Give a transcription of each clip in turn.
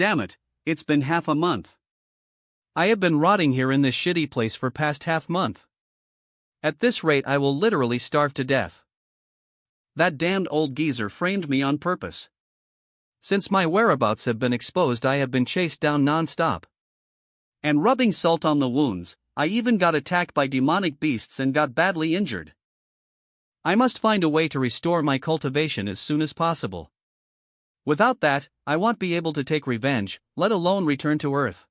Damn it, it's been half a month. I have been rotting here in this shitty place for past half month. At this rate I will literally starve to death. That damned old geezer framed me on purpose. Since my whereabouts have been exposed I have been chased down non-stop. And rubbing salt on the wounds, I even got attacked by demonic beasts and got badly injured. I must find a way to restore my cultivation as soon as possible. Without that, I won't be able to take revenge, let alone return to Earth.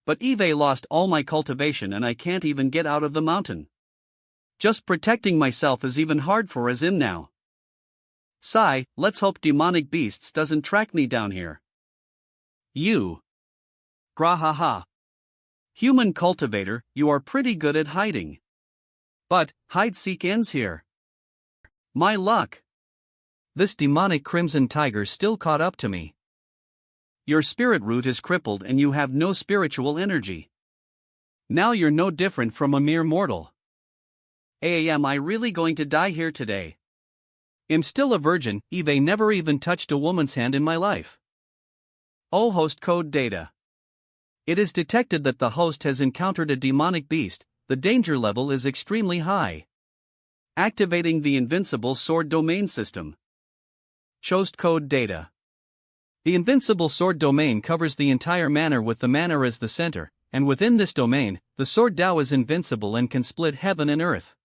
But Eve lost all my cultivation and I can't even get out of the mountain. Just protecting myself is even hard for as in now. Sigh, let's hope demonic beasts doesn't track me down here. You. Grahaha. Human cultivator, you are pretty good at hiding. But, hide-seek ends here. My luck. This demonic crimson tiger still caught up to me. Your spirit root is crippled and you have no spiritual energy. Now you're no different from a mere mortal. Am I really going to die here today? I'm still a virgin, Eve never even touched a woman's hand in my life. Oh, host code data. It is detected that the host has encountered a demonic beast, the danger level is extremely high. Activating the invincible sword domain system. Host code data. The invincible sword domain covers the entire manor with the manor as the center, and within this domain, the sword Tao is invincible and can split heaven and earth.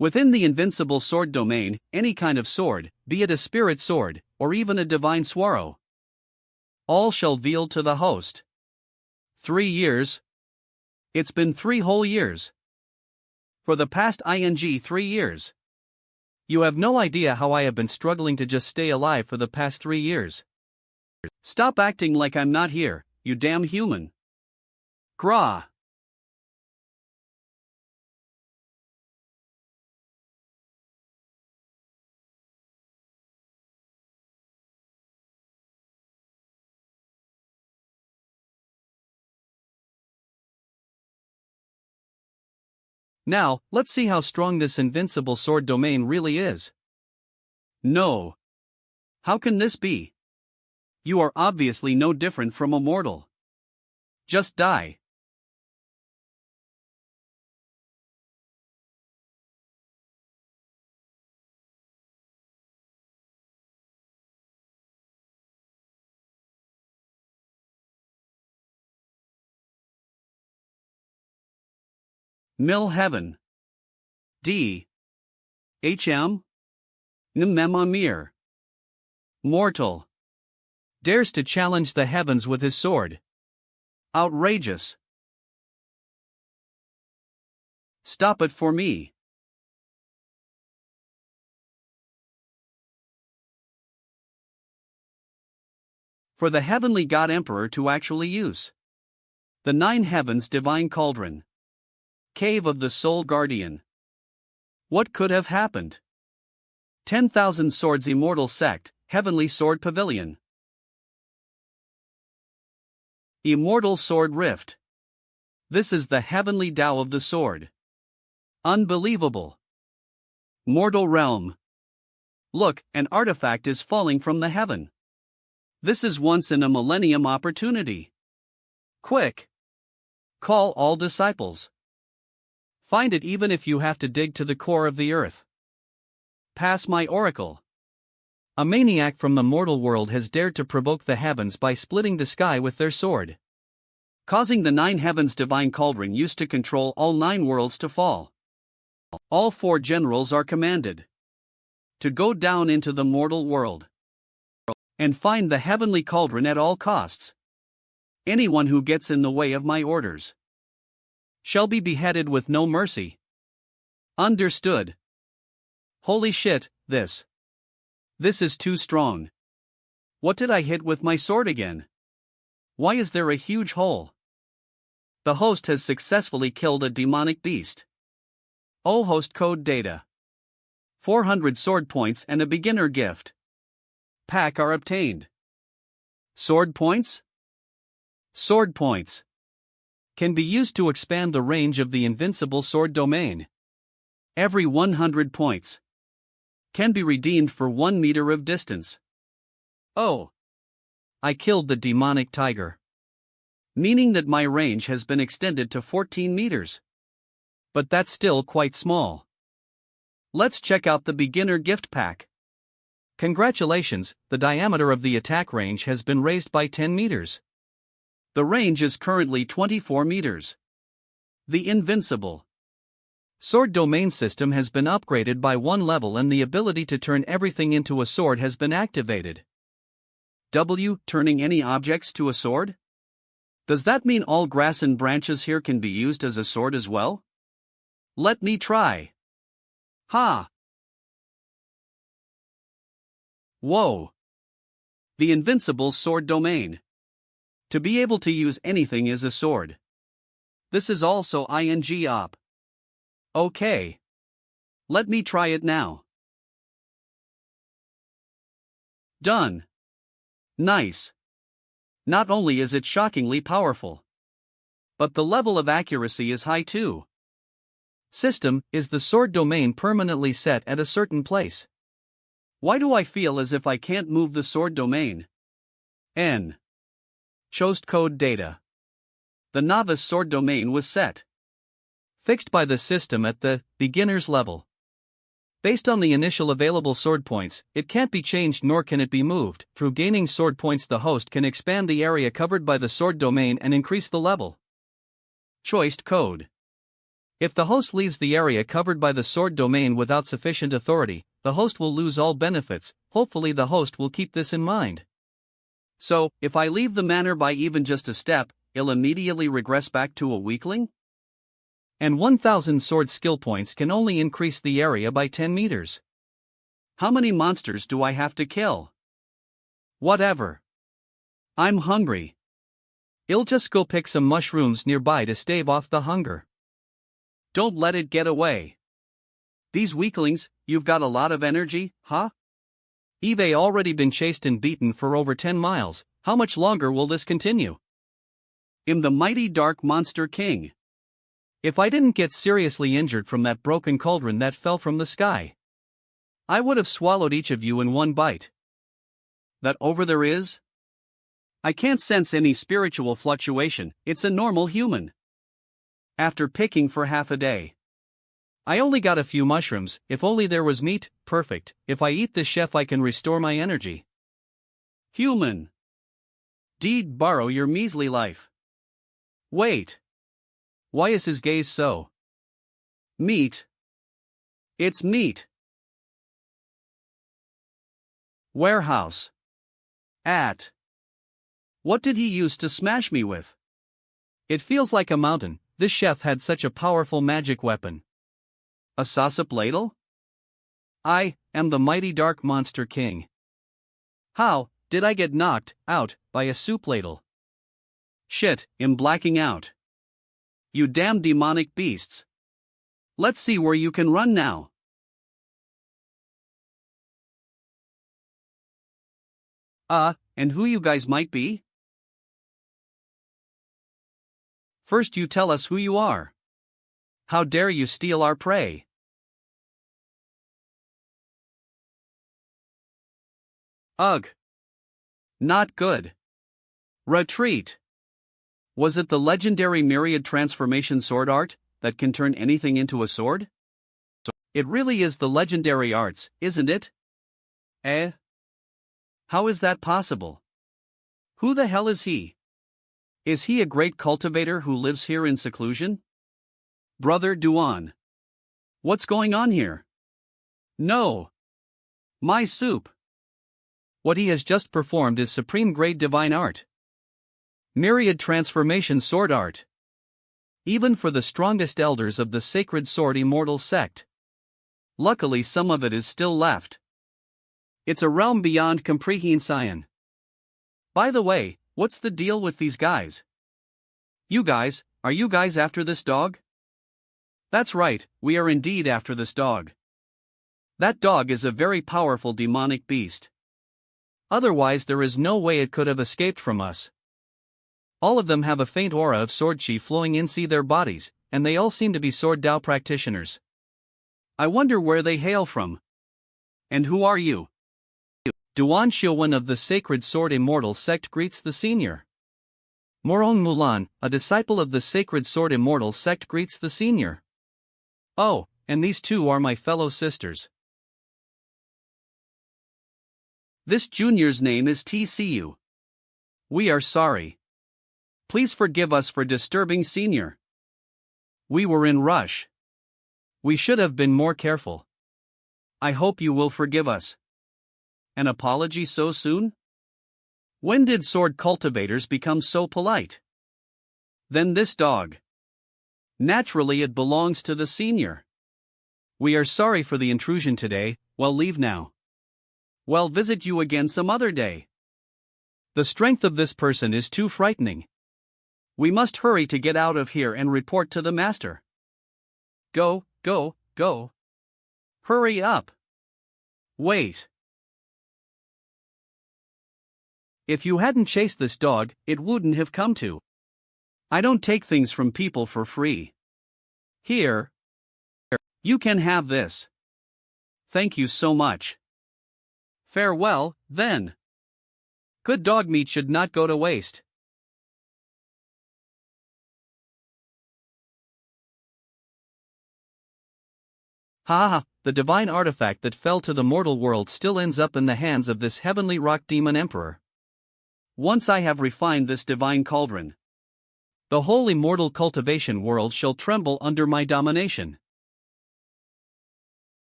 Within the invincible sword domain, any kind of sword, be it a spirit sword, or even a divine swaro, all shall yield to the host. 3 years. It's been 3 whole years. For the past 3 years. You have no idea how I have been struggling to just stay alive for the past 3 years. Stop acting like I'm not here, you damn human. Grah. Now, let's see how strong this invincible sword domain really is. No. How can this be? You are obviously no different from a mortal. Just die. Mill heaven. D. HM? Mmemamir. Mortal. Dares to challenge the heavens with his sword. Outrageous. Stop it for me. For the heavenly God Emperor to actually use. The 9 heavens divine cauldron. Cave of the Soul Guardian. What could have happened? 10,000 swords immortal sect, heavenly sword pavilion. Immortal sword rift. This is the heavenly Tao of the sword. Unbelievable. Mortal realm. Look, an artifact is falling from the heaven. This is once in a millennium opportunity. Quick! Call all disciples. Find it even if you have to dig to the core of the earth. Pass my oracle. A maniac from the mortal world has dared to provoke the heavens by splitting the sky with their sword. Causing the 9 heavens divine cauldron used to control all 9 worlds to fall. All 4 generals are commanded to go down into the mortal world and find the heavenly cauldron at all costs. Anyone who gets in the way of my orders shall be beheaded with no mercy. Understood. Holy shit, this is too strong. What did I hit with my sword again? Why is there a huge hole? The host has successfully killed a demonic beast. Oh, host code data. 400 sword points and a beginner gift pack are obtained. Sword points? Sword points can be used to expand the range of the invincible sword domain. Every 100 points can be redeemed for 1 meter of distance. Oh. I killed the demonic tiger. Meaning that my range has been extended to 14 meters. But that's still quite small. Let's check out the beginner gift pack. Congratulations, the diameter of the attack range has been raised by 10 meters. The range is currently 24 meters. The invincible sword domain system has been upgraded by 1 level and the ability to turn everything into a sword has been activated. Turning any objects to a sword? Does that mean all grass and branches here can be used as a sword as well? Let me try. Ha! Whoa! The invincible sword domain. To be able to use anything as a sword. This is also ing op. Okay. Let me try it now. Done. Nice. Not only is it shockingly powerful, but the level of accuracy is high too. System, is the sword domain permanently set at a certain place? Why do I feel as if I can't move the sword domain? N. Chost code data. The novice sword domain was set. Fixed by the system at the beginner's level. Based on the initial available sword points, it can't be changed nor can it be moved. Through gaining sword points, the host can expand the area covered by the sword domain and increase the level. Choiced code. If the host leaves the area covered by the sword domain without sufficient authority, the host will lose all benefits. Hopefully the host will keep this in mind. So, if I leave the manor by even just a step, I'll immediately regress back to a weakling? And 1000 sword skill points can only increase the area by 10 meters. How many monsters do I have to kill? Whatever. I'm hungry. I'll just go pick some mushrooms nearby to stave off the hunger. Don't let it get away. These weaklings, you've got a lot of energy, huh? You've already been chased and beaten for over 10 miles, how much longer will this continue? I'm the mighty dark monster king. If I didn't get seriously injured from that broken cauldron that fell from the sky, I would have swallowed each of you in one bite. That over there is? I can't sense any spiritual fluctuation, it's a normal human. After picking for half a day, I only got a few mushrooms. If only there was meat, perfect. If I eat this chef I can restore my energy. Human. Deed borrow your measly life. Wait. Why is his gaze so? Meat. It's meat. Warehouse. At. What did he use to smash me with? It feels like a mountain. This chef had such a powerful magic weapon. A sauce-up ladle? I am the mighty dark monster king. How did I get knocked out by a soup ladle? Shit, I'm blacking out. You damn demonic beasts. Let's see where you can run now. And who you guys might be? First you tell us who you are. How dare you steal our prey? Ugh. Not good. Retreat. Was it the legendary myriad transformation sword art that can turn anything into a sword? It really is the legendary arts, isn't it? How is that possible? Who the hell is he? Is he a great cultivator who lives here in seclusion? Brother Duan. What's going on here? No. My soup. What he has just performed is supreme grade divine art. Myriad transformation sword art. Even for the strongest elders of the sacred sword immortal sect. Luckily some of it is still left. It's a realm beyond comprehension. By the way, what's the deal with these guys? You guys, are you guys after this dog? That's right, we are indeed after this dog. That dog is a very powerful demonic beast. Otherwise there is no way it could have escaped from us. All of them have a faint aura of sword chi flowing inside their bodies, and they all seem to be sword Dao practitioners. I wonder where they hail from. And who are you? Duan Xiuwen of the Sacred Sword Immortal sect greets the senior. Morong Mulan, a disciple of the Sacred Sword Immortal sect greets the senior. Oh, and these two are my fellow sisters. This junior's name is TCU. We are sorry. Please forgive us for disturbing senior. We were in rush. We should have been more careful. I hope you will forgive us. An apology so soon? When did sword cultivators become so polite? Then this dog. Naturally, it belongs to the senior. We are sorry for the intrusion today. Well, leave now. Well, visit you again some other day. The strength of this person is too frightening. We must hurry to get out of here and report to the master. Go, go, go. Hurry up. Wait. If you hadn't chased this dog, it wouldn't have come to. I don't take things from people for free. Here. You can have this. Thank you so much. Farewell, then. Good dog meat should not go to waste. Ha! The divine artifact that fell to the mortal world still ends up in the hands of this heavenly rock demon emperor. Once I have refined this divine cauldron, the whole immortal cultivation world shall tremble under my domination.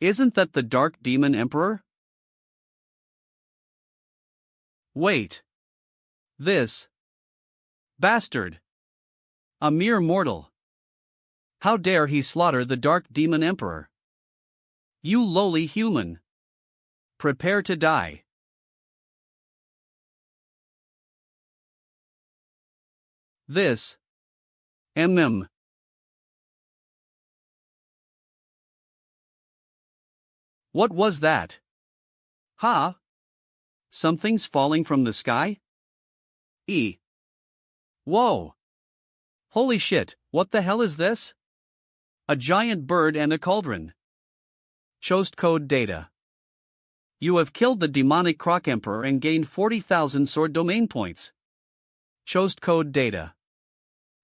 Isn't that the dark demon emperor? Wait. This bastard. A mere mortal. How dare he slaughter the dark demon emperor? You lowly human. Prepare to die. This. What was that? Ha? Something's falling from the sky? Whoa. Holy shit, what the hell is this? A giant bird and a cauldron. Chost code data. You have killed the demonic croc emperor and gained 40,000 sword domain points. Chost code data.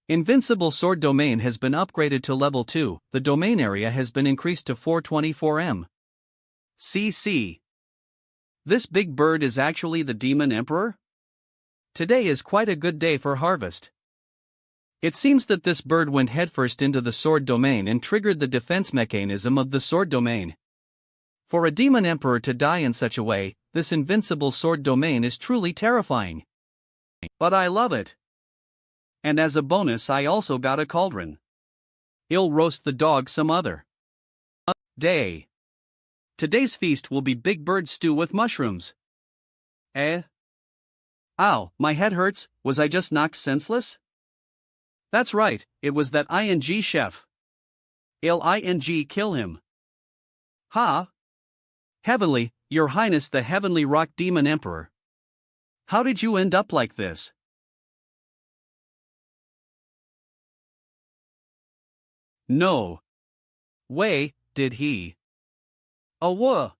Invincible sword domain has been upgraded to level 2, the domain area has been increased to 424 cc. This big bird is actually the demon emperor? Today is quite a good day for harvest. It seems that this bird went headfirst into the sword domain and triggered the defense mechanism of the sword domain. For a demon emperor to die in such a way, this invincible sword domain is truly terrifying. But I love it. And as a bonus, I also got a cauldron. I'll roast the dog some other day. Today's feast will be big bird stew with mushrooms. Ow, my head hurts, was I just knocked senseless? That's right, it was that ing chef. I'll ing kill him. Ha! Heavenly, your highness the heavenly rock demon emperor. How did you end up like this? No way, did he? Oh,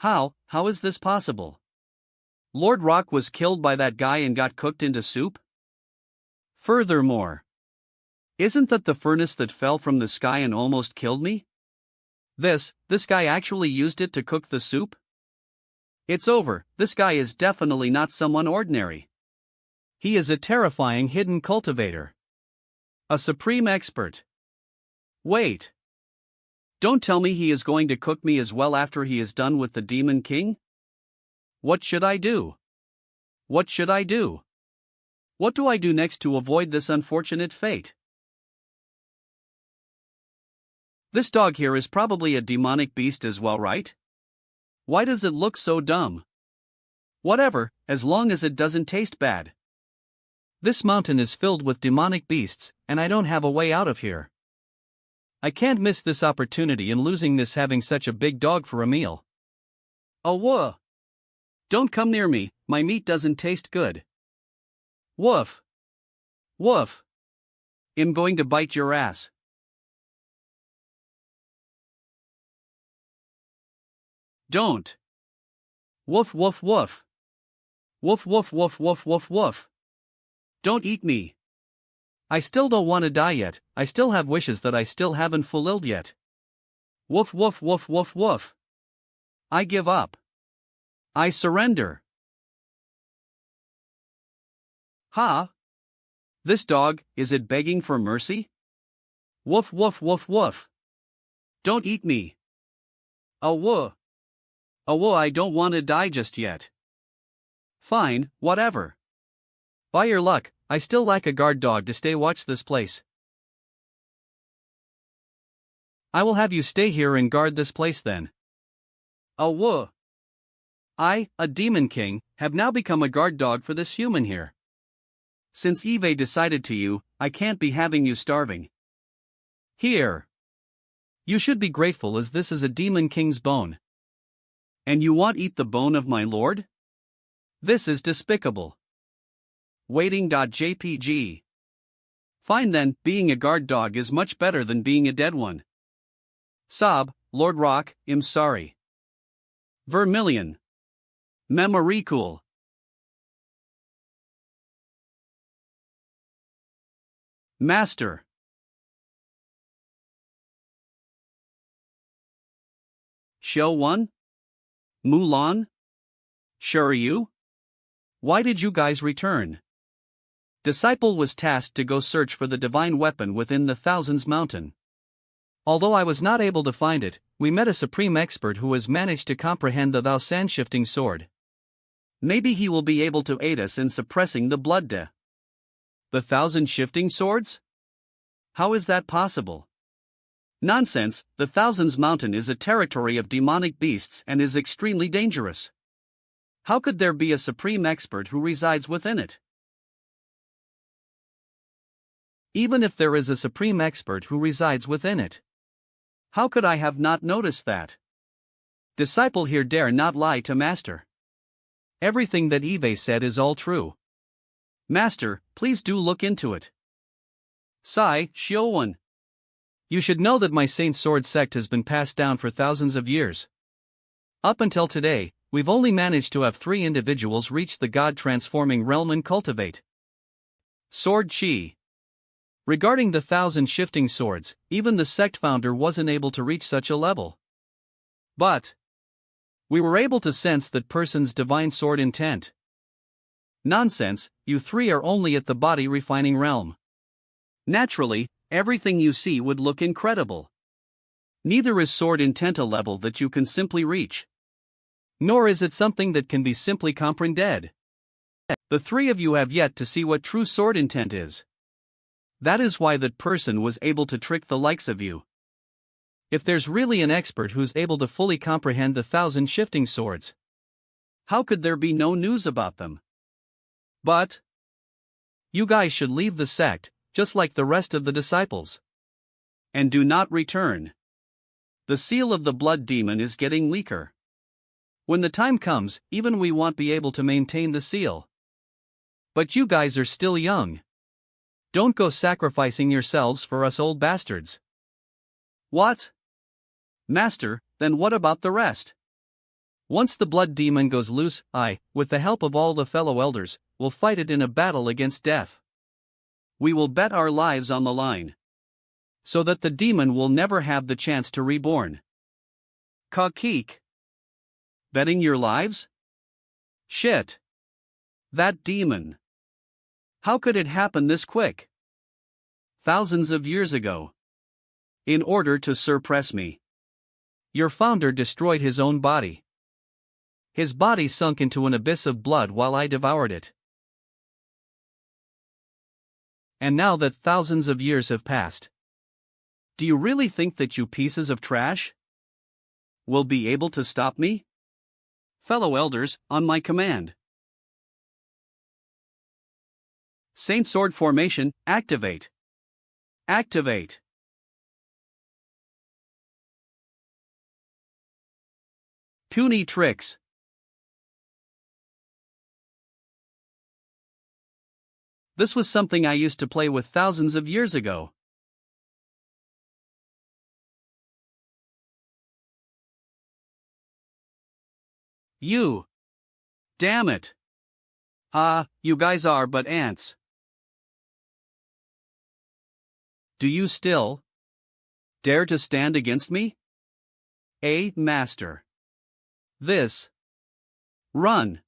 how is this possible? Lord Rock was killed by that guy and got cooked into soup? Furthermore, isn't that the furnace that fell from the sky and almost killed me? This guy actually used it to cook the soup? It's over, this guy is definitely not someone ordinary. He is a terrifying hidden cultivator. A supreme expert. Wait. Don't tell me he is going to cook me as well after he is done with the Demon King? What should I do? What should I do? What do I do next to avoid this unfortunate fate? This dog here is probably a demonic beast as well, right? Why does it look so dumb? Whatever, as long as it doesn't taste bad. This mountain is filled with demonic beasts, and I don't have a way out of here. I can't miss this opportunity in losing this having such a big dog for a meal. Oh, whoa! Don't come near me, my meat doesn't taste good. Woof! Woof! I'm going to bite your ass. Don't. Woof woof woof. Woof woof woof woof woof woof. Don't eat me. I still don't want to die yet, I still have wishes that I still haven't fulfilled yet. Woof woof woof woof woof. I give up. I surrender. Ha! This dog, is it begging for mercy? Woof woof woof woof. Don't eat me. Oh woof. Oh woof, I don't want to die just yet. Fine, whatever. By your luck, I still lack a guard dog to stay watch this place. I will have you stay here and guard this place then. Oh woof. I, a demon king, have now become a guard dog for this human here. Since Eve decided to you, I can't be having you starving. Here. You should be grateful as this is a demon king's bone. And you want eat the bone of my lord? This is despicable. Waiting.jpg. Fine then, being a guard dog is much better than being a dead one. Sob, Lord Rock, I'm sorry. Vermilion. Memory cool. Master. Show 1? Mulan? Sure you? Why did you guys return? Disciple was tasked to go search for the divine weapon within the Thousands Mountain. Although I was not able to find it, we met a supreme expert who has managed to comprehend the Thousand shifting sword. Maybe he will be able to aid us in suppressing the blood death. The 1,000 shifting swords? How is that possible? Nonsense, the Thousands Mountain is a territory of demonic beasts and is extremely dangerous. How could there be a supreme expert who resides within it? Even if there is a supreme expert who resides within it, how could I have not noticed that? Disciple here dare not lie to Master. Everything that Eve said is all true. Master, please do look into it. Sai, Shiowan. You should know that my Saint Sword sect has been passed down for thousands of years. Up until today, we've only managed to have 3 individuals reach the God-transforming realm and cultivate Sword Chi. Regarding the 1,000 shifting swords, even the sect founder wasn't able to reach such a level. But we were able to sense that person's divine sword intent. Nonsense, you 3 are only at the body refining realm. Naturally, everything you see would look incredible. Neither is sword intent a level that you can simply reach. Nor is it something that can be simply comprehended. The 3 of you have yet to see what true sword intent is. That is why that person was able to trick the likes of you. If there's really an expert who's able to fully comprehend the 1,000 shifting swords, how could there be no news about them? But you guys should leave the sect, just like the rest of the disciples. And do not return. The seal of the blood demon is getting weaker. When the time comes, even we won't be able to maintain the seal. But you guys are still young. Don't go sacrificing yourselves for us old bastards. What? Master, then what about the rest? Once the blood demon goes loose, I, with the help of all the fellow elders, will fight it in a battle against death. We will bet our lives on the line, so that the demon will never have the chance to reborn. Kakik. Betting your lives? Shit. That demon. How could it happen this quick? Thousands of years ago. In order to suppress me, your founder destroyed his own body. His body sunk into an abyss of blood while I devoured it. And now that thousands of years have passed, do you really think that you pieces of trash will be able to stop me? Fellow elders, on my command. Saint Sword formation, activate. Activate. Puny tricks. This was something I used to play with thousands of years ago. You! Damn it! Ah, you guys are but ants. Do you still dare to stand against me? Master. This. Run.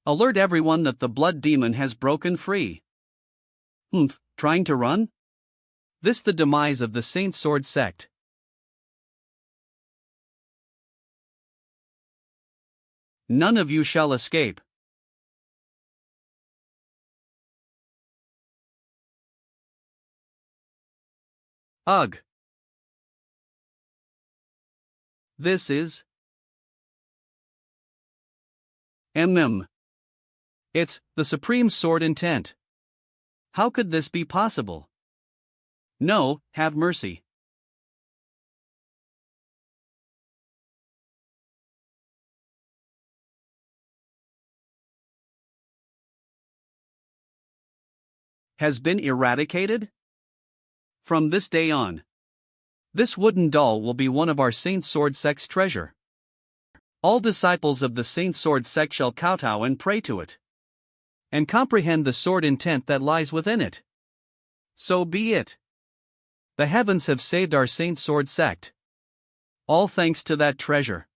Alert everyone that the blood demon has broken free. Trying to run? This the demise of the Saint Sword sect. None of you shall escape. Ugh. This is It's the supreme sword intent. How could this be possible? No, have mercy. Has been eradicated? From this day on, this wooden doll will be one of our Saint Sword sect's treasure. All disciples of the Saint Sword sect shall kowtow and pray to it, and comprehend the sword intent that lies within it. So be it. The heavens have saved our Saint Sword sect. All thanks to that treasure.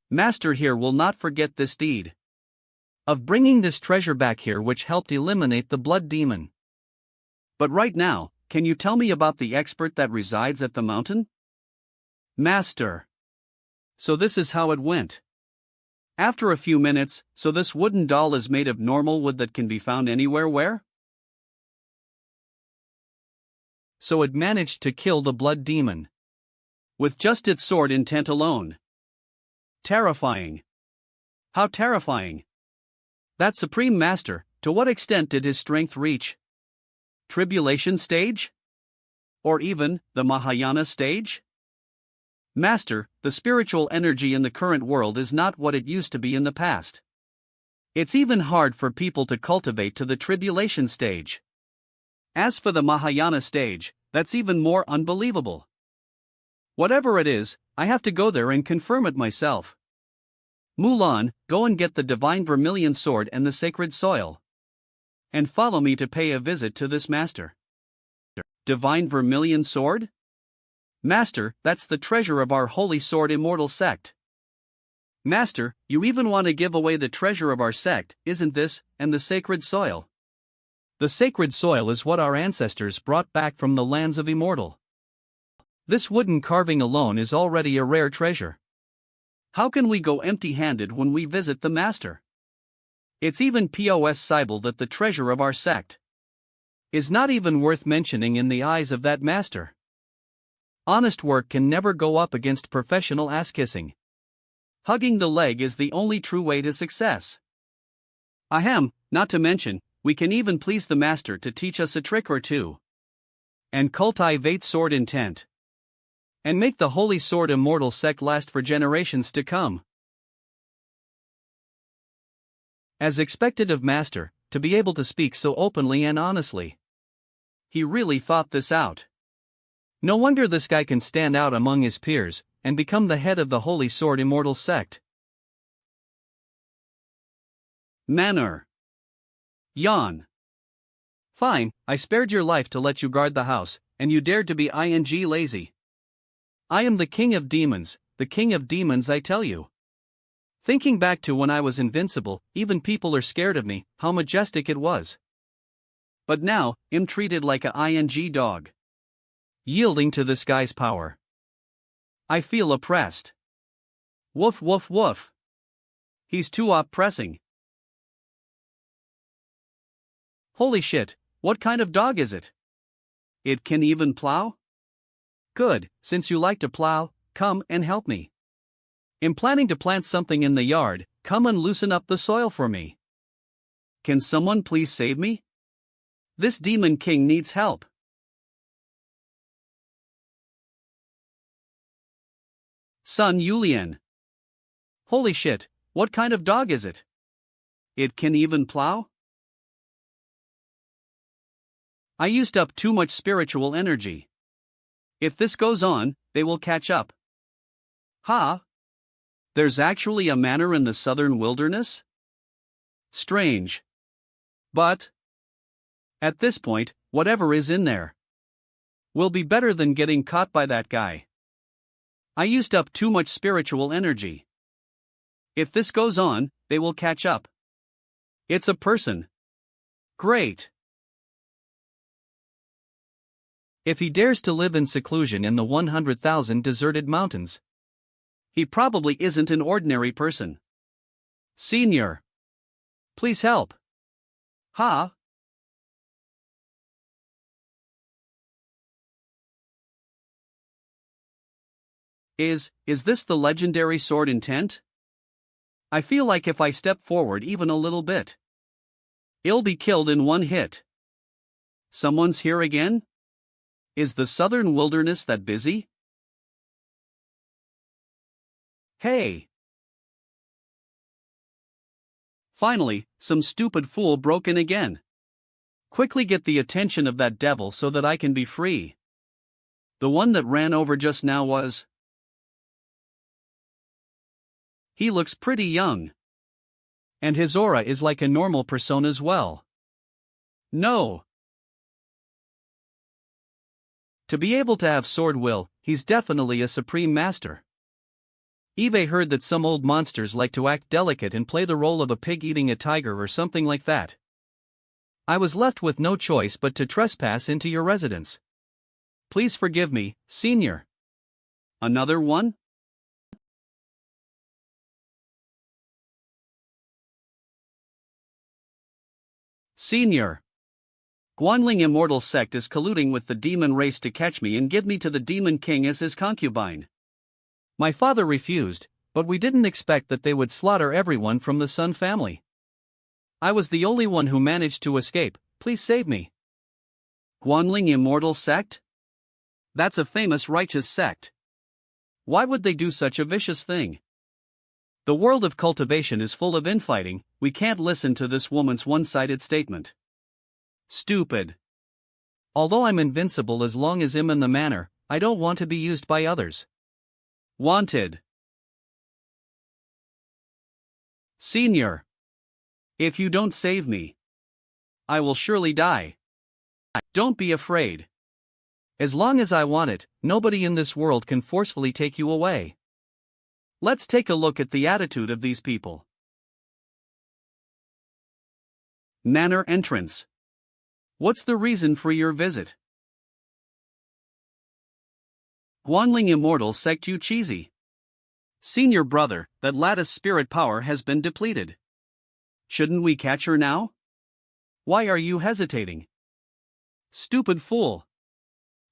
Master here will not forget this deed of bringing this treasure back here, which helped eliminate the blood demon. But right now, can you tell me about the expert that resides at the mountain? Master. So this is how it went. After a few minutes, so this wooden doll is made of normal wood that can be found anywhere where? So it managed to kill the blood demon with just its sword intent alone. Terrifying. How terrifying. That Supreme Master, to what extent did his strength reach? Tribulation stage? Or even the Mahayana stage? Master, the spiritual energy in the current world is not what it used to be in the past. It's even hard for people to cultivate to the tribulation stage. As for the Mahayana stage, that's even more unbelievable. Whatever it is, I have to go there and confirm it myself. Mulan, go and get the divine vermilion sword and the sacred soil. And follow me to pay a visit to this master. Divine vermilion sword? Master, that's the treasure of our holy sword immortal sect. Master, you even want to give away the treasure of our sect, isn't this, and the sacred soil? The sacred soil is what our ancestors brought back from the lands of immortal. This wooden carving alone is already a rare treasure. How can we go empty-handed when we visit the master? It's even possible that the treasure of our sect is not even worth mentioning in the eyes of that master. Honest work can never go up against professional ass-kissing. Hugging the leg is the only true way to success. Ahem, not to mention, we can even please the master to teach us a trick or two. And cultivate sword intent. And make the holy sword immortal sect last for generations to come. As expected of master, to be able to speak so openly and honestly. He really thought this out. No wonder this guy can stand out among his peers, and become the head of the holy sword immortal sect. Manner. Yawn. Fine, I spared your life to let you guard the house, and you dared to be lazy. I am the king of demons, I tell you. Thinking back to when I was invincible, even people are scared of me, how majestic it was. But now, I'm treated like a dog. Yielding to this guy's power. I feel oppressed. Woof woof woof. He's too oppressing. Holy shit, what kind of dog is it? It can even plow? Good, since you like to plow, come and help me. I'm planning to plant something in the yard, come and loosen up the soil for me. Can someone please save me? This demon king needs help. Son Yulian. Holy shit, what kind of dog is it? It can even plow? I used up too much spiritual energy. If this goes on, they will catch up. Ha! There's actually a manor in the southern wilderness? Strange. But at this point, whatever is in there will be better than getting caught by that guy. I used up too much spiritual energy. If this goes on, they will catch up. It's a person. Great. If he dares to live in seclusion in the 100,000 deserted mountains, he probably isn't an ordinary person. Senior. Please help. Ha? Is this the legendary sword intent? I feel like if I step forward even a little bit, I'll be killed in one hit. Someone's here again? Is the southern wilderness that busy? Hey! Finally, some stupid fool broke in again. Quickly get the attention of that devil so that I can be free. The one that ran over just now was... He looks pretty young. And his aura is like a normal person as well. No. To be able to have sword will, he's definitely a supreme master. Eve heard that some old monsters like to act delicate and play the role of a pig eating a tiger or something like that. I was left with no choice but to trespass into your residence. Please forgive me, Senior. Another one? Senior. Guanling Immortal Sect is colluding with the demon race to catch me and give me to the Demon King as his concubine. My father refused, but we didn't expect that they would slaughter everyone from the Sun family. I was the only one who managed to escape. Please save me. Guanling Immortal Sect? That's a famous righteous sect. Why would they do such a vicious thing? The world of cultivation is full of infighting. We can't listen to this woman's one-sided statement. Stupid. Although I'm invincible as long as I'm in the manor, I don't want to be used by others. Wanted. Senior. If you don't save me, I will surely die. Don't be afraid. As long as I want it, nobody in this world can forcefully take you away. Let's take a look at the attitude of these people. Manor entrance. What's the reason for your visit? Guanling Immortal Sect you cheesy. Senior brother, that lattice spirit power has been depleted. Shouldn't we catch her now? Why are you hesitating? Stupid fool.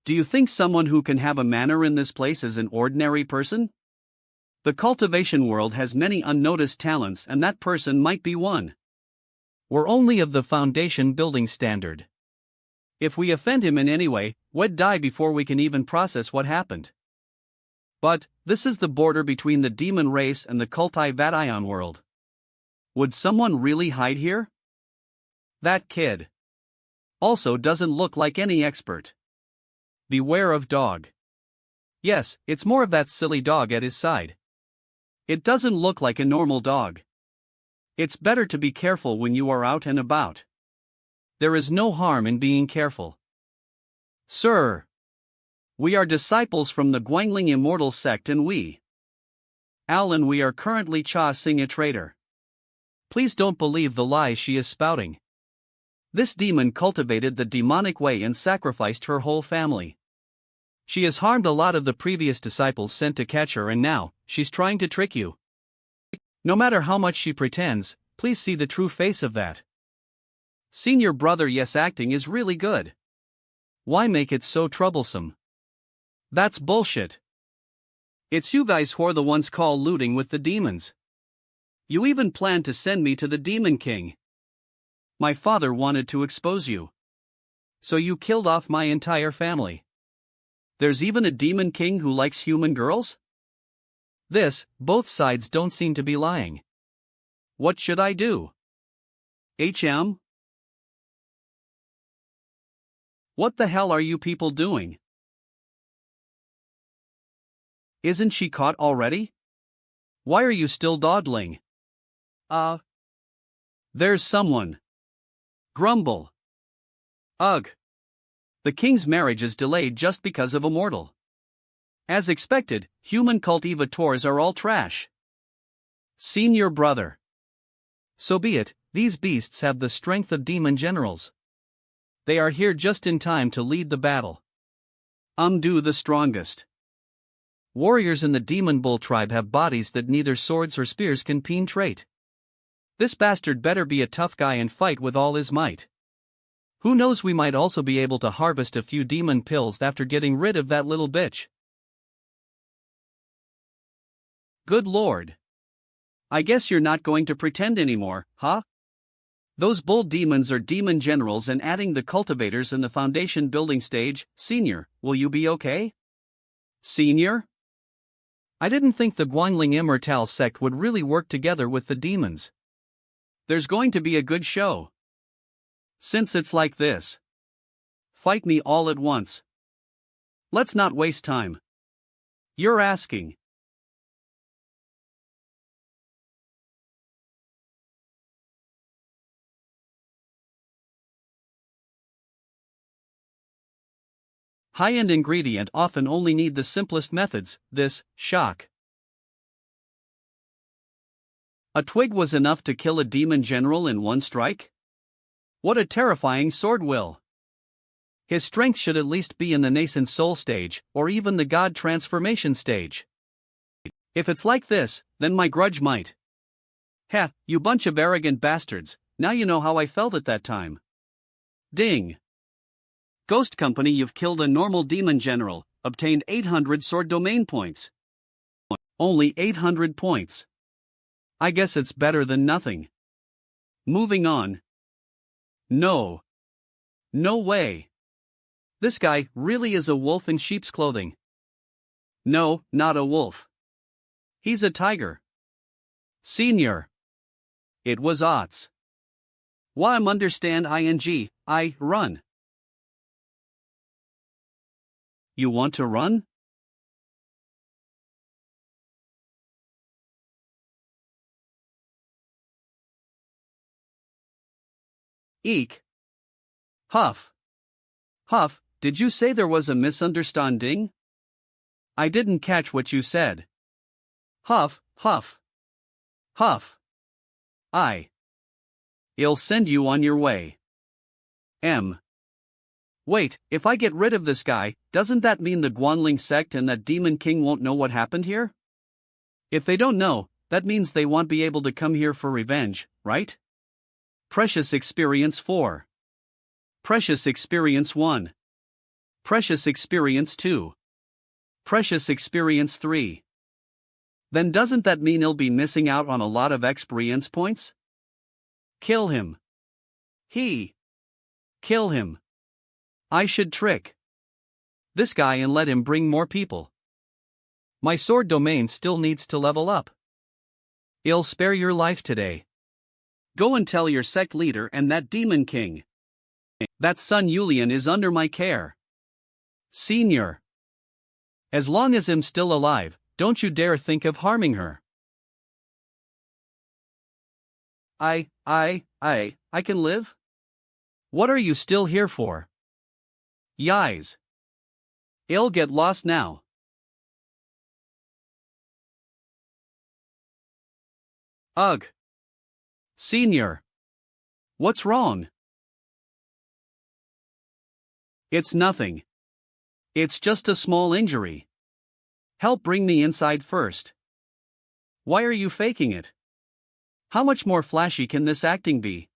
Do you think someone who can have a manor in this place is an ordinary person? The cultivation world has many unnoticed talents and that person might be one. We're only of the foundation building standard. If we offend him in any way, we'd die before we can even process what happened. But, this is the border between the demon race and the cultivation world. Would someone really hide here? That kid also doesn't look like any expert. Beware of dog. Yes, it's more of that silly dog at his side. It doesn't look like a normal dog. It's better to be careful when you are out and about. There is no harm in being careful. Sir, we are disciples from the Guanling Immortal Sect and we are currently chasing a traitor. Please don't believe the lies she is spouting. This demon cultivated the demonic way and sacrificed her whole family. She has harmed a lot of the previous disciples sent to catch her and now, she's trying to trick you. No matter how much she pretends, please see the true face of that. Senior brother, yes, acting is really good. Why make it so troublesome? That's bullshit. It's you guys who are the ones called looting with the demons. You even planned to send me to the Demon King. My father wanted to expose you. So you killed off my entire family. There's even a Demon King who likes human girls? Both sides don't seem to be lying. What should I do? HM? What the hell are you people doing? Isn't she caught already? Why are you still dawdling? There's someone. Grumble. Ugh. The king's marriage is delayed just because of a mortal. As expected, human cultivators are all trash. Senior brother. So be it, these beasts have the strength of demon generals. They are here just in time to lead the battle. Undo the strongest. Warriors in the demon bull tribe have bodies that neither swords or spears can penetrate. This bastard better be a tough guy and fight with all his might. Who knows, we might also be able to harvest a few demon pills after getting rid of that little bitch. Good lord. I guess you're not going to pretend anymore, huh? Those bull demons are demon generals, and adding the cultivators in the foundation building stage. Senior, will you be okay? Senior? I didn't think the Guanling Immortal sect would really work together with the demons. There's going to be a good show. Since it's like this, fight me all at once. Let's not waste time. You're asking. High-end ingredient often only need the simplest methods. This, shock. A twig was enough to kill a demon general in one strike? What a terrifying sword will. His strength should at least be in the nascent soul stage, or even the god transformation stage. If it's like this, then my grudge might. Heh, you bunch of arrogant bastards, now you know how I felt at that time. Ding. Ghost Company, you've killed a normal demon general, obtained 800 sword domain points. Only 800 points. I guess it's better than nothing. Moving on. No. No way. This guy really is a wolf in sheep's clothing. No, not a wolf. He's a tiger. Senior. It was odds. Why understand ing, I run. You want to run? Eek. Huff. Huff, did you say there was a misunderstanding? I didn't catch what you said. Huff, huff. Huff. I'll send you on your way. Wait, if I get rid of this guy, doesn't that mean the Guanling sect and that demon king won't know what happened here? If they don't know, that means they won't be able to come here for revenge, right? Precious experience 4. Precious experience 1. Precious experience 2. Precious experience 3. Then doesn't that mean he'll be missing out on a lot of experience points? Kill him. Kill him. I should trick this guy and let him bring more people. My sword domain still needs to level up. I'll spare your life today. Go and tell your sect leader and that demon king that son Yulian is under my care. Senior. As long as I'm still alive, don't you dare think of harming her. I can live? What are you still here for? Yais. I'll get lost now. Ugh. Senior. What's wrong? It's nothing. It's just a small injury. Help bring me inside first. Why are you faking it? How much more flashy can this acting be?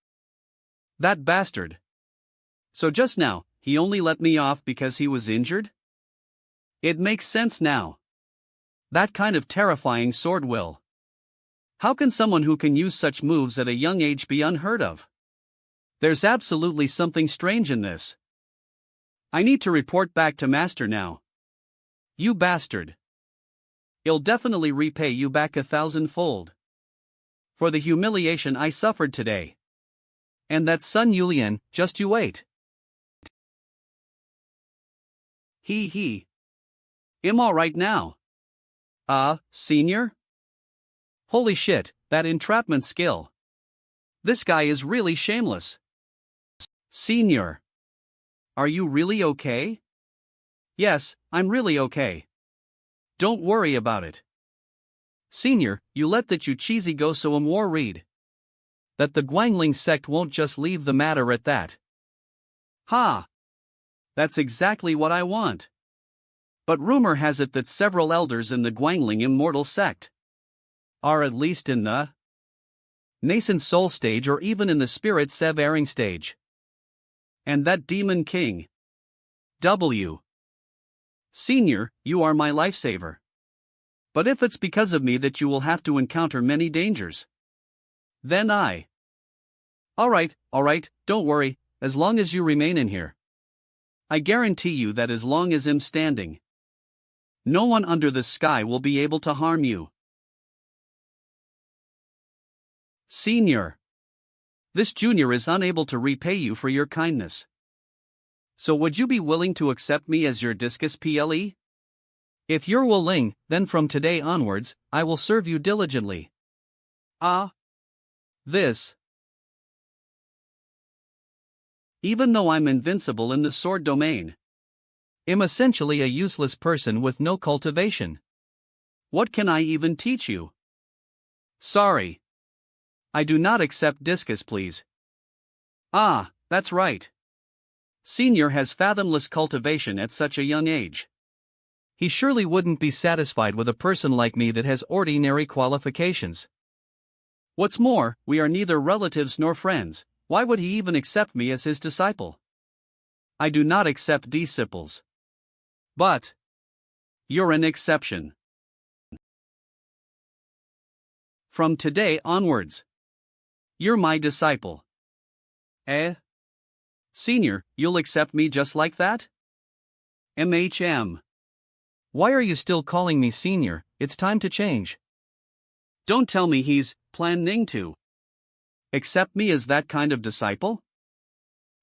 That bastard. So just now, he only let me off because he was injured? It makes sense now. That kind of terrifying sword will. How can someone who can use such moves at a young age be unheard of? There's absolutely something strange in this. I need to report back to Master now. You bastard. I'll definitely repay you back 1,000-fold. For the humiliation I suffered today. And that son Yulian, just you wait. I'm alright now. Senior? Holy shit, that entrapment skill. This guy is really shameless. Senior. Are you really okay? Yes, I'm really okay. Don't worry about it. Senior, you let that you cheesy go so I'm worried that the Guangling sect won't just leave the matter at that. Ha! That's exactly what I want. But rumor has it that several elders in the Guangling immortal sect are at least in the nascent soul stage or even in the spirit severing stage. And that demon king. W. Senior, you are my lifesaver. But if it's because of me that you will have to encounter many dangers, then I. Alright, don't worry, as long as you remain in here. I guarantee you that as long as I'm standing, no one under the sky will be able to harm you. Senior. This junior is unable to repay you for your kindness. So would you be willing to accept me as your discus PLE? If you're willing, then from today onwards, I will serve you diligently. This. Even though I'm invincible in the sword domain, I'm essentially a useless person with no cultivation. What can I even teach you? Sorry. I do not accept discus, please. That's right. Senior has fathomless cultivation at such a young age. He surely wouldn't be satisfied with a person like me that has ordinary qualifications. What's more, we are neither relatives nor friends. Why would he even accept me as his disciple? I do not accept disciples. But you're an exception. From today onwards, you're my disciple. Senior, you'll accept me just like that? MHM. Why are you still calling me senior? It's time to change. Don't tell me he's planning to accept me as that kind of disciple?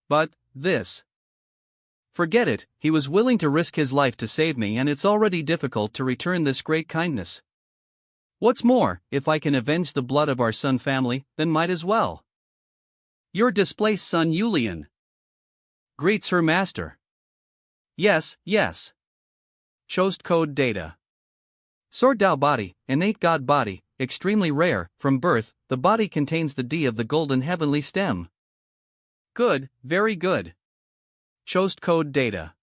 But this. Forget it, he was willing to risk his life to save me, and it's already difficult to return this great kindness. What's more, if I can avenge the blood of our Sun family, then might as well. Your displaced son Yulian greets her master. Yes. Chost code data. Sword Dao body, innate god body, extremely rare, from birth, the body contains the D of the golden heavenly stem. Good, very good. Chost code data.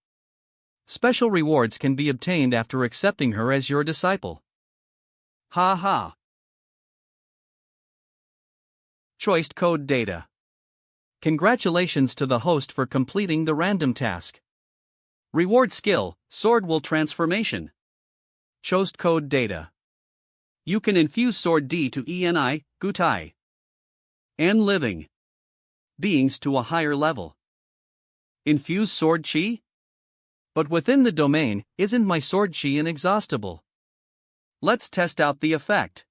Special rewards can be obtained after accepting her as your disciple. Ha ha. Choiced code data. Congratulations to the host for completing the random task. Reward skill, sword will transformation. Chost code data. You can infuse sword D to ENI, Gutai, and living beings to a higher level. Infuse sword chi? But within the domain, isn't my sword chi inexhaustible? Let's test out the effect.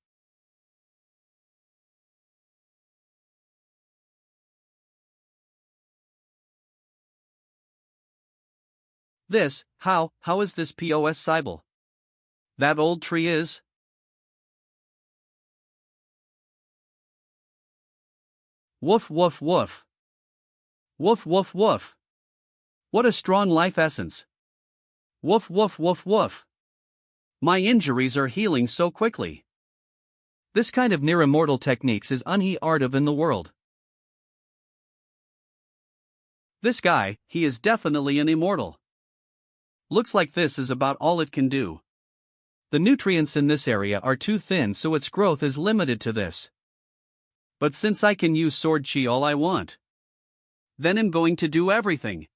This, how is this POS Cybele? That old tree is? Woof woof woof. Woof woof woof. What a strong life essence. Woof woof woof woof. My injuries are healing so quickly. This kind of near immortal techniques is unheard of in the world. This guy, he is definitely an immortal. Looks like this is about all it can do. The nutrients in this area are too thin, so its growth is limited to this. But since I can use sword chi all I want, then I'm going to do everything.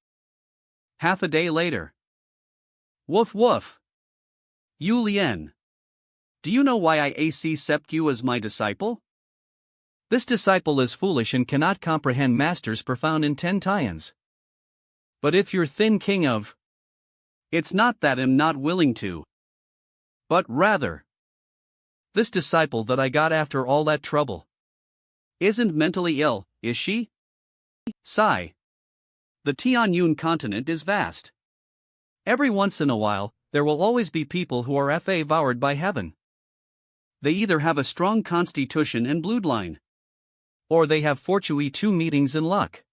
Half a day later. Woof woof. Yu Lian. Do you know why I accept you as my disciple? This disciple is foolish and cannot comprehend Master's profound intent tie-ins. But if you're thin king of, it's not that I'm not willing to, but rather, this disciple that I got after all that trouble isn't mentally ill, is she? Sigh. The Tianyun continent is vast. Every once in a while, there will always be people who are devoured by heaven. They either have a strong constitution and bloodline, or they have fortune 2 meetings in luck,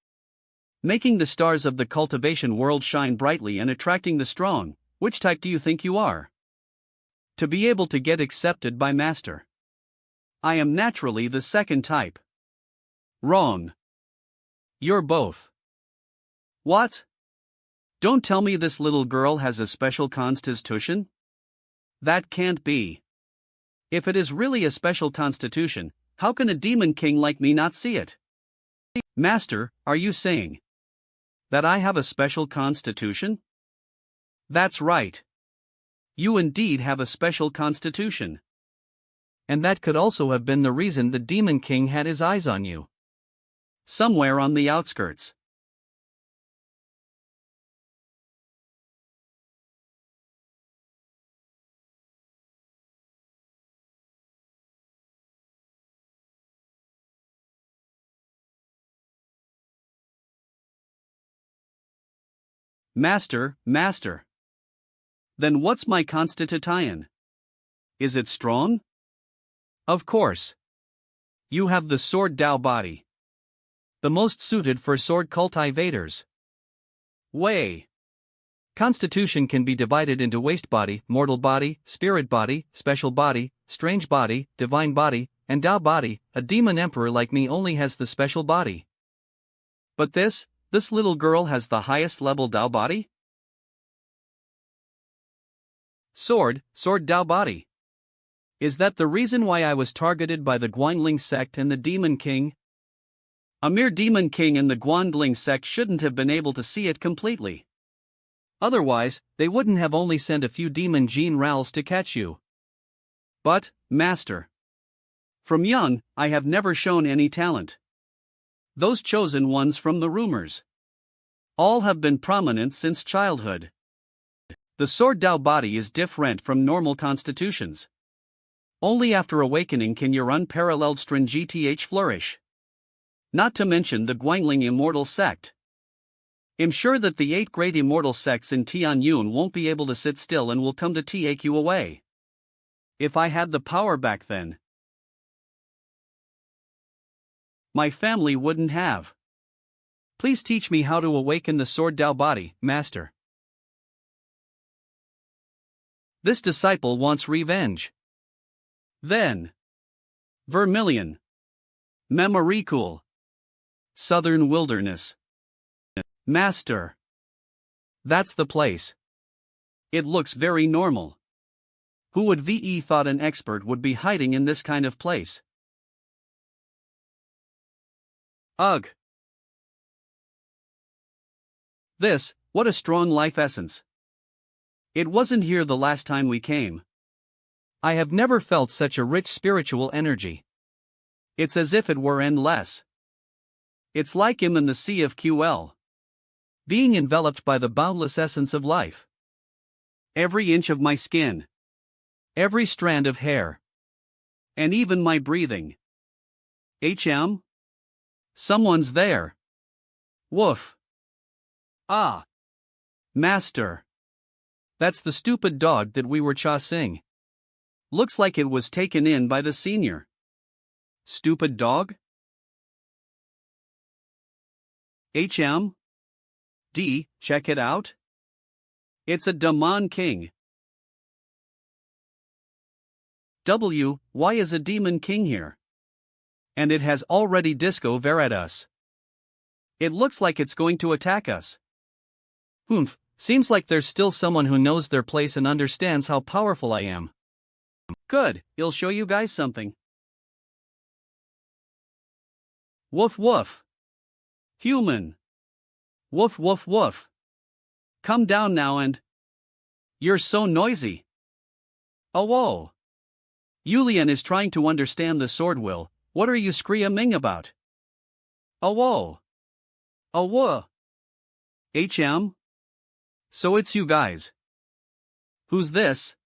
making the stars of the cultivation world shine brightly and attracting the strong. Which type do you think you are? To be able to get accepted by master. I am naturally the second type. Wrong. You're both. What? Don't tell me this little girl has a special constitution? That can't be. If it is really a special constitution, how can a demon king like me not see it? Master, are you saying that I have a special constitution? That's right. You indeed have a special constitution. And that could also have been the reason the demon king had his eyes on you. Somewhere on the outskirts. Master. Then what's my constitution? Is it strong? Of course. You have the sword Tao body. The most suited for sword cultivators. Way. Constitution can be divided into waste body, mortal body, spirit body, special body, strange body, divine body, and Tao body. A demon emperor like me only has the special body. But this little girl has the highest level Tao body? Sword Tao body. Is that the reason why I was targeted by the Guanling sect and the Demon King? A mere Demon King and the Guanling sect shouldn't have been able to see it completely. Otherwise, they wouldn't have only sent a few demon generals to catch you. But, Master, from young, I have never shown any talent. Those chosen ones from the rumors. All have been prominent since childhood. The sword Tao body is different from normal constitutions. Only after awakening can your unparalleled strength flourish. Not to mention the Guanling immortal sect. I'm sure that the 8 great immortal sects in Tianyun won't be able to sit still and will come to take you away. If I had the power back then, my family wouldn't have. Please teach me how to awaken the sword Tao body, Master. This disciple wants revenge. Then. Vermilion. Memoricool. Southern Wilderness. Master. That's the place. It looks very normal. Who would ve thought an expert would be hiding in this kind of place? Ugh. What a strong life essence. It wasn't here the last time we came. I have never felt such a rich spiritual energy. It's as if it were endless. It's like I'm in the sea of QL. Being enveloped by the boundless essence of life. Every inch of my skin. Every strand of hair. And even my breathing. Someone's there. Woof. Ah. Master. That's the stupid dog that we were chasing. Looks like it was taken in by the senior. Stupid dog? Check it out. It's a Demon King. Why is a Demon King here? And it has already disco at us. It looks like it's going to attack us. Seems like there's still someone who knows their place and understands how powerful I am. Good, he'll show you guys something. Woof woof. Human. Woof woof woof. Come down now and... You're so noisy. Oh whoa. Yulian is trying to understand the sword will. What are you screaming about? Oh whoa. Oh whoa. So it's you guys. Who's this?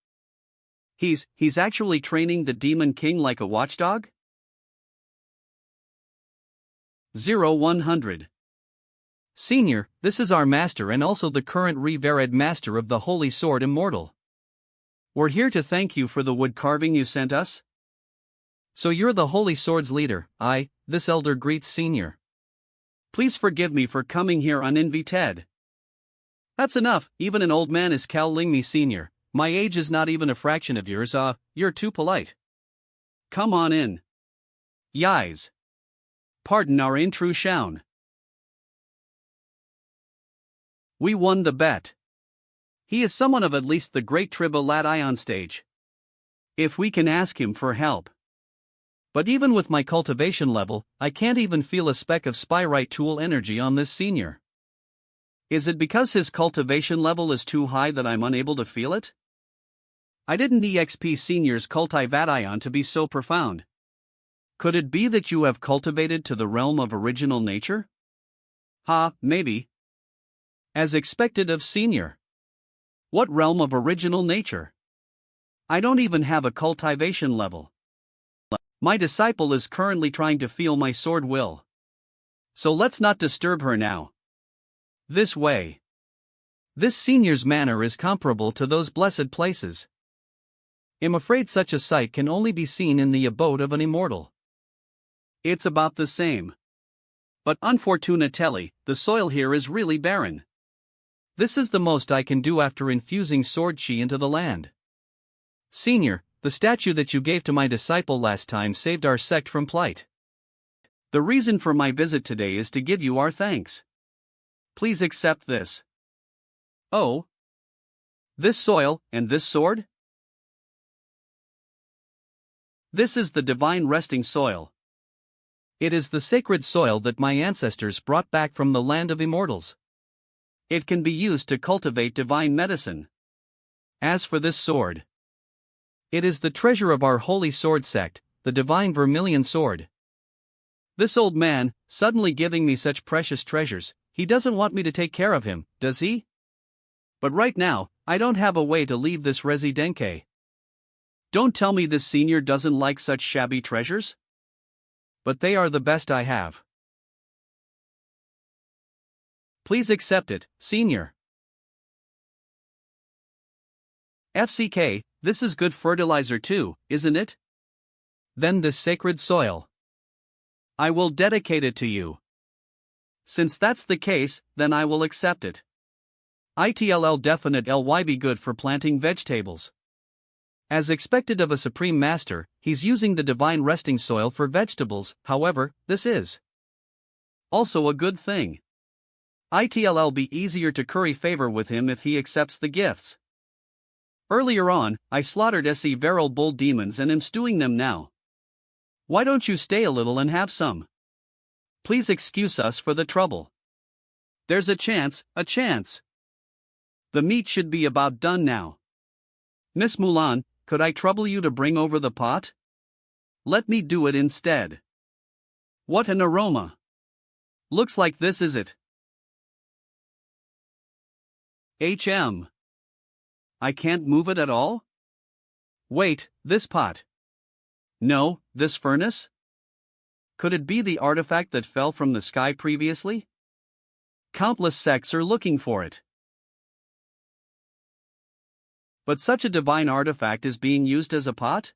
He's actually training the Demon King like a watchdog? 0100. Senior, this is our master and also the current revered master of the Holy Sword Immortal. We're here to thank you for the wood carving you sent us. So you're the Holy Sword's leader. This elder greets senior. Please forgive me for coming here uninvited. That's enough, even an old man is calling me senior. My age is not even a fraction of yours. You're too polite. Come on in. Yais. Pardon our intrusion. We won the bet. He is someone of at least the great Tribble lad on stage. If we can ask him for help. But even with my cultivation level, I can't even feel a speck of spyrite tool energy on this senior. Is it because his cultivation level is too high that I'm unable to feel it? I didn't EXP senior's cultivation to be so profound. Could it be that you have cultivated to the realm of original nature? Maybe. As expected of senior. What realm of original nature? I don't even have a cultivation level. My disciple is currently trying to feel my sword will. So let's not disturb her now. This way. This senior's manner is comparable to those blessed places. I'm afraid such a sight can only be seen in the abode of an immortal. It's about the same. But unfortunately, the soil here is really barren. This is the most I can do after infusing sword chi into the land. Senior, the statue that you gave to my disciple last time saved our sect from plight. The reason for my visit today is to give you our thanks. Please accept this. Oh? This soil, and this sword? This is the divine resting soil. It is the sacred soil that my ancestors brought back from the land of immortals. It can be used to cultivate divine medicine. As for this sword, it is the treasure of our holy sword sect, the divine vermilion sword. This old man, suddenly giving me such precious treasures, he doesn't want me to take care of him, does he? But right now, I don't have a way to leave this residenque. Don't tell me this senior doesn't like such shabby treasures? But they are the best I have. Please accept it, senior. FCK, this is good fertilizer too, isn't it? Then this sacred soil. I will dedicate it to you. Since that's the case, then I will accept it. ITLL definite LY be good for planting vegetables. As expected of a supreme master, he's using the divine resting soil for vegetables. However, this is also a good thing. ITLL be easier to curry favor with him if he accepts the gifts. Earlier on, I slaughtered SE Viral bull demons and am stewing them now. Why don't you stay a little and have some? Please excuse us for the trouble. There's a chance. The meat should be about done now. Miss Mulan, could I trouble you to bring over the pot? Let me do it instead. What an aroma. Looks like this is it. I can't move it at all? Wait, this pot. No, this furnace? Could it be the artifact that fell from the sky previously? Countless sects are looking for it. But such a divine artifact is being used as a pot?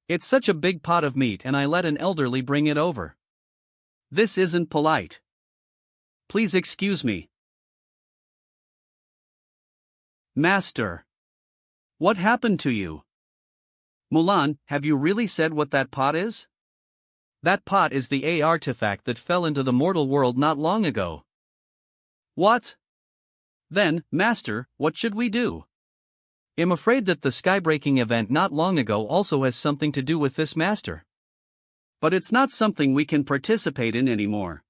It's such a big pot of meat and I let an elderly bring it over. This isn't polite. Please excuse me. Master. What happened to you? Mulan, have you really said what that pot is? That pot is the A artifact that fell into the mortal world not long ago. What? Then, Master, what should we do? I'm afraid that the skybreaking event not long ago also has something to do with this Master. But it's not something we can participate in anymore.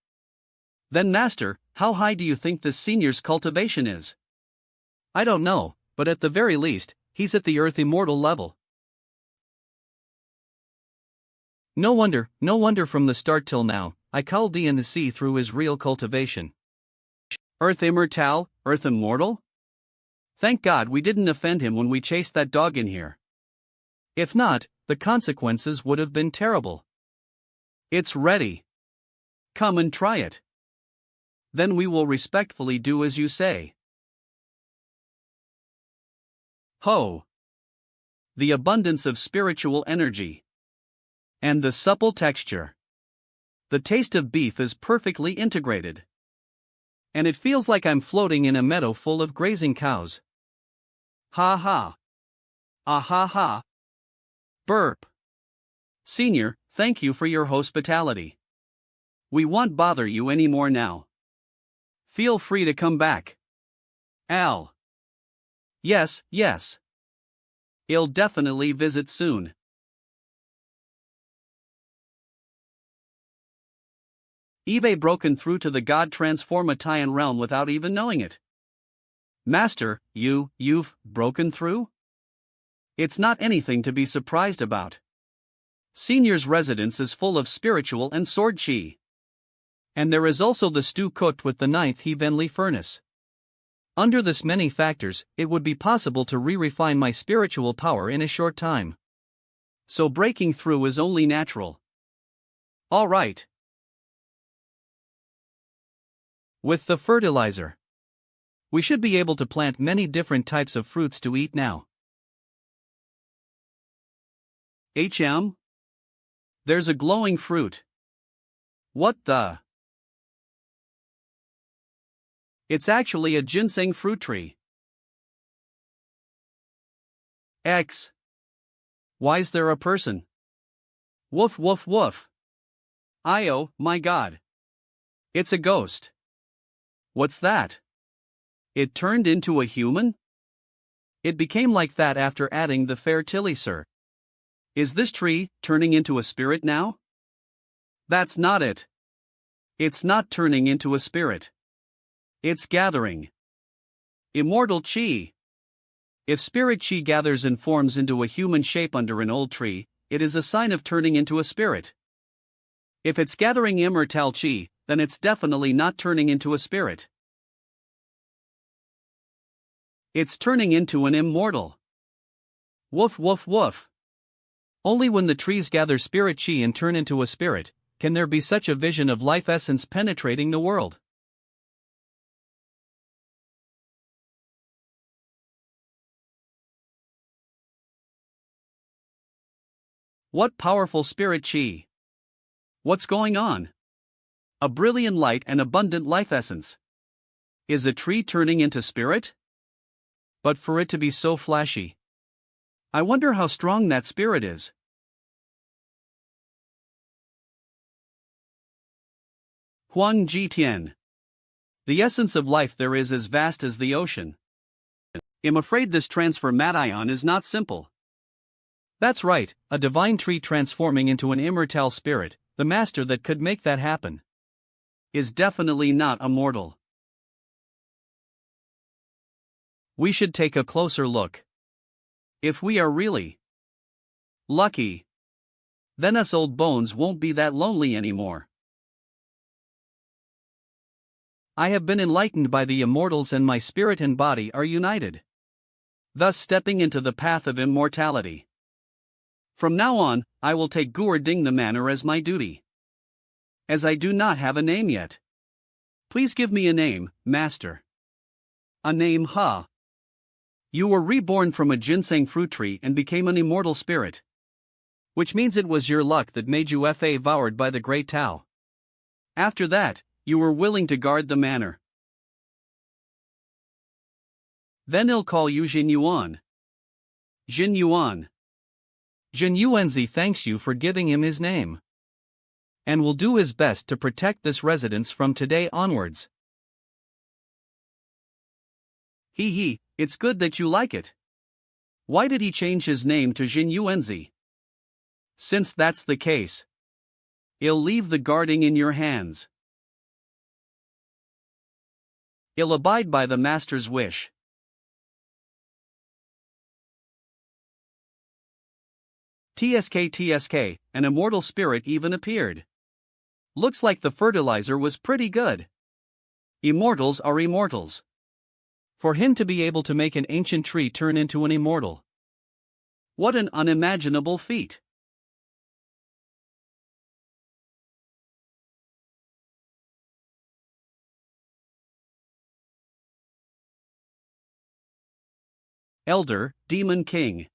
Then Master, how high do you think this senior's cultivation is? I don't know, but at the very least, he's at the Earth Immortal level. No wonder from the start till now, I called D in the sea through his real cultivation. Earth Immortal, Earth Immortal? Thank God we didn't offend him when we chased that dog in here. If not, the consequences would have been terrible. It's ready. Come and try it. Then we will respectfully do as you say. Ho! The abundance of spiritual energy. And the supple texture. The taste of beef is perfectly integrated. And it feels like I'm floating in a meadow full of grazing cows. Ha ha. Ah ha ha. Burp. Senior, thank you for your hospitality. We won't bother you anymore now. Feel free to come back. Al. Yes, yes. I'll definitely visit soon. Eve broken through to the God Transformatian realm without even knowing it. Master, you've broken through? It's not anything to be surprised about. Senior's residence is full of spiritual and sword chi. And there is also the stew cooked with the 9th heavenly furnace. Under this many factors, it would be possible to refine my spiritual power in a short time. So breaking through is only natural. All right. With the fertilizer, we should be able to plant many different types of fruits to eat now. There's a glowing fruit. What the? It's actually a ginseng fruit tree. X. Why's there a person? Woof woof woof. Oh, my god. It's a ghost. What's that? It turned into a human? It became like that after adding the fertilizer. Is this tree turning into a spirit now? That's not it. It's not turning into a spirit. It's gathering immortal chi. If spirit chi gathers and forms into a human shape under an old tree, it is a sign of turning into a spirit. If it's gathering immortal chi, then it's definitely not turning into a spirit. It's turning into an immortal. Woof woof woof. Only when the trees gather spirit chi and turn into a spirit, can there be such a vision of life essence penetrating the world. What powerful spirit chi! What's going on? A brilliant light and abundant life essence. Is a tree turning into spirit? But for it to be so flashy. I wonder how strong that spirit is. Huang Jitian. The essence of life there is as vast as the ocean. I'm afraid this transformation is not simple. That's right, a divine tree transforming into an immortal spirit, the master that could make that happen, is definitely not immortal. We should take a closer look. If we are really lucky, then us old bones won't be that lonely anymore. I have been enlightened by the immortals and my spirit and body are united, thus stepping into the path of immortality. From now on, I will take Guarding the manor as my duty. As I do not have a name yet. Please give me a name, master. A name, huh? You were reborn from a ginseng fruit tree and became an immortal spirit. Which means it was your luck that made you devoured by the great Tao. After that, you were willing to guard the manor. Then he'll call you Jin Yuan. Jin Yuan. Jin Yuanzi thanks you for giving him his name. And will do his best to protect this residence from today onwards. Hee, it's good that you like it. Why did he change his name to Jin Yuanzi? Since that's the case, I'll leave the guarding in your hands. I'll abide by the master's wish. TSK, an immortal spirit even appeared. Looks like the fertilizer was pretty good. Immortals are immortals. For him to be able to make an ancient tree turn into an immortal. What an unimaginable feat. Elder, Demon King.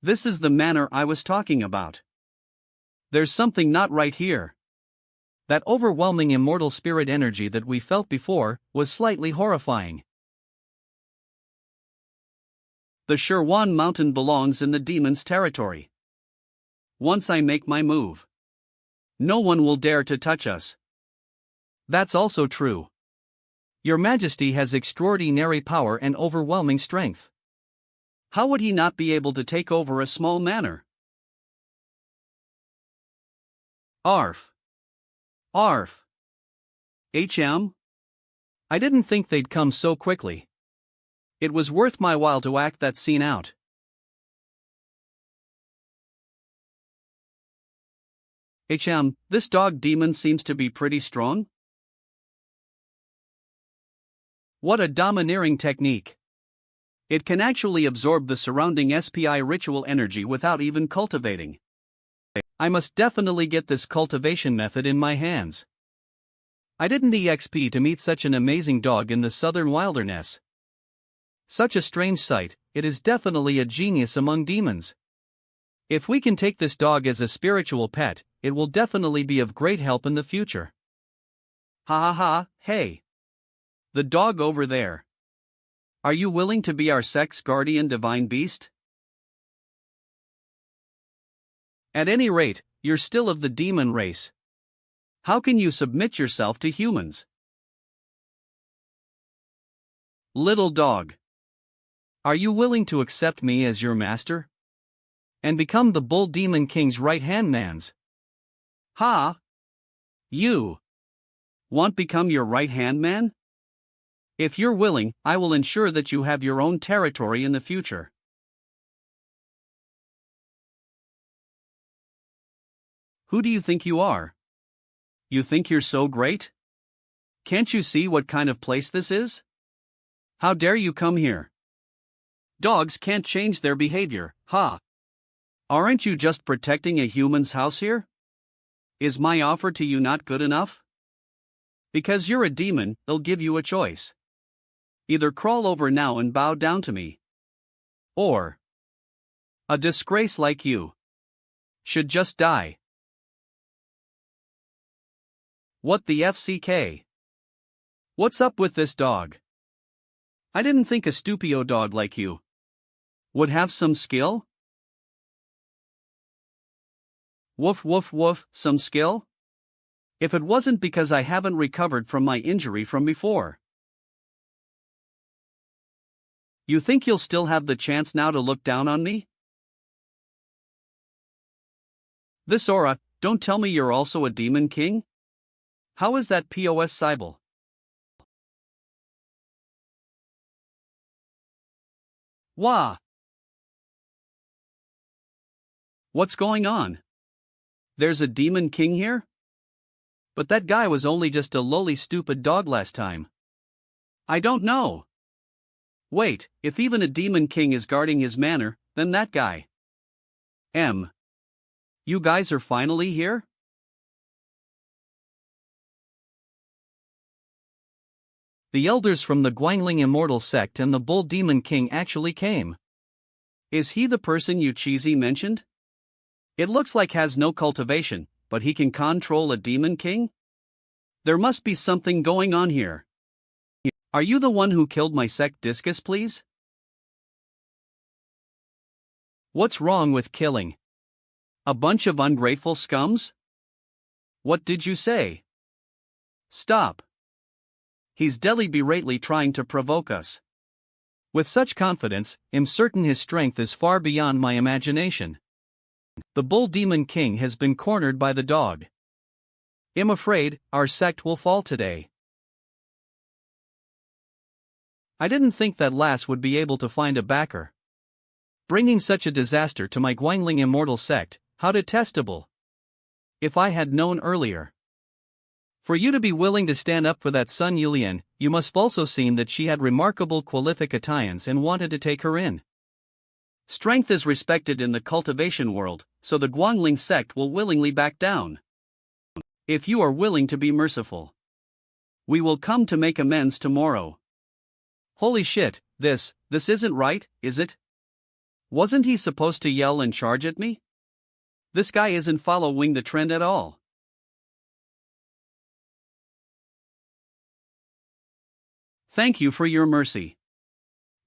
This is the manner I was talking about. There's something not right here. That overwhelming immortal spirit energy that we felt before was slightly horrifying. The Sherwan Mountain belongs in the demon's territory. Once I make my move, no one will dare to touch us. That's also true. Your Majesty has extraordinary power and overwhelming strength. How would he not be able to take over a small manor? Arf. Arf. HM? I didn't think they'd come so quickly. It was worth my while to act that scene out. This dog demon seems to be pretty strong. What a domineering technique. It can actually absorb the surrounding SPI ritual energy without even cultivating. I must definitely get this cultivation method in my hands. I didn't EXP to meet such an amazing dog in the southern wilderness. Such a strange sight, it is definitely a genius among demons. If we can take this dog as a spiritual pet, it will definitely be of great help in the future. Ha ha ha, hey. The dog over there. Are you willing to be our sex guardian divine beast? At any rate, you're still of the demon race. How can you submit yourself to humans? Little dog. Are you willing to accept me as your master? And become the Bull Demon King's right-hand mans? Ha! You want become your right-hand man? If you're willing, I will ensure that you have your own territory in the future. Who do you think you are? You think you're so great? Can't you see what kind of place this is? How dare you come here? Dogs can't change their behavior, ha! Aren't you just protecting a human's house here? Is my offer to you not good enough? Because you're a demon, they'll give you a choice. Either crawl over now and bow down to me. Or a disgrace like you should just die. What the FCK? What's up with this dog? I didn't think a stupio dog like you would have some skill? Woof woof woof, some skill? If it wasn't because I haven't recovered from my injury from before. You think you'll still have the chance now to look down on me? This aura, don't tell me you're also a demon king? How is that POS Cybele? Wah! What's going on? There's a demon king here? But that guy was only just a lowly stupid dog last time. I don't know. Wait, if even a demon king is guarding his manor, then that guy. You guys are finally here? The elders from the Guangling Immortal Sect and the Bull Demon King actually came. Is he the person you cheesy mentioned? It looks like has no cultivation, but he can control a demon king? There must be something going on here. Are you the one who killed my sect discus, please? What's wrong with killing a bunch of ungrateful scums? What did you say? Stop. He's deliberately trying to provoke us. With such confidence, I'm certain his strength is far beyond my imagination. The Bull Demon King has been cornered by the dog. I'm afraid our sect will fall today. I didn't think that lass would be able to find a backer. Bringing such a disaster to my Guangling Immortal Sect, how detestable. If I had known earlier. For you to be willing to stand up for that Sun Yulian, you must also seen that she had remarkable qualifications and wanted to take her in. Strength is respected in the cultivation world, so the Guangling sect will willingly back down. If you are willing to be merciful, we will come to make amends tomorrow. Holy shit, this isn't right, is it? Wasn't he supposed to yell and charge at me? This guy isn't following the trend at all. Thank you for your mercy.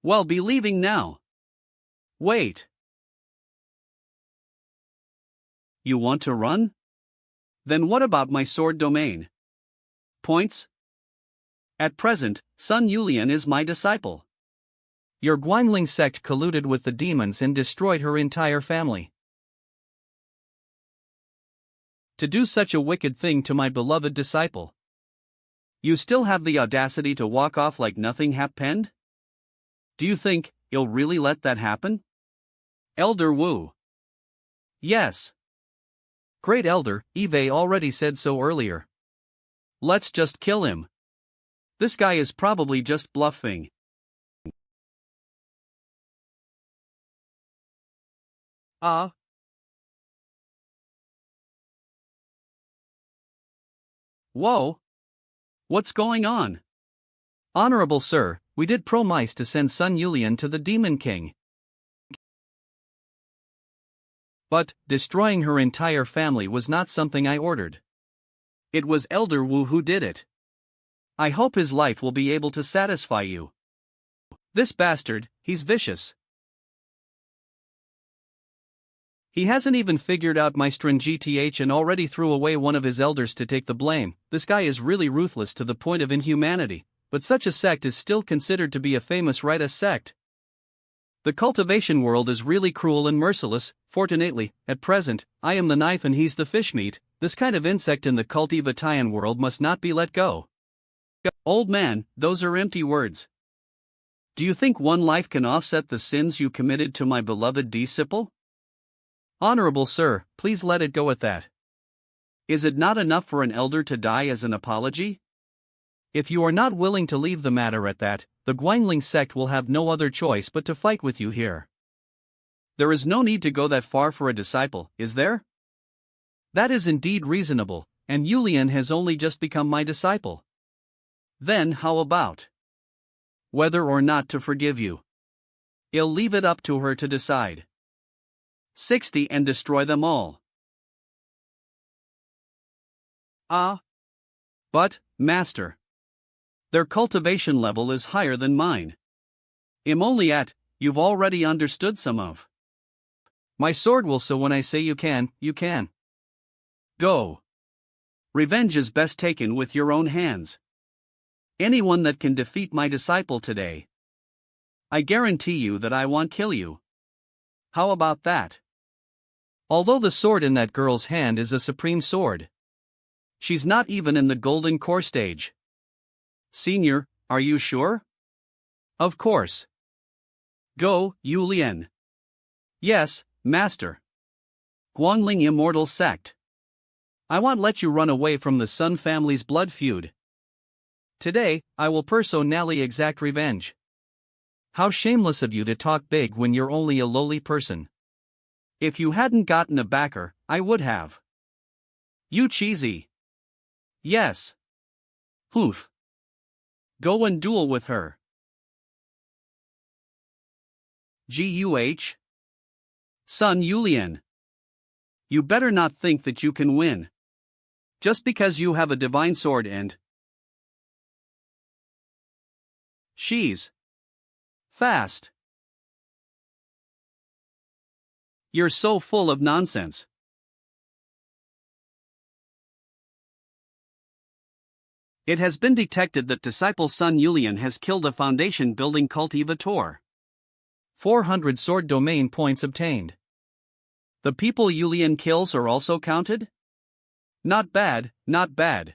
Well, be leaving now. Wait. You want to run? Then what about my sword domain? Points? At present, Sun Yulian is my disciple. Your Guanling sect colluded with the demons and destroyed her entire family. To do such a wicked thing to my beloved disciple. You still have the audacity to walk off like nothing happened? Do you think you'll really let that happen? Elder Wu. Yes. Great Elder, Eve already said so earlier. Let's just kill him. This guy is probably just bluffing. Whoa! What's going on? Honorable Sir, we did promise to send Sun Yulian to the Demon King. But destroying her entire family was not something I ordered. It was Elder Wu who did it. I hope his life will be able to satisfy you. This bastard, he's vicious. He hasn't even figured out my strategy and already threw away one of his elders to take the blame. This guy is really ruthless to the point of inhumanity, but such a sect is still considered to be a famous righteous sect. The cultivation world is really cruel and merciless. Fortunately, at present, I am the knife and he's the fish meat. This kind of insect in the cultivation world must not be let go. Old man, those are empty words. Do you think one life can offset the sins you committed to my beloved disciple? Honorable Sir, please let it go at that. Is it not enough for an elder to die as an apology? If you are not willing to leave the matter at that, the Guanling sect will have no other choice but to fight with you here. There is no need to go that far for a disciple, is there? That is indeed reasonable, and Yulian has only just become my disciple. Then how about whether or not to forgive you? I'll leave it up to her to decide. 60 and destroy them all. But, Master, their cultivation level is higher than mine. I'm only at, you've already understood some of. My sword will, so when I say you can, you can. Go. Revenge is best taken with your own hands. Anyone that can defeat my disciple today, I guarantee you that I won't kill you. How about that? Although the sword in that girl's hand is a supreme sword, she's not even in the golden core stage. Senior, are you sure? Of course. Go, Yulian. Yes, Master. Guanling Immortal Sect. I won't let you run away from the Sun family's blood feud. Today, I will personally exact revenge. How shameless of you to talk big when you're only a lowly person. If you hadn't gotten a backer, I would have. You cheesy. Yes. Hoof. Go and duel with her. Guh. Sun Yulian. You better not think that you can win. Just because you have a divine sword and she's fast. You're so full of nonsense. It has been detected that disciple Sun Yulian has killed a foundation building cultivator. 400 sword domain points obtained. The people Yulian kills are also counted? Not bad, not bad.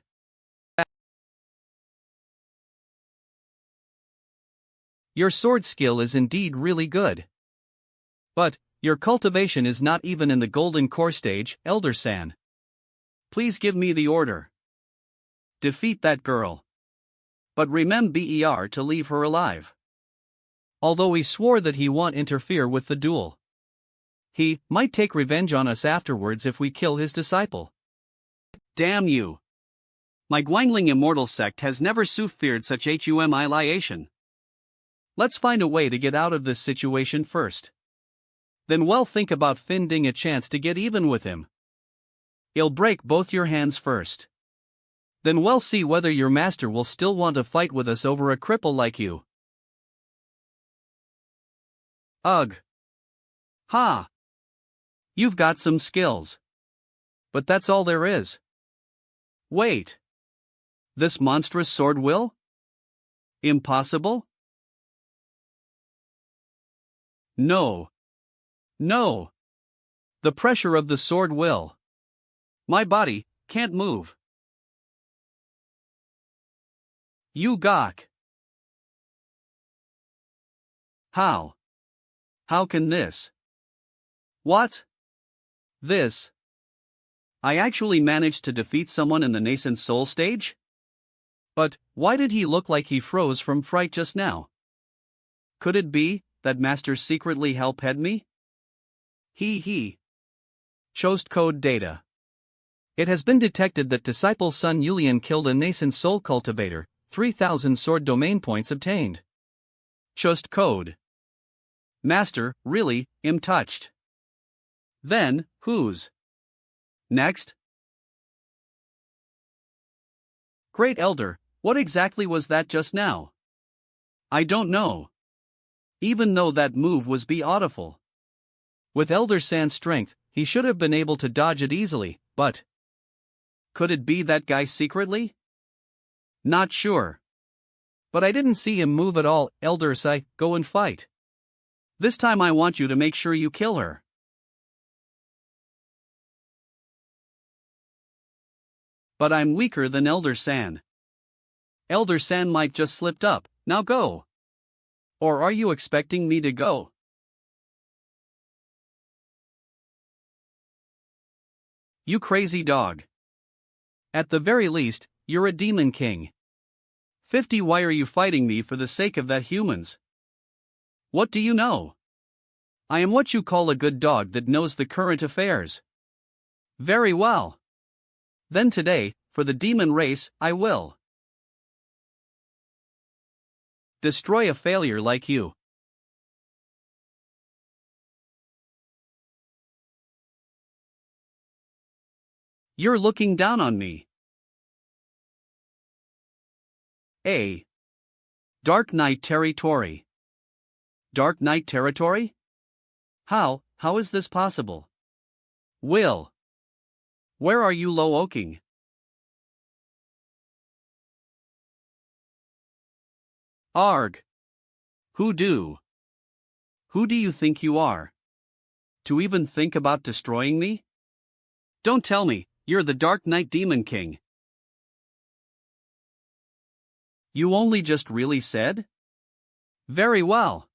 Your sword skill is indeed really good. But your cultivation is not even in the golden core stage, Elder San. Please give me the order. Defeat that girl. But remember to leave her alive. Although he swore that he won't interfere with the duel. He might take revenge on us afterwards if we kill his disciple. Damn you. My Guanling Immortal sect has never feared such humiliation. Let's find a way to get out of this situation first. Then well think about finding a chance to get even with him. He'll break both your hands first. Then we'll see whether your master will still want to fight with us over a cripple like you. Ugh. Ha! You've got some skills. But that's all there is. Wait. This monstrous sword will? Impossible? No. No. The pressure of the sword will. My body can't move. You gawk. How? How can this? What? This? I actually managed to defeat someone in the nascent soul stage? But why did he look like he froze from fright just now? Could it be that Master secretly helped me? He. Chost code data. It has been detected that disciple's son Yulian killed a nascent soul cultivator, 3,000 sword domain points obtained. Chost code. Master, really, am touched. Then, who's next? Great Elder, what exactly was that just now? I don't know. Even though that move was beautiful. With Elder San's strength, he should have been able to dodge it easily, but could it be that guy secretly? Not sure. But I didn't see him move at all. Elder Sai, go and fight. This time I want you to make sure you kill her. But I'm weaker than Elder San. Elder San might just slipped up. Now go. Or are you expecting me to go? You crazy dog. At the very least, you're a demon king. 50. Why are you fighting me for the sake of that humans? What do you know? I am what you call a good dog that knows the current affairs. Very well. Then today, for the demon race, I will destroy a failure like you. You're looking down on me. A. Dark Knight territory. Dark Knight territory? How is this possible? Will. Where are you low-oaking? Arg. Who do you think you are? To even think about destroying me? Don't tell me, you're the Dark Knight Demon King. You only just really said? Very well.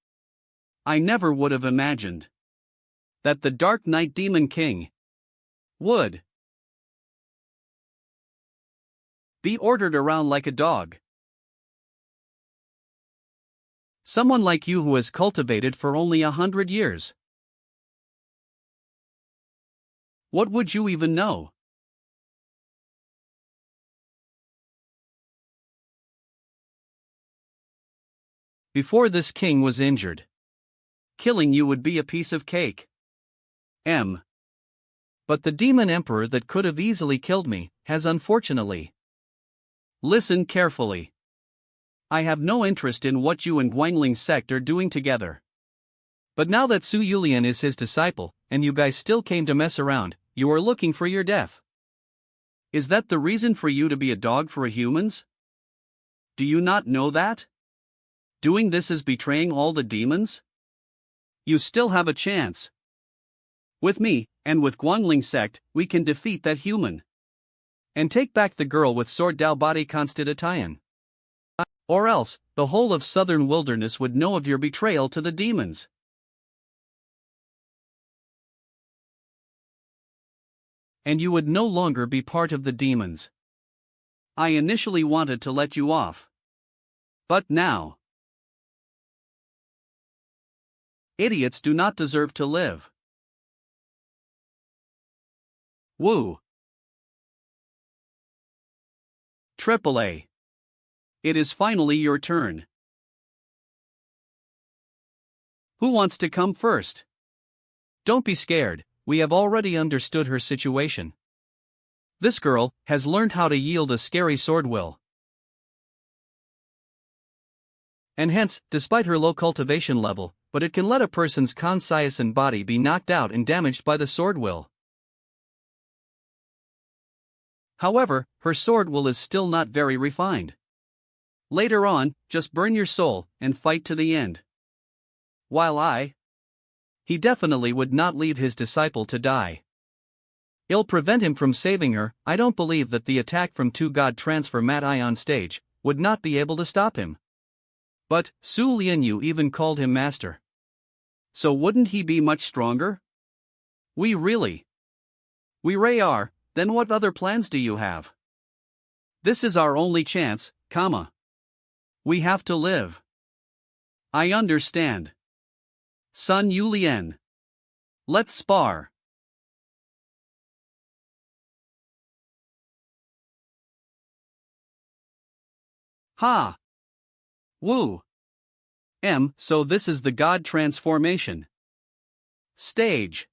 I never would have imagined that the Dark Knight Demon King would be ordered around like a dog. Someone like you who has cultivated for only 100 years. What would you even know? Before this king was injured, killing you would be a piece of cake. But the demon emperor that could have easily killed me has unfortunately. Listen carefully. I have no interest in what you and Guangling's sect are doing together. But now that Su Yulian is his disciple, and you guys still came to mess around, you are looking for your death. Is that the reason for you to be a dog for humans? Do you not know that? Doing this is betraying all the demons? You still have a chance. With me, and with Guangling's sect, we can defeat that human. And take back the girl with sword Dao body Constitution. Or else, the whole of southern wilderness would know of your betrayal to the demons. And you would no longer be part of the demons. I initially wanted to let you off. But now, idiots do not deserve to live. Woo. AAA. It is finally your turn. Who wants to come first? Don't be scared, we have already understood her situation. This girl has learned how to yield a scary sword will. And hence, despite her low cultivation level, but it can let a person's conscience and body be knocked out and damaged by the sword will. However, her sword will is still not very refined. Later on, just burn your soul and fight to the end. While he definitely would not leave his disciple to die. It'll prevent him from saving her. I don't believe that the attack from 2 God transfer Mat I on stage would not be able to stop him. But Su Lianyu even called him master. So wouldn't he be much stronger? We really are. Then what other plans do you have? This is our only chance, comma. We have to live. I understand. Sun Yulien. Let's spar. Ha! Woo! So this is the God transformation stage.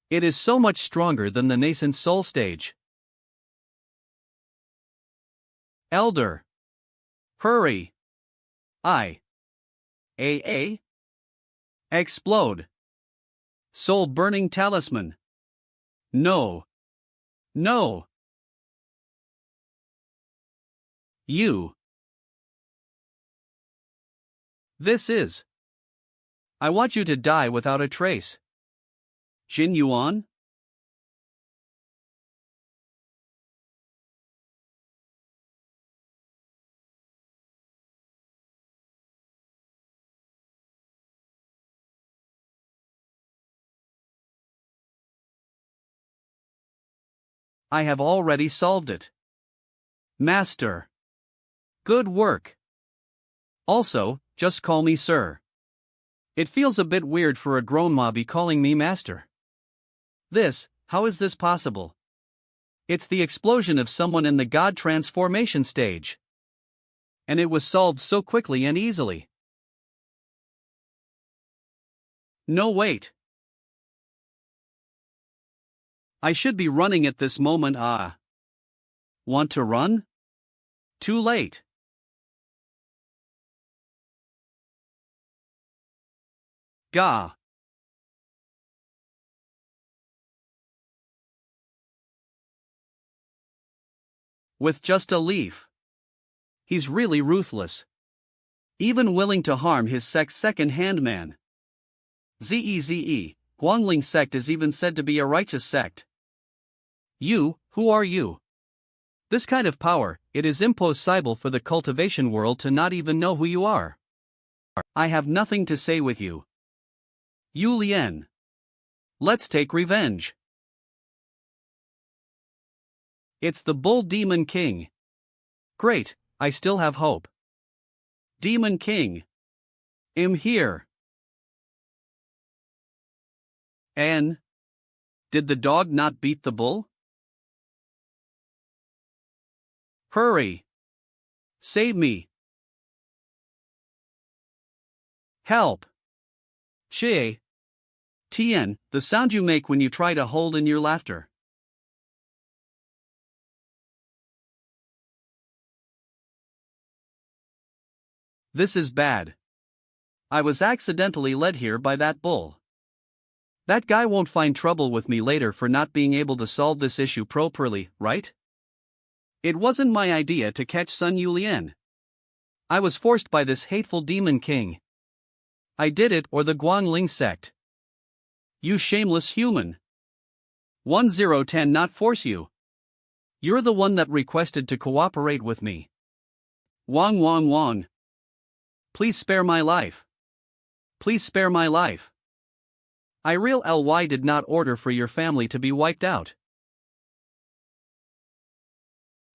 It is so much stronger than the nascent soul stage. Elder. Hurry. Explode. Soul burning talisman. No. You. This is. I want you to die without a trace. Jin Yuan? I have already solved it. Master. Good work. Also, just call me sir. It feels a bit weird for a grown mobby calling me master. How is this possible? It's the explosion of someone in the God transformation stage. And it was solved so quickly and easily. No, wait. I should be running at this moment. Want to run? Too late. Gah. With just a leaf. He's really ruthless. Even willing to harm his sect's second-hand man. Zeze, Guangling sect is even said to be a righteous sect. You, who are you? This kind of power, it is impossible for the cultivation world to not even know who you are. I have nothing to say with you. Yu Lien. Let's take revenge. It's the Bull Demon King. Great, I still have hope. Demon King. I'm here. And? Did the dog not beat the bull? Hurry. Save me. Help. Xie. Tian, the sound you make when you try to hold in your laughter. This is bad. I was accidentally led here by that bull. That guy won't find trouble with me later for not being able to solve this issue properly, right? It wasn't my idea to catch Sun Yulien. I was forced by this hateful demon king. I did it, or the Guangling sect. You shameless human. 1010 not force you. You're the one that requested to cooperate with me. Wang. Please spare my life. Please spare my life. I real ly did not order for your family to be wiped out.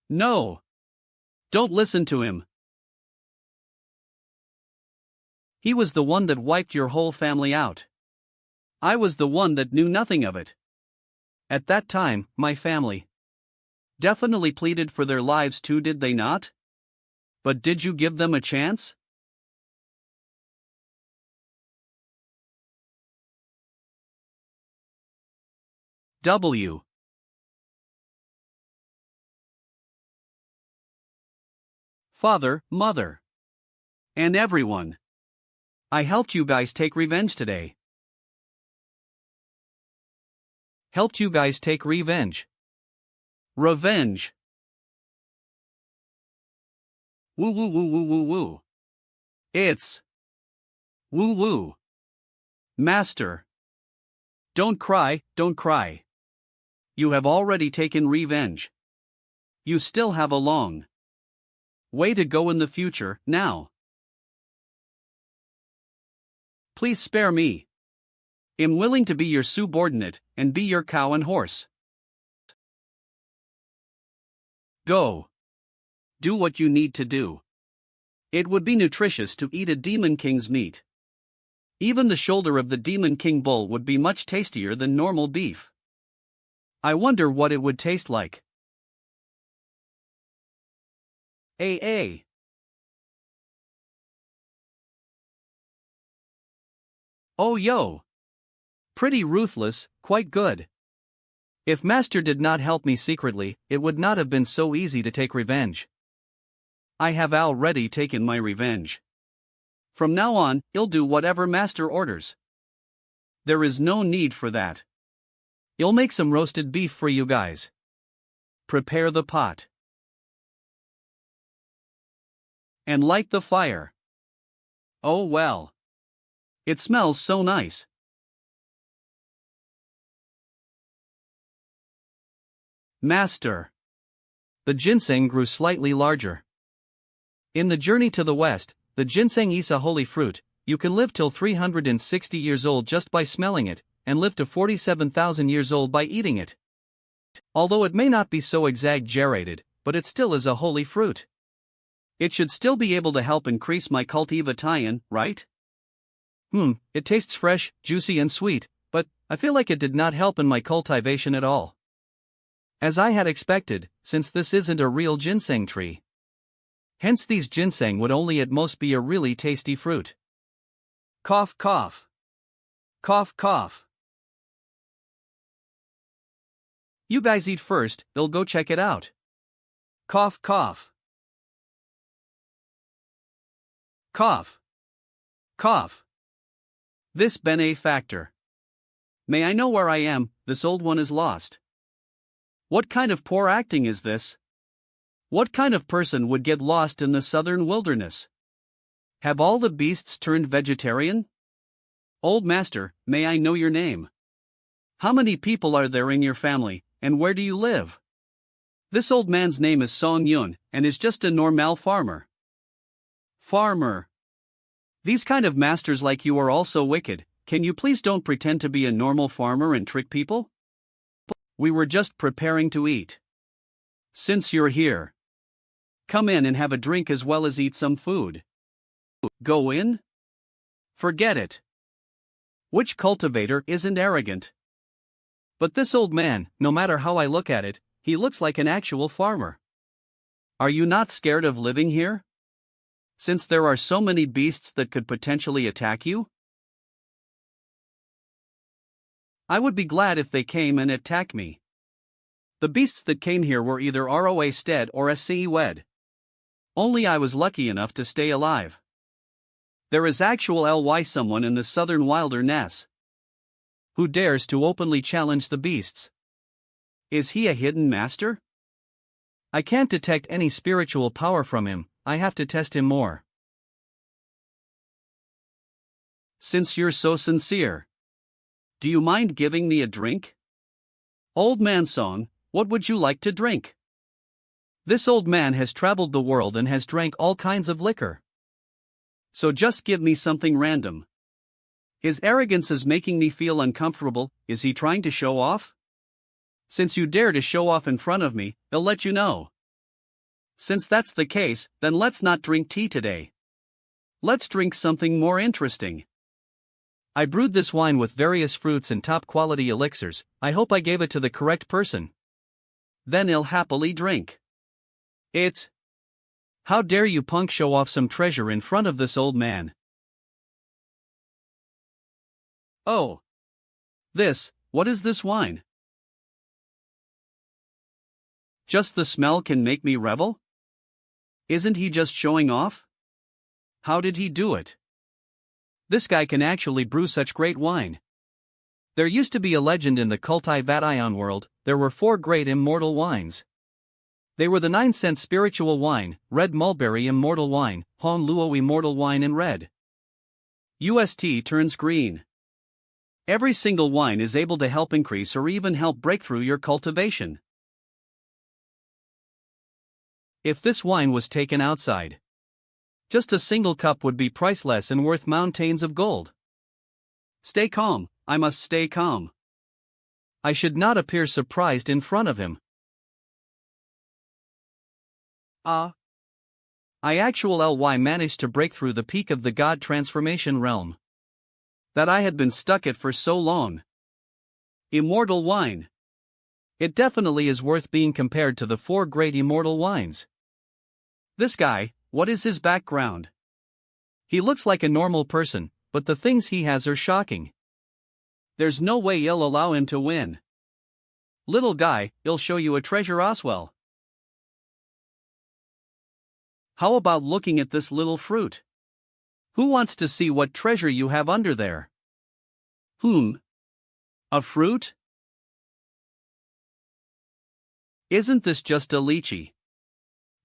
No. Don't listen to him. He was the one that wiped your whole family out. I was the one that knew nothing of it. At that time, my family definitely pleaded for their lives too, did they not? But did you give them a chance? W. Father, mother, and everyone. I helped you guys take revenge today. Helped you guys take revenge. Revenge. Woo woo woo woo woo woo. It's woo woo. Master. Don't cry, don't cry. You have already taken revenge. You still have a long way to go in the future, now. Please spare me. I'm willing to be your subordinate, and be your cow and horse. Go. Do what you need to do. It would be nutritious to eat a Demon King's meat. Even the shoulder of the Demon King bull would be much tastier than normal beef. I wonder what it would taste like. AA. Oh yo. Pretty ruthless, quite good. If Master did not help me secretly, it would not have been so easy to take revenge. I have already taken my revenge. From now on, I'll do whatever Master orders. There is no need for that. I'll make some roasted beef for you guys. Prepare the pot. And light the fire. Oh well. It smells so nice. Master. The ginseng grew slightly larger. In the journey to the west, the ginseng is a holy fruit. You can live till 360 years old just by smelling it, and live to 47,000 years old by eating it. Although it may not be so exaggerated, but it still is a holy fruit. It should still be able to help increase my cultivation, right? It tastes fresh, juicy and sweet, but I feel like it did not help in my cultivation at all. As I had expected, since this isn't a real ginseng tree. Hence these ginseng would only at most be a really tasty fruit. Cough cough. Cough cough. You guys eat first, they'll go check it out. Cough cough. Cough. Cough. This been a factor. May I know where I am? This old one is lost. What kind of poor acting is this? What kind of person would get lost in the southern wilderness? Have all the beasts turned vegetarian? Old master, may I know your name? How many people are there in your family, and where do you live? This old man's name is Song Yun, and is just a normal farmer. Farmer. These kind of masters like you are also wicked. Can you please don't pretend to be a normal farmer and trick people? We were just preparing to eat. Since you're here, come in and have a drink as well as eat some food. Go in? Forget it. Which cultivator isn't arrogant? But this old man, no matter how I look at it, he looks like an actual farmer. Are you not scared of living here? Since there are so many beasts that could potentially attack you? I would be glad if they came and attacked me. The beasts that came here were either ROA stead or SCE wed. Only I was lucky enough to stay alive. There is actual LY someone in the southern wilderness who dares to openly challenge the beasts. Is he a hidden master? I can't detect any spiritual power from him. I have to test him more. Since you're so sincere, do you mind giving me a drink? Old man Song, what would you like to drink? This old man has traveled the world and has drank all kinds of liquor. So just give me something random. His arrogance is making me feel uncomfortable. Is he trying to show off? Since you dare to show off in front of me, I'll let you know. Since that's the case, then let's not drink tea today. Let's drink something more interesting. I brewed this wine with various fruits and top-quality elixirs. I hope I gave it to the correct person. Then I'll happily drink it. How dare you punk show off some treasure in front of this old man? Oh. What is this wine? Just the smell can make me revel? Isn't he just showing off? How did he do it? This guy can actually brew such great wine. There used to be a legend in the cultivation world. There were 4 great immortal wines. They were the 9-cent spiritual wine, red mulberry immortal wine, Hon Luo immortal wine, and red UST turns green. Every single wine is able to help increase or even help break through your cultivation. If this wine was taken outside, just a single cup would be priceless and worth mountains of gold. Stay calm, I must stay calm. I should not appear surprised in front of him. I actually managed to break through the peak of the God transformation realm that I had been stuck at for so long. Immortal wine. It definitely is worth being compared to the 4 great immortal wines. This guy, what is his background? He looks like a normal person, but the things he has are shocking. There's no way you'll allow him to win. Little guy, he'll show you a treasure Oswell. How about looking at this little fruit? Who wants to see what treasure you have under there? A fruit? Isn't this just a lychee?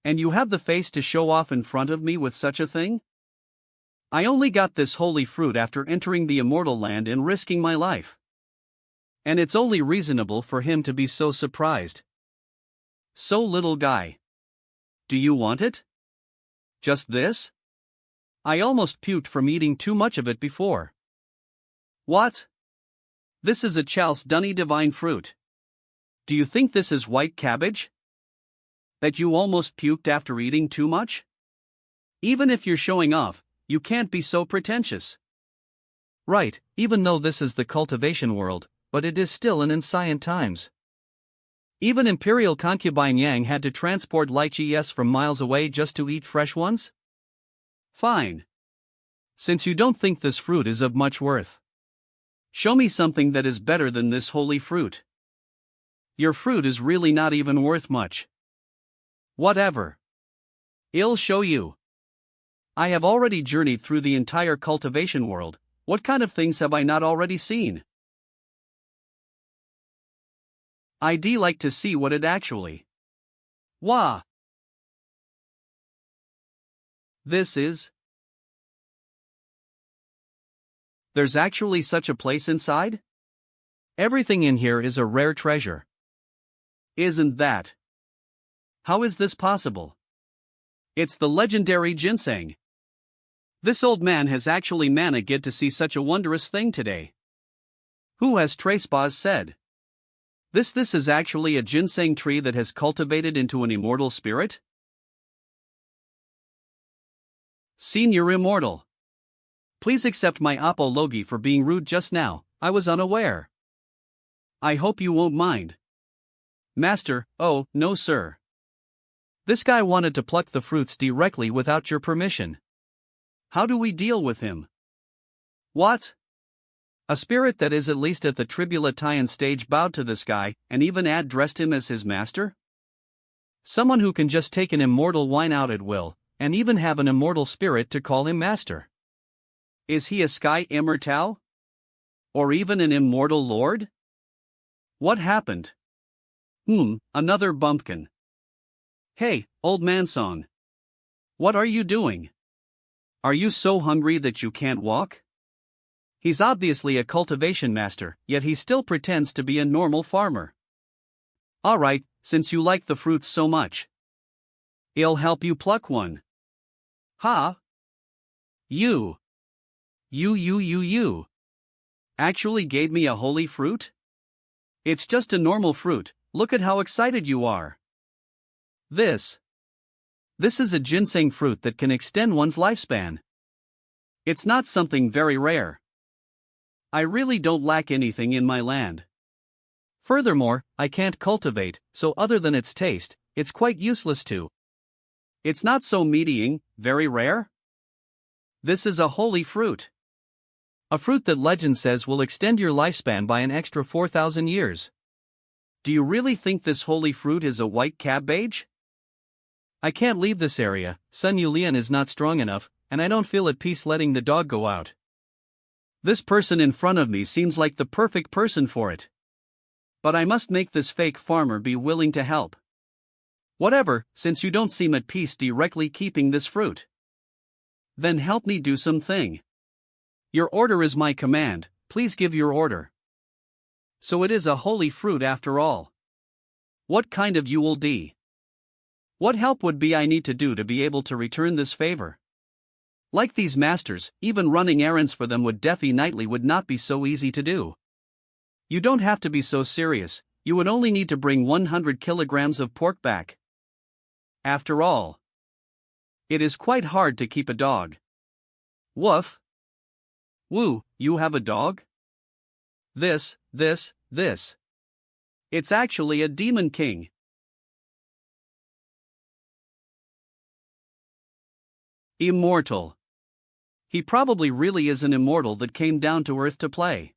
And you have the face to show off in front of me with such a thing? I only got this holy fruit after entering the immortal land and risking my life. And it's only reasonable for him to be so surprised. So, little guy, do you want it? Just this? I almost puked from eating too much of it before. What? This is a Chalce Dunny divine fruit. Do you think this is white cabbage? That you almost puked after eating too much? Even if you're showing off, you can't be so pretentious. Right, even though this is the cultivation world, but it is still in ancient times. Even Imperial concubine Yang had to transport lychees from miles away just to eat fresh ones? Fine. Since you don't think this fruit is of much worth, show me something that is better than this holy fruit. Your fruit is really not even worth much. Whatever. I'll show you. I have already journeyed through the entire cultivation world. What kind of things have I not already seen? I'd like to see what it actually. Wah! This is. There's actually such a place inside? Everything in here is a rare treasure. Isn't that? How is this possible? It's the legendary ginseng. This old man has actually managed to see such a wondrous thing today. Who has Trespass said? This is actually a ginseng tree that has cultivated into an immortal spirit? Senior Immortal. Please accept my apology for being rude just now, I was unaware. I hope you won't mind. Master, oh, no sir. This guy wanted to pluck the fruits directly without your permission. How do we deal with him? What? A spirit that is at least at the tribulation stage bowed to this guy, and even addressed him as his master? Someone who can just take an immortal wine out at will, and even have an immortal spirit to call him master. Is he a sky immortal? Or even an immortal lord? What happened? Another bumpkin. Hey, old man song. What are you doing? Are you so hungry that you can't walk? He's obviously a cultivation master, yet he still pretends to be a normal farmer. Alright, since you like the fruits so much, I'll help you pluck one. Ha! You actually gave me a holy fruit? It's just a normal fruit, look at how excited you are. This is a ginseng fruit that can extend one's lifespan. It's not something very rare. I really don't lack anything in my land. Furthermore, I can't cultivate, so other than its taste, it's quite useless too. It's not so meatying, very rare? This is a holy fruit. A fruit that legend says will extend your lifespan by an extra 4,000 years. Do you really think this holy fruit is a white cabbage? I can't leave this area, Sun Yulian is not strong enough, and I don't feel at peace letting the dog go out. This person in front of me seems like the perfect person for it. But I must make this fake farmer be willing to help. Whatever, since you don't seem at peace directly keeping this fruit. Then help me do something. Your order is my command, please give your order. So it is a holy fruit after all. What kind of ULD? What help would be I need to do to be able to return this favor? Like these masters, even running errands for them nightly would not be so easy to do. You don't have to be so serious, you would only need to bring 100 kilograms of pork back. After all, it is quite hard to keep a dog. Woof. Woo, you have a dog? This. It's actually a demon king. Immortal. He probably really is an immortal that came down to Earth to play.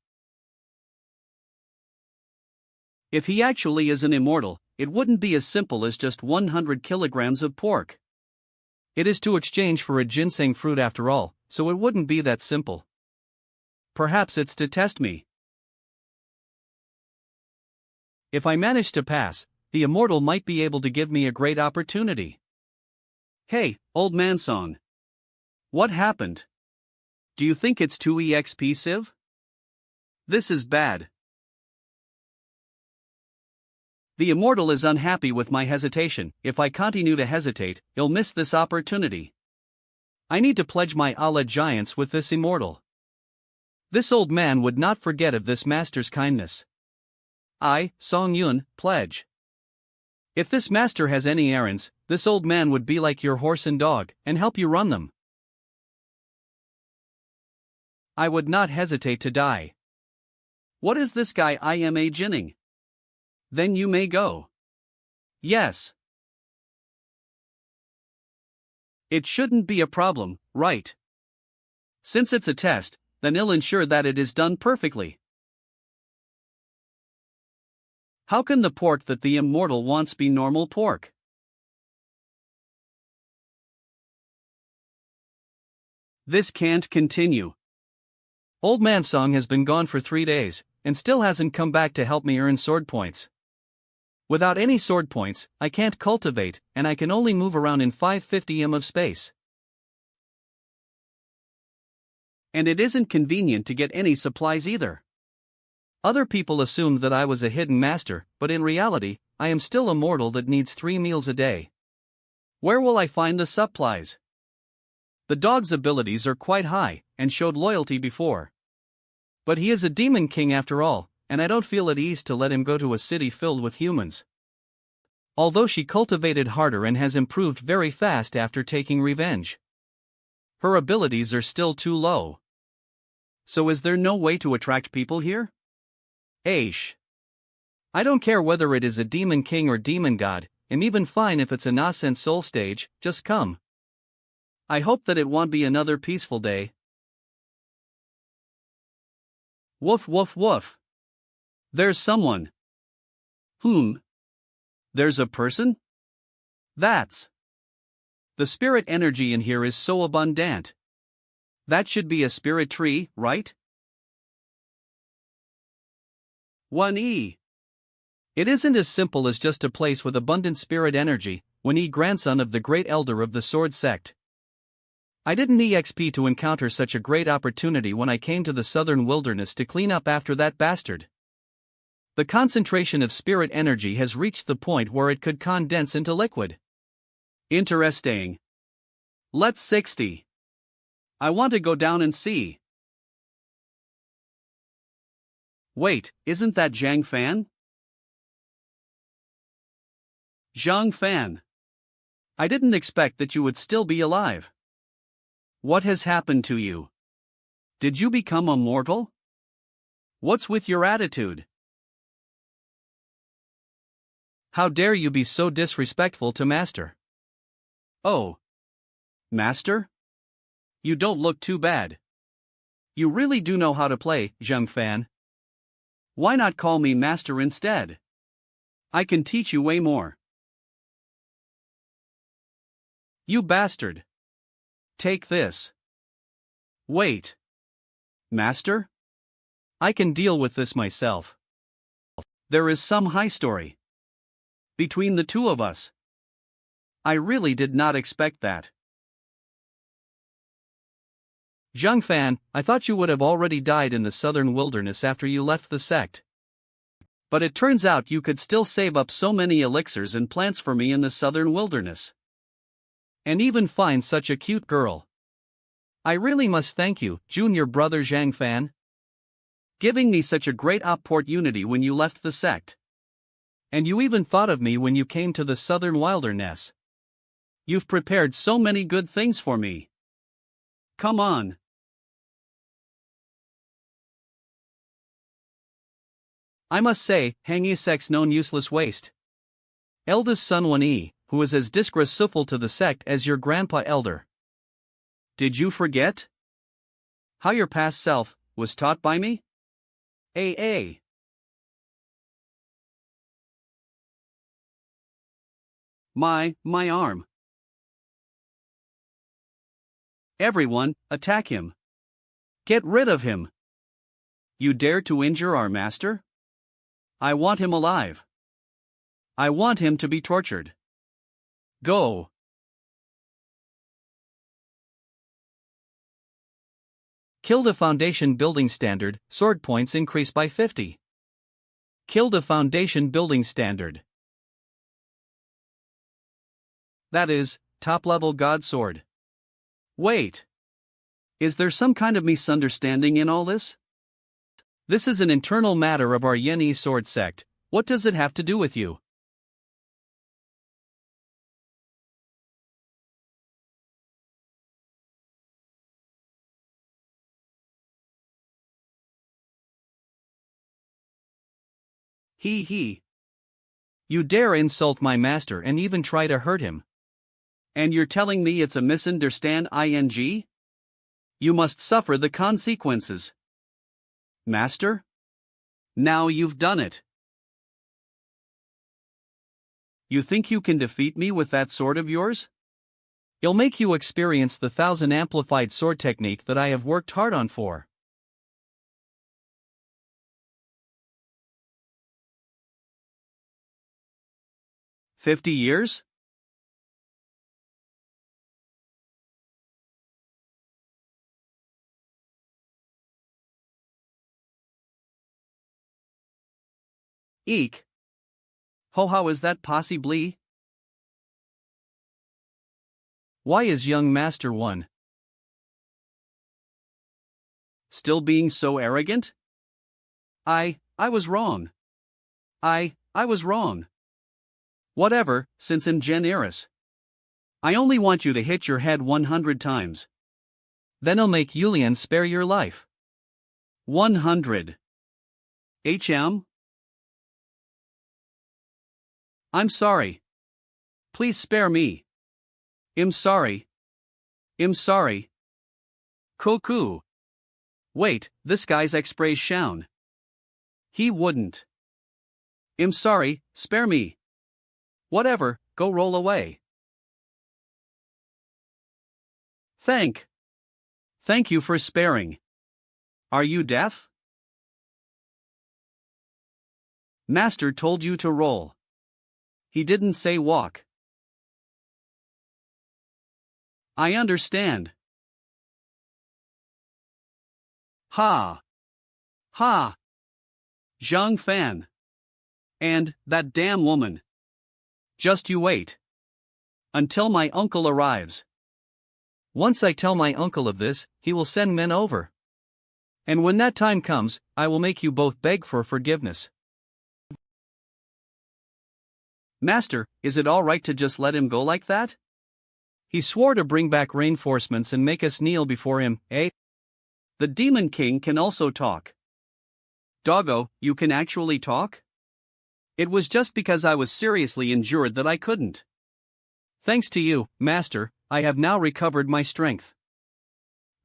If he actually is an immortal, it wouldn't be as simple as just 100 kilograms of pork. It is to exchange for a ginseng fruit after all, so it wouldn't be that simple. Perhaps it's to test me. If I manage to pass, the immortal might be able to give me a great opportunity. Hey, old man song. What happened? Do you think it's too expensive? This is bad. The immortal is unhappy with my hesitation. If I continue to hesitate, he'll miss this opportunity. I need to pledge my allegiance with this immortal. This old man would not forget of this master's kindness. I, Song Yun, pledge. If this master has any errands, this old man would be like your horse and dog, and help you run them. I would not hesitate to die. What is this guy I am jinning? Then you may go. Yes. It shouldn't be a problem, right? Since it's a test, then I'll ensure that it is done perfectly. How can the pork that the immortal wants be normal pork? This can't continue. Old Man Song has been gone for 3 days, and still hasn't come back to help me earn sword points. Without any sword points, I can't cultivate, and I can only move around in 550 m of space. And it isn't convenient to get any supplies either. Other people assumed that I was a hidden master, but in reality, I am still a mortal that needs 3 meals a day. Where will I find the supplies? The dog's abilities are quite high, and showed loyalty before. But he is a demon king after all, and I don't feel at ease to let him go to a city filled with humans. Although she cultivated harder and has improved very fast after taking revenge. Her abilities are still too low. So is there no way to attract people here? Aish. I don't care whether it is a demon king or demon god, I'm even fine if it's an Ascent Soul stage, just come. I hope that it won't be another peaceful day. Woof woof woof. There's someone. Whom? There's a person? That's. The spirit energy in here is so abundant. That should be a spirit tree, right? 1E. It isn't as simple as just a place with abundant spirit energy, 1E grandson of the great elder of the sword sect. I didn't EXP to encounter such a great opportunity when I came to the southern wilderness to clean up after that bastard. The concentration of spirit energy has reached the point where it could condense into liquid. Interesting. Let's 60. I want to go down and see. Wait, isn't that Zhang Fan? Zhang Fan. I didn't expect that you would still be alive. What has happened to you? Did you become immortal? What's with your attitude? How dare you be so disrespectful to Master? Oh. Master? You don't look too bad. You really do know how to play, Zhang Fan. Why not call me Master instead? I can teach you way more. You bastard. Take this. Wait. Master? I can deal with this myself. There is some high story between the two of us. I really did not expect that. Zhang Fan, I thought you would have already died in the southern wilderness after you left the sect. But it turns out you could still save up so many elixirs and plants for me in the southern wilderness. And even find such a cute girl. I really must thank you, junior brother Zhang Fan. Giving me such a great opportunity when you left the sect. And you even thought of me when you came to the southern wilderness. You've prepared so many good things for me. Come on. I must say, Hangi sect's known useless waste. Eldest son Wan-yi, who is as disgraceful to the sect as your grandpa elder. Did you forget how your past self was taught by me? AA. My arm. Everyone, attack him. Get rid of him. You dare to injure our master? I want him alive. I want him to be tortured. Go. Kill the foundation building standard, sword points increase by 50. Kill the foundation building standard. That is, top-level god sword. Wait. Is there some kind of misunderstanding in all this? This is an internal matter of our Yen-yi sword sect. What does it have to do with you? He. You dare insult my master and even try to hurt him. And you're telling me it's a misunderstand ing? You must suffer the consequences. Master? Now you've done it. You think you can defeat me with that sword of yours? It'll make you experience the 1000 amplified sword technique that I have worked hard on for. "50 years? Eek. How is that possibly? Why is young Master 1 still being so arrogant? I was wrong. I was wrong. Whatever, since I'm generous. I only want you to hit your head 100 times. Then I'll make Yulian spare your life. 100. HM? I'm sorry. Please spare me. I'm sorry. Cuckoo. Wait, this guy's expression. He wouldn't. I'm sorry, spare me. Whatever, go roll away. Thank you for sparing. Are you deaf? Master told you to roll. He didn't say walk. I understand. Ha! Zhang Fan. And that damn woman. Just you wait. Until my uncle arrives. Once I tell my uncle of this, he will send men over. And when that time comes, I will make you both beg for forgiveness. Master, is it all right to just let him go like that? He swore to bring back reinforcements and make us kneel before him, eh? The Demon King can also talk. Doggo, you can actually talk? It was just because I was seriously injured that I couldn't. Thanks to you, Master, I have now recovered my strength.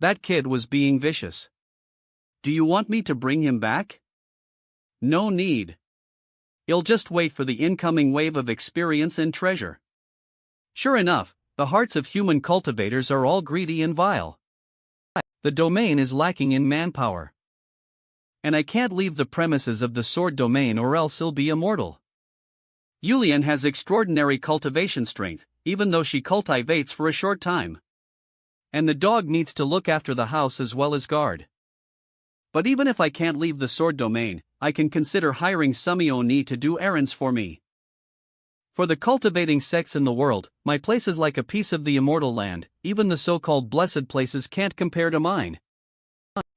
That kid was being vicious. Do you want me to bring him back? No need. I'll just wait for the incoming wave of experience and treasure. Sure enough, the hearts of human cultivators are all greedy and vile. The domain is lacking in manpower. And I can't leave the premises of the sword domain or else I'll be immortal. Yulian has extraordinary cultivation strength, even though she cultivates for a short time. And the dog needs to look after the house as well as guard. But even if I can't leave the sword domain, I can consider hiring Sumio-ni to do errands for me. For the cultivating sex in the world, my place is like a piece of the immortal land, even the so-called blessed places can't compare to mine.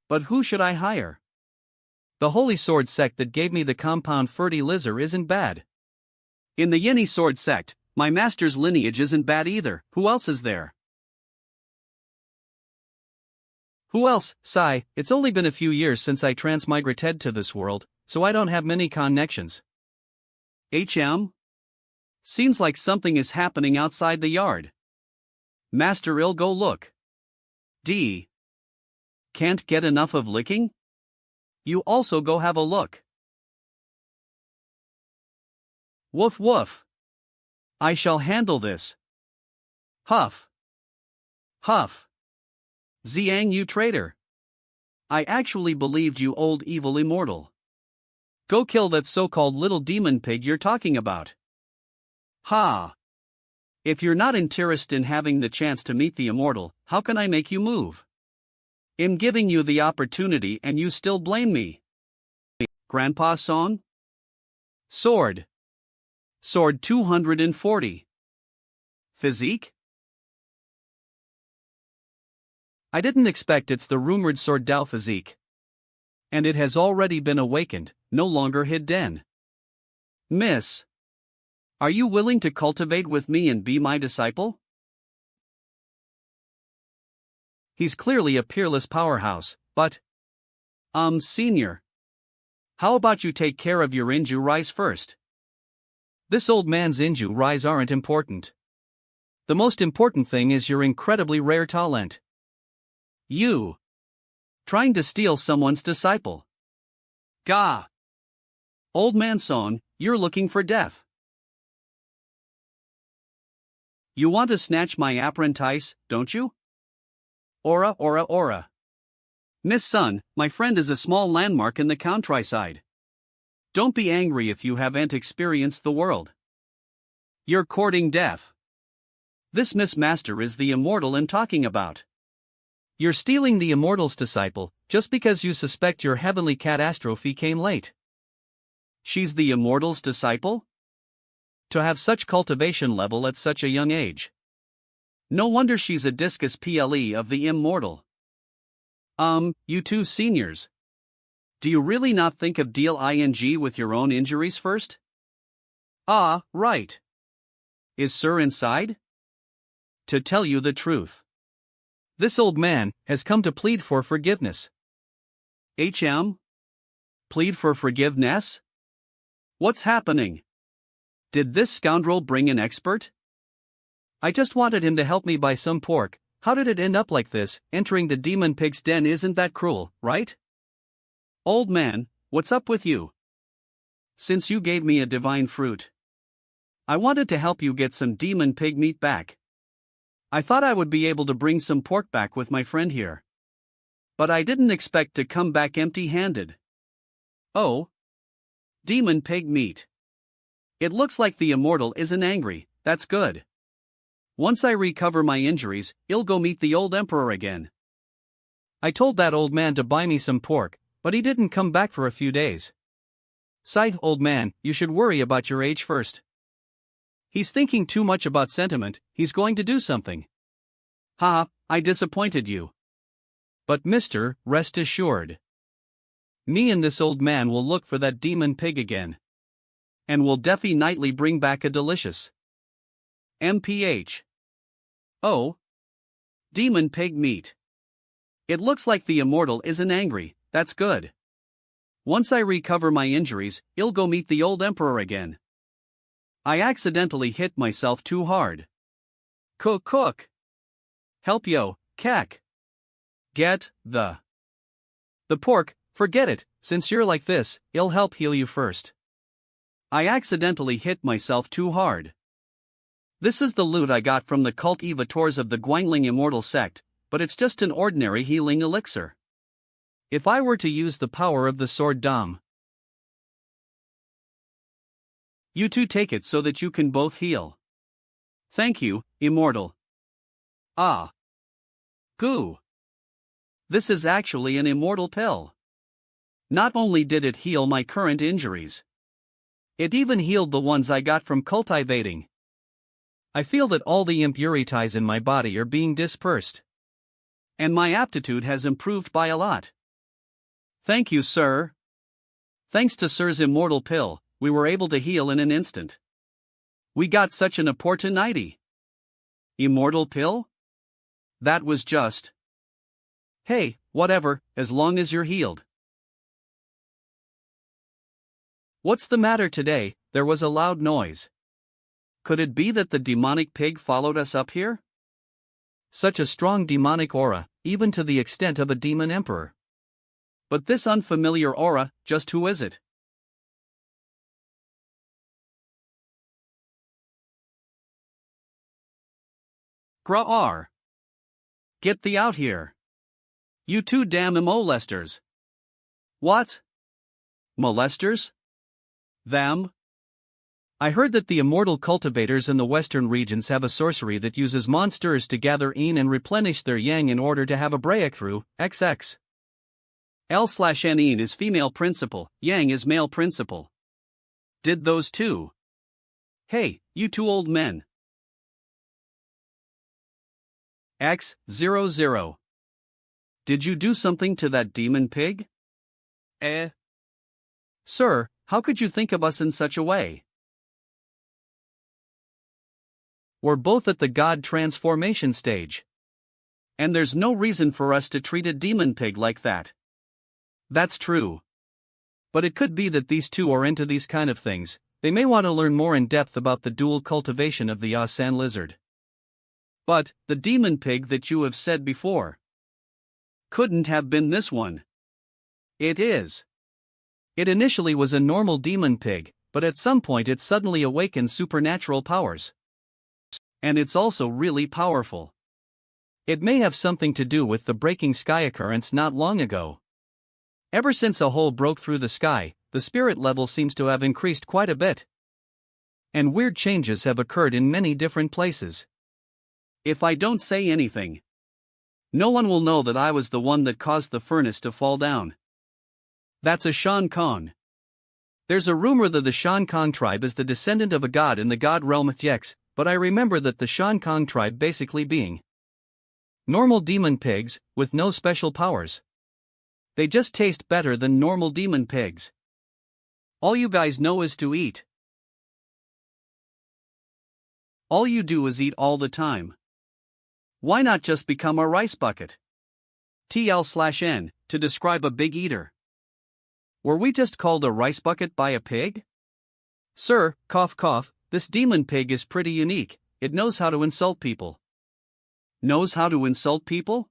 But who should I hire? The holy sword sect that gave me the compound fertilizer isn't bad. In the Yini sword sect, my master's lineage isn't bad either. Who else is there? Who else? Sigh, it's only been a few years since I transmigrated to this world, so I don't have many connections. Seems like something is happening outside the yard. Master, I'll go look. D. Can't get enough of licking? You also go have a look. Woof woof. I shall handle this. Huff. Huff. Zhang, you traitor. I actually believed you, old evil immortal. Go kill that so-called little demon pig you're talking about. Ha! If you're not interested in having the chance to meet the immortal, how can I make you move? I'm giving you the opportunity and you still blame me. Grandpa-san? Sword. Sword 240. Physique? I didn't expect it's the rumored sword Dao physique. And it has already been awakened, no longer hidden. Miss. Are you willing to cultivate with me and be my disciple? He's clearly a peerless powerhouse, but... senior. How about you take care of your injuries first? This old man's injuries aren't important. The most important thing is your incredibly rare talent. You. Trying to steal someone's disciple. Gah. Old man son, you're looking for death. You want to snatch my apprentice, don't you? Ora. Miss Sun, my friend is a small landmark in the countryside. Don't be angry if you haven't experienced the world. You're courting death. This Miss Master is the immortal I'm talking about. You're stealing the immortal's disciple, just because you suspect your heavenly catastrophe came late. She's the immortal's disciple? To have such cultivation level at such a young age. No wonder she's a discus PLE of the immortal. You two seniors. Do you really not think of deal ing with your own injuries first? Ah, right. Is Sir inside? To tell you the truth, this old man has come to plead for forgiveness. Plead for forgiveness? What's happening? Did this scoundrel bring an expert? I just wanted him to help me buy some pork. How did it end up like this? Entering the demon pig's den isn't that cruel, right? Old man, what's up with you? Since you gave me a divine fruit, I wanted to help you get some demon pig meat back. I thought I would be able to bring some pork back with my friend here. But I didn't expect to come back empty-handed. Oh. Demon pig meat. It looks like the immortal isn't angry, that's good. Once I recover my injuries, I'll go meet the old emperor again. I told that old man to buy me some pork, but he didn't come back for a few days. Sigh, old man, you should worry about your age first. He's thinking too much about sentiment, he's going to do something. Ha, I disappointed you. But mister, rest assured. Me and this old man will look for that demon pig again. And will definitely bring back a delicious MPH. Oh. Demon pig meat. It looks like the immortal isn't angry, that's good. Once I recover my injuries, I'll go meet the old emperor again. I accidentally hit myself too hard. Cook. Help yo, cack. Get the pork, forget it, since you're like this, I'll help heal you first. I accidentally hit myself too hard. This is the loot I got from the cult evators of the Guangling Immortal sect, but it's just an ordinary healing elixir. If I were to use the power of the sword Dam, you two take it so that you can both heal. Thank you, Immortal. Ah. Goo. This is actually an immortal pill. Not only did it heal my current injuries, it even healed the ones I got from cultivating. I feel that all the impurities in my body are being dispersed. And my aptitude has improved by a lot. Thank you, sir. Thanks to Sir's immortal pill, we were able to heal in an instant. We got such an opportunity. Immortal pill? That was just. Hey, whatever, as long as you're healed. What's the matter today? There was a loud noise. Could it be that the demonic pig followed us up here? Such a strong demonic aura, even to the extent of a demon emperor. But this unfamiliar aura, just who is it? Gra'ar. Get thee out here. You two damn molesters. What? Molesters? Them? I heard that the immortal cultivators in the western regions have a sorcery that uses monsters to gather yin and replenish their yang in order to have a breakthrough. XX. L/N yin is female principle, yang is male principle. Did those two? Hey, you two old men. X00. Did you do something to that demon pig? Sir, how could you think of us in such a way? We're both at the god transformation stage. And there's no reason for us to treat a demon pig like that. That's true. But it could be that these two are into these kind of things. They may want to learn more in depth about the dual cultivation of the Yasan lizard. But, the demon pig that you have said before couldn't have been this one. It is. It initially was a normal demon pig, but at some point it suddenly awakened supernatural powers. And it's also really powerful. It may have something to do with the breaking sky occurrence not long ago. Ever since a hole broke through the sky, the spirit level seems to have increased quite a bit. And weird changes have occurred in many different places. If I don't say anything, no one will know that I was the one that caused the furnace to fall down. That's a Shan Khan. There's a rumor that the Shan Khan tribe is the descendant of a god in the god realm Yex, but I remember that the Shan Khan tribe basically being normal demon pigs, with no special powers. They just taste better than normal demon pigs. All you guys know is to eat. All you do is eat all the time. Why not just become a rice bucket? TL/N, to describe a big eater. Were we just called a rice bucket by a pig? Sir, cough cough, this demon pig is pretty unique, it knows how to insult people. Knows how to insult people?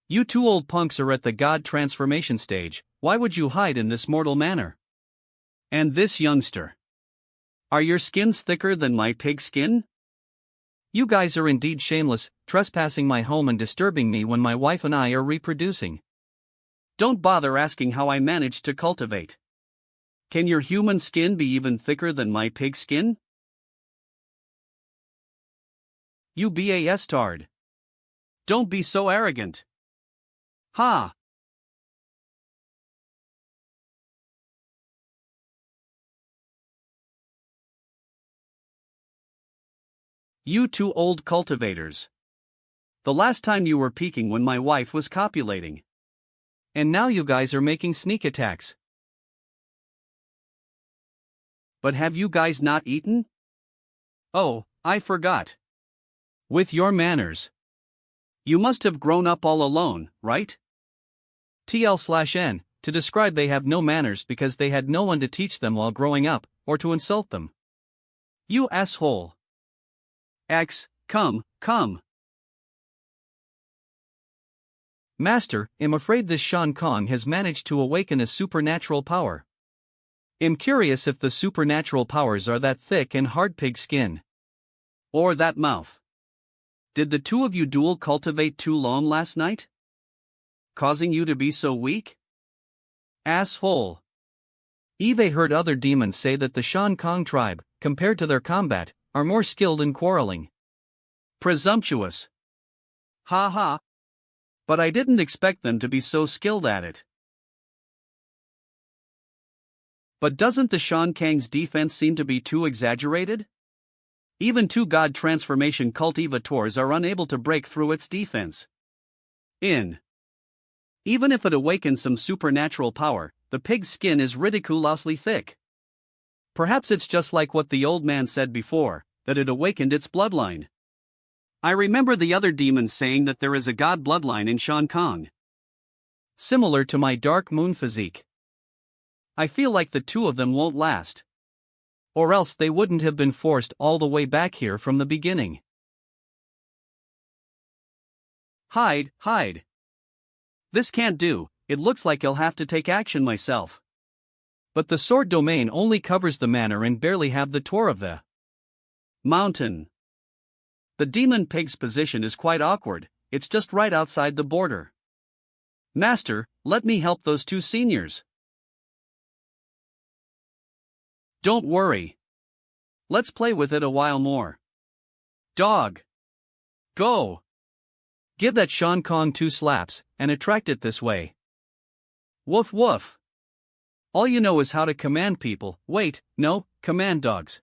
You two old punks are at the god transformation stage, why would you hide in this mortal manner? And this youngster. Are your skins thicker than my pig skin? You guys are indeed shameless, trespassing my home and disturbing me when my wife and I are reproducing. Don't bother asking how I managed to cultivate. Can your human skin be even thicker than my pig skin? You bastard. Don't be so arrogant. Ha! You two old cultivators. The last time you were peeking when my wife was copulating. And now you guys are making sneak attacks. But have you guys not eaten? Oh, I forgot. With your manners. You must have grown up all alone, right? TL/N, to describe they have no manners because they had no one to teach them while growing up, or to insult them. You asshole. X, come. Master, I'm afraid this Shan Kong has managed to awaken a supernatural power. I'm curious if the supernatural powers are that thick and hard pig skin. Or that mouth. Did the two of you dual cultivate too long last night? Causing you to be so weak? Asshole. Eve heard other demons say that the Shan Kong tribe, compared to their combat, are more skilled in quarreling. Presumptuous. Ha ha. But I didn't expect them to be so skilled at it. But doesn't the Shan Kang's defense seem to be too exaggerated? Even two god transformation cultivators are unable to break through its defense. Even if it awakens some supernatural power, the pig's skin is ridiculously thick. Perhaps it's just like what the old man said before, that it awakened its bloodline. I remember the other demons saying that there is a god bloodline in Shan Kong. Similar to my dark moon physique. I feel like the two of them won't last. Or else they wouldn't have been forced all the way back here from the beginning. Hide. This can't do, it looks like I'll have to take action myself. But the sword domain only covers the manor and barely have the tour of the mountain. The demon pig's position is quite awkward, it's just right outside the border. Master, let me help those two seniors. Don't worry. Let's play with it a while more. Dog. Go. Give that Shan Kong 2 slaps, and attract it this way. Woof woof. All you know is how to command people, wait, no, command dogs.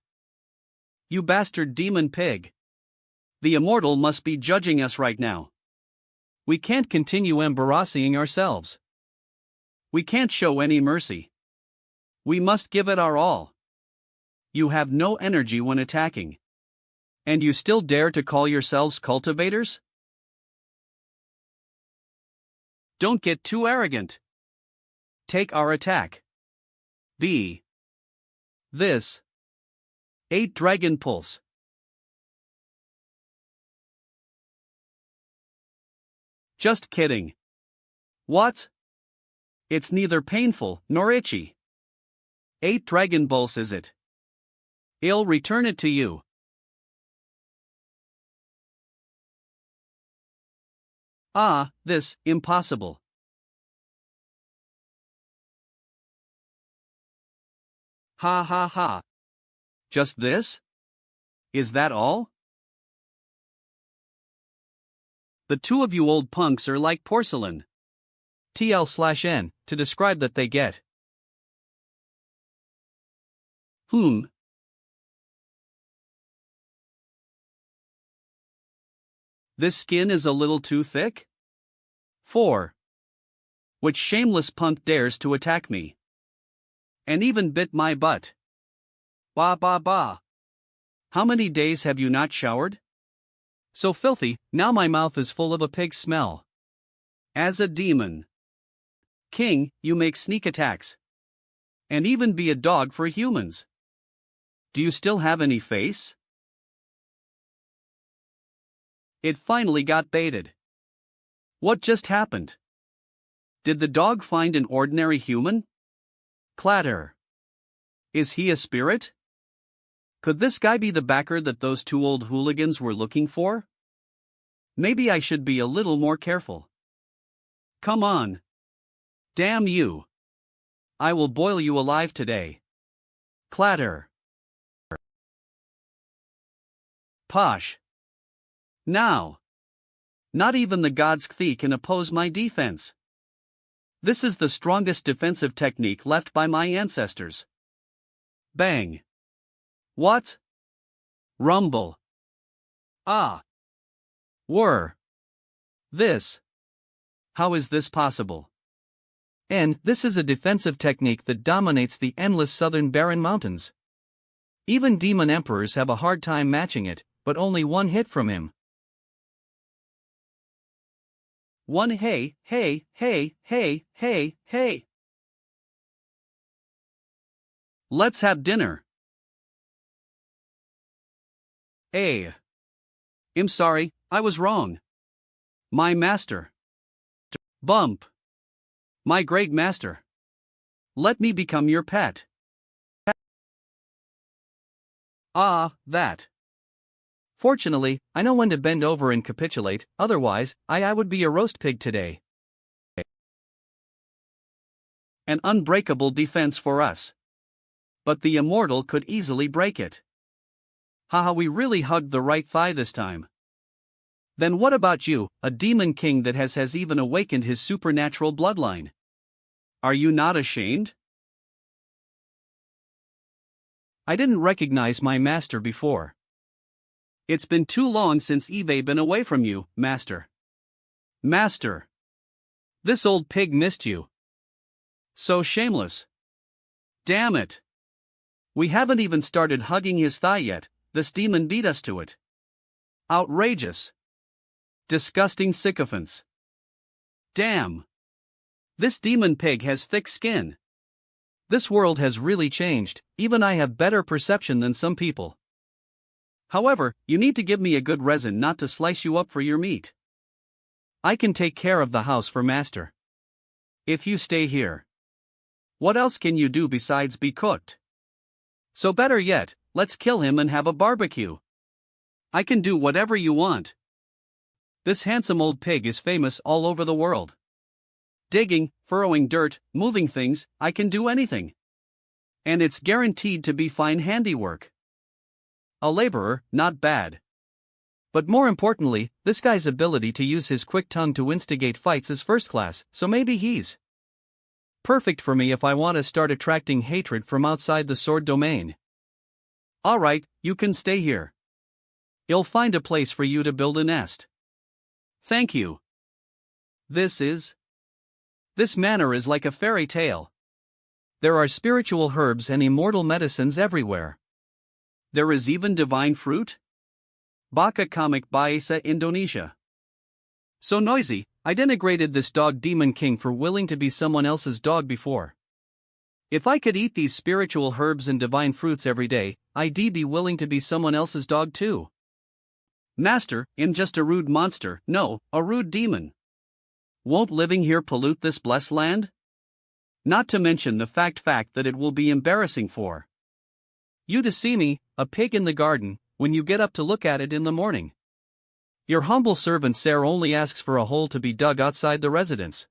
You bastard demon pig. The immortal must be judging us right now. We can't continue embarrassing ourselves. We can't show any mercy. We must give it our all. You have no energy when attacking. And you still dare to call yourselves cultivators? Don't get too arrogant. Take our attack. This. 8 Dragon Pulse. Just kidding. What? It's neither painful nor itchy. 8 Dragon Pulse is it? I'll return it to you. This, impossible. Ha. Just this? Is that all? The two of you old punks are like porcelain. TL/N, to describe that they get. This skin is a little too thick? 4. Which shameless punk dares to attack me? And even bit my butt. Bah. How many days have you not showered? So filthy, now my mouth is full of a pig smell. As a demon king, you make sneak attacks. And even be a dog for humans. Do you still have any face? It finally got baited. What just happened? Did the dog find an ordinary human? Clatter. Is he a spirit? Could this guy be the backer that those two old hooligans were looking for? Maybe I should be a little more careful. Come on. Damn you. I will boil you alive today. Clatter. Posh. Now. Not even the god's Kthi can oppose my defense. This is the strongest defensive technique left by my ancestors. Bang. What? Rumble. Whir. This. How is this possible? And this is a defensive technique that dominates the endless southern barren mountains. Even demon emperors have a hard time matching it, but only one hit from him. One hey. Let's have dinner. I'm sorry, I was wrong. My master. Bump. My great master. Let me become your pet. Ah, that. Fortunately, I know when to bend over and capitulate, otherwise, I would be a roast pig today. An unbreakable defense for us. But the immortal could easily break it. Haha, we really hugged the right thigh this time. Then what about you, a demon king that has even awakened his supernatural bloodline? Are you not ashamed? I didn't recognize my master before. It's been too long since Eve been away from you, master. Master. This old pig missed you. So shameless. Damn it. We haven't even started hugging his thigh yet, this demon beat us to it. Outrageous. Disgusting sycophants. Damn. This demon pig has thick skin. This world has really changed, even I have better perception than some people. However, you need to give me a good reason not to slice you up for your meat. I can take care of the house for master. If you stay here. What else can you do besides be cooked? So better yet, let's kill him and have a barbecue. I can do whatever you want. This handsome old pig is famous all over the world. Digging, furrowing dirt, moving things, I can do anything. And it's guaranteed to be fine handiwork. A laborer, not bad. But more importantly, this guy's ability to use his quick tongue to instigate fights is first class, so maybe he's perfect for me if I want to start attracting hatred from outside the sword domain. Alright, you can stay here. I'll find a place for you to build a nest. Thank you. This manor is like a fairy tale. There are spiritual herbs and immortal medicines everywhere. There is even divine fruit? Baka Kamik Bahasa Indonesia. So noisy, I denigrated this dog demon king for willing to be someone else's dog before. If I could eat these spiritual herbs and divine fruits every day, I'd be willing to be someone else's dog too. Master, I'm just a rude monster, no, a rude demon. Won't living here pollute this blessed land? Not to mention the fact that it will be embarrassing for you to see me, a pig in the garden, when you get up to look at it in the morning. Your humble servant Sarah only asks for a hole to be dug outside the residence.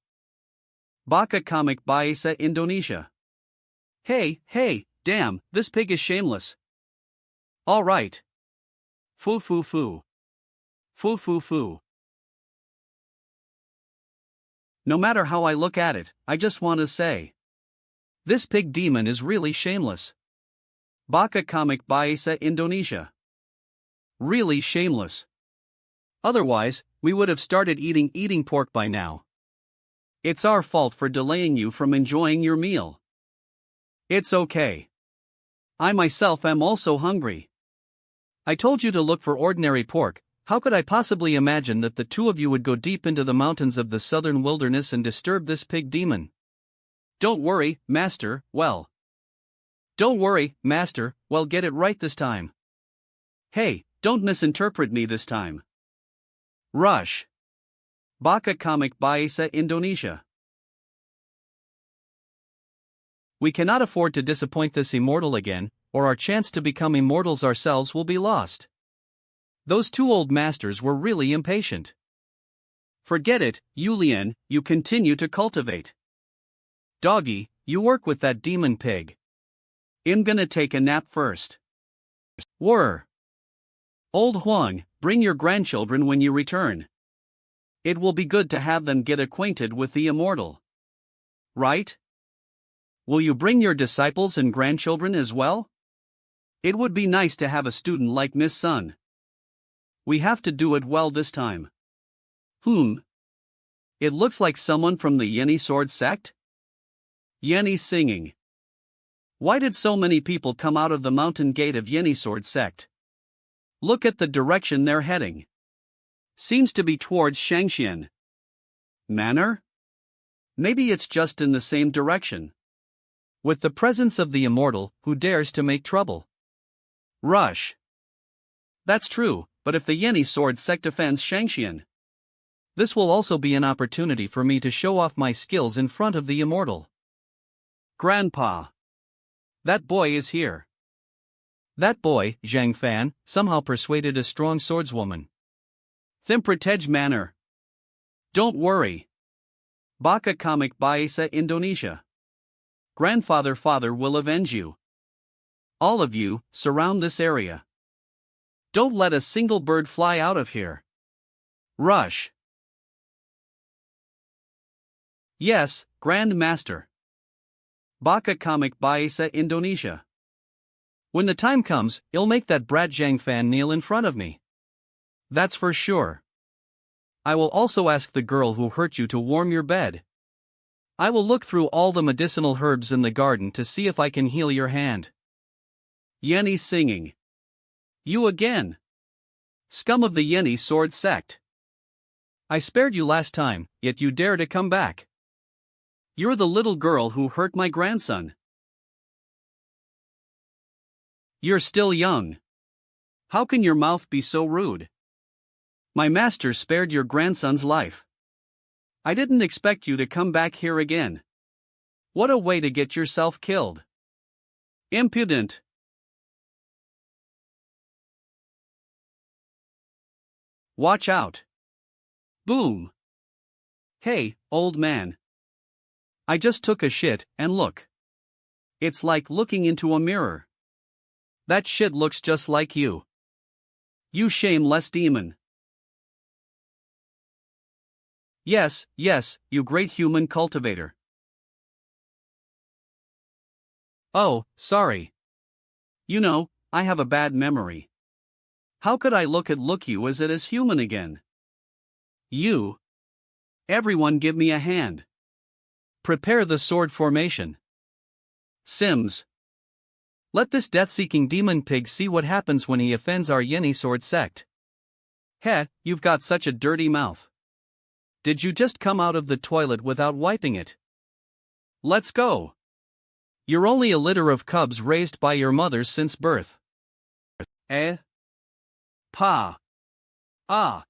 Baka Kamik Bahasa Indonesia. Hey, damn, this pig is shameless. Alright. Foo foo foo. Foo foo foo. No matter how I look at it, I just want to say, this pig demon is really shameless. Baka Kamik Bahasa Indonesia. Really shameless. Otherwise, we would have started eating pork by now. It's our fault for delaying you from enjoying your meal. It's okay. I myself am also hungry. I told you to look for ordinary pork. How could I possibly imagine that the two of you would go deep into the mountains of the southern wilderness and disturb this pig demon? Don't worry, master, get it right this time. Hey, don't misinterpret me this time. Rush. Baka Kamik Bahasa Indonesia. We cannot afford to disappoint this immortal again, or our chance to become immortals ourselves will be lost. Those two old masters were really impatient. Forget it, Yulian, you continue to cultivate. Doggy, you work with that demon pig. I'm gonna take a nap first. Whir. Old Huang, bring your grandchildren when you return. It will be good to have them get acquainted with the immortal. Right? Will you bring your disciples and grandchildren as well? It would be nice to have a student like Miss Sun. We have to do it well this time. It looks like someone from the Yeni Sword sect? Yeni singing. Why did so many people come out of the mountain gate of Yeni Sword sect? Look at the direction they're heading. Seems to be towards Shangxian Manor? Maybe it's just in the same direction. With the presence of the immortal, who dares to make trouble? Rush. That's true, but if the Yeni Sword sect defends Shangxian, this will also be an opportunity for me to show off my skills in front of the immortal. Grandpa. That boy is here. That boy, Zhang Fan, somehow persuaded a strong swordswoman. Thimpratej manner. Don't worry. Baka Kamik Bahasa Indonesia. Grandfather father will avenge you. All of you, surround this area. Don't let a single bird fly out of here. Rush. Yes, Grand Master. Baka Kamik Bahasa Indonesia. When the time comes, I'll make that brat Zhang Fan kneel in front of me. That's for sure. I will also ask the girl who hurt you to warm your bed. I will look through all the medicinal herbs in the garden to see if I can heal your hand. Yeni singing. You again. Scum of the Yeni sword sect. I spared you last time, yet you dare to come back. You're the little girl who hurt my grandson. You're still young. How can your mouth be so rude? My master spared your grandson's life. I didn't expect you to come back here again. What a way to get yourself killed. Impudent. Watch out. Boom. Hey, old man. I just took a shit, and look. It's like looking into a mirror. That shit looks just like you. You shameless demon. Yes, you great human cultivator. Oh, sorry. You know, I have a bad memory. How could I look you as it is human again? You. Everyone give me a hand. Prepare the sword formation. Sims. Let this death-seeking demon pig see what happens when he offends our Yeni sword sect. Heh, you've got such a dirty mouth. Did you just come out of the toilet without wiping it? Let's go. You're only a litter of cubs raised by your mothers since birth. Eh? Pa. Ah.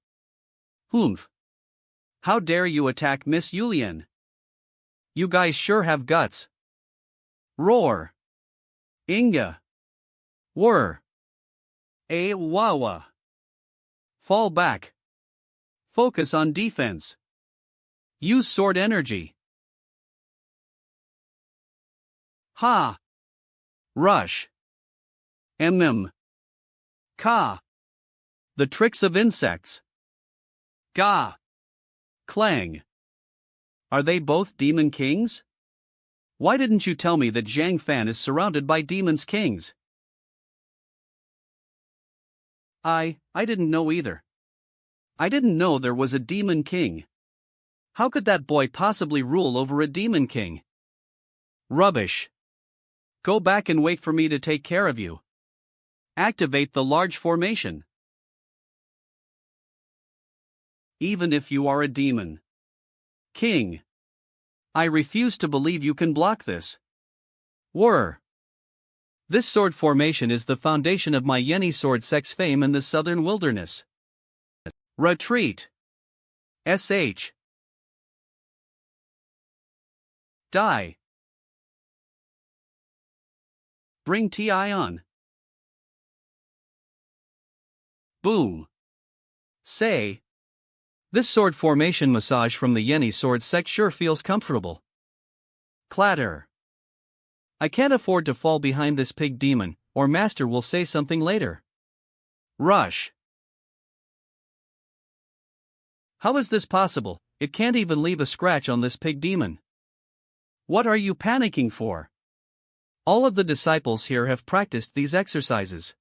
Humph. How dare you attack Miss Yulian? You guys sure have guts. Roar. Inga. Whir. Wawa. Fall back. Focus on defense. Use sword energy. Ha. Rush. Ka. The tricks of insects. Ga. Clang. Are they both demon kings? Why didn't you tell me that Zhang Fan is surrounded by demons kings? I didn't know either. I didn't know there was a demon king. How could that boy possibly rule over a demon king? Rubbish. Go back and wait for me to take care of you. Activate the large formation. Even if you are a demon king, I refuse to believe you can block this. Whir. This sword formation is the foundation of my Yeni sword sect's fame in the southern wilderness. Retreat. SH. Die. Bring TI on. Boom. Say. This sword formation massage from the Yeni sword sect sure feels comfortable. Clatter. I can't afford to fall behind this pig demon, or master will say something later. Rush. How is this possible? It can't even leave a scratch on this pig demon. What are you panicking for? All of the disciples here have practiced these exercises.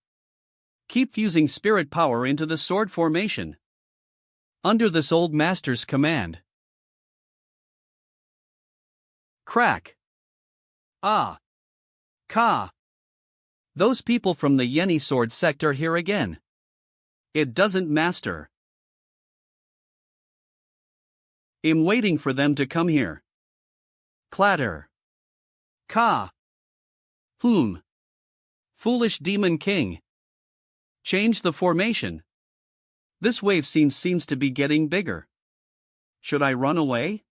Keep fusing spirit power into the sword formation. Under this old master's command. Crack. Ah. Ka. Those people from the Yeni sword sect are here again. It doesn't master. I'm waiting for them to come here. Clatter. Ka. Foolish demon king. Change the formation. This wave seems to be getting bigger. Should I run away?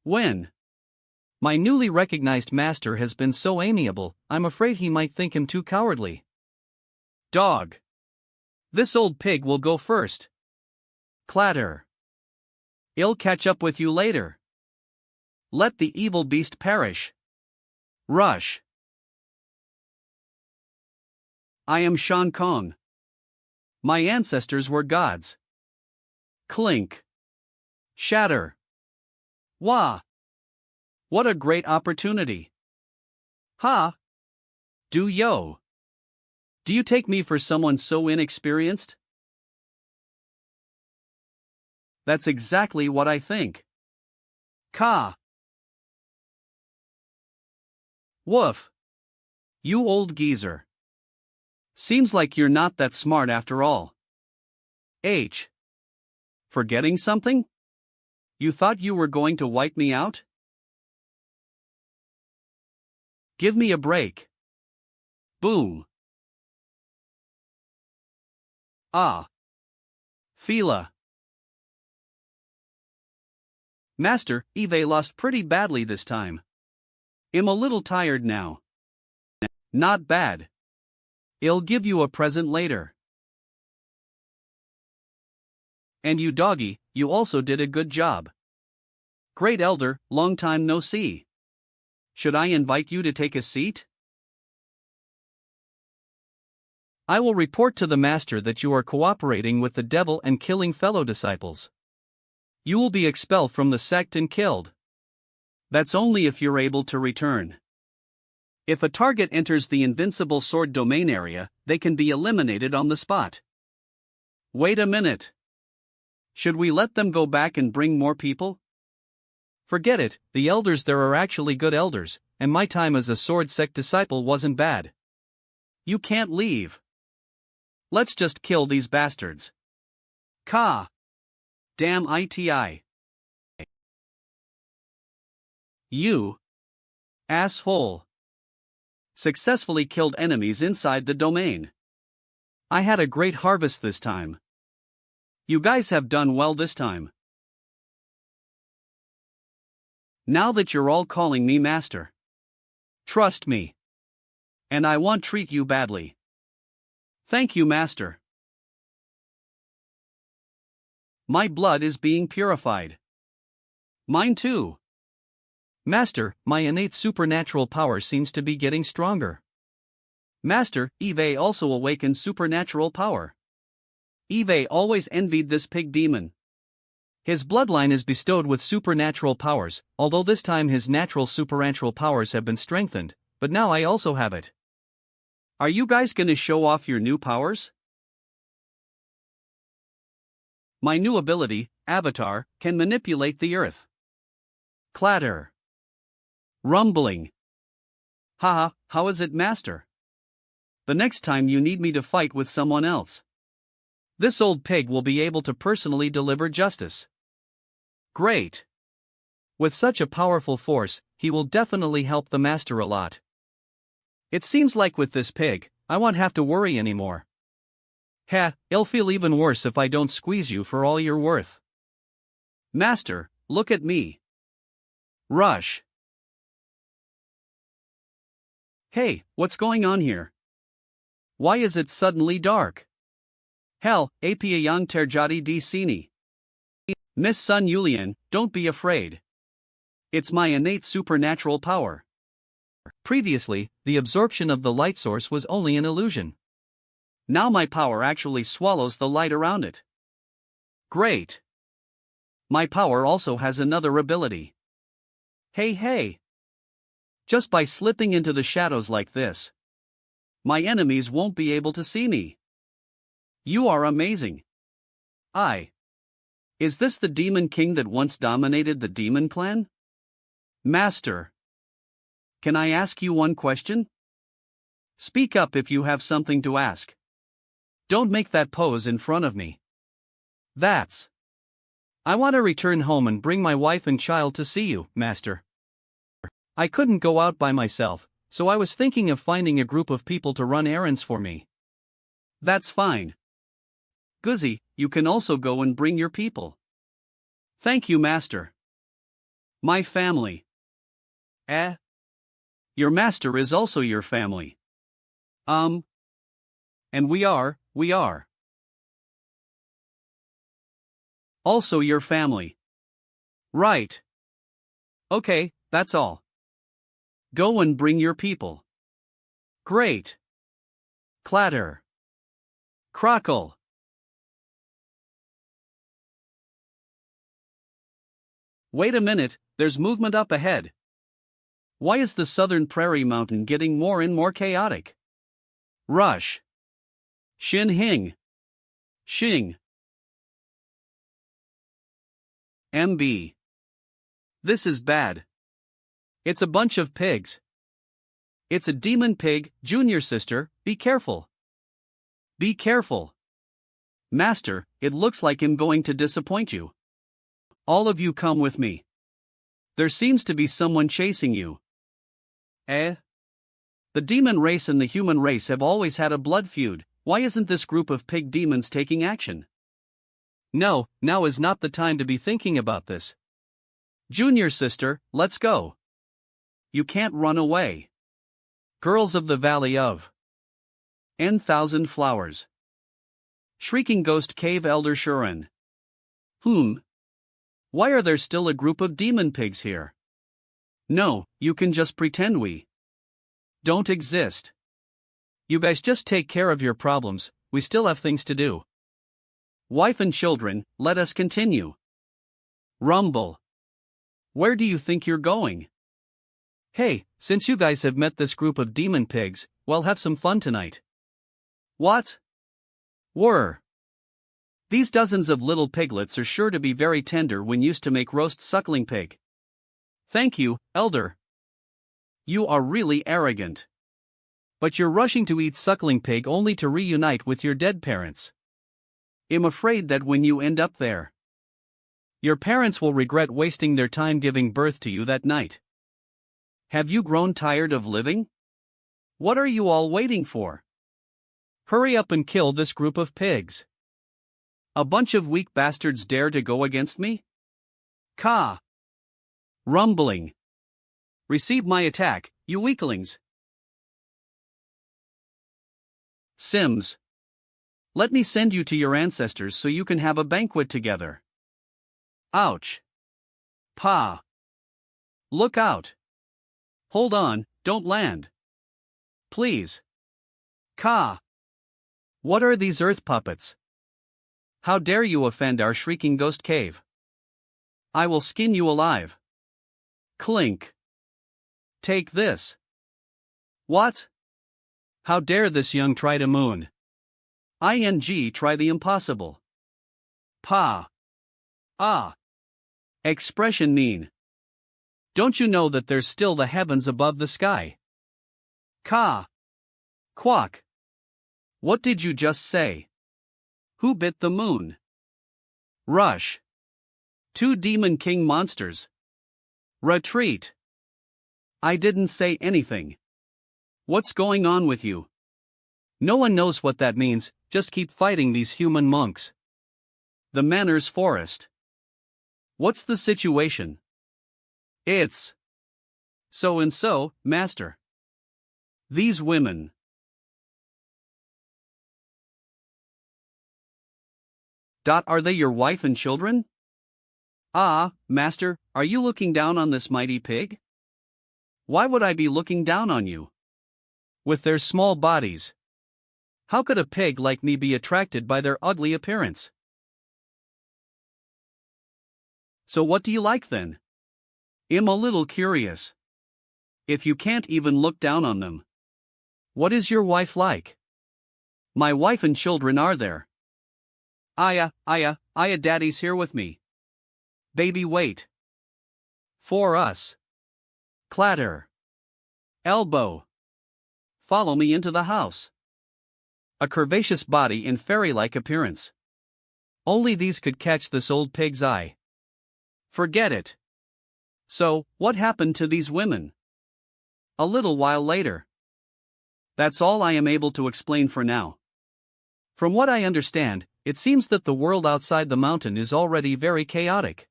When? My newly recognized master has been so amiable, I'm afraid he might think him too cowardly. Dog. This old pig will go first. Clatter. I'll catch up with you later. Let the evil beast perish. Rush. I am Shan Kong. My ancestors were gods. Clink. Shatter. Wah. What a great opportunity. Ha. Do yo. Do you take me for someone so inexperienced? That's exactly what I think. Ka. Woof. You old geezer. Seems like you're not that smart after all. H. Forgetting something? You thought you were going to wipe me out? Give me a break. Boom. Ah. Fila. Master, Eve lost pretty badly this time. I'm a little tired now. Not bad. I'll give you a present later. And you doggy, you also did a good job. Great elder, long time no see. Should I invite you to take a seat? I will report to the master that you are cooperating with the devil and killing fellow disciples. You will be expelled from the sect and killed. That's only if you're able to return. If a target enters the invincible sword domain area, they can be eliminated on the spot. Wait a minute. Should we let them go back and bring more people? Forget it, the elders there are actually good elders, and my time as a sword sect disciple wasn't bad. You can't leave. Let's just kill these bastards. Ka. Damn iti. You. Asshole. Successfully killed enemies inside the domain. I had a great harvest this time. You guys have done well this time. Now that you're all calling me master. Trust me. And I won't treat you badly. Thank you, master. My blood is being purified. Mine too. Master, my innate supernatural power seems to be getting stronger. Master, Eve also awakened supernatural power. Eve always envied this pig demon. His bloodline is bestowed with supernatural powers, although this time his natural supernatural powers have been strengthened, but now I also have it. Are you guys gonna show off your new powers? My new ability, Avatar, can manipulate the earth. Clatter. Rumbling. Haha, how is it, master? The next time you need me to fight with someone else. This old pig will be able to personally deliver justice. Great. With such a powerful force, he will definitely help the master a lot. It seems like with this pig, I won't have to worry anymore. It'll feel even worse if I don't squeeze you for all you're worth. Master, look at me. Rush. Hey, what's going on here? Why is it suddenly dark? Hell, apa yang terjadi di sini? Miss Sun Yulian, don't be afraid. It's my innate supernatural power. Previously, the absorption of the light source was only an illusion. Now my power actually swallows the light around it. Great. My power also has another ability. Hey. Just by slipping into the shadows like this, my enemies won't be able to see me. You are amazing. Is this the demon king that once dominated the demon clan? Master. Can I ask you one question? Speak up if you have something to ask. Don't make that pose in front of me. I want to return home and bring my wife and child to see you, master. I couldn't go out by myself, so I was thinking of finding a group of people to run errands for me. That's fine. Guzzy, you can also go and bring your people. Thank you, master. My family. Your master is also your family. And we are. Also your family. Right. Okay, that's all. Go and bring your people. Great. Clatter. Crackle. Wait a minute, there's movement up ahead. Why is the southern prairie mountain getting more and more chaotic? Rush. Shin hing. Shing. MB. This is bad. It's a bunch of pigs. It's a demon pig, junior sister, be careful. Be careful. Master, it looks like I'm going to disappoint you. All of you come with me. There seems to be someone chasing you. Eh? The demon race and the human race have always had a blood feud. Why isn't this group of pig demons taking action? No, now is not the time to be thinking about this. Junior sister, let's go. You can't run away. Girls of the Valley of N,000 Flowers. Shrieking Ghost Cave Elder Shuren. Why are there still a group of demon pigs here? No, you can just pretend we don't exist. You guys just take care of your problems, we still have things to do. Wife and children, let us continue. Rumble. Where do you think you're going? Hey, since you guys have met this group of demon pigs, well, have some fun tonight. What? These dozens of little piglets are sure to be very tender when used to make roast suckling pig. Thank you, Elder. You are really arrogant. But you're rushing to eat suckling pig only to reunite with your dead parents. I'm afraid that when you end up there, your parents will regret wasting their time giving birth to you that night. Have you grown tired of living? What are you all waiting for? Hurry up and kill this group of pigs. A bunch of weak bastards dare to go against me? Ka. Rumbling. Receive my attack, you weaklings. Sims. Let me send you to your ancestors so you can have a banquet together. Ouch. Pa. Look out. Hold on, don't land. Please. Ka. What are these earth puppets? How dare you offend our shrieking ghost cave? I will skin you alive. Clink. Take this. What? How dare this young try to moon? ING try the impossible. Pa. Ah. Expression mean. Don't you know that there's still the heavens above the sky? Ka. Quack. What did you just say? Who bit the moon? Rush. 2 demon king monsters. Retreat. I didn't say anything. What's going on with you? No one knows what that means, just keep fighting these human monks. The Manners Forest. What's the situation? It's so and so, master. These women. Are they your wife and children? Ah, master, are you looking down on this mighty pig? Why would I be looking down on you? With their small bodies. How could a pig like me be attracted by their ugly appearance? So what do you like then? I'm a little curious. If you can't even look down on them. What is your wife like? My wife and children are there. Aya, daddy's here with me. Baby, wait. For us. Clatter. Elbow. Follow me into the house. A curvaceous body in fairy-like appearance. Only these could catch this old pig's eye. Forget it. So, what happened to these women? A little while later. That's all I am able to explain for now. From what I understand, it seems that the world outside the mountain is already very chaotic.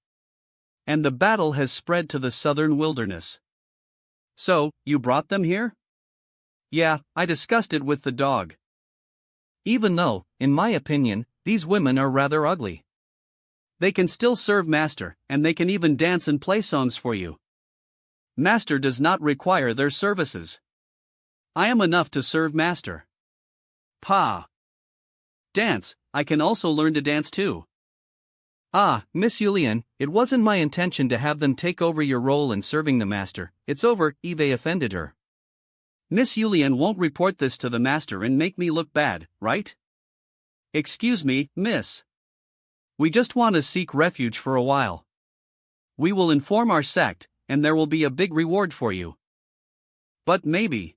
And the battle has spread to the southern wilderness. So, you brought them here? Yeah, I discussed it with the dog. Even though, in my opinion, these women are rather ugly. They can still serve master, and they can even dance and play songs for you. Master does not require their services. I am enough to serve master. Pa. Dance, I can also learn to dance too. Ah, Miss Julian, it wasn't my intention to have them take over your role in serving the master. It's over, Eve offended her. Miss Julian won't report this to the master and make me look bad, right? Excuse me, miss. We just want to seek refuge for a while. We will inform our sect, and there will be a big reward for you. But maybe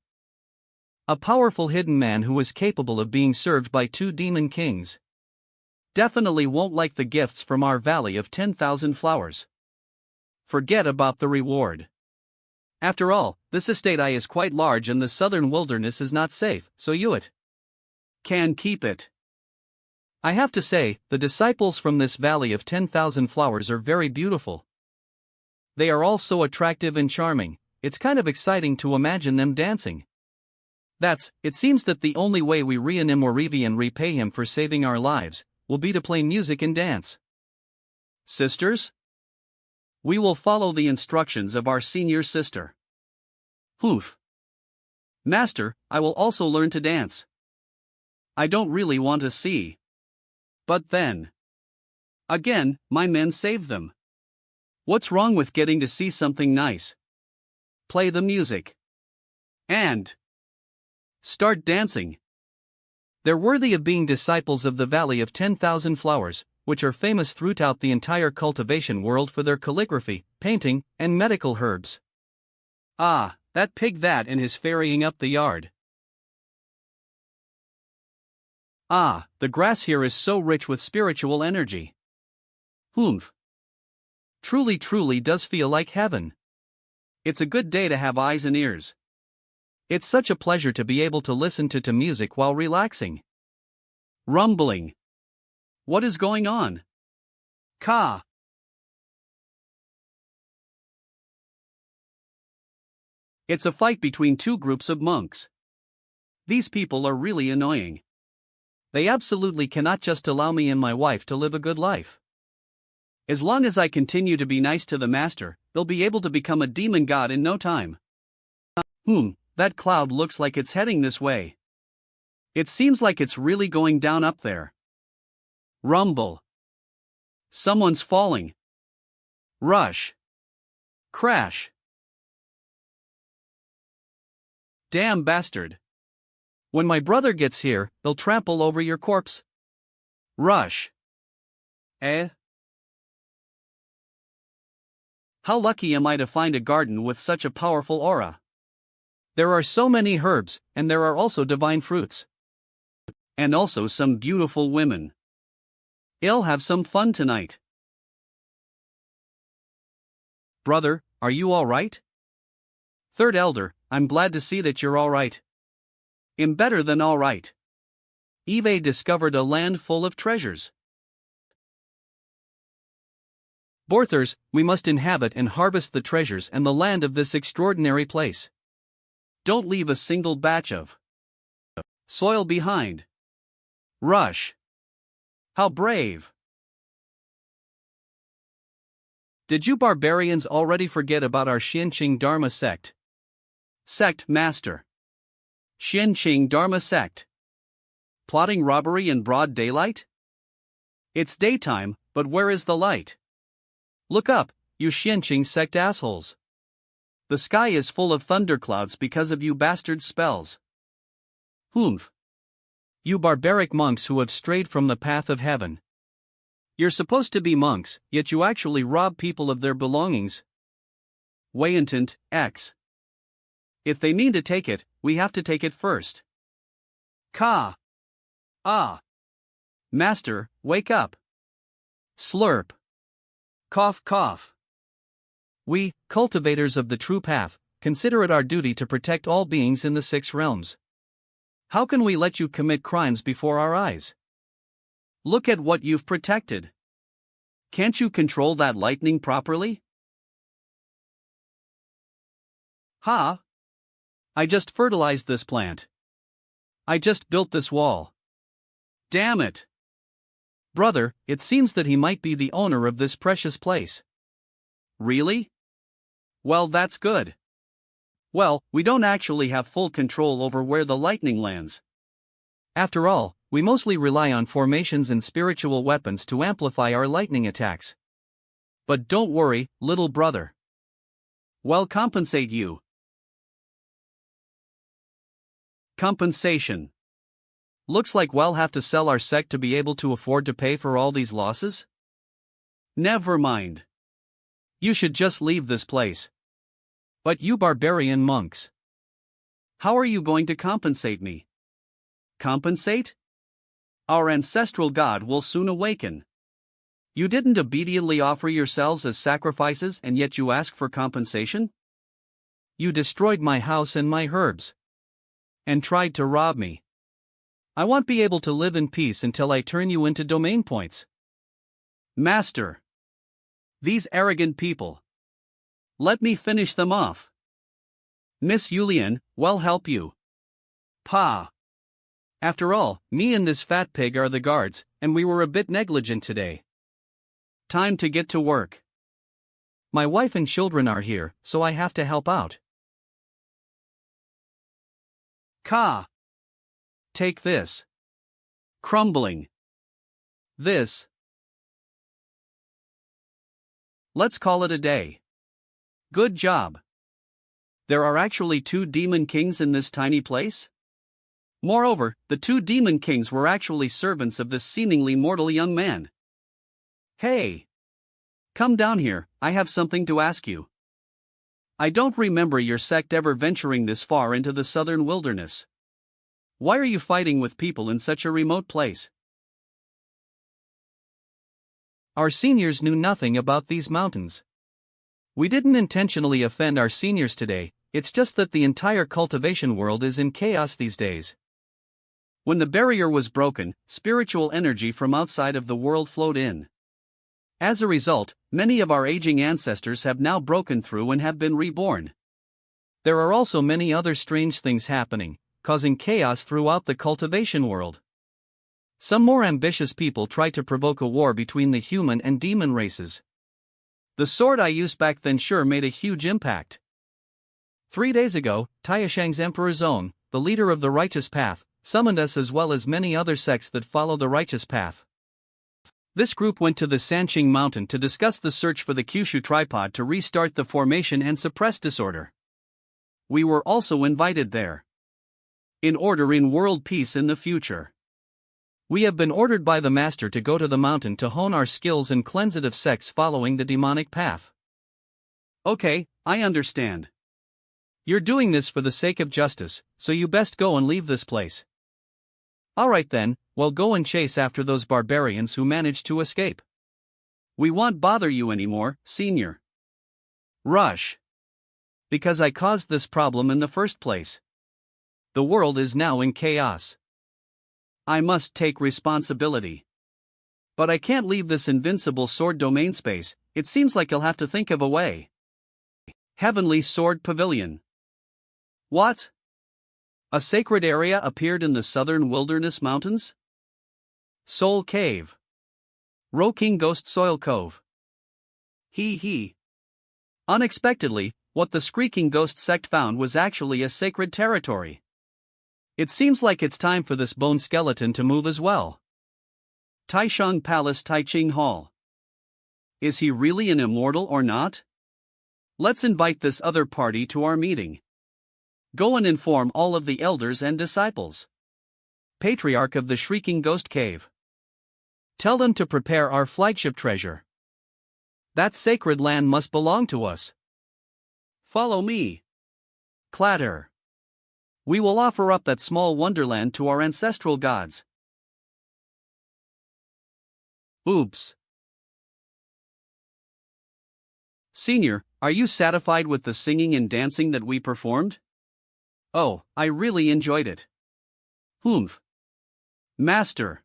a powerful hidden man who is capable of being served by 2 demon kings definitely won't like the gifts from our valley of 10,000 flowers. Forget about the reward. After all, this estate is quite large and the southern wilderness is not safe, so you can keep it. I have to say, the disciples from this valley of 10,000 flowers are very beautiful. They are all so attractive and charming, it's kind of exciting to imagine them dancing. It seems that the only way we reanimorivi and repay him for saving our lives will be to play music and dance. Sisters? We will follow the instructions of our senior sister. Hoof. Master, I will also learn to dance. I don't really want to see. But then again, my men saved them. What's wrong with getting to see something nice? Play the music. And start dancing. They're worthy of being disciples of the Valley of 10,000 Flowers, which are famous throughout the entire cultivation world for their calligraphy, painting, and medical herbs. Ah, that pig and his ferrying up the yard. Ah, the grass here is so rich with spiritual energy. Humph. Truly does feel like heaven. It's a good day to have eyes and ears. It's such a pleasure to be able to listen to music while relaxing. Rumbling. What is going on? Ka. It's a fight between 2 groups of monks. These people are really annoying. They absolutely cannot just allow me and my wife to live a good life. As long as I continue to be nice to the master, they'll be able to become a demon god in no time. That cloud looks like it's heading this way. It seems like it's really going down up there. Rumble. Someone's falling. Rush. Crash. Damn bastard. When my brother gets here, they'll trample over your corpse. Rush. Eh? How lucky am I to find a garden with such a powerful aura? There are so many herbs, and there are also divine fruits. And also some beautiful women. I'll have some fun tonight. Brother, are you all right? Third elder, I'm glad to see that you're all right. I'm better than all right. Eve discovered a land full of treasures. Borthers, we must inhabit and harvest the treasures and the land of this extraordinary place. Don't leave a single batch of soil behind. Rush. How brave. Did you barbarians already forget about our Xianqing Dharma sect? Sect master. Xianqing Dharma sect. Plotting robbery in broad daylight? It's daytime, but where is the light? Look up, you Xianqing sect assholes. The sky is full of thunderclouds because of you bastard spells. Humph. You barbaric monks who have strayed from the path of heaven. You're supposed to be monks, yet you actually rob people of their belongings. Wayantant, X. If they mean to take it, we have to take it first. Ka. Ah. Master, wake up. Slurp. Cough cough. We, cultivators of the true path, consider it our duty to protect all beings in the 6 realms. How can we let you commit crimes before our eyes? Look at what you've protected. Can't you control that lightning properly? Ha! I just fertilized this plant. I just built this wall. Damn it! Brother, it seems that he might be the owner of this precious place. Really? Well, that's good. Well, we don't actually have full control over where the lightning lands. After all, we mostly rely on formations and spiritual weapons to amplify our lightning attacks. But don't worry, little brother. We'll compensate you. Compensation. Looks like we'll have to sell our sect to be able to afford to pay for all these losses? Never mind. You should just leave this place. But you barbarian monks. How are you going to compensate me? Compensate? Our ancestral god will soon awaken. You didn't obediently offer yourselves as sacrifices and yet you ask for compensation? You destroyed my house and my herbs. And tried to rob me. I won't be able to live in peace until I turn you into domain points. Master. These arrogant people. Let me finish them off. Miss Yulian, we'll help you. Pa. After all, me and this fat pig are the guards, and we were a bit negligent today. Time to get to work. My wife and children are here, so I have to help out. Ka. Take this. Crumbling. This. Let's call it a day. Good job. There are actually 2 demon kings in this tiny place? Moreover, the 2 demon kings were actually servants of this seemingly mortal young man. Hey! Come down here, I have something to ask you. I don't remember your sect ever venturing this far into the southern wilderness. Why are you fighting with people in such a remote place? Our seniors knew nothing about these mountains. We didn't intentionally offend our seniors today, it's just that the entire cultivation world is in chaos these days. When the barrier was broken, spiritual energy from outside of the world flowed in. As a result, many of our aging ancestors have now broken through and have been reborn. There are also many other strange things happening, causing chaos throughout the cultivation world. Some more ambitious people try to provoke a war between the human and demon races. The sword I used back then sure made a huge impact. 3 days ago, Taishang's Emperor Zone, the leader of the righteous path, summoned us as well as many other sects that follow the righteous path. This group went to the Sanqing mountain to discuss the search for the Kyushu tripod to restart the formation and suppress disorder. We were also invited there. In order in world peace in the future. We have been ordered by the master to go to the mountain to hone our skills and cleanse it of sects following the demonic path. Okay, I understand. You're doing this for the sake of justice, so you best go and leave this place. Alright then, well go and chase after those barbarians who managed to escape. We won't bother you anymore, senior. Rush. Because I caused this problem in the first place. The world is now in chaos. I must take responsibility. But I can't leave this invincible sword domain space, it seems like I'll have to think of a way. Heavenly Sword Pavilion. What? A sacred area appeared in the southern wilderness mountains? Soul Cave. Roking Ghost Soil Cove. He. Unexpectedly, what the Screeking Ghost sect found was actually a sacred territory. It seems like it's time for this bone skeleton to move as well. Taishang Palace Taiching Hall. Is he really an immortal or not? Let's invite this other party to our meeting. Go and inform all of the elders and disciples. Patriarch of the Shrieking Ghost Cave. Tell them to prepare our flagship treasure. That sacred land must belong to us. Follow me. Clatter. We will offer up that small wonderland to our ancestral gods. Oops. Senior, are you satisfied with the singing and dancing that we performed? Oh, I really enjoyed it. Humph. Master.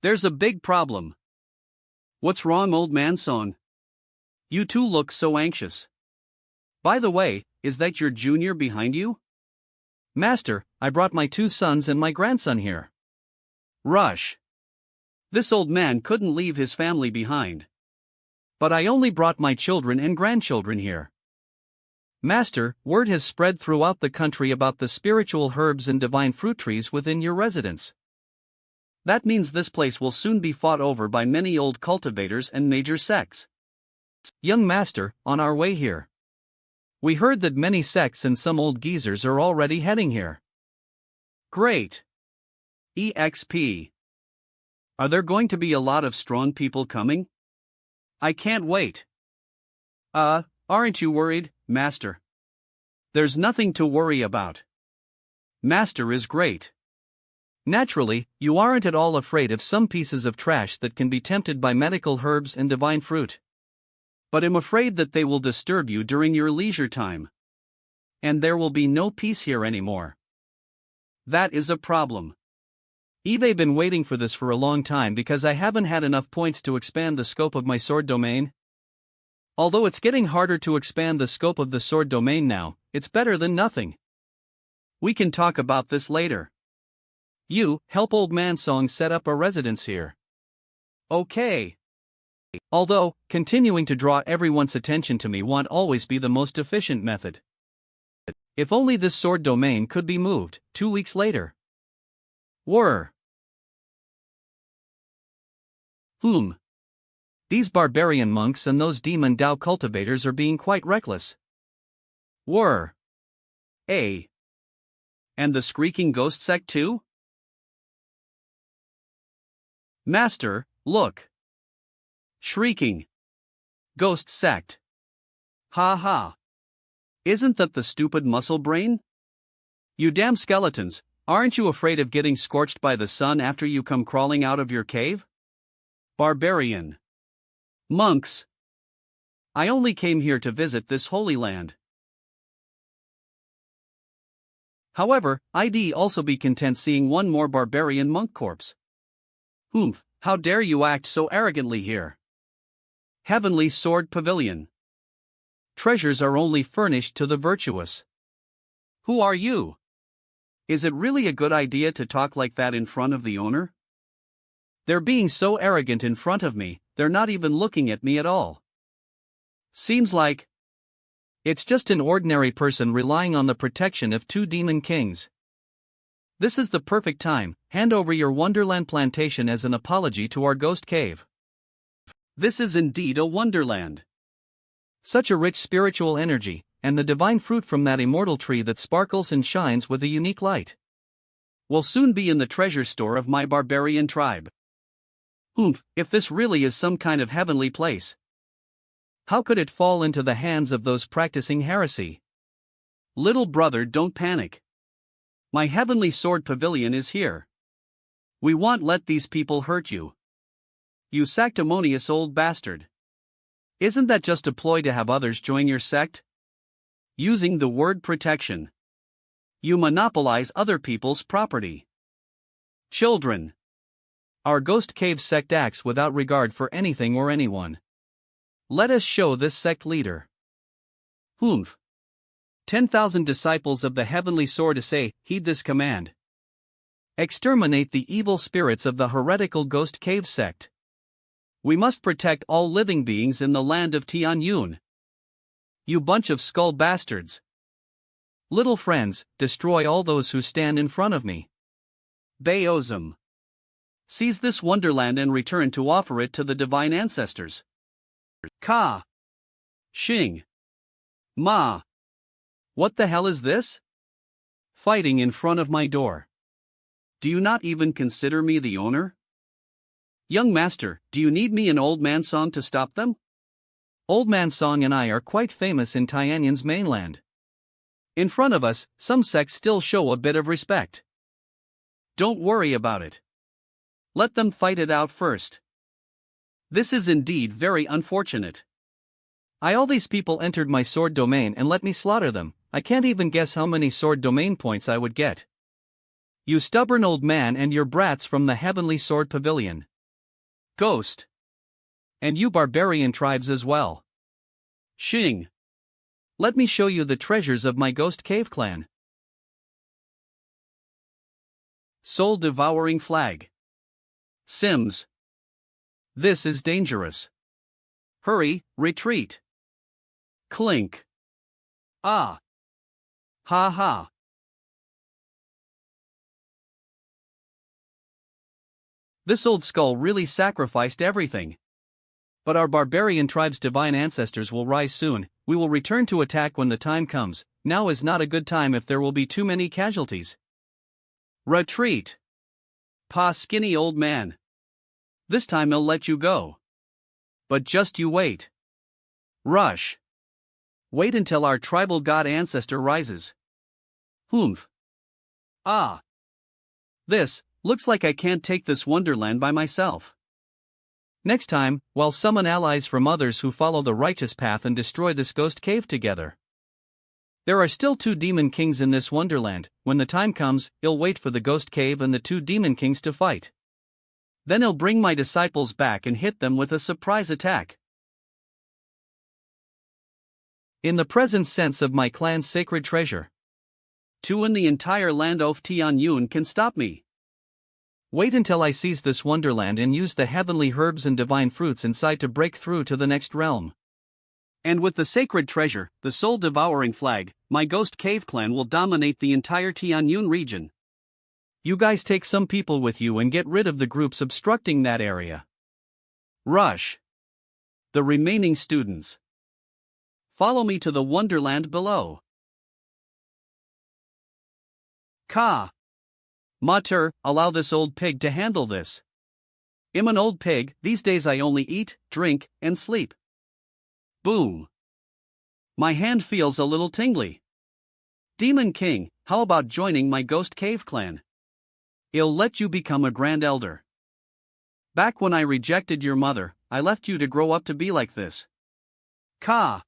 There's a big problem. What's wrong, old man Song? You two look so anxious. By the way, is that your junior behind you? Master, I brought my 2 sons and my grandson here. Rush. This old man couldn't leave his family behind. But I only brought my children and grandchildren here. Master, word has spread throughout the country about the spiritual herbs and divine fruit trees within your residence. That means this place will soon be fought over by many old cultivators and major sects. Young master, on our way here. We heard that many sects and some old geezers are already heading here. Great. EXP. Are there going to be a lot of strong people coming? I can't wait. Aren't you worried, Master? There's nothing to worry about. Master is great. Naturally, you aren't at all afraid of some pieces of trash that can be tempted by medical herbs and divine fruit. But am afraid that they will disturb you during your leisure time. And there will be no peace here anymore. That is a problem. I've been waiting for this for a long time because I haven't had enough points to expand the scope of my sword domain. Although it's getting harder to expand the scope of the sword domain now, it's better than nothing. We can talk about this later. You, help Old Man Song set up a residence here. Okay. Although, continuing to draw everyone's attention to me won't always be the most efficient method. If only this sword domain could be moved, 2 weeks later. These barbarian monks and those demon Dao cultivators are being quite reckless. And the Shrieking Ghost sect too? Master, look. Shrieking Ghost sect. Ha ha. Isn't that the stupid muscle brain? You damn skeletons, aren't you afraid of getting scorched by the sun after you come crawling out of your cave? Barbarian monks. I only came here to visit this holy land. However, I'd also be content seeing one more barbarian monk corpse. How dare you act so arrogantly here? Heavenly Sword Pavilion. Treasures are only furnished to the virtuous. Who are you? Is it really a good idea to talk like that in front of the owner? They're being so arrogant in front of me, they're not even looking at me at all. Seems like it's just an ordinary person relying on the protection of 2 demon kings. This is the perfect time, hand over your Wonderland plantation as an apology to our ghost cave. This is indeed a wonderland. Such a rich spiritual energy, and the divine fruit from that immortal tree that sparkles and shines with a unique light will soon be in the treasure store of my barbarian tribe. If this really is some kind of heavenly place, how could it fall into the hands of those practicing heresy? Little brother, don't panic. My heavenly sword pavilion is here. We won't let these people hurt you. You sanctimonious old bastard. Isn't that just a ploy to have others join your sect? Using the word protection, you monopolize other people's property. Children. Our ghost cave sect acts without regard for anything or anyone. Let us show this sect leader. 10,000 disciples of the heavenly sword say, heed this command. Exterminate the evil spirits of the heretical ghost cave sect. We must protect all living beings in the land of Tianyun. You bunch of skull bastards. Little friends, destroy all those who stand in front of me. Baozum. Seize this wonderland and return to offer it to the divine ancestors. Ka. Xing. Ma. What the hell is this? Fighting in front of my door. Do you not even consider me the owner? Young master, do you need me and Old Man Song to stop them? Old Man Song and I are quite famous in Tianyun's mainland. In front of us, some sects still show a bit of respect. Don't worry about it. Let them fight it out first. This is indeed very unfortunate. All these people entered my sword domain and let me slaughter them. I can't even guess how many sword domain points I would get. You stubborn old man and your brats from the heavenly sword pavilion. Ghost. And you barbarian tribes as well. Xing. Let me show you the treasures of my ghost cave clan. Soul-devouring flag. Sims. This is dangerous. Hurry, retreat. Clink. Ah. Ha ha. This old skull really sacrificed everything. But our barbarian tribe's divine ancestors will rise soon. We will return to attack when the time comes. Now is not a good time if there will be too many casualties. Retreat. Pa, skinny old man. This time he'll let you go. But just you wait. Rush. Wait until our tribal god ancestor rises. Humph. Ah. This looks like I can't take this wonderland by myself. Next time, we'll summon allies from others who follow the righteous path and destroy this ghost cave together. There are still 2 demon kings in this wonderland. When the time comes, he'll wait for the ghost cave and the 2 demon kings to fight. Then he'll bring my disciples back and hit them with a surprise attack. In the present sense of my clan's sacred treasure. 2 in the entire land of Tianyun can stop me. Wait until I seize this wonderland and use the heavenly herbs and divine fruits inside to break through to the next realm. And with the sacred treasure, the soul-devouring flag, my ghost cave clan will dominate the entire Tianyun region. You guys take some people with you and get rid of the groups obstructing that area. Rush. The remaining students. Follow me to the wonderland below. Ka. Mater, allow this old pig to handle this. I'm an old pig, these days I only eat, drink, and sleep. Boom. My hand feels a little tingly. Demon King, how about joining my ghost cave clan? I'll let you become a grand elder. Back when I rejected your mother, I left you to grow up to be like this. Ka.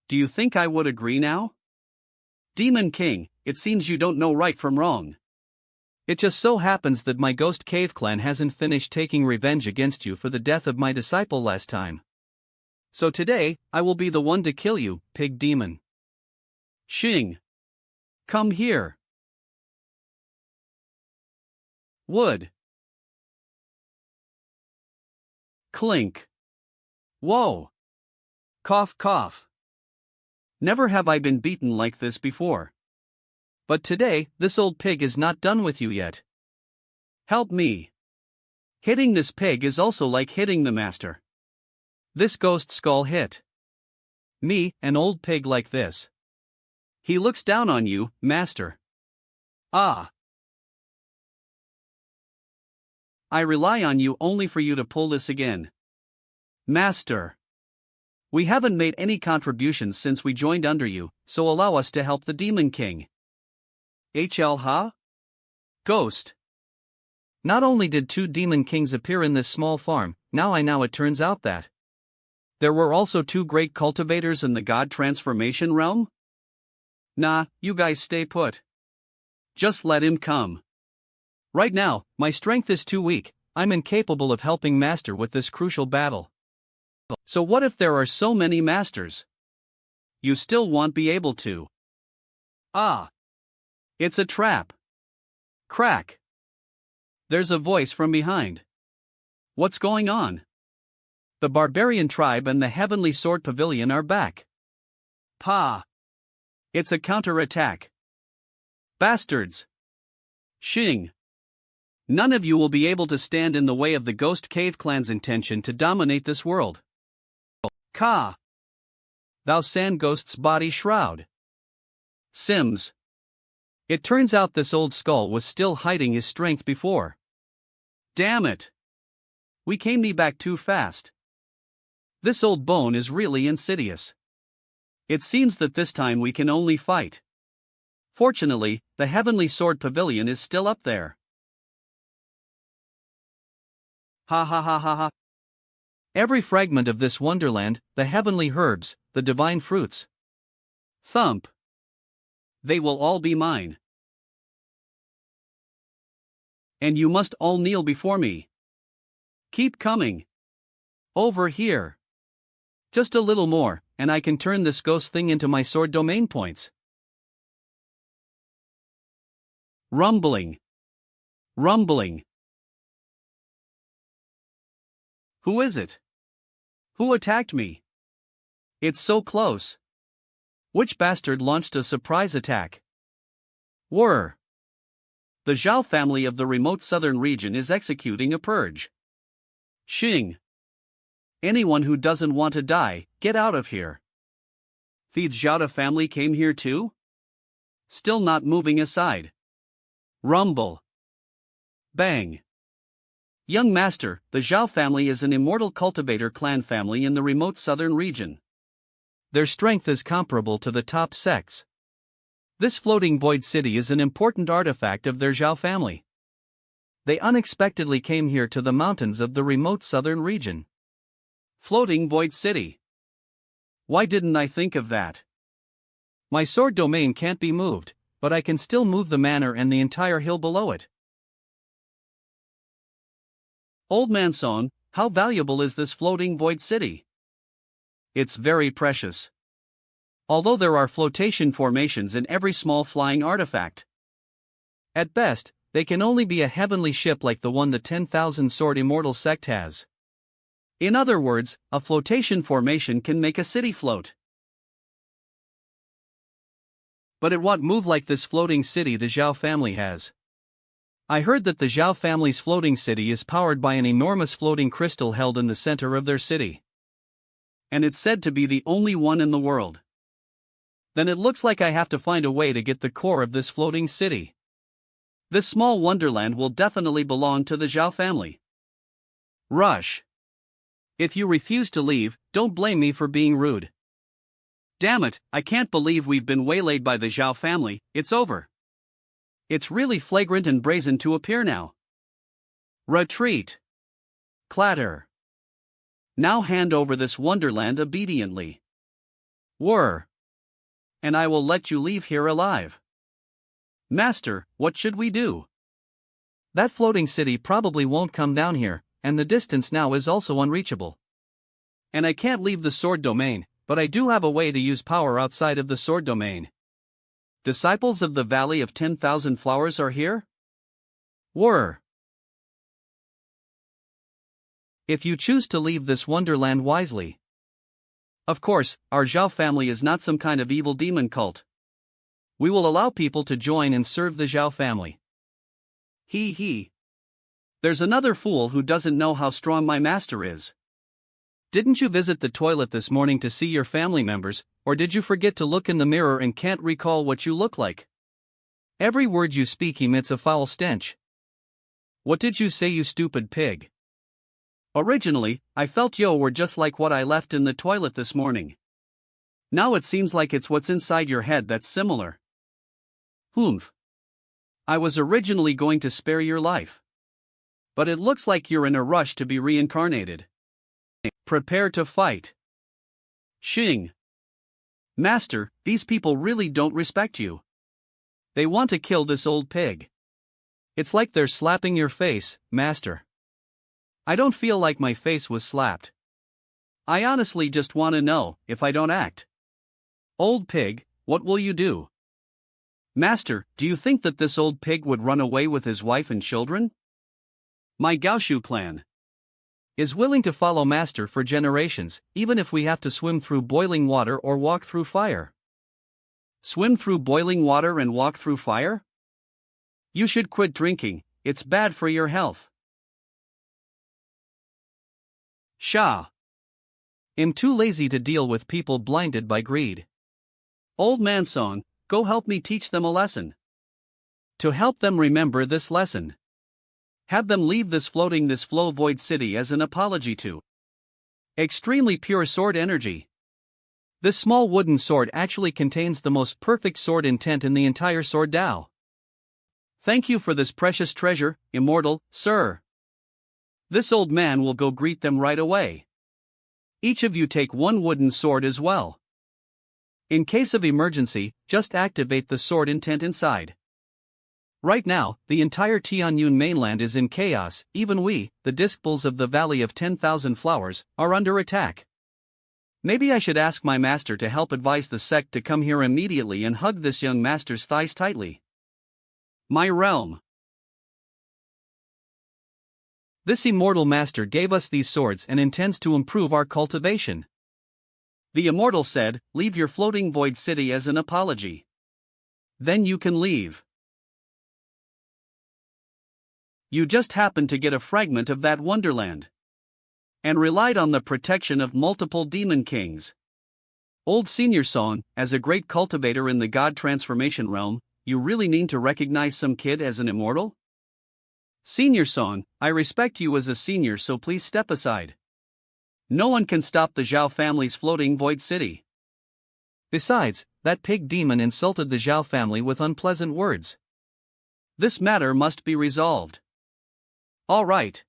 Do you think I would agree now? Demon King, it seems you don't know right from wrong. It just so happens that my ghost cave clan hasn't finished taking revenge against you for the death of my disciple last time. So today, I will be the one to kill you, pig demon. Xing. Come here. Wood. Clink. Whoa. Cough cough. Never have I been beaten like this before. But today, this old pig is not done with you yet. Help me. Hitting this pig is also like hitting the master. This ghost skull hit me, an old pig like this. He looks down on you, master. Ah. I rely on you only for you to pull this again. Master. We haven't made any contributions since we joined under you, so allow us to help the Demon King. HL Ha? Ghost. Not only did 2 demon kings appear in this small farm, now it turns out that there were also 2 great cultivators in the god transformation realm? Nah, you guys stay put. Just let him come. Right now, my strength is too weak, I'm incapable of helping Master with this crucial battle. So what if there are so many masters? You still won't be able to. Ah. It's a trap. Crack. There's a voice from behind. What's going on? The barbarian tribe and the heavenly sword pavilion are back. Pa. It's a counterattack. Bastards. Xing. None of you will be able to stand in the way of the Ghost Cave clan's intention to dominate this world. Ka. Thou sand ghost's body shroud. Sims. It turns out this old skull was still hiding his strength before. Damn it. We came back too fast. This old bone is really insidious. It seems that this time we can only fight. Fortunately, the heavenly sword pavilion is still up there. Ha ha ha ha ha. Every fragment of this wonderland, the heavenly herbs, the divine fruits. Thump. They will all be mine. And you must all kneel before me. Keep coming. Over here. Just a little more, and I can turn this ghost thing into my sword domain points. Rumbling. Rumbling. Who is it? Who attacked me? It's so close. Which bastard launched a surprise attack? Whir. The Zhao family of the remote southern region is executing a purge. Xing. Anyone who doesn't want to die, get out of here. The Zhao family came here too? Still not moving aside. Rumble. Bang. Young master, the Zhao family is an immortal cultivator clan family in the remote southern region. Their strength is comparable to the top sects. This floating void city is an important artifact of their Zhao family. They unexpectedly came here to the mountains of the remote southern region. Floating void city. Why didn't I think of that? My sword domain can't be moved, but I can still move the manor and the entire hill below it. Old man Song, how valuable is this floating void city? It's very precious. Although there are flotation formations in every small flying artifact. At best, they can only be a heavenly ship like the one the 10,000 Sword Immortal sect has. In other words, a flotation formation can make a city float. But it won't move like this floating city the Zhao family has. I heard that the Zhao family's floating city is powered by an enormous floating crystal held in the center of their city. And it's said to be the only one in the world. Then it looks like I have to find a way to get the core of this floating city. This small wonderland will definitely belong to the Zhao family. Rush. If you refuse to leave, don't blame me for being rude. Damn it, I can't believe we've been waylaid by the Zhao family, it's over. It's really flagrant and brazen to appear now. Retreat. Clatter. Now hand over this wonderland obediently. Whir. And I will let you leave here alive. Master, what should we do? That floating city probably won't come down here, and the distance now is also unreachable. And I can't leave the sword domain, but I do have a way to use power outside of the sword domain. Disciples of the Valley of 10,000 Flowers are here? Whir. If you choose to leave this wonderland wisely. Of course, our Zhao family is not some kind of evil demon cult. We will allow people to join and serve the Zhao family. He. There's another fool who doesn't know how strong my master is. Didn't you visit the toilet this morning to see your family members, or did you forget to look in the mirror and can't recall what you look like? Every word you speak emits a foul stench. What did you say, you stupid pig? Originally, I felt you were just like what I left in the toilet this morning. Now it seems like it's what's inside your head that's similar. Humph. I was originally going to spare your life. But it looks like you're in a rush to be reincarnated. Prepare to fight. Xing. Master, these people really don't respect you. They want to kill this old pig. It's like they're slapping your face, master. I don't feel like my face was slapped. I honestly just want to know, if I don't act. Old pig, what will you do? Master, do you think that this old pig would run away with his wife and children? My Gaoshu clan is willing to follow master for generations, even if we have to swim through boiling water or walk through fire. Swim through boiling water and walk through fire? You should quit drinking, it's bad for your health. Sha. I'm too lazy to deal with people blinded by greed. Old man Song, go help me teach them a lesson. To help them remember this lesson. Have them leave this flow void city as an apology to extremely pure sword energy. This small wooden sword actually contains the most perfect sword intent in the entire sword Dao. Thank you for this precious treasure, immortal, sir. This old man will go greet them right away. Each of you take one wooden sword as well. In case of emergency, just activate the sword intent inside. Right now, the entire Tianyun mainland is in chaos, even we, the disc bulls of the Valley of 10,000 Flowers, are under attack. Maybe I should ask my master to help advise the sect to come here immediately and hug this young master's thighs tightly. My realm. This immortal master gave us these swords and intends to improve our cultivation. The immortal said, "Leave your floating void city as an apology. Then you can leave. You just happened to get a fragment of that wonderland. And relied on the protection of multiple demon kings. Old Senior Song, as a great cultivator in the god transformation realm, you really need to recognize some kid as an immortal? Senior Song, I respect you as a senior, so please step aside. No one can stop the Zhao family's floating void city. Besides, that pig demon insulted the Zhao family with unpleasant words. This matter must be resolved. All right.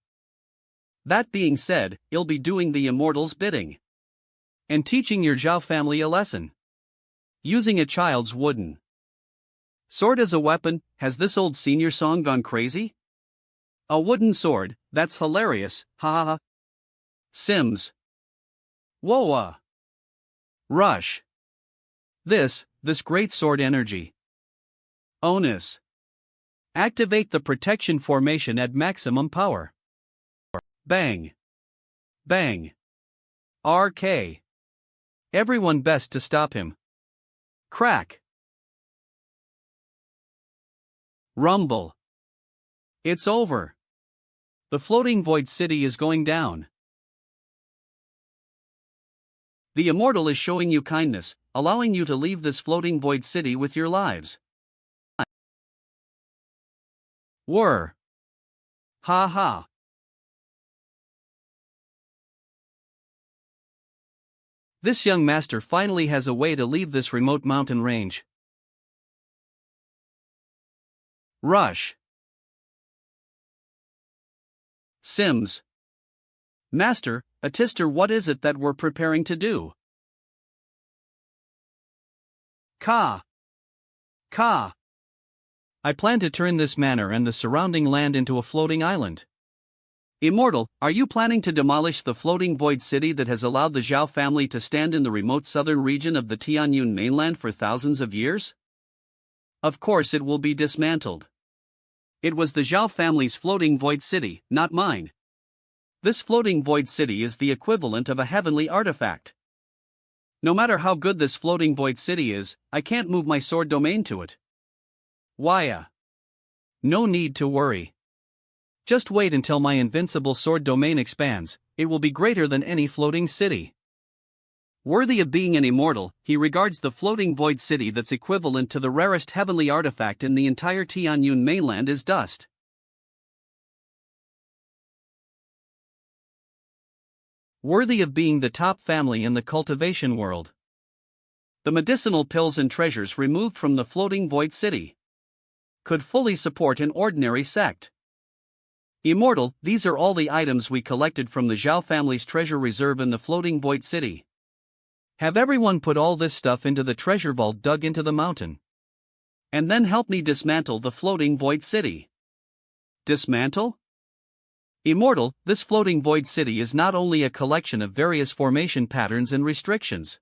That being said, I'll be doing the immortal's bidding. And teaching your Zhao family a lesson. Using a child's wooden sword as a weapon. Has this old Senior Song gone crazy? A wooden sword, that's hilarious, ha ha ha. Sims. Whoa. Rush. This great sword energy. Onus. Activate the protection formation at maximum power. Bang. Bang. RK. Everyone best to stop him. Crack. Rumble. It's over. The floating void city is going down. The immortal is showing you kindness, allowing you to leave this floating void city with your lives. Were. Ha ha. This young master finally has a way to leave this remote mountain range. Rush. Sims. Master, Atister, what is it that we're preparing to do? Ka. I plan to turn this manor and the surrounding land into a floating island. Immortal, are you planning to demolish the floating void city that has allowed the Zhao family to stand in the remote southern region of the Tianyun mainland for thousands of years? Of course it will be dismantled. It was the Zhao family's floating void city, not mine. This floating void city is the equivalent of a heavenly artifact. No matter how good this floating void city is, I can't move my sword domain to it. Why? No need to worry. Just wait until my invincible sword domain expands, it will be greater than any floating city. Worthy of being an immortal, he regards the floating void city that's equivalent to the rarest heavenly artifact in the entire Tianyun mainland as dust. Worthy of being the top family in the cultivation world. The medicinal pills and treasures removed from the floating void city could fully support an ordinary sect. Immortal, these are all the items we collected from the Zhao family's treasure reserve in the floating void city. Have everyone put all this stuff into the treasure vault dug into the mountain. And then help me dismantle the floating void city. Dismantle? Immortal, this floating void city is not only a collection of various formation patterns and restrictions.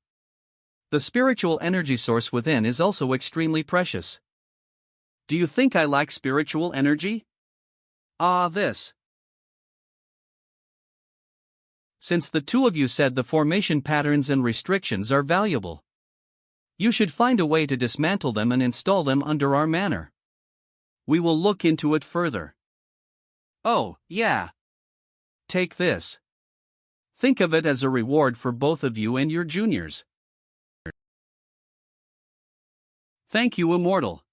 The spiritual energy source within is also extremely precious. Do you think I lack spiritual energy? This. Since the two of you said the formation patterns and restrictions are valuable, you should find a way to dismantle them and install them under our manor. We will look into it further. Oh, yeah. Take this. Think of it as a reward for both of you and your juniors. Thank you, Immortal.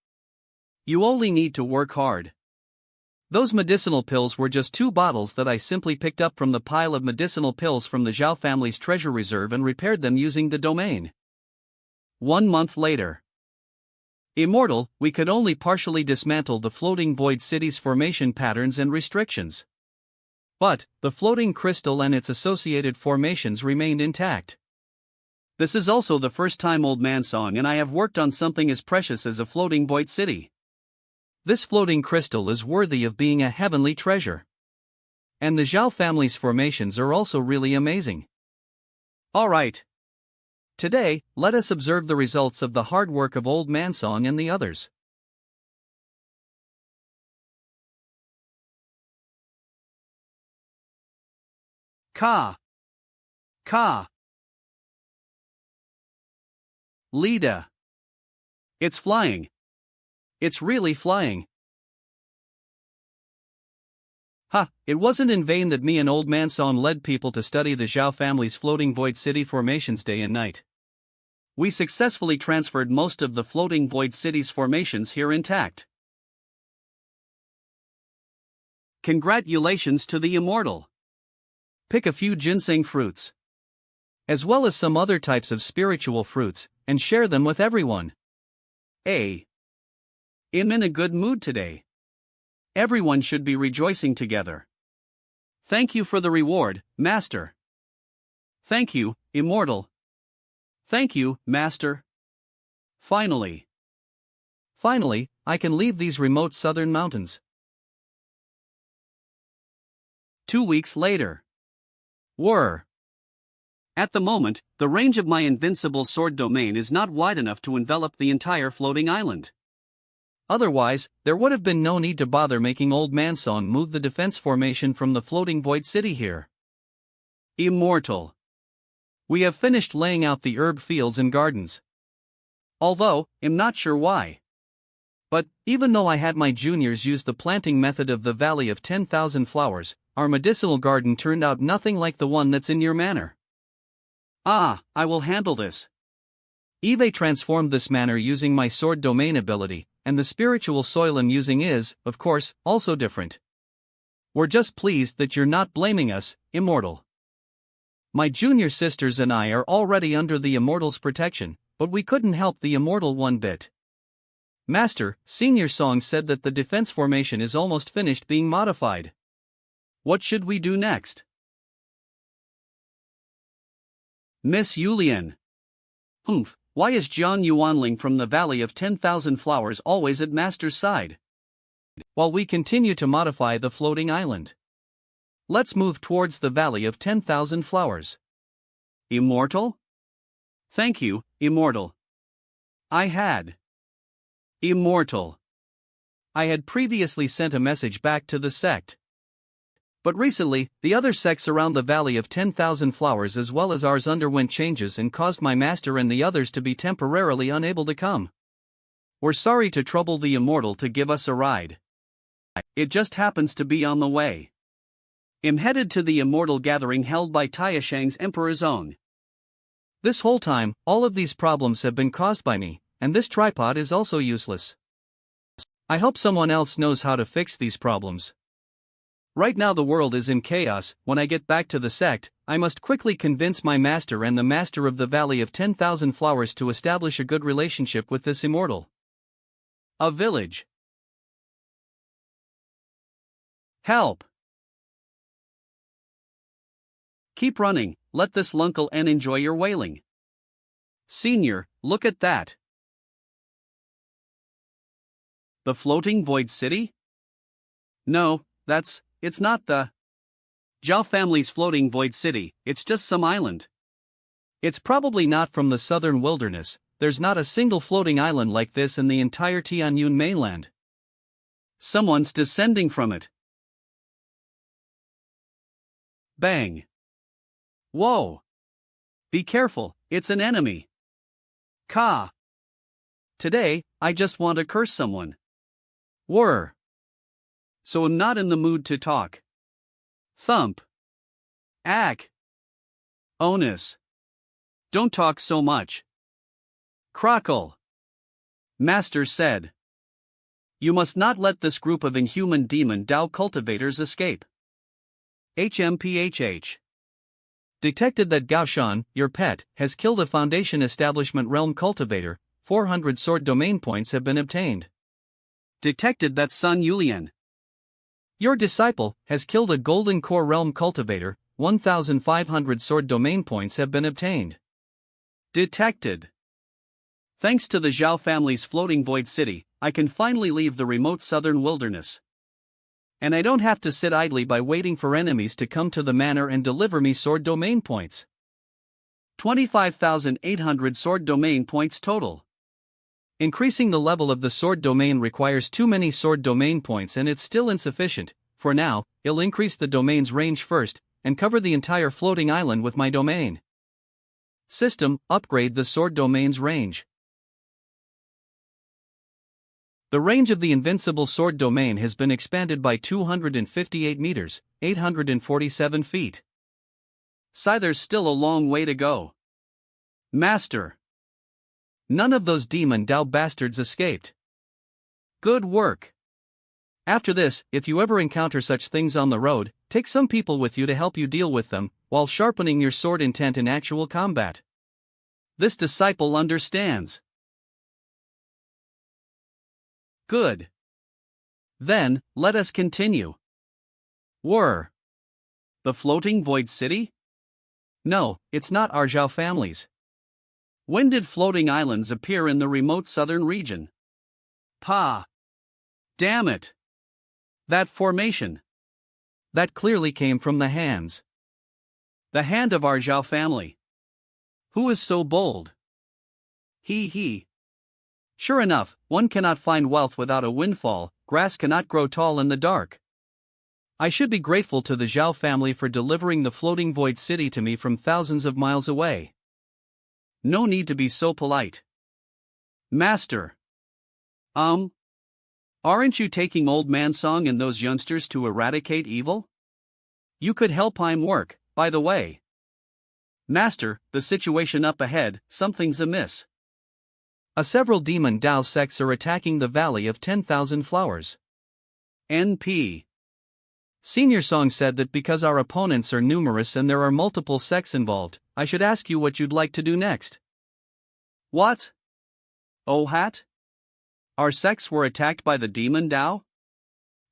You only need to work hard. Those medicinal pills were just 2 bottles that I simply picked up from the pile of medicinal pills from the Zhao family's treasure reserve and repaired them using the domain. 1 month later. Immortal, we could only partially dismantle the floating void city's formation patterns and restrictions. But, the floating crystal and its associated formations remained intact. This is also the first time Old Man Song and I have worked on something as precious as a floating void city. This floating crystal is worthy of being a heavenly treasure. And the Zhao family's formations are also really amazing. Alright. Today, let us observe the results of the hard work of Old Man Song and the others. Ka. Ka. Lida. It's flying. It's really flying. Ha, it wasn't in vain that me and Old Man Son led people to study the Zhao family's floating void city formations day and night. We successfully transferred most of the floating void city's formations here intact. Congratulations to the immortal. Pick a few ginseng fruits, as well as some other types of spiritual fruits, and share them with everyone. I'm in a good mood today. Everyone should be rejoicing together. Thank you for the reward, Master. Thank you, Immortal. Thank you, Master. Finally, I can leave these remote southern mountains. 2 weeks later. At the moment, the range of my invincible sword domain is not wide enough to envelop the entire floating island. Otherwise, there would have been no need to bother making Old Man Son move the defense formation from the floating void city here. Immortal. We have finished laying out the herb fields and gardens. Although, I'm not sure why. But, even though I had my juniors use the planting method of the Valley of 10,000 Flowers, our medicinal garden turned out nothing like the one that's in your manor. I will handle this. Eve transformed this manor using my sword domain ability, and the spiritual soil I'm using is, of course, also different. We're just pleased that you're not blaming us, Immortal. My junior sisters and I are already under the Immortal's protection, but we couldn't help the Immortal one bit. Master, Senior Song said that the defense formation is almost finished being modified. What should we do next? Miss Yulian. Why is Jian Yuanling from the Valley of 10,000 Flowers always at Master's side? While we continue to modify the floating island. Let's move towards the Valley of 10,000 Flowers. Immortal? Thank you, Immortal. Immortal. I had previously sent a message back to the sect. But recently, the other sects around the Valley of 10,000 Flowers as well as ours underwent changes and caused my master and the others to be temporarily unable to come. We're sorry to trouble the Immortal to give us a ride. It just happens to be on the way. I'm headed to the Immortal gathering held by Taishang's Emperor's Own. This whole time, all of these problems have been caused by me, and this tripod is also useless. I hope someone else knows how to fix these problems. Right now the world is in chaos. When I get back to the sect, I must quickly convince my master and the master of the Valley of 10,000 Flowers to establish a good relationship with this Immortal. A village. Help! Keep running, let this lunkle and enjoy your wailing. Senior, look at that. The floating void city? No, it's not the Zhao family's floating void city, it's just some island. It's probably not from the southern wilderness, there's not a single floating island like this in the entire Tianyun mainland. Someone's descending from it. Bang. Whoa. Be careful, it's an enemy. Ka. Today, I just want to curse someone. So I'm not in the mood to talk. Thump. Ack. Onus. Don't talk so much. Crockle. Master said. You must not let this group of inhuman demon Dao cultivators escape. HMPHH. Detected that Gaoshan, your pet, has killed a Foundation Establishment Realm cultivator, 400 sword domain points have been obtained. Detected that Sun Yulian, your disciple, has killed a Golden Core Realm cultivator, 1,500 sword domain points have been obtained. Detected. Thanks to the Zhao family's floating void city, I can finally leave the remote southern wilderness. And I don't have to sit idly by waiting for enemies to come to the manor and deliver me sword domain points. 25,800 sword domain points total. Increasing the level of the sword domain requires too many sword domain points and it's still insufficient. For now, I'll increase the domain's range first, and cover the entire floating island with my domain. System, upgrade the sword domain's range. The range of the invincible sword domain has been expanded by 258 meters, 847 feet. There's still a long way to go. Master. None of those demon Dao bastards escaped. Good work. After this, if you ever encounter such things on the road, take some people with you to help you deal with them, while sharpening your sword intent in actual combat. This disciple understands. Good. Then, let us continue. The floating void city? No, it's not our Zhao families. When did floating islands appear in the remote southern region? Damn it! That formation. That clearly came from the hands. The hand of our Zhao family. Who is so bold? He. Sure enough, one cannot find wealth without a windfall, grass cannot grow tall in the dark. I should be grateful to the Zhao family for delivering the floating void city to me from thousands of miles away. No need to be so polite. Master. Aren't you taking Old Man Song and those youngsters to eradicate evil? You could help him work, by the way. Master, the situation up ahead, something's amiss. Several demon Dao sects are attacking the Valley of 10,000 Flowers. NP. Senior Song said that because our opponents are numerous and there are multiple sects involved, I should ask you what you'd like to do next. What? Oh hat? Our sects were attacked by the demon Dao?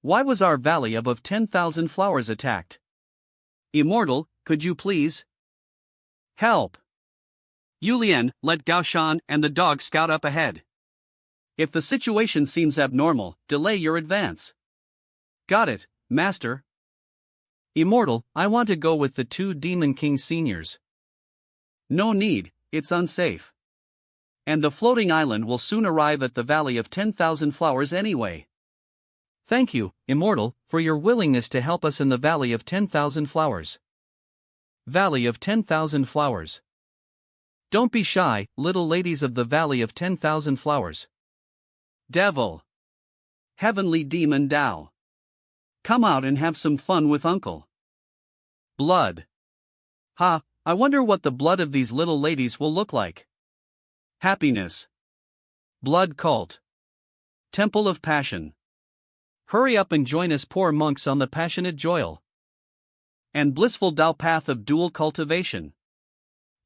Why was our Valley of 10,000 Flowers attacked? Immortal, could you please help? Yulian, let Gao Shan and the dog scout up ahead. If the situation seems abnormal, delay your advance. Got it, Master. Immortal, I want to go with the 2 Demon King seniors. No need, it's unsafe. And the floating island will soon arrive at the Valley of 10,000 Flowers anyway. Thank you, Immortal, for your willingness to help us in the Valley of 10,000 Flowers. Valley of 10,000 Flowers. Don't be shy, little ladies of the Valley of 10,000 Flowers. Devil. Heavenly Demon Dao. Come out and have some fun with Uncle. Blood. I wonder what the blood of these little ladies will look like. Happiness. Blood cult. Temple of Passion. Hurry up and join us poor monks on the passionate joyal and blissful Dao path of dual cultivation.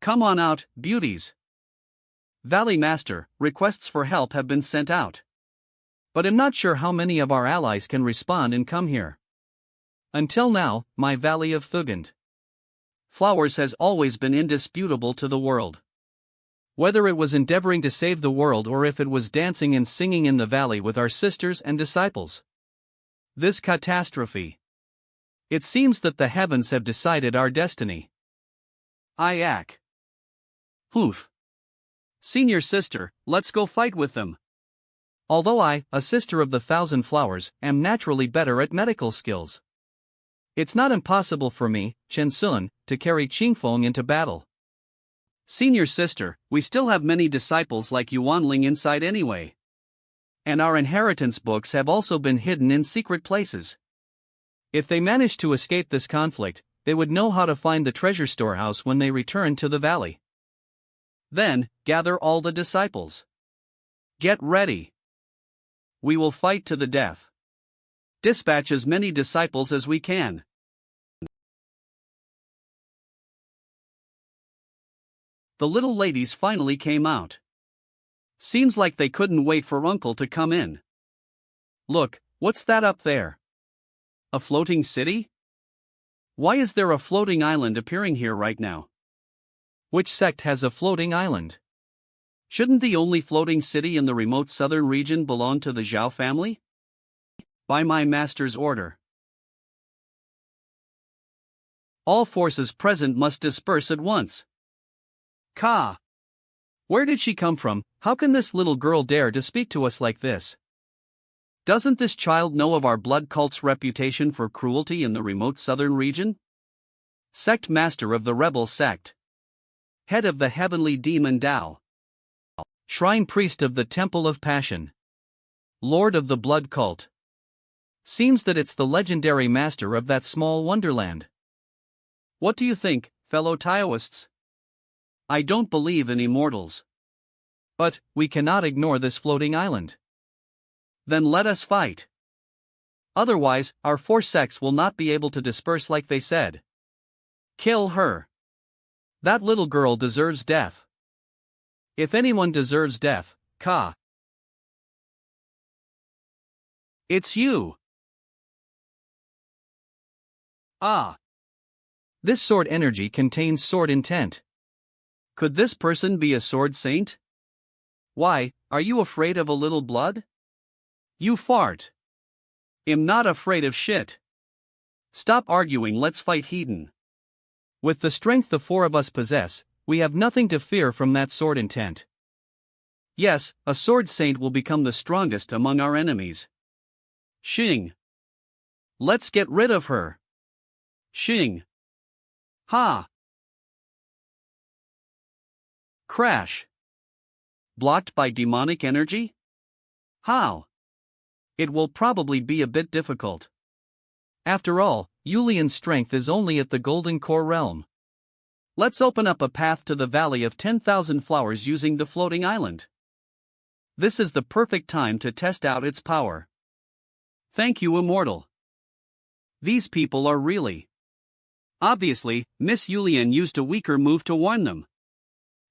Come on out, beauties. Valley Master, requests for help have been sent out. But I'm not sure how many of our allies can respond and come here. Until now, my Valley of Thugand Flowers has always been indisputable to the world. Whether it was endeavoring to save the world or if it was dancing and singing in the valley with our sisters and disciples. This catastrophe. It seems that the heavens have decided our destiny. Iac. Poof. Senior sister, let's go fight with them. Although I, a sister of the 1,000 Flowers, am naturally better at medical skills. It's not impossible for me, Chen Sun, to carry Qingfeng into battle. Senior sister, we still have many disciples like Yuanling inside anyway. And our inheritance books have also been hidden in secret places. If they manage to escape this conflict, they would know how to find the treasure storehouse when they return to the valley. Then, gather all the disciples. Get ready. We will fight to the death. Dispatch as many disciples as we can. The little ladies finally came out. Seems like they couldn't wait for Uncle to come in. Look, what's that up there? A floating city? Why is there a floating island appearing here right now? Which sect has a floating island? Shouldn't the only floating city in the remote southern region belong to the Zhao family? By my master's order. All forces present must disperse at once. Where did she come from? How can this little girl dare to speak to us like this? Doesn't this child know of our blood cult's reputation for cruelty in the remote southern region? Sect Master of the Rebel Sect. Head of the Heavenly Demon Tao. Shrine Priest of the Temple of Passion. Lord of the Blood Cult. Seems that it's the legendary master of that small wonderland. What do you think, fellow Taoists? I don't believe in immortals. But we cannot ignore this floating island. Then let us fight. Otherwise, our 4 sects will not be able to disperse like they said. Kill her. That little girl deserves death. If anyone deserves death, Ka. It's you. Ah. This sword energy contains sword intent. Could this person be a sword saint? Why, are you afraid of a little blood? You fart. I'm not afraid of shit. Stop arguing, let's fight Hedon. With the strength the 4 of us possess, we have nothing to fear from that sword intent. Yes, a sword saint will become the strongest among our enemies. Xing. Let's get rid of her. Xing. Ha. Crash. Blocked by demonic energy? How? It will probably be a bit difficult. After all, Yulian's strength is only at the Golden Core realm. Let's open up a path to the Valley of 10,000 Flowers using the floating island. This is the perfect time to test out its power. Thank you, Immortal. These people are really. Obviously, Miss Yulian used a weaker move to warn them.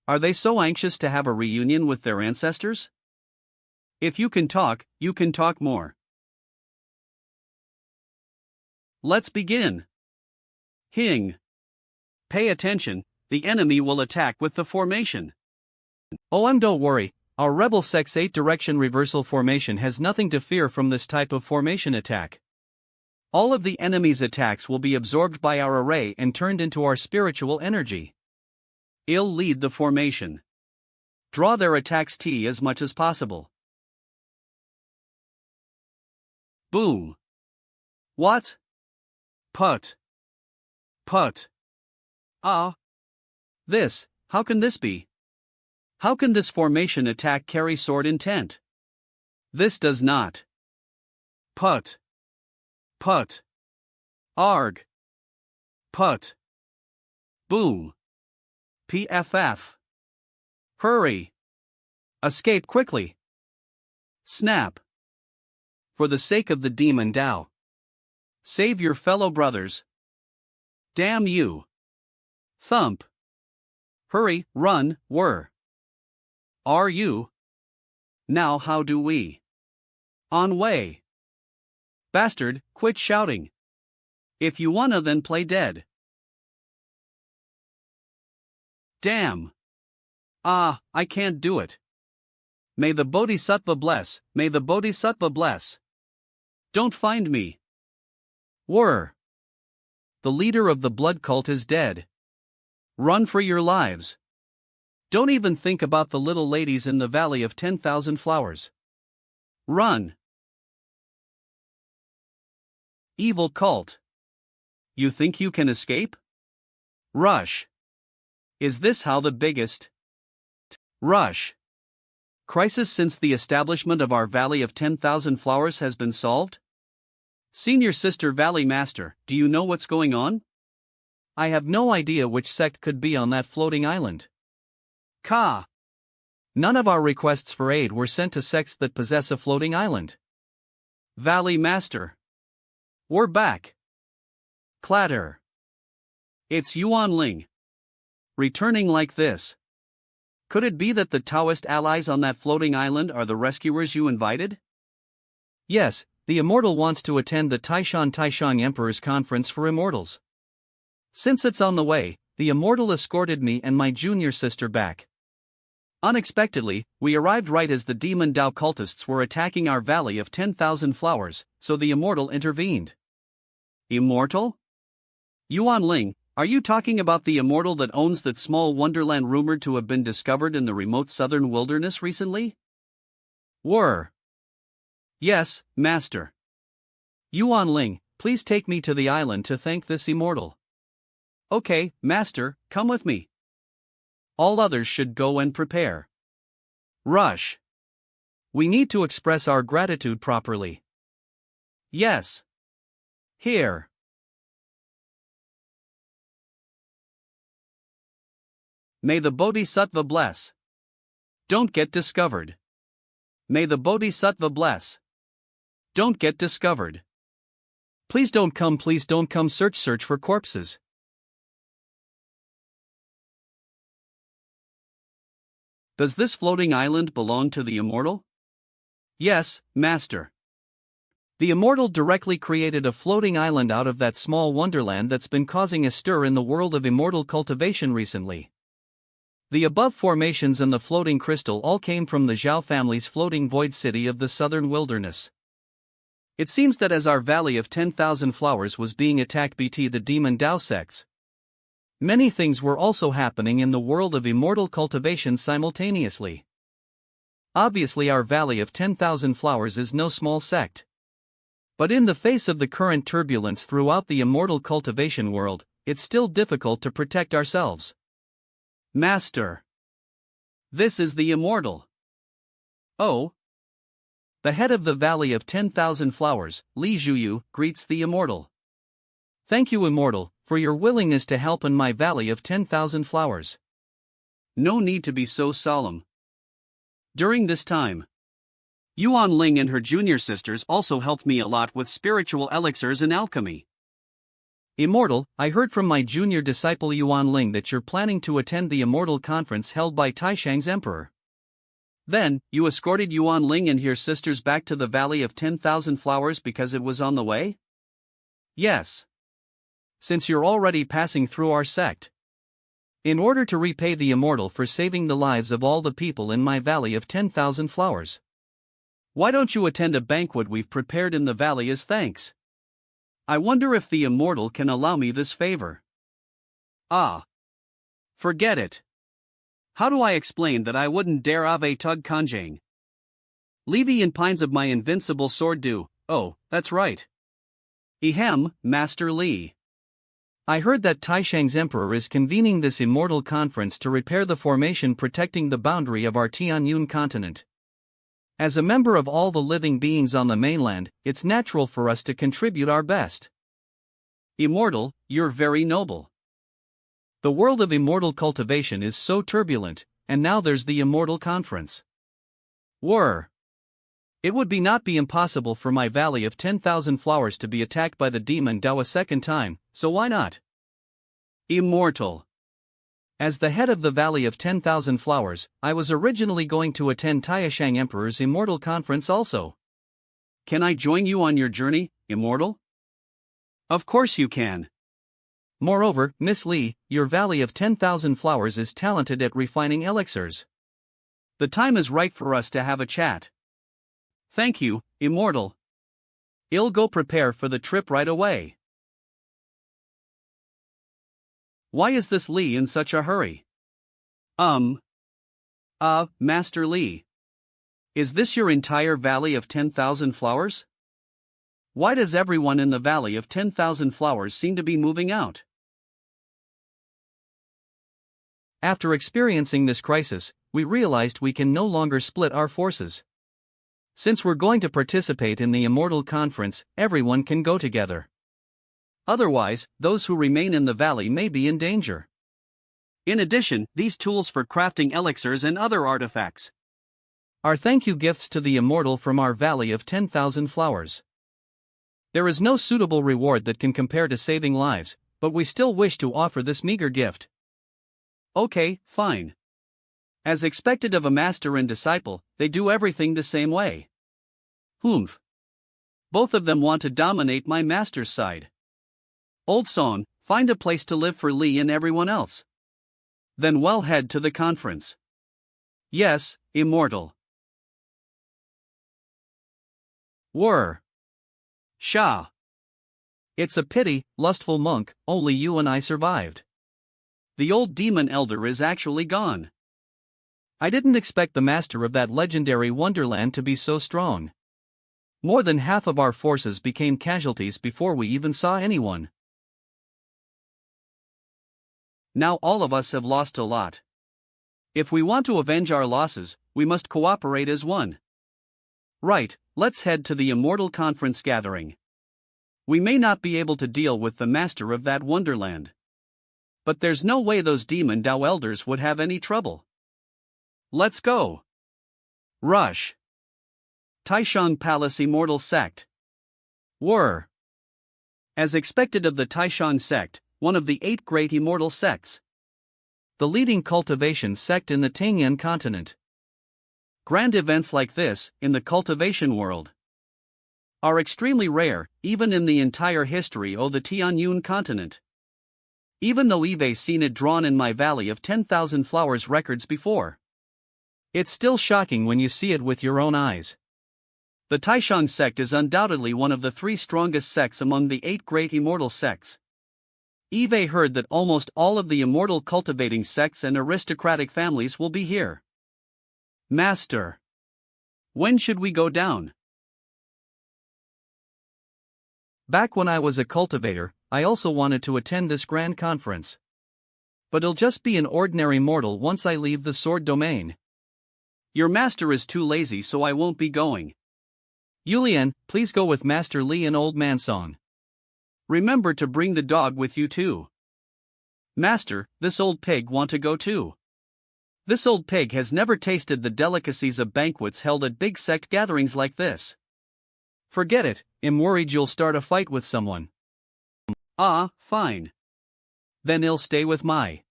Are they so anxious to have a reunion with their ancestors? If you can talk more. Let's begin. Hing. Pay attention, the enemy will attack with the formation. Don't worry, our Rebel Sect's 8-direction reversal formation has nothing to fear from this type of formation attack. All of the enemy's attacks will be absorbed by our array and turned into our spiritual energy. I'll lead the formation. Draw their attacks T as much as possible. Boom. What? Put. Put. Ah. This, how can this be? How can this formation attack carry sword intent? This does not. Put. Put. Arg. Put. Boom. PFF. Hurry. Escape quickly. Snap. For the sake of the demon Tao. Save your fellow brothers. Damn you. Thump. Hurry, run, whir. Are you? Now how do we? On way. Bastard, quit shouting. If you wanna then play dead. Damn. Ah, I can't do it. May the Bodhisattva bless, may the Bodhisattva bless. Don't find me. Whir. The leader of the blood cult is dead. Run for your lives. Don't even think about the little ladies in the Valley of 10,000 Flowers. Run. Evil cult. You think you can escape? Rush. Is this how the biggest rush crisis since the establishment of our Valley of 10,000 Flowers has been solved? Senior Sister Valley Master, do you know what's going on? I have no idea which sect could be on that floating island. Ka. None of our requests for aid were sent to sects that possess a floating island. Valley Master. We're back. Clatter. It's Yuan Ling. Returning like this. Could it be that the Taoist allies on that floating island are the rescuers you invited? Yes, the Immortal wants to attend the Taishan Emperor's Conference for Immortals. Since it's on the way, the Immortal escorted me and my junior sister back. Unexpectedly, we arrived right as the demon Tao cultists were attacking our Valley of 10,000 Flowers, so the Immortal intervened. Immortal? Yuan Ling, are you talking about the Immortal that owns that small wonderland rumored to have been discovered in the remote southern wilderness recently? Whir. Yes, Master. Yuan Ling, please take me to the island to thank this Immortal. Okay, master, come with me. All others should go and prepare. Rush. We need to express our gratitude properly. Yes. Here. May the Bodhisattva bless. Don't get discovered. May the Bodhisattva bless. Don't get discovered. Please don't come, search for corpses. Does this floating island belong to the immortal? Yes, master. The immortal directly created a floating island out of that small wonderland that's been causing a stir in the world of immortal cultivation recently. The above formations and the floating crystal all came from the Zhao family's floating void city of the southern wilderness. It seems that as our Valley of 10,000 Flowers was being attacked by the demon Dao sects, many things were also happening in the world of immortal cultivation simultaneously. Obviously, our Valley of 10,000 Flowers is no small sect. But in the face of the current turbulence throughout the immortal cultivation world, it's still difficult to protect ourselves. Master. This is the immortal. Oh. The head of the Valley of 10,000 Flowers, Li Zhuyu, greets the immortal. Thank you, immortal, for your willingness to help in my Valley of 10,000 Flowers. No need to be so solemn. During this time, Yuan Ling and her junior sisters also helped me a lot with spiritual elixirs and alchemy. Immortal, I heard from my junior disciple Yuan Ling that you're planning to attend the Immortal Conference held by Taishang's emperor. Then, you escorted Yuan Ling and her sisters back to the Valley of 10,000 Flowers because it was on the way? Yes. Since you're already passing through our sect. In order to repay the immortal for saving the lives of all the people in my Valley of 10,000 Flowers. Why don't you attend a banquet we've prepared in the valley as thanks? I wonder if the immortal can allow me this favor. Ah. Forget it. How do I explain that I wouldn't dare Ave Tug Kanjang? Leave the pines of my invincible sword do. Oh, that's right. Ehem, Master Li. I heard that Taishang's emperor is convening this immortal conference to repair the formation protecting the boundary of our Tianyun continent. As a member of all the living beings on the mainland, it's natural for us to contribute our best. Immortal, you're very noble. The world of immortal cultivation is so turbulent, and now there's the immortal conference. It would not be impossible for my Valley of 10,000 Flowers to be attacked by the demon Dao a second time, so why not? Immortal. As the head of the Valley of 10,000 Flowers, I was originally going to attend Taishang Emperor's Immortal Conference also. Can I join you on your journey, Immortal? Of course you can. Moreover, Miss Li, your Valley of 10,000 Flowers is talented at refining elixirs. The time is right for us to have a chat. Thank you, Immortal. I'll go prepare for the trip right away. Why is this Li in such a hurry? Master Li. Is this your entire Valley of 10,000 Flowers? Why does everyone in the Valley of 10,000 Flowers seem to be moving out? After experiencing this crisis, we realized we can no longer split our forces. Since we're going to participate in the Immortal Conference, everyone can go together. Otherwise, those who remain in the valley may be in danger. In addition, these tools for crafting elixirs and other artifacts are thank you gifts to the immortal from our Valley of 10,000 Flowers. There is no suitable reward that can compare to saving lives, but we still wish to offer this meager gift. Okay, fine. As expected of a master and disciple, they do everything the same way. Humph. Both of them want to dominate my master's side. Old Son, find a place to live for Li and everyone else. Then we'll head to the conference. Yes, Immortal. Sha. It's a pity, lustful monk, only you and I survived. The old demon elder is actually gone. I didn't expect the master of that legendary wonderland to be so strong. More than half of our forces became casualties before we even saw anyone. Now all of us have lost a lot. If we want to avenge our losses, we must cooperate as one. Right, let's head to the Immortal Conference gathering. We may not be able to deal with the master of that wonderland. But there's no way those demon Dao elders would have any trouble. Let's go. Rush. Taishan Palace Immortal Sect. Were. As expected of the Taishan sect, one of the 8 great immortal sects. The leading cultivation sect in the Tangyan continent. Grand events like this, in the cultivation world, are extremely rare, even in the entire history of the Tianyun continent. Even though I've seen it drawn in my Valley of 10,000 Flowers records before. It's still shocking when you see it with your own eyes. The Taishan sect is undoubtedly one of the 3 strongest sects among the 8 great immortal sects. I've heard that almost all of the immortal cultivating sects and aristocratic families will be here. Master. When should we go down? Back when I was a cultivator, I also wanted to attend this grand conference. But I'll just be an ordinary mortal once I leave the sword domain. Your master is too lazy, so I won't be going. Yulian, please go with Master Li and Old Man Song. Remember to bring the dog with you too. Master, this old pig want to go too. This old pig has never tasted the delicacies of banquets held at big sect gatherings like this. Forget it, I'm worried you'll start a fight with someone. Ah, fine. Then I'll stay with my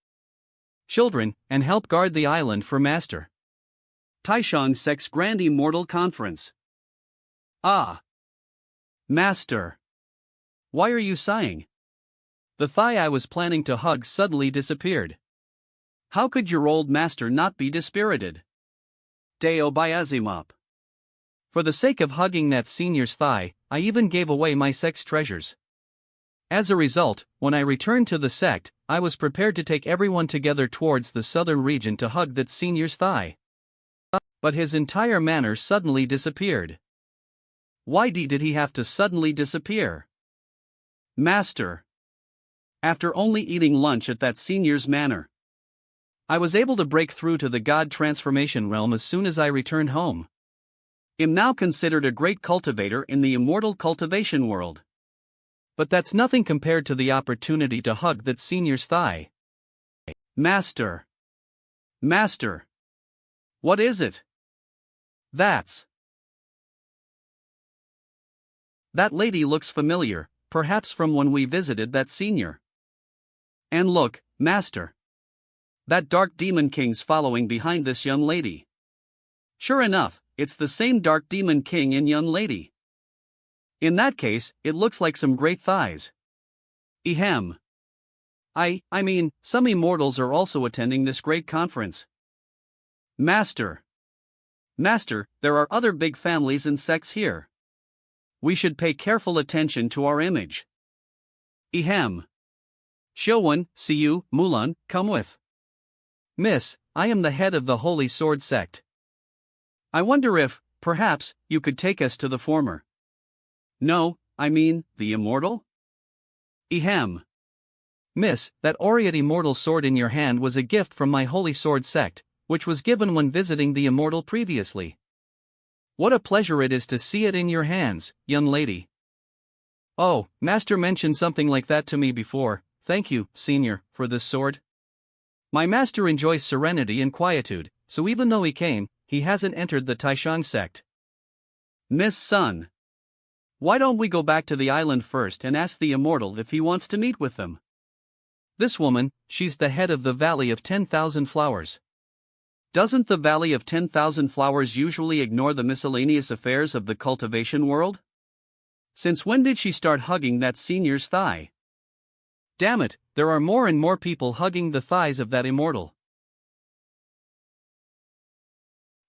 children and help guard the island for Master. Taishan Sect's Grand Immortal Conference. Ah. Master. Why are you sighing? The thigh I was planning to hug suddenly disappeared. How could your old master not be dispirited? Deo Bayazimop. For the sake of hugging that senior's thigh, I even gave away my sex treasures. As a result, when I returned to the sect, I was prepared to take everyone together towards the southern region to hug that senior's thigh. But his entire manner suddenly disappeared. Why did he have to suddenly disappear? Master. After only eating lunch at that senior's manor, I was able to break through to the God transformation realm as soon as I returned home. I'm now considered a great cultivator in the immortal cultivation world. But that's nothing compared to the opportunity to hug that senior's thigh. Master. Master. What is it? That lady looks familiar, perhaps from when we visited that senior. And look, Master. That dark demon king's following behind this young lady. Sure enough, it's the same dark demon king and young lady. In that case, it looks like some great thighs. Ehem. I mean, some immortals are also attending this great conference. Master. Master, there are other big families and sects here. We should pay careful attention to our image. Ehem. Showun, Siyu, Mulan, come with. Miss, I am the head of the Holy Sword sect. I wonder if, perhaps, you could take us to the former. No, I mean, the immortal? Ehem. Miss, that aureate immortal sword in your hand was a gift from my Holy Sword sect, which was given when visiting the immortal previously. What a pleasure it is to see it in your hands, young lady. Oh, Master mentioned something like that to me before. Thank you, Senior, for this sword. My master enjoys serenity and quietude, so even though he came, he hasn't entered the Taishan sect. Miss Sun. Why don't we go back to the island first and ask the immortal if he wants to meet with them? This woman, she's the head of the Valley of 10,000 Flowers. Doesn't the Valley of 10,000 Flowers usually ignore the miscellaneous affairs of the cultivation world? Since when did she start hugging that senior's thigh? Damn it, there are more and more people hugging the thighs of that immortal.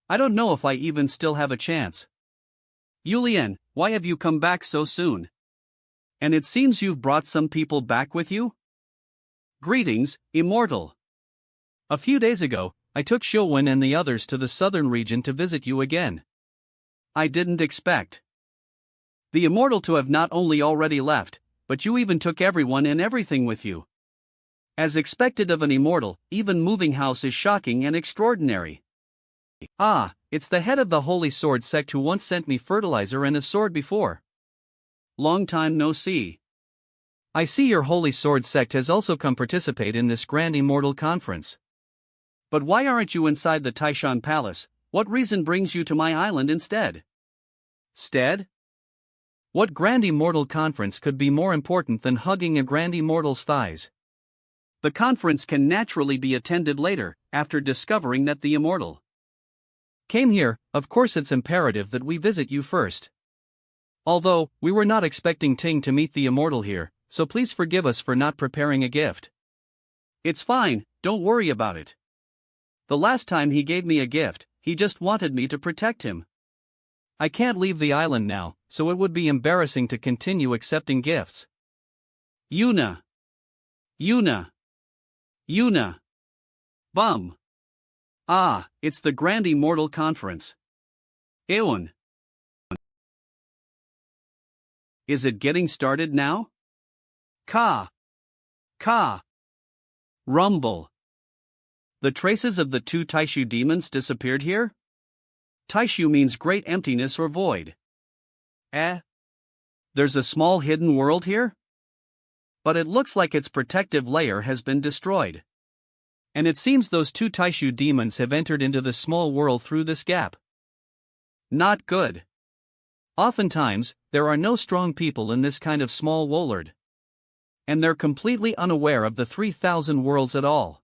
I don't know if I even still have a chance. Yulian, why have you come back so soon? And it seems you've brought some people back with you? Greetings, immortal. A few days ago, I took Showun and the others to the southern region to visit you again. I didn't expect the immortal to have not only already left, but you even took everyone and everything with you. As expected of an immortal, even moving house is shocking and extraordinary. Ah, it's the head of the Holy Sword sect who once sent me fertilizer and a sword before. Long time no see. I see your Holy Sword sect has also come participate in this grand immortal conference. But why aren't you inside the Taishan Palace? What reason brings you to my island instead? Stead? What grand immortal conference could be more important than hugging a grand immortal's thighs? The conference can naturally be attended later, after discovering that the immortal came here. Of course it's imperative that we visit you first. Although, we were not expecting Ting to meet the immortal here, so please forgive us for not preparing a gift. It's fine, don't worry about it. The last time he gave me a gift, he just wanted me to protect him. I can't leave the island now, so it would be embarrassing to continue accepting gifts. Yuna. Bum. Ah, it's the Grand Immortal Conference. Ewan. Is it getting started now? Ka. Rumble. The traces of the two Taishu demons disappeared here? Taishu means great emptiness or void. There's a small hidden world here? But it looks like its protective layer has been destroyed. And it seems those two Taishu demons have entered into this small world through this gap. Not good. Oftentimes, there are no strong people in this kind of small world. And they're completely unaware of the 3,000 worlds at all.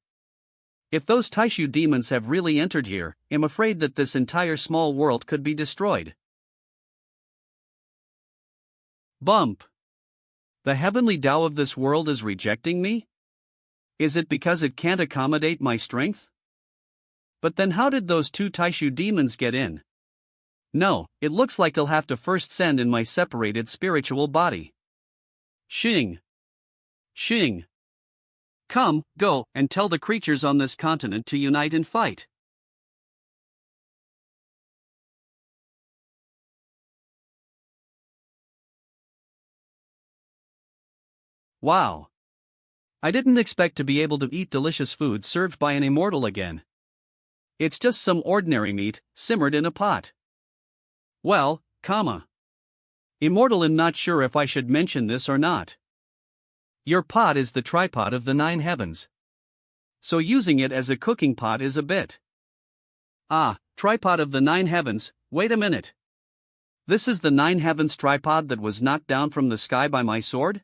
If those Taishu demons have really entered here, I'm afraid that this entire small world could be destroyed. Bump. The heavenly Tao of this world is rejecting me? Is it because it can't accommodate my strength? But then how did those two Taishu demons get in? No, it looks like they'll have to first send in my separated spiritual body. Xing. Come, go, and tell the creatures on this continent to unite and fight. Wow. I didn't expect to be able to eat delicious food served by an immortal again. It's just some ordinary meat, simmered in a pot. Well, Immortal, I'm not sure if I should mention this or not. Your pot is the tripod of the 9 heavens. So using it as a cooking pot is a bit. Tripod of the 9 heavens, wait a minute. This is the 9 heavens tripod that was knocked down from the sky by my sword?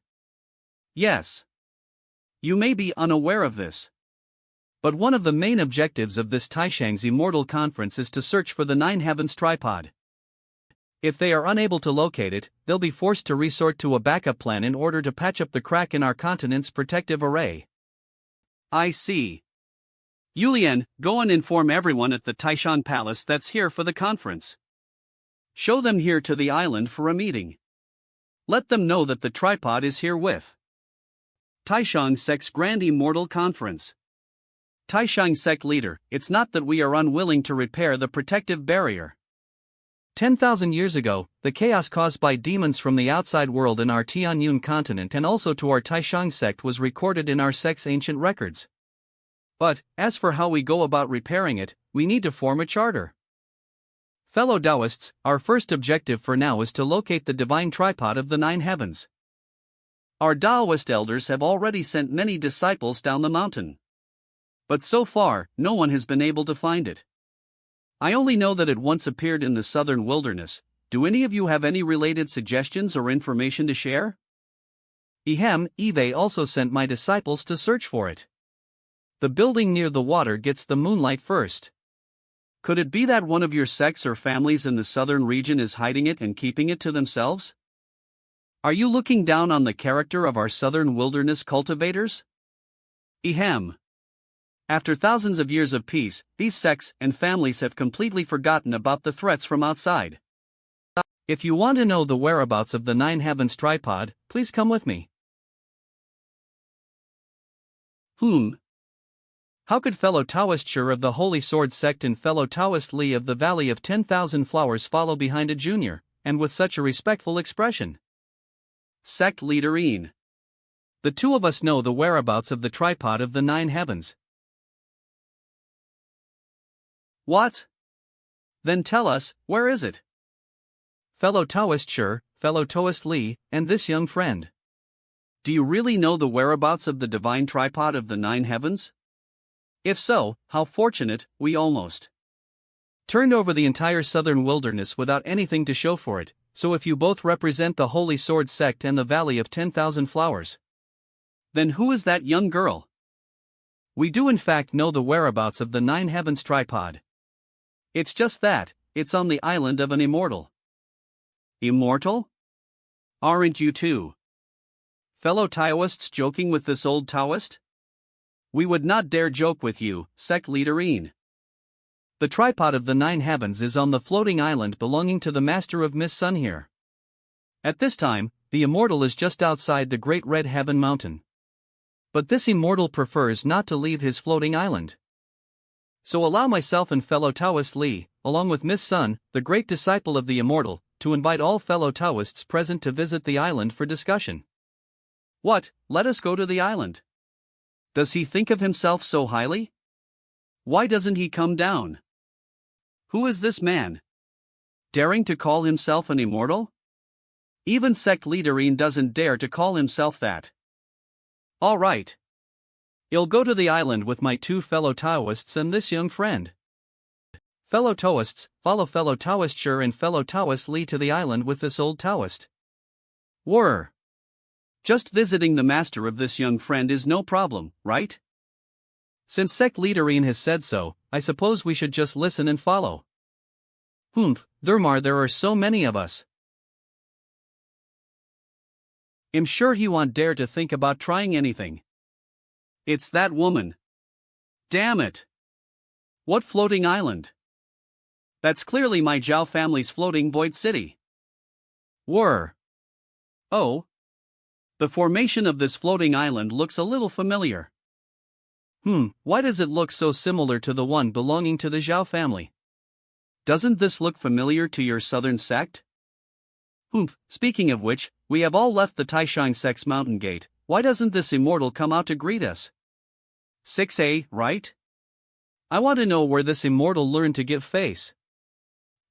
Yes. You may be unaware of this. But one of the main objectives of this Taishang's Immortal Conference is to search for the 9 heavens tripod. If they are unable to locate it, they'll be forced to resort to a backup plan in order to patch up the crack in our continent's protective array. I see. Yulian, go and inform everyone at the Taishan Palace that's here for the conference. Show them here to the island for a meeting. Let them know that the tripod is here with Taishang Sect's Grand Immortal Conference. Taishang Sect leader, it's not that we are unwilling to repair the protective barrier. 10,000 years ago, the chaos caused by demons from the outside world in our Tianyun continent and also to our Taishang sect was recorded in our sect's ancient records. But, as for how we go about repairing it, we need to form a charter. Fellow Taoists, our first objective for now is to locate the divine tripod of the 9 heavens. Our Taoist elders have already sent many disciples down the mountain. But so far, no one has been able to find it. I only know that it once appeared in the southern wilderness. Do any of you have any related suggestions or information to share? Eve also sent my disciples to search for it. The building near the water gets the moonlight first. Could it be that one of your sects or families in the southern region is hiding it and keeping it to themselves? Are you looking down on the character of our southern wilderness cultivators? After thousands of years of peace, these sects and families have completely forgotten about the threats from outside. If you want to know the whereabouts of the 9 heavens tripod, please come with me. How could fellow Taoist Sher of the Holy Sword sect and fellow Taoist Li of the Valley of 10,000 Flowers follow behind a junior, and with such a respectful expression? Sect leader Een. The two of us know the whereabouts of the tripod of the 9 heavens. What? Then tell us, where is it? Fellow Taoist Sher, fellow Taoist Li, and this young friend. Do you really know the whereabouts of the divine tripod of the 9 heavens? If so, how fortunate, we almost turned over the entire southern wilderness without anything to show for it, so if you both represent the Holy Sword sect and the Valley of 10,000 Flowers, then who is that young girl? We do in fact know the whereabouts of the 9 heavens tripod. It's just that, it's on the island of an immortal. Immortal? Aren't you too? Fellow Taoists joking with this old Taoist? We would not dare joke with you, sect leaderine. The tripod of the 9 heavens is on the floating island belonging to the master of Miss Sun here. At this time, the immortal is just outside the great red heaven mountain. But this immortal prefers not to leave his floating island. So allow myself and fellow Taoist Li, along with Miss Sun, the great disciple of the immortal, to invite all fellow Taoists present to visit the island for discussion. What, let us go to the island? Does he think of himself so highly? Why doesn't he come down? Who is this man? Daring to call himself an immortal? Even sect leaderine doesn't dare to call himself that. All right. I'll go to the island with my 2 fellow Taoists and this young friend. Fellow Taoists, follow fellow Taoist Sher and fellow Taoist Li to the island with this old Taoist. Were. Just visiting the master of this young friend is no problem, right? Since sect leaderine has said so, I suppose we should just listen and follow. Durmar, there are so many of us. I'm sure he won't dare to think about trying anything. It's that woman. Damn it. What floating island? That's clearly my Zhao family's floating void city. Were. Oh. The formation of this floating island looks a little familiar. Why does it look so similar to the one belonging to the Zhao family? Doesn't this look familiar to your southern sect? Speaking of which, we have all left the Taishan sect's mountain gate. Why doesn't this immortal come out to greet us? 6A, right? I want to know where this immortal learned to give face.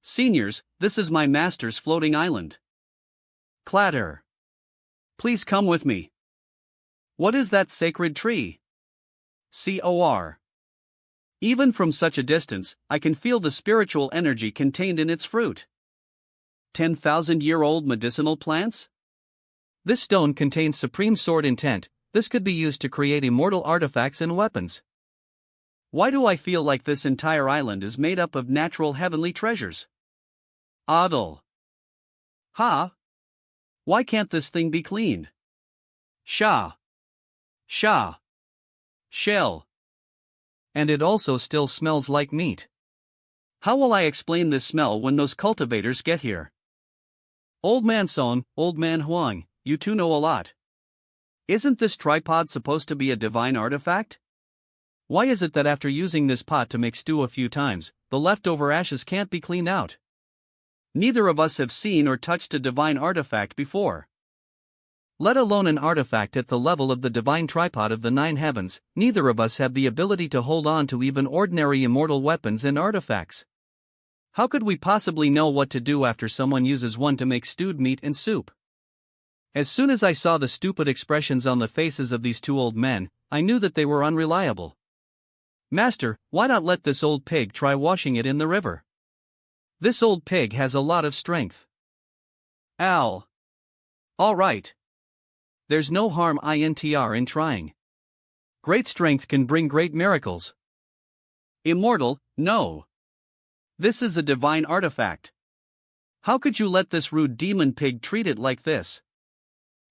Seniors, this is my master's floating island. Clatter. Please come with me. What is that sacred tree? COR. Even from such a distance, I can feel the spiritual energy contained in its fruit. 10,000-year-old medicinal plants? This stone contains supreme sword intent. This could be used to create immortal artifacts and weapons. Why do I feel like this entire island is made up of natural heavenly treasures? Adil. Ha? Why can't this thing be cleaned? Shah. Shell. And it also still smells like meat. How will I explain this smell when those cultivators get here? Old man Song, old man Huang, you two know a lot. Isn't this tripod supposed to be a divine artifact? Why is it that after using this pot to make stew a few times, the leftover ashes can't be cleaned out? Neither of us have seen or touched a divine artifact before. Let alone an artifact at the level of the divine tripod of the 9 heavens, neither of us have the ability to hold on to even ordinary immortal weapons and artifacts. How could we possibly know what to do after someone uses one to make stewed meat and soup? As soon as I saw the stupid expressions on the faces of these 2 old men, I knew that they were unreliable. Master, why not let this old pig try washing it in the river? This old pig has a lot of strength. Al. All right. There's no harm in trying. Great strength can bring great miracles. Immortal, no. This is a divine artifact. How could you let this rude demon pig treat it like this?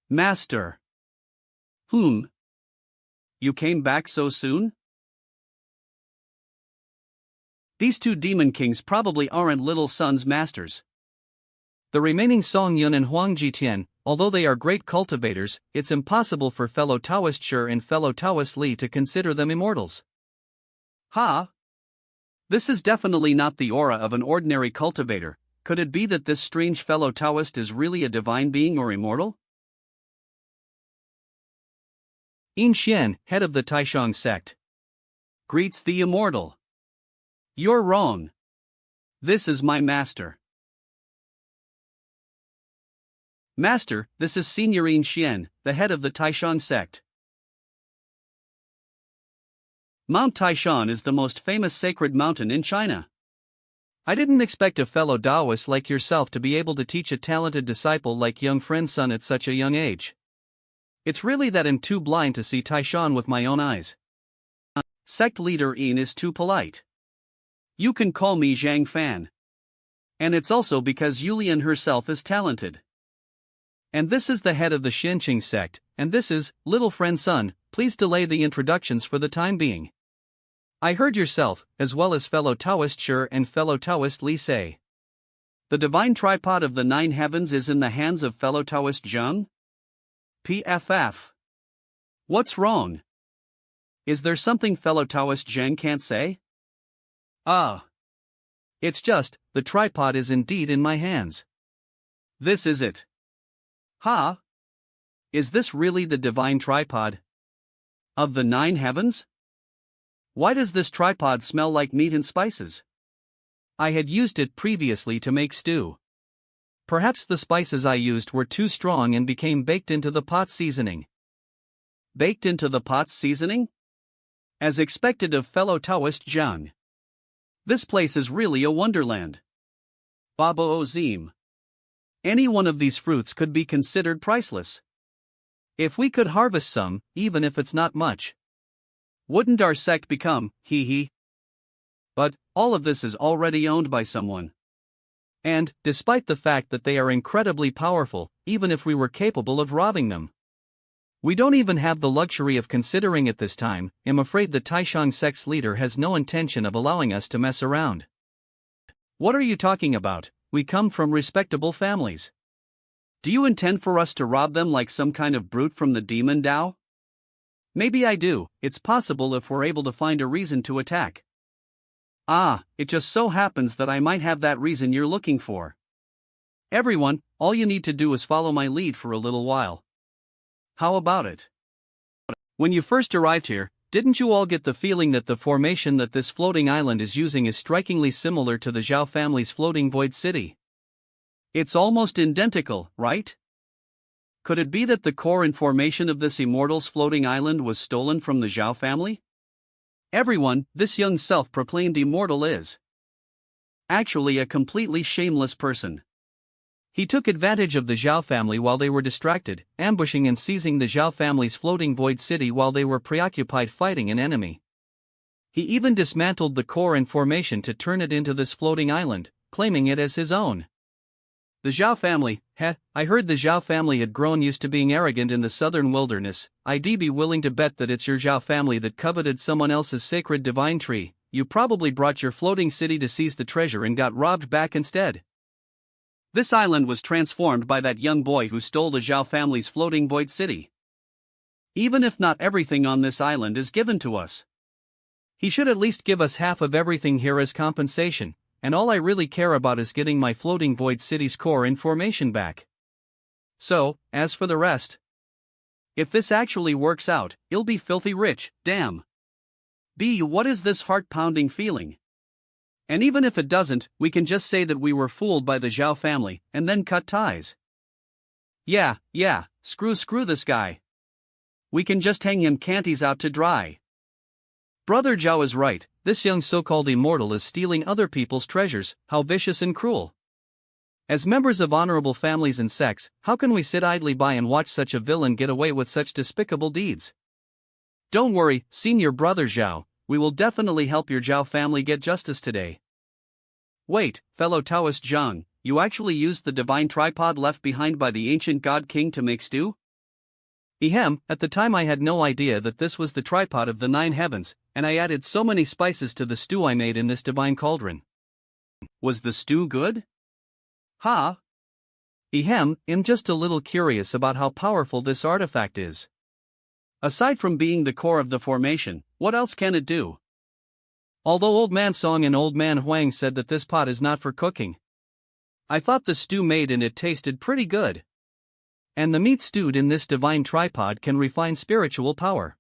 Master. You came back so soon? These 2 demon kings probably aren't little Sun's masters. The remaining Song Yun and Huang Jitian, although they are great cultivators, it's impossible for fellow Taoist Sher and fellow Taoist Li to consider them immortals. Ha! This is definitely not the aura of an ordinary cultivator. Could it be that this strange fellow Taoist is really a divine being or immortal? Yin Xian, head of the Taishang sect, greets the immortal. You're wrong. This is my master. Master, this is Senior Yin Xian, the head of the Taishang sect. Mount Taishan is the most famous sacred mountain in China. I didn't expect a fellow Taoist like yourself to be able to teach a talented disciple like young friend Sun at such a young age. It's really that I'm too blind to see Taishan with my own eyes. Sect leader Yin is too polite. You can call me Zhang Fan. And it's also because Yulian herself is talented. And this is the head of the Xinqing sect, and this is little friend Sun. Please delay the introductions for the time being. I heard yourself, as well as fellow Taoist Shi and fellow Taoist Li say. The divine tripod of the 9 heavens is in the hands of fellow Taoist Zheng? PFF. What's wrong? Is there something fellow Taoist Zheng can't say? It's just, the tripod is indeed in my hands. This is it. Is this really the divine tripod of the 9 heavens? Why does this tripod smell like meat and spices? I had used it previously to make stew. Perhaps the spices I used were too strong and became baked into the pot seasoning. Baked into the pot's seasoning? As expected of fellow Taoist Zhang. This place is really a wonderland. Baba Ozim. Any one of these fruits could be considered priceless. If we could harvest some, even if it's not much, wouldn't our sect become, hee. But, all of this is already owned by someone. And, despite the fact that they are incredibly powerful, even if we were capable of robbing them, we don't even have the luxury of considering it this time. I'm afraid the Taishang sect's leader has no intention of allowing us to mess around. What are you talking about? We come from respectable families. Do you intend for us to rob them like some kind of brute from the demon Dao? Maybe I do. It's possible if we're able to find a reason to attack. It just so happens that I might have that reason you're looking for. Everyone, all you need to do is follow my lead for a little while. How about it? When you first arrived here, didn't you all get the feeling that the formation that this floating island is using is strikingly similar to the Zhao family's floating void city? It's almost identical, right? Could it be that the core and formation of this immortal's floating island was stolen from the Zhao family? Everyone, this young self-proclaimed immortal is actually a completely shameless person. He took advantage of the Zhao family while they were distracted, ambushing and seizing the Zhao family's floating void city while they were preoccupied fighting an enemy. He even dismantled the core and formation to turn it into this floating island, claiming it as his own. The Zhao family, I heard the Zhao family had grown used to being arrogant in the southern wilderness. I'd be willing to bet that it's your Zhao family that coveted someone else's sacred divine tree. You probably brought your floating city to seize the treasure and got robbed back instead. This island was transformed by that young boy who stole the Zhao family's floating void city. Even if not everything on this island is given to us, he should at least give us half of everything here as compensation. And all I really care about is getting my floating void city's core and formation back. So, as for the rest, if this actually works out, you'll be filthy rich, damn. What is this heart-pounding feeling? And even if it doesn't, we can just say that we were fooled by the Zhao family, and then cut ties. Yeah, screw this guy. We can just hang him canties out to dry. Brother Zhao is right, this young so-called immortal is stealing other people's treasures. How vicious and cruel. As members of honorable families and sects, how can we sit idly by and watch such a villain get away with such despicable deeds? Don't worry, senior brother Zhao, we will definitely help your Zhao family get justice today. Wait, fellow Taoist Zhang, you actually used the divine tripod left behind by the ancient god king to make stew? At the time I had no idea that this was the tripod of the 9 heavens, and I added so many spices to the stew I made in this divine cauldron. Was the stew good? I'm just a little curious about how powerful this artifact is. Aside from being the core of the formation, what else can it do? Although Old Man Song and Old Man Huang said that this pot is not for cooking, I thought the stew made in it tasted pretty good. And the meat stewed in this divine tripod can refine spiritual power.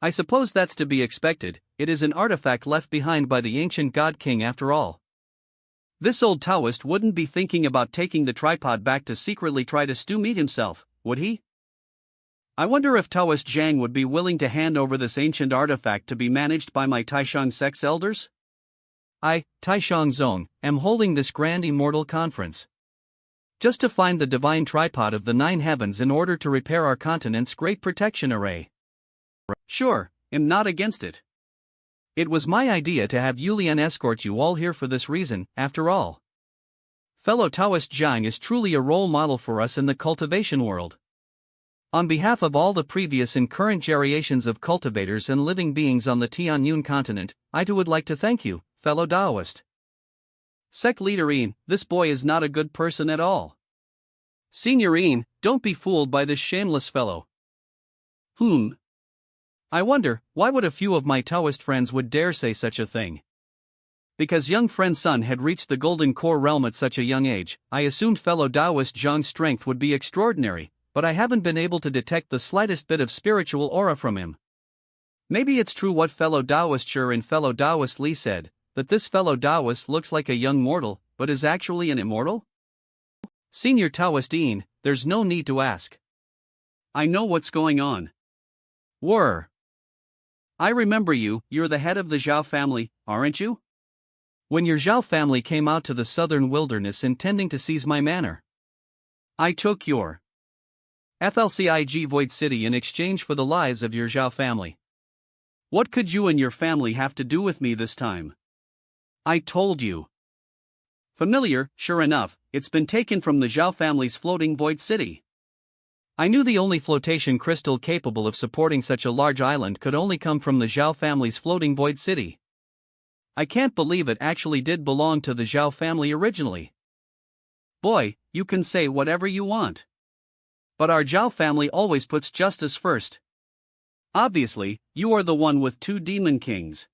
I suppose that's to be expected, it is an artifact left behind by the ancient god king after all. This old Taoist wouldn't be thinking about taking the tripod back to secretly try to stew meat himself, would he? I wonder if Taoist Zhang would be willing to hand over this ancient artifact to be managed by my Taishang sect's elders? I, Taishang Zong, am holding this grand immortal conference just to find the divine tripod of the 9 heavens in order to repair our continent's great protection array. Sure, am not against it. It was my idea to have Yulian escort you all here for this reason, after all. Fellow Taoist Zhang is truly a role model for us in the cultivation world. On behalf of all the previous and current generations of cultivators and living beings on the Tianyun continent, I too would like to thank you, fellow Taoist. Sect leader Yin, this boy is not a good person at all. Senior Yin, don't be fooled by this shameless fellow. I wonder, why would a few of my Taoist friends would dare say such a thing? Because young friend's son had reached the golden core realm at such a young age, I assumed fellow Taoist Zhang's strength would be extraordinary, but I haven't been able to detect the slightest bit of spiritual aura from him. Maybe it's true what fellow Taoist Shur and fellow Taoist Li said, that this fellow Taoist looks like a young mortal, but is actually an immortal? Senior Taoist Yin, there's no need to ask. I know what's going on. I remember you, you're the head of the Zhao family, aren't you? When your Zhao family came out to the southern wilderness intending to seize my manor, I took your FLCIG Void City in exchange for the lives of your Zhao family. What could you and your family have to do with me this time? I told you. Familiar, sure enough, it's been taken from the Zhao family's floating Void City. I knew the only flotation crystal capable of supporting such a large island could only come from the Zhao family's floating Void City. I can't believe it actually did belong to the Zhao family originally. Boy, you can say whatever you want. But our Zhao family always puts justice first. Obviously, you are the one with 2 demon kings.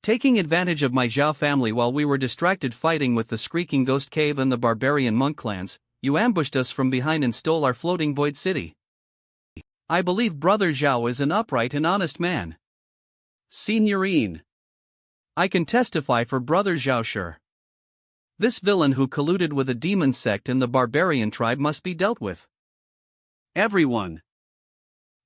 Taking advantage of my Zhao family while we were distracted fighting with the Screaking Ghost Cave and the barbarian monk clans, you ambushed us from behind and stole our floating Void City. I believe Brother Zhao is an upright and honest man. Signorine. I can testify for Brother Zhao sure. This villain who colluded with a demon sect and the barbarian tribe must be dealt with. Everyone.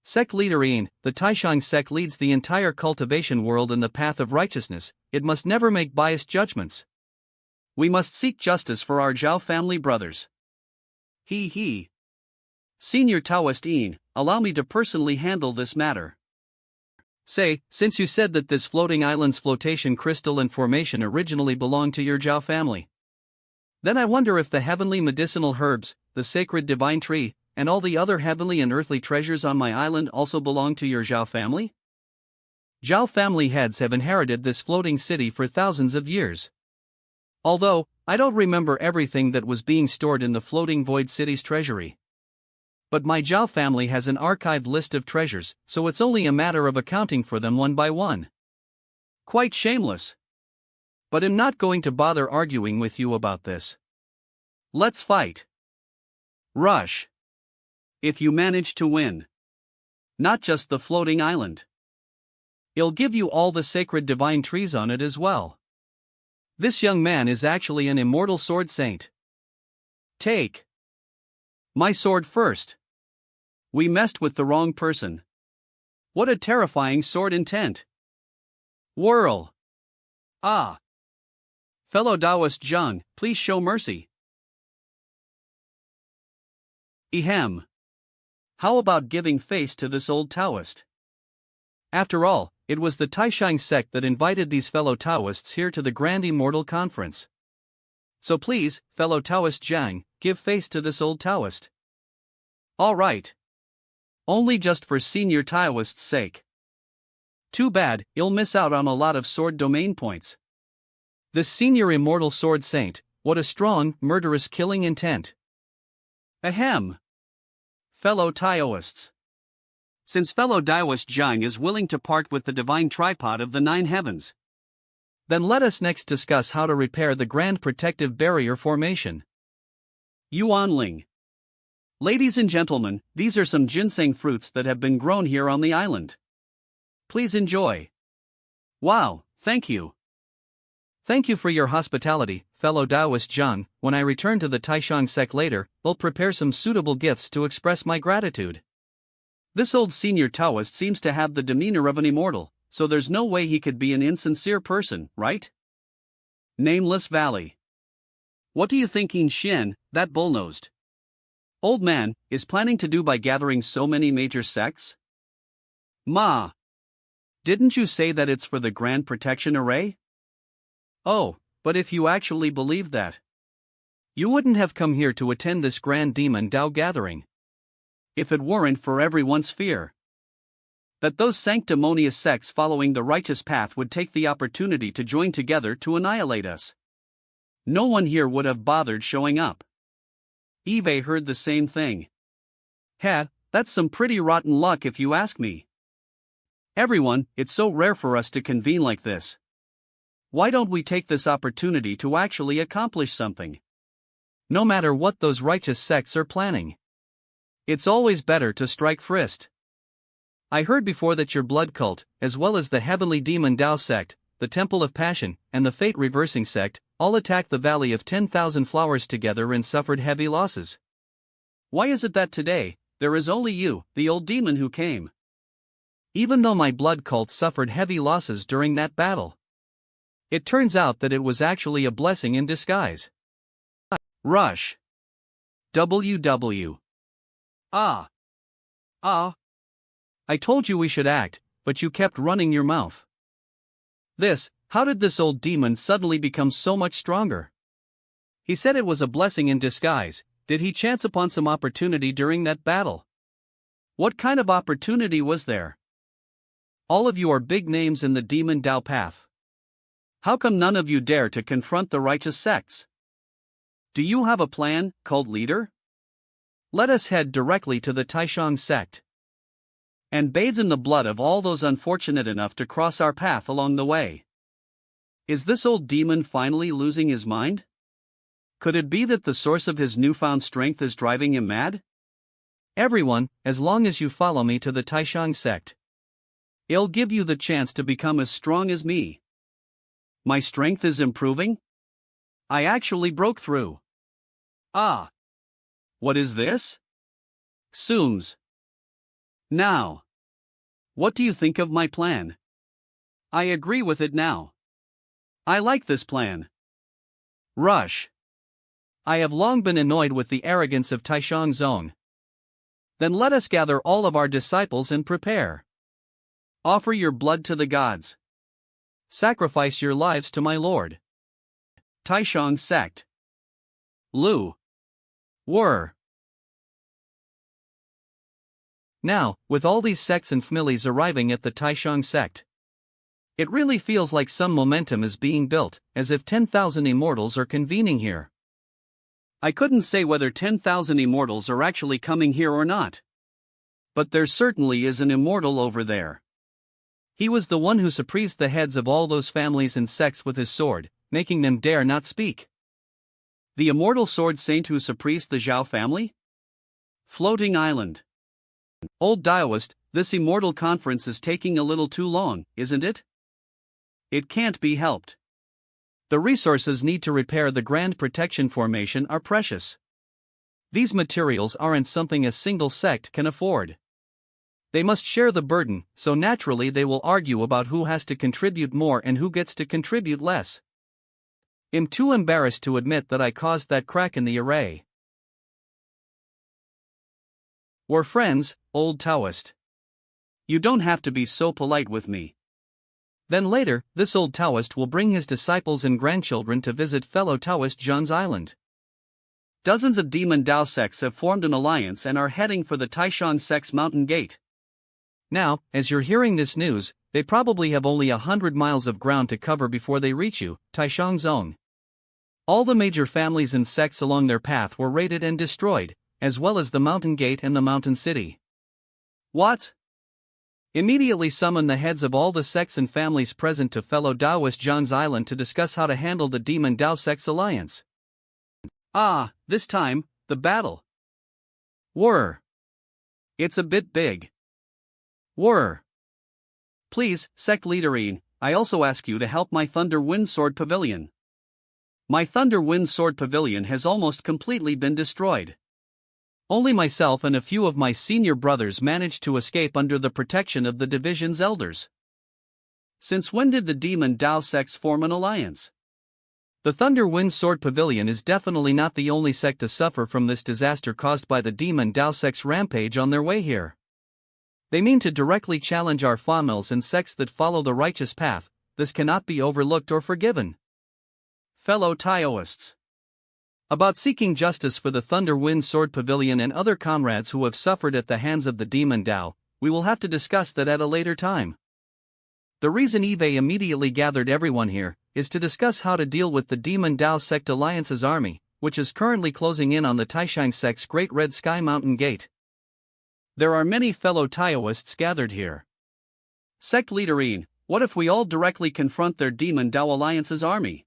Sect leader Yin, the Taishang sect leads the entire cultivation world in the path of righteousness, it must never make biased judgments. We must seek justice for our Zhao family brothers. He. Senior Taoist Yin, allow me to personally handle this matter. Say, since you said that this floating island's flotation crystal and formation originally belonged to your Zhao family, then I wonder if the heavenly medicinal herbs, the sacred divine tree, and all the other heavenly and earthly treasures on my island also belong to your Zhao family? Zhao family heads have inherited this floating city for thousands of years. Although, I don't remember everything that was being stored in the floating Void City's treasury. But my Zhao family has an archived list of treasures, so it's only a matter of accounting for them one by one. Quite shameless. But I'm not going to bother arguing with you about this. Let's fight. Rush. If you manage to win. Not just the floating island. I'll give you all the sacred divine trees on it as well. This young man is actually an immortal sword saint. Take my sword first. We messed with the wrong person. What a terrifying sword intent. Whirl. Ah. Fellow Taoist Zhang, please show mercy. Ehem. How about giving face to this old Taoist? After all, it was the Taishang sect that invited these fellow Taoists here to the Grand Immortal Conference. So please, fellow Taoist Zhang, give face to this old Taoist. Alright. Only just for senior Taoist's sake. Too bad, you'll miss out on a lot of sword domain points. This senior immortal sword saint, what a strong, murderous killing intent. Ahem. Fellow Taoists. Since fellow Taoist Zhang is willing to part with the divine tripod of the 9 heavens, then let us next discuss how to repair the grand protective barrier formation. Yuanling. Ladies and gentlemen, these are some ginseng fruits that have been grown here on the island. Please enjoy. Wow, thank you. Thank you for your hospitality, fellow Taoist Zhang. When I return to the Taishang sect later, I'll prepare some suitable gifts to express my gratitude. This old senior Taoist seems to have the demeanor of an immortal, so there's no way he could be an insincere person, right? Nameless Valley. What do you think Yin Xian, that bull-nosed old man, is planning to do by gathering so many major sects? Ma! Didn't you say that it's for the Grand Protection Array? Oh, but if you actually believe that, you wouldn't have come here to attend this Grand Demon Dao gathering. If it weren't for everyone's fear that those sanctimonious sects following the righteous path would take the opportunity to join together to annihilate us, no one here would have bothered showing up. Eve heard the same thing. That's some pretty rotten luck if you ask me. Everyone, it's so rare for us to convene like this. Why don't we take this opportunity to actually accomplish something? No matter what those righteous sects are planning, it's always better to strike first. I heard before that your blood cult, as well as the Heavenly Demon Dao sect, the Temple of Passion, and the Fate Reversing sect, all attacked the Valley of 10,000 Flowers together and suffered heavy losses. Why is it that today, there is only you, the old demon, who came? Even though my blood cult suffered heavy losses during that battle, it turns out that it was actually a blessing in disguise. Rush. WW. I told you we should act, but you kept running your mouth. How did this old demon suddenly become so much stronger? He said it was a blessing in disguise. Did he chance upon some opportunity during that battle? What kind of opportunity was there? All of you are big names in the Demon Dao path. How come none of you dare to confront the righteous sects? Do you have a plan, cult leader? Let us head directly to the Taishang sect and bathe in the blood of all those unfortunate enough to cross our path along the way. Is this old demon finally losing his mind? Could it be that the source of his newfound strength is driving him mad? Everyone, as long as you follow me to the Taishang sect, I'll give you the chance to become as strong as me. My strength is improving? I actually broke through. What is this? Sooms. Now, what do you think of my plan? I agree with it now. I like this plan. Rush. I have long been annoyed with the arrogance of Taishang Zong. Then let us gather all of our disciples and prepare. Offer your blood to the gods. Sacrifice your lives to my Lord. Taishang sect. Lu. Were. Now, with all these sects and families arriving at the Taishang sect, it really feels like some momentum is being built, as if 10,000 immortals are convening here. I couldn't say whether 10,000 immortals are actually coming here or not. But there certainly is an immortal over there. He was the one who surprised the heads of all those families and sects with his sword, making them dare not speak. The immortal sword saint who surprised the Zhao family? Floating island. Old Taoist, this immortal conference is taking a little too long, isn't it? It can't be helped. The resources needed to repair the Grand Protection Formation are precious. These materials aren't something a single sect can afford. They must share the burden, so naturally they will argue about who has to contribute more and who gets to contribute less. I'm too embarrassed to admit that I caused that crack in the array. We're friends, old Taoist. You don't have to be so polite with me. Then later, this old Taoist will bring his disciples and grandchildren to visit fellow Taoist Zhang's island. Dozens of Demon Dao sects have formed an alliance and are heading for the Taishang sect's mountain gate. Now, as you're hearing this news, they probably have only 100 miles of ground to cover before they reach you, Taishang Zong. All the major families and sects along their path were raided and destroyed, as well as the mountain gate and the mountain city. What? Immediately summon the heads of all the sects and families present to fellow Taoist Zhang's island to discuss how to handle the Demon Dao sect's alliance. This time, the battle. Were. It's a bit big. Were. Please, sect leaderine, I also ask you to help my Thunder Wind Sword Pavilion. My Thunder Wind Sword Pavilion has almost completely been destroyed. Only myself and a few of my senior brothers managed to escape under the protection of the division's elders. Since when did the Demon Dao sects form an alliance? The Thunder Wind Sword Pavilion is definitely not the only sect to suffer from this disaster caused by the Demon Dao sect's rampage on their way here. They mean to directly challenge our famils and sects that follow the righteous path. This cannot be overlooked or forgiven. Fellow Taoists. About seeking justice for the Thunder Wind Sword Pavilion and other comrades who have suffered at the hands of the Demon Dao, we will have to discuss that at a later time. The reason Eve immediately gathered everyone here is to discuss how to deal with the Demon Dao Sect Alliance's army, which is currently closing in on the Taishan sect's Great Red Sky Mountain Gate. There are many fellow Taoists gathered here. Sect leaderine, what if we all directly confront their Demon Dao Alliance's army?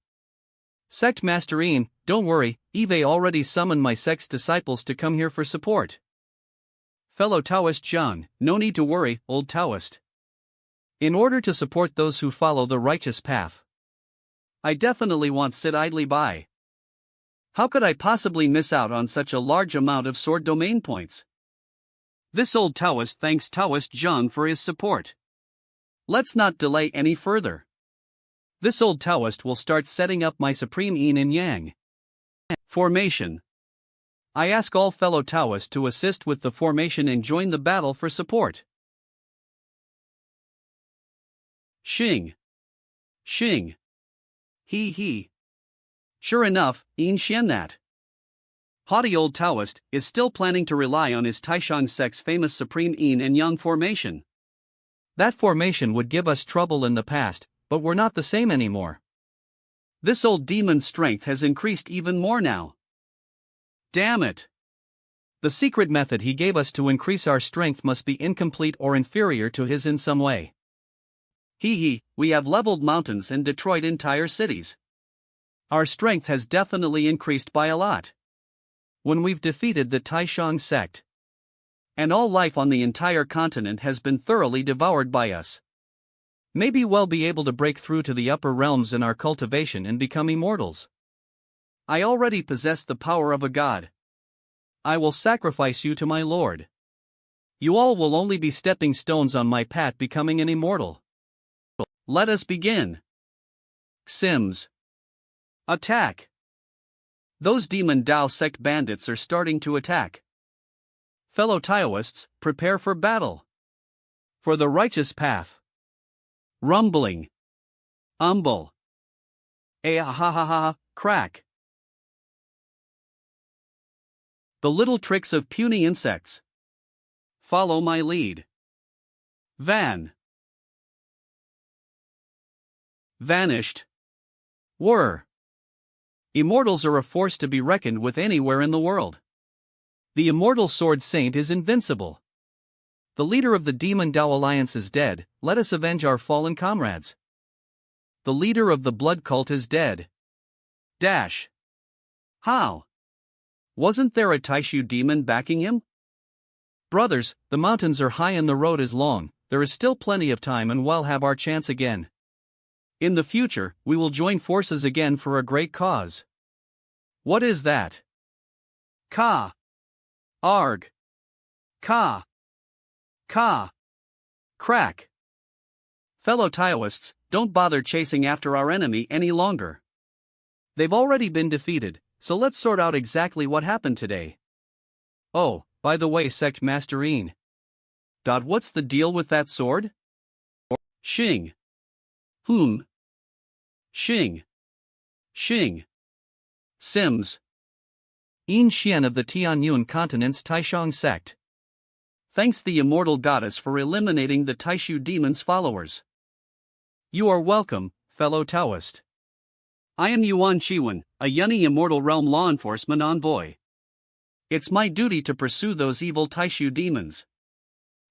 Sect masterine, don't worry, Eve already summoned my sect's disciples to come here for support. Fellow Taoist Zhang, no need to worry, old Taoist. In order to support those who follow the righteous path, I definitely won't sit idly by. How could I possibly miss out on such a large amount of sword domain points? This old Taoist thanks Taoist Zhang for his support. Let's not delay any further. This old Taoist will start setting up my supreme yin and yang. Formation. I ask all fellow Taoists to assist with the formation and join the battle for support. Xing. Xing. He. Sure enough, yin xian that. Haughty old Taoist is still planning to rely on his Taishan sect's famous supreme yin and yang formation. That formation would give us trouble in the past, but we're not the same anymore. This old demon's strength has increased even more now. Damn it! The secret method he gave us to increase our strength must be incomplete or inferior to his in some way. We have leveled mountains and destroyed entire cities. Our strength has definitely increased by a lot. When we've defeated the Taishan sect, and all life on the entire continent has been thoroughly devoured by us, maybe we'll be able to break through to the upper realms in our cultivation and become immortals. I already possess the power of a god. I will sacrifice you to my lord. You all will only be stepping stones on my path becoming an immortal. Let us begin. Sims. Attack. Those Demon Dao sect bandits are starting to attack. Fellow Taoists, prepare for battle. For the righteous path. Rumbling. Umble. Crack. The little tricks of puny insects. Follow my lead. Vanished. Were. Immortals are a force to be reckoned with anywhere in the world. The immortal sword saint is invincible. The leader of the Demon Dao Alliance is dead, let us avenge our fallen comrades. The leader of the blood cult is dead. Dash. How? Wasn't there a Taishu demon backing him? Brothers, the mountains are high and the road is long, there is still plenty of time and we'll have our chance again. In the future, we will join forces again for a great cause. What is that? Ka. Arg. Ka. Ka. Crack. Fellow Taoists, don't bother chasing after our enemy any longer. They've already been defeated, so let's sort out exactly what happened today. Oh, by the way, Sect Masterine. What's the deal with that sword? Xing. Xing. Sims. Yin Xian of the Tianyun Continent's Taishan sect. Thanks the immortal goddess for eliminating the Taishu demon's followers. You are welcome, fellow Taoist. I am Yuan Chiwen, a Yunni Immortal Realm law enforcement envoy. It's my duty to pursue those evil Taishu demons.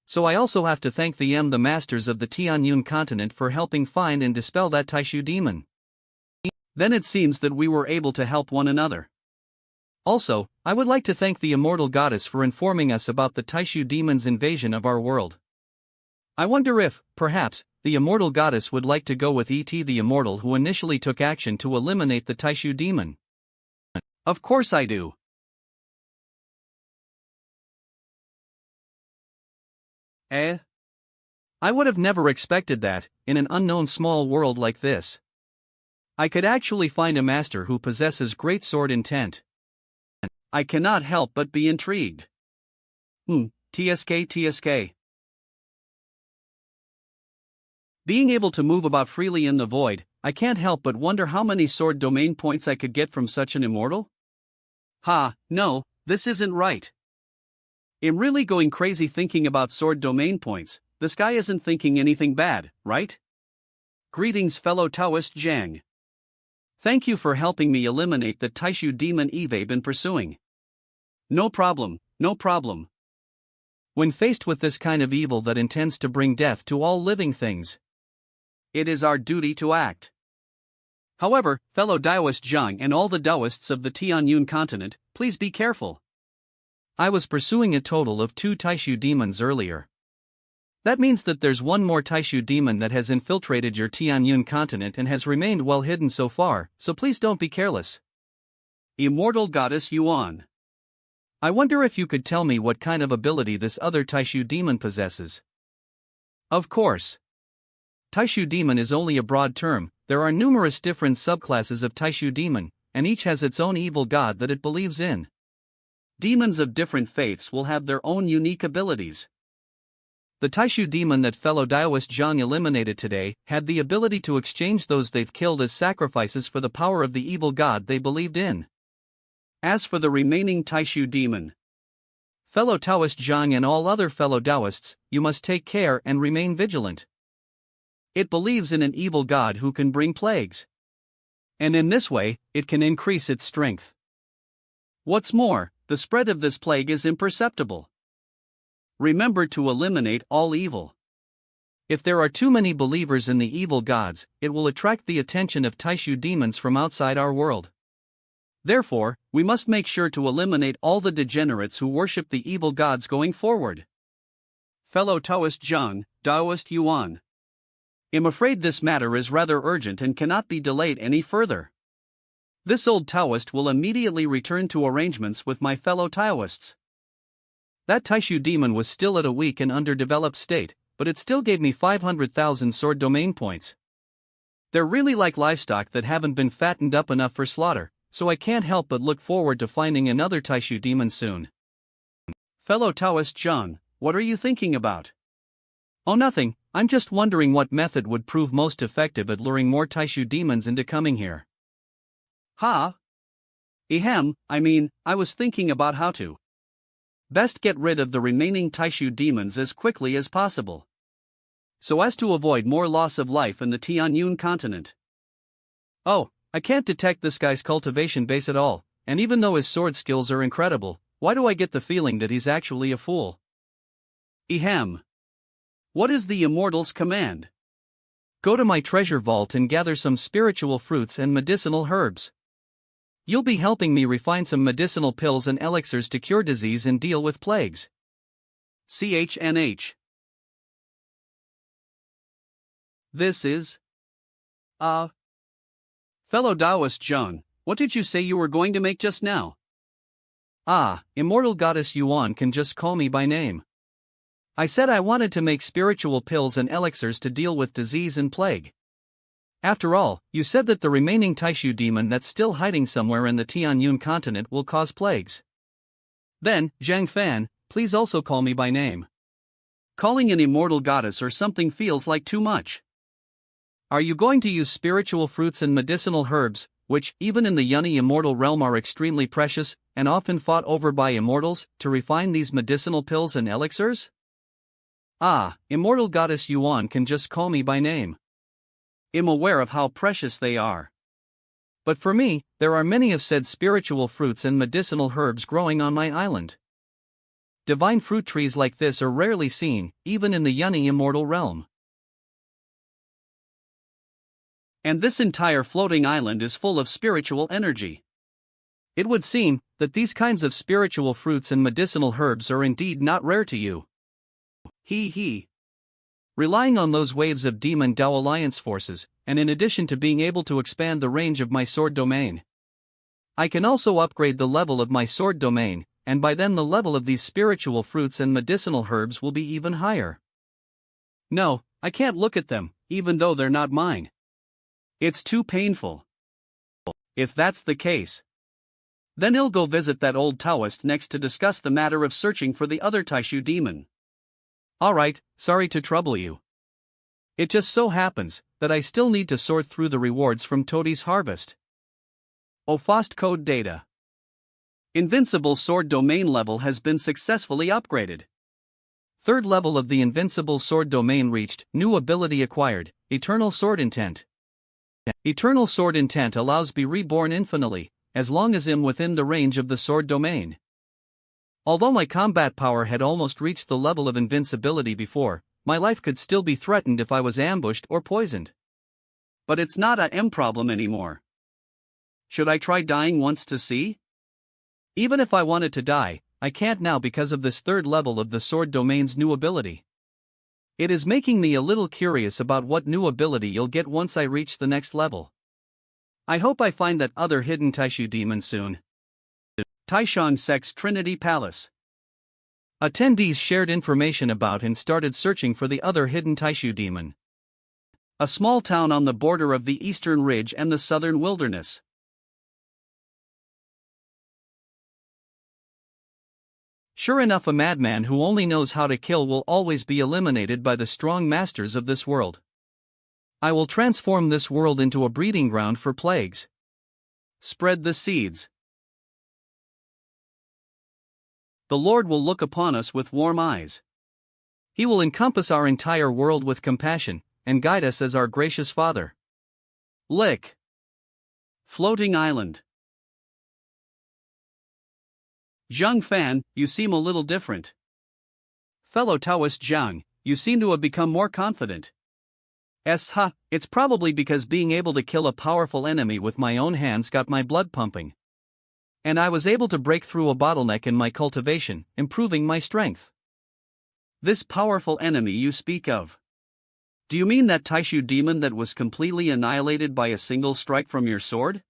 So I also have to thank the masters of the Tianyun continent for helping find and dispel that Taishu demon. Then it seems that we were able to help one another. Also, I would like to thank the immortal goddess for informing us about the Taishu demon's invasion of our world. I wonder if, perhaps, the immortal goddess would like to go with E.T. the immortal who initially took action to eliminate the Taishu demon. Of course I do. I would have never expected that, in an unknown small world like this. I could actually find a master who possesses great sword intent. I cannot help but be intrigued. TSK. Being able to move about freely in the void, I can't help but wonder how many sword domain points I could get from such an immortal? No, this isn't right. I'm really going crazy thinking about sword domain points. This guy isn't thinking anything bad, right? Greetings, fellow Taoist Zhang. Thank you for helping me eliminate the Taishu demon I've been pursuing. No problem. When faced with this kind of evil that intends to bring death to all living things, it is our duty to act. However, fellow Taoist Zhang and all the Taoists of the Tianyun continent, please be careful. I was pursuing a total of 2 Taishu demons earlier. That means that there's one more Taishu demon that has infiltrated your Tianyun continent and has remained well hidden so far, so please don't be careless. Immortal Goddess Yuan. I wonder if you could tell me what kind of ability this other Taishu demon possesses. Of course. Taishu demon is only a broad term. There are numerous different subclasses of Taishu demon, and each has its own evil god that it believes in. Demons of different faiths will have their own unique abilities. The Taishu demon that fellow Taoist Zhang eliminated today had the ability to exchange those they've killed as sacrifices for the power of the evil god they believed in. As for the remaining Taishu demon, fellow Taoist Zhang and all other fellow Taoists, you must take care and remain vigilant. It believes in an evil god who can bring plagues. And in this way, it can increase its strength. What's more, the spread of this plague is imperceptible. Remember to eliminate all evil. If there are too many believers in the evil gods, it will attract the attention of Taishu demons from outside our world. Therefore, we must make sure to eliminate all the degenerates who worship the evil gods going forward. Fellow Taoist Zhang, Taoist Yuan. I'm afraid this matter is rather urgent and cannot be delayed any further. This old Taoist will immediately return to arrangements with my fellow Taoists. That Taishu demon was still at a weak and underdeveloped state, but it still gave me 500,000 sword domain points. They're really like livestock that haven't been fattened up enough for slaughter, so I can't help but look forward to finding another Taishu demon soon. Fellow Taoist Zhang, what are you thinking about? Oh, nothing, I'm just wondering what method would prove most effective at luring more Taishu demons into coming here. I was thinking about how to best get rid of the remaining Taishu demons as quickly as possible, so as to avoid more loss of life in the Tianyun continent. Oh, I can't detect this guy's cultivation base at all, and even though his sword skills are incredible, why do I get the feeling that he's actually a fool? What is the immortal's command? Go to my treasure vault and gather some spiritual fruits and medicinal herbs. You'll be helping me refine some medicinal pills and elixirs to cure disease and deal with plagues. CHNH. This is... Fellow Taoist Zhang, what did you say you were going to make just now? Immortal Goddess Yuan can just call me by name. I said I wanted to make spiritual pills and elixirs to deal with disease and plague. After all, you said that the remaining Taishu demon that's still hiding somewhere in the Tianyun continent will cause plagues. Then, Zhang Fan, please also call me by name. Calling an immortal goddess or something feels like too much. Are you going to use spiritual fruits and medicinal herbs, which, even in the Yunni immortal realm, are extremely precious, and often fought over by immortals, to refine these medicinal pills and elixirs? Immortal Goddess Yuan can just call me by name. I'm aware of how precious they are. But for me, there are many of said spiritual fruits and medicinal herbs growing on my island. Divine fruit trees like this are rarely seen, even in the Yunni immortal realm. And this entire floating island is full of spiritual energy. It would seem that these kinds of spiritual fruits and medicinal herbs are indeed not rare to you. He. Relying on those waves of Demon Dao Alliance forces, and in addition to being able to expand the range of my sword domain, I can also upgrade the level of my sword domain, and by then the level of these spiritual fruits and medicinal herbs will be even higher. No, I can't look at them, even though they're not mine. It's too painful. If that's the case, then I'll go visit that old Taoist next to discuss the matter of searching for the other Taishu demon. Alright, sorry to trouble you. It just so happens that I still need to sort through the rewards from Toadi's harvest. Fast code data. Invincible sword domain level has been successfully upgraded. Third level of the invincible sword domain reached, new ability acquired, Eternal Sword Intent. Eternal Sword Intent allows be reborn infinitely, as long as I'm within the range of the sword domain. Although my combat power had almost reached the level of invincibility before, my life could still be threatened if I was ambushed or poisoned. But it's not a M problem anymore. Should I try dying once to see? Even if I wanted to die, I can't now because of this third level of the sword domain's new ability. It is making me a little curious about what new ability you'll get once I reach the next level. I hope I find that other hidden Taishu demon soon. Taishan Sect's Trinity Palace. Attendees shared information about and started searching for the other hidden Taishu demon. A small town on the border of the eastern ridge and the southern wilderness. Sure enough, a madman who only knows how to kill will always be eliminated by the strong masters of this world. I will transform this world into a breeding ground for plagues. Spread the seeds. The Lord will look upon us with warm eyes. He will encompass our entire world with compassion, and guide us as our gracious Father. Lick. Floating Island. Zhang Fan, you seem a little different. Fellow Taoist Zhang, you seem to have become more confident. It's probably because being able to kill a powerful enemy with my own hands got my blood pumping. And I was able to break through a bottleneck in my cultivation, improving my strength. This powerful enemy you speak of. Do you mean that Taishu demon that was completely annihilated by a single strike from your sword?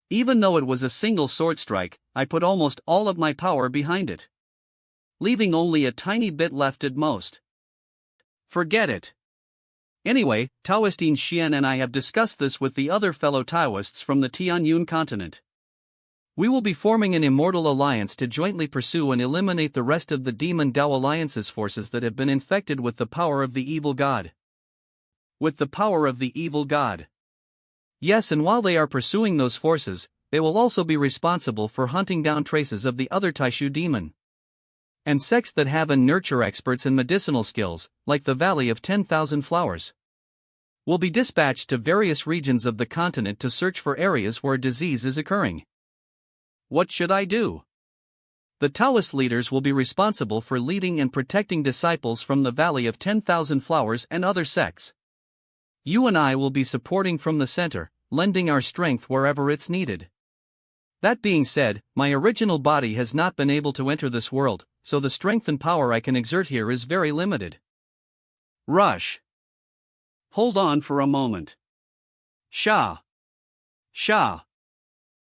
Even though it was a single sword strike, I put almost all of my power behind it, leaving only a tiny bit left at most. Forget it. Anyway, Taoistine Xian and I have discussed this with the other fellow Taoists from the Tianyun continent. We will be forming an immortal alliance to jointly pursue and eliminate the rest of the Demon Dao Alliance's forces that have been infected with the power of the evil god. With the power of the evil god. Yes, and while they are pursuing those forces, they will also be responsible for hunting down traces of the other Taishu demon. And sects that have and nurture experts in medicinal skills, like the Valley of 10,000 Flowers, will be dispatched to various regions of the continent to search for areas where disease is occurring. What should I do? The Taoist leaders will be responsible for leading and protecting disciples from the Valley of 10,000 Flowers and other sects. You and I will be supporting from the center, lending our strength wherever it's needed. That being said, my original body has not been able to enter this world, so the strength and power I can exert here is very limited. Rush. Hold on for a moment. Sha.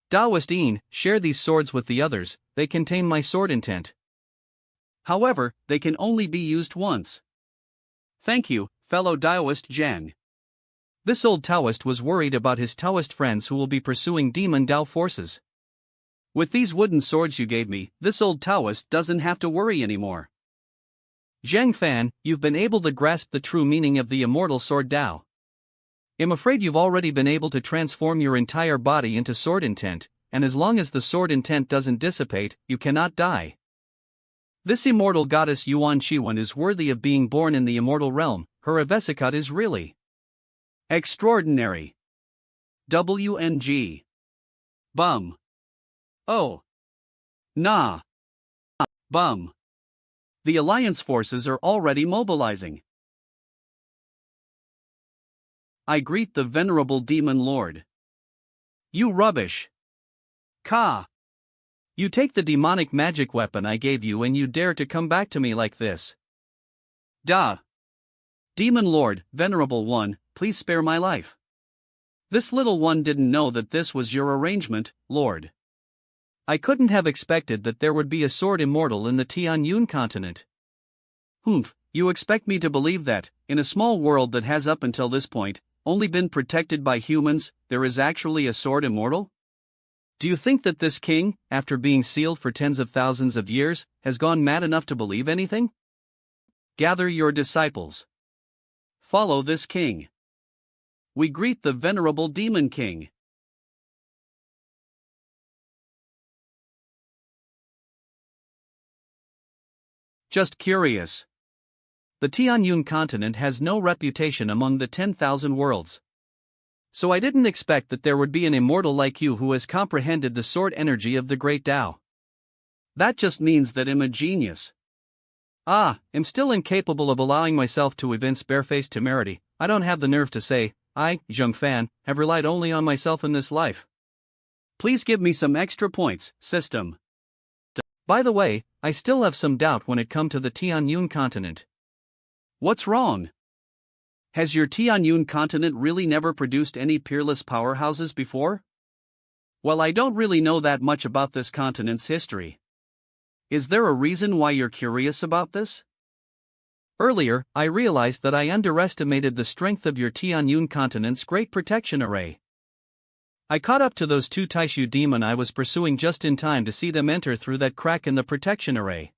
Taoist Yin, share these swords with the others, they contain my sword intent. However, they can only be used once. Thank you, fellow Taoist Zhang. This old Taoist was worried about his Taoist friends who will be pursuing Demon Dao forces. With these wooden swords you gave me, this old Taoist doesn't have to worry anymore. Zhang Fan, you've been able to grasp the true meaning of the immortal sword Dao. I'm afraid you've already been able to transform your entire body into sword intent, and as long as the sword intent doesn't dissipate, you cannot die. This immortal goddess Yuan Shiwan is worthy of being born in the immortal realm, her Avesikat is really extraordinary. WNG. Bum. Oh. Nah. Bum. The Alliance forces are already mobilizing. I greet the venerable demon lord. You rubbish. Ka. You take the demonic magic weapon I gave you and you dare to come back to me like this. Duh! Demon Lord, Venerable One, please spare my life. This little one didn't know that this was your arrangement, Lord. I couldn't have expected that there would be a sword immortal in the Tianyun continent. Humph, you expect me to believe that, in a small world that has up until this point only been protected by humans, there is actually a sword immortal? Do you think that this king, after being sealed for tens of thousands of years, has gone mad enough to believe anything? Gather your disciples. Follow this king. We greet the venerable demon king. Just curious. The Tianyun continent has no reputation among the 10,000 worlds. So I didn't expect that there would be an immortal like you who has comprehended the sword energy of the great Tao. That just means that I'm a genius. I'm still incapable of allowing myself to evince barefaced temerity. I don't have the nerve to say, I, Zheng Fan, have relied only on myself in this life. Please give me some extra points, system. By the way, I still have some doubt when it comes to the Tianyun continent. What's wrong? Has your Tianyun continent really never produced any peerless powerhouses before? Well, I don't really know that much about this continent's history. Is there a reason why you're curious about this? Earlier, I realized that I underestimated the strength of your Tianyun continent's great protection array. I caught up to those two Taishu demon I was pursuing just in time to see them enter through that crack in the protection array.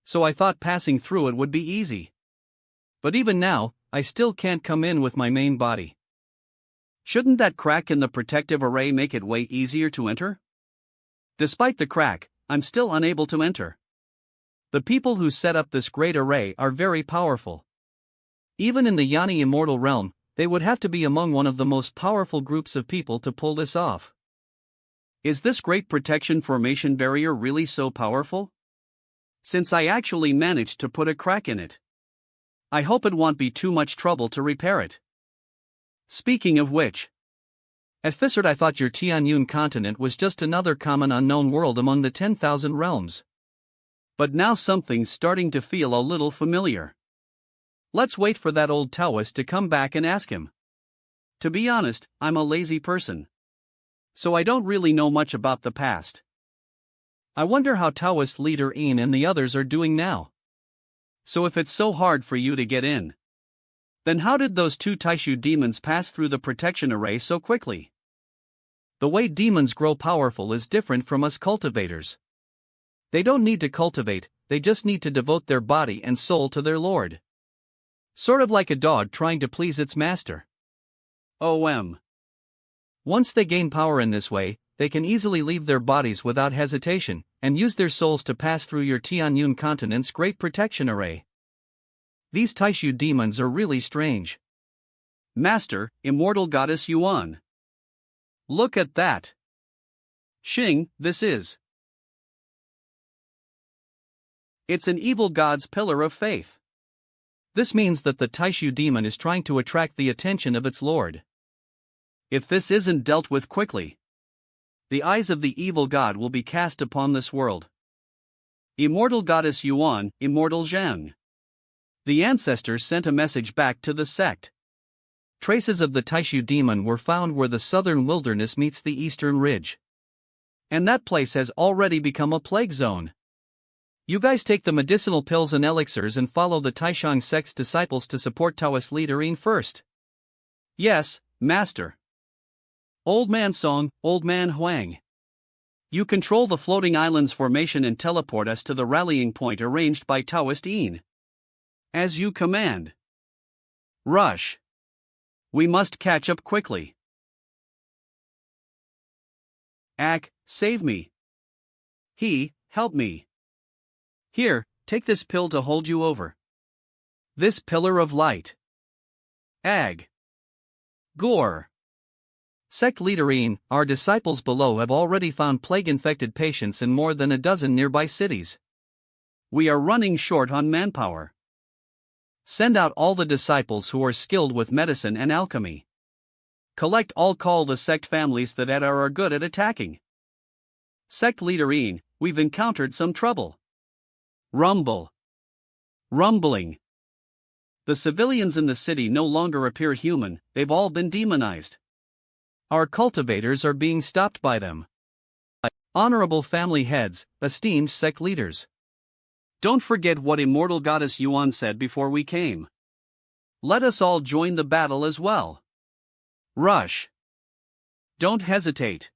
So I thought passing through it would be easy. But even now, I still can't come in with my main body. Shouldn't that crack in the protective array make it way easier to enter? Despite the crack, I'm still unable to enter. The people who set up this great array are very powerful. Even in the Yani immortal realm, they would have to be among one of the most powerful groups of people to pull this off. Is this great protection formation barrier really so powerful? Since I actually managed to put a crack in it, I hope it won't be too much trouble to repair it. Speaking of which, at first I thought your Tianyun continent was just another common unknown world among the 10,000 realms. But now something's starting to feel a little familiar. Let's wait for that old Taoist to come back and ask him. To be honest, I'm a lazy person. So I don't really know much about the past. I wonder how Taoist leader Ian and the others are doing now. So if it's so hard for you to get in, then how did those two Taishu demons pass through the protection array so quickly? The way demons grow powerful is different from us cultivators. They don't need to cultivate, they just need to devote their body and soul to their lord. Sort of like a dog trying to please its master. Once they gain power in this way, they can easily leave their bodies without hesitation, and use their souls to pass through your Tianyun continent's great protection array. These Taishu demons are really strange. Master, immortal goddess Yuan. Look at that. Xing, this is. It's an evil god's pillar of faith. This means that the Taishu demon is trying to attract the attention of its lord. If this isn't dealt with quickly, the eyes of the evil god will be cast upon this world. Immortal goddess Yuan, immortal Zheng. The ancestors sent a message back to the sect. Traces of the Taishu demon were found where the southern wilderness meets the eastern ridge. And that place has already become a plague zone. You guys take the medicinal pills and elixirs and follow the Taishang sect's disciples to support Taoist leader Yin first. Yes, master. Old Man Song, Old Man Huang. You control the floating island's formation and teleport us to the rallying point arranged by Taoist Yin. As you command. Rush. We must catch up quickly. Ak, save me. Help me. Here, take this pill to hold you over. This pillar of light. Ag. Gore. Sect leader Ian, our disciples below have already found plague-infected patients in more than a dozen nearby cities. We are running short on manpower. Send out all the disciples who are skilled with medicine and alchemy. Call the sect families that are good at attacking. Sect leader Ian, we've encountered some trouble. Rumble. Rumbling. The civilians in the city no longer appear human, they've all been demonized. Our cultivators are being stopped by them. Honorable family heads, esteemed sect leaders. Don't forget what immortal goddess Yuan said before we came. Let us all join the battle as well. Rush. Don't hesitate.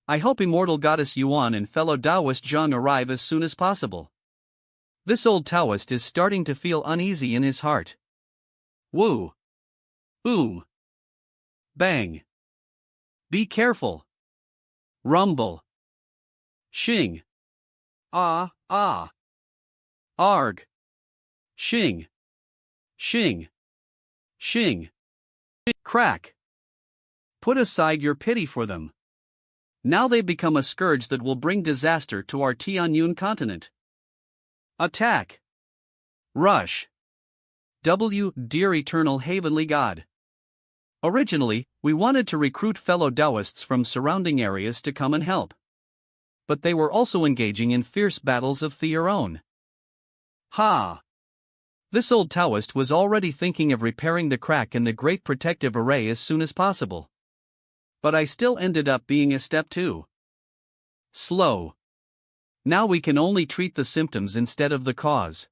I hope immortal goddess Yuan and fellow Taoist Zhang arrive as soon as possible. This old Taoist is starting to feel uneasy in his heart. Woo. Boom. Bang. Be careful. Rumble. Shing. Ah, ah. Arg. Shing. Shing. Shing. Crack. Put aside your pity for them. Now they've become a scourge that will bring disaster to our Tianyun continent. Attack. Rush. Dear eternal heavenly God. Originally, we wanted to recruit fellow Taoists from surrounding areas to come and help. But they were also engaging in fierce battles of their own. Ha! This old Taoist was already thinking of repairing the crack in the Great Protective Array as soon as possible. But I still ended up being a step too slow. Now we can only treat the symptoms instead of the cause.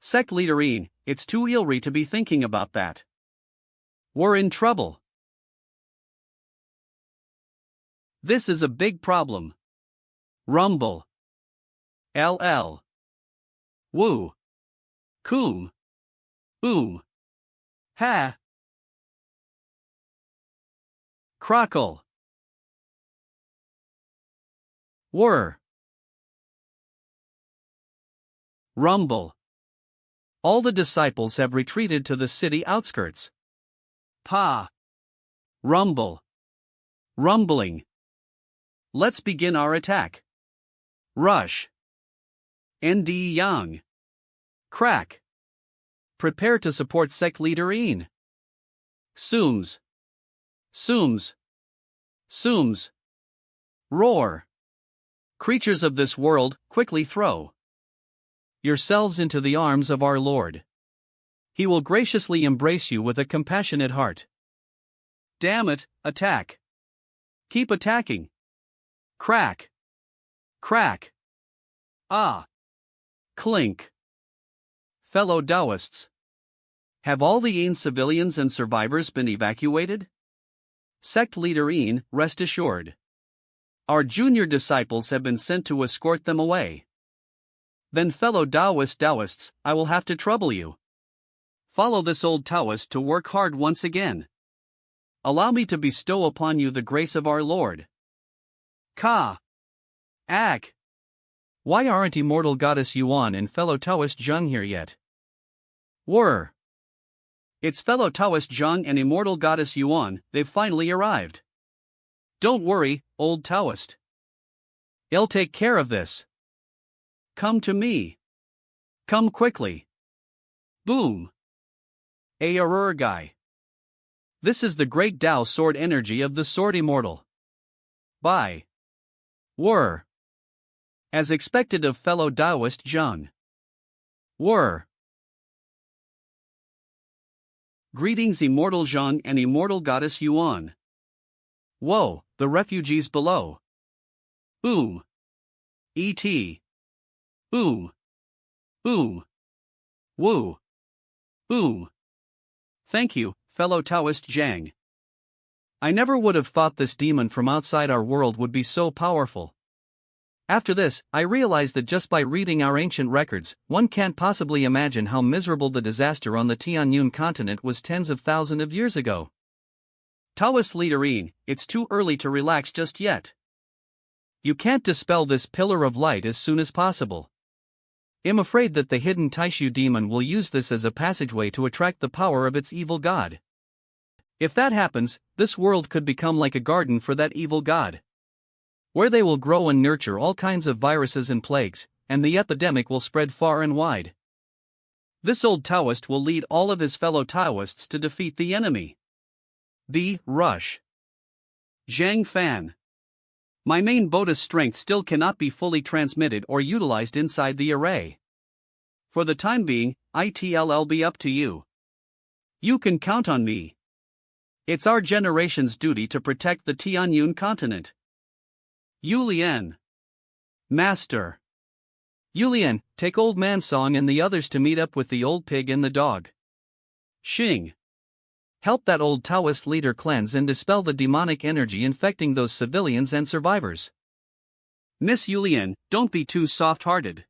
Sect leader Ian, it's too eerie to be thinking about that. We're in trouble. This is a big problem. Rumble. LL. Woo. Coom. Boom. Ha. Crockle. Whir. Rumble. All the disciples have retreated to the city outskirts. Pa. Rumble. Rumbling. Let's begin our attack. Rush. ND Yang. Crack. Prepare to support sect leader Ian. Sooms. Sooms. Sooms. Roar. Creatures of this world, quickly throw yourselves into the arms of our Lord. He will graciously embrace you with a compassionate heart. Damn it, attack. Keep attacking. Crack. Crack. Ah. Clink. Fellow Taoists. Have all the Ian civilians and survivors been evacuated? Sect leader Ian, rest assured. Our junior disciples have been sent to escort them away. Then fellow Taoists, I will have to trouble you. Follow this old Taoist to work hard once again. Allow me to bestow upon you the grace of our Lord. Ka. Ak. Why aren't immortal goddess Yuan and fellow Taoist Zhang here yet? Whir. It's fellow Taoist Zhang and immortal goddess Yuan, they've finally arrived. Don't worry, old Taoist. I'll take care of this. Come to me. Come quickly. Boom. Guy. This is the great Tao sword energy of the sword immortal. By. Whir. As expected of fellow Taoist Zhang. Whir. Greetings immortal Zhang and immortal goddess Yuan. Whoa, the refugees below. Boom. E.T. Boom. Boom. Woo. Boom. Thank you, fellow Taoist Zhang. I never would have thought this demon from outside our world would be so powerful. After this, I realized that just by reading our ancient records, one can't possibly imagine how miserable the disaster on the Tianyun continent was tens of thousands of years ago. Taoist leader Ian, it's too early to relax just yet. You can't dispel this pillar of light as soon as possible. I'm afraid that the hidden Taishu demon will use this as a passageway to attract the power of its evil god. If that happens, this world could become like a garden for that evil god, where they will grow and nurture all kinds of viruses and plagues, and the epidemic will spread far and wide. This old Taoist will lead all of his fellow Taoists to defeat the enemy. B. Rush. Zhang Fan. My main bonus strength still cannot be fully transmitted or utilized inside the array. For the time being, it'll be up to you. You can count on me. It's our generation's duty to protect the Tianyun continent. Yulian. Master. Yulian, take Old Man Song and the others to meet up with the old pig and the dog. Xing. Help that old Taoist leader cleanse and dispel the demonic energy infecting those civilians and survivors. Miss Yulian, don't be too soft-hearted.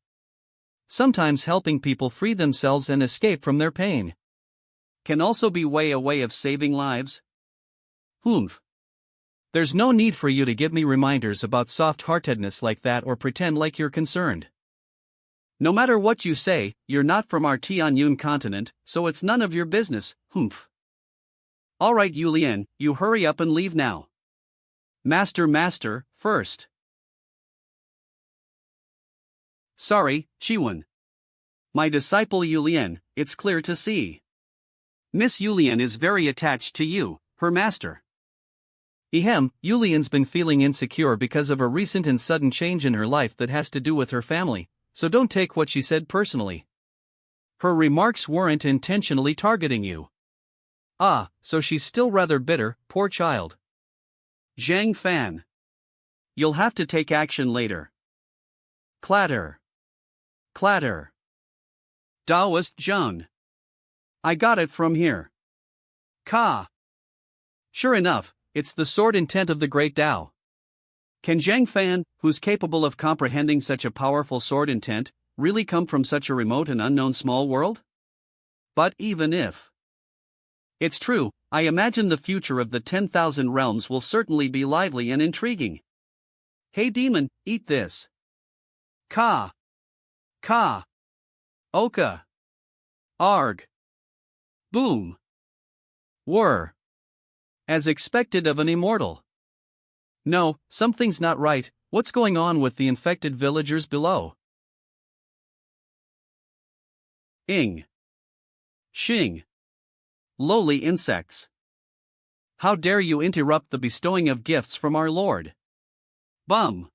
Sometimes helping people free themselves and escape from their pain can also be a way of saving lives. Humph. There's no need for you to give me reminders about soft-heartedness like that or pretend like you're concerned. No matter what you say, you're not from our Tianyun continent, so it's none of your business. Humph. Alright Yulian, you hurry up and leave now. Master, first. Sorry, Chiwen. My disciple Yulian, it's clear to see. Miss Yulian is very attached to you, her master. Ehem, Yulian's been feeling insecure because of a recent and sudden change in her life that has to do with her family, so don't take what she said personally. Her remarks weren't intentionally targeting you. Ah, so she's still rather bitter, poor child. Zhang Fan. You'll have to take action later. Clatter. Clatter. Taoist Zheng. I got it from here. Ka. Sure enough, it's the sword intent of the great Tao. Can Zhang Fan, who's capable of comprehending such a powerful sword intent, really come from such a remote and unknown small world? But even if it's true, I imagine the future of the 10,000 realms will certainly be lively and intriguing. Hey demon, eat this. Ka. Ka. Oka. Arg. Boom. Whir. As expected of an immortal. No, something's not right. What's going on with the infected villagers below? Ing. Xing. Lowly insects. How dare you interrupt the bestowing of gifts from our Lord? Bum.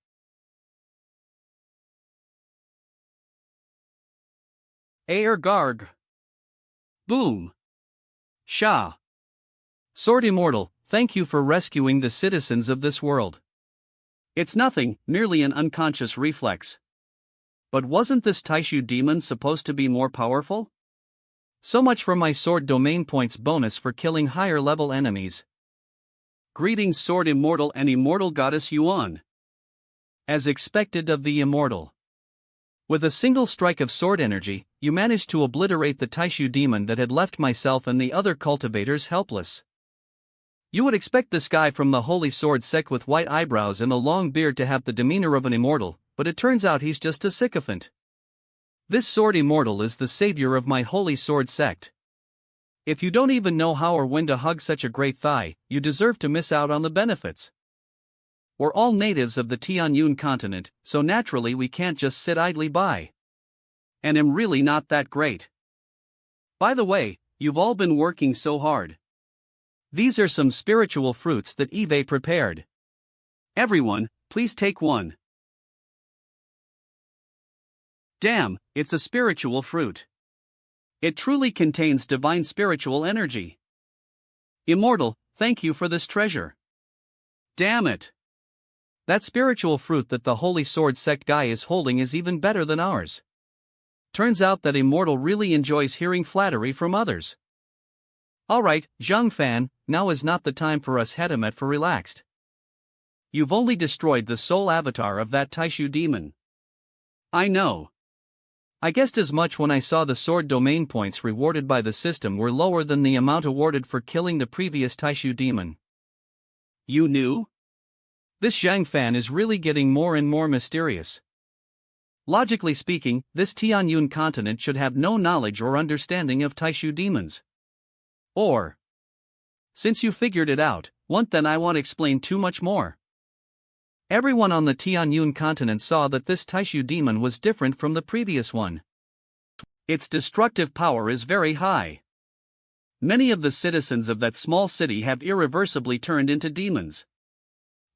Air Garg. Boom. Sha. Sword Immortal, thank you for rescuing the citizens of this world. It's nothing, merely an unconscious reflex. But wasn't this Taishu demon supposed to be more powerful? So much for my sword domain points bonus for killing higher level enemies. Greetings Sword Immortal and Immortal Goddess Yuan. As expected of the Immortal. With a single strike of sword energy, you managed to obliterate the Taishu demon that had left myself and the other cultivators helpless. You would expect this guy from the Holy Sword sect with white eyebrows and a long beard to have the demeanor of an immortal, but it turns out he's just a sycophant. This Sword Immortal is the savior of my Holy Sword sect. If you don't even know how or when to hug such a great thigh, you deserve to miss out on the benefits. We're all natives of the Tianyun continent, so naturally we can't just sit idly by. And am really not that great. By the way, you've all been working so hard. These are some spiritual fruits that Eve prepared. Everyone, please take one. Damn, it's a spiritual fruit. It truly contains divine spiritual energy. Immortal, thank you for this treasure. Damn it. That spiritual fruit that the Holy Sword sect guy is holding is even better than ours. Turns out that Immortal really enjoys hearing flattery from others. Alright, Zhang Fan, now is not the time for us Hedamet for relaxed. You've only destroyed the sole avatar of that Taishu demon. I know. I guessed as much when I saw the sword domain points rewarded by the system were lower than the amount awarded for killing the previous Taishu demon. You knew? This Zhang Fan is really getting more and more mysterious. Logically speaking, this Tianyun continent should have no knowledge or understanding of Taishu demons. Or, since you figured it out, then I won't explain too much more. Everyone on the Tianyun continent saw that this Taishu demon was different from the previous one. Its destructive power is very high. Many of the citizens of that small city have irreversibly turned into demons.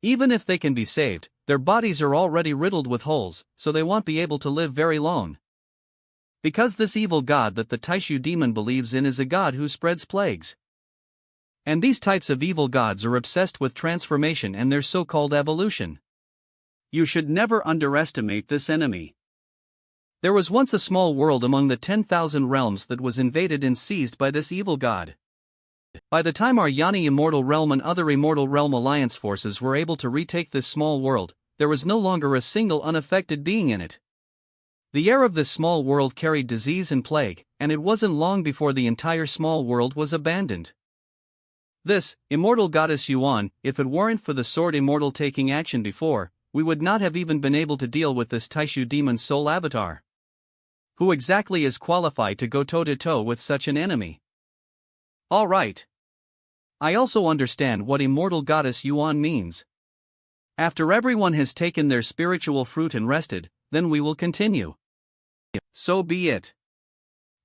Even if they can be saved, Their bodies are already riddled with holes, so they won't be able to live very long. Because this evil god that the Taishu demon believes in is a god who spreads plagues. And these types of evil gods are obsessed with transformation and their so-called evolution. You should never underestimate this enemy. There was once a small world among the 10,000 realms that was invaded and seized by this evil god. By the time our Yani Immortal Realm and other Immortal Realm Alliance forces were able to retake this small world, there was no longer a single unaffected being in it. The air of this small world carried disease and plague, and it wasn't long before the entire small world was abandoned. This, Immortal Goddess Yuan, if it weren't for the Sword Immortal taking action before, we would not have even been able to deal with this Taishu demon's soul avatar. Who exactly is qualified to go toe-to-toe with such an enemy? Alright. I also understand what Immortal Goddess Yuan means. After everyone has taken their spiritual fruit and rested, then we will continue. So be it.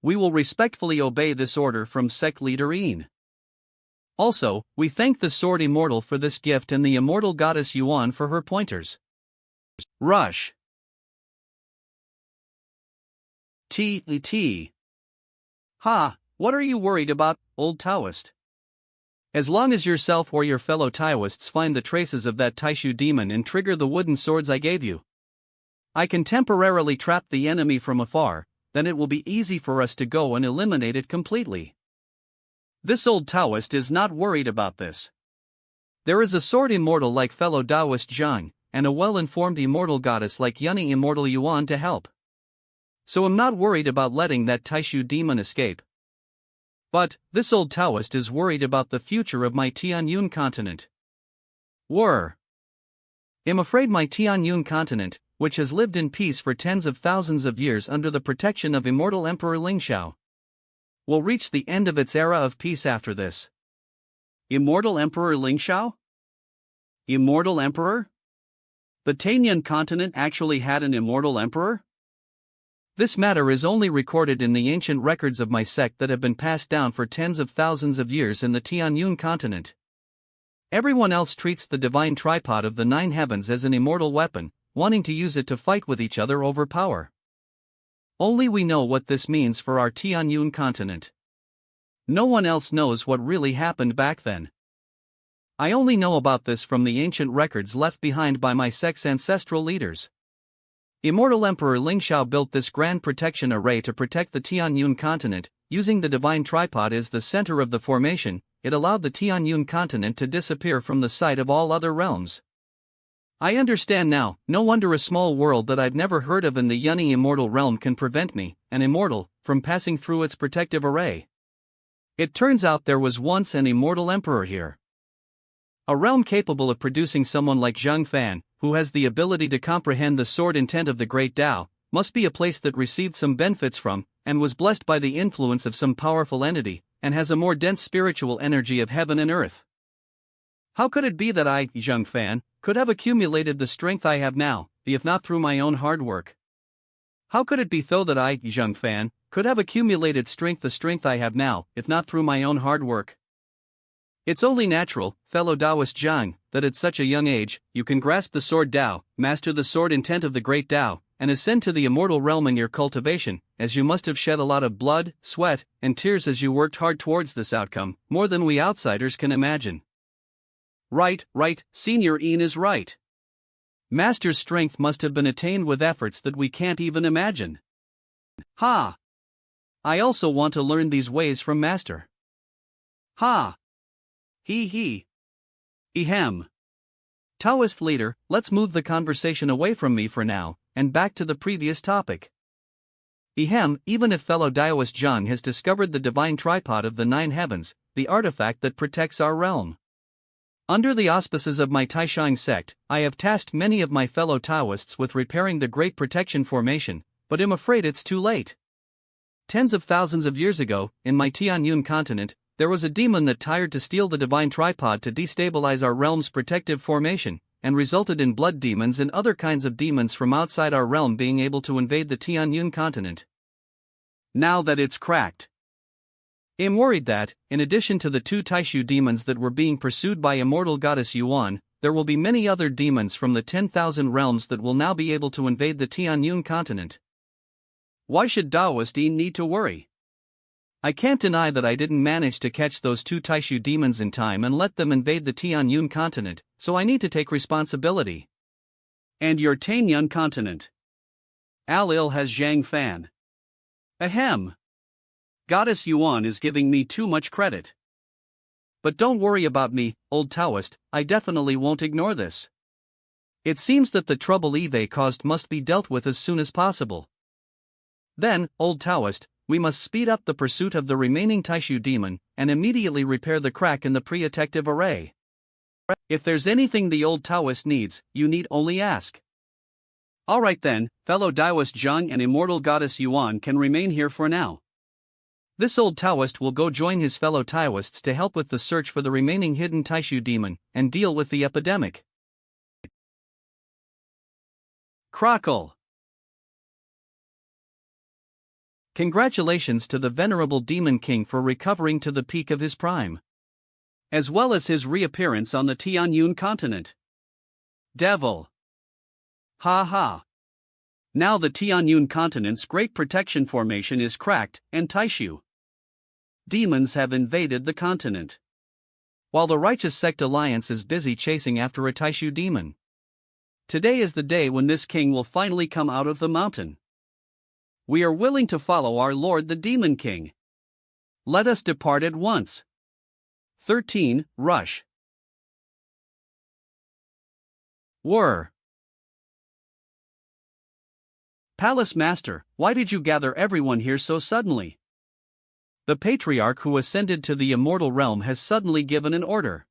We will respectfully obey this order from sect leader Yin. Also, we thank the Sword Immortal for this gift and the Immortal Goddess Yuan for her pointers. Rush. T. Ha, what are you worried about, old Taoist? As long as yourself or your fellow Taoists find the traces of that Taishu demon and trigger the wooden swords I gave you, I can temporarily trap the enemy from afar, then it will be easy for us to go and eliminate it completely. This old Taoist is not worried about this. There is a sword immortal like fellow Taoist Zhang, and a well-informed immortal goddess like Yani Immortal Yuan to help. So I'm not worried about letting that Taishu demon escape. But, this old Taoist is worried about the future of my Tianyun continent. I'm afraid my Tianyun continent, which has lived in peace for tens of thousands of years under the protection of Immortal Emperor Lingxiao, will reach the end of its era of peace after this. Immortal Emperor Lingxiao? Immortal Emperor? The Tianyun continent actually had an immortal emperor? This matter is only recorded in the ancient records of my sect that have been passed down for tens of thousands of years in the Tianyun continent. Everyone else treats the divine tripod of the nine heavens as an immortal weapon, wanting to use it to fight with each other over power. Only we know what this means for our Tianyun continent. No one else knows what really happened back then. I only know about this from the ancient records left behind by my sect's ancestral leaders. Immortal Emperor Lingxiao built this grand protection array to protect the Tianyun continent. Using the divine tripod as the center of the formation, it allowed the Tianyun continent to disappear from the sight of all other realms. I understand now, no wonder a small world that I've never heard of in the Yani Immortal Realm can prevent me, an immortal, from passing through its protective array. It turns out there was once an immortal emperor here. A realm capable of producing someone like Zhang Fan, who has the ability to comprehend the sword intent of the Great Tao, must be a place that received some benefits from, and was blessed by the influence of some powerful entity, and has a more dense spiritual energy of heaven and earth. How could it be that I, Zhang Fan, could have accumulated the strength I have now, if not through my own hard work? How could it be though that I, Zhang Fan, could have accumulated the strength I have now, if not through my own hard work? It's only natural, fellow Taoist Zhang, that at such a young age, you can grasp the sword Tao, master the sword intent of the Great Tao, and ascend to the immortal realm in your cultivation, as you must have shed a lot of blood, sweat, and tears as you worked hard towards this outcome, more than we outsiders can imagine. Right, Senior Ian is right. Master's strength must have been attained with efforts that we can't even imagine. Ha! I also want to learn these ways from Master. Ha! He. Ehem. Taoist leader, let's move the conversation away from me for now, and back to the previous topic. Ehem, even if fellow Taoist Zhang has discovered the divine tripod of the nine heavens, the artifact that protects our realm. Under the auspices of my Taishang sect, I have tasked many of my fellow Taoists with repairing the Great Protection Formation, but am afraid it's too late. Tens of thousands of years ago, in my Tianyun continent, there was a demon that tried to steal the divine tripod to destabilize our realm's protective formation, and resulted in blood demons and other kinds of demons from outside our realm being able to invade the Tianyun continent. Now that it's cracked, I'm worried that, in addition to the two Taishu demons that were being pursued by Immortal Goddess Yuan, there will be many other demons from the 10,000 realms that will now be able to invade the Tianyun continent. Why should Taoist need to worry? I can't deny that I didn't manage to catch those 2 Taishu demons in time and let them invade the Tianyun continent, so I need to take responsibility. And your Tianyun continent? Al-Il has Zhang Fan. Ahem. Goddess Yuan is giving me too much credit. But don't worry about me, old Taoist, I definitely won't ignore this. It seems that the trouble Eve caused must be dealt with as soon as possible. Then, old Taoist, we must speed up the pursuit of the remaining Taishu demon, and immediately repair the crack in the protective array. If there's anything the old Taoist needs, you need only ask. Alright then, fellow Taoist Zhang and immortal goddess Yuan can remain here for now. This old Taoist will go join his fellow Taoists to help with the search for the remaining hidden Taishu demon, and deal with the epidemic. Crackle. Congratulations to the venerable Demon King for recovering to the peak of his prime, as well as his reappearance on the Tianyun continent. Devil. Ha ha. Now the Tianyun continent's great protection formation is cracked, and Taishu demons have invaded the continent, while the Righteous Sect Alliance is busy chasing after a Taishu demon. Today is the day when this king will finally come out of the mountain. We are willing to follow our Lord the Demon King. Let us depart at once. 13. Rush. Whir. Palace Master, why did you gather everyone here so suddenly? The patriarch who ascended to the immortal realm has suddenly given an order.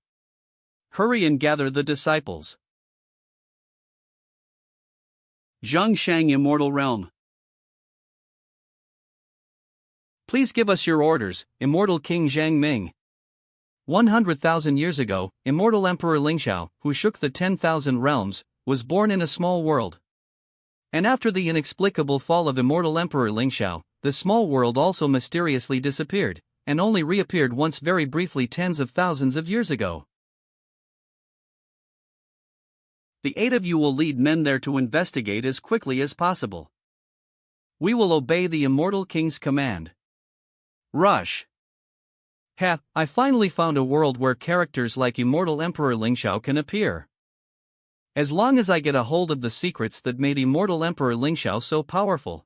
Hurry and gather the disciples. Zhangshang Immortal Realm. Please give us your orders, Immortal King Zhang Ming. 100,000 years ago, Immortal Emperor Lingxiao, who shook the 10,000 realms, was born in a small world. And after the inexplicable fall of Immortal Emperor Lingxiao, the small world also mysteriously disappeared, and only reappeared once very briefly tens of thousands of years ago. The 8 of you will lead men there to investigate as quickly as possible. We will obey the Immortal King's command. Rush. I finally found a world where characters like Immortal Emperor Lingxiao can appear. As long as I get a hold of the secrets that made Immortal Emperor Lingxiao so powerful,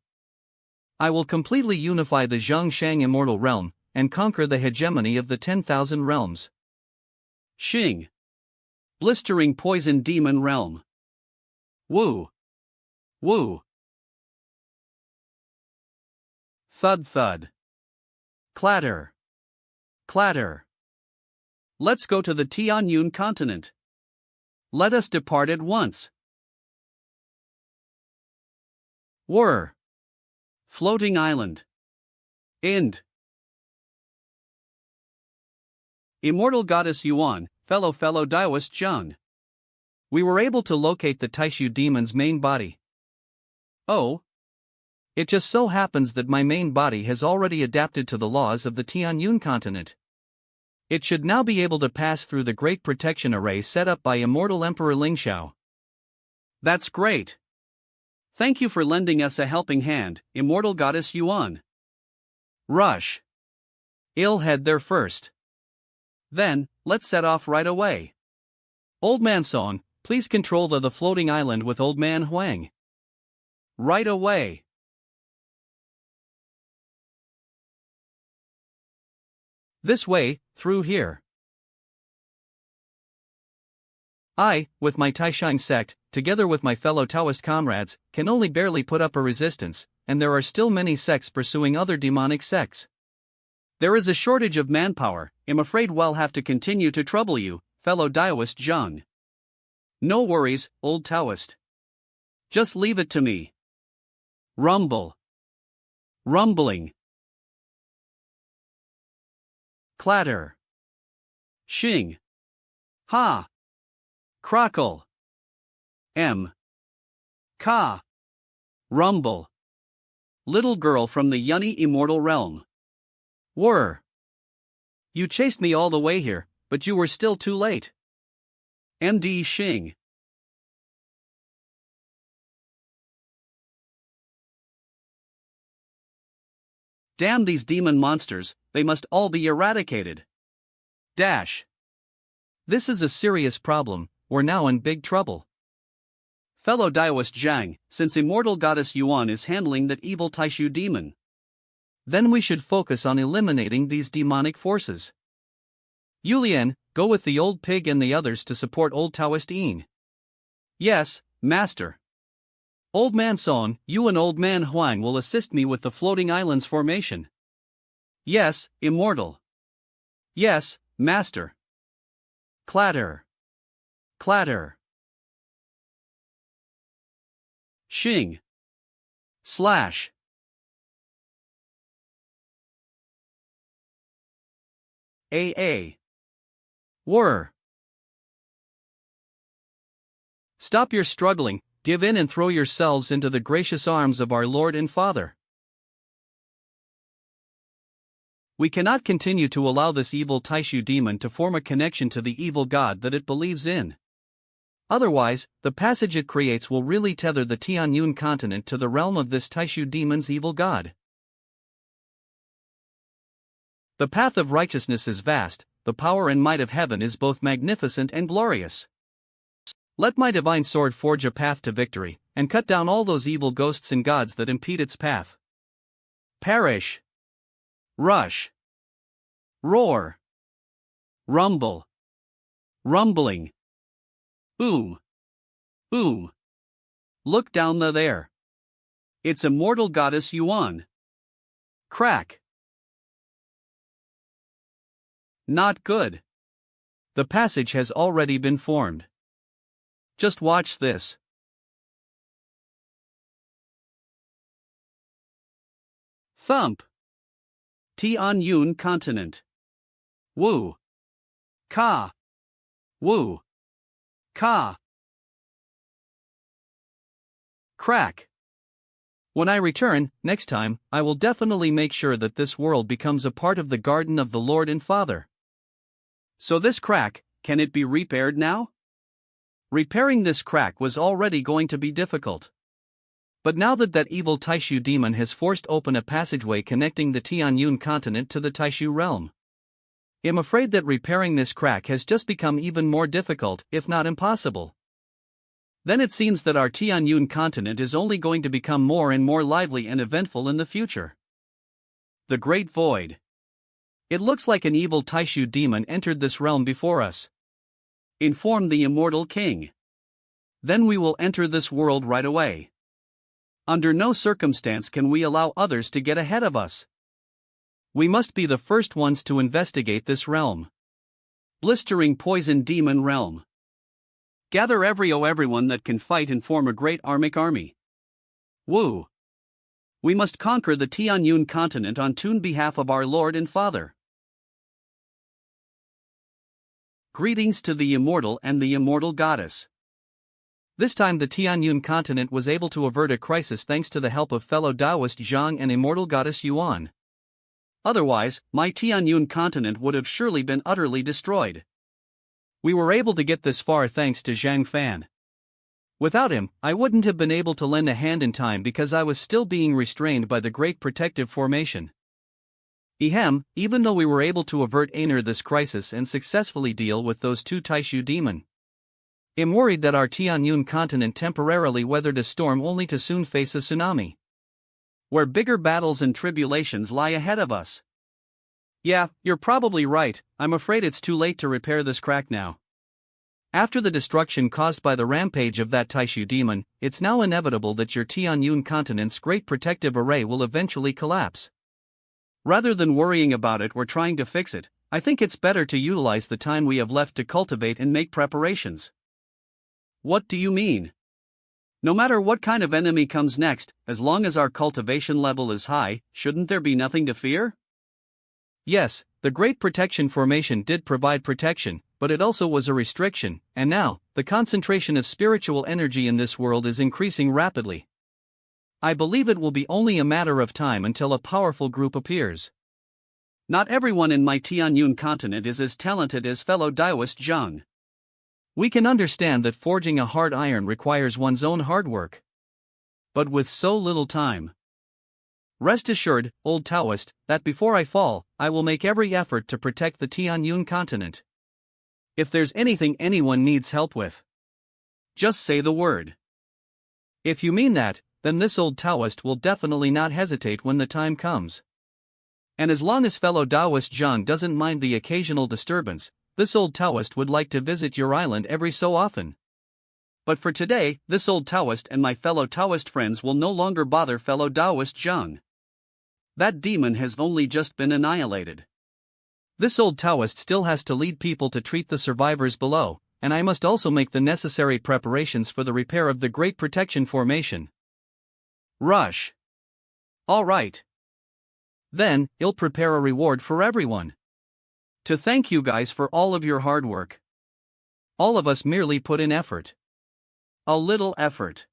I will completely unify the Zhangshang Immortal Realm, and conquer the hegemony of the 10,000 realms. Xing. Blistering Poison Demon Realm. Woo. Woo. Thud thud. Clatter. Clatter. Let's go to the Tianyun continent. Let us depart at once. Whir. Floating Island. Ind. Immortal Goddess Yuan, fellow Taoist Zhang. We were able to locate the Taishu demon's main body. Oh. It just so happens that my main body has already adapted to the laws of the Tianyun continent. It should now be able to pass through the great protection array set up by Immortal Emperor Lingxiao. That's great. Thank you for lending us a helping hand, Immortal Goddess Yuan. Rush. I'll head there first. Then, let's set off right away. Old Man Song, please control the floating island with Old Man Huang. Right away. This way, through here. I, with my Taishang sect, together with my fellow Taoist comrades, can only barely put up a resistance, and there are still many sects pursuing other demonic sects. There is a shortage of manpower. I'm afraid we'll have to continue to trouble you, fellow Taoist Zhang. No worries, old Taoist. Just leave it to me. Rumble. Rumbling. Clatter. Xing. Ha. Crackle. Ka. Rumble. Little girl from the Yunny Immortal Realm. Whir. You chased me all the way here, but you were still too late. MD Xing. Damn these demon monsters, they must all be eradicated. Dash. This is a serious problem, we're now in big trouble. Fellow Daoist Zhang, since immortal goddess Yuan is handling that evil Taishu demon, then we should focus on eliminating these demonic forces. Yulian, go with the old pig and the others to support old Taoist Yin. Yes, master. Old man Song, you and old man Huang will assist me with the floating islands formation. Yes, immortal. Yes, master. Clatter. Clatter. Xing. Slash. AA. Whir. Stop your struggling, give in and throw yourselves into the gracious arms of our Lord and Father. We cannot continue to allow this evil Taishu demon to form a connection to the evil god that it believes in. Otherwise, the passage it creates will really tether the Tianyun continent to the realm of this Taishu demon's evil god. The path of righteousness is vast, the power and might of heaven is both magnificent and glorious. Let my divine sword forge a path to victory, and cut down all those evil ghosts and gods that impede its path. Perish. Rush. Roar. Rumble. Rumbling. Boom. Boom. Look down there. It's immortal goddess Yuan. Crack. Not good. The passage has already been formed. Just watch this. Thump. Tianyun continent. Woo. Ka. Woo. Ka. Crack. When I return, next time, I will definitely make sure that this world becomes a part of the garden of the Lord and Father. So this crack, can it be repaired now? Repairing this crack was already going to be difficult. But now that evil Taishu demon has forced open a passageway connecting the Tianyun continent to the Taishu realm, I'm afraid that repairing this crack has just become even more difficult, if not impossible. Then it seems that our Tianyun continent is only going to become more and more lively and eventful in the future. The Great Void. It looks like an evil Taishu demon entered this realm before us. Inform the immortal king. Then we will enter this world right away. Under no circumstance can we allow others to get ahead of us. We must be the first ones to investigate this realm. Blistering poison demon realm. Gather everyone that can fight and form a great armic army. Woo. We must conquer the Tianyun continent on behalf of our Lord and Father. Greetings to the immortal and the immortal goddess. This time the Tianyun continent was able to avert a crisis thanks to the help of fellow Taoist Zhang and immortal goddess Yuan. Otherwise, my Tianyun continent would have surely been utterly destroyed. We were able to get this far thanks to Zhang Fan. Without him, I wouldn't have been able to lend a hand in time because I was still being restrained by the Great Protective Formation. Even though we were able to avert this crisis and successfully deal with those two Taishu demon, I'm worried that our Tianyun continent temporarily weathered a storm only to soon face a tsunami, where bigger battles and tribulations lie ahead of us. Yeah, you're probably right, I'm afraid it's too late to repair this crack now. After the destruction caused by the rampage of that Taishu demon, it's now inevitable that your Tianyun continent's great protective array will eventually collapse. Rather than worrying about it or trying to fix it, I think it's better to utilize the time we have left to cultivate and make preparations. What do you mean? No matter what kind of enemy comes next, as long as our cultivation level is high, shouldn't there be nothing to fear? Yes, the Great Protection Formation did provide protection, but it also was a restriction, and now, the concentration of spiritual energy in this world is increasing rapidly. I believe it will be only a matter of time until a powerful group appears. Not everyone in my Tianyun continent is as talented as fellow Taoist Zhang. We can understand that forging a hard iron requires one's own hard work. But with so little time. Rest assured, old Taoist, that before I fall, I will make every effort to protect the Tianyun continent. If there's anything anyone needs help with, just say the word. If you mean that, then this old Taoist will definitely not hesitate when the time comes. And as long as fellow Taoist Zhang doesn't mind the occasional disturbance, this old Taoist would like to visit your island every so often. But for today, this old Taoist and my fellow Taoist friends will no longer bother fellow Taoist Zhang. That demon has only just been annihilated. This old Taoist still has to lead people to treat the survivors below, and I must also make the necessary preparations for the repair of the Great Protection Formation. Rush. All right. Then, I'll prepare a reward for everyone. To thank you guys for all of your hard work. All of us merely put in effort. A little effort.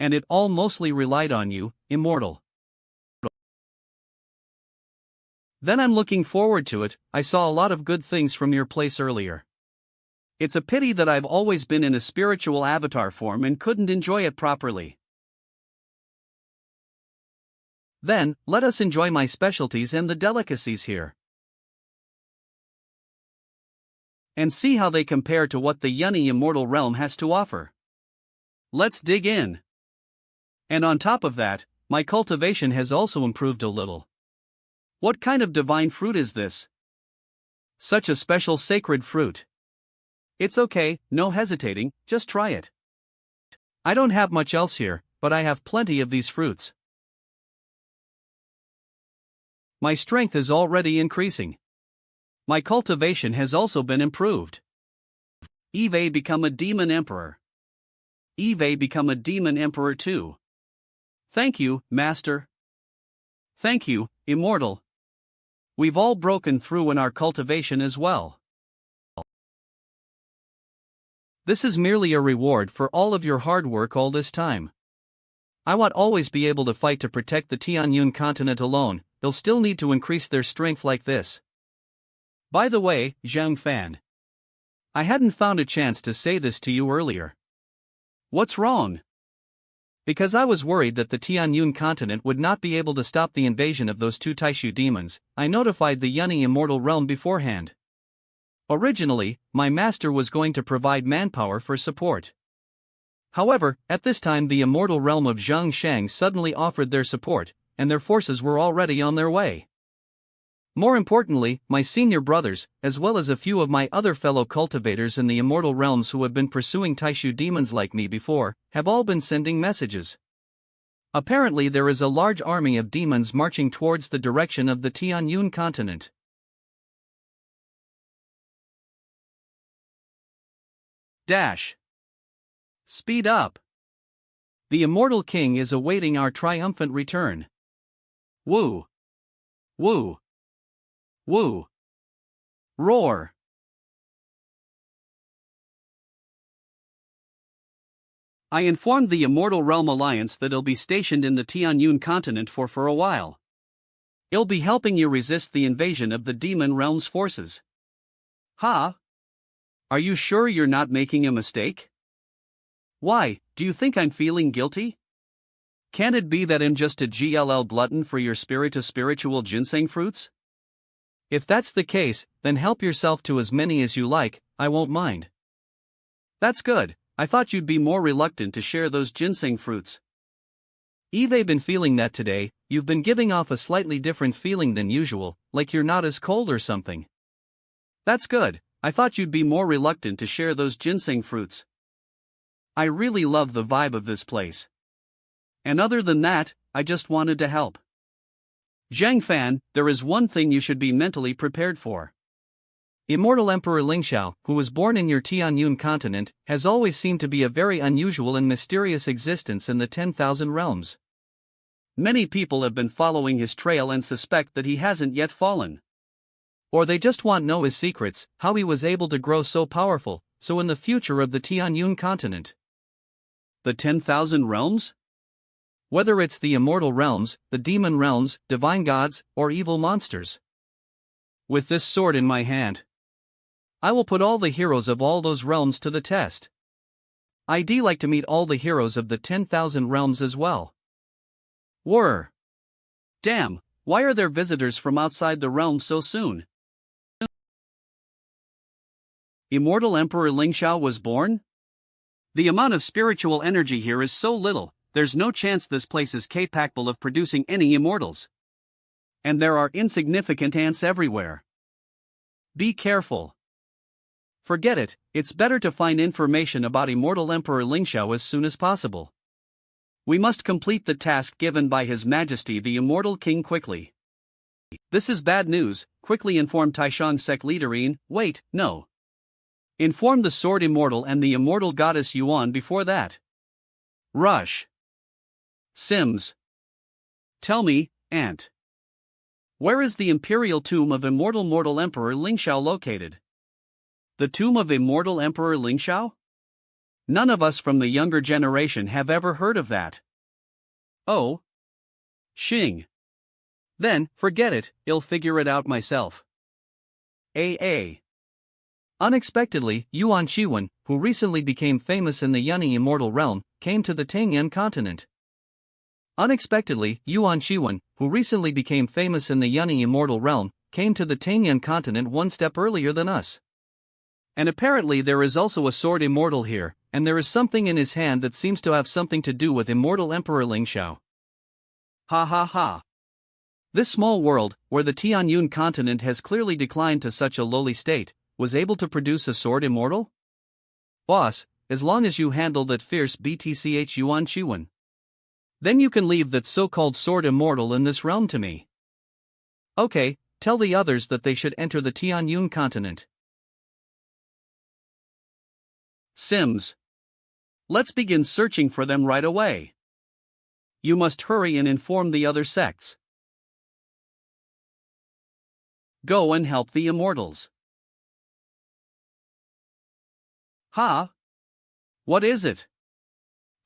And it all mostly relied on you, immortal. Then I'm looking forward to it. I saw a lot of good things from your place earlier. It's a pity that I've always been in a spiritual avatar form and couldn't enjoy it properly. Then, let us enjoy my specialties and the delicacies here. And see how they compare to what the Yunni Immortal Realm has to offer. Let's dig in. And on top of that, my cultivation has also improved a little. What kind of divine fruit is this? Such a special sacred fruit. It's okay, no hesitating, just try it. I don't have much else here, but I have plenty of these fruits. My strength is already increasing. My cultivation has also been improved. Eve become a demon emperor. Eve become a demon emperor too. Thank you, Master. Thank you, Immortal. We've all broken through in our cultivation as well. This is merely a reward for all of your hard work all this time. I won't always be able to fight to protect the Tianyun continent alone, they'll still need to increase their strength like this. By the way, Zhang Fan. I hadn't found a chance to say this to you earlier. What's wrong? Because I was worried that the Tianyun continent would not be able to stop the invasion of those two Taishu demons, I notified the Yunni Immortal Realm beforehand. Originally, my master was going to provide manpower for support. However, at this time the Immortal Realm of Zhang Shang suddenly offered their support, and their forces were already on their way. More importantly, my senior brothers, as well as a few of my other fellow cultivators in the Immortal Realms who have been pursuing Taishu demons like me before, have all been sending messages. Apparently there is a large army of demons marching towards the direction of the Tianyun continent. Dash. Speed up. The Immortal King is awaiting our triumphant return. Woo. Woo. Woo. Roar. I informed the Immortal Realm Alliance that it'll be stationed in the Tianyun continent for a while. It'll be helping you resist the invasion of the Demon Realm's forces. Ha? Are you sure you're not making a mistake? Why, do you think I'm feeling guilty? Can it be that I'm just a glutton for your spiritual ginseng fruits? If that's the case, then help yourself to as many as you like, I won't mind. That's good, I thought you'd be more reluctant to share those ginseng fruits. Eve been feeling that today, you've been giving off a slightly different feeling than usual, like you're not as cold or something. That's good, I thought you'd be more reluctant to share those ginseng fruits. I really love the vibe of this place. And other than that, I just wanted to help. Zhang Fan, there is one thing you should be mentally prepared for. Immortal Emperor Lingxiao, who was born in your Tianyun continent, has always seemed to be a very unusual and mysterious existence in the 10,000 realms. Many people have been following his trail and suspect that he hasn't yet fallen. Or they just want to know his secrets, how he was able to grow so powerful, so in the future of the Tianyun continent. The 10,000 realms? Whether it's the immortal realms, the demon realms, divine gods, or evil monsters. With this sword in my hand, I will put all the heroes of all those realms to the test. I'd like to meet all the heroes of the 10,000 realms as well. Whir. Damn, why are there visitors from outside the realm so soon? Immortal Emperor Lingxiao was born? The amount of spiritual energy here is so little, there's no chance this place is capable of producing any immortals. And there are insignificant ants everywhere. Be careful. Forget it, it's better to find information about Immortal Emperor Lingxiao as soon as possible. We must complete the task given by His Majesty the Immortal King quickly. This is bad news, quickly inform Taishang sect leader Yin. Wait, no. Inform the Sword Immortal and the Immortal Goddess Yuan before that. Rush. Sims. Tell me, Ant. Where is the Imperial Tomb of Immortal Mortal Emperor Lingxiao located? The Tomb of Immortal Emperor Lingxiao? None of us from the younger generation have ever heard of that. Oh. Xing. Then, forget it, I'll figure it out myself. AA. Unexpectedly, Yuan Shiwen, who recently became famous in the Yunni immortal realm, came to the Tangyan continent. Unexpectedly, Yuan Shiwen, who recently became famous in the Yunni immortal realm, came to the Tangyan continent one step earlier than us. And apparently there is also a sword immortal here, and there is something in his hand that seems to have something to do with Immortal Emperor Lingxiao. Ha ha ha. This small world, where the Tianyun continent has clearly declined to such a lowly state, was able to produce a sword immortal? Boss, as long as you handle that fierce BTCH Yuan Shiwen, then you can leave that so-called sword immortal in this realm to me. Okay, tell the others that they should enter the Tianyun continent. Sims. Let's begin searching for them right away. You must hurry and inform the other sects. Go and help the immortals. Ha? What is it?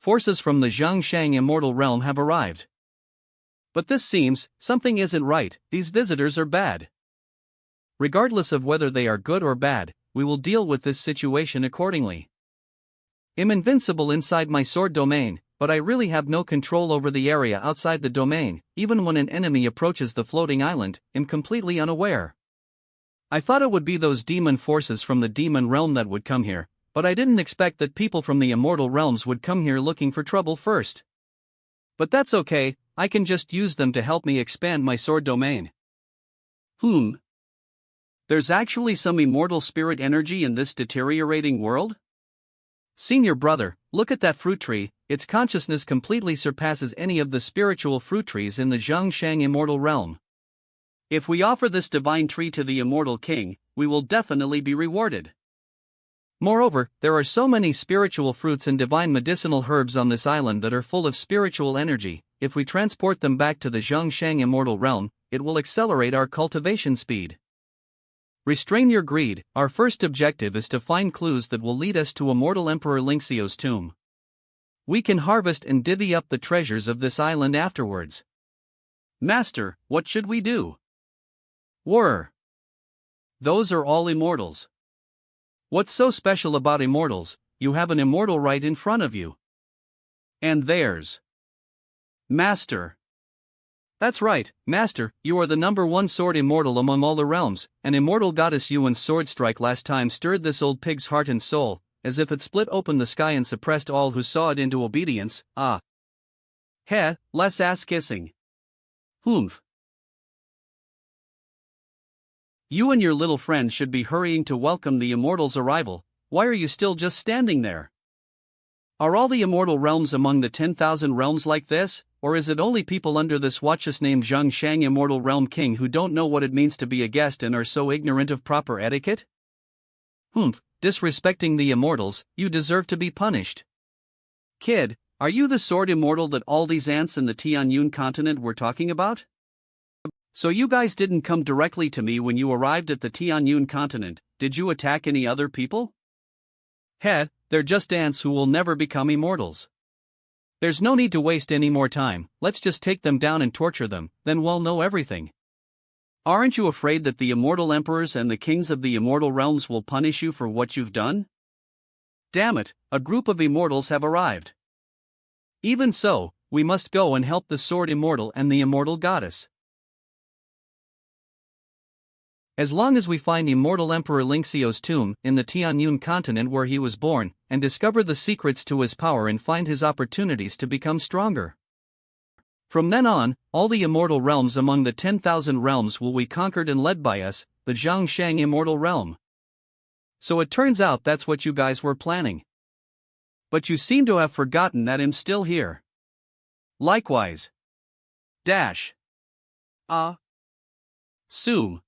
Forces from the Zhangshang immortal realm have arrived. But this seems, something isn't right, these visitors are bad. Regardless of whether they are good or bad, we will deal with this situation accordingly. I'm invincible inside my sword domain, but I really have no control over the area outside the domain. Even when an enemy approaches the floating island, I'm completely unaware. I thought it would be those demon forces from the demon realm that would come here, but I didn't expect that people from the immortal realms would come here looking for trouble first. But that's okay, I can just use them to help me expand my sword domain. There's actually some immortal spirit energy in this deteriorating world? Senior brother, look at that fruit tree, its consciousness completely surpasses any of the spiritual fruit trees in the Zhangshang immortal realm. If we offer this divine tree to the immortal king, we will definitely be rewarded. Moreover, there are so many spiritual fruits and divine medicinal herbs on this island that are full of spiritual energy. If we transport them back to the Zhangshang immortal realm, it will accelerate our cultivation speed. Restrain your greed. Our first objective is to find clues that will lead us to Immortal Emperor Lingxiao's tomb. We can harvest and divvy up the treasures of this island afterwards. Master, what should we do? Whir. Those are all immortals. What's so special about immortals? You have an immortal right in front of you. And theirs. Master. That's right, Master, you are the #1 sword immortal among all the realms, and Immortal Goddess Yuan's sword strike last time stirred this old pig's heart and soul, as if it split open the sky and suppressed all who saw it into obedience. Heh, less ass kissing. Humph. You and your little friend should be hurrying to welcome the immortal's arrival. Why are you still just standing there? Are all the immortal realms among the 10,000 realms like this, or is it only people under this watchus named Zhangshang Immortal Realm King who don't know what it means to be a guest and are so ignorant of proper etiquette? Disrespecting the immortals, you deserve to be punished. Kid, are you the sword immortal that all these ants in the Tianyun continent were talking about? So you guys didn't come directly to me when you arrived at the Tianyun continent, did you attack any other people? Heh, they're just ants who will never become immortals. There's no need to waste any more time, let's just take them down and torture them, then we'll know everything. Aren't you afraid that the immortal emperors and the kings of the immortal realms will punish you for what you've done? Damn it, a group of immortals have arrived. Even so, we must go and help the sword immortal and the immortal goddess. As long as we find immortal Emperor Lingxiao's tomb in the Tianyun continent where he was born, and discover the secrets to his power and find his opportunities to become stronger. From then on, all the immortal realms among the 10,000 realms will be conquered and led by us, the Zhangshang immortal realm. So it turns out that's what you guys were planning. But you seem to have forgotten that I'm still here. Likewise. Dash. Sum.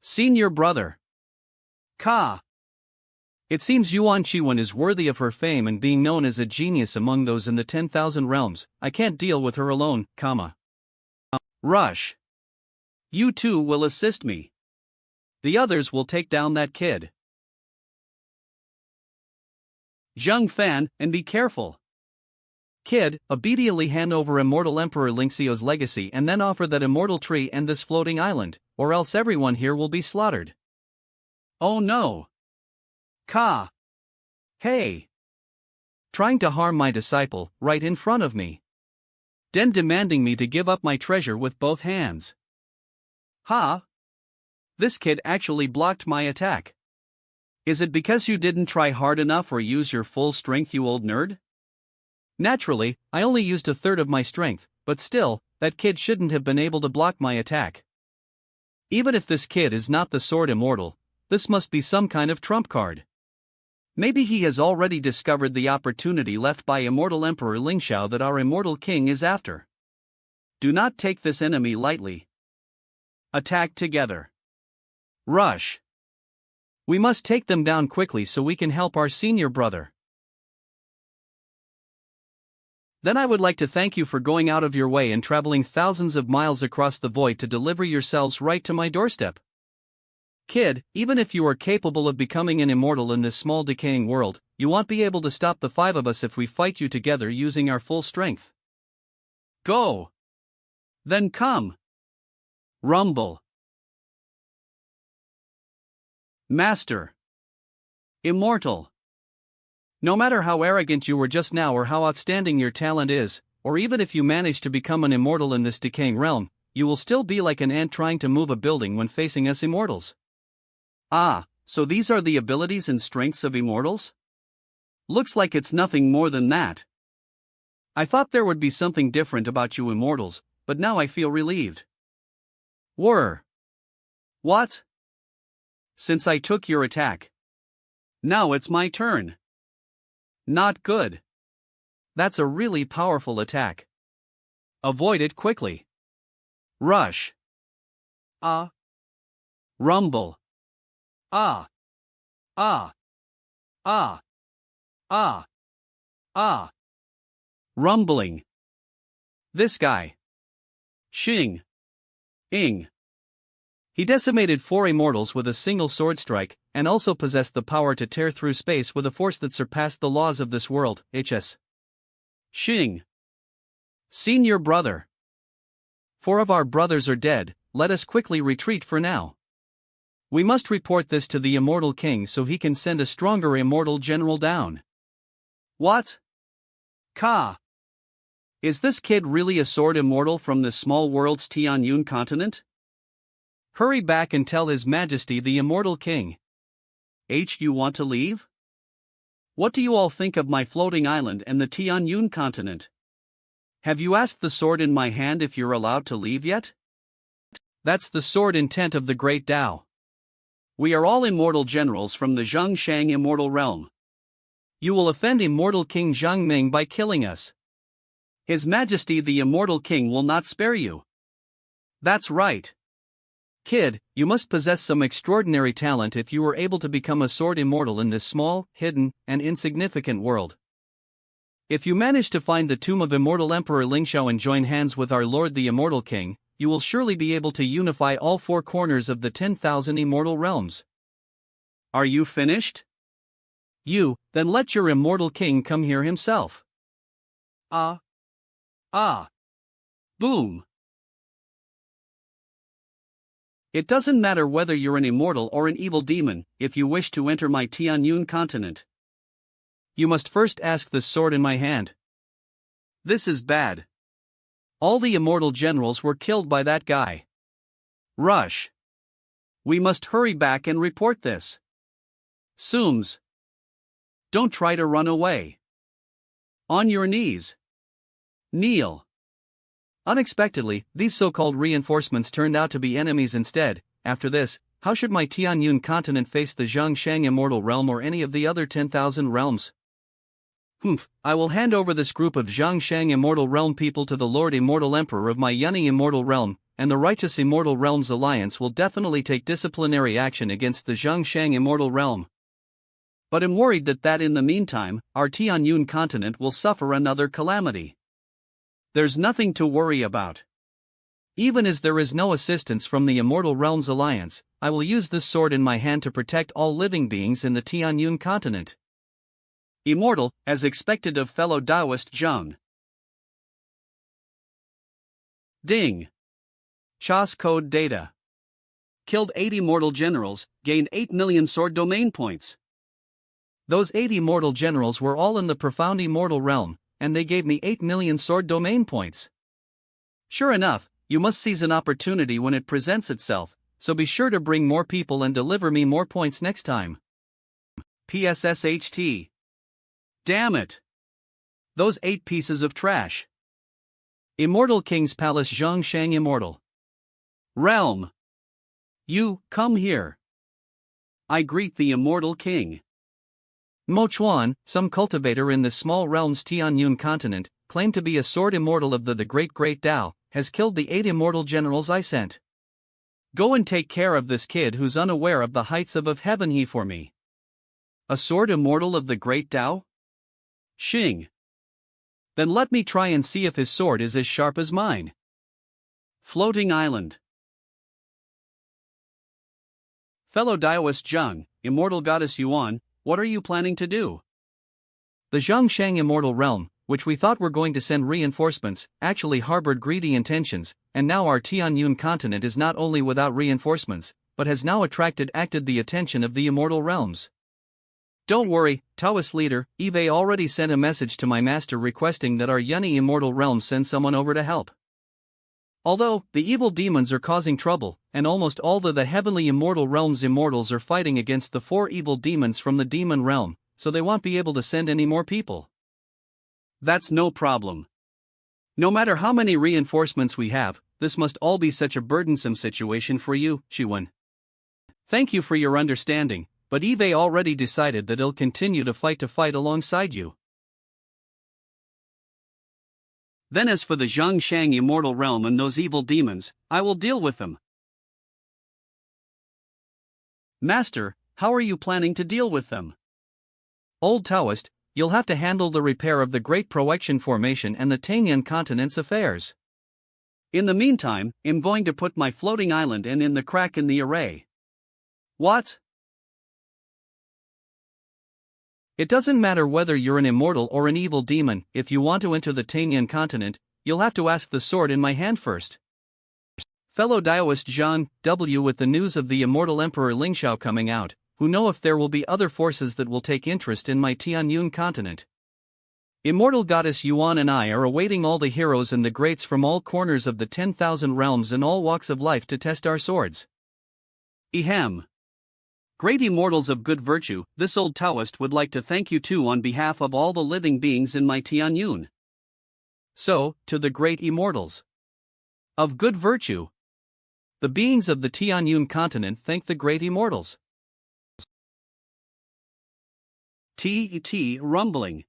Senior brother. Ka. It seems Yuan Chiwen is worthy of her fame and being known as a genius among those in the 10,000 realms. I can't deal with her alone, comma. Rush. You two will assist me. The others will take down that kid. Zheng Fan, and be careful. Kid, obediently hand over immortal Emperor Lingxiao's legacy and then offer that immortal tree and this floating island, or else everyone here will be slaughtered. Oh no. Ka. Hey. Trying to harm my disciple, right in front of me. Den demanding me to give up my treasure with both hands. Ha. This kid actually blocked my attack. Is it because you didn't try hard enough or use your full strength, you old nerd? Naturally, I only used a third of my strength, but still, that kid shouldn't have been able to block my attack. Even if this kid is not the sword immortal, this must be some kind of trump card. Maybe he has already discovered the opportunity left by immortal Emperor Lingxiao that our immortal king is after. Do not take this enemy lightly. Attack together. Rush. We must take them down quickly so we can help our senior brother. Then I would like to thank you for going out of your way and traveling thousands of miles across the void to deliver yourselves right to my doorstep. Kid, even if you are capable of becoming an immortal in this small decaying world, you won't be able to stop the five of us if we fight you together using our full strength. Go! Then come! Rumble. Master. Immortal. No matter how arrogant you were just now or how outstanding your talent is, or even if you manage to become an immortal in this decaying realm, you will still be like an ant trying to move a building when facing us immortals. Ah, so these are the abilities and strengths of immortals? Looks like it's nothing more than that. I thought there would be something different about you immortals, but now I feel relieved. What? Since I took your attack. Now it's my turn. Not good. That's a really powerful attack. Avoid it quickly. Rush. Rumble. Rumbling. This guy. Xing. Ing. He decimated 4 immortals with a single sword strike, and also possessed the power to tear through space with a force that surpassed the laws of this world. HS. Xing. Senior brother. 4 of our brothers are dead, let us quickly retreat for now. We must report this to the immortal king so he can send a stronger immortal general down. What? Ka. Is this kid really a sword immortal from this small world's Tianyun continent? Hurry back and tell His Majesty the Immortal King. You want to leave? What do you all think of my floating island and the Tianyun continent? Have you asked the sword in my hand if you're allowed to leave yet? That's the sword intent of the great Tao. We are all immortal generals from the Zhangshang immortal realm. You will offend immortal King Zhangming by killing us. His Majesty the Immortal King will not spare you. That's right. Kid, you must possess some extraordinary talent if you are able to become a sword immortal in this small, hidden, and insignificant world. If you manage to find the tomb of immortal Emperor Lingxiao and join hands with our Lord the Immortal King, you will surely be able to unify all 4 corners of the 10,000 immortal realms. Are you finished? Then let your immortal king come here himself. Boom. It doesn't matter whether you're an immortal or an evil demon, if you wish to enter my Tianyun continent. You must first ask this sword in my hand. This is bad. All the immortal generals were killed by that guy. Rush. We must hurry back and report this. Sooms. Don't try to run away. On your knees. Kneel. Unexpectedly, these so-called reinforcements turned out to be enemies instead. After this, how should my Tianyun continent face the Zhongshang Immortal Realm or any of the other 10,000 realms? I will hand over this group of Zhongshang Immortal Realm people to the Lord Immortal Emperor of my Yunni Immortal Realm, and the Righteous Immortal Realms Alliance will definitely take disciplinary action against the Zhongshang Immortal Realm. But I'm worried that in the meantime, our Tianyun continent will suffer another calamity. There's nothing to worry about. Even as there is no assistance from the Immortal Realms Alliance, I will use this sword in my hand to protect all living beings in the Tianyun continent. Immortal, as expected of fellow Taoist Zheng. Ding. Chas code data. Killed 8 immortal generals, gained 8 million sword domain points. Those 8 immortal generals were all in the profound immortal realm, and they gave me 8 million sword domain points. Sure enough, you must seize an opportunity when it presents itself, so be sure to bring more people and deliver me more points next time. PSSHT. Damn it! Those 8 pieces of trash. Immortal King's Palace Zhongshang Immortal Realm. You, come here. I greet the Immortal King. Mo Chuan, some cultivator in the small realm's Tianyun continent, claimed to be a sword immortal of the Great Tao, has killed the 8 immortal generals I sent. Go and take care of this kid who's unaware of the heights of heaven he for me. A sword immortal of the Great Tao? Xing. Then let me try and see if his sword is as sharp as mine. Floating Island. Fellow Taoist Zheng, Immortal Goddess Yuan, what are you planning to do? The Zhongshang Immortal Realm, which we thought were going to send reinforcements, actually harbored greedy intentions, and now our Tianyun continent is not only without reinforcements, but has now acted the attention of the Immortal Realms. Don't worry, Taoist leader, Eve already sent a message to my master requesting that our Yunni Immortal Realm send someone over to help. Although, the evil demons are causing trouble, and almost all the heavenly Immortal Realms immortals are fighting against the 4 evil demons from the demon realm, so they won't be able to send any more people. That's no problem. No matter how many reinforcements we have, this must all be such a burdensome situation for you, Shiwen. Thank you for your understanding, but Eve already decided that he'll continue to fight alongside you. Then as for the Zhongshang Immortal Realm and those evil demons, I will deal with them. Master, how are you planning to deal with them? Old Taoist, you'll have to handle the repair of the Great Projection Formation and the Tianyun continent's affairs. In the meantime, I'm going to put my floating island in the crack in the array. What? It doesn't matter whether you're an immortal or an evil demon, if you want to enter the Tianyun continent, you'll have to ask the sword in my hand first. Fellow Taoist Zhang, W. with the news of the immortal Emperor Lingxiao coming out, who know if there will be other forces that will take interest in my Tianyun continent. Immortal Goddess Yuan and I are awaiting all the heroes and the greats from all corners of the 10,000 realms and all walks of life to test our swords. Ehem. Great immortals of good virtue, this old Taoist would like to thank you too on behalf of all the living beings in my Tianyun. So, to the great immortals of good virtue, the beings of the Tianyun continent thank the great immortals. T rumbling.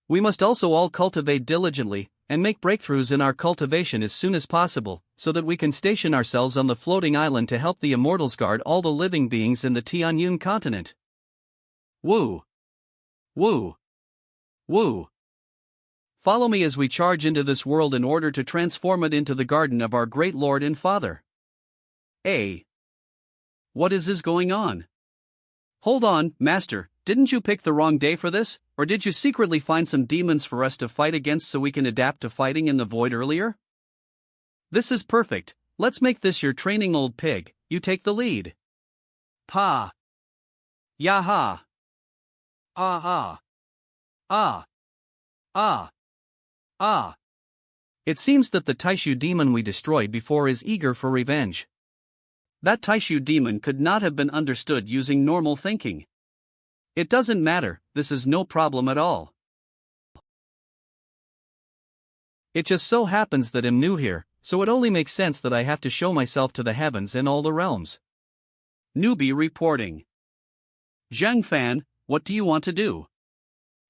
We must also all cultivate diligently, and make breakthroughs in our cultivation as soon as possible, so that we can station ourselves on the floating island to help the immortals guard all the living beings in the Tianyun continent. Woo! Woo! Woo! Follow me as we charge into this world in order to transform it into the garden of our great Lord and Father. What is going on? Hold on, Master, didn't you pick the wrong day for this, or did you secretly find some demons for us to fight against so we can adapt to fighting in the void earlier? This is perfect, let's make this your training, old pig, you take the lead. Pa. Yaha. Ah ah. Ah. Ah. Ah. It seems that the Taishu demon we destroyed before is eager for revenge. That Taishu demon could not have been understood using normal thinking. It doesn't matter, this is no problem at all. It just so happens that I'm new here, so it only makes sense that I have to show myself to the heavens and all the realms. Newbie reporting. Zhang Fan, what do you want to do?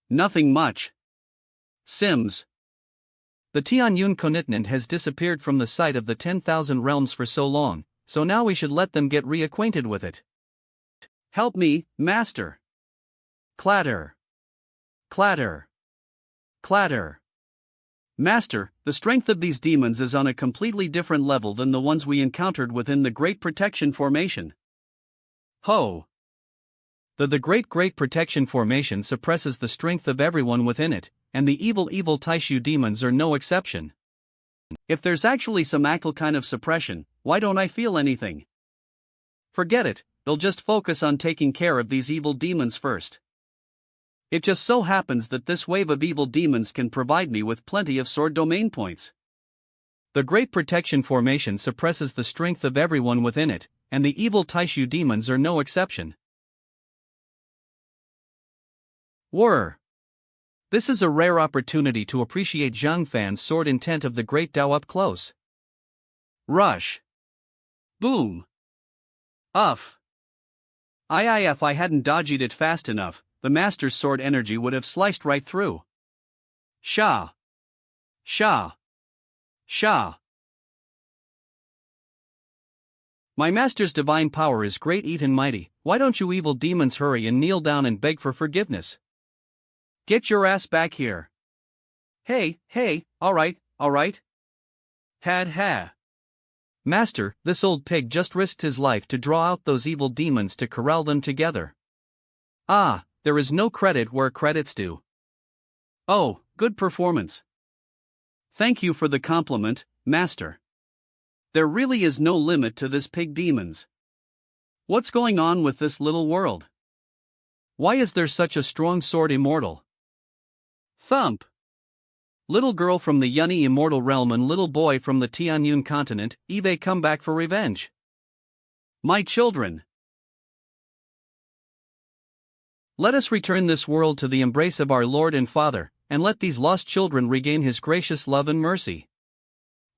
Nothing much. Sims. The Tianyun continent has disappeared from the site of the 10,000 realms for so long, so now we should let them get reacquainted with it. Help me, master. Clatter. Clatter. Clatter. Master, the strength of these demons is on a completely different level than the ones we encountered within the Great Protection Formation. Ho! The Great Protection Formation suppresses the strength of everyone within it, and the evil Taishu demons are no exception. If there's actually some actual kind of suppression, why don't I feel anything? Forget it, they'll just focus on taking care of these evil demons first. It just so happens that this wave of evil demons can provide me with plenty of sword domain points. The Great Protection Formation suppresses the strength of everyone within it, and the evil Taishu demons are no exception. Whir. This is a rare opportunity to appreciate Zhang Fan's sword intent of the Great Tao up close. Rush. Boom. Uff. If I hadn't dodged it fast enough, the master's sword energy would have sliced right through. Sha. Sha. Sha. My master's divine power is great and mighty, why don't you evil demons hurry and kneel down and beg for forgiveness? Get your ass back here. Hey, alright. Ha. Master, this old pig just risked his life to draw out those evil demons to corral them together. Ah, there is no credit where credit's due. Oh, good performance. Thank you for the compliment, master. There really is no limit to this pig demons. What's going on with this little world? Why is there such a strong sword immortal? Thump. Little girl from the Yunni immortal realm and little boy from the Tianyun continent, they come back for revenge. My children. Let us return this world to the embrace of our Lord and Father, and let these lost children regain His gracious love and mercy.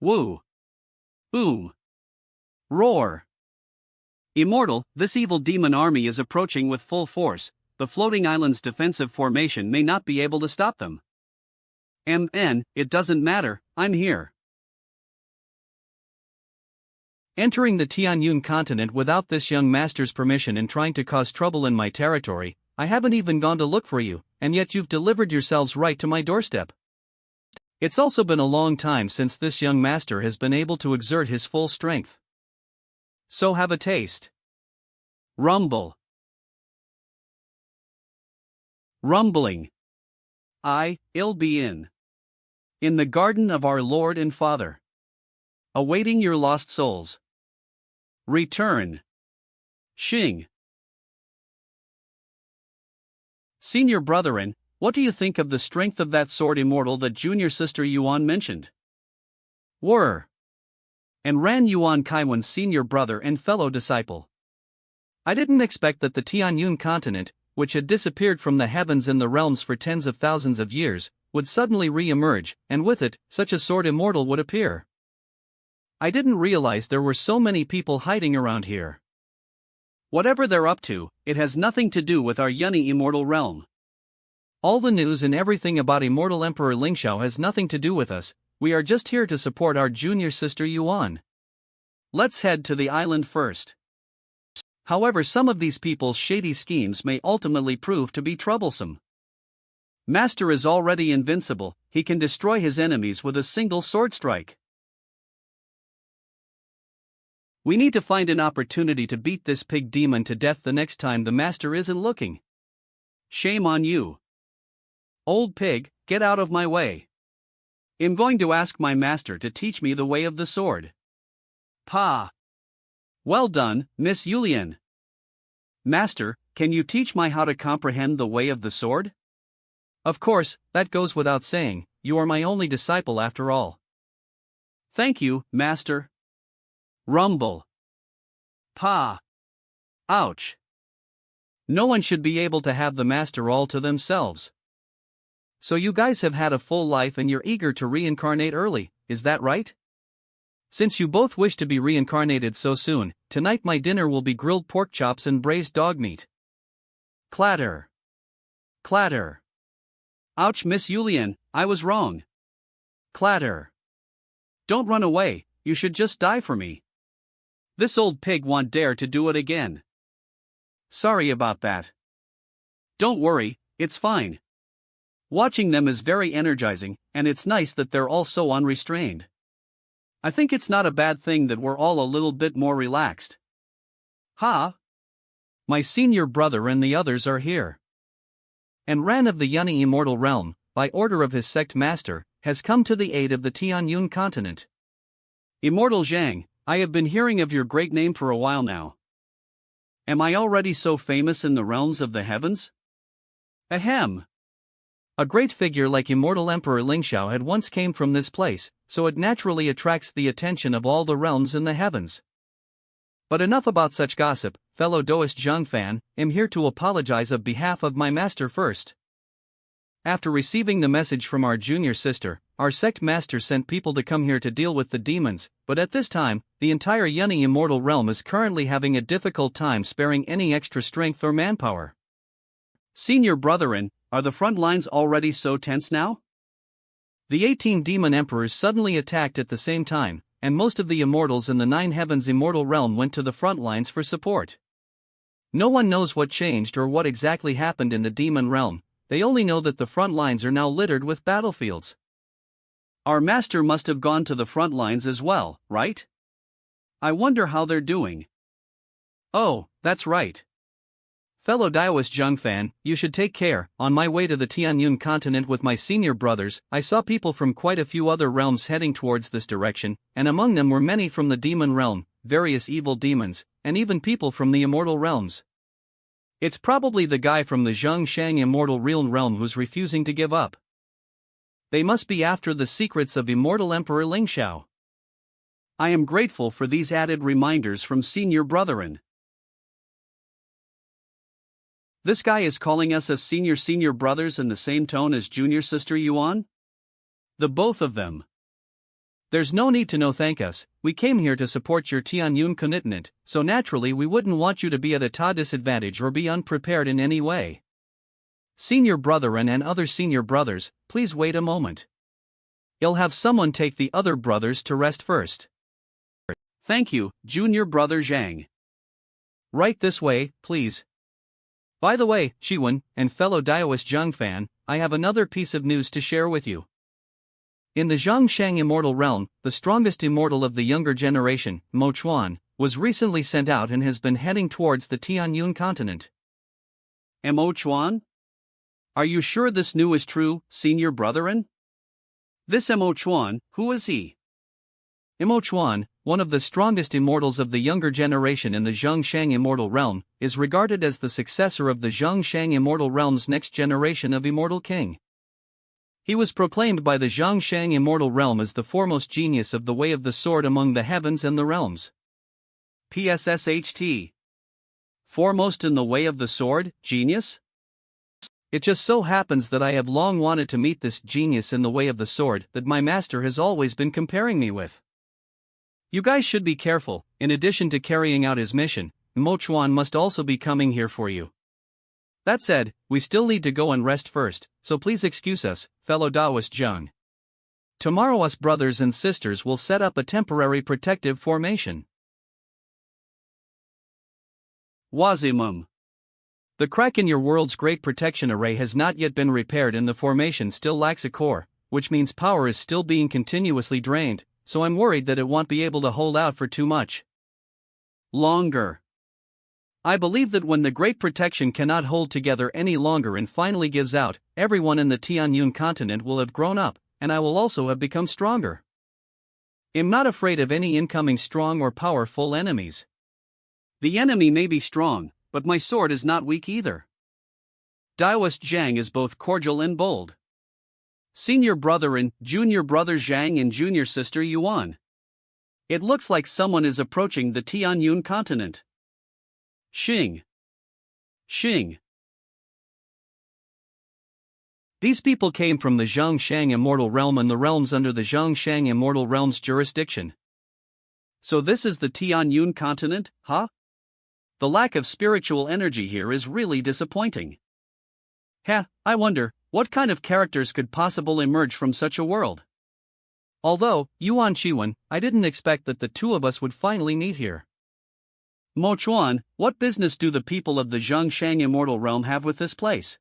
Woo. Boom. Roar. Immortal, this evil demon army is approaching with full force. The floating island's defensive formation may not be able to stop them. It doesn't matter, I'm here. Entering the Tianyun continent without this young master's permission and trying to cause trouble in my territory, I haven't even gone to look for you, and yet you've delivered yourselves right to my doorstep. It's also been a long time since this young master has been able to exert his full strength. So have a taste. Rumble. Rumbling. I'll be in the garden of our Lord and Father, awaiting your lost souls. Return. Xing. Senior brethren, what do you think of the strength of that sword immortal that junior sister Yuan mentioned? Whir. And Ran Yuan Kaiwan's senior brother and fellow disciple. I didn't expect that the Tianyun continent, which had disappeared from the heavens and the realms for tens of thousands of years, would suddenly re-emerge, and with it, such a sword immortal would appear. I didn't realize there were so many people hiding around here. Whatever they're up to, it has nothing to do with our Yunni immortal realm. All the news and everything about immortal Emperor Lingxiao has nothing to do with us, we are just here to support our junior sister Yuan. Let's head to the island first. However, some of these people's shady schemes may ultimately prove to be troublesome. Master is already invincible, he can destroy his enemies with a single sword strike. We need to find an opportunity to beat this pig demon to death the next time the master isn't looking. Shame on you. Old pig, get out of my way. I'm going to ask my master to teach me the way of the sword. Pa! Well done, Miss Yulian. Master, can you teach me how to comprehend the way of the sword? Of course, that goes without saying, you are my only disciple after all. Thank you, master. Rumble. Pa! Ouch! No one should be able to have the master all to themselves. So you guys have had a full life and you're eager to reincarnate early, is that right? Since you both wish to be reincarnated so soon, tonight my dinner will be grilled pork chops and braised dog meat. Clatter. Clatter. Ouch, Miss Yulian, I was wrong. Clatter. Don't run away, you should just die for me. This old pig won't dare to do it again. Sorry about that. Don't worry, it's fine. Watching them is very energizing, and it's nice that they're all so unrestrained. I think it's not a bad thing that we're all a little bit more relaxed. Ha! My senior brother and the others are here. And Ran of the Yunni Immortal Realm, by order of his sect master, has come to the aid of the Tianyun continent. Immortal Zhang, I have been hearing of your great name for a while now. Am I already so famous in the realms of the heavens? Ahem. A great figure like Immortal Emperor Lingxiao had once came from this place, so it naturally attracts the attention of all the realms in the heavens. But enough about such gossip, fellow Daoist Zheng fan, I'm here to apologize on behalf of my master first. After receiving the message from our junior sister, our sect master sent people to come here to deal with the demons, but at this time, the entire Yunni Immortal Realm is currently having a difficult time sparing any extra strength or manpower. Senior brethren, are the front lines already so tense now? The 18 demon emperors suddenly attacked at the same time, and most of the immortals in the Nine Heavens Immortal Realm went to the front lines for support. No one knows what changed or what exactly happened in the demon realm, they only know that the front lines are now littered with battlefields. Our master must have gone to the front lines as well, right? I wonder how they're doing. Oh, that's right. Fellow Daoist Zheng fan, you should take care. On my way to the Tianyun continent with my senior brothers, I saw people from quite a few other realms heading towards this direction, and among them were many from the demon realm, various evil demons, and even people from the immortal realms. It's probably the guy from the Zhongshang Immortal Realm who's refusing to give up. They must be after the secrets of Immortal Emperor Lingxiao. I am grateful for these added reminders from senior brethren. This guy is calling us as senior brothers in the same tone as junior sister Yuan? The both of them. There's no need to thank us, we came here to support your Tianyun continent, so naturally we wouldn't want you to be at a disadvantage or be unprepared in any way. Senior brethren and other senior brothers, please wait a moment. I'll have someone take the other brothers to rest first. Thank you, junior brother Zhang. Right this way, please. By the way, Shiwen, and fellow Daoist Zheng fan, I have another piece of news to share with you. In the Zhongshang Immortal Realm, the strongest immortal of the younger generation, Mo Chuan, was recently sent out and has been heading towards the Tianyun continent. Mo Chuan? Are you sure this news is true, senior brethren? This Mo Chuan, who is he? Mo Chuan, one of the strongest immortals of the younger generation in the Zhongshang Immortal Realm, is regarded as the successor of the Zhongshang Immortal Realm's next generation of Immortal King. He was proclaimed by the Zhongshang Immortal Realm as the foremost genius of the way of the sword among the heavens and the realms. PSSHT. Foremost in the way of the sword, genius? It just so happens that I have long wanted to meet this genius in the way of the sword that my master has always been comparing me with. You guys should be careful, in addition to carrying out his mission, Mo Chuan must also be coming here for you. That said, we still need to go and rest first, so please excuse us, fellow Daoist Zheng. Tomorrow us brothers and sisters will set up a temporary protective formation. Wazimum. The crack in your world's great protection array has not yet been repaired and the formation still lacks a core, which means power is still being continuously drained, so I'm worried that it won't be able to hold out for too much longer. I believe that when the Great Protection cannot hold together any longer and finally gives out, everyone in the Tianyun continent will have grown up, and I will also have become stronger. I'm not afraid of any incoming strong or powerful enemies. The enemy may be strong, but my sword is not weak either. Daoist Zhang is both cordial and bold. Senior brother and junior brother Zhang and junior sister Yuan. It looks like someone is approaching the Tianyun continent. Xing. Xing. These people came from the Zhongshang Immortal Realm and the realms under the Zhongshang Immortal Realm's jurisdiction. So this is the Tianyun continent, huh? The lack of spiritual energy here is really disappointing. I wonder, what kind of characters could possibly emerge from such a world? Although, Yuan Shiwen, I didn't expect that the two of us would finally meet here. Mo Chuan, what business do the people of the Zhongshang Immortal Realm have with this place?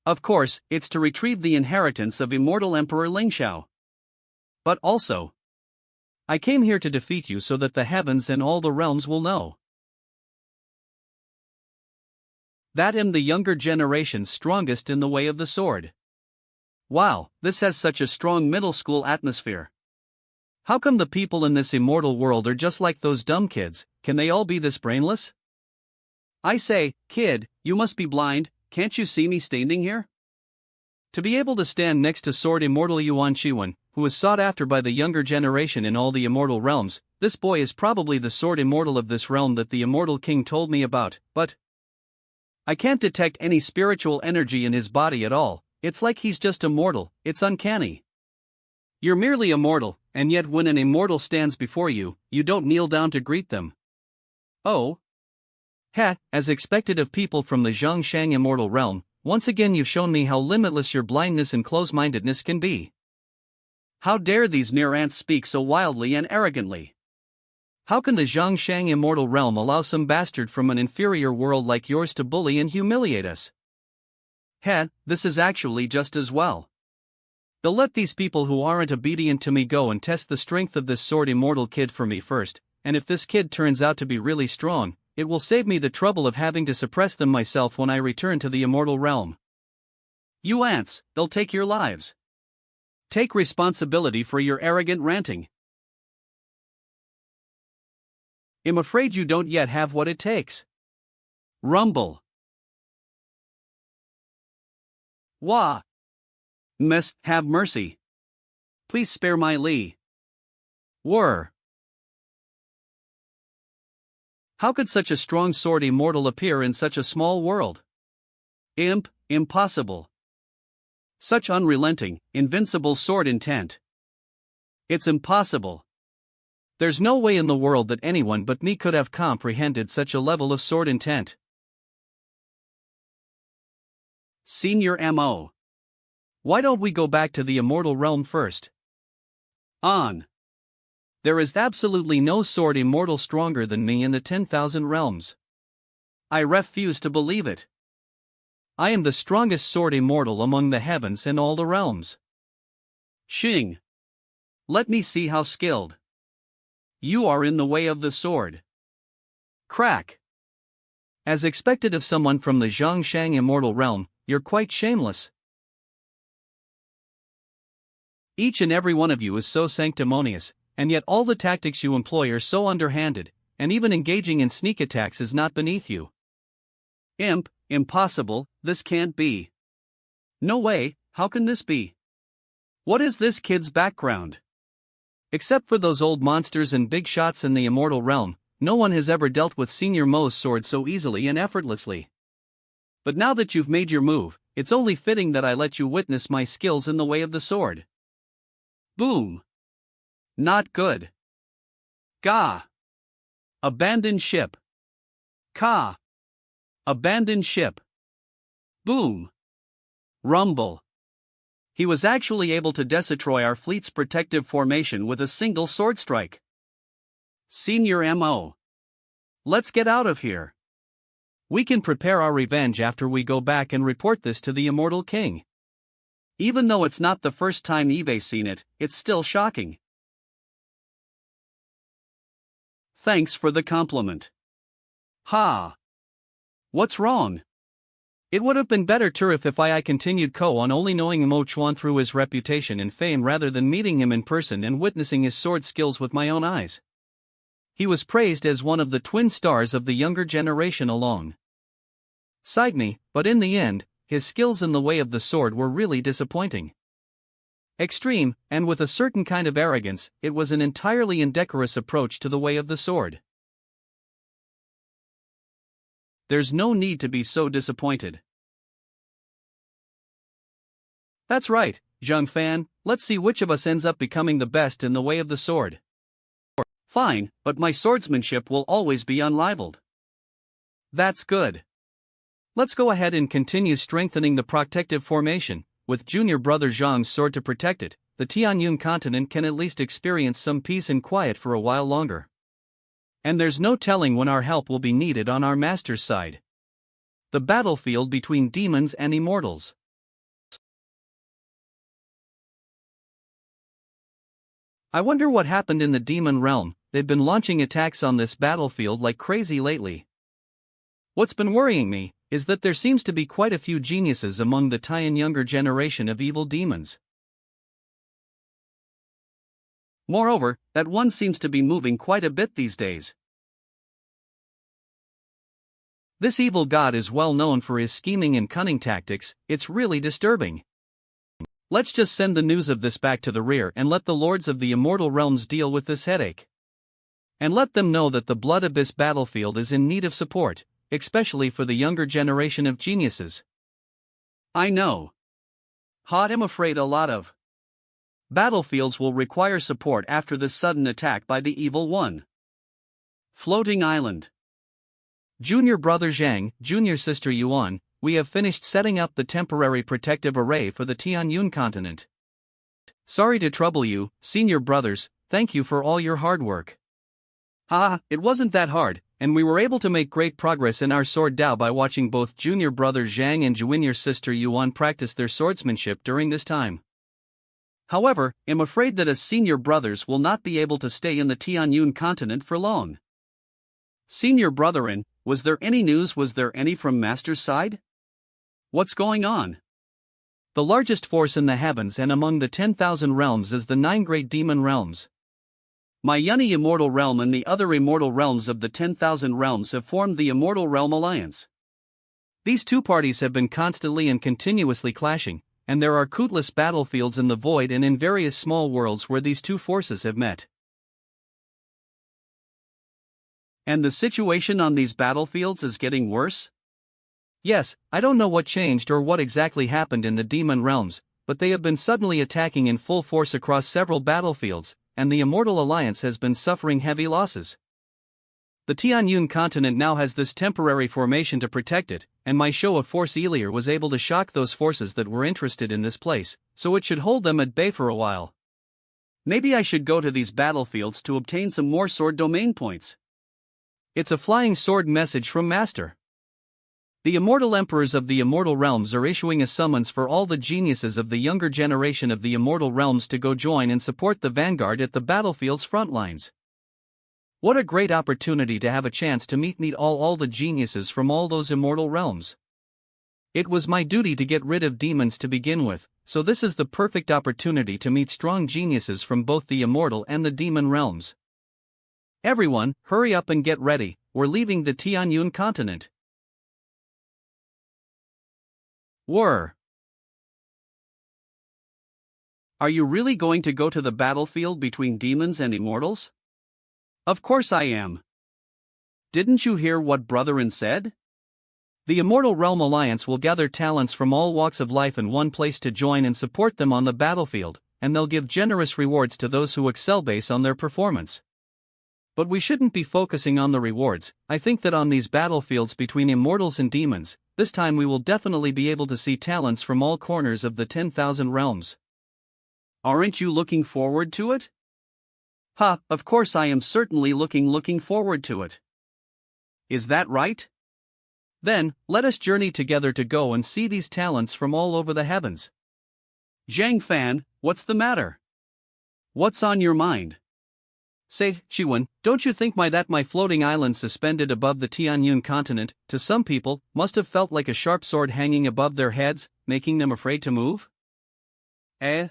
Of course, it's to retrieve the inheritance of Immortal Emperor Lingxiao. But also, I came here to defeat you so that the heavens and all the realms will know that I'm the younger generation's strongest in the way of the sword. Wow, this has such a strong middle school atmosphere. How come the people in this immortal world are just like those dumb kids? Can they all be this brainless? I say, kid, you must be blind, can't you see me standing here? To be able to stand next to Sword Immortal Yuan Shiwen, who is sought after by the younger generation in all the immortal realms, this boy is probably the Sword Immortal of this realm that the Immortal King told me about, but I can't detect any spiritual energy in his body at all. It's like he's just immortal, it's uncanny. You're merely immortal, and yet when an immortal stands before you, you don't kneel down to greet them. Oh? As expected of people from the Zhongshang Immortal Realm, once again you've shown me how limitless your blindness and close-mindedness can be. How dare these mere ants speak so wildly and arrogantly? How can the Zhongshang Immortal Realm allow some bastard from an inferior world like yours to bully and humiliate us? This is actually just as well. They'll let these people who aren't obedient to me go and test the strength of this Sword Immortal kid for me first, and if this kid turns out to be really strong, it will save me the trouble of having to suppress them myself when I return to the Immortal Realm. You ants, they'll take your lives. Take responsibility for your arrogant ranting. I'm afraid you don't yet have what it takes. Rumble. Wah. Miss, have mercy. Please spare my Li. Whir. How could such a strong sword immortal appear in such a small world? Impossible. Such unrelenting, invincible sword intent. It's impossible. There's no way in the world that anyone but me could have comprehended such a level of sword intent. Senior M.O. Why don't we go back to the immortal realm first? On. There is absolutely no sword immortal stronger than me in the 10,000 realms. I refuse to believe it. I am the strongest sword immortal among the heavens and all the realms. Xing. Let me see how skilled. You are in the way of the sword. Crack. As expected of someone from the Zhongshang Immortal Realm, you're quite shameless. Each and every one of you is so sanctimonious, and yet all the tactics you employ are so underhanded, and even engaging in sneak attacks is not beneath you. Impossible, this can't be. No way, how can this be? What is this kid's background? Except for those old monsters and big shots in the immortal realm, no one has ever dealt with Senior Mo's sword so easily and effortlessly. But now that you've made your move, it's only fitting that I let you witness my skills in the way of the sword. Boom. Not good. Gah. Abandon ship. Ka. Abandon ship. Boom. Rumble. He was actually able to destroy our fleet's protective formation with a single sword strike. Senior M.O. Let's get out of here. We can prepare our revenge after we go back and report this to the Immortal King. Even though it's not the first time Eve's seen it, it's still shocking. Thanks for the compliment. Ha! What's wrong? It would have been better if I continued on only knowing Mo Chuan through his reputation and fame rather than meeting him in person and witnessing his sword skills with my own eyes. He was praised as one of the twin stars of the younger generation along side me, but in the end, his skills in the way of the sword were really disappointing. Extreme, and with a certain kind of arrogance, it was an entirely indecorous approach to the way of the sword. There's no need to be so disappointed. That's right, Zhang Fan, let's see which of us ends up becoming the best in the way of the sword. Fine, but my swordsmanship will always be unrivaled. That's good. Let's go ahead and continue strengthening the protective formation. With junior brother Zhang's sword to protect it, the Tianyun continent can at least experience some peace and quiet for a while longer. And there's no telling when our help will be needed on our master's side. The battlefield between demons and immortals. I wonder what happened in the demon realm. They've been launching attacks on this battlefield like crazy lately. What's been worrying me is that there seems to be quite a few geniuses among the Tian younger generation of evil demons. Moreover, that one seems to be moving quite a bit these days. This evil god is well known for his scheming and cunning tactics. It's really disturbing. Let's just send the news of this back to the rear and let the lords of the immortal realms deal with this headache. And let them know that the Blood Abyss battlefield is in need of support, especially for the younger generation of geniuses. I know. I'm afraid a lot of battlefields will require support after this sudden attack by the evil one. Floating Island. Junior brother Zhang, junior sister Yuan, we have finished setting up the temporary protective array for the Tianyun continent. Sorry to trouble you, senior brothers, thank you for all your hard work. It wasn't that hard, and we were able to make great progress in our sword Dao by watching both junior brother Zhang and junior sister Yuan practice their swordsmanship during this time. However, I'm afraid that as senior brothers will not be able to stay in the Tianyun continent for long. Senior brethren, was there any news? Was there any from Master's side? What's going on? The largest force in the heavens and among the 10,000 realms is the 9 great demon realms. My Yunni immortal realm and the other immortal realms of the 10,000 realms have formed the Immortal Realm Alliance. These two parties have been constantly and continuously clashing, and there are countless battlefields in the void and in various small worlds where these two forces have met. And the situation on these battlefields is getting worse? Yes, I don't know what changed or what exactly happened in the demon realms, but they have been suddenly attacking in full force across several battlefields, and the Immortal Alliance has been suffering heavy losses. The Tianyun continent now has this temporary formation to protect it, and my show of force earlier was able to shock those forces that were interested in this place, so it should hold them at bay for a while. Maybe I should go to these battlefields to obtain some more sword domain points. It's a flying sword message from Master. The immortal emperors of the immortal realms are issuing a summons for all the geniuses of the younger generation of the immortal realms to go join and support the vanguard at the battlefield's front lines. What a great opportunity to have a chance to meet all the geniuses from all those immortal realms. It was my duty to get rid of demons to begin with, so this is the perfect opportunity to meet strong geniuses from both the immortal and the demon realms. Everyone, hurry up and get ready, we're leaving the Tianyun continent. Are you really going to go to the battlefield between demons and immortals? Of course I am. Didn't you hear what Brotherin said? The Immortal Realm Alliance will gather talents from all walks of life in one place to join and support them on the battlefield, and they'll give generous rewards to those who excel based on their performance. But we shouldn't be focusing on the rewards. I think that on these battlefields between immortals and demons, this time we will definitely be able to see talents from all corners of the 10,000 realms. Aren't you looking forward to it? Of course I am certainly looking forward to it. Is that right? Then, let us journey together to go and see these talents from all over the heavens. Zhang Fan, what's the matter? What's on your mind? Say, Chiwen, don't you think my floating island suspended above the Tianyun continent, to some people, must have felt like a sharp sword hanging above their heads, making them afraid to move? Eh?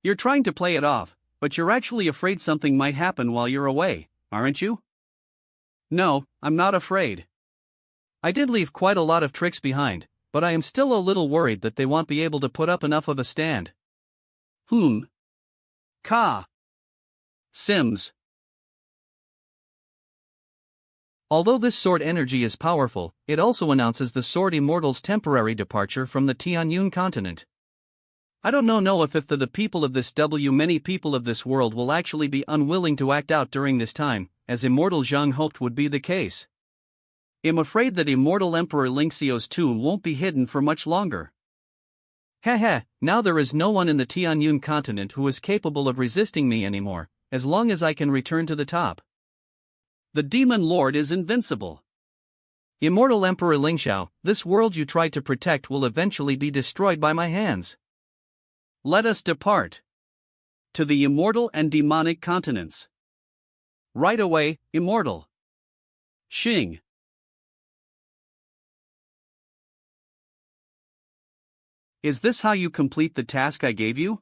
You're trying to play it off, but you're actually afraid something might happen while you're away, aren't you? No, I'm not afraid. I did leave quite a lot of tricks behind, but I am still a little worried that they won't be able to put up enough of a stand. Ka. Sims. Although this sword energy is powerful, it also announces the sword immortal's temporary departure from the Tianyun continent. I don't know if the people of this many people of this world will actually be unwilling to act out during this time, as Immortal Zhang hoped would be the case. I'm afraid that Immortal Emperor Lingxiao's tomb won't be hidden for much longer. Heh, now there is no one in the Tianyun continent who is capable of resisting me anymore, as long as I can return to the top. The Demon Lord is invincible. Immortal Emperor Lingxiao, this world you tried to protect will eventually be destroyed by my hands. Let us depart to the immortal and demonic continents. Right away, Immortal Xing. Is this how you complete the task I gave you?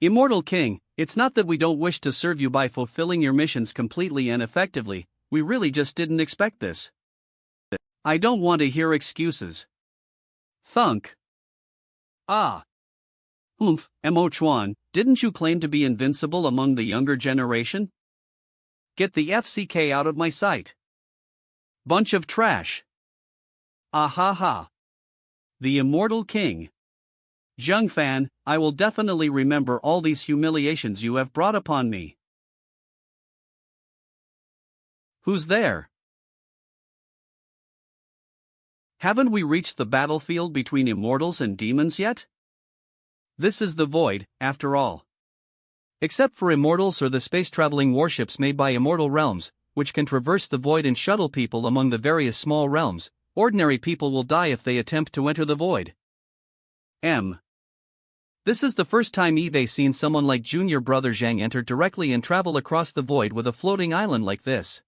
Immortal King, it's not that we don't wish to serve you by fulfilling your missions completely and effectively, we really just didn't expect this. I don't want to hear excuses. Thunk. Ah. Mo Chuan, didn't you claim to be invincible among the younger generation? Get the FCK out of my sight. Bunch of trash. Ah. The Immortal King. Zheng Fan, I will definitely remember all these humiliations you have brought upon me. Who's there? Haven't we reached the battlefield between immortals and demons yet? This is the void, after all. Except for immortals or the space-traveling warships made by immortal realms, which can traverse the void and shuttle people among the various small realms, ordinary people will die if they attempt to enter the void. This is the first time Eve's seen someone like Junior Brother Zhang enter directly and travel across the void with a floating island like this.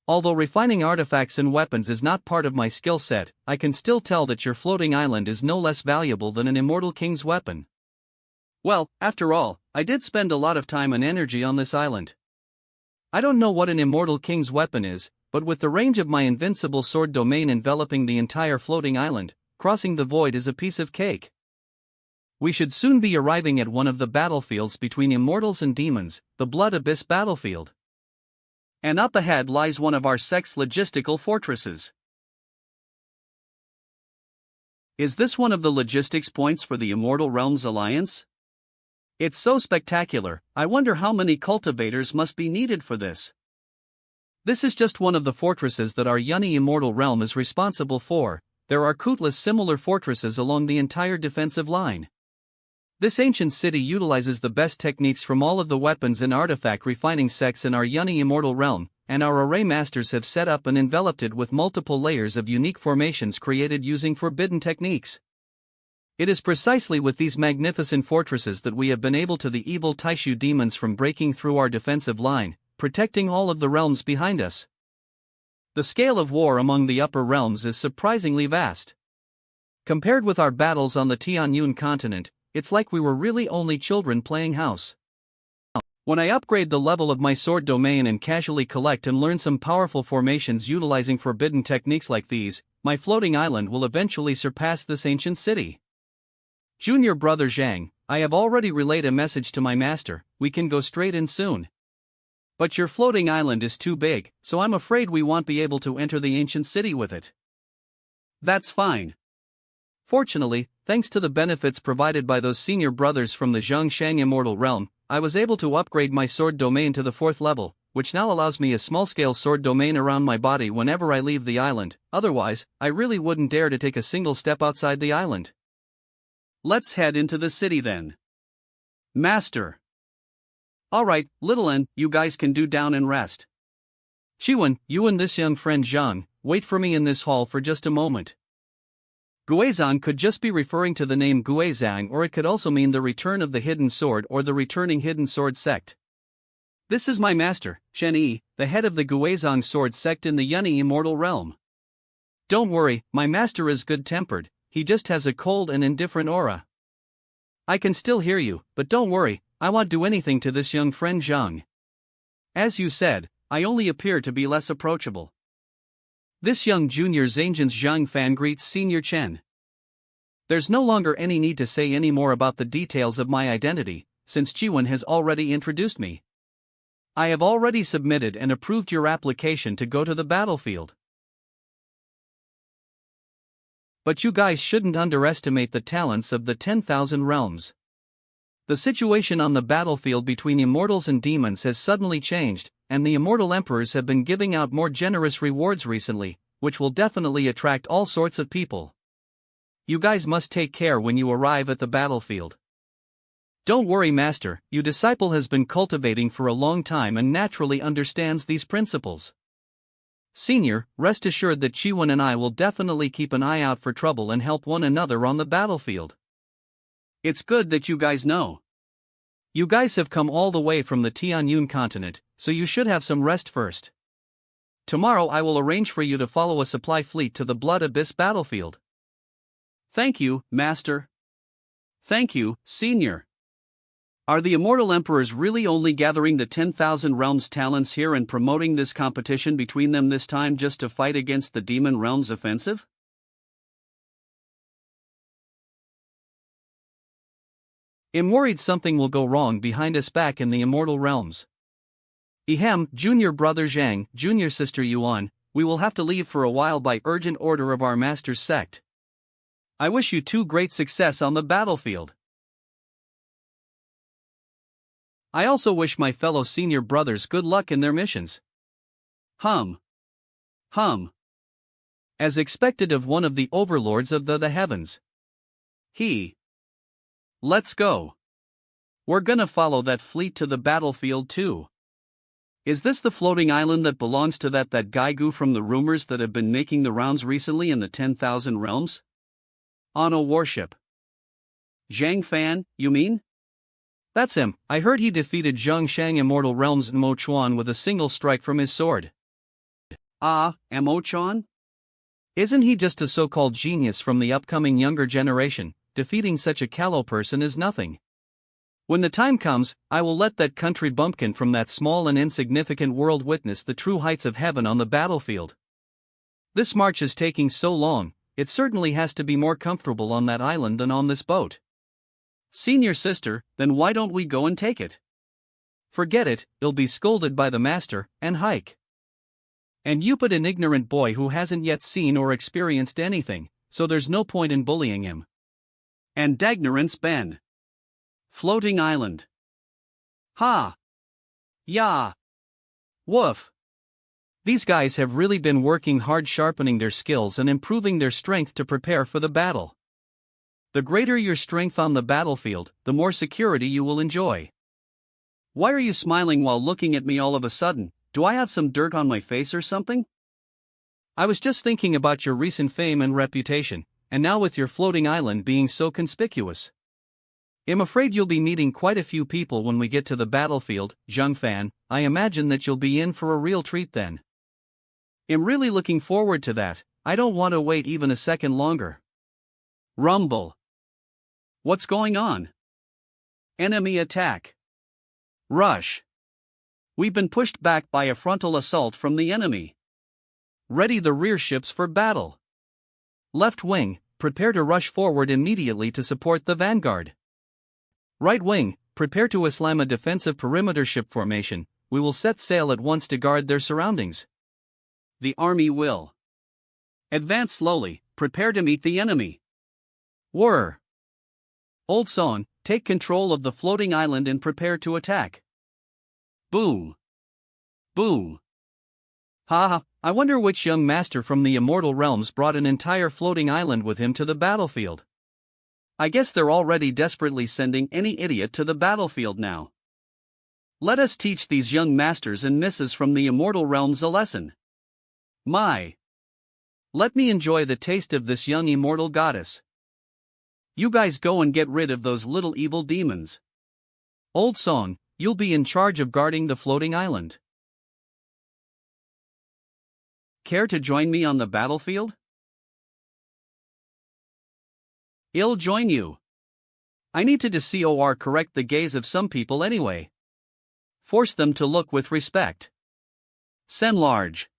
Although refining artifacts and weapons is not part of my skill set, I can still tell that your floating island is no less valuable than an Immortal King's weapon. Well, after all, I did spend a lot of time and energy on this island. I don't know what an Immortal King's weapon is, but with the range of my invincible sword domain enveloping the entire floating island, crossing the void is a piece of cake. We should soon be arriving at one of the battlefields between immortals and demons, the Blood Abyss battlefield. And up ahead lies one of our sect's logistical fortresses. Is this one of the logistics points for the Immortal Realms Alliance? It's so spectacular, I wonder how many cultivators must be needed for this. This is just one of the fortresses that our Yunni Immortal Realm is responsible for. There are countless similar fortresses along the entire defensive line. This ancient city utilizes the best techniques from all of the weapons and artifact refining sects in our Yunni Immortal Realm, and our array masters have set up and enveloped it with multiple layers of unique formations created using forbidden techniques. It is precisely with these magnificent fortresses that we have been able to the evil Taishu demons from breaking through our defensive line, protecting all of the realms behind us. The scale of war among the upper realms is surprisingly vast. Compared with our battles on the Tianyun continent, it's like we were really only children playing house. When I upgrade the level of my sword domain and casually collect and learn some powerful formations utilizing forbidden techniques like these, my floating island will eventually surpass this ancient city. Junior Brother Zhang, I have already relayed a message to my master, we can go straight in soon. But your floating island is too big, so I'm afraid we won't be able to enter the ancient city with it. That's fine. Fortunately, thanks to the benefits provided by those senior brothers from the Zhongshang Immortal Realm, I was able to upgrade my sword domain to the 4th level, which now allows me a small-scale sword domain around my body whenever I leave the island. Otherwise, I really wouldn't dare to take a single step outside the island. Let's head into the city then. Master. Alright, little N, you guys can do down and rest. Chiwen, you and this young friend Zhang, wait for me in this hall for just a moment. Guizhang could just be referring to the name Guizhang, or it could also mean the return of the hidden sword or the returning hidden sword sect. This is my master, Chen Yi, the head of the Guizhong sword sect in the Yunni immortal realm. Don't worry, my master is good-tempered, he just has a cold and indifferent aura. I can still hear you, but don't worry, I won't do anything to this young friend Zhang. As you said, I only appear to be less approachable. This young junior Zhangjian's Zhang fan greets Senior Chen. There's no longer any need to say any more about the details of my identity, since Chiwen has already introduced me. I have already submitted and approved your application to go to the battlefield. But you guys shouldn't underestimate the talents of the 10,000 realms. The situation on the battlefield between immortals and demons has suddenly changed, and the immortal emperors have been giving out more generous rewards recently, which will definitely attract all sorts of people. You guys must take care when you arrive at the battlefield. Don't worry, Master, your disciple has been cultivating for a long time and naturally understands these principles. Senior, rest assured that Chiwen and I will definitely keep an eye out for trouble and help one another on the battlefield. It's good that you guys know. You guys have come all the way from the Tianyun continent, so you should have some rest first. Tomorrow I will arrange for you to follow a supply fleet to the Blood Abyss battlefield. Thank you, Master. Thank you, Senior. Are the immortal emperors really only gathering the 10,000 realms talents here and promoting this competition between them this time just to fight against the demon realms offensive? I'm worried something will go wrong behind us back in the immortal realms. Ehem, junior brother Zhang, junior sister Yuan, we will have to leave for a while by urgent order of our master's sect. I wish you two great success on the battlefield. I also wish my fellow senior brothers good luck in their missions. Hum. As expected of one of the overlords of the heavens. Let's go. We're gonna follow that fleet to the battlefield too. Is this the floating island that belongs to that Gaigu from the rumors that have been making the rounds recently in the 10,000 realms? On a warship. Zhang Fan, you mean? That's him. I heard he defeated Zhongshang Immortal Realms Mo Chuan with a single strike from his sword. Ah, Mo Chuan? Isn't he just a so-called genius from the upcoming younger generation? Defeating such a callow person is nothing. When the time comes, I will let that country bumpkin from that small and insignificant world witness the true heights of heaven on the battlefield. This march is taking so long, it certainly has to be more comfortable on that island than on this boat. Senior sister, then why don't we go and take it? Forget it, you'll be scolded by the master, and hike. And you put an ignorant boy who hasn't yet seen or experienced anything, so there's no point in bullying him. And Dagnorance Ben. Floating island. Ha! Ya! Woof! These guys have really been working hard sharpening their skills and improving their strength to prepare for the battle. The greater your strength on the battlefield, the more security you will enjoy. Why are you smiling while looking at me all of a sudden? Do I have some dirt on my face or something? I was just thinking about your recent fame and reputation, and now with your floating island being so conspicuous. I'm afraid you'll be meeting quite a few people when we get to the battlefield, Zhang Fan. I imagine that you'll be in for a real treat then. I'm really looking forward to that. I don't want to wait even a second longer. Rumble. What's going on? Enemy attack. Rush. We've been pushed back by a frontal assault from the enemy. Ready the rear ships for battle. Left wing, prepare to rush forward immediately to support the vanguard. Right wing, prepare to slam a defensive perimeter ship formation. We will set sail at once to guard their surroundings. The army will advance slowly, prepare to meet the enemy. Whir. Old Son, take control of the floating island and prepare to attack. Boom. Boom. Ha! I wonder which young master from the immortal realms brought an entire floating island with him to the battlefield. I guess they're already desperately sending any idiot to the battlefield now. Let us teach these young masters and misses from the immortal realms a lesson. Let me enjoy the taste of this young immortal goddess. You guys go and get rid of those little evil demons. Old Song, you'll be in charge of guarding the floating island. Care to join me on the battlefield? I'll join you. I need to correct the gaze of some people anyway. Force them to look with respect. Send large.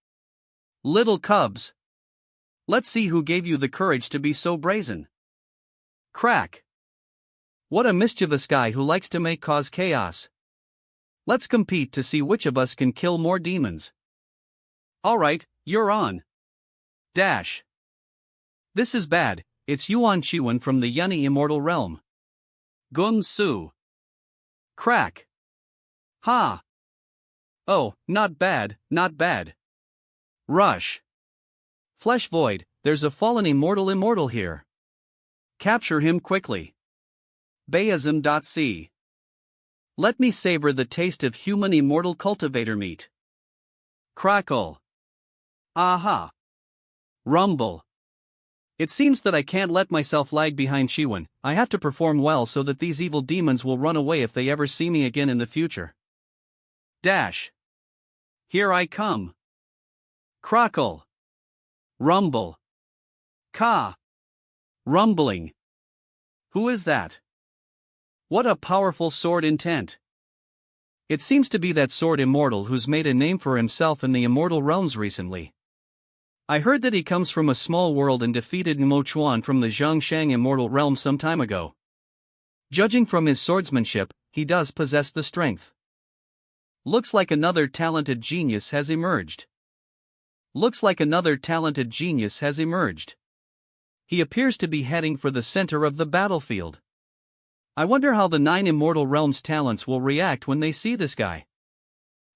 Little cubs. Let's see who gave you the courage to be so brazen. Crack. What a mischievous guy who likes to cause chaos. Let's compete to see which of us can kill more demons. Alright, you're on. Dash. This is bad, it's Yuan Shiwen from the Yunni Immortal Realm. Gun Su. Crack. Ha. Oh, not bad, not bad. Rush. Flesh Void, there's a fallen immortal here. Capture him quickly. Bayism.c. Let me savor the taste of human immortal cultivator meat. Crackle. Aha. Rumble. It seems that I can't let myself lag behind Shiwen. I have to perform well so that these evil demons will run away if they ever see me again in the future. Dash. Here I come. Crackle. Rumble. Ka. Rumbling. Who is that? What a powerful sword intent. It seems to be that sword immortal who's made a name for himself in the immortal realms recently. I heard that he comes from a small world and defeated Mo Chuan from the Zhongshang immortal realm some time ago. Judging from his swordsmanship, he does possess the strength. Looks like another talented genius has emerged. He appears to be heading for the center of the battlefield. I wonder how the 9 immortal realms talents will react when they see this guy.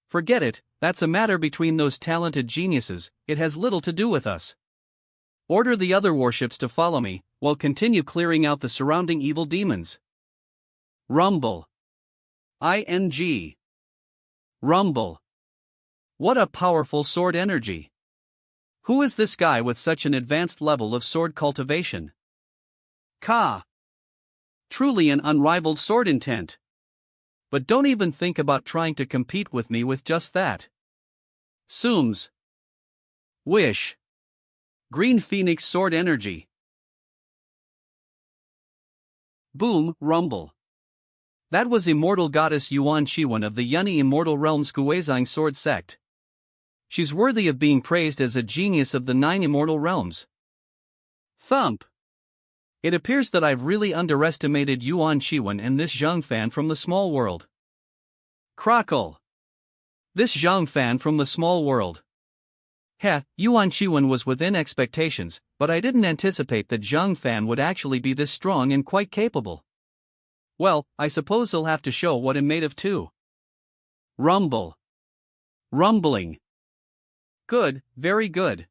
Forget it, that's a matter between those talented geniuses, it has little to do with us. Order the other warships to follow me, while continue clearing out the surrounding evil demons. Rumble. ING. Rumble. What a powerful sword energy. Who is this guy with such an advanced level of sword cultivation? Ka. Truly an unrivaled sword intent. But don't even think about trying to compete with me with just that. Sooms. Wish. Green Phoenix sword energy. Boom, rumble. That was immortal goddess Yuan Shiwen of the Yunni Immortal Realms Guizang sword sect. She's worthy of being praised as a genius of the 9 immortal realms. Thump. It appears that I've really underestimated Yuan Shiwen and this Zhang Fan from the small world. Crackle. This Zhang Fan from the small world. Heh, Yuan Shiwen was within expectations, but I didn't anticipate that Zhang Fan would actually be this strong and quite capable. Well, I suppose he'll have to show what I'm made of too. Rumble. Rumbling. Good, very good.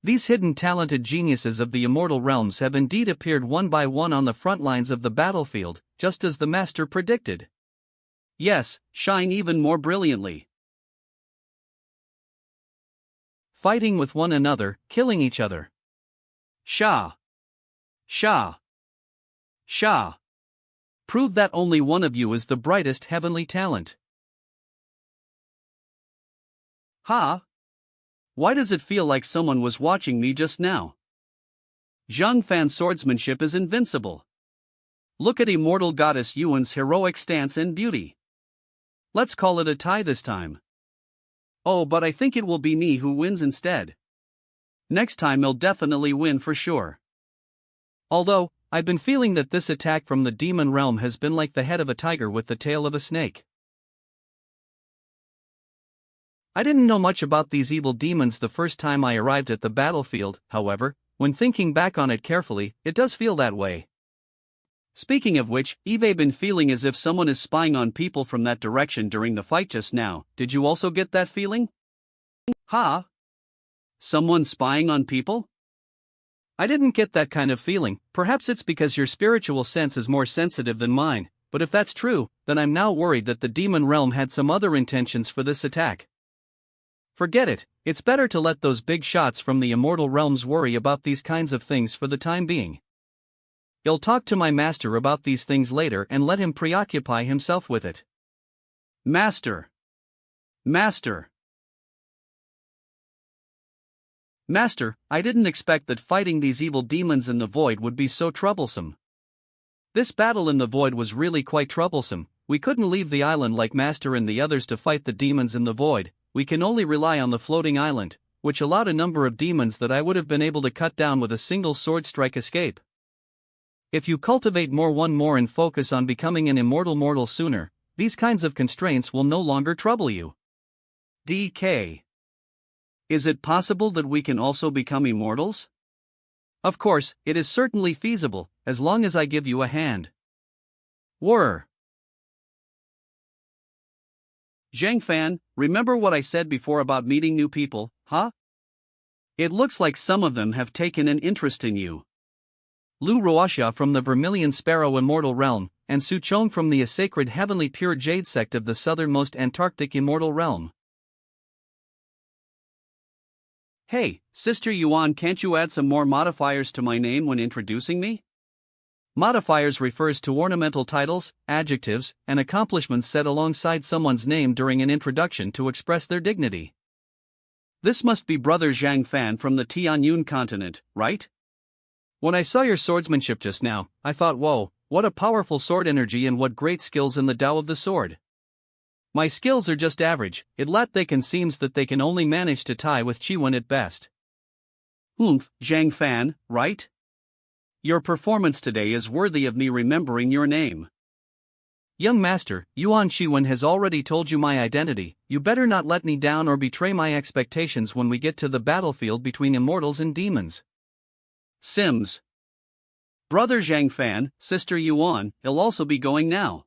These hidden talented geniuses of the immortal realms have indeed appeared one by one on the front lines of the battlefield, just as the master predicted. Yes, shine even more brilliantly. Fighting with one another, killing each other. Sha. Sha. Sha. Prove that only one of you is the brightest heavenly talent. Ha! Why does it feel like someone was watching me just now? Zhang Fan's swordsmanship is invincible. Look at immortal goddess Yuan's heroic stance and beauty. Let's call it a tie this time. Oh, but I think it will be me who wins instead. Next time I'll definitely win for sure. Although, I've been feeling that this attack from the demon realm has been like the head of a tiger with the tail of a snake. I didn't know much about these evil demons the first time I arrived at the battlefield, however, when thinking back on it carefully, it does feel that way. Speaking of which, I've been feeling as if someone is spying on people from that direction during the fight just now. Did you also get that feeling? Ha! Someone spying on people? I didn't get that kind of feeling. Perhaps it's because your spiritual sense is more sensitive than mine, but if that's true, then I'm now worried that the demon realm had some other intentions for this attack. Forget it, it's better to let those big shots from the immortal realms worry about these kinds of things for the time being. I'll talk to my master about these things later and let him preoccupy himself with it. Master. Master. Master, I didn't expect that fighting these evil demons in the void would be so troublesome. This battle in the void was really quite troublesome. We couldn't leave the island like Master and the others to fight the demons in the void. We can only rely on the floating island, which allowed a number of demons that I would have been able to cut down with a single sword strike escape. If you cultivate one more and focus on becoming an immortal mortal sooner, these kinds of constraints will no longer trouble you. DK. Is it possible that we can also become immortals? Of course, it is certainly feasible, as long as I give you a hand. Whir. Zhang Fan, remember what I said before about meeting new people, huh? It looks like some of them have taken an interest in you. Lu Roasha from the Vermilion Sparrow Immortal Realm, and Su Chong from the Sacred Heavenly Pure Jade Sect of the Southernmost Antarctic Immortal Realm. Hey, Sister Yuan, can't you add some more modifiers to my name when introducing me? Modifiers refers to ornamental titles, adjectives, and accomplishments said alongside someone's name during an introduction to express their dignity. This must be Brother Zhang Fan from the Tianyun continent, right? When I saw your swordsmanship just now, I thought, whoa, what a powerful sword energy and what great skills in the Tao of the sword. My skills are just average, seems that they can only manage to tie with Chiwen at best. Zhang Fan, right? Your performance today is worthy of me remembering your name. Young master, Yuan Chiwen has already told you my identity. You better not let me down or betray my expectations when we get to the battlefield between immortals and demons. Sims. Brother Zhang Fan, Sister Yuan, he'll also be going now.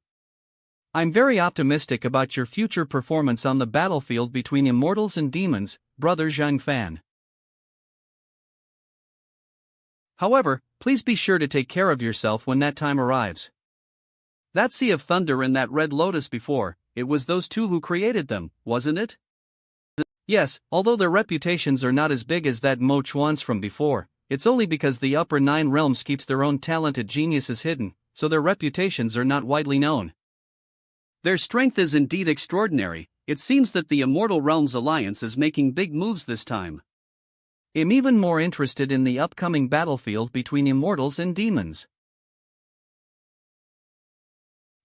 I'm very optimistic about your future performance on the battlefield between immortals and demons, Brother Zhang Fan. However, please be sure to take care of yourself when that time arrives. That Sea of Thunder and that Red Lotus before, it was those two who created them, wasn't it? Yes, although their reputations are not as big as that Mo Chuan's from before, it's only because the upper 9 realms keeps their own talented geniuses hidden, so their reputations are not widely known. Their strength is indeed extraordinary. It seems that the Immortal Realms Alliance is making big moves this time. I'm even more interested in the upcoming battlefield between immortals and demons.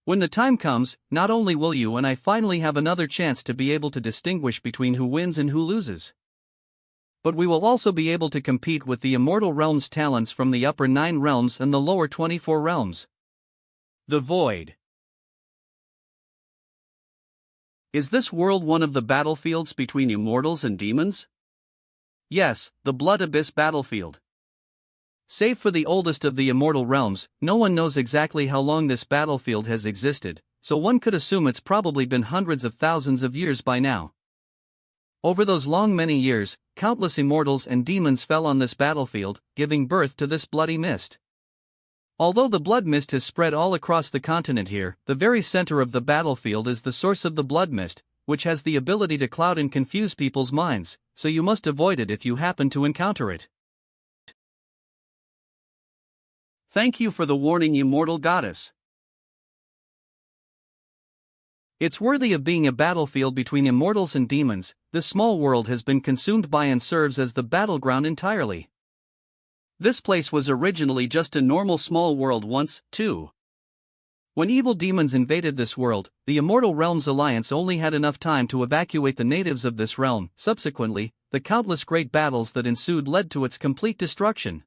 When the time comes, not only will you and I finally have another chance to be able to distinguish between who wins and who loses, but we will also be able to compete with the Immortal Realms talents from the upper 9 realms and the lower 24 realms. The Void. Is this world one of the battlefields between immortals and demons? Yes, the Blood Abyss battlefield. Save for the oldest of the immortal realms, no one knows exactly how long this battlefield has existed, so one could assume it's probably been hundreds of thousands of years by now. Over those many years, countless immortals and demons fell on this battlefield, giving birth to this bloody mist. Although the blood mist has spread all across the continent here, the very center of the battlefield is the source of the blood mist, which has the ability to cloud and confuse people's minds, so you must avoid it if you happen to encounter it. Thank you for the warning, immortal goddess. It's worthy of being a battlefield between immortals and demons. This small world has been consumed by and serves as the battleground entirely. This place was originally just a normal small world once, too. When evil demons invaded this world, the Immortal Realms Alliance only had enough time to evacuate the natives of this realm. Subsequently, the countless great battles that ensued led to its complete destruction.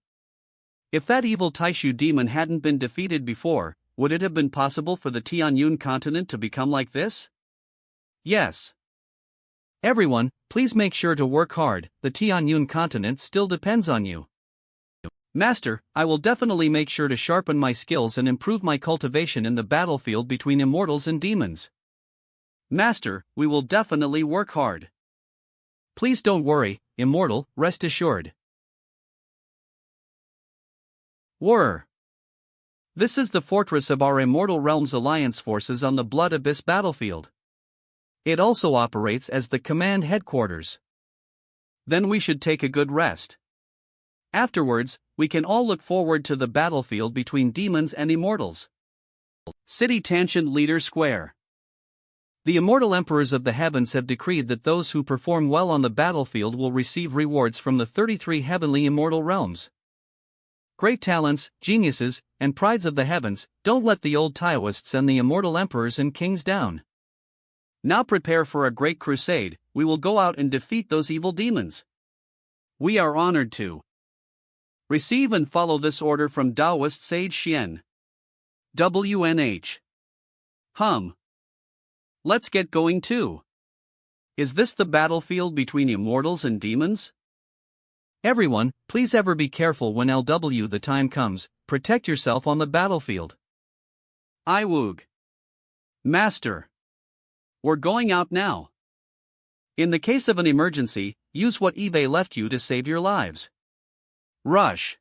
If that evil Taishu demon hadn't been defeated before, would it have been possible for the Tianyun continent to become like this? Yes. Everyone, please make sure to work hard. The Tianyun continent still depends on you. Master, I will definitely make sure to sharpen my skills and improve my cultivation in the battlefield between immortals and demons. Master, we will definitely work hard. Please don't worry, immortal, rest assured. Whir. This is the fortress of our Immortal Realms Alliance forces on the Blood Abyss battlefield. It also operates as the command headquarters. Then we should take a good rest. Afterwards, we can all look forward to the battlefield between demons and immortals. City Tangent Leader Square. The immortal emperors of the heavens have decreed that those who perform well on the battlefield will receive rewards from the 33 heavenly immortal realms. Great talents, geniuses, and prides of the heavens, don't let the old Taoists and the immortal emperors and kings down. Now prepare for a great crusade. We will go out and defeat those evil demons. We are honored to receive and follow this order from Taoist sage Xian. WNH. Let's get going too. Is this the battlefield between immortals and demons? Everyone, please ever be careful when the time comes. Protect yourself on the battlefield. Iwoog. Master. We're going out now. In the case of an emergency, use what Eve left you to save your lives. Rush.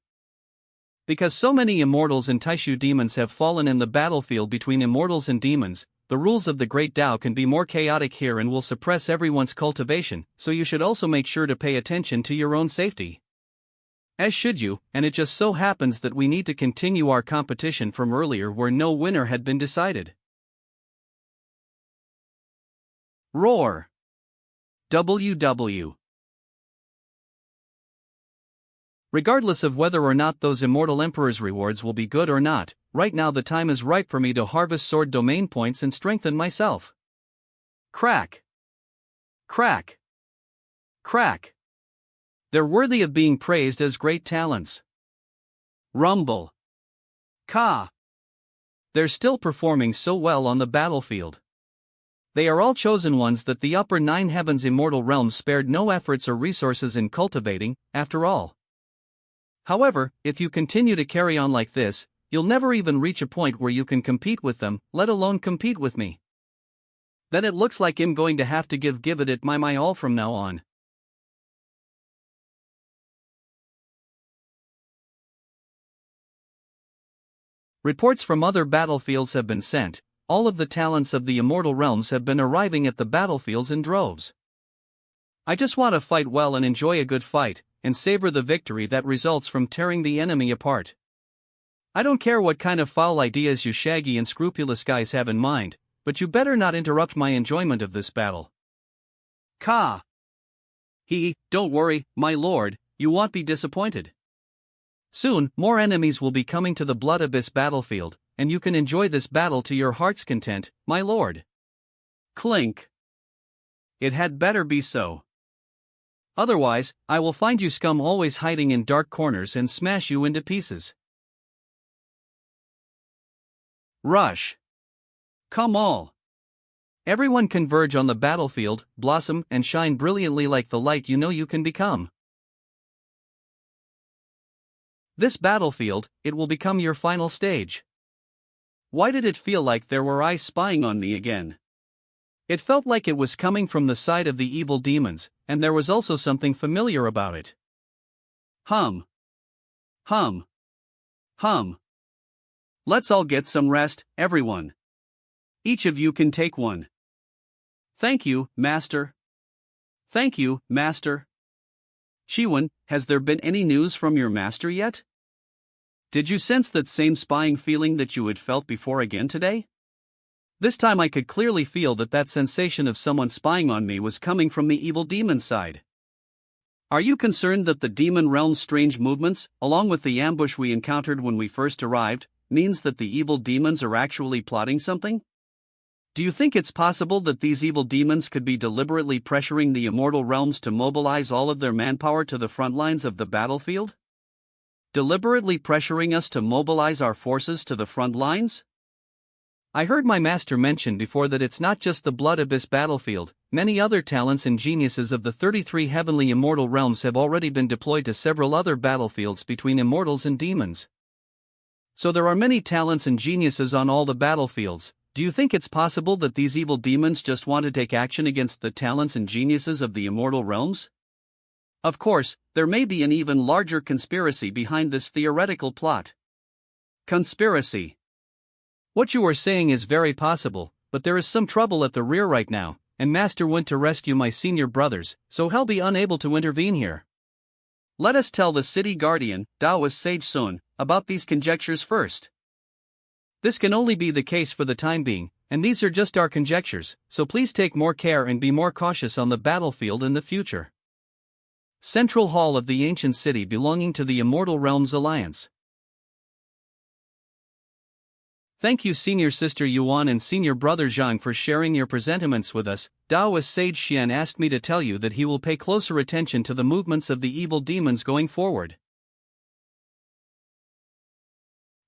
Because so many immortals and Taishu demons have fallen in the battlefield between immortals and demons, the rules of the Great Tao can be more chaotic here and will suppress everyone's cultivation, so you should also make sure to pay attention to your own safety. As should you, and it just so happens that we need to continue our competition from earlier where no winner had been decided. Roar. WW. Regardless of whether or not those immortal emperors' rewards will be good or not, right now the time is ripe for me to harvest sword domain points and strengthen myself. Crack. Crack. Crack. They're worthy of being praised as great talents. Rumble. Ka. They're still performing so well on the battlefield. They are all chosen ones that the upper 9 heavens immortal realms spared no efforts or resources in cultivating, after all. However, if you continue to carry on like this, you'll never even reach a point where you can compete with them, let alone compete with me. Then it looks like I'm going to have to give it my all from now on. Reports from other battlefields have been sent. All of the talents of the immortal realms have been arriving at the battlefields in droves. I just want to fight well and enjoy a good fight, and savor the victory that results from tearing the enemy apart. I don't care what kind of foul ideas you shaggy and scrupulous guys have in mind, but you better not interrupt my enjoyment of this battle. Ka. Don't worry, my lord, you won't be disappointed. Soon, more enemies will be coming to the Blood Abyss battlefield, and you can enjoy this battle to your heart's content, my lord. Clink. It had better be so. Otherwise, I will find you scum always hiding in dark corners and smash you into pieces. Rush. Come all. Everyone converge on the battlefield, blossom and shine brilliantly like the light you know you can become. This battlefield, it will become your final stage. Why did it feel like there were eyes spying on me again? It felt like it was coming from the side of the evil demons, and there was also something familiar about it. Hum. Let's all get some rest, everyone. Each of you can take one. Thank you, Master. Thank you, Master. Shiwen, has there been any news from your master yet? Did you sense that same spying feeling that you had felt before again today? This time I could clearly feel that sensation of someone spying on me was coming from the evil demon side. Are you concerned that the demon realm's strange movements, along with the ambush we encountered when we first arrived, means that the evil demons are actually plotting something? Do you think it's possible that these evil demons could be deliberately pressuring the immortal realms to mobilize all of their manpower to the front lines of the battlefield? Deliberately pressuring us to mobilize our forces to the front lines? I heard my master mention before that it's not just the Blood Abyss battlefield, many other talents and geniuses of the 33 heavenly immortal realms have already been deployed to several other battlefields between immortals and demons. So there are many talents and geniuses on all the battlefields. Do you think it's possible that these evil demons just want to take action against the talents and geniuses of the immortal realms? Of course, there may be an even larger conspiracy behind this theoretical plot. Conspiracy. What you are saying is very possible, but there is some trouble at the rear right now, and Master went to rescue my senior brothers, so he'll be unable to intervene here. Let us tell the city guardian, Taoist Sage Sun, about these conjectures first. This can only be the case for the time being, and these are just our conjectures, so please take more care and be more cautious on the battlefield in the future. Central Hall of the ancient city belonging to the Immortal Realms Alliance. Thank you Senior Sister Yuan and Senior Brother Zhang for sharing your presentiments with us. Taoist Sage Xian asked me to tell you that he will pay closer attention to the movements of the evil demons going forward.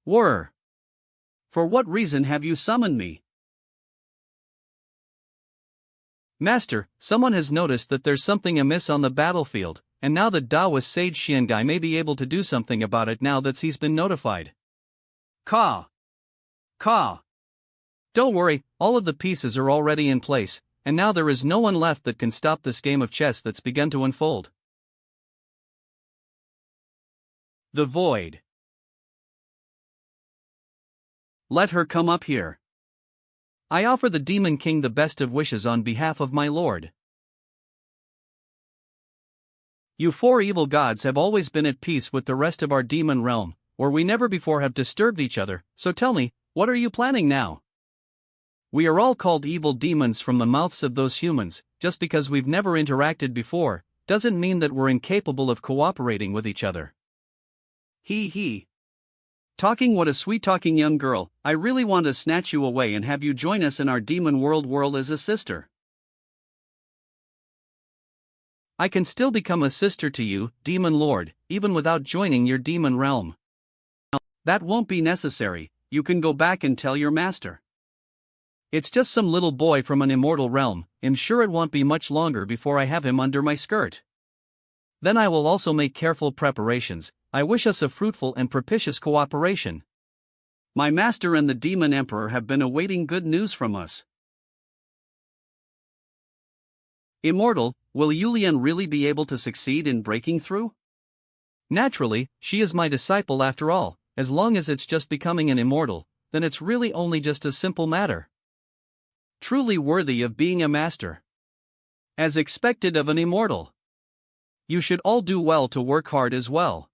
For what reason have you summoned me? Master, someone has noticed that there's something amiss on the battlefield, and now the Taoist Sage Xian guy may be able to do something about it now that he's been notified. Ka. Don't worry, all of the pieces are already in place, and now there is no one left that can stop this game of chess that's begun to unfold. The Void. Let her come up here. I offer the Demon King the best of wishes on behalf of my lord. You four evil gods have always been at peace with the rest of our demon realm, or we never before have disturbed each other, so tell me, what are you planning now? We are all called evil demons from the mouths of those humans. Just because we've never interacted before, doesn't mean that we're incapable of cooperating with each other. He. Talking what a sweet-talking young girl, I really want to snatch you away and have you join us in our demon world as a sister. I can still become a sister to you, Demon Lord, even without joining your demon realm. That won't be necessary, you can go back and tell your master. It's just some little boy from an immortal realm, I'm sure it won't be much longer before I have him under my skirt. Then I will also make careful preparations. I wish us a fruitful and propitious cooperation. My master and the Demon Emperor have been awaiting good news from us. Immortal, will Yulian really be able to succeed in breaking through? Naturally, she is my disciple after all. As long as it's just becoming an immortal, then it's really only just a simple matter. Truly worthy of being a master. As expected of an immortal. You should all do well to work hard as well.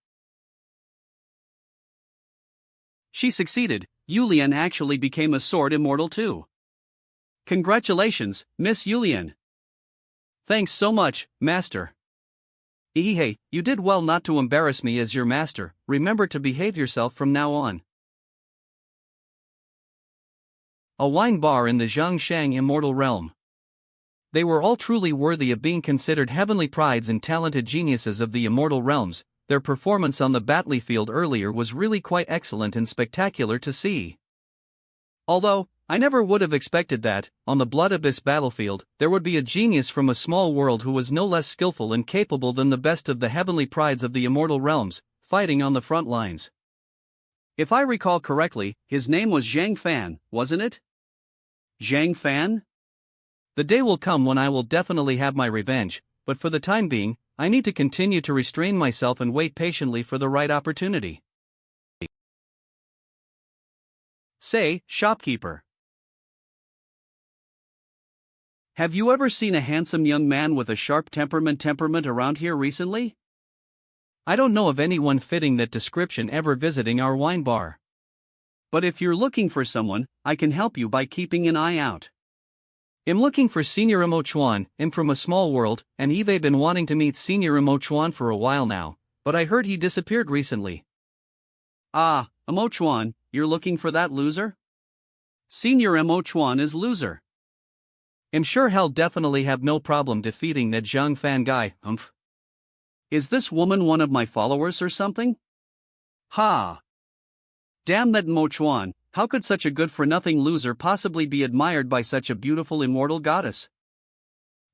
She succeeded, Yulian actually became a sword immortal too. Congratulations, Miss Yulian. Thanks so much, Master. Hey, you did well not to embarrass me as your master, remember to behave yourself from now on. A wine bar in the Zhangshang Immortal Realm. They were all truly worthy of being considered heavenly prides and talented geniuses of the Immortal Realms. Their performance on the battlefield earlier was really quite excellent and spectacular to see. Although, I never would have expected that, on the Blood Abyss battlefield, there would be a genius from a small world who was no less skillful and capable than the best of the heavenly prides of the Immortal Realms, fighting on the front lines. If I recall correctly, his name was Zhang Fan, wasn't it? Zhang Fan? The day will come when I will definitely have my revenge, but for the time being, I need to continue to restrain myself and wait patiently for the right opportunity. Say, shopkeeper. Have you ever seen a handsome young man with a sharp temperament around here recently? I don't know of anyone fitting that description ever visiting our wine bar. But if you're looking for someone, I can help you by keeping an eye out. I'm looking for Senior Imo Chuan. I'm from a small world, and I've been wanting to meet Senior Imo Chuan for a while now, but I heard he disappeared recently. Ah, Imo Chuan, you're looking for that loser? Senior Imo Chuan is loser. I'm sure he'll definitely have no problem defeating that Zhang Fan guy, Is this woman one of my followers or something? Ha! Damn that Mo Chuan, how could such a good-for-nothing loser possibly be admired by such a beautiful immortal goddess?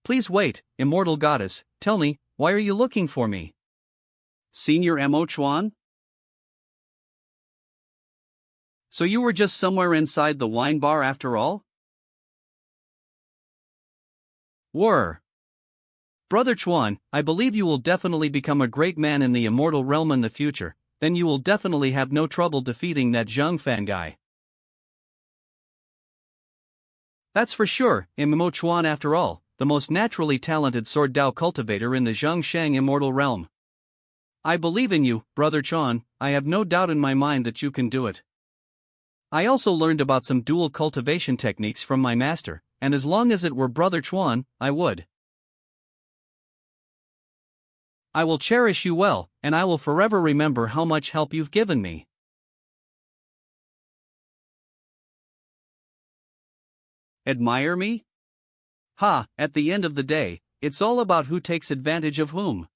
Please wait, immortal goddess, tell me, why are you looking for me? Senior Mo Chuan? So you were just somewhere inside the wine bar after all? Brother Chuan, I believe you will definitely become a great man in the immortal realm in the future, then you will definitely have no trouble defeating that Zhang Fan guy. That's for sure, Mo Chuan after all, the most naturally talented sword Dao cultivator in the Zhangshang immortal realm. I believe in you, Brother Chuan, I have no doubt in my mind that you can do it. I also learned about some dual cultivation techniques from my master, and as long as it were Brother Chuan, I would. I will cherish you well, and I will forever remember how much help you've given me. Admire me? Ha, at the end of the day, it's all about who takes advantage of whom.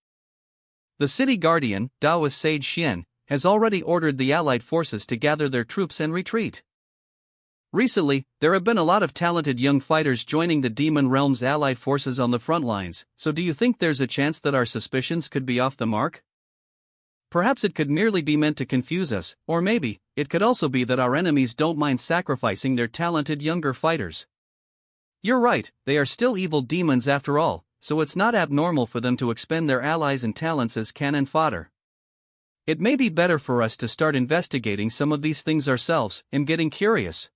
The city guardian, Taoist sage Xian, has already ordered the allied forces to gather their troops and retreat. Recently, there have been a lot of talented young fighters joining the Demon Realm's allied forces on the front lines, so do you think there's a chance that our suspicions could be off the mark? Perhaps it could merely be meant to confuse us, or maybe, it could also be that our enemies don't mind sacrificing their talented younger fighters. You're right, they are still evil demons after all, so it's not abnormal for them to expend their allies and talents as cannon fodder. It may be better for us to start investigating some of these things ourselves and getting curious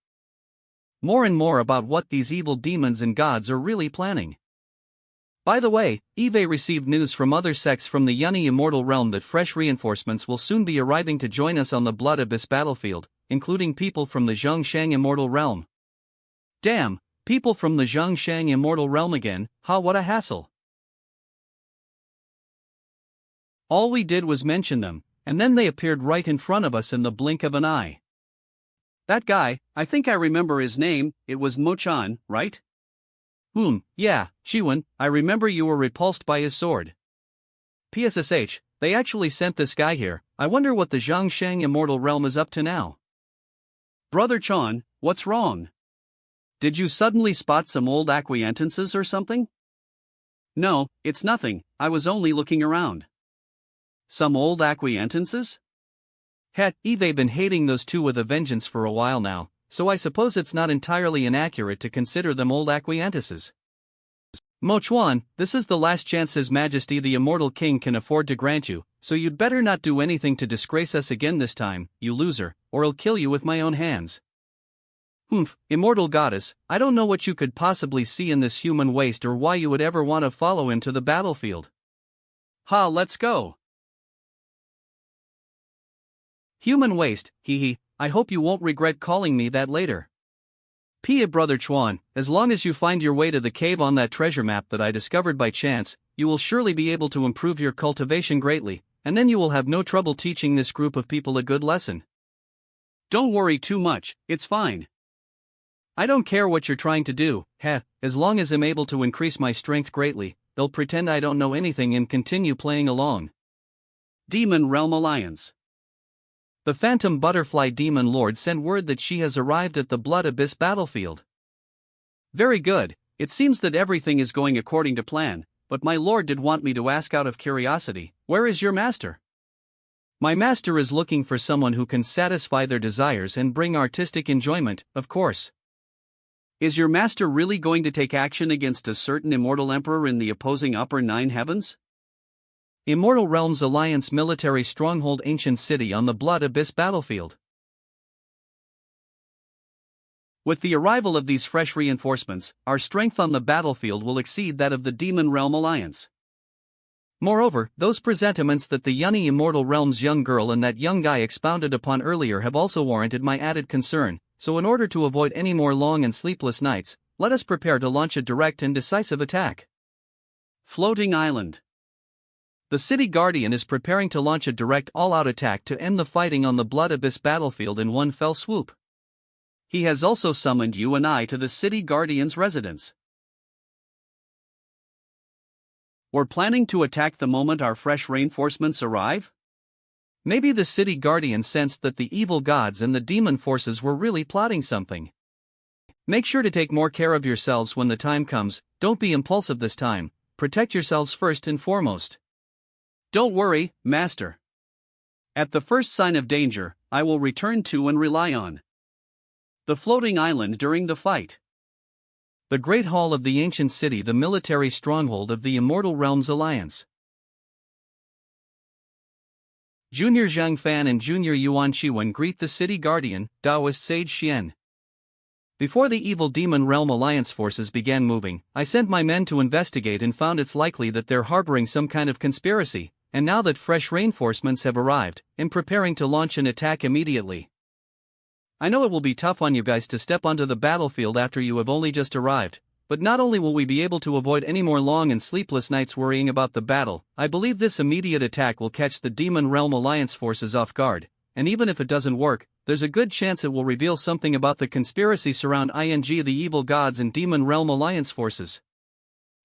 more and more about what these evil demons and gods are really planning. By the way, Eve received news from other sects from the Yunni immortal realm that fresh reinforcements will soon be arriving to join us on the Blood Abyss battlefield, including people from the Zhongshang immortal realm. Damn, people from the Zhongshang immortal realm again, what a hassle. All we did was mention them, and then they appeared right in front of us in the blink of an eye. That guy, I think I remember his name, it was Mo-chan, right? Yeah, Chiwen, I remember you were repulsed by his sword. PSSH, they actually sent this guy here, I wonder what the Zhongshang immortal realm is up to now. Brother Chan, what's wrong? Did you suddenly spot some old acquaintances or something? No, it's nothing, I was only looking around. Some old acquaintances? Heck, they've been hating those two with a vengeance for a while now, so I suppose it's not entirely inaccurate to consider them old acquaintances. Mo Chuan, this is the last chance His Majesty the Immortal King can afford to grant you, so you'd better not do anything to disgrace us again this time, you loser, or I'll kill you with my own hands. Immortal Goddess, I don't know what you could possibly see in this human waste or why you would ever want to follow him to the battlefield. Let's go. Human waste, I hope you won't regret calling me that later. Brother Chuan, as long as you find your way to the cave on that treasure map that I discovered by chance, you will surely be able to improve your cultivation greatly, and then you will have no trouble teaching this group of people a good lesson. Don't worry too much, it's fine. I don't care what you're trying to do, as long as I'm able to increase my strength greatly, they'll pretend I don't know anything and continue playing along. Demon Realm Alliance. The Phantom Butterfly Demon Lord sent word that she has arrived at the Blood Abyss battlefield. Very good, it seems that everything is going according to plan, but my lord did want me to ask out of curiosity, where is your master? My master is looking for someone who can satisfy their desires and bring artistic enjoyment, of course. Is your master really going to take action against a certain immortal emperor in the opposing upper nine heavens? Immortal Realms Alliance military stronghold ancient city on the Blood Abyss battlefield. With the arrival of these fresh reinforcements, our strength on the battlefield will exceed that of the Demon Realm Alliance. Moreover, those presentiments that the Yunni Immortal Realm's young girl and that young guy expounded upon earlier have also warranted my added concern, so in order to avoid any more long and sleepless nights, let us prepare to launch a direct and decisive attack. Floating Island. The city guardian is preparing to launch a direct all-out attack to end the fighting on the Blood Abyss battlefield in one fell swoop. He has also summoned you and I to the city guardian's residence. We're planning to attack the moment our fresh reinforcements arrive? Maybe the city guardian sensed that the evil gods and the demon forces were really plotting something. Make sure to take more care of yourselves when the time comes, don't be impulsive this time, protect yourselves first and foremost. Don't worry, Master. At the first sign of danger, I will return to and rely on the floating island during the fight. The Great Hall of the Ancient City, the military stronghold of the Immortal Realms Alliance. Junior Zhang Fan and Junior Yuan Chiwen greet the city guardian, Taoist sage Xian. Before the evil Demon Realm Alliance forces began moving, I sent my men to investigate and found it's likely that they're harboring some kind of conspiracy, and now that fresh reinforcements have arrived, I'm preparing to launch an attack immediately. I know it will be tough on you guys to step onto the battlefield after you have only just arrived, but not only will we be able to avoid any more long and sleepless nights worrying about the battle, I believe this immediate attack will catch the Demon Realm Alliance forces off guard, and even if it doesn't work, there's a good chance it will reveal something about the conspiracy surrounding the evil gods and Demon Realm Alliance forces.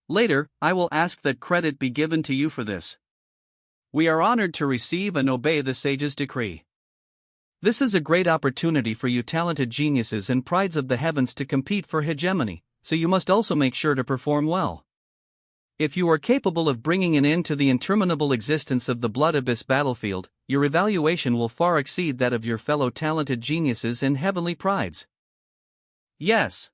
Later, I will ask that credit be given to you for this. We are honored to receive and obey the sage's decree. This is a great opportunity for you talented geniuses and prides of the heavens to compete for hegemony, so you must also make sure to perform well. If you are capable of bringing an end to the interminable existence of the Blood Abyss battlefield, your evaluation will far exceed that of your fellow talented geniuses and heavenly prides. Yes.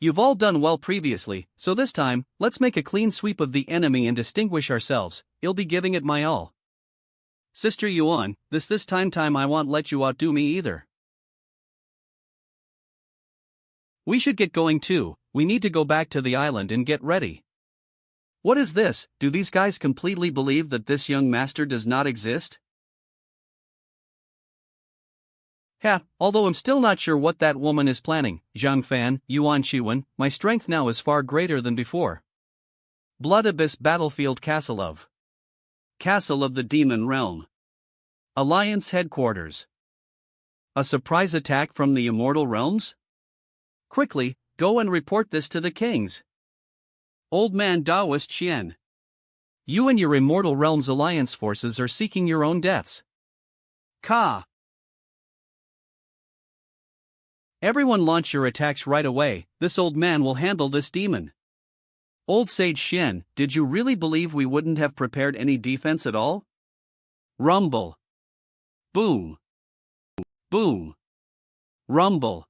You've all done well previously, so this time, let's make a clean sweep of the enemy and distinguish ourselves. I'll be giving it my all. Sister Yuan, this time I won't let you outdo me either. We should get going too. We need to go back to the island and get ready. What is this? Do these guys completely believe that this young master does not exist? Although I'm still not sure what that woman is planning. Zhang Fan, Yuan Shiwen, my strength now is far greater than before. Blood Abyss Battlefield Castle of the Demon Realm. Alliance Headquarters. A surprise attack from the Immortal Realms? Quickly, go and report this to the kings. Old Man Daoist Xian. You and your Immortal Realms Alliance forces are seeking your own deaths. Ka. Everyone launch your attacks right away, this old man will handle this demon. Old Sage Xian, did you really believe we wouldn't have prepared any defense at all? Rumble. Boom. Boom. Rumble.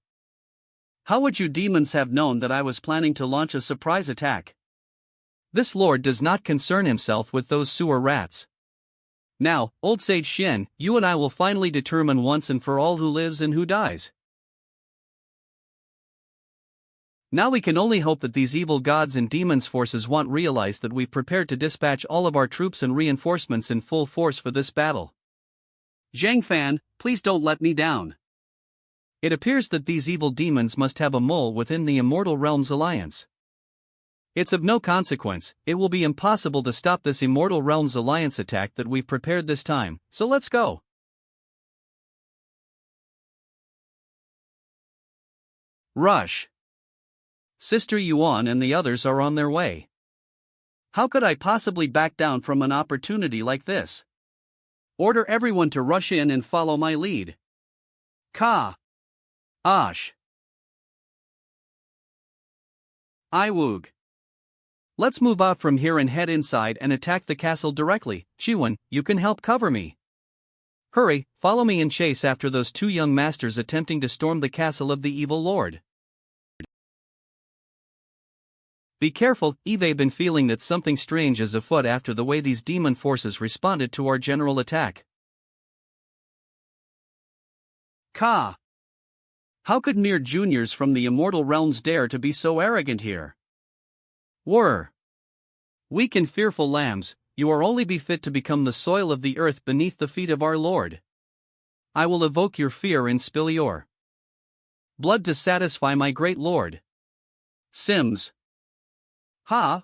How would you demons have known that I was planning to launch a surprise attack? This lord does not concern himself with those sewer rats. Now, Old Sage Xian, you and I will finally determine once and for all who lives and who dies. Now we can only hope that these evil gods and demons forces won't realize that we've prepared to dispatch all of our troops and reinforcements in full force for this battle. Zhang Fan, please don't let me down. It appears that these evil demons must have a mole within the Immortal Realms Alliance. It's of no consequence, it will be impossible to stop this Immortal Realms Alliance attack that we've prepared this time, so let's go. Rush. Sister Yuan and the others are on their way. How could I possibly back down from an opportunity like this? Order everyone to rush in and follow my lead. Ka. Ash. Iwoog. Let's move out from here and head inside and attack the castle directly. Shiwen, you can help cover me. Hurry, follow me and chase after those two young masters attempting to storm the castle of the evil lord. Be careful, they've been feeling that something strange is afoot after the way these demon forces responded to our general attack. Ka. How could mere juniors from the Immortal Realms dare to be so arrogant here? Whir. Weak and fearful lambs, you are only befit to become the soil of the earth beneath the feet of our Lord. I will evoke your fear and spill your blood to satisfy my great Lord. Sims. Ha!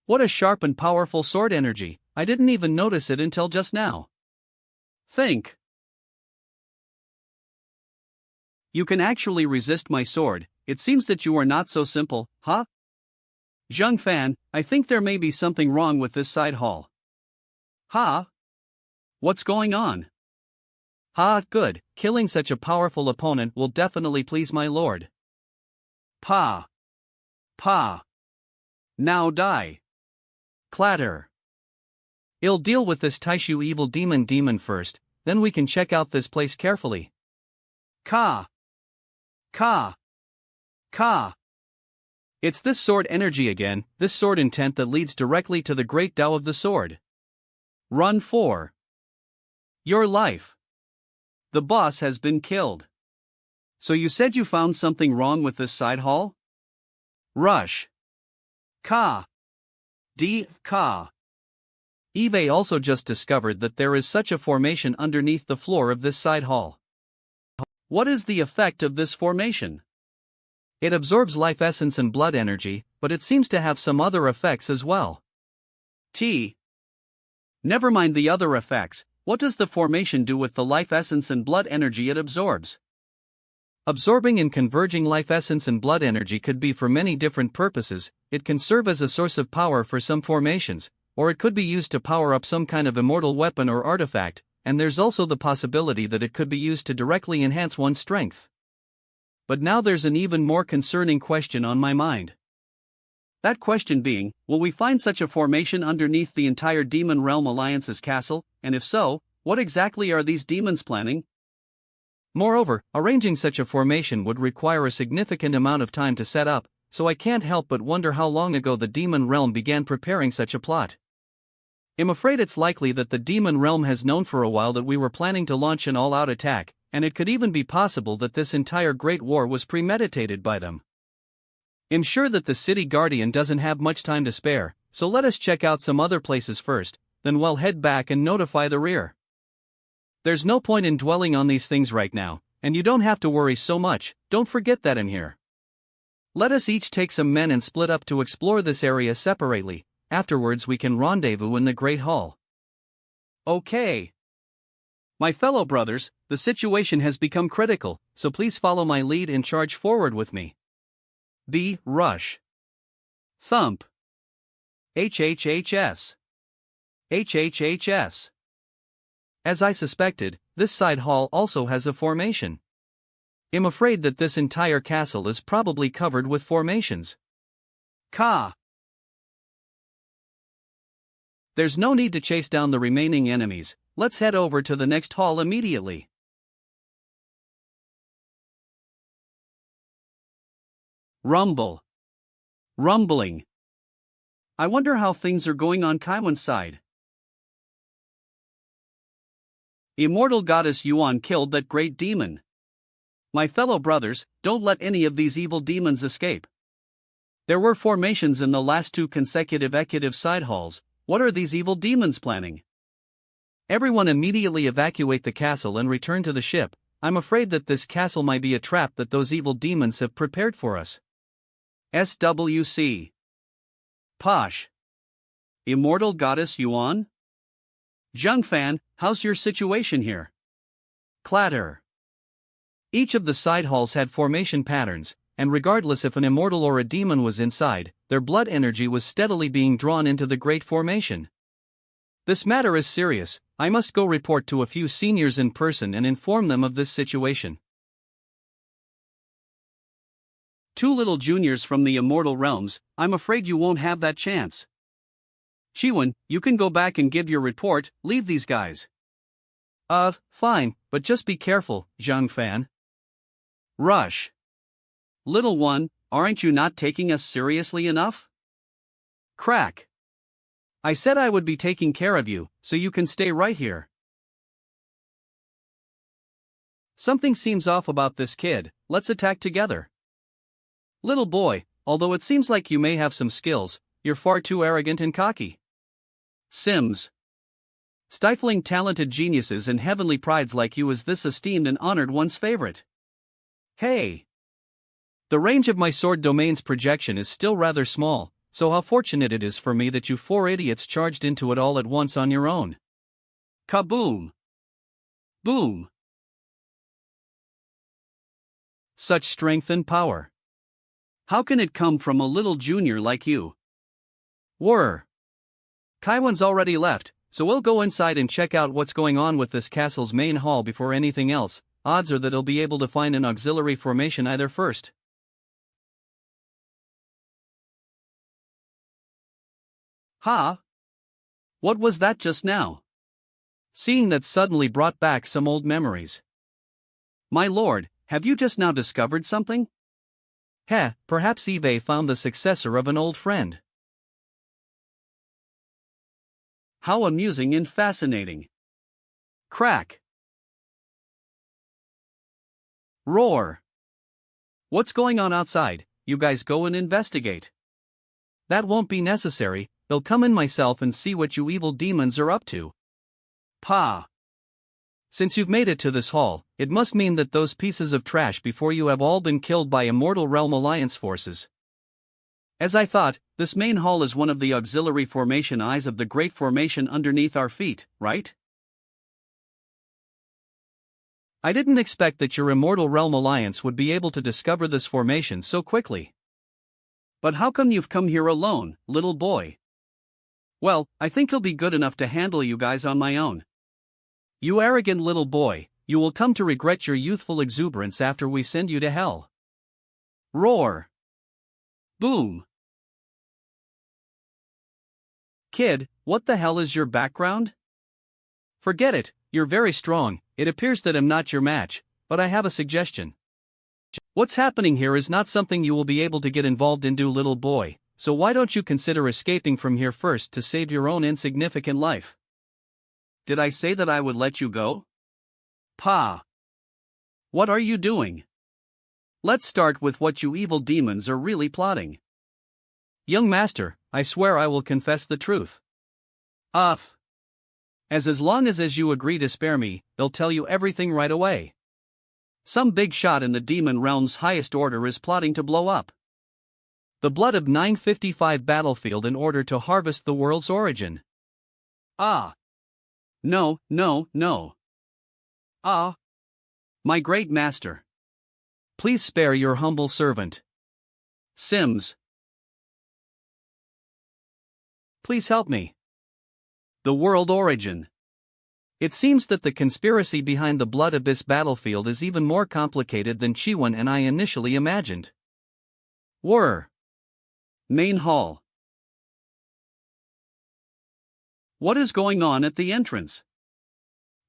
What a sharp and powerful sword energy, I didn't even notice it until just now. Think. You can actually resist my sword, it seems that you are not so simple, huh? Zhang Fan, I think there may be something wrong with this side hall. Ha! What's going on? Ha, good, killing such a powerful opponent will definitely please my lord. Pa! Pa! Now die. Clatter. I'll deal with this Taishu evil demon first, then we can check out this place carefully. Ka. Ka. Ka. It's this sword energy again, this sword intent that leads directly to the great Tao of the sword. Run for your life. The boss has been killed. So you said you found something wrong with this side hall? Rush. Ka. Ka. Eve also just discovered that there is such a formation underneath the floor of this side hall. What is the effect of this formation? It absorbs life essence and blood energy, but it seems to have some other effects as well. Never mind the other effects, what does the formation do with the life essence and blood energy it absorbs? Absorbing and converging life essence and blood energy could be for many different purposes. It can serve as a source of power for some formations, or it could be used to power up some kind of immortal weapon or artifact, and there's also the possibility that it could be used to directly enhance one's strength. But now there's an even more concerning question on my mind. That question being, will we find such a formation underneath the entire Demon Realm Alliance's castle, and if so, what exactly are these demons planning? Moreover, arranging such a formation would require a significant amount of time to set up, so I can't help but wonder how long ago the Demon Realm began preparing such a plot. I'm afraid it's likely that the Demon Realm has known for a while that we were planning to launch an all-out attack, and it could even be possible that this entire Great War was premeditated by them. I'm sure that the City Guardian doesn't have much time to spare, so let us check out some other places first, then we'll head back and notify the rear. There's no point in dwelling on these things right now, and you don't have to worry so much, don't forget that I'm here. Let us each take some men and split up to explore this area separately, afterwards we can rendezvous in the Great Hall. Okay. My fellow brothers, the situation has become critical, so please follow my lead and charge forward with me. Rush. Thump. HHHS. HHHS. As I suspected, this side hall also has a formation. I'm afraid that this entire castle is probably covered with formations. There's no need to chase down the remaining enemies, let's head over to the next hall immediately. Rumble. Rumbling. I wonder how things are going on Kaiwan's side. Immortal goddess Yuan killed that great demon. My fellow brothers, don't let any of these evil demons escape. There were formations in the last two consecutive executive side halls. What are these evil demons planning? Everyone immediately evacuate the castle and return to the ship. I'm afraid that this castle might be a trap that those evil demons have prepared for us. SWC. Posh. Immortal goddess Yuan? Zhengfan, how's your situation here? Clatter. Each of the side halls had formation patterns, and regardless if an immortal or a demon was inside, their blood energy was steadily being drawn into the Great Formation. This matter is serious, I must go report to a few seniors in person and inform them of this situation. Two little juniors from the immortal realms, I'm afraid you won't have that chance. Chiwen, you can go back and give your report, leave these guys. Fine, but just be careful, Zhengfan. Rush. Little one, aren't you not taking us seriously enough? Crack. I said I would be taking care of you, so you can stay right here. Something seems off about this kid, let's attack together. Little boy, although it seems like you may have some skills, you're far too arrogant and cocky. Sims. Stifling talented geniuses and heavenly prides like you is this esteemed and honored one's favorite. Hey! The range of my sword domain's projection is still rather small, so how fortunate it is for me that you four idiots charged into it all at once on your own. Kaboom! Boom! Such strength and power. How can it come from a little junior like you? Whir! Kaiwan's already left, so we'll go inside and check out what's going on with this castle's main hall before anything else. Odds are that he'll be able to find an auxiliary formation either first. Ha! What was that just now? Seeing that suddenly brought back some old memories. My lord, have you just now discovered something? Perhaps Eve found the successor of an old friend. How amusing and fascinating. Crack. Roar. What's going on outside? You guys go and investigate. That won't be necessary, I'll come in myself and see what you evil demons are up to. Pa! Since you've made it to this hall, it must mean that those pieces of trash before you have all been killed by Immortal Realm Alliance forces. As I thought, this main hall is one of the auxiliary formation eyes of the Great Formation underneath our feet, right? I didn't expect that your Immortal Realm Alliance would be able to discover this formation so quickly. But how come you've come here alone, little boy? Well, I think I'll be good enough to handle you guys on my own. You arrogant little boy, you will come to regret your youthful exuberance after we send you to hell. Roar! Boom! Kid, what the hell is your background? Forget it, you're very strong. It appears that I'm not your match, but I have a suggestion. What's happening here is not something you will be able to get involved into, little boy, so why don't you consider escaping from here first to save your own insignificant life? Did I say that I would let you go? Pa! What are you doing? Let's start with what you evil demons are really plotting. Young master, I swear I will confess the truth. As long as you agree to spare me, I'll tell you everything right away. Some big shot in the demon realm's highest order is plotting to blow up the blood of 955 battlefield in order to harvest the world's origin. No. My great master. Please spare your humble servant. Sims. Please help me. The world origin. It seems that the conspiracy behind the Blood Abyss battlefield is even more complicated than Chiwon and I initially imagined. Main hall. What is going on at the entrance?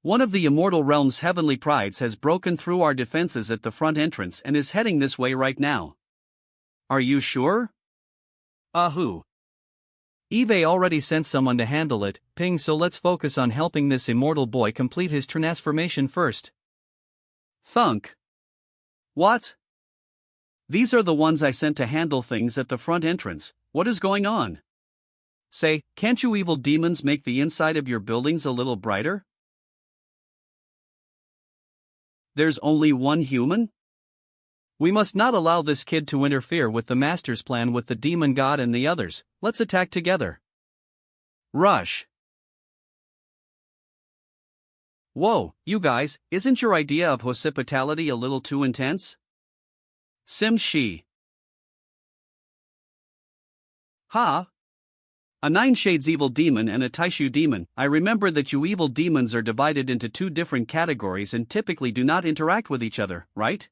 One of the Immortal Realm's heavenly prides has broken through our defenses at the front entrance and is heading this way right now. Are you sure? Who? Eve already sent someone to handle it, Ping, so let's focus on helping this immortal boy complete his transformation first. Thunk. What? These are the ones I sent to handle things at the front entrance. What is going on? Say, can't you evil demons make the inside of your buildings a little brighter? There's only one human? We must not allow this kid to interfere with the master's plan with the demon god and the others. Let's attack together. Rush. Whoa, you guys, isn't your idea of hospitality a little too intense? Sim Shi. Ha! A Nine Shades evil demon and a Taishu demon. I remember that you evil demons are divided into two different categories and typically do not interact with each other, right?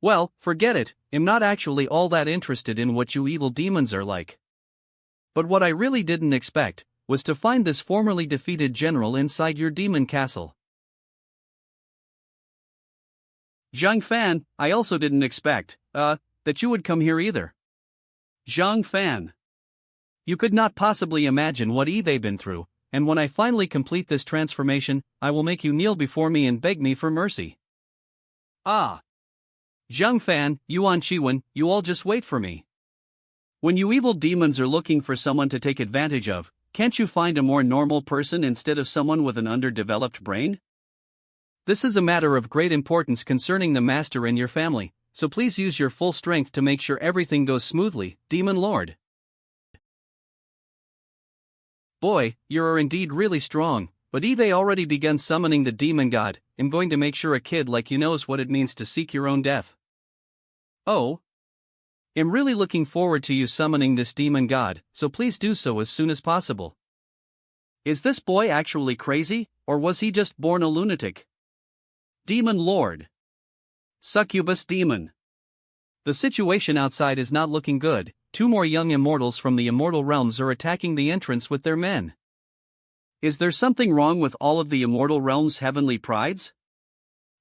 Well, forget it, I'm not actually all that interested in what you evil demons are like. But what I really didn't expect was to find this formerly defeated general inside your demon castle. Zhang Fan, I also didn't expect, that you would come here either. Zhang Fan. You could not possibly imagine what Eve been through, and when I finally complete this transformation, I will make you kneel before me and beg me for mercy. Zhang Fan, Yuan Chiwen, you all just wait for me. When you evil demons are looking for someone to take advantage of, can't you find a more normal person instead of someone with an underdeveloped brain? This is a matter of great importance concerning the master and your family, so please use your full strength to make sure everything goes smoothly, Demon Lord. Boy, you're indeed really strong, but Eve already begun summoning the demon god. I'm going to make sure a kid like you knows what it means to seek your own death. Oh. I'm really looking forward to you summoning this demon god, so please do so as soon as possible. Is this boy actually crazy, or was he just born a lunatic? Demon Lord. Succubus demon. The situation outside is not looking good. Two more young immortals from the immortal realms are attacking the entrance with their men. Is there something wrong with all of the immortal realms' heavenly prides?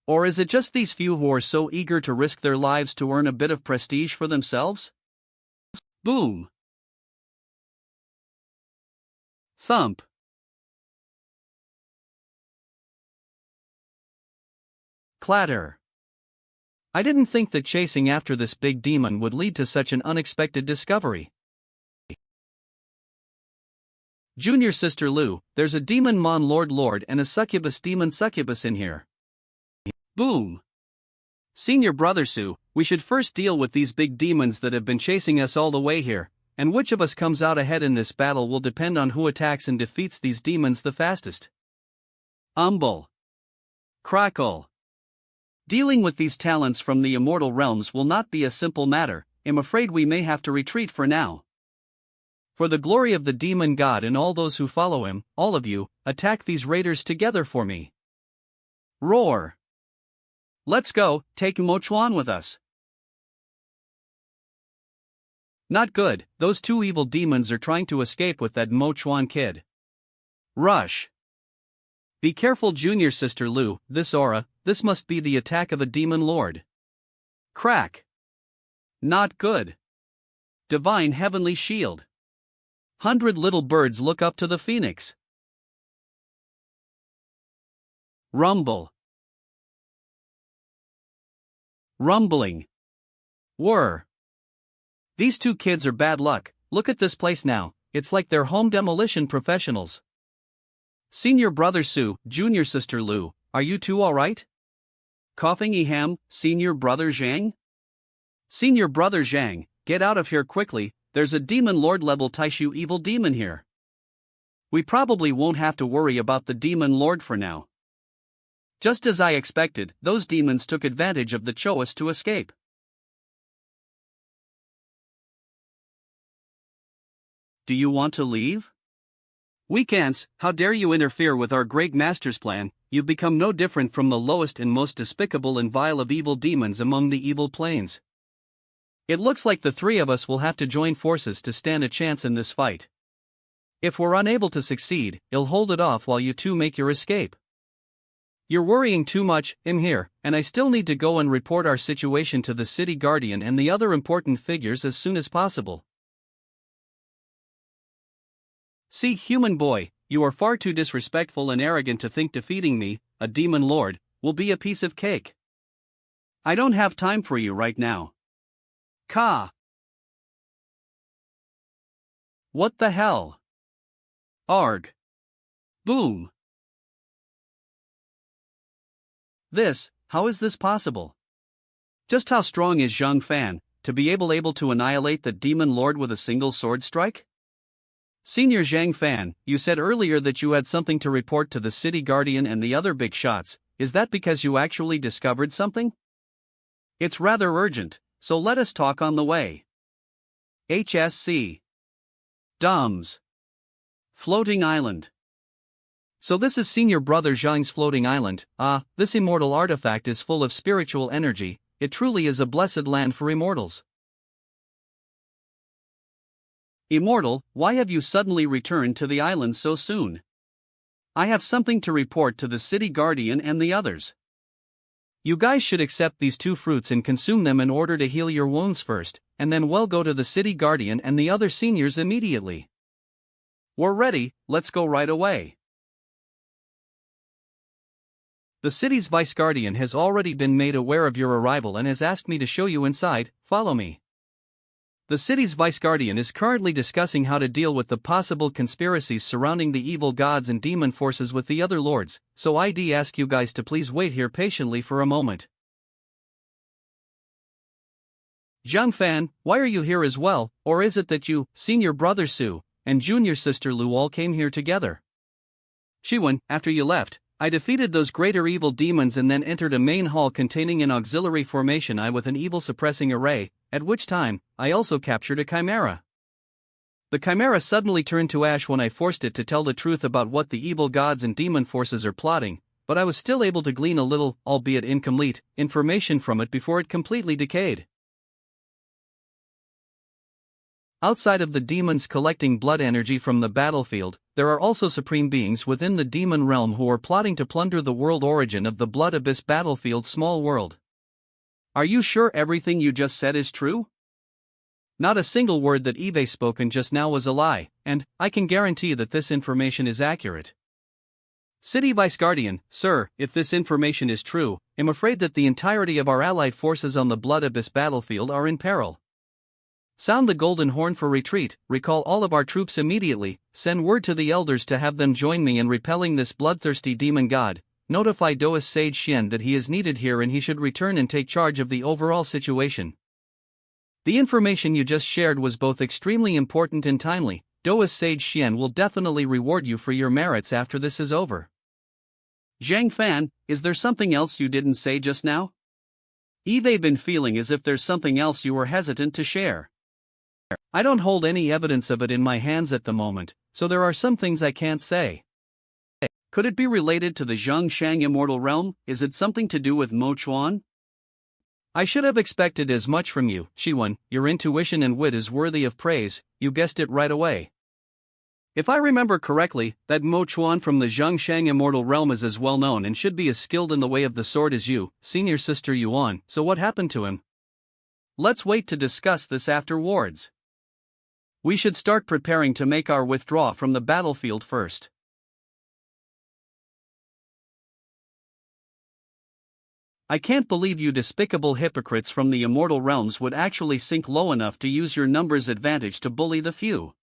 Or is it just these few who are so eager to risk their lives to earn a bit of prestige for themselves? Boom. Thump. Clatter. I didn't think that chasing after this big demon would lead to such an unexpected discovery. Junior Sister Lou, there's a demon mon lord and a succubus demon succubus in here. Boom. Senior Brother Sue, we should first deal with these big demons that have been chasing us all the way here, and which of us comes out ahead in this battle will depend on who attacks and defeats these demons the fastest. Umble. Crackle. Dealing with these talents from the immortal realms will not be a simple matter. I'm afraid we may have to retreat for now. For the glory of the demon god and all those who follow him, all of you, attack these raiders together for me. Roar. Let's go, take Mochuan with us. Not good, those two evil demons are trying to escape with that Mochuan kid. Rush. Be careful, Junior Sister Lou, this must be the attack of a demon lord. Crack. Not good. Divine heavenly shield. 100 little birds look up to the phoenix. Rumble. Rumbling. Whir. These two kids are bad luck. Look at this place now, it's like they're home demolition professionals. Senior Brother Sue, Junior Sister Lou, are you two alright? Coughing Eham, Senior Brother Zhang? Senior Brother Zhang, get out of here quickly, there's a demon lord level Taishu evil demon here. We probably won't have to worry about the demon lord for now. Just as I expected, those demons took advantage of the Choas to escape. Do you want to leave? We can't, how dare you interfere with our great master's plan, you've become no different from the lowest and most despicable and vile of evil demons among the evil planes. It looks like the three of us will have to join forces to stand a chance in this fight. If we're unable to succeed, I'll hold it off while you two make your escape. You're worrying too much, I'm here, and I still need to go and report our situation to the city guardian and the other important figures as soon as possible. See, human boy, you are far too disrespectful and arrogant to think defeating me, a demon lord, will be a piece of cake. I don't have time for you right now. Ka. What the hell? Arg. Boom. How is this possible? Just how strong is Zhang Fan, to be able to annihilate the demon lord with a single sword strike? Senior Zhang Fan, you said earlier that you had something to report to the city guardian and the other big shots, is that because you actually discovered something? It's rather urgent, so let us talk on the way. HSC. Dumbs. Floating Island. So this is Senior Brother Zhang's floating island. This immortal artifact is full of spiritual energy, it truly is a blessed land for immortals. Immortal, why have you suddenly returned to the island so soon? I have something to report to the city guardian and the others. You guys should accept these two fruits and consume them in order to heal your wounds first, and then we'll go to the city guardian and the other seniors immediately. We're ready, let's go right away. The city's vice guardian has already been made aware of your arrival and has asked me to show you inside, follow me. The city's vice guardian is currently discussing how to deal with the possible conspiracies surrounding the evil gods and demon forces with the other lords, so I'd ask you guys to please wait here patiently for a moment. Zhang Fan, why are you here as well, or is it that you, Senior Brother Sue, and Junior Sister Lou all came here together? Shiwen, after you left, I defeated those greater evil demons and then entered a main hall containing an auxiliary formation with an evil suppressing array, at which time, I also captured a chimera. The chimera suddenly turned to ash when I forced it to tell the truth about what the evil gods and demon forces are plotting, but I was still able to glean a little, albeit incomplete, information from it before it completely decayed. Outside of the demons collecting blood energy from the battlefield, there are also supreme beings within the demon realm who are plotting to plunder the world origin of the Blood Abyss battlefield small world. Are you sure everything you just said is true? Not a single word that Eve spoken just now was a lie, and I can guarantee that this information is accurate. City Vice Guardian, sir, if this information is true, I'm afraid that the entirety of our allied forces on the Blood Abyss battlefield are in peril. Sound the golden horn for retreat, recall all of our troops immediately, send word to the elders to have them join me in repelling this bloodthirsty demon god, notify Doa's sage Xian that he is needed here and he should return and take charge of the overall situation. The information you just shared was both extremely important and timely. Doa's sage Xian will definitely reward you for your merits after this is over. Zhang Fan, is there something else you didn't say just now? I've been feeling as if there's something else you were hesitant to share. I don't hold any evidence of it in my hands at the moment, so there are some things I can't say. Could it be related to the Zhongshang immortal realm? Is it something to do with Mo Chuan? I should have expected as much from you, Shiwen. Your intuition and wit is worthy of praise, you guessed it right away. If I remember correctly, that Mo Chuan from the Zhongshang immortal realm is as well known and should be as skilled in the way of the sword as you, senior sister Yuan, so what happened to him? Let's wait to discuss this afterwards. We should start preparing to make our withdrawal from the battlefield first. I can't believe you despicable hypocrites from the immortal realms would actually sink low enough to use your numbers advantage to bully the few.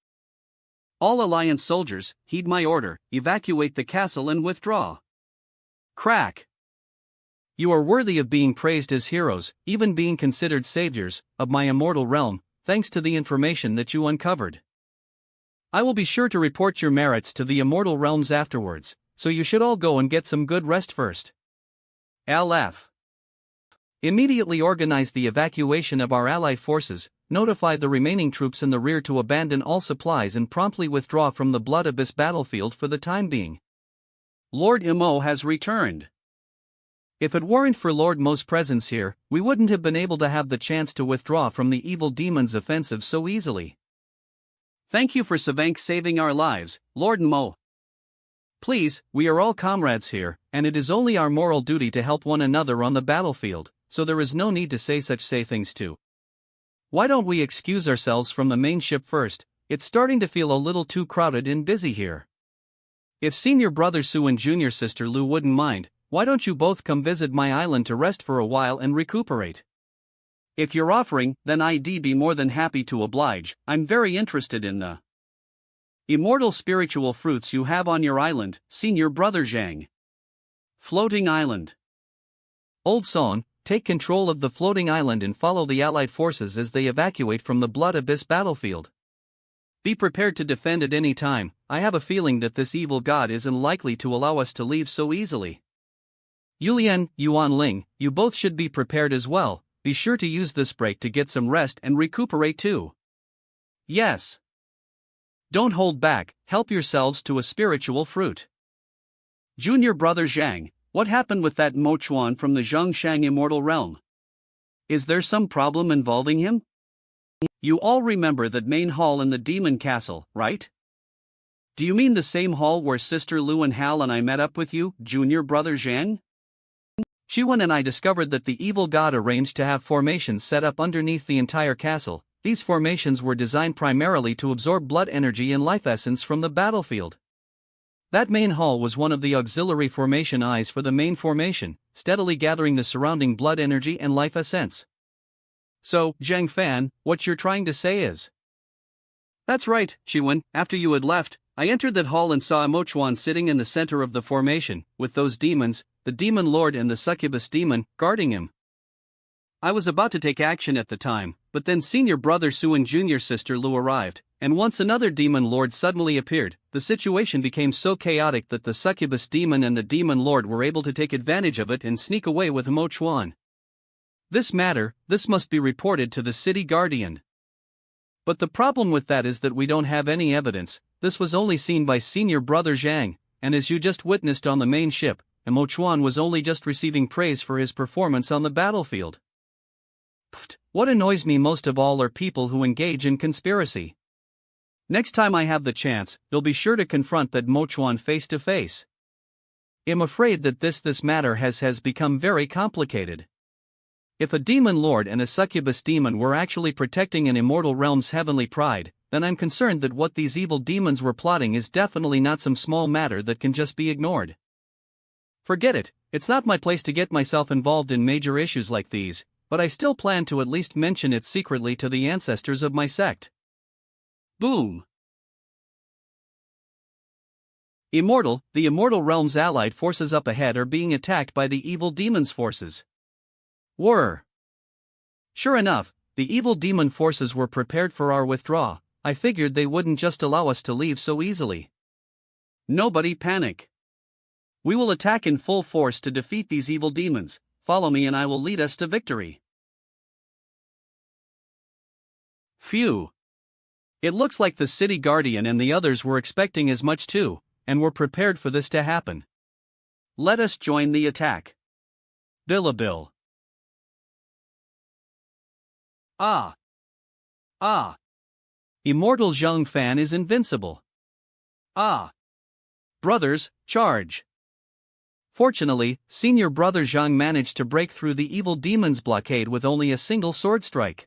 All Alliance soldiers, heed my order, evacuate the castle and withdraw. Crack! You are worthy of being praised as heroes, even being considered saviors, of my immortal realm, thanks to the information that you uncovered. I will be sure to report your merits to the immortal realms afterwards, so you should all go and get some good rest first. LF. Immediately organize the evacuation of our allied forces, notify the remaining troops in the rear to abandon all supplies and promptly withdraw from the Blood Abyss battlefield for the time being. Lord Imo has returned. If it weren't for Lord Mo's presence here, we wouldn't have been able to have the chance to withdraw from the evil demon's offensive so easily. Thank you for saving our lives, Lord Mo. Please, we are all comrades here, and it is only our moral duty to help one another on the battlefield, so there is no need to say things too. Why don't we excuse ourselves from the main ship first? It's starting to feel a little too crowded and busy here. If senior brother Su and junior sister Lu wouldn't mind, why don't you both come visit my island to rest for a while and recuperate? If you're offering, then I'd be more than happy to oblige. I'm very interested in the immortal spiritual fruits you have on your island, senior brother Zhang. Floating island. Old Son, take control of the floating island and follow the allied forces as they evacuate from the Blood Abyss battlefield. Be prepared to defend at any time. I have a feeling that this evil god isn't likely to allow us to leave so easily. Yulian, Yuan Ling, you both should be prepared as well. Be sure to use this break to get some rest and recuperate too. Yes. Don't hold back, help yourselves to a spiritual fruit. Junior brother Zhang, what happened with that Mo Chuan from the Zhongshang immortal realm? Is there some problem involving him? You all remember that main hall in the demon castle, right? Do you mean the same hall where Sister Lu and Hal and I met up with you, junior brother Zhang? Shiwen and I discovered that the evil god arranged to have formations set up underneath the entire castle. These formations were designed primarily to absorb blood energy and life essence from the battlefield. That main hall was one of the auxiliary formation eyes for the main formation, steadily gathering the surrounding blood energy and life essence. So, Zhang Fan, what you're trying to say is? That's right, Shiwen. After you had left, I entered that hall and saw Mo Chuan sitting in the center of the formation, with those demons, the demon lord and the succubus demon, guarding him. I was about to take action at the time, but then senior brother Su and junior sister Lu arrived, and once another demon lord suddenly appeared, the situation became so chaotic that the succubus demon and the demon lord were able to take advantage of it and sneak away with Mo Chuan. This must be reported to the city guardian. But the problem with that is that we don't have any evidence. This was only seen by senior brother Zhang, and as you just witnessed on the main ship, Mo Chuan was only just receiving praise for his performance on the battlefield. Pfft, what annoys me most of all are people who engage in conspiracy. Next time I have the chance, you'll be sure to confront that Mo Chuan face to face. I'm afraid that this matter has become very complicated. If a demon lord and a succubus demon were actually protecting an immortal realm's heavenly pride, then I'm concerned that what these evil demons were plotting is definitely not some small matter that can just be ignored. Forget it, it's not my place to get myself involved in major issues like these. but I still plan to at least mention it secretly to the ancestors of my sect. Boom! Immortal, the Immortal Realm's allied forces up ahead are being attacked by the evil demon's forces. Whir! Sure enough, the evil demon forces were prepared for our withdrawal. I figured they wouldn't just allow us to leave so easily. Nobody panic. We will attack in full force to defeat these evil demons. Follow me and I will lead us to victory. Phew. It looks like the city guardian and the others were expecting as much too, and were prepared for this to happen. Let us join the attack. Billabill. Ah. Immortal Zhang Fan is invincible. Ah. Brothers, charge. Fortunately, senior brother Zhang managed to break through the evil demon's blockade with only a single sword strike.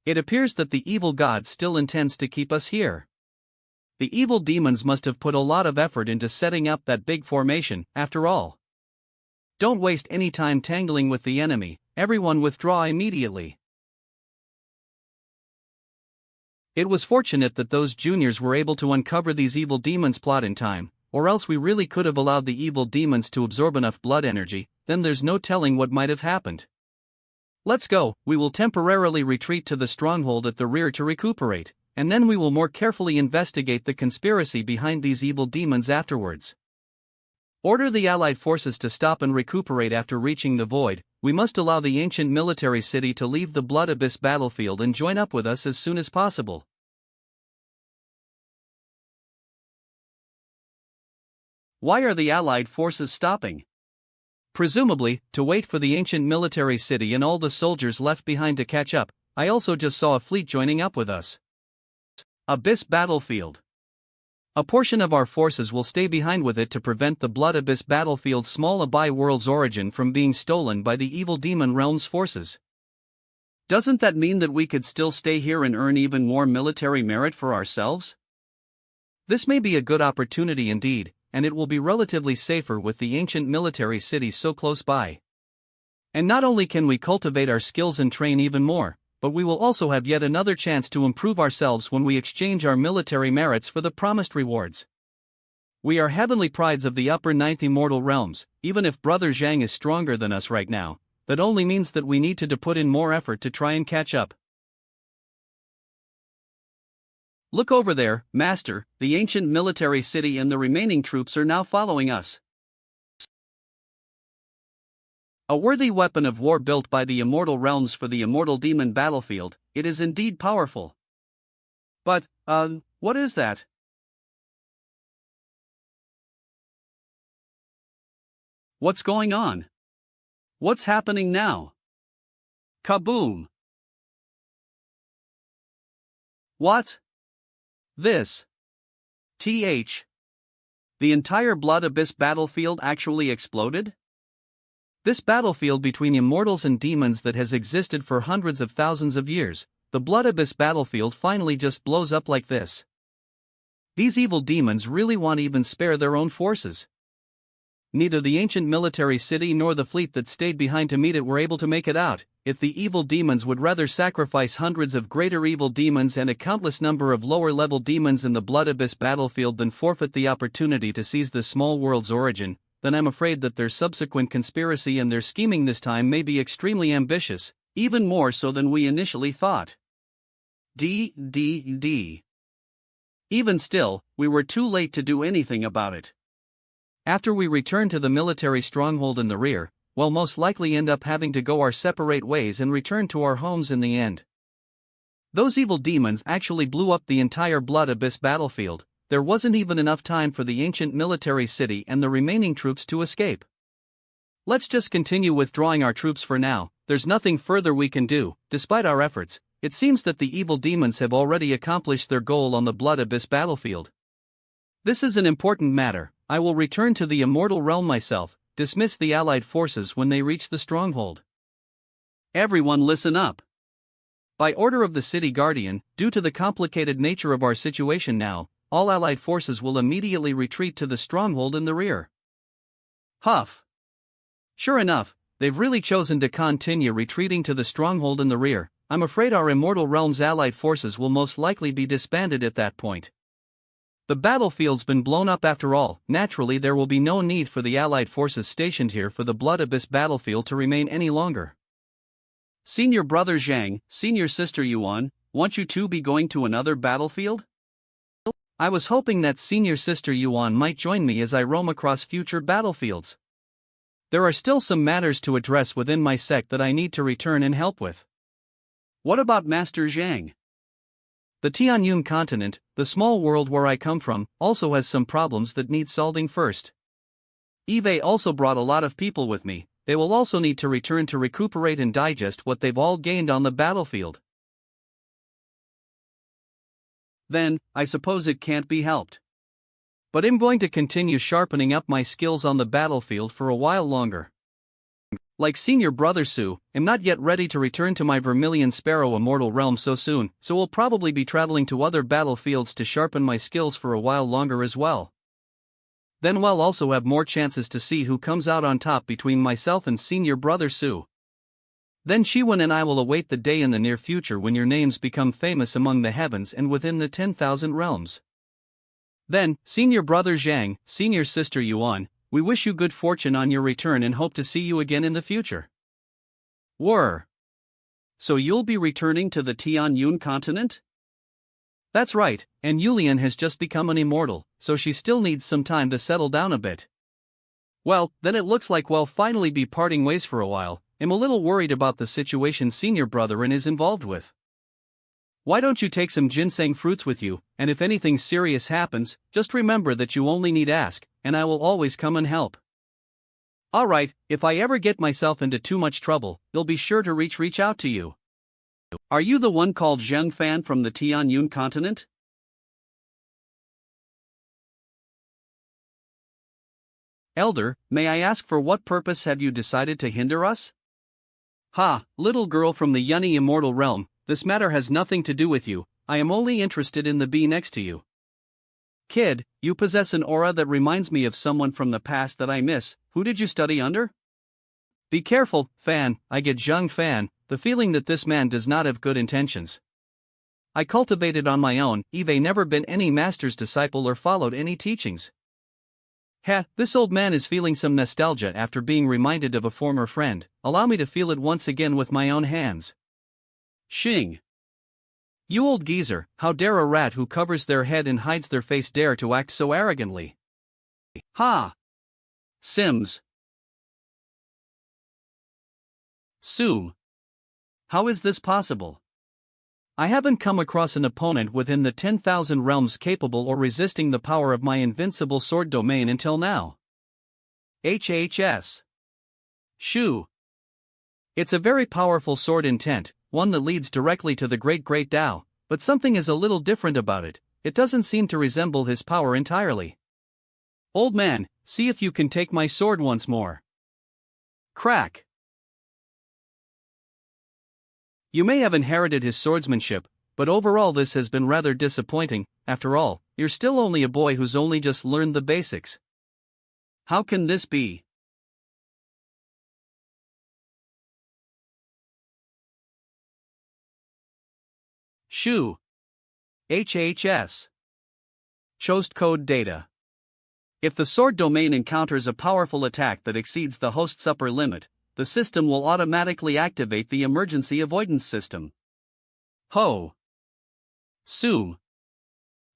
It appears that the evil god still intends to keep us here. The evil demons must have put a lot of effort into setting up that big formation, after all. Don't waste any time tangling with the enemy, everyone withdraw immediately. It was fortunate that those juniors were able to uncover these evil demons' plot in time, or else we really could have allowed the evil demons to absorb enough blood energy, then there's no telling what might have happened. Let's go, we will temporarily retreat to the stronghold at the rear to recuperate, and then we will more carefully investigate the conspiracy behind these evil demons afterwards. Order the allied forces to stop and recuperate after reaching the void. We must allow the ancient military city to leave the Blood Abyss battlefield and join up with us as soon as possible. Why are the allied forces stopping? Presumably, to wait for the ancient military city and all the soldiers left behind to catch up. I also just saw a fleet joining up with us. Abyss battlefield. A portion of our forces will stay behind with it to prevent the Blood Abyss battlefield's small Abai world's origin from being stolen by the evil demon realm's forces. Doesn't that mean that we could still stay here and earn even more military merit for ourselves? This may be a good opportunity indeed, and it will be relatively safer with the ancient military city so close by. And not only can we cultivate our skills and train even more, but we will also have yet another chance to improve ourselves when we exchange our military merits for the promised rewards. We are heavenly prides of the upper ninth immortal realms. Even if Brother Zhang is stronger than us right now, that only means that we need to put in more effort to try and catch up. Look over there, Master, the ancient military city and the remaining troops are now following us. A worthy weapon of war built by the immortal realms for the immortal demon battlefield, it is indeed powerful. But, what is that? What's going on? What's happening now? Kaboom! What? This. The entire Blood Abyss battlefield actually exploded? This battlefield between immortals and demons that has existed for hundreds of thousands of years, the Blood Abyss battlefield finally just blows up like this. These evil demons really won't even spare their own forces. Neither the ancient military city nor the fleet that stayed behind to meet it were able to make it out. If the evil demons would rather sacrifice hundreds of greater evil demons and a countless number of lower-level demons in the Blood Abyss battlefield than forfeit the opportunity to seize the small world's origin, then I'm afraid that their subsequent conspiracy and their scheming this time may be extremely ambitious, even more so than we initially thought. Even still, we were too late to do anything about it. After we return to the military stronghold in the rear, we'll most likely end up having to go our separate ways and return to our homes in the end. Those evil demons actually blew up the entire Blood Abyss battlefield. There wasn't even enough time for the ancient military city and the remaining troops to escape. Let's just continue withdrawing our troops for now. There's nothing further we can do. Despite our efforts, it seems that the evil demons have already accomplished their goal on the Blood Abyss battlefield. This is an important matter. I will return to the immortal realm myself, dismiss the allied forces when they reach the stronghold. Everyone listen up. By order of the city guardian, due to the complicated nature of our situation now, all allied forces will immediately retreat to the stronghold in the rear. Huff. Sure enough, they've really chosen to continue retreating to the stronghold in the rear. I'm afraid our Immortal Realms allied forces will most likely be disbanded at that point. The battlefield's been blown up after all. Naturally, there will be no need for the allied forces stationed here for the Blood Abyss battlefield to remain any longer. Senior brother Zhang, senior sister Yuan, won't you two be going to another battlefield? I was hoping that senior sister Yuan might join me as I roam across future battlefields. There are still some matters to address within my sect that I need to return and help with. What about Master Zhang? The Tianyun continent, the small world where I come from, also has some problems that need solving first. Eve also brought a lot of people with me. They will also need to return to recuperate and digest what they've all gained on the battlefield. Then, I suppose it can't be helped. But I'm going to continue sharpening up my skills on the battlefield for a while longer. Like senior brother Su, I'm not yet ready to return to my Vermilion Sparrow Immortal Realm so soon, so we'll probably be traveling to other battlefields to sharpen my skills for a while longer as well. Then we'll also have more chances to see who comes out on top between myself and senior brother Su. Then Shiwen and I will await the day in the near future when your names become famous among the heavens and within the 10,000 realms. Then, senior brother Zhang, senior sister Yuan, we wish you good fortune on your return and hope to see you again in the future. So you'll be returning to the Tianyun continent? That's right, and Yulian has just become an immortal, so she still needs some time to settle down a bit. Well, then it looks like we'll finally be parting ways for a while. I'm a little worried about the situation senior brotherin is involved with. Why don't you take some ginseng fruits with you, and if anything serious happens, just remember that you only need ask, and I will always come and help. Alright, if I ever get myself into too much trouble, they'll be sure to reach out to you. Are you the one called Zheng Fan from the Tianyun continent? Elder, may I ask for what purpose have you decided to hinder us? Ha, little girl from the Yunni Immortal Realm, this matter has nothing to do with you, I am only interested in the bee next to you. Kid, you possess an aura that reminds me of someone from the past that I miss. Who did you study under? Be careful, Fan, I get Zheng Fan, the feeling that this man does not have good intentions. I cultivated on my own, Eve never been any master's disciple or followed any teachings. This old man is feeling some nostalgia after being reminded of a former friend. Allow me to feel it once again with my own hands. Xing. You old geezer, how dare a rat who covers their head and hides their face dare to act so arrogantly? Ha! Sims. Su. How is this possible? I haven't come across an opponent within the 10,000 realms capable or resisting the power of my invincible sword domain until now. HHS. Shu. It's a very powerful sword intent, one that leads directly to the Great Tao, but something is a little different about it. It doesn't seem to resemble his power entirely. Old man, see if you can take my sword once more. Crack. You may have inherited his swordsmanship, but overall this has been rather disappointing. After all, you're still only a boy who's only just learned the basics. How can this be? Shu. HHS. Chost code data. If the sword domain encounters a powerful attack that exceeds the host's upper limit, the system will automatically activate the emergency avoidance system. Ho. Su.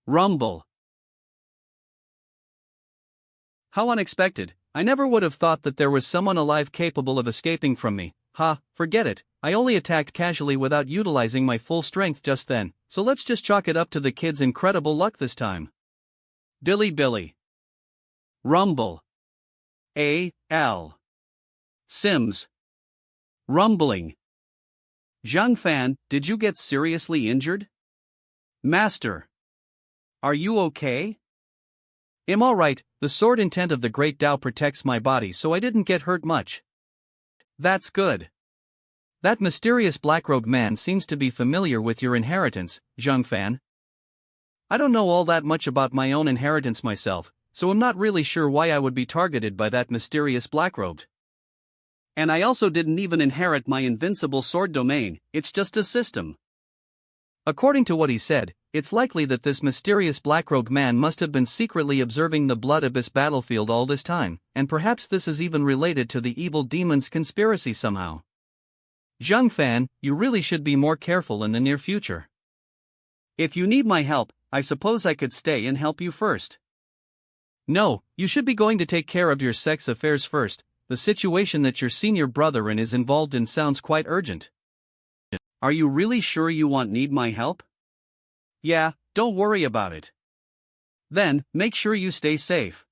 Rumble. How unexpected. I never would have thought that there was someone alive capable of escaping from me. Forget it. I only attacked casually without utilizing my full strength just then, so let's just chalk it up to the kid's incredible luck this time. Billy. Rumble. A.L. Sims. Rumbling. Zhang Fan, did you get seriously injured? Master. Are you okay? I'm alright, the sword intent of the Great Tao protects my body so I didn't get hurt much. That's good. That mysterious black-robed man seems to be familiar with your inheritance, Zhang Fan. I don't know all that much about my own inheritance myself, so I'm not really sure why I would be targeted by that mysterious black-robed. And I also didn't even inherit my invincible sword domain, it's just a system. According to what he said, it's likely that this mysterious black-robed man must have been secretly observing the Blood Abyss battlefield all this time, and perhaps this is even related to the evil demon's conspiracy somehow. Zhang Fan, you really should be more careful in the near future. If you need my help, I suppose I could stay and help you first. No, you should be going to take care of your sex affairs first. The situation that your senior brother is involved in sounds quite urgent. Are you really sure you need my help? Yeah, don't worry about it. Then, make sure you stay safe.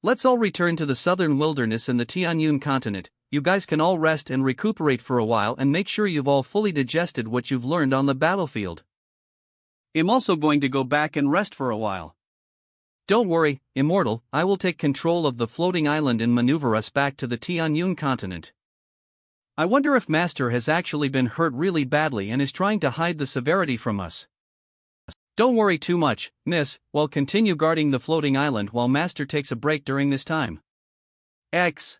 Let's all return to the southern wilderness in the Tianyun continent. You guys can all rest and recuperate for a while and make sure you've all fully digested what you've learned on the battlefield. I'm also going to go back and rest for a while. Don't worry, Immortal, I will take control of the floating island and maneuver us back to the Tianyun continent. I wonder if Master has actually been hurt really badly and is trying to hide the severity from us. Don't worry too much, miss, well continue guarding the floating island while Master takes a break during this time. X.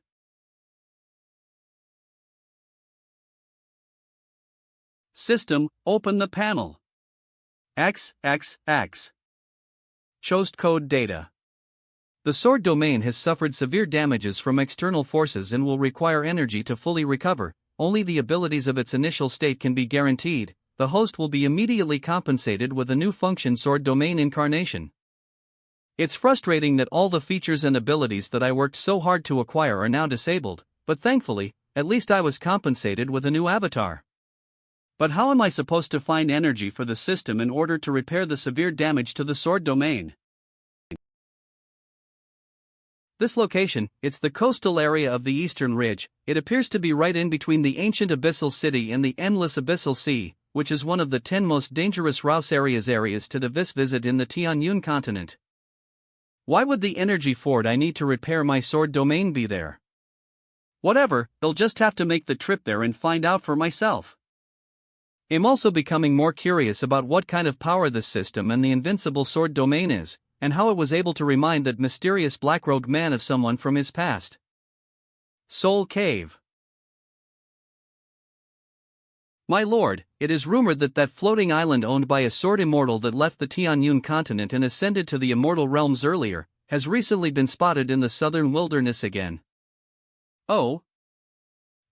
System, open the panel. X. Chost code data. The sword domain has suffered severe damages from external forces and will require energy to fully recover. Only the abilities of its initial state can be guaranteed. The host will be immediately compensated with a new function sword domain incarnation. It's frustrating that all the features and abilities that I worked so hard to acquire are now disabled, but thankfully, at least I was compensated with a new avatar. But how am I supposed to find energy for the system in order to repair the severe damage to the sword domain? This location, it's the coastal area of the Eastern Ridge. It appears to be right in between the ancient abyssal city and the endless abyssal sea, which is one of the 10 most dangerous Rouse areas to This visit in the Tianyun continent. Why would the energy fort I need to repair my sword domain be there? Whatever, they'll just have to make the trip there and find out for myself. I'm also becoming more curious about what kind of power this system and the invincible sword domain is, and how it was able to remind that mysterious black-robed man of someone from his past. Soul Cave. My lord, it is rumored that that floating island owned by a sword immortal that left the Tianyun continent and ascended to the immortal realms earlier, has recently been spotted in the southern wilderness again. Oh.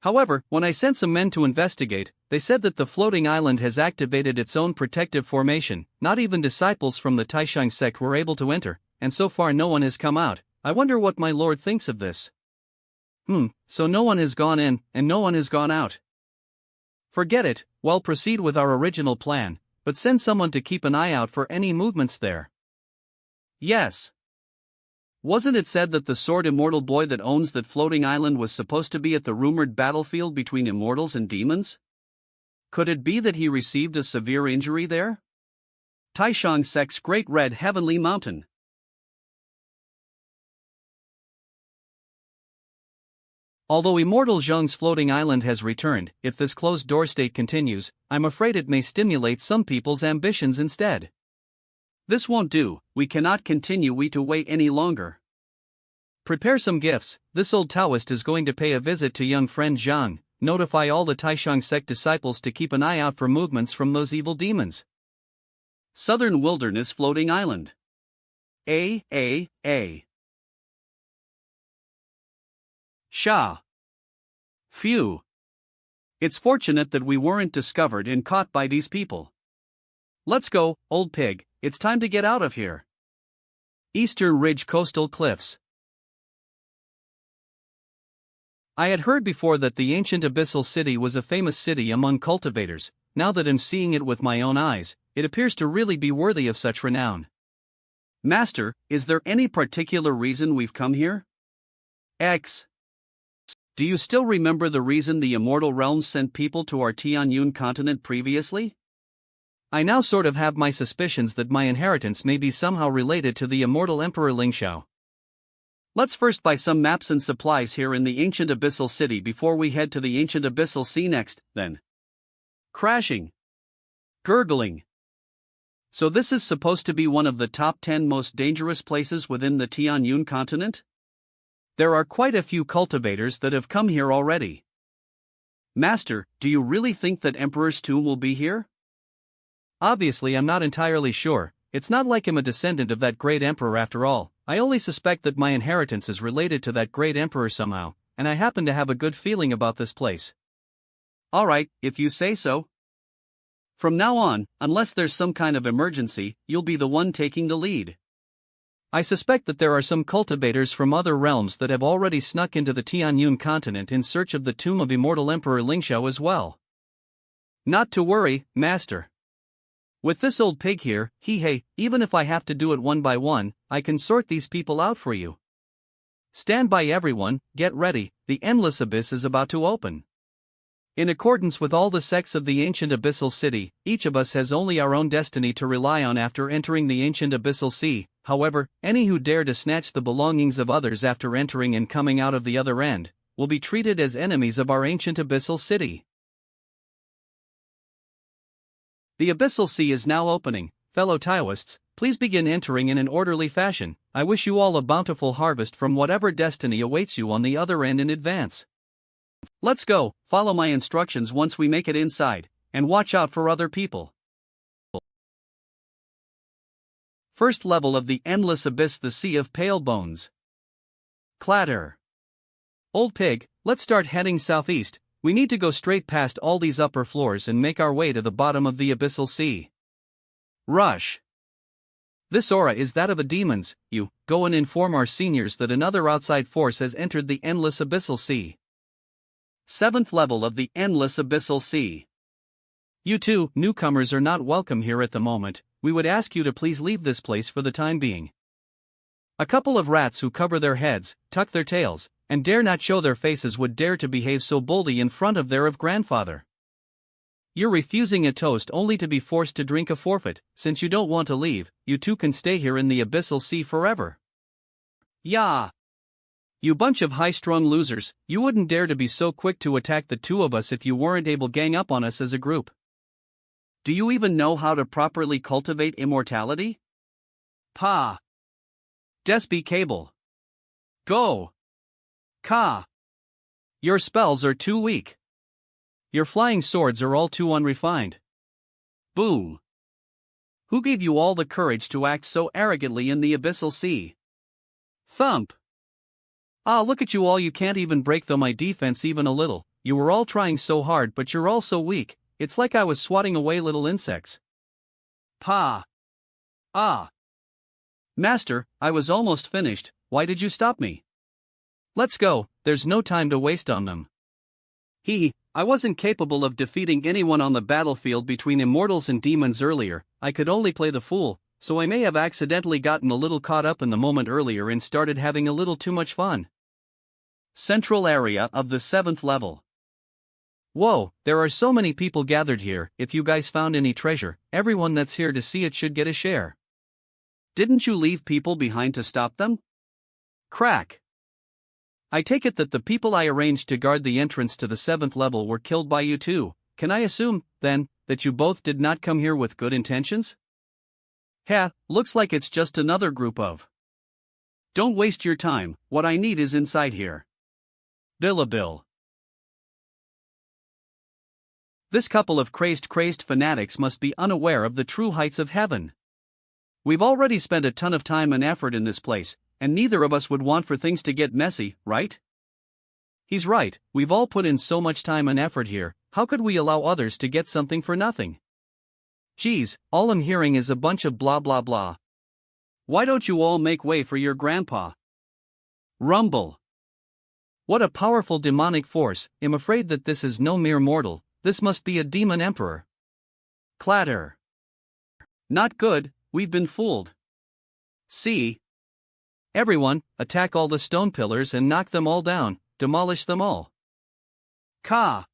However, when I sent some men to investigate, they said that the floating island has activated its own protective formation. Not even disciples from the Taishang sect were able to enter, and so far no one has come out. I wonder what my lord thinks of this. So no one has gone in, and no one has gone out. Forget it, well proceed with our original plan, but send someone to keep an eye out for any movements there. Yes. Wasn't it said that the sword immortal boy that owns that floating island was supposed to be at the rumored battlefield between immortals and demons? Could it be that he received a severe injury there? Taishang sect's great red heavenly mountain. Although Immortal Zheng's floating island has returned, if this closed-door state continues, I'm afraid it may stimulate some people's ambitions instead. This won't do, we cannot continue to wait any longer. Prepare some gifts, this old Taoist is going to pay a visit to young friend Zhang. Notify all the Taishang sect disciples to keep an eye out for movements from those evil demons. Southern Wilderness Floating Island. Sha. Phew. It's fortunate that we weren't discovered and caught by these people. Let's go, old pig, it's time to get out of here. Eastern Ridge Coastal Cliffs. I had heard before that the ancient abyssal city was a famous city among cultivators. Now that I'm seeing it with my own eyes, it appears to really be worthy of such renown. Master, is there any particular reason we've come here? X. Do you still remember the reason the immortal realms sent people to our Tianyun continent previously? I now sort of have my suspicions that my inheritance may be somehow related to the immortal Emperor Lingxiao. Let's first buy some maps and supplies here in the ancient abyssal city before we head to the ancient abyssal sea next, then. Crashing. Gurgling. So this is supposed to be one of the top 10 most dangerous places within the Tianyun continent? There are quite a few cultivators that have come here already. Master, do you really think that Emperor's tomb will be here? Obviously, I'm not entirely sure. It's not like I'm a descendant of that great emperor after all. I only suspect that my inheritance is related to that great emperor somehow, and I happen to have a good feeling about this place. Alright, if you say so. From now on, unless there's some kind of emergency, you'll be the one taking the lead. I suspect that there are some cultivators from other realms that have already snuck into the Tianyun continent in search of the tomb of immortal Emperor Lingxiao as well. Not to worry, Master. With this old pig here, hey, even if I have to do it one by one, I can sort these people out for you. Stand by everyone, get ready, the endless abyss is about to open. In accordance with all the sects of the ancient abyssal city, each of us has only our own destiny to rely on after entering the ancient abyssal sea. However, any who dare to snatch the belongings of others after entering and coming out of the other end, will be treated as enemies of our ancient abyssal city. The abyssal sea is now opening. Fellow Taoists, please begin entering in an orderly fashion. I wish you all a bountiful harvest from whatever destiny awaits you on the other end in advance. Let's go, follow my instructions once we make it inside, and watch out for other people. First level of the endless abyss, the Sea of Pale Bones. Clatter. Old pig, let's start heading southeast. We need to go straight past all these upper floors and make our way to the bottom of the abyssal sea. Rush. This aura is that of a demon's. You, go and inform our seniors that another outside force has entered the endless abyssal sea. 7th level of the endless abyssal sea. You two, newcomers, are not welcome here at the moment. We would ask you to please leave this place for the time being. A couple of rats who cover their heads, tuck their tails, and dare not show their faces would dare to behave so boldly in front of their grandfather. You're refusing a toast only to be forced to drink a forfeit. Since you don't want to leave, you two can stay here in the abyssal sea forever. Yeah. You bunch of high-strung losers, you wouldn't dare to be so quick to attack the two of us if you weren't able to gang up on us as a group. Do you even know how to properly cultivate immortality? Pa. Despi Cable. Go. Ka. Your spells are too weak. Your flying swords are all too unrefined. Boom. Who gave you all the courage to act so arrogantly in the abyssal sea? Thump. Ah, look at you all, you can't even break through my defense even a little. You were all trying so hard, but you're all so weak. It's like I was swatting away little insects. Pa. Ah. Master, I was almost finished. Why did you stop me? Let's go, there's no time to waste on them. I wasn't capable of defeating anyone on the battlefield between immortals and demons earlier. I could only play the fool, so I may have accidentally gotten a little caught up in the moment earlier and started having a little too much fun. Central area of the 7th level. Whoa, there are so many people gathered here. If you guys found any treasure, everyone that's here to see it should get a share. Didn't you leave people behind to stop them? Crack. I take it that the people I arranged to guard the entrance to the 7th level were killed by you too. Can I assume, then, that you both did not come here with good intentions? Looks like it's just another group of. Don't waste your time, what I need is inside here. Billabill. This couple of crazed fanatics must be unaware of the true heights of heaven. We've already spent a ton of time and effort in this place, and neither of us would want for things to get messy, right? He's right, we've all put in so much time and effort here, how could we allow others to get something for nothing? Geez, all I'm hearing is a bunch of blah blah blah. Why don't you all make way for your grandpa? Rumble. What a powerful demonic force, I'm afraid that this is no mere mortal, this must be a demon emperor. Clatter. Not good, we've been fooled. See? Everyone, attack all the stone pillars and knock them all down, demolish them all. Ka.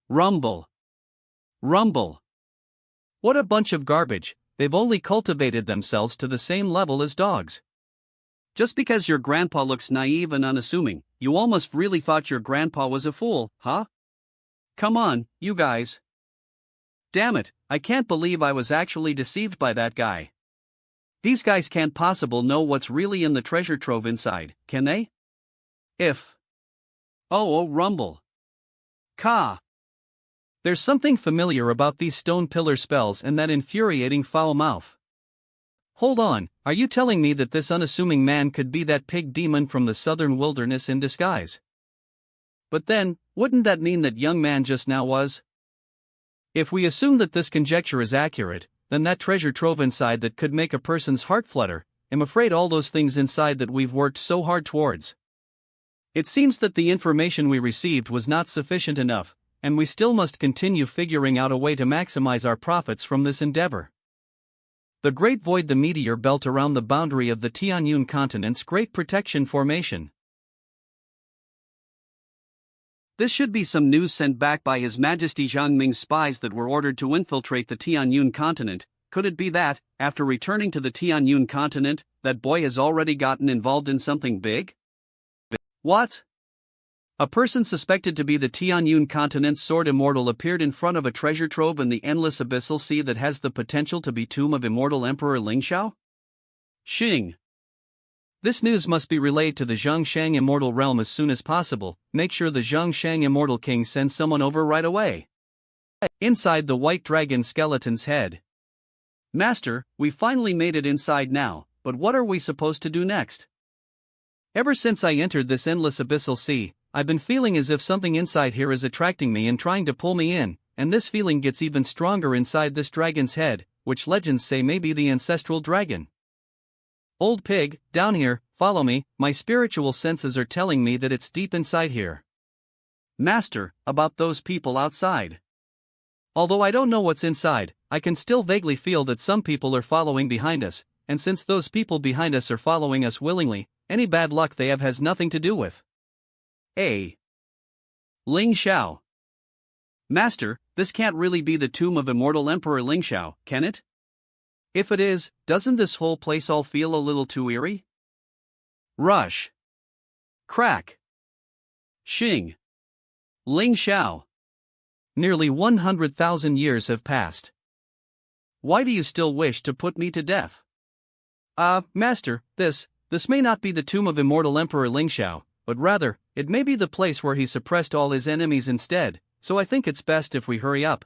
Rumble. Rumble. What a bunch of garbage, they've only cultivated themselves to the same level as dogs. Just because your grandpa looks naive and unassuming, you almost really thought your grandpa was a fool, huh? Come on, you guys. Damn it, I can't believe I was actually deceived by that guy. These guys can't possibly know what's really in the treasure trove inside, can they? If. Oh, rumble. Ka. There's something familiar about these stone pillar spells and that infuriating foul mouth. Hold on, are you telling me that this unassuming man could be that pig demon from the southern wilderness in disguise? But then, wouldn't that mean that young man just now was? If we assume that this conjecture is accurate, then that treasure trove inside that could make a person's heart flutter, I'm afraid all those things inside that we've worked so hard towards. It seems that the information we received was not sufficient enough, and we still must continue figuring out a way to maximize our profits from this endeavor. The Great Void, the meteor belt around the boundary of the Tianyun continent's Great Protection Formation. This should be some news sent back by His Majesty Zhang Ming's spies that were ordered to infiltrate the Tianyun continent. Could it be that, after returning to the Tianyun continent, that boy has already gotten involved in something big? What? A person suspected to be the Tianyun continent's sword immortal appeared in front of a treasure trove in the endless abyssal sea that has the potential to be tomb of immortal Emperor Lingxiao? Xing. This news must be relayed to the Zhongshang immortal realm as soon as possible. Make sure the Zhongshang immortal king sends someone over right away. Inside the white dragon skeleton's head. Master, we finally made it inside now, but what are we supposed to do next? Ever since I entered this endless abyssal sea, I've been feeling as if something inside here is attracting me and trying to pull me in, and this feeling gets even stronger inside this dragon's head, which legends say may be the ancestral dragon. Old pig, down here, follow me, my spiritual senses are telling me that it's deep inside here. Master, about those people outside. Although I don't know what's inside, I can still vaguely feel that some people are following behind us, and since those people behind us are following us willingly, any bad luck they have has nothing to do with. A. Lingxiao. Master, this can't really be the tomb of immortal Emperor Lingxiao, can it? If it is, doesn't this whole place all feel a little too eerie? Rush. Crack. Xing. Lingxiao. Nearly 100,000 years have passed. Why do you still wish to put me to death? Master, this may not be the tomb of immortal Emperor Lingxiao, but rather, it may be the place where he suppressed all his enemies instead, so I think it's best if we hurry up.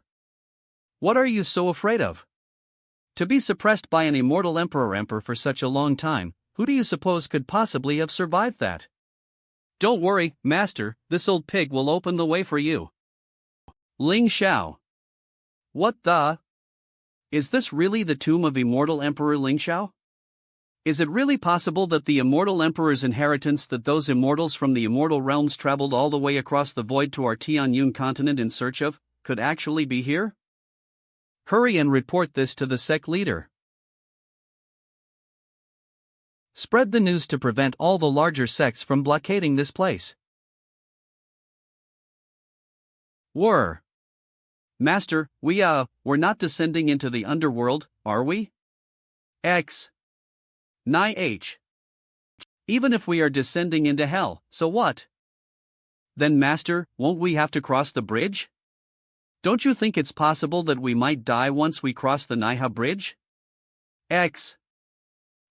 What are you so afraid of? To be suppressed by an immortal emperor for such a long time, who do you suppose could possibly have survived that? Don't worry, Master, this old pig will open the way for you. Lingxiao. What the? Is this really the tomb of immortal Emperor Lingxiao? Is it really possible that the immortal emperor's inheritance, that those immortals from the immortal realms traveled all the way across the void to our Tianyun continent in search of, could actually be here? Hurry and report this to the sect leader. Spread the news to prevent all the larger sects from blockading this place. Master, we're not descending into the underworld, are we? Even if we are descending into hell, so what? Then Master, won't we have to cross the bridge? Don't you think it's possible that we might die once we cross the Naiha bridge?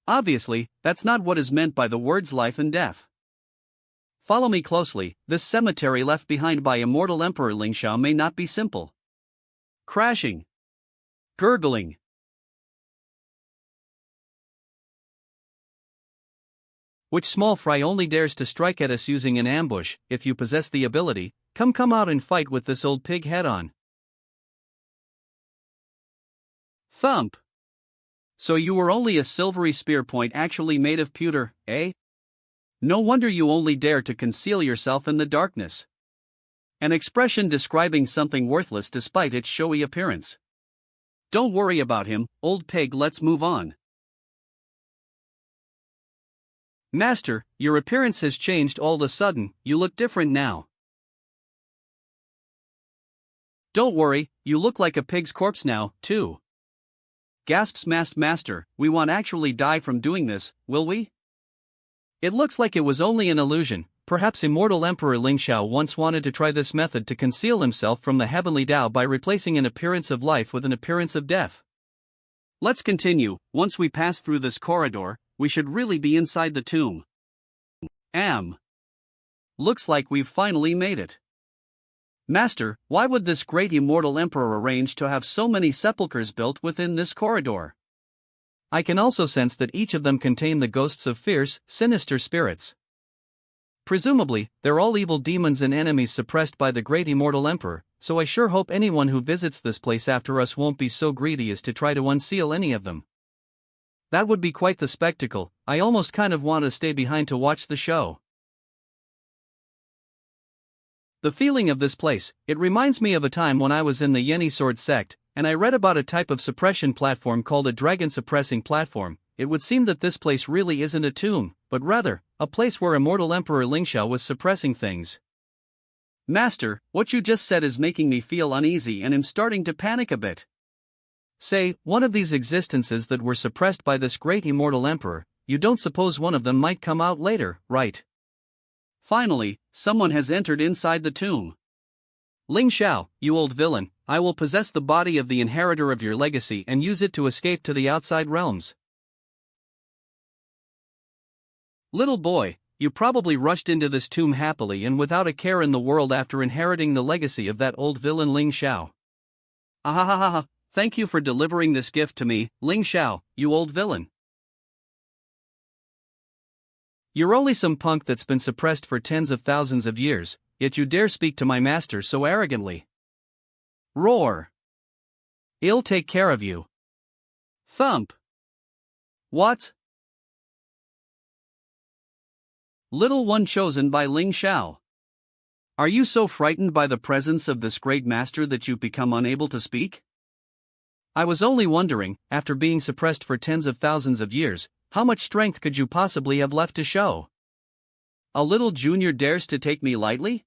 Obviously, that's not what is meant by the words life and death. Follow me closely, this cemetery left behind by immortal Emperor Lingxiao may not be simple. Crashing. Gurgling. Which small fry only dares to strike at us using an ambush? If you possess the ability, come out and fight with this old pig head on. Thump. So you were only a silvery spear point actually made of pewter, eh? No wonder you only dare to conceal yourself in the darkness. An expression describing something worthless despite its showy appearance. Don't worry about him, old pig, let's move on. Master, your appearance has changed all of a sudden, you look different now. Don't worry, you look like a pig's corpse now, too. Gasps Master, we won't actually die from doing this, will we? It looks like it was only an illusion, perhaps immortal Emperor Ling Xiao once wanted to try this method to conceal himself from the heavenly Tao by replacing an appearance of life with an appearance of death. Let's continue. Once we pass through this corridor, we should really be inside the tomb. Looks like we've finally made it. Master, why would this great immortal emperor arrange to have so many sepulchres built within this corridor? I can also sense that each of them contain the ghosts of fierce, sinister spirits. Presumably, they're all evil demons and enemies suppressed by the great immortal emperor, so I sure hope anyone who visits this place after us won't be so greedy as to try to unseal any of them. That would be quite the spectacle. I almost kind of want to stay behind to watch the show. The feeling of this place, it reminds me of a time when I was in the Yeni Sword sect, and I read about a type of suppression platform called a dragon suppressing platform. It would seem that this place really isn't a tomb, but rather, a place where immortal Emperor Ling Xiao was suppressing things. Master, what you just said is making me feel uneasy and I'm starting to panic a bit. Say, one of these existences that were suppressed by this great immortal emperor, you don't suppose one of them might come out later, right? Finally, someone has entered inside the tomb. Ling Xiao, you old villain, I will possess the body of the inheritor of your legacy and use it to escape to the outside realms. Little boy, you probably rushed into this tomb happily and without a care in the world after inheriting the legacy of that old villain Ling Xiao. Ahahaha, thank you for delivering this gift to me, Ling Xiao, you old villain. You're only some punk that's been suppressed for tens of thousands of years, yet you dare speak to my master so arrogantly. Roar. I'll take care of you. Thump. What? Little one chosen by Ling Xiao. Are you so frightened by the presence of this great master that you've become unable to speak? I was only wondering, after being suppressed for tens of thousands of years, how much strength could you possibly have left to show? A little junior dares to take me lightly?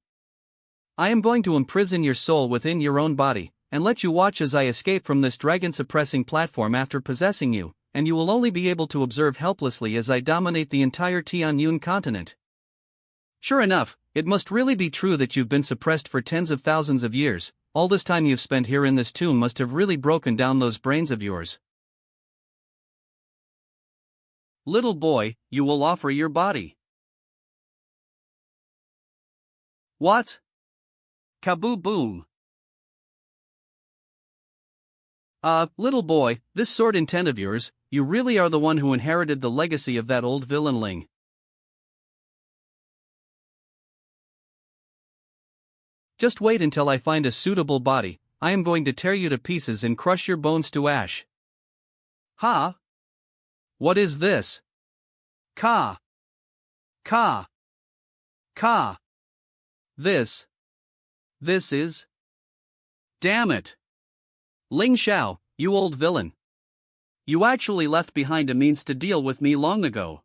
I am going to imprison your soul within your own body, and let you watch as I escape from this dragon-suppressing platform after possessing you, and you will only be able to observe helplessly as I dominate the entire Tianyun continent. Sure enough, it must really be true that you've been suppressed for tens of thousands of years. All this time you've spent here in this tomb must have really broken down those brains of yours. Little boy, you will offer your body. What? Kaboo boom. Little boy, this sword intent of yours, you really are the one who inherited the legacy of that old villain Ling. Just wait until I find a suitable body. I am going to tear you to pieces and crush your bones to ash. Ha? What is this? Ka. Ka. Ka. This is... Damn it. Ling Xiao, you old villain. You actually left behind a means to deal with me long ago.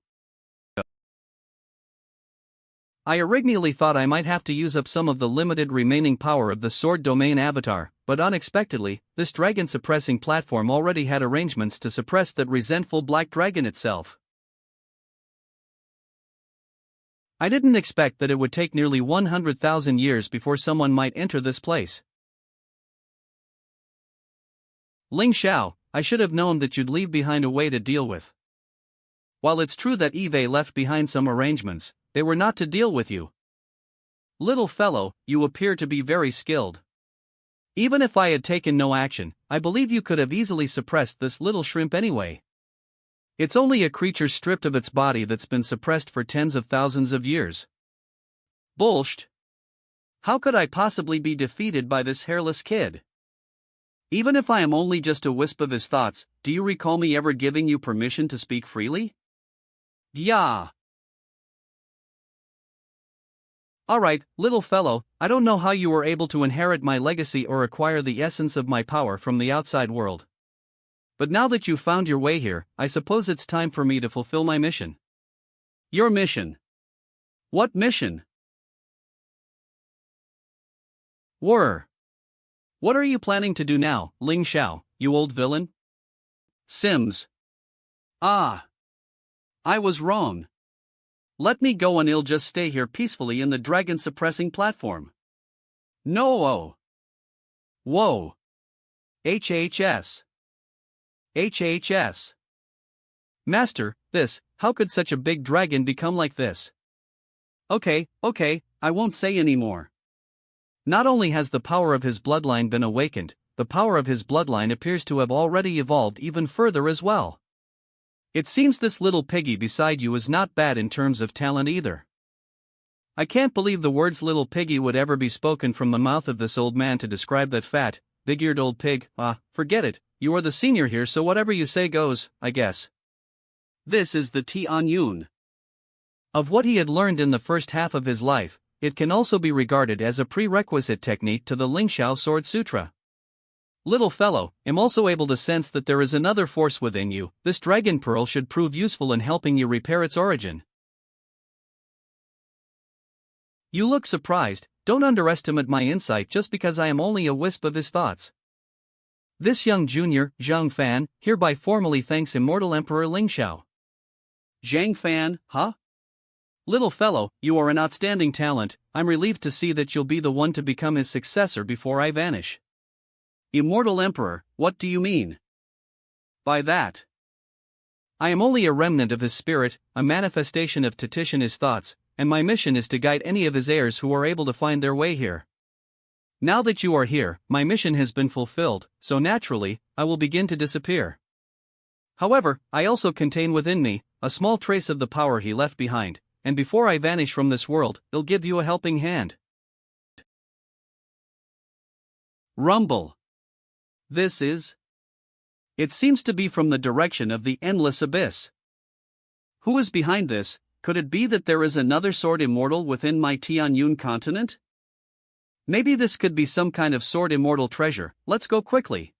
I originally thought I might have to use up some of the limited remaining power of the sword domain avatar, but unexpectedly, this dragon suppressing platform already had arrangements to suppress that resentful black dragon itself. I didn't expect that it would take nearly 100,000 years before someone might enter this place. Ling Xiao, I should have known that you'd leave behind a way to deal with. While it's true that Eve left behind some arrangements, they were not to deal with you. Little fellow, you appear to be very skilled. Even if I had taken no action, I believe you could have easily suppressed this little shrimp anyway. It's only a creature stripped of its body that's been suppressed for tens of thousands of years. Bullshit. How could I possibly be defeated by this hairless kid? Even if I am only just a wisp of his thoughts, do you recall me ever giving you permission to speak freely? Yeah. Alright, little fellow, I don't know how you were able to inherit my legacy or acquire the essence of my power from the outside world. But now that you've found your way here, I suppose it's time for me to fulfill my mission. Your mission? What mission? What are you planning to do now, Ling Xiao, you old villain? Sims. Ah. I was wrong. Let me go and I'll just stay here peacefully in the dragon suppressing platform. No. Whoa. HHS. HHS. Master, how could such a big dragon become like this? Okay, I won't say any more. Not only has the power of his bloodline been awakened, the power of his bloodline appears to have already evolved even further as well. It seems this little piggy beside you is not bad in terms of talent either. I can't believe the words little piggy would ever be spoken from the mouth of this old man to describe that fat, big-eared old pig. Forget it, you are the senior here, so whatever you say goes, I guess. This is the Tianyun. Of what he had learned in the first half of his life, it can also be regarded as a prerequisite technique to the Lingxiao Sword Sutra. Little fellow, I'm also able to sense that there is another force within you. This dragon pearl should prove useful in helping you repair its origin. You look surprised. Don't underestimate my insight just because I am only a wisp of his thoughts. This young junior, Zhang Fan, hereby formally thanks Immortal Emperor Lingxiao. Zhang Fan, huh? Little fellow, you are an outstanding talent. I'm relieved to see that you'll be the one to become his successor before I vanish. Immortal Emperor, what do you mean by that? I am only a remnant of his spirit, a manifestation of his thoughts, and my mission is to guide any of his heirs who are able to find their way here. Now that you are here, my mission has been fulfilled, so naturally, I will begin to disappear. However, I also contain within me a small trace of the power he left behind, and before I vanish from this world, I'll give you a helping hand. Rumble. This is. It seems to be from the direction of the endless abyss. Who is behind this? Could it be that there is another sword immortal within my Tianyun continent? Maybe this could be some kind of sword immortal treasure. Let's go quickly.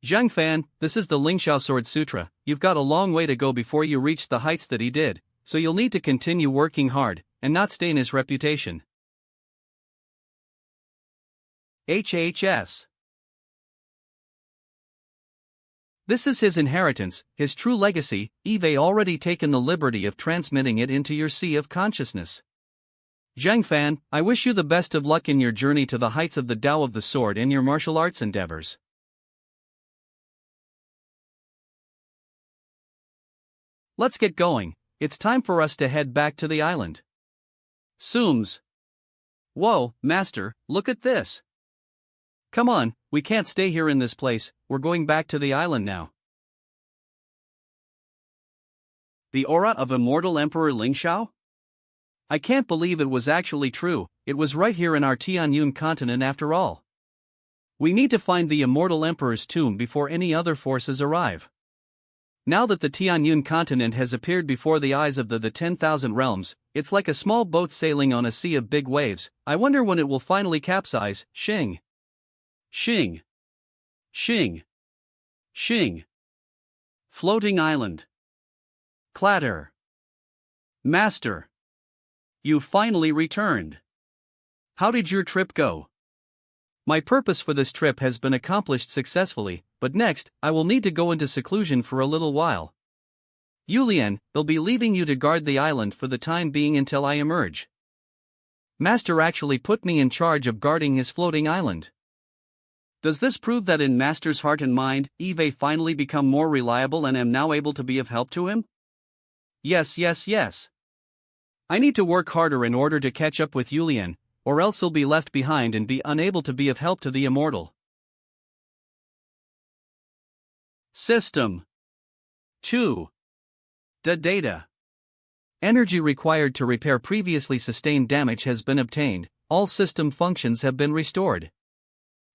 Zhang Fan, this is the Lingxiao Sword Sutra. You've got a long way to go before you reach the heights that he did, so you'll need to continue working hard and not stain his reputation. HHS. This is his inheritance, his true legacy. You've already taken the liberty of transmitting it into your sea of consciousness. Zhang Fan, I wish you the best of luck in your journey to the heights of the Tao of the Sword and your martial arts endeavors. Let's get going. It's time for us to head back to the island. Sooms. Whoa, Master, look at this. Come on, we can't stay here in this place, we're going back to the island now. The aura of Immortal Emperor Lingxiao? I can't believe it was actually true. It was right here in our Tianyun continent after all. We need to find the Immortal Emperor's tomb before any other forces arrive. Now that the Tianyun continent has appeared before the eyes of the 10,000 realms, it's like a small boat sailing on a sea of big waves. I wonder when it will finally capsize. Xing. Xing. Xing. Xing. Floating island. Clatter. Master. You finally returned. How did your trip go? My purpose for this trip has been accomplished successfully, but next, I will need to go into seclusion for a little while. Yulian, they'll be leaving you to guard the island for the time being until I emerge. Master actually put me in charge of guarding his floating island. Does this prove that in Master's heart and mind, Eve finally become more reliable and am now able to be of help to him? Yes. I need to work harder in order to catch up with Yulian, or else he'll be left behind and be unable to be of help to the immortal. System 2. Data. Energy required to repair previously sustained damage has been obtained. All system functions have been restored.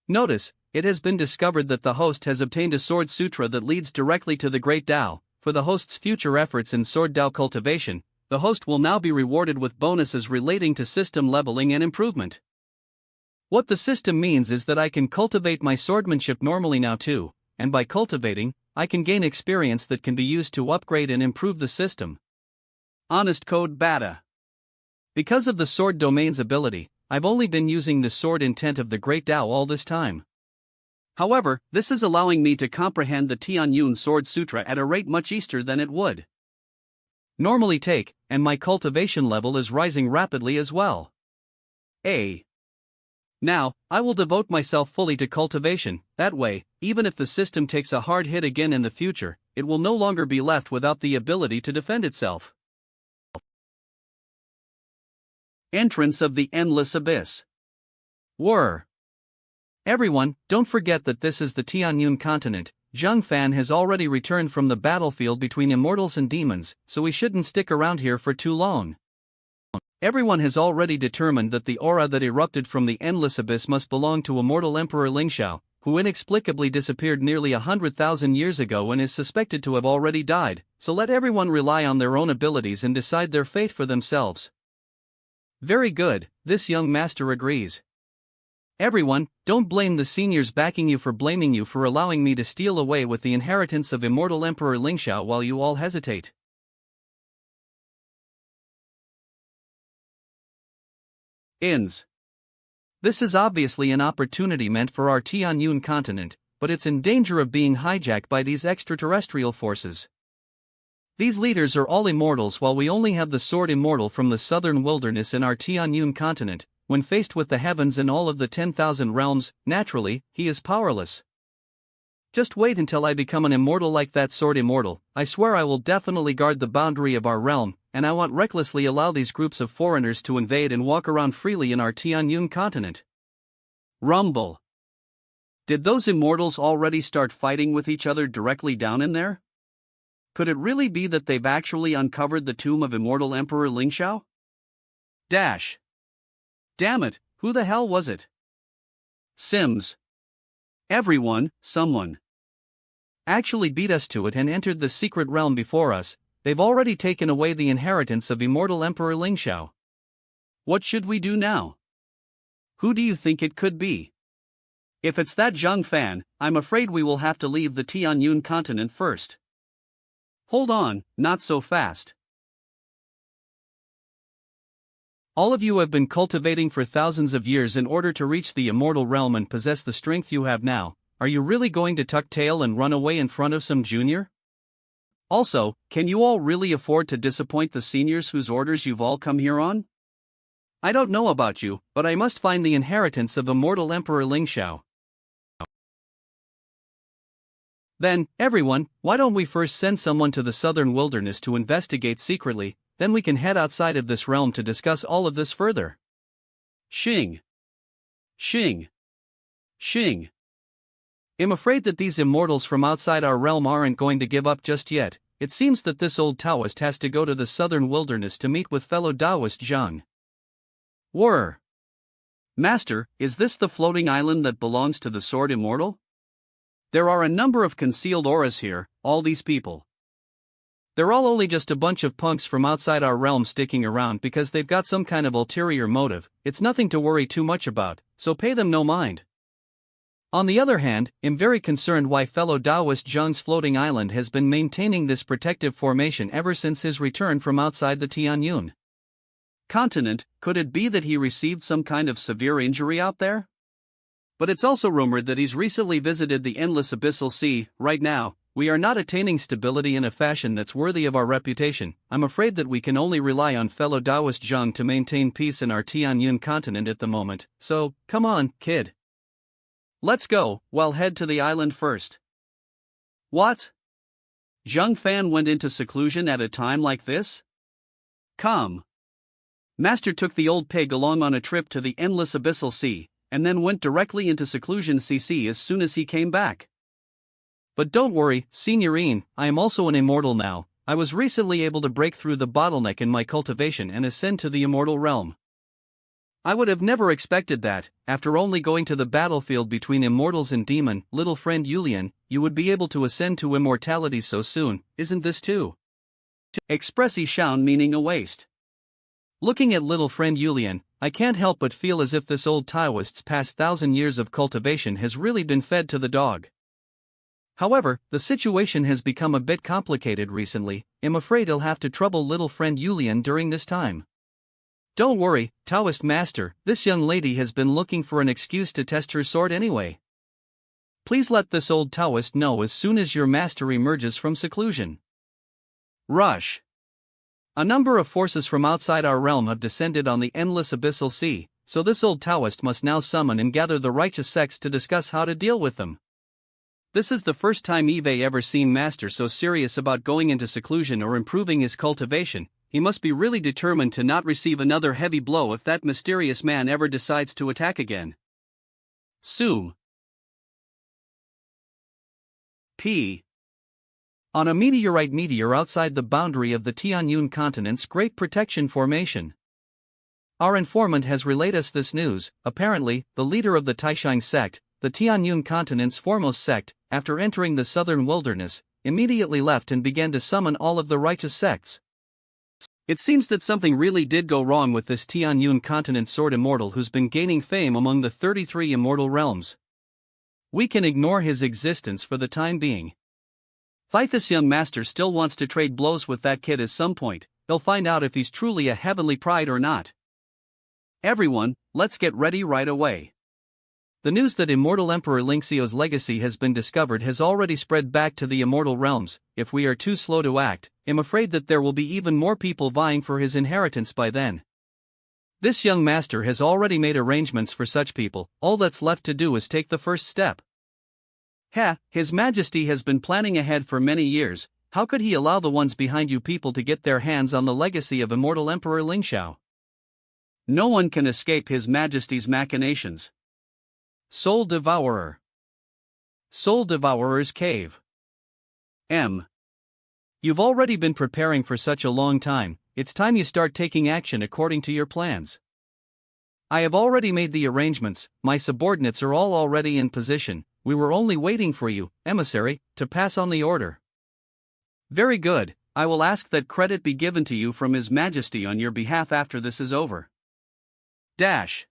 Notice, it has been discovered that the host has obtained a sword sutra that leads directly to the Great Tao. For the host's future efforts in sword Tao cultivation, the host will now be rewarded with bonuses relating to system leveling and improvement. What the system means is that I can cultivate my swordsmanship normally now too, and by cultivating, I can gain experience that can be used to upgrade and improve the system. Honest code beta. Because of the sword domain's ability, I've only been using the sword intent of the Great Tao all this time. However, this is allowing me to comprehend the Tianyun Sword Sutra at a rate much easier than it would. normally take, and my cultivation level is rising rapidly as well. Now, I will devote myself fully to cultivation, that way, even if the system takes a hard hit again in the future, it will no longer be left without the ability to defend itself. Entrance of the Endless Abyss. Everyone, don't forget that this is the Tianyun continent. Zheng Fan has already returned from the battlefield between immortals and demons, so we shouldn't stick around here for too long. Everyone has already determined that the aura that erupted from the Endless Abyss must belong to immortal Emperor Lingxiao, who inexplicably disappeared nearly 100,000 years ago and is suspected to have already died, so let everyone rely on their own abilities and decide their fate for themselves. Very good, this young master agrees. Everyone, don't blame the seniors backing you for blaming you for allowing me to steal away with the inheritance of immortal Emperor Lingxiao while you all hesitate. This is obviously an opportunity meant for our Tianyun continent, but it's in danger of being hijacked by these extraterrestrial forces. These leaders are all immortals while we only have the sword immortal from the southern wilderness in our Tianyun continent. When faced with the heavens and all of the 10,000 realms, naturally, he is powerless. Just wait until I become an immortal like that sword immortal. I swear I will definitely guard the boundary of our realm, and I won't recklessly allow these groups of foreigners to invade and walk around freely in our Tianyun continent. Rumble. Did those immortals already start fighting with each other directly down in there? Could it really be that they've actually uncovered the tomb of immortal Emperor Lingxiao? Damn it, who the hell was it? Sims. Everyone, someone actually beat us to it and entered the secret realm before us. They've already taken away the inheritance of immortal Emperor Lingxiao. What should we do now? Who do you think it could be? If it's that Zheng Fan, I'm afraid we will have to leave the Tianyun continent first. Hold on, not so fast. All of you have been cultivating for thousands of years in order to reach the immortal realm and possess the strength you have now. Are you really going to tuck tail and run away in front of some junior? Also, can you all really afford to disappoint the seniors whose orders you've all come here on? I don't know about you, but I must find the inheritance of immortal Emperor Lingxiao. Then, everyone, why don't we first send someone to the southern wilderness to investigate secretly, then we can head outside of this realm to discuss all of this further. Xing. I'm afraid that these immortals from outside our realm aren't going to give up just yet. It seems that this old Taoist has to go to the southern wilderness to meet with fellow Taoist Zheng. Master, is this the floating island that belongs to the sword immortal? There are a number of concealed auras here, all these people. They're all only just a bunch of punks from outside our realm sticking around because they've got some kind of ulterior motive. It's nothing to worry too much about, so pay them no mind. On the other hand, I'm very concerned why fellow Taoist Zheng's floating island has been maintaining this protective formation ever since his return from outside the Tianyun continent. Could it be that he received some kind of severe injury out there? But it's also rumored that he's recently visited the endless abyssal sea. Right now, we are not attaining stability in a fashion that's worthy of our reputation. I'm afraid that we can only rely on fellow Taoist Zheng to maintain peace in our Tianyun continent at the moment, so, come on, kid. Let's go. Well, head to the island first. What? Zheng Fan went into seclusion at a time like this? Come. Master took the old pig along on a trip to the endless abyssal sea, and then went directly into seclusion CC as soon as he came back. But don't worry, Signorine, I am also an immortal now. I was recently able to break through the bottleneck in my cultivation and ascend to the immortal realm. I would have never expected that, after only going to the battlefield between immortals and demon, little friend Yulian, you would be able to ascend to immortality so soon. Isn't this too? Expressi Shaun meaning a waste. Looking at little friend Yulian, I can't help but feel as if this old Taoist's past 1,000 years of cultivation has really been fed to the dog. However, the situation has become a bit complicated recently. I'm afraid I'll have to trouble little friend Yulian during this time. Don't worry, Taoist master, this young lady has been looking for an excuse to test her sword anyway. Please let this old Taoist know as soon as your master emerges from seclusion. Rush. A number of forces from outside our realm have descended on the endless abyssal sea, so this old Taoist must now summon and gather the righteous sects to discuss how to deal with them. This is the first time Eve ever seen Master so serious about going into seclusion or improving his cultivation. He must be really determined to not receive another heavy blow if that mysterious man ever decides to attack again. Sue. P. On a meteor outside the boundary of the Tianyun continent's Great Protection Formation. Our informant has relayed us this news. Apparently, the leader of the Taishan sect, the Tianyun continent's foremost sect, after entering the southern wilderness, immediately left and began to summon all of the righteous sects. It seems that something really did go wrong with this Tianyun continent sword immortal who's been gaining fame among the 33 immortal realms. We can ignore his existence for the time being. If this young master still wants to trade blows with that kid at some point, he'll find out if he's truly a heavenly pride or not. Everyone, let's get ready right away. The news that Immortal Emperor Lingxio's legacy has been discovered has already spread back to the immortal realms. If we are too slow to act, I'm afraid that there will be even more people vying for his inheritance by then. This young master has already made arrangements for such people. All that's left to do is take the first step. His Majesty has been planning ahead for many years. How could he allow the ones behind you people to get their hands on the legacy of Immortal Emperor Lingxiao? No one can escape His Majesty's machinations. Soul Devourer. Soul Devourer's Cave. M. You've already been preparing for such a long time. It's time you start taking action according to your plans. I have already made the arrangements. My subordinates are all already in position. We were only waiting for you, emissary, to pass on the order. Very good. I will ask that credit be given to you from His Majesty on your behalf after this is over. Dash.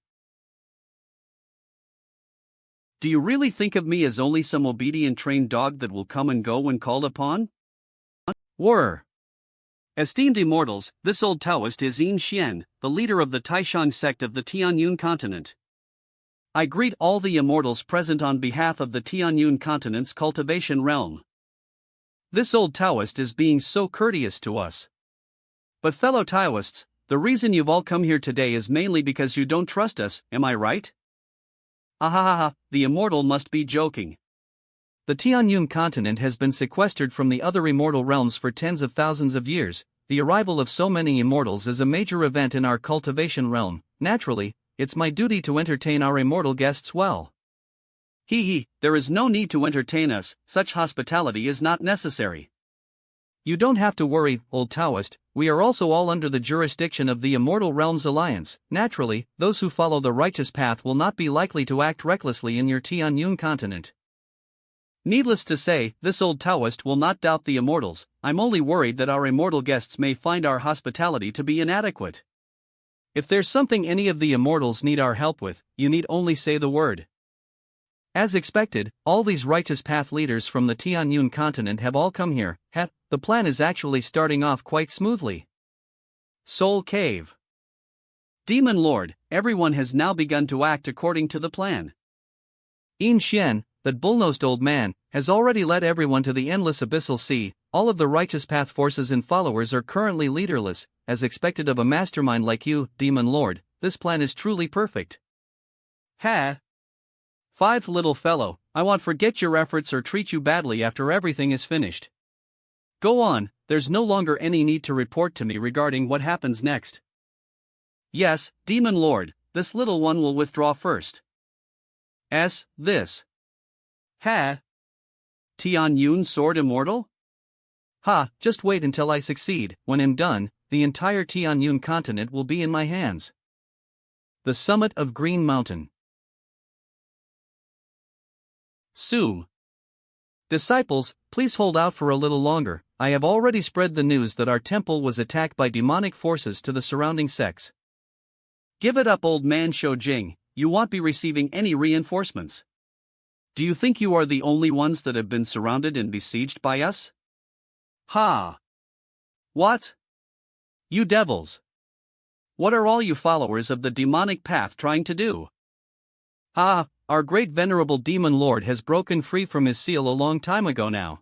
Do you really think of me as only some obedient trained dog that will come and go when called upon? Whir. Esteemed immortals, this old Taoist is Yin Xian, the leader of the Taishan sect of the Tianyun continent. I greet all the immortals present on behalf of the Tianyun continent's cultivation realm. This old Taoist is being so courteous to us. But fellow Taoists, the reason you've all come here today is mainly because you don't trust us, am I right? Ahahaha, the immortal must be joking. The Tianyun continent has been sequestered from the other immortal realms for tens of thousands of years. The arrival of so many immortals is a major event in our cultivation realm. Naturally, it's my duty to entertain our immortal guests well. There is no need to entertain us, such hospitality is not necessary. You don't have to worry, old Taoist, we are also all under the jurisdiction of the Immortal Realms Alliance. Naturally, those who follow the righteous path will not be likely to act recklessly in your Tianyun continent. Needless to say, this old Taoist will not doubt the immortals. I'm only worried that our immortal guests may find our hospitality to be inadequate. If there's something any of the immortals need our help with, you need only say the word. As expected, all these righteous path leaders from the Tianyun continent have all come here. The plan is actually starting off quite smoothly. Soul Cave. Demon Lord, everyone has now begun to act according to the plan. Yin Xian, that bull-nosed old man, has already led everyone to the endless abyssal sea. All of the righteous path forces and followers are currently leaderless. As expected of a mastermind like you, Demon Lord, this plan is truly perfect. Five little fellow, I won't forget your efforts or treat you badly after everything is finished. Go on, there's no longer any need to report to me regarding what happens next. Yes, Demon Lord, this little one will withdraw first. This. Tianyun Sword Immortal? Just wait until I succeed. When I'm done, the entire Tianyun continent will be in my hands. The summit of Green Mountain. Sue. Disciples, please hold out for a little longer. I have already spread the news that our temple was attacked by demonic forces to the surrounding sects. Give it up, old man Shou Jing, you won't be receiving any reinforcements. Do you think you are the only ones that have been surrounded and besieged by us? What? You devils! What are all you followers of the demonic path trying to do? Our great venerable demon lord has broken free from his seal a long time ago now.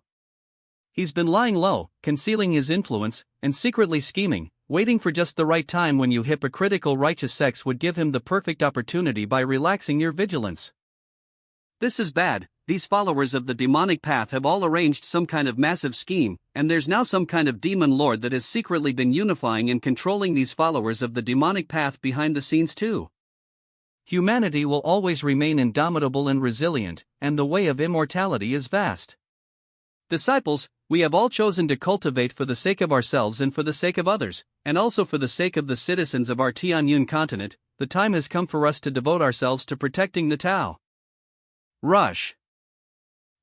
He's been lying low, concealing his influence, and secretly scheming, waiting for just the right time when you hypocritical righteous sects would give him the perfect opportunity by relaxing your vigilance. This is bad. These followers of the demonic path have all arranged some kind of massive scheme, and there's now some kind of demon lord that has secretly been unifying and controlling these followers of the demonic path behind the scenes too. Humanity will always remain indomitable and resilient, and the way of immortality is vast. Disciples, we have all chosen to cultivate for the sake of ourselves and for the sake of others, and also for the sake of the citizens of our Tianyun continent. The time has come for us to devote ourselves to protecting the Tao. Rush.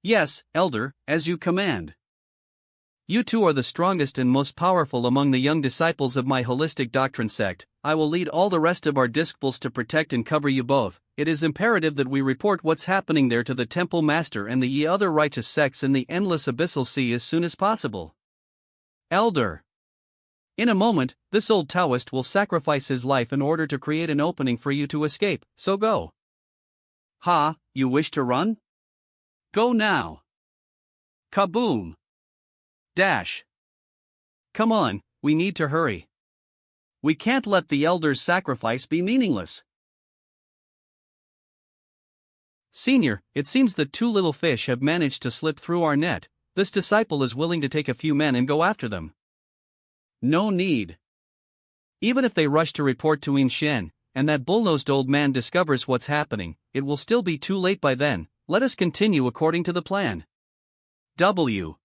Yes, Elder, as you command. You two are the strongest and most powerful among the young disciples of my holistic doctrine sect. I will lead all the rest of our disciples to protect and cover you both. It is imperative that we report what's happening there to the Temple Master and the other righteous sects in the endless abyssal sea as soon as possible. Elder. In a moment, this old Taoist will sacrifice his life in order to create an opening for you to escape, so go. Ha, you wish to run? Go now. Kaboom. Dash. Come on, we need to hurry. We can't let the elder's sacrifice be meaningless. Senior, it seems that two little fish have managed to slip through our net. This disciple is willing to take a few men and go after them. No need. Even if they rush to report to In Shen, and that bull-nosed old man discovers what's happening, it will still be too late by then. Let us continue according to the plan. W.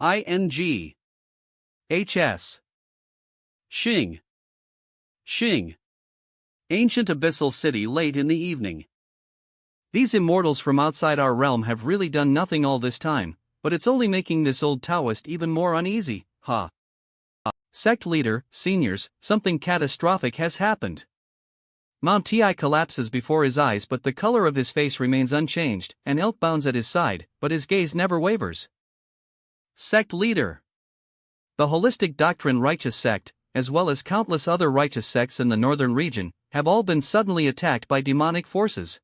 ING. HS. Xing. Xing. Ancient abyssal city late in the evening. These immortals from outside our realm have really done nothing all this time, but it's only making this old Taoist even more uneasy. Ha. Sect leader, seniors, something catastrophic has happened. Mount Ti collapses before his eyes, but the color of his face remains unchanged, and Elk bounds at his side, but his gaze never wavers. Sect leader. The holistic doctrine righteous sect, as well as countless other righteous sects in the northern region, have all been suddenly attacked by demonic forces.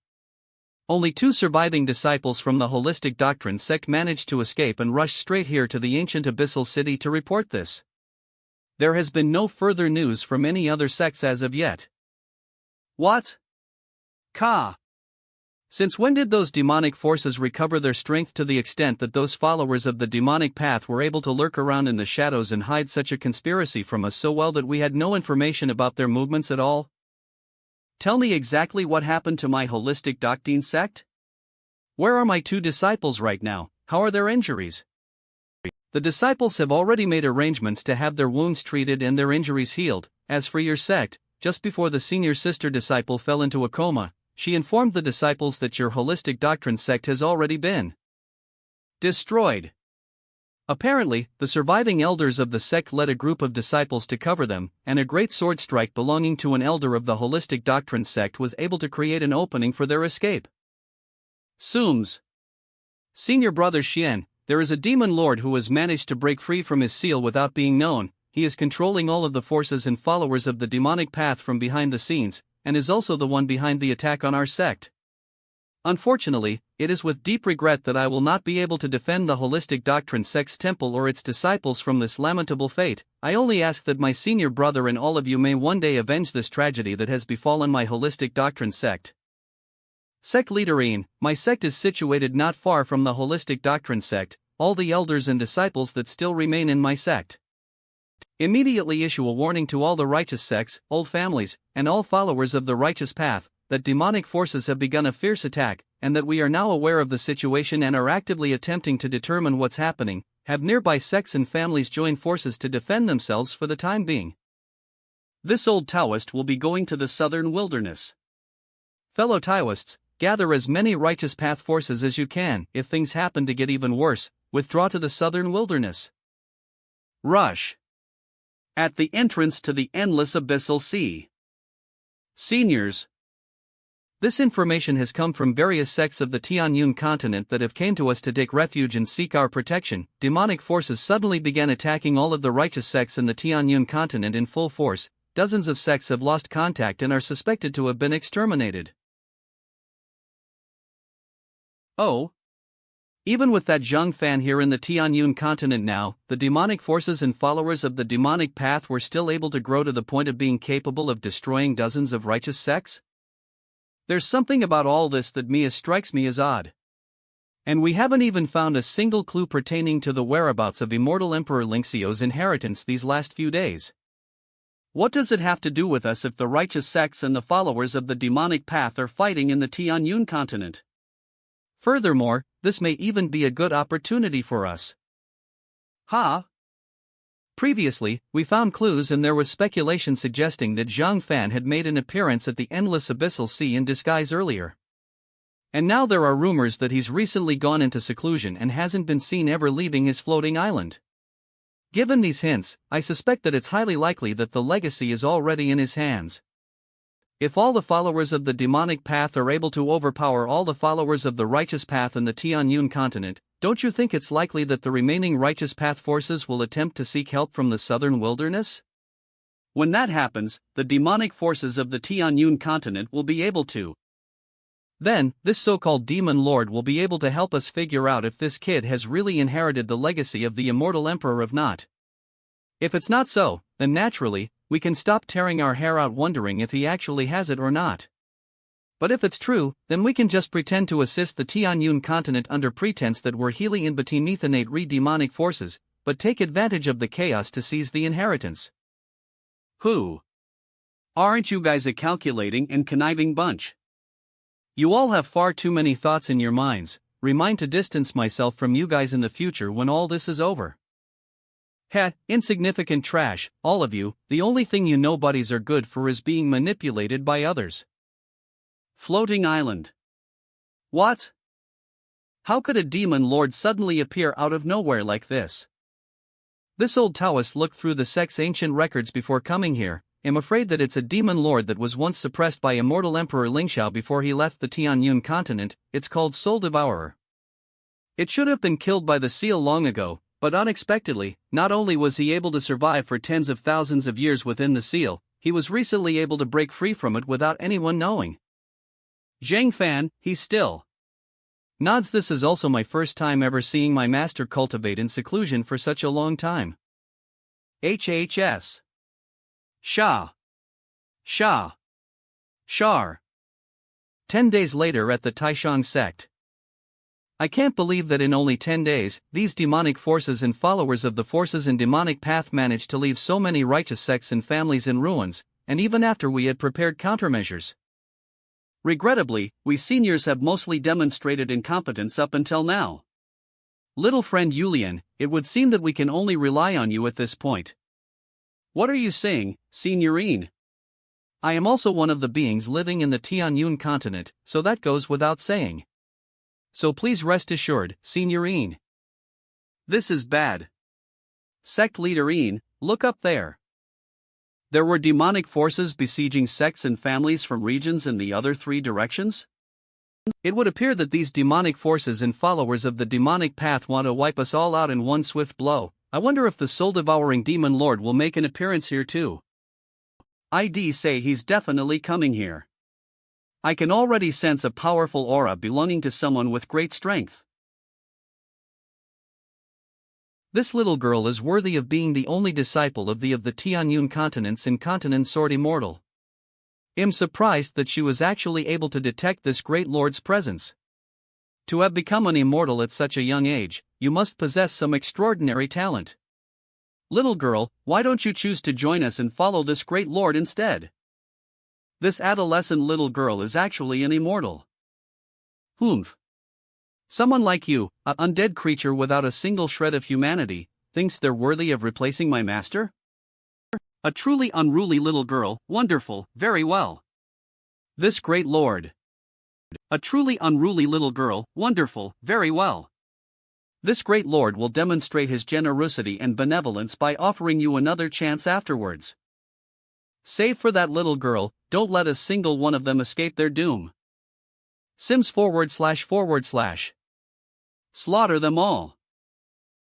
Only 2 surviving disciples from the holistic doctrine sect managed to escape and rush straight here to the ancient abyssal city to report this. There has been no further news from any other sects as of yet. What? Ka. Since when did those demonic forces recover their strength to the extent that those followers of the demonic path were able to lurk around in the shadows and hide such a conspiracy from us so well that we had no information about their movements at all? Tell me exactly what happened to my holistic doctrine sect? Where are my 2 disciples right now? How are their injuries? The disciples have already made arrangements to have their wounds treated and their injuries healed. As for your sect, just before the senior sister disciple fell into a coma, she informed the disciples that your holistic doctrine sect has already been destroyed. Apparently, the surviving elders of the sect led a group of disciples to cover them, and a great sword strike belonging to an elder of the holistic doctrine sect was able to create an opening for their escape. Sooms. Senior brother Xian, there is a demon lord who has managed to break free from his seal without being known. He is controlling all of the forces and followers of the demonic path from behind the scenes, and is also the one behind the attack on our sect. Unfortunately, it is with deep regret that I will not be able to defend the holistic doctrine sect's temple or its disciples from this lamentable fate. I only ask that my senior brother and all of you may one day avenge this tragedy that has befallen my holistic doctrine sect. Sect leader Ian, my sect is situated not far from the holistic doctrine sect. All the elders and disciples that still remain in my sect immediately issue a warning to all the righteous sects, old families, and all followers of the righteous path, that demonic forces have begun a fierce attack, and that we are now aware of the situation and are actively attempting to determine what's happening. Have nearby sects and families join forces to defend themselves for the time being. This old Taoist will be going to the southern wilderness. Fellow Taoists, gather as many righteous path forces as you can. If things happen to get even worse, withdraw to the southern wilderness. Rush. At the entrance to the endless abyssal sea. Seniors. This information has come from various sects of the Tianyun continent that have came to us to take refuge and seek our protection. Demonic forces suddenly began attacking all of the righteous sects in the Tianyun continent in full force. Dozens of sects have lost contact and are suspected to have been exterminated. Oh. Even with that Zhang Fan here in the Tianyun continent now, the demonic forces and followers of the demonic path were still able to grow to the point of being capable of destroying dozens of righteous sects? There's something about all this that strikes me as odd. And we haven't even found a single clue pertaining to the whereabouts of immortal Emperor Lingxiao's inheritance these last few days. What does it have to do with us if the righteous sects and the followers of the demonic path are fighting in the Tianyun continent? Furthermore, this may even be a good opportunity for us. Previously, we found clues and there was speculation suggesting that Zhang Fan had made an appearance at the Endless Abyssal Sea in disguise earlier. And now there are rumors that he's recently gone into seclusion and hasn't been seen ever leaving his floating island. Given these hints, I suspect that it's highly likely that the legacy is already in his hands. If all the followers of the demonic path are able to overpower all the followers of the righteous path in the Tianyun continent, don't you think it's likely that the remaining righteous path forces will attempt to seek help from the southern wilderness? When that happens, the demonic forces of the Tianyun continent will be able to. Then, this so-called demon lord will be able to help us figure out if this kid has really inherited the legacy of the immortal emperor or not. If it's not so, then naturally, we can stop tearing our hair out wondering if he actually has it or not. But if it's true, then we can just pretend to assist the Tianyun continent under pretense that we're healing in beneath demonic forces, but take advantage of the chaos to seize the inheritance. Aren't you guys a calculating and conniving bunch? You all have far too many thoughts in your minds. Remind to distance myself from you guys in the future when all this is over. Insignificant trash, all of you. The only thing you nobodies are good for is being manipulated by others. Floating island. What? How could a demon lord suddenly appear out of nowhere like this? This old Taoist looked through the sect's ancient records before coming here. I'm afraid that it's a demon lord that was once suppressed by immortal Emperor Lingxiao before he left the Tianyun continent. It's called Soul Devourer. It should have been killed by the seal long ago, but unexpectedly, not only was he able to survive for tens of thousands of years within the seal, he was recently able to break free from it without anyone knowing. Zhang Fan, he's still nods. This is also my first time ever seeing my master cultivate in seclusion for such a long time. HHS. Shar. 10 days later at the Taishang sect. I can't believe that in only 10 days, these demonic forces and followers of the forces in demonic path managed to leave so many righteous sects and families in ruins, and even after we had prepared countermeasures. Regrettably, we seniors have mostly demonstrated incompetence up until now. Little friend Yulian, it would seem that we can only rely on you at this point. What are you saying, Signorine? I am also one of the beings living in the Tianyun continent, so that goes without saying. So please rest assured, Signorine. This is bad. Sect leaderine, look up there. There were demonic forces besieging sects and families from regions in the other 3 directions? It would appear that these demonic forces and followers of the demonic path want to wipe us all out in one swift blow. I wonder if the soul-devouring demon lord will make an appearance here too. I'd say he's definitely coming here. I can already sense a powerful aura belonging to someone with great strength. This little girl is worthy of being the only disciple of the Tianyun continents and continent sword immortal. I'm surprised that she was actually able to detect this great lord's presence. To have become an immortal at such a young age, you must possess some extraordinary talent. Little girl, why don't you choose to join us and follow this great lord instead? This adolescent little girl is actually an immortal. Someone like you, an undead creature without a single shred of humanity, thinks they're worthy of replacing my master? A truly unruly little girl, wonderful, very well. This great lord. A truly unruly little girl, wonderful, very well. This great lord will demonstrate his generosity and benevolence by offering you another chance afterwards. Save for that little girl, don't let a single one of them escape their doom. Sims //. Slaughter them all.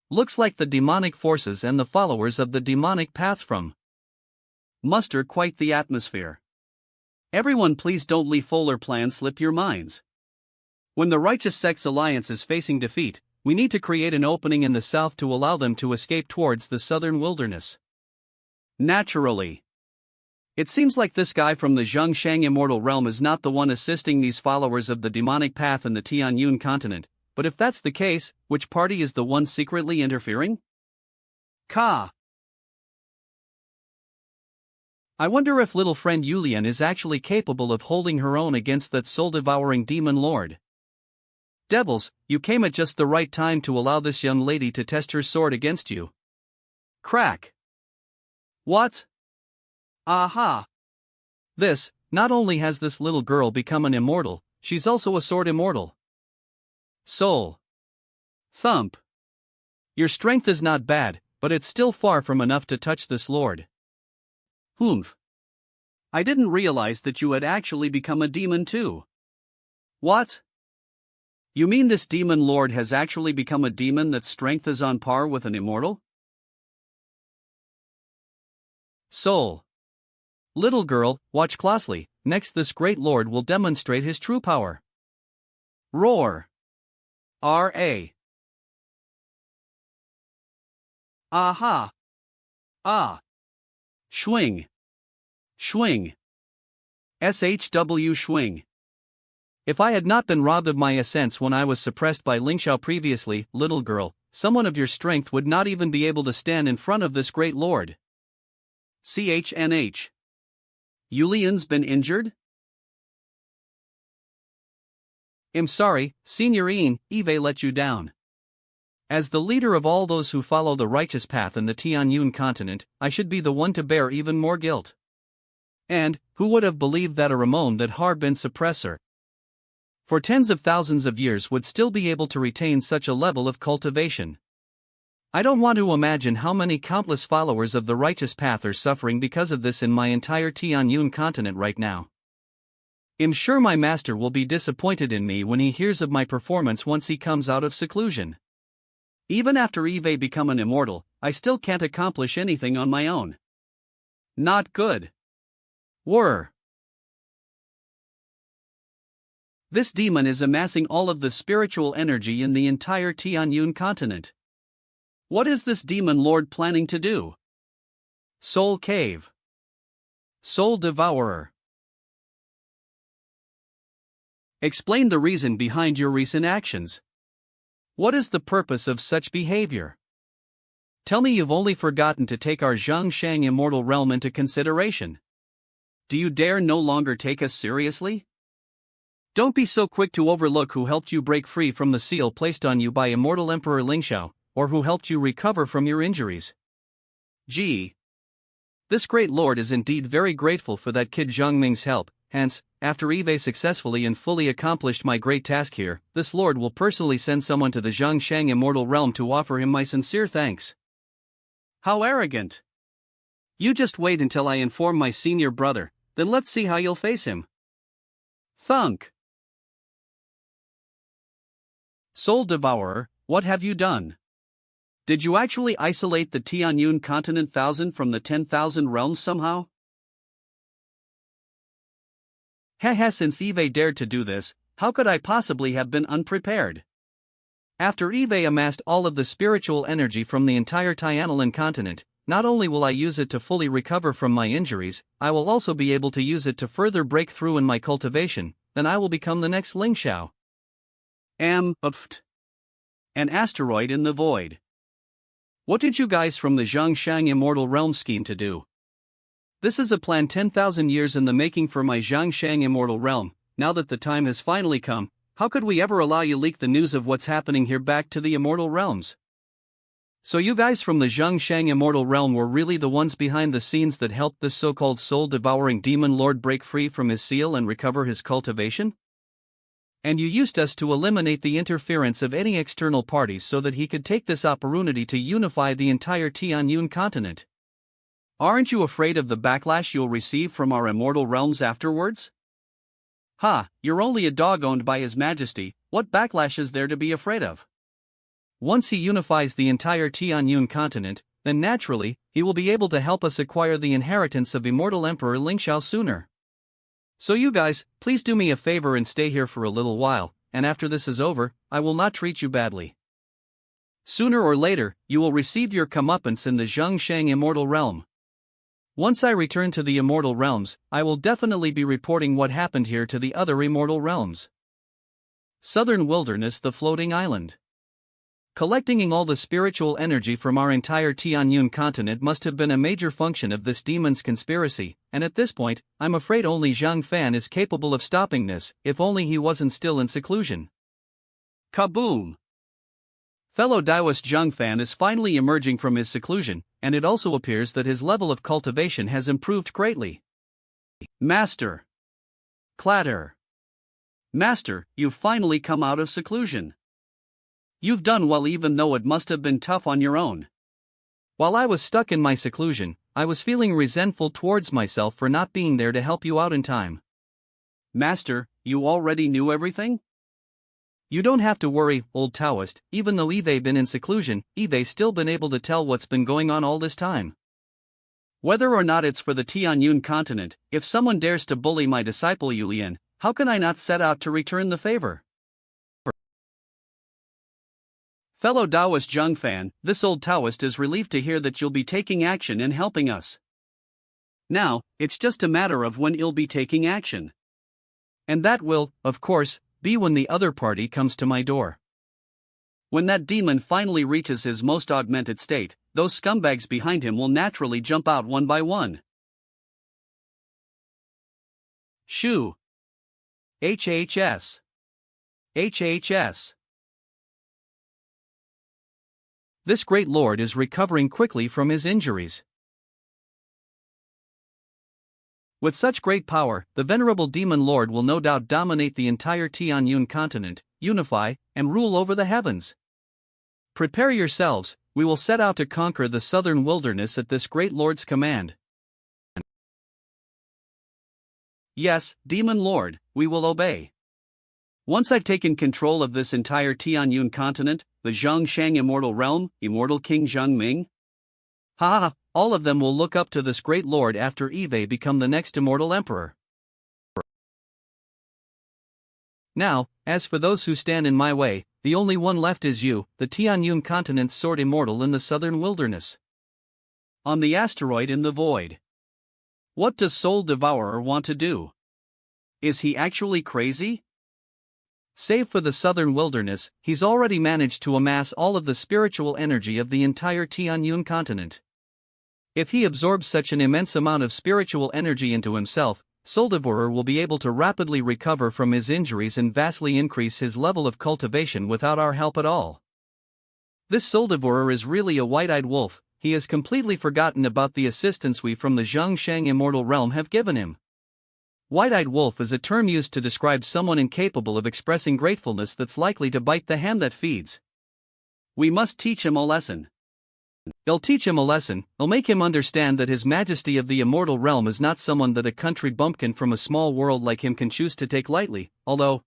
Looks like the demonic forces and the followers of the demonic path from muster quite the atmosphere. Everyone please don't leave Fuller plans slip your minds. When the righteous sex alliance is facing defeat, we need to create an opening in the south to allow them to escape towards the southern wilderness. Naturally. It seems like this guy from the Zhongshang immortal realm is not the one assisting these followers of the demonic path in the Tianyun continent, but if that's the case, which party is the one secretly interfering? Ka. I wonder if little friend Yulian is actually capable of holding her own against that soul-devouring demon lord. Devils, you came at just the right time to allow this young lady to test her sword against you. Crack. What? Aha! Not only has this little girl become an immortal, she's also a sword immortal. Soul. Thump. Your strength is not bad, but it's still far from enough to touch this lord. Humph. I didn't realize that you had actually become a demon too. What? You mean this demon lord has actually become a demon that's strength is on par with an immortal? Soul. Little girl, watch closely, next this great lord will demonstrate his true power. Roar. R.A. Aha. Ah. Schwing. Schwing. SHW schwing. If I had not been robbed of my essence when I was suppressed by Lingxiao previously, little girl, someone of your strength would not even be able to stand in front of this great lord. CHNH. Yulian's been injured? I'm sorry, Signorine, Eve let you down. As the leader of all those who follow the righteous path in the Tianyun continent, I should be the one to bear even more guilt. And, who would have believed that a Ramon that Harbin suppressor for tens of thousands of years would still be able to retain such a level of cultivation? I don't want to imagine how many countless followers of the righteous path are suffering because of this in my entire Tianyun continent right now. I'm sure my master will be disappointed in me when he hears of my performance once he comes out of seclusion. Even after Eve become an immortal, I still can't accomplish anything on my own. Not good. Whir. This demon is amassing all of the spiritual energy in the entire Tianyun continent. What is this demon lord planning to do? Soul Cave. Soul Devourer. Explain the reason behind your recent actions. What is the purpose of such behavior? Tell me you've only forgotten to take our Zhongshang immortal realm into consideration. Do you dare no longer take us seriously? Don't be so quick to overlook who helped you break free from the seal placed on you by immortal Emperor Lingxiao, or who helped you recover from your injuries. Gee. This great lord is indeed very grateful for that kid Zhongming's help, hence, after Eve successfully and fully accomplished my great task here, this lord will personally send someone to the Zhongshang immortal realm to offer him my sincere thanks. How arrogant! You just wait until I inform my senior brother, then let's see how you'll face him. Thunk! Soul Devourer, what have you done? Did you actually isolate the Tianyun continent 1,000 from the 10,000 realms somehow? Haha, since Eve dared to do this, how could I possibly have been unprepared? After Eve amassed all of the spiritual energy from the entire Tianyun continent, not only will I use it to fully recover from my injuries, I will also be able to use it to further break through in my cultivation, then I will become the next Lingxiao. An asteroid in the void. What did you guys from the Zhongshang immortal realm scheme to do? This is a plan 10,000 years in the making for my Zhongshang immortal realm. Now that the time has finally come, how could we ever allow you leak the news of what's happening here back to the immortal realms? So you guys from the Zhongshang immortal realm were really the ones behind the scenes that helped this so-called soul-devouring demon lord break free from his seal and recover his cultivation? And you used us to eliminate the interference of any external parties so that he could take this opportunity to unify the entire Tianyun continent. Aren't you afraid of the backlash you'll receive from our immortal realms afterwards? Ha, you're only a dog owned by His Majesty, what backlash is there to be afraid of? Once he unifies the entire Tianyun continent, then naturally, he will be able to help us acquire the inheritance of immortal Emperor Lingxiao sooner. So you guys, please do me a favor and stay here for a little while, and after this is over, I will not treat you badly. Sooner or later, you will receive your comeuppance in the Zhengshang Immortal Realm. Once I return to the Immortal Realms, I will definitely be reporting what happened here to the other Immortal Realms. Southern Wilderness, the floating island. Collecting all the spiritual energy from our entire Tianyun continent must have been a major function of this demon's conspiracy, and at this point, I'm afraid only Zhang Fan is capable of stopping this, if only he wasn't still in seclusion. Kaboom! Fellow Taoist Zhang Fan is finally emerging from his seclusion, and it also appears that his level of cultivation has improved greatly. Master! Clatter! Master, you've finally come out of seclusion. You've done well, even though it must have been tough on your own. While I was stuck in my seclusion, I was feeling resentful towards myself for not being there to help you out in time. Master, you already knew everything? You don't have to worry, old Taoist, even though Eve been in seclusion, Eve still been able to tell what's been going on all this time. Whether or not it's for the Tianyun continent, if someone dares to bully my disciple Yulian, how can I not set out to return the favor? Fellow Taoist Zhang Fan, this old Taoist is relieved to hear that you'll be taking action and helping us. Now, it's just a matter of when you'll be taking action. And that will, of course, be when the other party comes to my door. When that demon finally reaches his most augmented state, those scumbags behind him will naturally jump out one by one. Shoo! HHS! HHS! This great lord is recovering quickly from his injuries. With such great power, the venerable demon lord will no doubt dominate the entire Tianyun continent, unify, and rule over the heavens. Prepare yourselves, we will set out to conquer the southern wilderness at this great lord's command. Yes, demon lord, we will obey. Once I've taken control of this entire Tianyun continent, the Zhengshang Immortal Realm, Immortal King Zheng Ming. All of them will look up to this great lord after Eve become the next immortal emperor. Now, as for those who stand in my way, the only one left is you, the Tianyun continent's sword immortal in the southern wilderness. On the asteroid in the void. What does Soul Devourer want to do? Is he actually crazy? Save for the southern wilderness, he's already managed to amass all of the spiritual energy of the entire Tianyun continent. If he absorbs such an immense amount of spiritual energy into himself, Soul Devourer will be able to rapidly recover from his injuries and vastly increase his level of cultivation without our help at all. This Soul Devourer is really a white-eyed wolf. He has completely forgotten about the assistance we from the Zhengshang Immortal Realm have given him. White-eyed wolf is a term used to describe someone incapable of expressing gratefulness that's likely to bite the hand that feeds. We must teach him a lesson. It'll teach him a lesson, it'll make him understand that His Majesty of the Immortal Realm is not someone that a country bumpkin from a small world like him can choose to take lightly, although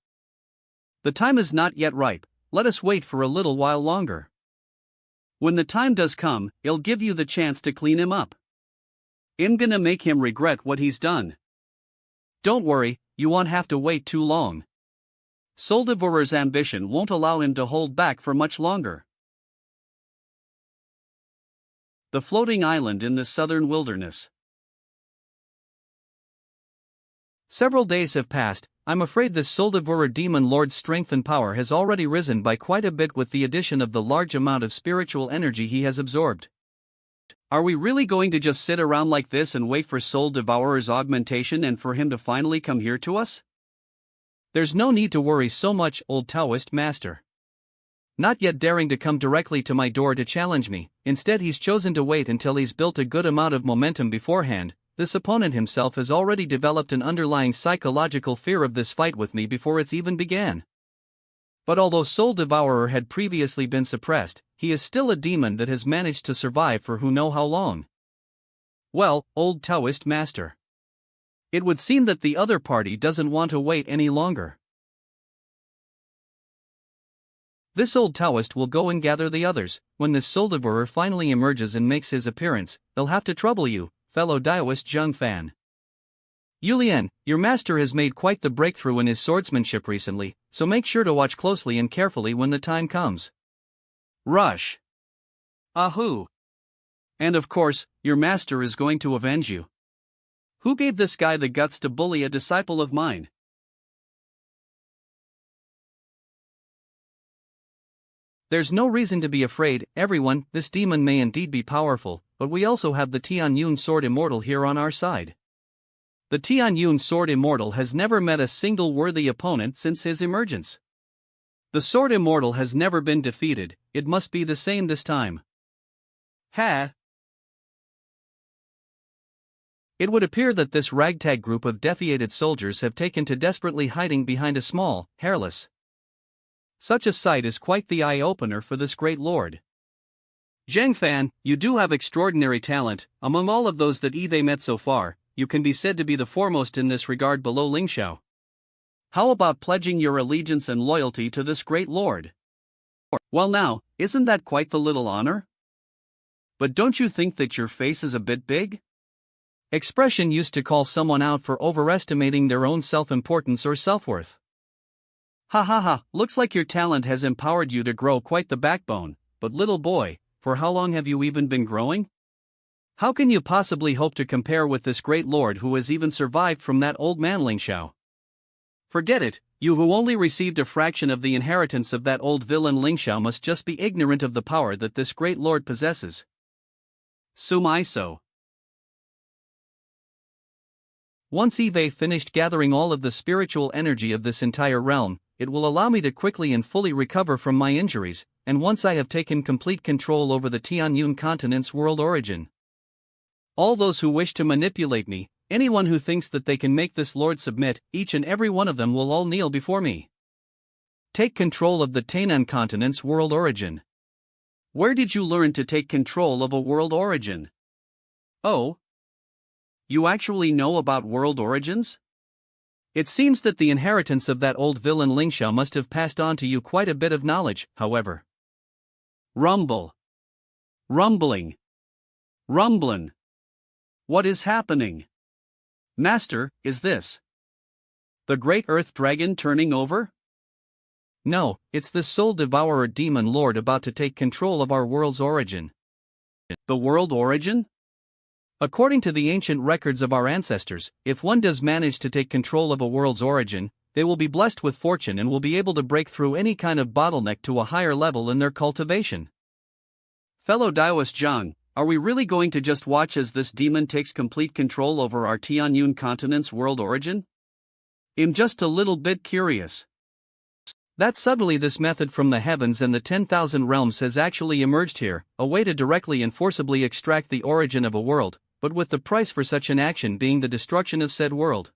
the time is not yet ripe, let us wait for a little while longer. When the time does come, it'll give you the chance to clean him up. I'm gonna make him regret what he's done. Don't worry, you won't have to wait too long. Soul Devourer's ambition won't allow him to hold back for much longer. The floating island in the southern wilderness. Several days have passed. I'm afraid this Soul Devourer demon lord's strength and power has already risen by quite a bit with the addition of the large amount of spiritual energy he has absorbed. Are we really going to just sit around like this and wait for Soul Devourer's augmentation and for him to finally come here to us? There's no need to worry so much, old Taoist master. Not yet daring to come directly to my door to challenge me, instead he's chosen to wait until he's built a good amount of momentum beforehand. This opponent himself has already developed an underlying psychological fear of this fight with me before it's even began. But although Soul Devourer had previously been suppressed, he is still a demon that has managed to survive for who know how long. Well, old Taoist master. It would seem that the other party doesn't want to wait any longer. This old Taoist will go and gather the others. When this Soul Devourer finally emerges and makes his appearance, they'll have to trouble you, fellow Taoist Zheng Fan. Yulian, your master has made quite the breakthrough in his swordsmanship recently, so make sure to watch closely and carefully when the time comes. Rush. Ahoo. And of course, your master is going to avenge you. Who gave this guy the guts to bully a disciple of mine? There's no reason to be afraid, everyone. This demon may indeed be powerful, but we also have the Tianyun Sword Immortal here on our side. The Tianyun Sword Immortal has never met a single worthy opponent since his emergence. The Sword Immortal has never been defeated, it must be the same this time. Ha! It would appear that this ragtag group of defeated soldiers have taken to desperately hiding behind a small, hairless. Such a sight is quite the eye-opener for this great lord. Zhang Fan, you do have extraordinary talent. Among all of those that Eve met so far, you can be said to be the foremost in this regard below Ling Xiao. How about pledging your allegiance and loyalty to this great lord? Well now, isn't that quite the little honor? But don't you think that your face is a bit big? Expression used to call someone out for overestimating their own self-importance or self-worth. Ha ha ha, looks like your talent has empowered you to grow quite the backbone, but little boy, for how long have you even been growing? How can you possibly hope to compare with this great lord who has even survived from that old man Ling Xiao? Forget it, you who only received a fraction of the inheritance of that old villain Ling Xiao must just be ignorant of the power that this great lord possesses. Sumaiso. Once Eve finished gathering all of the spiritual energy of this entire realm, it will allow me to quickly and fully recover from my injuries, and once I have taken complete control over the Tianyun continent's world origin. All those who wish to manipulate me, anyone who thinks that they can make this lord submit, each and every one of them will all kneel before me. Take control of the Tainan continent's world origin. Where did you learn to take control of a world origin? Oh? You actually know about world origins? It seems that the inheritance of that old villain Ling Xiao must have passed on to you quite a bit of knowledge, however. Rumble. Rumbling. Rumblin'. What is happening? Master, is this the great earth dragon turning over? No, it's this soul devourer demon lord about to take control of our world's origin. The world origin? According to the ancient records of our ancestors, if one does manage to take control of a world's origin, they will be blessed with fortune and will be able to break through any kind of bottleneck to a higher level in their cultivation. Fellow Daoist Zhang, are we really going to just watch as this demon takes complete control over our Tianyun continent's world origin? I'm just a little bit curious. That suddenly this method from the heavens and the 10,000 realms has actually emerged here, a way to directly and forcibly extract the origin of a world, but with the price for such an action being the destruction of said world.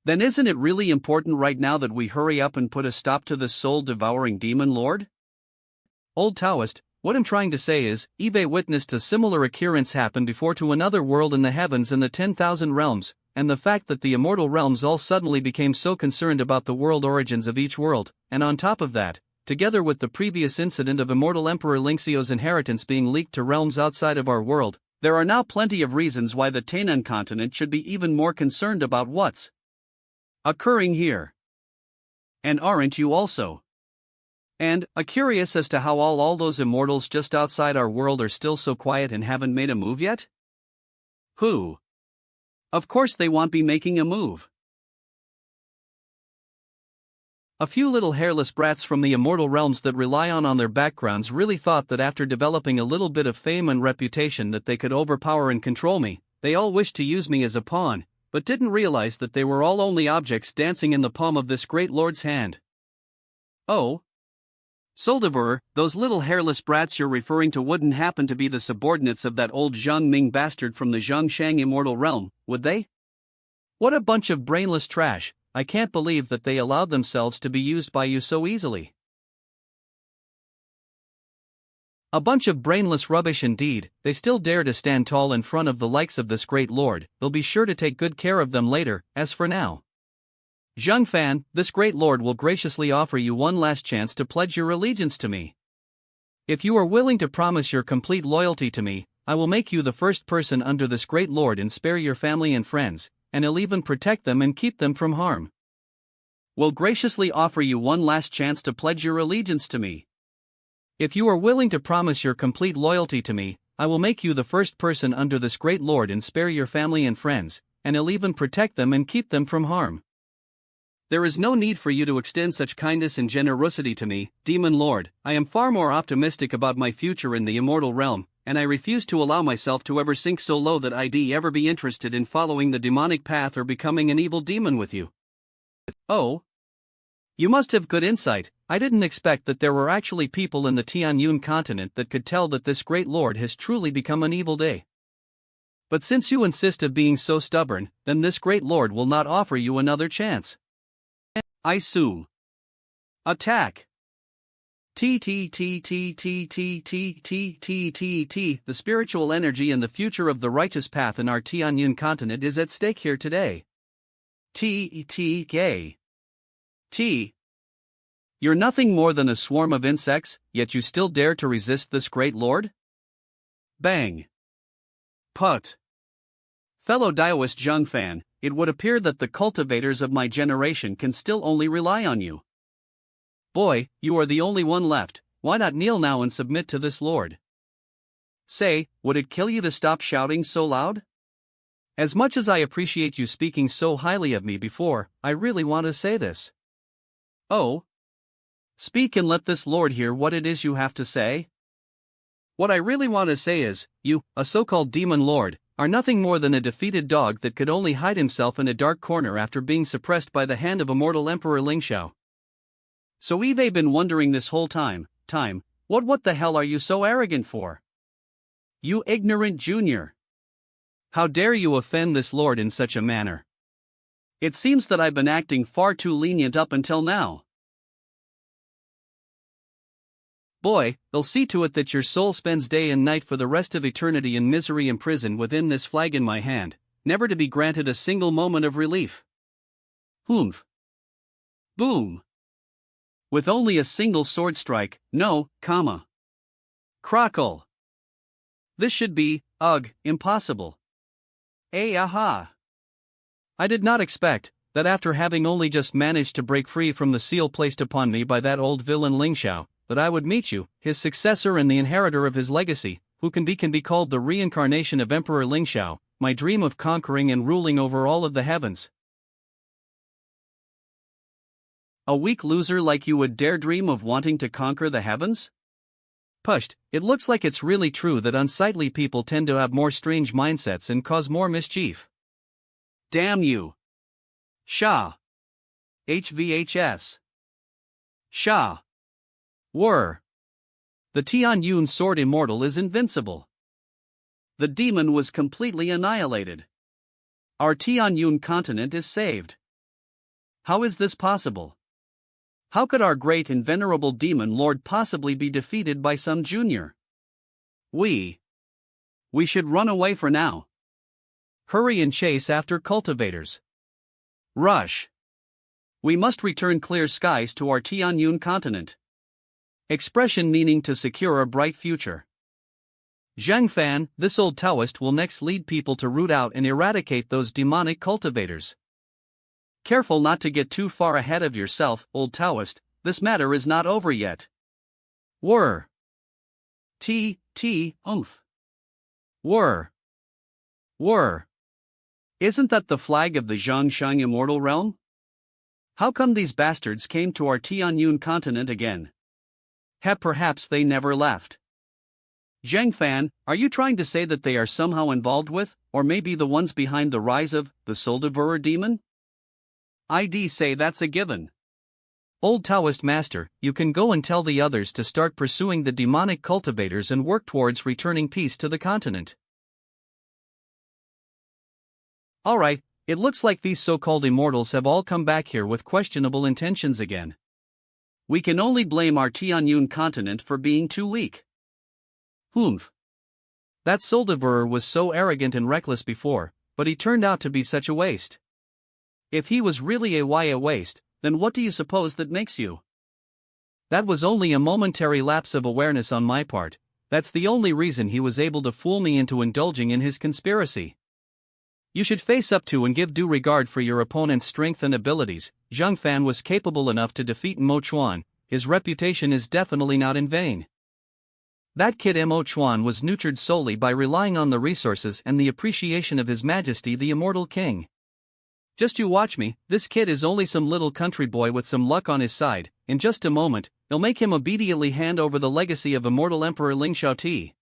Then isn't it really important right now that we hurry up and put a stop to this soul-devouring demon lord? Old Taoist, what I'm trying to say is, Eve witnessed a similar occurrence happen before to another world in the heavens and the 10,000 realms, and the fact that the immortal realms all suddenly became so concerned about the world origins of each world, and on top of that, together with the previous incident of immortal Emperor Lingxiao's inheritance being leaked to realms outside of our world, there are now plenty of reasons why the Tainan continent should be even more concerned about what's occurring here. And aren't you also? And, curious as to how all those immortals just outside our world are still so quiet and haven't made a move yet? Who? Of course they won't be making a move. A few little hairless brats from the immortal realms that rely on their backgrounds really thought that after developing a little bit of fame and reputation that they could overpower and control me, they all wished to use me as a pawn, but didn't realize that they were all only objects dancing in the palm of this great lord's hand. Oh? Soldiver, those little hairless brats you're referring to wouldn't happen to be the subordinates of that old Zhang Ming bastard from the Zhangshang immortal realm, would they? What a bunch of brainless trash, I can't believe that they allowed themselves to be used by you so easily. A bunch of brainless rubbish indeed, they still dare to stand tall in front of the likes of this great lord, they'll be sure to take good care of them later, as for now. Zhang Fan, this great lord will graciously offer you one last chance to pledge your allegiance to me. If you are willing to promise your complete loyalty to me, I will make you the first person under this great lord and spare your family and friends, and he'll even protect them and keep them from harm. Will graciously offer you one last chance to pledge your allegiance to me. If you are willing to promise your complete loyalty to me, I will make you the first person under this great Lord and spare your family and friends, and he'll even protect them and keep them from harm. There is no need for you to extend such kindness and generosity to me, Demon Lord. I am far more optimistic about my future in the immortal realm, and I refuse to allow myself to ever sink so low that I'd ever be interested in following the demonic path or becoming an evil demon with you. Oh? You must have good insight. I didn't expect that there were actually people in the Tianyun continent that could tell that this great lord has truly become an evil day. But since you insist of being so stubborn, then this great lord will not offer you another chance. I sue. Attack. The spiritual energy and the future of the righteous path in our Tianyun continent is at stake here today. You're nothing more than a swarm of insects, yet you still dare to resist this great lord? Bang. Put. Fellow Daoist Zheng Fan, it would appear that the cultivators of my generation can still only rely on you. Boy, you are the only one left. Why not kneel now and submit to this lord? Say, would it kill you to stop shouting so loud? As much as I appreciate you speaking so highly of me before, I really want to say this. Oh? Speak and let this lord hear what it is you have to say. What I really want to say is, you, a so-called demon lord, are nothing more than a defeated dog that could only hide himself in a dark corner after being suppressed by the hand of immortal Emperor Lingxiao. So you've been wondering this whole time, what the hell are you so arrogant for? You ignorant junior. How dare you offend this lord in such a manner? It seems that I've been acting far too lenient up until now. Boy, they'll see to it that your soul spends day and night for the rest of eternity in misery and prison within this flag in my hand, never to be granted a single moment of relief. Humph. Boom. With only a single sword strike, no, comma. Crackle. This should be, impossible. Aha. I did not expect that after having only just managed to break free from the seal placed upon me by that old villain Lingxiao, that I would meet you, his successor and the inheritor of his legacy, who can be called the reincarnation of Emperor Lingxiao, my dream of conquering and ruling over all of the heavens. A weak loser like you would dare dream of wanting to conquer the heavens? Pushed, it looks like it's really true that unsightly people tend to have more strange mindsets and cause more mischief. Damn you. Sha. HVHS. Sha. Were. The Tianyun sword immortal is invincible. The demon was completely annihilated. Our Tianyun continent is saved. How is this possible? How could our great and venerable demon lord possibly be defeated by some junior? We should run away for now. Hurry and chase after cultivators. Rush. We must return clear skies to our Tianyun continent. Expression meaning to secure a bright future. Zheng Fan, this old Taoist will next lead people to root out and eradicate those demonic cultivators. Careful not to get too far ahead of yourself, old Taoist, this matter is not over yet. Were. Oomph. Were. Isn't that the flag of the Zhangshang immortal realm? How come these bastards came to our Tianyun continent again? Perhaps they never left. Zheng Fan, are you trying to say that they are somehow involved with, or maybe the ones behind the rise of, the soul devourer demon? I'd say that's a given. Old Taoist master, you can go and tell the others to start pursuing the demonic cultivators and work towards returning peace to the continent. Alright, it looks like these so-called immortals have all come back here with questionable intentions again. We can only blame our Tianyun continent for being too weak. Humph. That soul devourer was so arrogant and reckless before, but he turned out to be such a waste. If he was really a waste, then what do you suppose that makes you? That was only a momentary lapse of awareness on my part. That's the only reason he was able to fool me into indulging in his conspiracy. You should face up to and give due regard for your opponent's strength and abilities. Zhang Fan was capable enough to defeat Mo Chuan, his reputation is definitely not in vain. That kid Mo Chuan was nurtured solely by relying on the resources and the appreciation of His Majesty the Immortal King. Just you watch me, this kid is only some little country boy with some luck on his side. In just a moment, I'll make him obediently hand over the legacy of Immortal Emperor Ling Shaoti.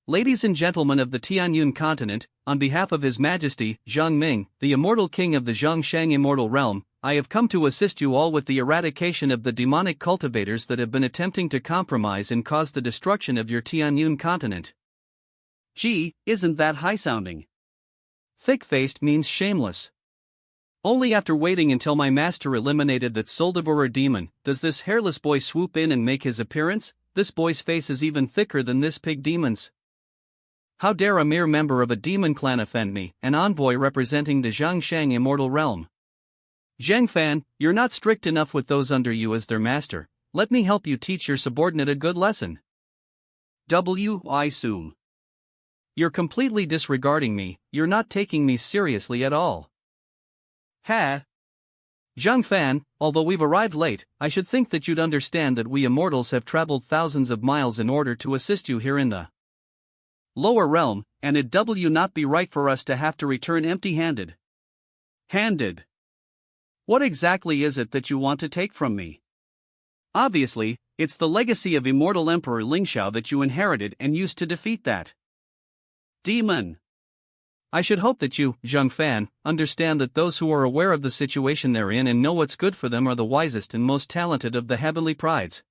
Ladies and gentlemen of the Tianyun continent, on behalf of His Majesty, Zhang Ming, the Immortal King of the Zhongshang Immortal Realm, I have come to assist you all with the eradication of the demonic cultivators that have been attempting to compromise and cause the destruction of your Tianyun continent. Gee, isn't that high-sounding? Thick-faced means shameless. Only after waiting until my master eliminated that soul devourer demon, does this hairless boy swoop in and make his appearance. This boy's face is even thicker than this pig demon's. How dare a mere member of a demon clan offend me, an envoy representing the Zhongshang Immortal Realm? Zhang Fan, you're not strict enough with those under you as their master. Let me help you teach your subordinate a good lesson. I assume. You're completely disregarding me, you're not taking me seriously at all. Ha! Zhang Fan, although we've arrived late, I should think that you'd understand that we immortals have traveled thousands of miles in order to assist you here in the lower realm, and it'd not be right for us to have to return empty-handed. Handed? What exactly is it that you want to take from me? Obviously, it's the legacy of Immortal Emperor Ling Shao that you inherited and used to defeat that demon. I should hope that you, Zhang Fan, understand that those who are aware of the situation they're in and know what's good for them are the wisest and most talented of the heavenly prides.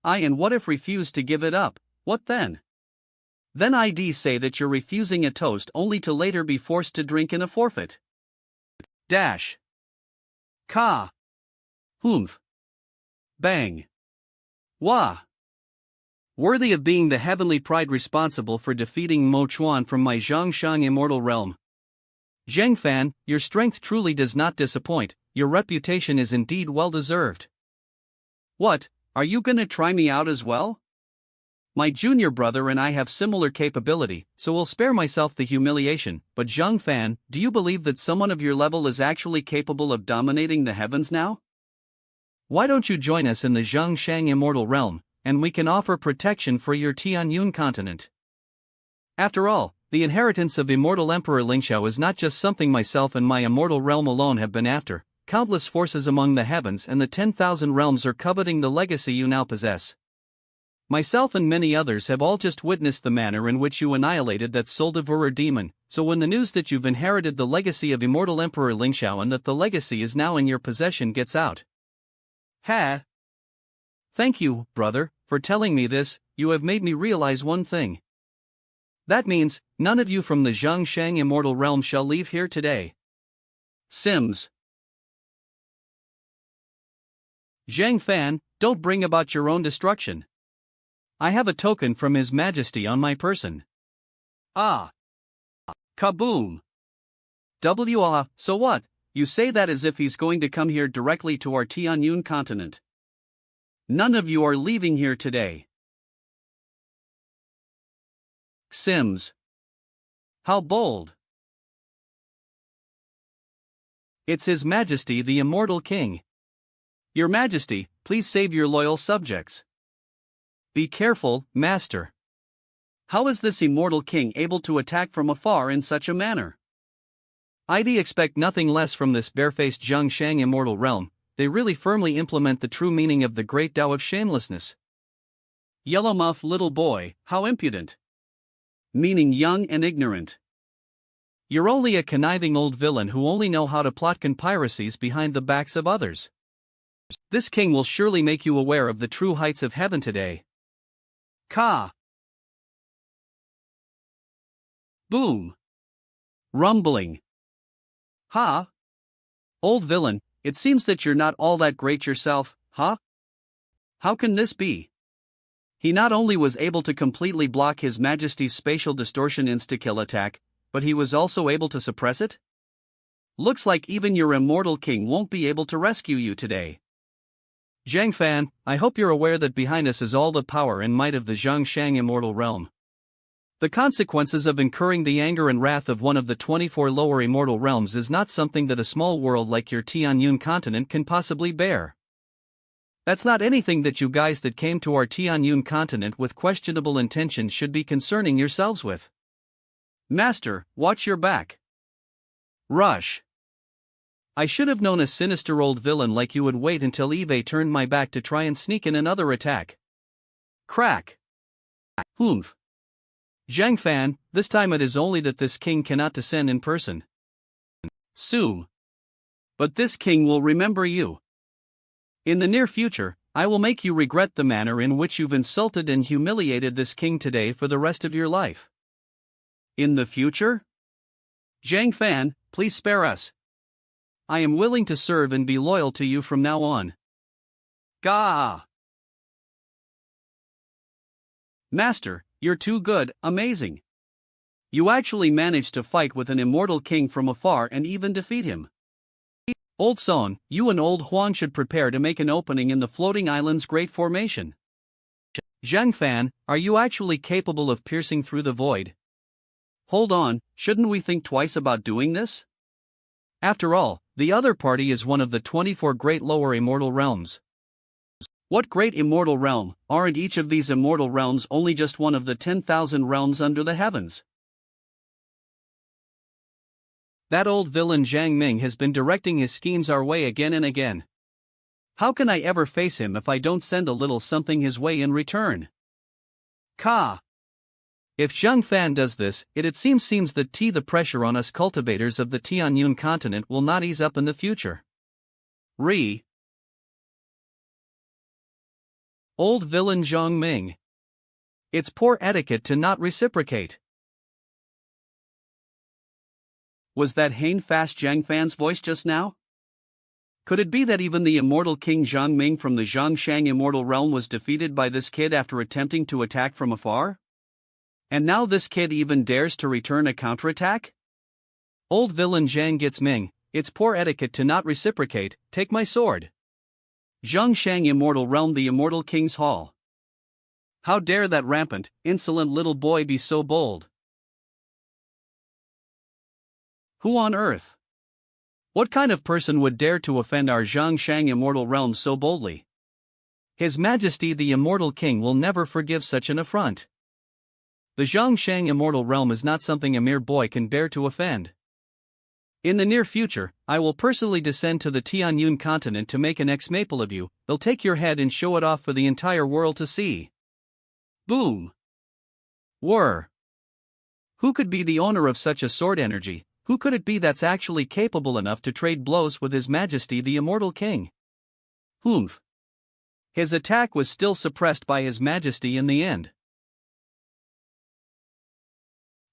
And what if refuse to give it up, what then? Then I'd say that you're refusing a toast only to later be forced to drink in a forfeit. Dash. Ka. Humph. Bang. Wah. Worthy of being the heavenly pride responsible for defeating Mo Chuan from my Zhongshang Immortal Realm. Zhang Fan, your strength truly does not disappoint, your reputation is indeed well deserved. What, are you gonna try me out as well? My junior brother and I have similar capability, so I'll spare myself the humiliation, but Zhang Fan, do you believe that someone of your level is actually capable of dominating the heavens now? Why don't you join us in the Zhongshang Immortal Realm, and we can offer protection for your Tianyun continent? After all, the inheritance of Immortal Emperor Lingxiao is not just something myself and my immortal realm alone have been after. Countless forces among the heavens and the 10,000 realms are coveting the legacy you now possess. Myself and many others have all just witnessed the manner in which you annihilated that soul devourer demon, so when the news that you've inherited the legacy of Immortal Emperor Lingxiao and that the legacy is now in your possession gets out. Ha! Thank you, brother, for telling me this. You have made me realize one thing. That means, none of you from the Zhongshang Immortal Realm shall leave here today. Sims. Zhang Fan, don't bring about your own destruction. I have a token from His Majesty on my person. Ah. Kaboom. So what, you say that as if he's going to come here directly to our Tianyun continent. None of you are leaving here today. Sims. How bold. It's His Majesty the Immortal King. Your Majesty, please save your loyal subjects. Be careful, Master. How is this immortal king able to attack from afar in such a manner? I'd expect nothing less from this barefaced Zhongshang Immortal Realm. They really firmly implement the true meaning of the great Tao of shamelessness. Yellowmouth little boy, how impudent. Meaning young and ignorant. You're only a conniving old villain who only know how to plot conspiracies behind the backs of others. This king will surely make you aware of the true heights of heaven today. Ka. Boom. Rumbling. Ha. Old villain, it seems that you're not all that great yourself, huh? How can this be? He not only was able to completely block His Majesty's spatial distortion insta-kill attack, but he was also able to suppress it? Looks like even your immortal king won't be able to rescue you today. Zhang Fan, I hope you're aware that behind us is all the power and might of the Zhongshang Immortal Realm. The consequences of incurring the anger and wrath of one of the 24 lower immortal realms is not something that a small world like your Tianyun continent can possibly bear. That's not anything that you guys that came to our Tianyun continent with questionable intentions should be concerning yourselves with. Master, watch your back. Rush. I should have known a sinister old villain like you would wait until Eve turned my back to try and sneak in another attack. Crack. Humph. Zhang Fan, this time it is only that this king cannot descend in person. Su. But this king will remember you. In the near future, I will make you regret the manner in which you've insulted and humiliated this king today for the rest of your life. In the future? Zhang Fan, please spare us. I am willing to serve and be loyal to you from now on. Gah! Master, you're too good, amazing. You actually managed to fight with an immortal king from afar and even defeat him. Old Son, you and Old Huan should prepare to make an opening in the floating island's great formation. Zhang Fan, are you actually capable of piercing through the void? Hold on, shouldn't we think twice about doing this? After all, the other party is one of the 24 great lower immortal realms. What great immortal realm? Aren't each of these immortal realms only just one of the 10,000 realms under the heavens? That old villain Zhang Ming has been directing his schemes our way again and again. How can I ever face him if I don't send a little something his way in return? Ka! If Zhang Fan does this, it seems that the pressure on us cultivators of the Tianyun continent will not ease up in the future. Old villain Zhang Ming. It's poor etiquette to not reciprocate. Was that Hain-fast Zhang Fan's voice just now? Could it be that even the immortal king Zhang Ming from the Zhangshang immortal realm was defeated by this kid after attempting to attack from afar? And now this kid even dares to return a counterattack? Old villain Zhang gets Ming, it's poor etiquette to not reciprocate, take my sword. Zhangshang immortal realm, the immortal king's hall. How dare that rampant, insolent little boy be so bold? Who on earth? What kind of person would dare to offend our Zhangshang immortal realm so boldly? His Majesty the immortal king will never forgive such an affront. The Zhangshang immortal realm is not something a mere boy can bear to offend. In the near future, I will personally descend to the Tianyun continent to make an ex-maple of you. They'll take your head and show it off for the entire world to see. Boom! Whir! Who could be the owner of such a sword energy? Who could it be that's actually capable enough to trade blows with His Majesty the immortal king? Humph! His attack was still suppressed by His Majesty in the end.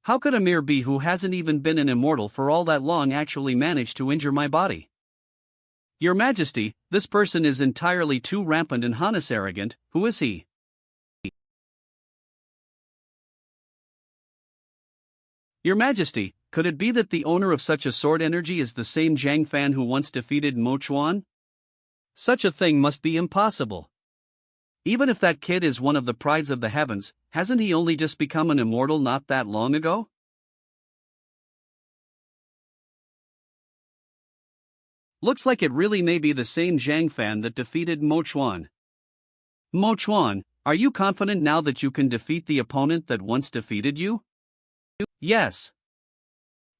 How could a mere bee who hasn't even been an immortal for all that long actually manage to injure my body? Your Majesty, this person is entirely too rampant and honest arrogant. Who is he? Your Majesty, could it be that the owner of such a sword energy is the same Zhang Fan who once defeated Mo Chuan? Such a thing must be impossible. Even if that kid is one of the prides of the heavens, hasn't he only just become an immortal not that long ago? Looks like it really may be the same Zhang Fan that defeated Mo Chuan. Mo Chuan, are you confident now that you can defeat the opponent that once defeated you? Yes.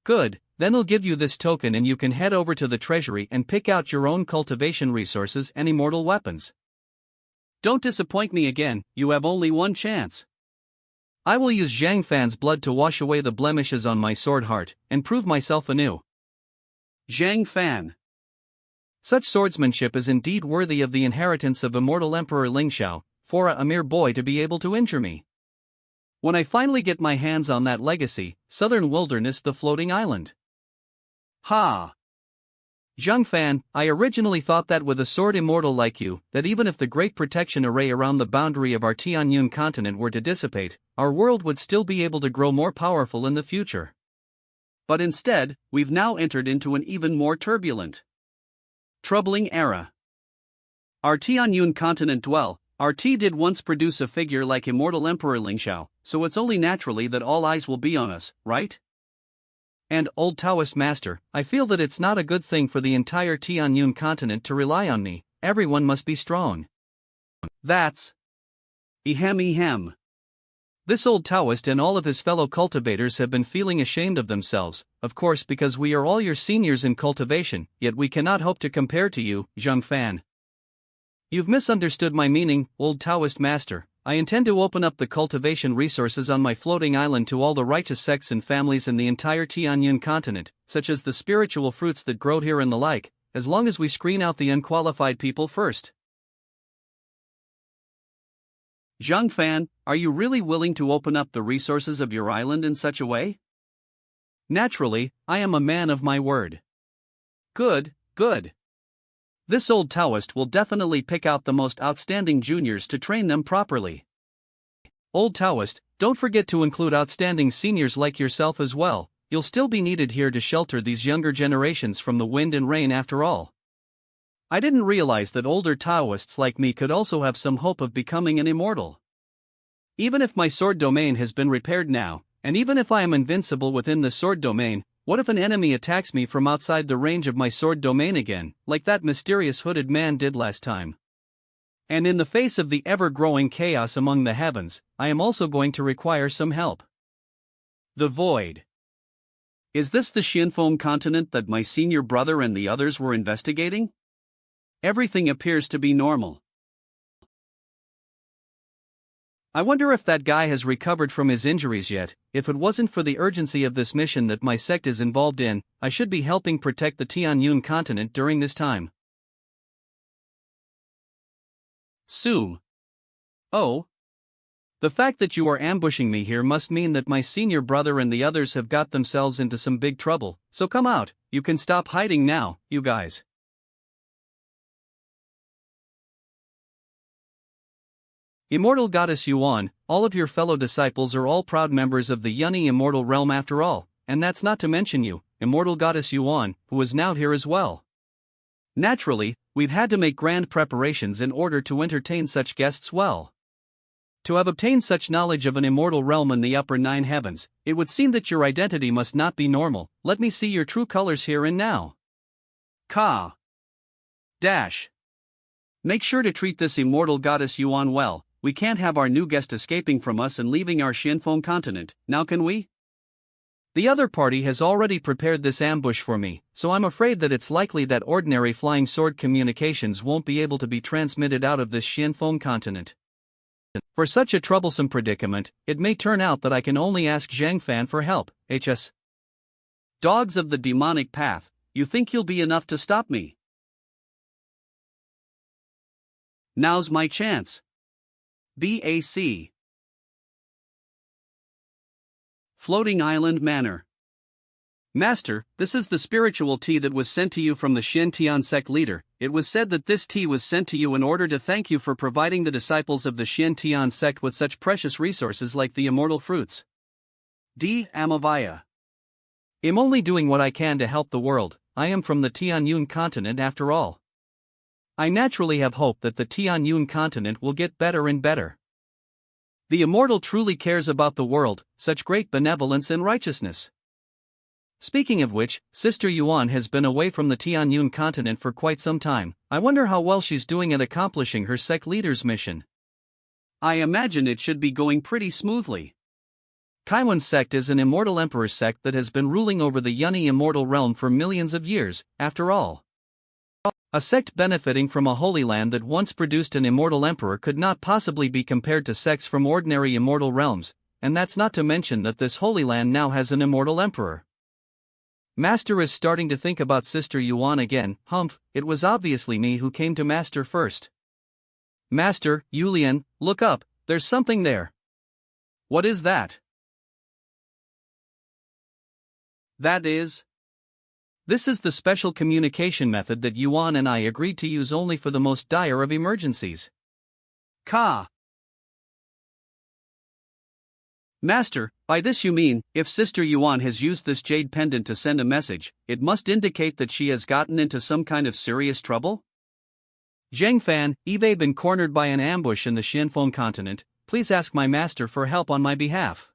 Good, then I'll give you this token and you can head over to the treasury and pick out your own cultivation resources and immortal weapons. Don't disappoint me again, you have only one chance. I will use Zhang Fan's blood to wash away the blemishes on my sword heart, and prove myself anew. Zhang Fan. Such swordsmanship is indeed worthy of the inheritance of immortal Emperor Lingxiao, for a mere boy to be able to injure me. When I finally get my hands on that legacy, Southern Wilderness the floating island. Ha! Zhang Fan, I originally thought that with a sword immortal like you, that even if the great protection array around the boundary of our Tianyun continent were to dissipate, our world would still be able to grow more powerful in the future. But instead, we've now entered into an even more turbulent, troubling era. Our Tianyun continent dwell, Our tea did once produce a figure like immortal Emperor Lingxiao, so it's only naturally that all eyes will be on us, right? And, old Taoist master, I feel that it's not a good thing for the entire Tianyun continent to rely on me. Everyone must be strong. That's ehem. This old Taoist and all of his fellow cultivators have been feeling ashamed of themselves, of course because we are all your seniors in cultivation, yet we cannot hope to compare to you, Zhang Fan. You've misunderstood my meaning, old Taoist master. I intend to open up the cultivation resources on my floating island to all the righteous sects and families in the entire Tianyun continent, such as the spiritual fruits that grow here and the like, as long as we screen out the unqualified people first. Zhang Fan, are you really willing to open up the resources of your island in such a way? Naturally, I am a man of my word. Good. This old Taoist will definitely pick out the most outstanding juniors to train them properly. Old Taoist, don't forget to include outstanding seniors like yourself as well. You'll still be needed here to shelter these younger generations from the wind and rain after all. I didn't realize that older Taoists like me could also have some hope of becoming an immortal. Even if my sword domain has been repaired now, and even if I am invincible within the sword domain, what if an enemy attacks me from outside the range of my sword domain again, like that mysterious hooded man did last time? And in the face of the ever-growing chaos among the heavens, I am also going to require some help. The void. Is this the Xianfeng continent that my senior brother and the others were investigating? Everything appears to be normal. I wonder if that guy has recovered from his injuries yet. If it wasn't for the urgency of this mission that my sect is involved in, I should be helping protect the Tianyun continent during this time. Su. Oh. The fact that you are ambushing me here must mean that my senior brother and the others have got themselves into some big trouble, so come out, you can stop hiding now, you guys. Immortal Goddess Yuan, all of your fellow disciples are all proud members of the Yunni immortal realm after all, and that's not to mention you, Immortal Goddess Yuan, who is now here as well. Naturally, we've had to make grand preparations in order to entertain such guests well. To have obtained such knowledge of an immortal realm in the upper 9 heavens, it would seem that your identity must not be normal. Let me see your true colors here and now. Ka. Dash. Make sure to treat this Immortal Goddess Yuan well. We can't have our new guest escaping from us and leaving our Xianfeng continent, now can we? The other party has already prepared this ambush for me, so I'm afraid that it's likely that ordinary flying sword communications won't be able to be transmitted out of this Xianfeng continent. For such a troublesome predicament, it may turn out that I can only ask Zhang Fan for help, HS. Dogs of the demonic path, you think you'll be enough to stop me? Now's my chance. BAC. Floating Island Manor. Master, this is the spiritual tea that was sent to you from the Shen Tian sect leader. It was said that this tea was sent to you in order to thank you for providing the disciples of the Shen Tian sect with such precious resources like the immortal fruits. D. Amavaya. I'm only doing what I can to help the world. I am from the Tianyun continent after all. I naturally have hope that the Tianyun continent will get better and better. The immortal truly cares about the world, such great benevolence and righteousness. Speaking of which, Sister Yuan has been away from the Tianyun continent for quite some time. I wonder how well she's doing at accomplishing her sect leader's mission. I imagine it should be going pretty smoothly. Kaiwan's sect is an immortal emperor sect that has been ruling over the Yunni immortal realm for millions of years, after all. A sect benefiting from a holy land that once produced an immortal emperor could not possibly be compared to sects from ordinary immortal realms, and that's not to mention that this holy land now has an immortal emperor. Master is starting to think about Sister Yuan again. Humph, it was obviously me who came to Master first. Master, Yulian, look up, there's something there. What is that? This is the special communication method that Yuan and I agreed to use only for the most dire of emergencies. Ka. Master, by this you mean, if Sister Yuan has used this jade pendant to send a message, it must indicate that she has gotten into some kind of serious trouble? Zhang Fan, I've been cornered by an ambush in the Xianfeng continent. Please ask my master for help on my behalf.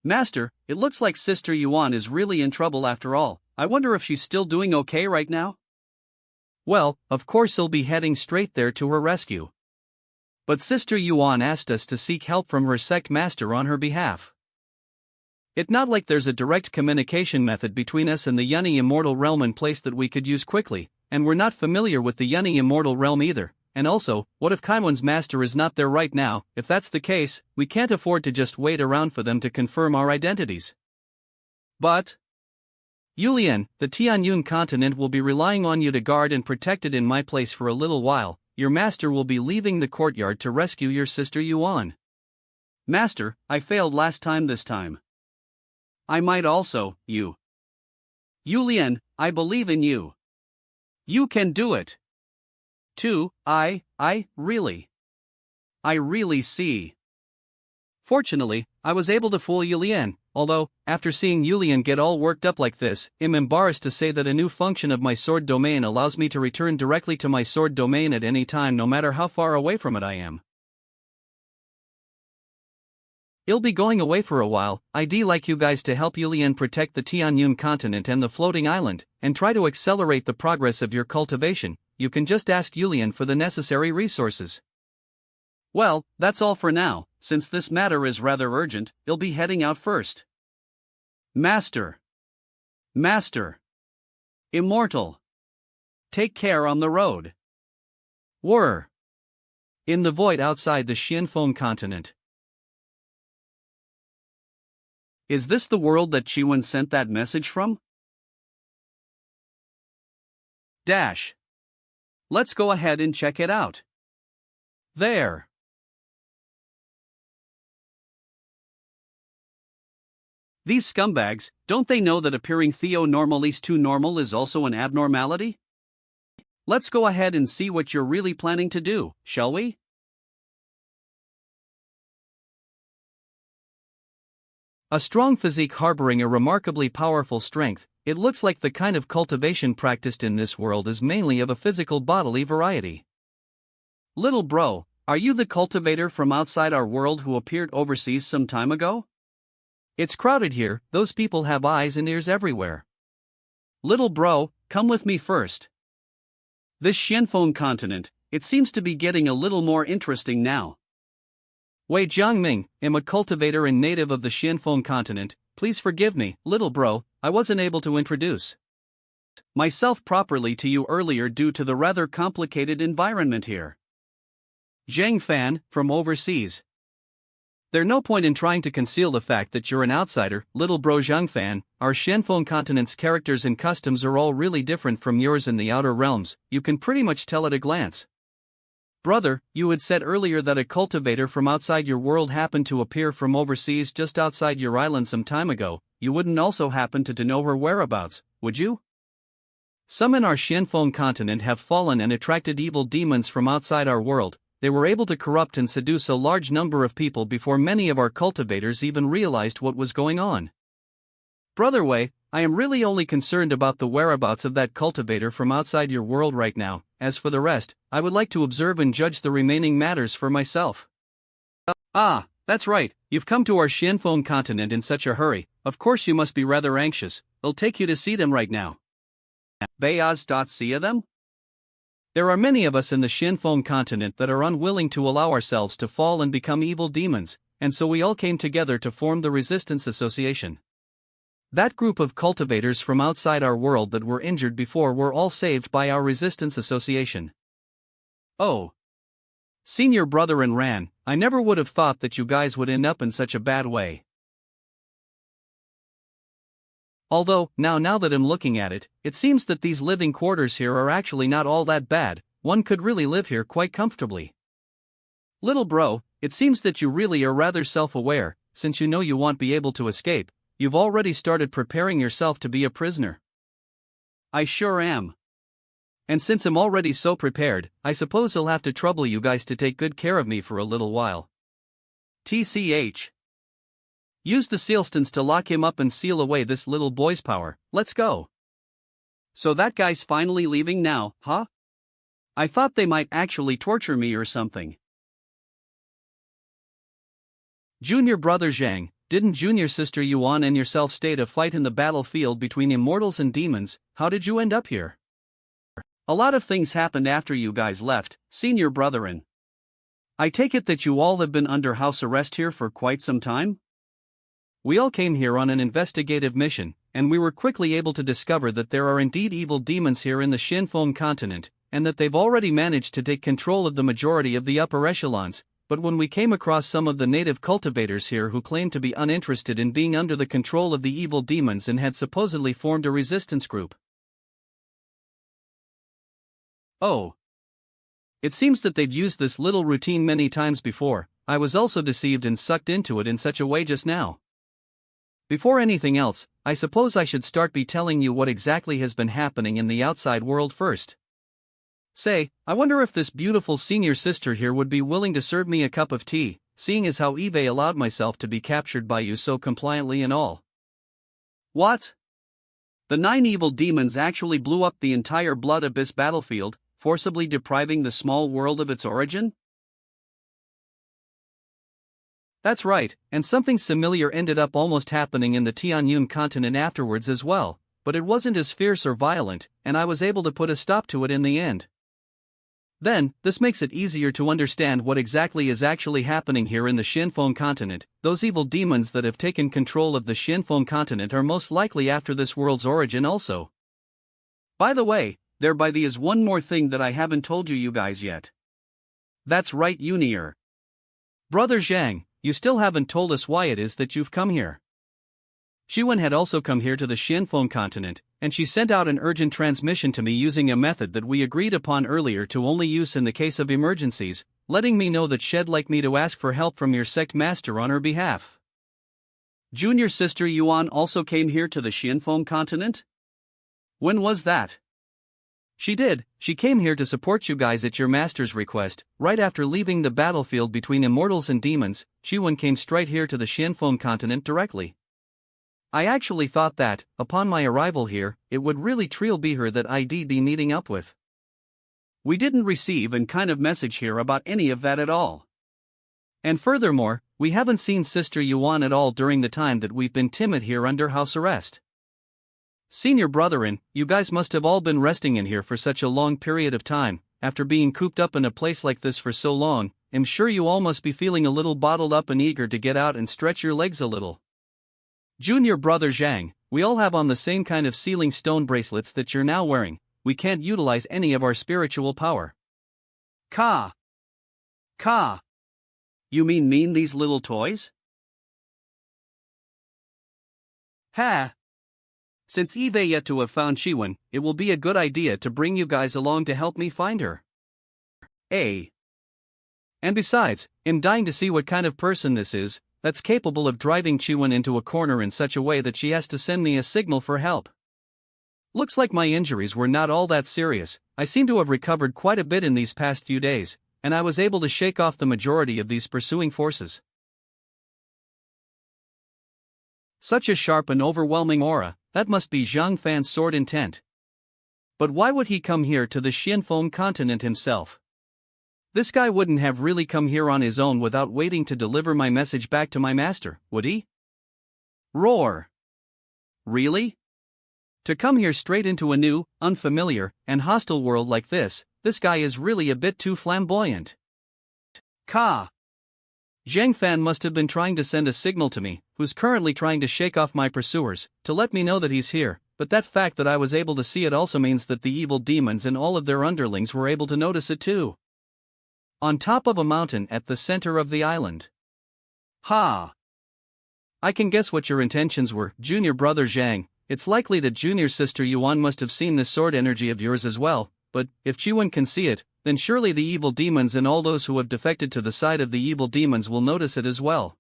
Master, it looks like Sister Yuan is really in trouble after all. I wonder if she's still doing okay right now? Well, of course he'll be heading straight there to her rescue. But Sister Yuan asked us to seek help from her sect master on her behalf. It's not like there's a direct communication method between us and the Yunni Immortal Realm in place that we could use quickly, and we're not familiar with the Yunni Immortal Realm either. And also, what if Kaiwan's master is not there right now? If that's the case, we can't afford to just wait around for them to confirm our identities. But Yulian, the Tianyun continent will be relying on you to guard and protect it in my place for a little while. Your master will be leaving the courtyard to rescue your sister Yuan. Master, I failed last time this time. I might also, Yulian, I believe in you. You can do it. Too, I really see. Fortunately, I was able to fool Yulian, although, after seeing Yulian get all worked up like this, I'm embarrassed to say that a new function of my sword domain allows me to return directly to my sword domain at any time no matter how far away from it I am. I'll be going away for a while. I'd like you guys to help Yulian protect the Tianyun continent and the floating island, and try to accelerate the progress of your cultivation. You can just ask Yulian for the necessary resources. Well, that's all for now. Since this matter is rather urgent, I'll be heading out first. Master. Immortal. Take care on the road. Were. In the void outside the Xianfeng continent. Is this the world that Chiwen sent that message from? Let's go ahead and check it out. There. These scumbags, don't they know that appearing theonormally too normal is also an abnormality? Let's go ahead and see what you're really planning to do, shall we? A strong physique harboring a remarkably powerful strength, it looks like the kind of cultivation practiced in this world is mainly of a physical bodily variety. Little bro, are you the cultivator from outside our world who appeared overseas some time ago? It's crowded here, those people have eyes and ears everywhere. Little bro, come with me first. This Xianfeng continent, it seems to be getting a little more interesting now. Wei Jiangming, am a cultivator and native of the Xianfeng continent. Please forgive me, little bro, I wasn't able to introduce myself properly to you earlier due to the rather complicated environment here. Zhang Fan, from overseas. There's no point in trying to conceal the fact that you're an outsider, little bro Zhang Fan. Our Xianfeng continent's characters and customs are all really different from yours in the outer realms, you can pretty much tell at a glance. Brother, you had said earlier that a cultivator from outside your world happened to appear from overseas just outside your island some time ago. You wouldn't also happen to know her whereabouts, would you? Some in our Xianfeng continent have fallen and attracted evil demons from outside our world. They were able to corrupt and seduce a large number of people before many of our cultivators even realized what was going on. Brother Wei, I am really only concerned about the whereabouts of that cultivator from outside your world right now. As for the rest, I would like to observe and judge the remaining matters for myself. Ah, that's right, you've come to our Xianfeng continent in such a hurry, of course you must be rather anxious. I'll take you to see them right now. See them? There are many of us in the Xianfeng continent that are unwilling to allow ourselves to fall and become evil demons, and so we all came together to form the Resistance Association. That group of cultivators from outside our world that were injured before were all saved by our Resistance Association. Oh. Senior brother and Ran, I never would have thought that you guys would end up in such a bad way. Although, now that I'm looking at it, it seems that these living quarters here are actually not all that bad. One could really live here quite comfortably. Little bro, it seems that you really are rather self-aware, since you know you won't be able to escape. You've already started preparing yourself to be a prisoner. I sure am. And since I'm already so prepared, I suppose I'll have to trouble you guys to take good care of me for a little while. TCH. Use the sealstones to lock him up and seal away this little boy's power. Let's go. So that guy's finally leaving now, huh? I thought they might actually torture me or something. Junior brother Zhang, didn't junior sister Yuan and yourself stay to fight in the battlefield between immortals and demons? How did you end up here? A lot of things happened after you guys left, senior brethren. I take it that you all have been under house arrest here for quite some time? We all came here on an investigative mission, and we were quickly able to discover that there are indeed evil demons here in the Shinfeng continent, and that they've already managed to take control of the majority of the upper echelons. But when we came across some of the native cultivators here who claimed to be uninterested in being under the control of the evil demons and had supposedly formed a resistance group. Oh. It seems that they've used this little routine many times before. I was also deceived and sucked into it in such a way just now. Before anything else, I suppose I should start by telling you what exactly has been happening in the outside world first. Say, I wonder if this beautiful senior sister here would be willing to serve me a cup of tea, seeing as how Eve allowed myself to be captured by you so compliantly and all. What? The 9 evil demons actually blew up the entire Blood Abyss battlefield, forcibly depriving the small world of its origin? That's right, and something similar ended up almost happening in the Tianyun continent afterwards as well, but it wasn't as fierce or violent, and I was able to put a stop to it in the end. Then, this makes it easier to understand what exactly is actually happening here in the Shinfeng continent. Those evil demons that have taken control of the Shinfeng continent are most likely after this world's origin also. By the way, there is one more thing that I haven't told you guys yet. That's right, Junior. Brother Zhang, you still haven't told us why it is that you've come here. Shiwen had also come here to the Shinfeng continent, and she sent out an urgent transmission to me using a method that we agreed upon earlier to only use in the case of emergencies, letting me know that she'd like me to ask for help from your sect master on her behalf. Junior sister Yuan also came here to the Shinfeng continent? When was that? She did. She came here to support you guys at your master's request. Right after leaving the battlefield between immortals and demons, Shiwen came straight here to the Shinfeng continent directly. I actually thought that, upon my arrival here, it would really be her that I'd be meeting up with. We didn't receive any kind of message here about any of that at all. And furthermore, we haven't seen Sister Yuan at all during the time that we've been timid here under house arrest. Senior brethren, you guys must have all been resting in here for such a long period of time. After being cooped up in a place like this for so long, I'm sure you all must be feeling a little bottled up and eager to get out and stretch your legs a little. Junior brother Zhang, we all have on the same kind of sealing stone bracelets that you're now wearing. We can't utilize any of our spiritual power. Ka. You mean these little toys? Ha. Since Eve yet to have found Shiwen, it will be a good idea to bring you guys along to help me find her. And besides, I'm dying to see what kind of person this is that's capable of driving Shiwen into a corner in such a way that she has to send me a signal for help. Looks like my injuries were not all that serious. I seem to have recovered quite a bit in these past few days, and I was able to shake off the majority of these pursuing forces. Such a sharp and overwhelming aura, that must be Zhang Fan's sword intent. But why would he come here to the Shinfeng continent himself? This guy wouldn't have really come here on his own without waiting to deliver my message back to my master, would he? Roar! Really? To come here straight into a new, unfamiliar, and hostile world like this guy is really a bit too flamboyant. Ka! Zhang Fan must have been trying to send a signal to me, who's currently trying to shake off my pursuers, to let me know that he's here, but that fact that I was able to see it also means that the evil demons and all of their underlings were able to notice it too. On top of a mountain at the center of the island. Ha! I can guess what your intentions were, junior brother Zhang. It's likely that junior sister Yuan must have seen this sword energy of yours as well, but if Chiwen can see it, then surely the evil demons and all those who have defected to the side of the evil demons will notice it as well.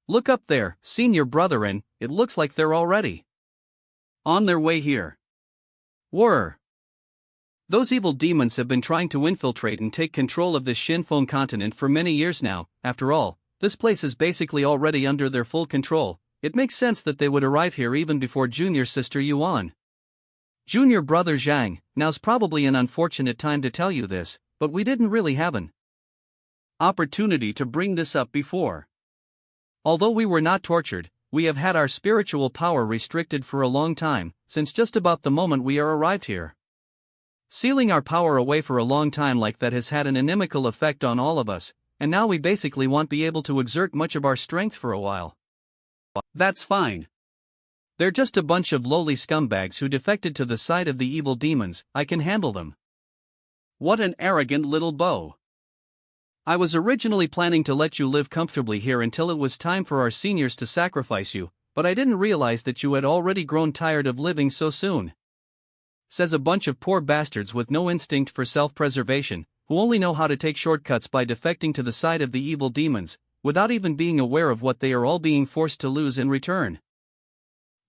Look up there, senior brethren, it looks like they're already on their way here. Those evil demons have been trying to infiltrate and take control of this Shinfeng continent for many years now. After all, this place is basically already under their full control. It makes sense that they would arrive here even before junior sister Yuan. Junior brother Zhang, now's probably an unfortunate time to tell you this, but we didn't really have an opportunity to bring this up before. Although we were not tortured, we have had our spiritual power restricted for a long time, since just about the moment we are arrived here. Sealing our power away for a long time like that has had an inimical effect on all of us, and now we basically won't be able to exert much of our strength for a while. That's fine. They're just a bunch of lowly scumbags who defected to the side of the evil demons. I can handle them. What an arrogant little beau. I was originally planning to let you live comfortably here until it was time for our seniors to sacrifice you, but I didn't realize that you had already grown tired of living so soon. Says a bunch of poor bastards with no instinct for self-preservation, who only know how to take shortcuts by defecting to the side of the evil demons, without even being aware of what they are all being forced to lose in return.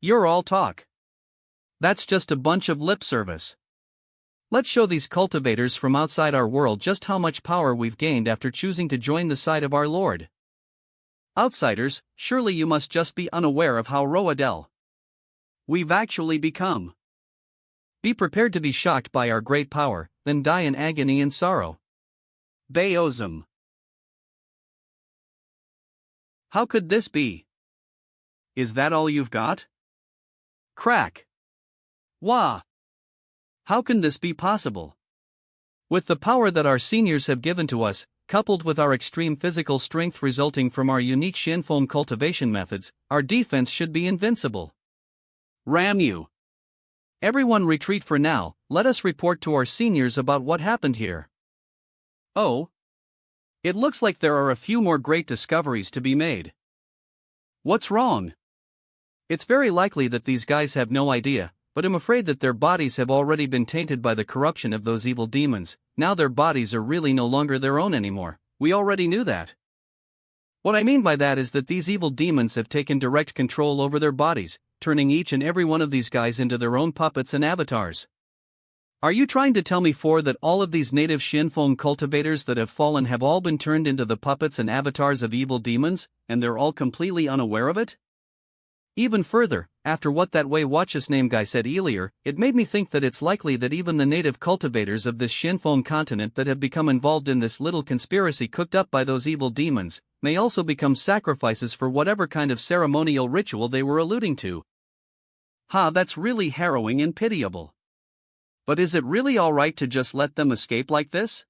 You're all talk. That's just a bunch of lip service. Let's show these cultivators from outside our world just how much power we've gained after choosing to join the side of our Lord. Outsiders, surely you must just be unaware of how Roadel we've actually become. Be prepared to be shocked by our great power, then die in agony and sorrow. Baozum. How could this be? Is that all you've got? Crack. Wah. How can this be possible? With the power that our seniors have given to us, coupled with our extreme physical strength resulting from our unique Shinfeng cultivation methods, our defense should be invincible. Ram you. Everyone retreat for now. Let us report to our seniors about what happened here. Oh. It looks like there are a few more great discoveries to be made. What's wrong? It's very likely that these guys have no idea, but I'm afraid that their bodies have already been tainted by the corruption of those evil demons. Now their bodies are really no longer their own anymore. We already knew that. What I mean by that is that these evil demons have taken direct control over their bodies, turning each and every one of these guys into their own puppets and avatars. Are you trying to tell me that all of these native Shinfeng cultivators that have fallen have all been turned into the puppets and avatars of evil demons, and they're all completely unaware of it? Even further, after what that Wei Watchus name guy said earlier, it made me think that it's likely that even the native cultivators of this Shinfeng continent that have become involved in this little conspiracy cooked up by those evil demons, may also become sacrifices for whatever kind of ceremonial ritual they were alluding to. That's really harrowing and pitiable. But is it really alright to just let them escape like this?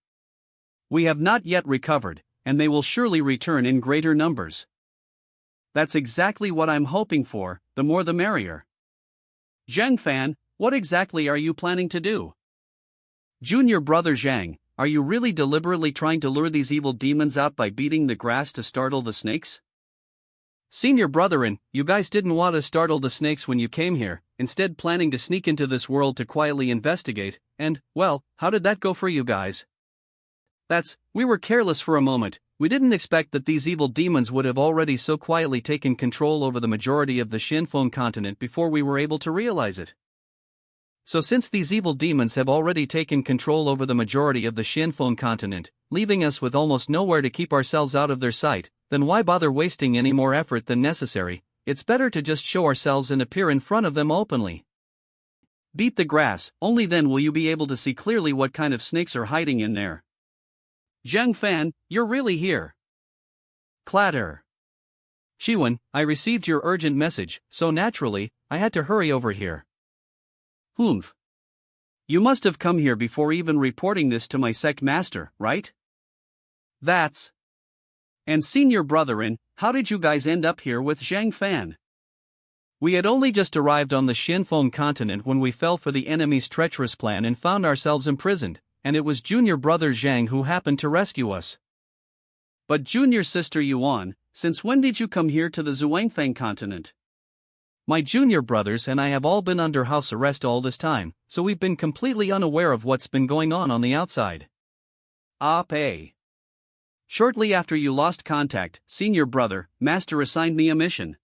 We have not yet recovered, and they will surely return in greater numbers. That's exactly what I'm hoping for, the more the merrier. Zhang Fan, what exactly are you planning to do? Junior brother Zhang, are you really deliberately trying to lure these evil demons out by beating the grass to startle the snakes? Senior brotherin, you guys didn't want to startle the snakes when you came here, instead planning to sneak into this world to quietly investigate, and, well, how did that go for you guys? We were careless for a moment. We didn't expect that these evil demons would have already so quietly taken control over the majority of the Shinfeng continent before we were able to realize it. So since these evil demons have already taken control over the majority of the Shinfeng continent, leaving us with almost nowhere to keep ourselves out of their sight, then why bother wasting any more effort than necessary? It's better to just show ourselves and appear in front of them openly. Beat the grass, only then will you be able to see clearly what kind of snakes are hiding in there. Zhang Fan, you're really here. Clatter. Shiwen, I received your urgent message, so naturally, I had to hurry over here. Humph. You must have come here before even reporting this to my sect master, right? That's. And senior brotherin, how did you guys end up here with Zhang Fan? We had only just arrived on the Shinfeng continent when we fell for the enemy's treacherous plan and found ourselves imprisoned, and it was junior brother Zhang who happened to rescue us. But junior sister Yuan, since when did you come here to the Zhuangfang continent? My junior brothers and I have all been under house arrest all this time, so we've been completely unaware of what's been going on the outside. Pei. Shortly after you lost contact, senior brother, master assigned me a mission.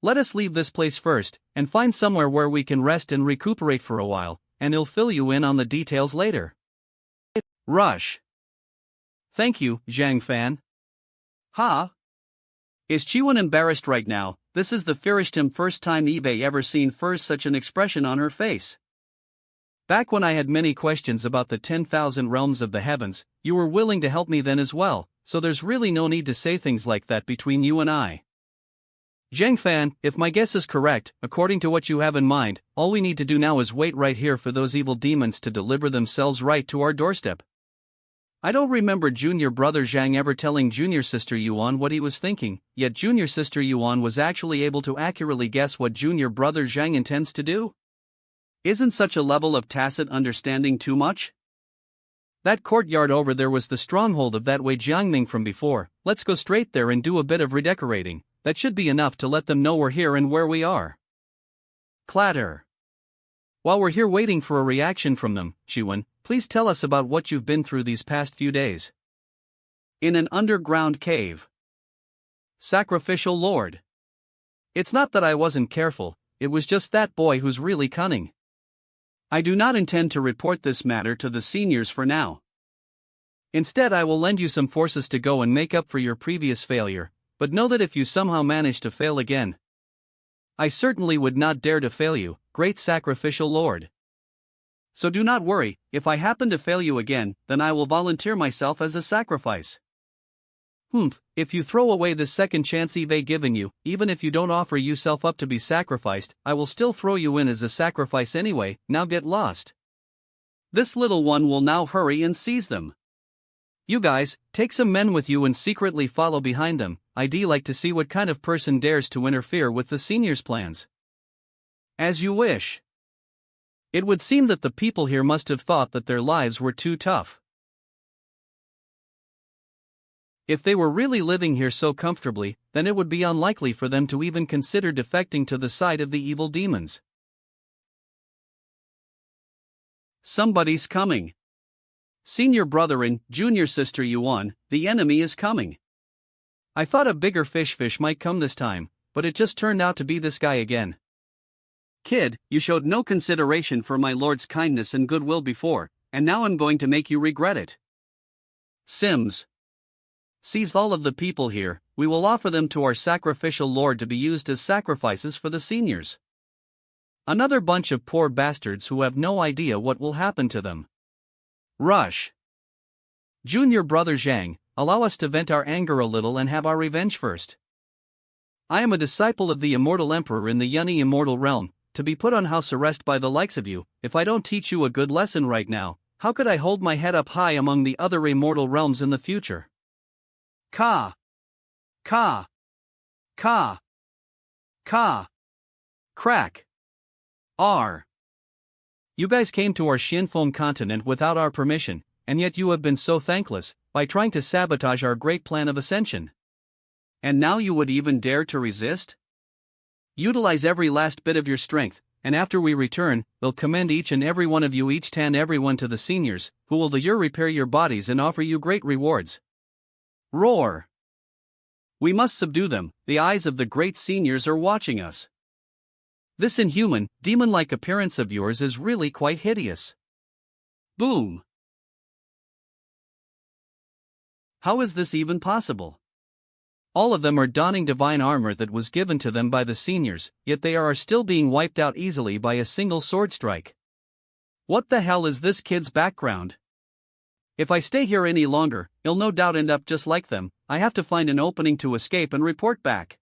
Let us leave this place first, and find somewhere where we can rest and recuperate for a while, and he'll fill you in on the details later. Rush. Thank you, Zhang Fan. Is Chiwen embarrassed right now? This is the first time Eve ever seen such an expression on her face. Back when I had many questions about the 10,000 realms of the heavens, you were willing to help me then as well, so there's really no need to say things like that between you and I. Zhang Fan, if my guess is correct, according to what you have in mind, all we need to do now is wait right here for those evil demons to deliver themselves right to our doorstep. I don't remember junior brother Zhang ever telling junior sister Yuan what he was thinking, yet junior sister Yuan was actually able to accurately guess what junior brother Zhang intends to do? Isn't such a level of tacit understanding too much? That courtyard over there was the stronghold of that Wei Jiangming from before. Let's go straight there and do a bit of redecorating. That should be enough to let them know we're here and where we are. Clatter. While we're here waiting for a reaction from them, Shiwen, please tell us about what you've been through these past few days. In an underground cave. Sacrificial Lord. It's not that I wasn't careful, it was just that boy who's really cunning. I do not intend to report this matter to the seniors for now. Instead, I will lend you some forces to go and make up for your previous failure, but know that if you somehow manage to fail again, I certainly would not dare to fail you, great sacrificial Lord. So do not worry, if I happen to fail you again, then I will volunteer myself as a sacrifice. If you throw away this second chance they've given you, even if you don't offer yourself up to be sacrificed, I will still throw you in as a sacrifice anyway. Now get lost. This little one will now hurry and seize them. You guys, take some men with you and secretly follow behind them. I'd like to see what kind of person dares to interfere with the seniors' plans. As you wish. It would seem that the people here must have thought that their lives were too tough. If they were really living here so comfortably, then it would be unlikely for them to even consider defecting to the side of the evil demons. Somebody's coming. Senior brother and junior sister Yuan, the enemy is coming. I thought a bigger fish might come this time, but it just turned out to be this guy again. Kid, you showed no consideration for my lord's kindness and goodwill before, and now I'm going to make you regret it. Sims. Seize all of the people here, we will offer them to our sacrificial lord to be used as sacrifices for the seniors. Another bunch of poor bastards who have no idea what will happen to them. Rush. Junior brother Zhang, allow us to vent our anger a little and have our revenge first. I am a disciple of the immortal emperor in the Yunni immortal realm, to be put on house arrest by the likes of you. If I don't teach you a good lesson right now, how could I hold my head up high among the other immortal realms in the future? Ka. Ka. Ka. Ka. Crack. R. You guys came to our Xinfeng continent without our permission, and yet you have been so thankless, by trying to sabotage our great plan of ascension. And now you would even dare to resist? Utilize every last bit of your strength, and after we return, we'll commend each and every one of you, each tan everyone to the seniors, who will repair your bodies and offer you great rewards. Roar! We must subdue them, the eyes of the great seniors are watching us. This inhuman, demon-like appearance of yours is really quite hideous. Boom! How is this even possible? All of them are donning divine armor that was given to them by the seniors, yet they are still being wiped out easily by a single sword strike. What the hell is this kid's background? If I stay here any longer, I'll no doubt end up just like them. I have to find an opening to escape and report back.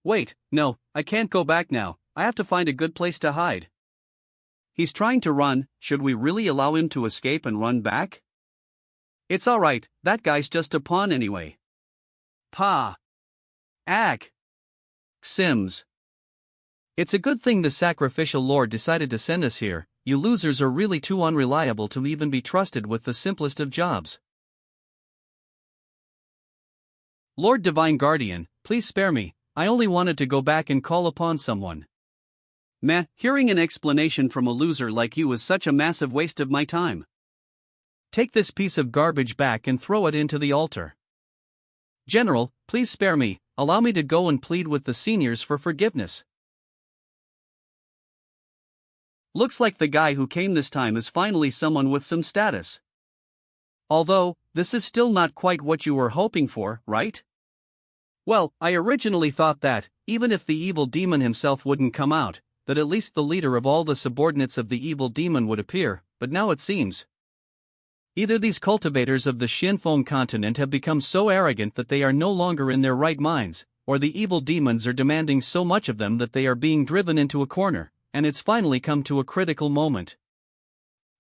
Wait, no, I can't go back now, I have to find a good place to hide. He's trying to run, should we really allow him to escape and run back? It's alright, that guy's just a pawn anyway. Pa. Ack. Sims. It's a good thing the sacrificial lord decided to send us here. You losers are really too unreliable to even be trusted with the simplest of jobs. Lord Divine Guardian, please spare me, I only wanted to go back and call upon someone. Meh, hearing an explanation from a loser like you is such a massive waste of my time. Take this piece of garbage back and throw it into the altar. General, please spare me, allow me to go and plead with the seniors for forgiveness. Looks like the guy who came this time is finally someone with some status. Although, this is still not quite what you were hoping for, right? Well, I originally thought that, even if the evil demon himself wouldn't come out, that at least the leader of all the subordinates of the evil demon would appear, but now it seems either these cultivators of the Shinfeng continent have become so arrogant that they are no longer in their right minds, or the evil demons are demanding so much of them that they are being driven into a corner, and it's finally come to a critical moment.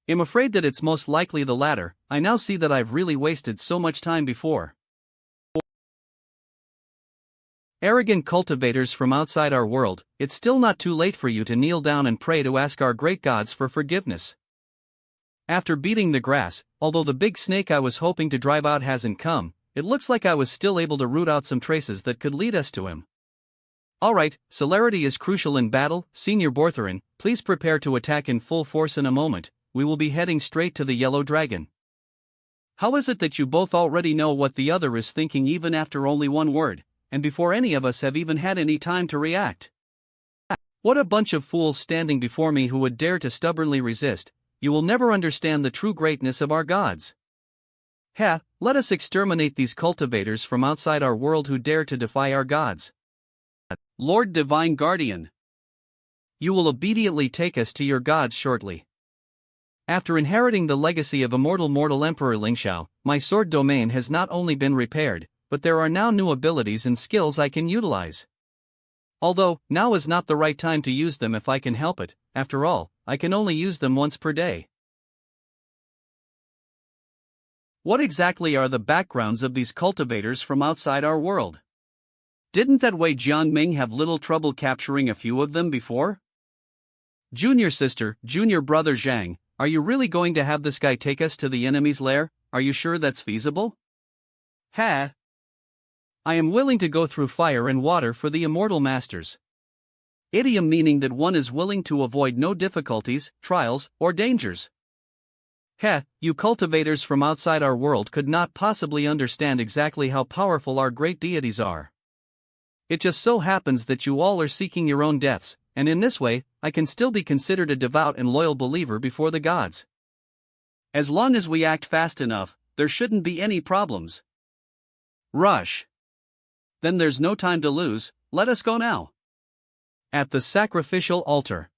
I'm afraid that it's most likely the latter. I now see that I've really wasted so much time before. Arrogant cultivators from outside our world, it's still not too late for you to kneel down and pray to ask our great gods for forgiveness. After beating the grass, although the big snake I was hoping to drive out hasn't come, it looks like I was still able to root out some traces that could lead us to him. Alright, celerity is crucial in battle. Senior Bortherin, please prepare to attack in full force in a moment. We will be heading straight to the Yellow Dragon. How is it that you both already know what the other is thinking even after only one word, and before any of us have even had any time to react? What a bunch of fools standing before me who would dare to stubbornly resist. You will never understand the true greatness of our gods. Let us exterminate these cultivators from outside our world who dare to defy our gods. Lord Divine Guardian, you will obediently take us to your gods shortly. After inheriting the legacy of immortal mortal Emperor Lingxiao, my sword domain has not only been repaired, but there are now new abilities and skills I can utilize. Although, now is not the right time to use them if I can help it. After all, I can only use them once per day. What exactly are the backgrounds of these cultivators from outside our world? Didn't that Wei Jiangming have little trouble capturing a few of them before? Junior sister, junior brother Zhang, are you really going to have this guy take us to the enemy's lair? Are you sure that's feasible? I am willing to go through fire and water for the immortal masters. Idiom meaning that one is willing to avoid no difficulties, trials, or dangers. You cultivators from outside our world could not possibly understand exactly how powerful our great deities are. It just so happens that you all are seeking your own deaths, and in this way, I can still be considered a devout and loyal believer before the gods. As long as we act fast enough, there shouldn't be any problems. Rush. Then there's no time to lose, let us go now. At the sacrificial altar.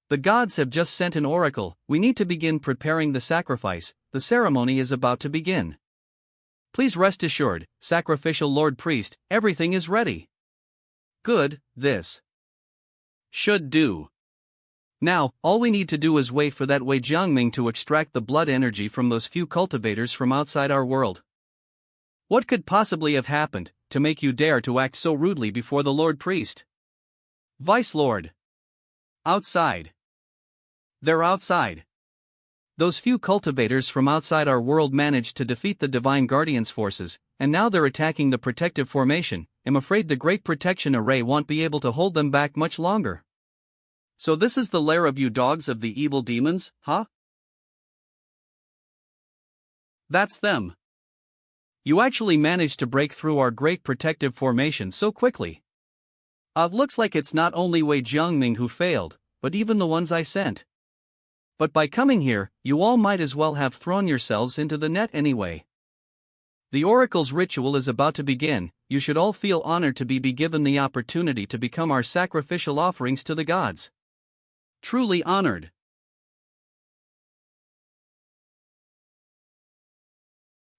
The gods have just sent an oracle. We need to begin preparing the sacrifice. The ceremony is about to begin. Please rest assured, sacrificial Lord Priest, everything is ready. Good, this should do. Now, all we need to do is wait for that Wei Jiangming to extract the blood energy from those few cultivators from outside our world. What could possibly have happened to make you dare to act so rudely before the Lord Priest? Vice Lord. Outside. They're outside. Those few cultivators from outside our world managed to defeat the Divine Guardian's forces, and now they're attacking the protective formation. I'm afraid the Great Protection Array won't be able to hold them back much longer. So this is the lair of you dogs of the evil demons, huh? That's them. You actually managed to break through our great protective formation so quickly. Looks like it's not only Wei Jiangming who failed, but even the ones I sent. But by coming here, you all might as well have thrown yourselves into the net anyway. The oracle's ritual is about to begin. You should all feel honored to be given the opportunity to become our sacrificial offerings to the gods. Truly honored.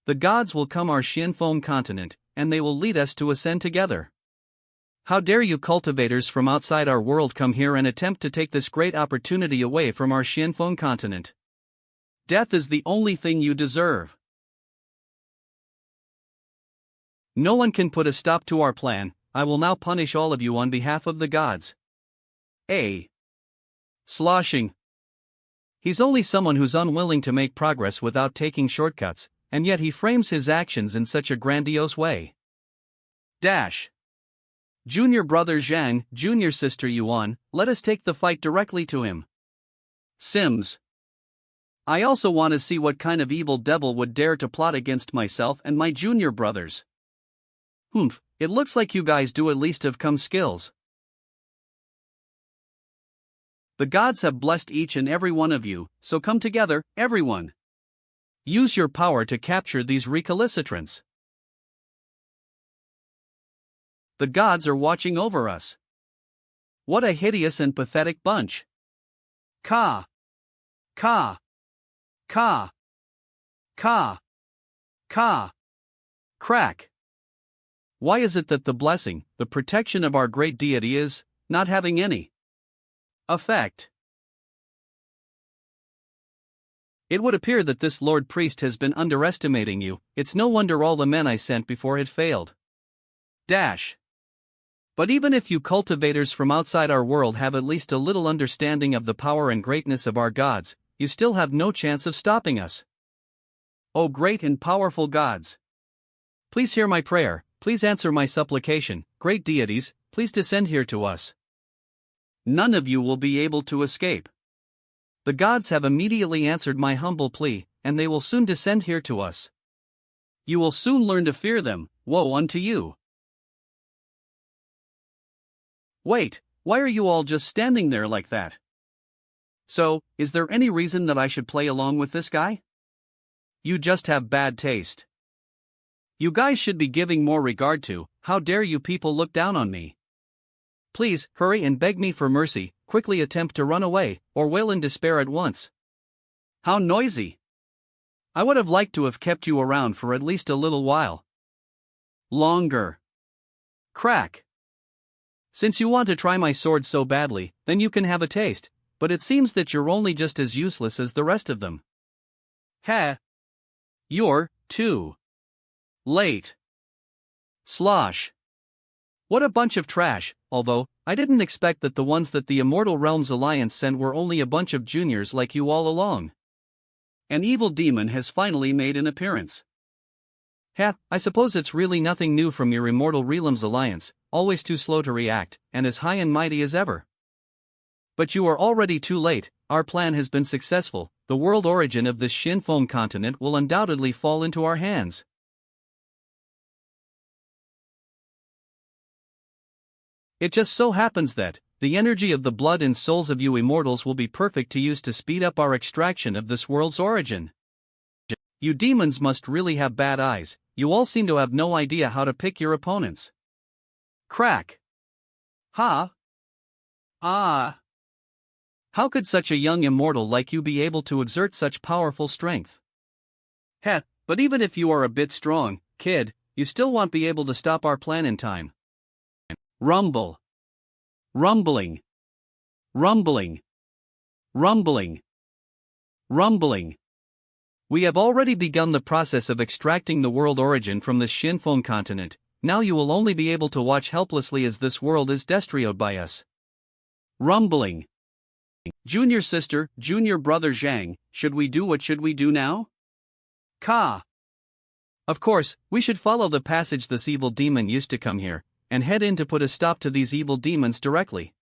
The gods will come our Shinfeng continent, and they will lead us to ascend together. How dare you cultivators from outside our world come here and attempt to take this great opportunity away from our Shinfeng continent? Death is the only thing you deserve. No one can put a stop to our plan. I will now punish all of you on behalf of the gods. Sloshing. He's only someone who's unwilling to make progress without taking shortcuts, and yet he frames his actions in such a grandiose way. Junior brother Zhang, junior sister Yuan, let us take the fight directly to him. Sims. I also want to see what kind of evil devil would dare to plot against myself and my junior brothers. It looks like you guys do at least have some skills. The gods have blessed each and every one of you, so come together, everyone. Use your power to capture these recalcitrants. the gods are watching over us. What a hideous and pathetic bunch. Ka. Ka. Ka. Ka. Ka. Crack. Why is it that the blessing, the protection of our great deity is not having any effect? It would appear that this Lord Priest has been underestimating you. It's no wonder all the men I sent before had failed. Dash. But even if you cultivators from outside our world have at least a little understanding of the power and greatness of our gods, you still have no chance of stopping us. O great and powerful gods! Please hear my prayer, please answer my supplication, great deities, please descend here to us. None of you will be able to escape. The gods have immediately answered my humble plea, and they will soon descend here to us. You will soon learn to fear them. Woe unto you! Wait, why are you all just standing there like that? So, is there any reason that I should play along with this guy? You just have bad taste. You guys should be giving more regard to, how dare you people look down on me? Please, hurry and beg me for mercy, quickly attempt to run away, or wail in despair at once. How noisy! I would have liked to have kept you around for at least a little while. Longer. Crack. Since you want to try my sword so badly, then you can have a taste, but it seems that you're only just as useless as the rest of them. Ha! You're too late. Slosh. What a bunch of trash, although, I didn't expect that the ones that the Immortal Realms Alliance sent were only a bunch of juniors like you all along. An evil demon has finally made an appearance. Ha, I suppose it's really nothing new from your Immortal Realms Alliance, always too slow to react, and as high and mighty as ever. But you are already too late, our plan has been successful, the world origin of this Shinfoam continent will undoubtedly fall into our hands. It just so happens that the energy of the blood and souls of you immortals will be perfect to use to speed up our extraction of this world's origin. You demons must really have bad eyes, you all seem to have no idea how to pick your opponents. Crack. Ha. Ah. How could such a young immortal like you be able to exert such powerful strength? Heh, but even if you are a bit strong, kid, you still won't be able to stop our plan in time. Rumble. Rumbling. Rumbling. Rumbling. Rumbling. We have already begun the process of extracting the world origin from this Shinfoam continent, now you will only be able to watch helplessly as this world is destroyed by us. Rumbling. Junior sister, junior brother Zhang, what should we do now? Ka. Of course, we should follow the passage this evil demon used to come here, and head in to put a stop to these evil demons directly.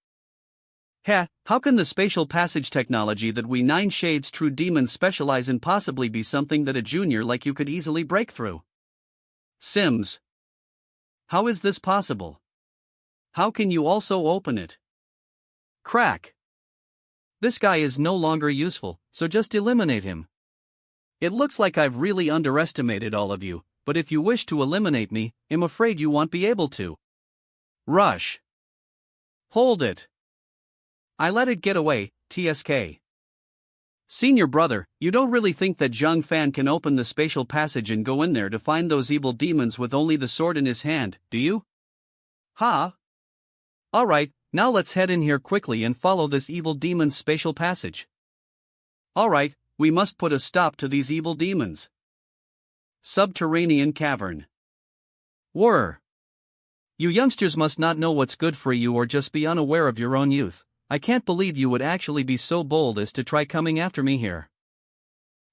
How can the spatial passage technology that we Nine Shades true demons specialize in possibly be something that a junior like you could easily break through? Sims. How is this possible? How can you also open it? Crack. This guy is no longer useful, so just eliminate him. It looks like I've really underestimated all of you, but if you wish to eliminate me, I'm afraid you won't be able to. Rush. Hold it. I let it get away, TSK. Senior brother, you don't really think that Zhang Fan can open the spatial passage and go in there to find those evil demons with only the sword in his hand, do you? Ha? Alright, now let's head in here quickly and follow this evil demon's spatial passage. Alright, we must put a stop to these evil demons. Subterranean cavern. Whir. You youngsters must not know what's good for you or just be unaware of your own youth. I can't believe you would actually be so bold as to try coming after me here.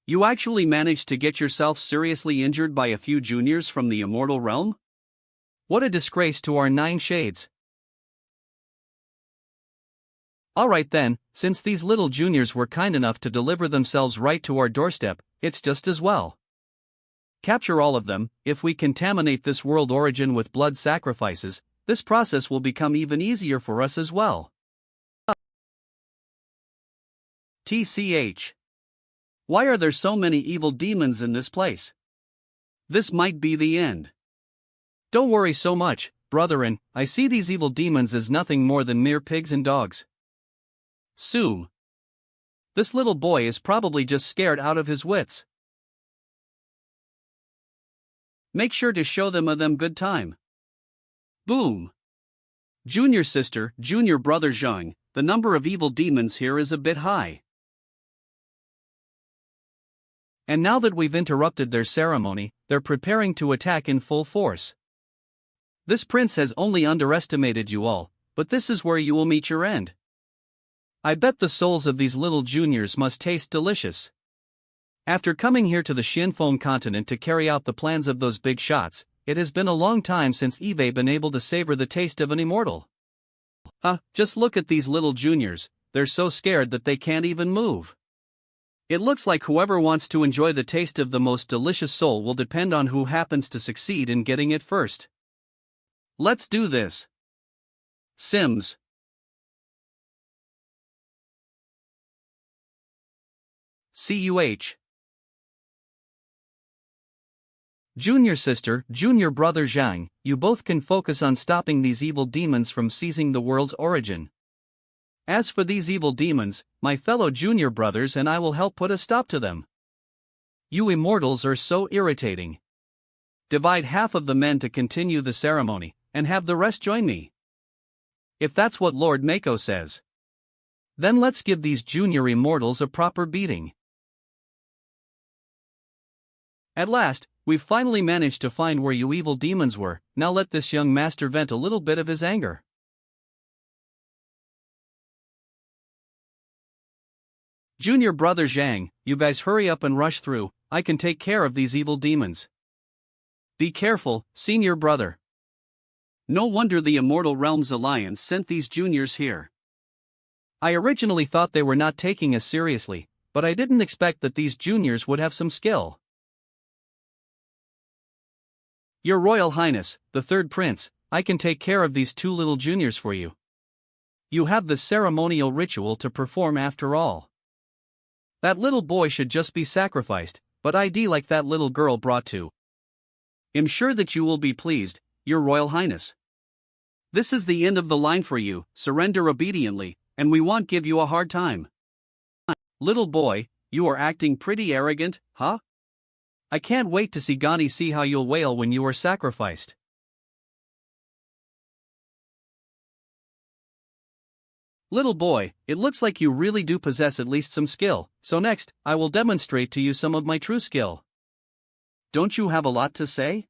You actually managed to get yourself seriously injured by a few juniors from the immortal realm? What a disgrace to our Nine Shades. Alright then, since these little juniors were kind enough to deliver themselves right to our doorstep, it's just as well. Capture all of them. If we contaminate this world origin with blood sacrifices, this process will become even easier for us as well. TCH. Why are there so many evil demons in this place? This might be the end. Don't worry so much, brethren, I see these evil demons as nothing more than mere pigs and dogs. Sue. This little boy is probably just scared out of his wits. Make sure to show them good time. Boom. Junior sister, junior brother Zhang, the number of evil demons here is a bit high. And now that we've interrupted their ceremony, they're preparing to attack in full force. This prince has only underestimated you all, but this is where you will meet your end. I bet the souls of these little juniors must taste delicious. After coming here to the Xinfeng continent to carry out the plans of those big shots, it has been a long time since Eve been able to savor the taste of an immortal. Just look at these little juniors, they're so scared that they can't even move. It looks like whoever wants to enjoy the taste of the most delicious soul will depend on who happens to succeed in getting it first. Let's do this. Sims. CUH. Junior sister, junior brother Zhang, you both can focus on stopping these evil demons from seizing the world's origin. As for these evil demons, my fellow junior brothers and I will help put a stop to them. You immortals are so irritating. Divide half of the men to continue the ceremony, and have the rest join me. If that's what Lord Mako says. Then let's give these junior immortals a proper beating. At last, we've finally managed to find where you evil demons were. Now let this young master vent a little bit of his anger. Junior brother Zhang, you guys hurry up and rush through, I can take care of these evil demons. Be careful, senior brother. No wonder the Immortal Realms Alliance sent these juniors here. I originally thought they were not taking us seriously, but I didn't expect that these juniors would have some skill. Your Royal Highness, the third prince, I can take care of these two little juniors for you. You have the ceremonial ritual to perform after all. That little boy should just be sacrificed, but ID like that little girl brought to. I'm sure that you will be pleased, Your Royal Highness. This is the end of the line for you, surrender obediently, and we won't give you a hard time. Little boy, you are acting pretty arrogant, huh? I can't wait to see how you'll wail when you are sacrificed. Little boy, it looks like you really do possess at least some skill, so next, I will demonstrate to you some of my true skill. Don't you have a lot to say?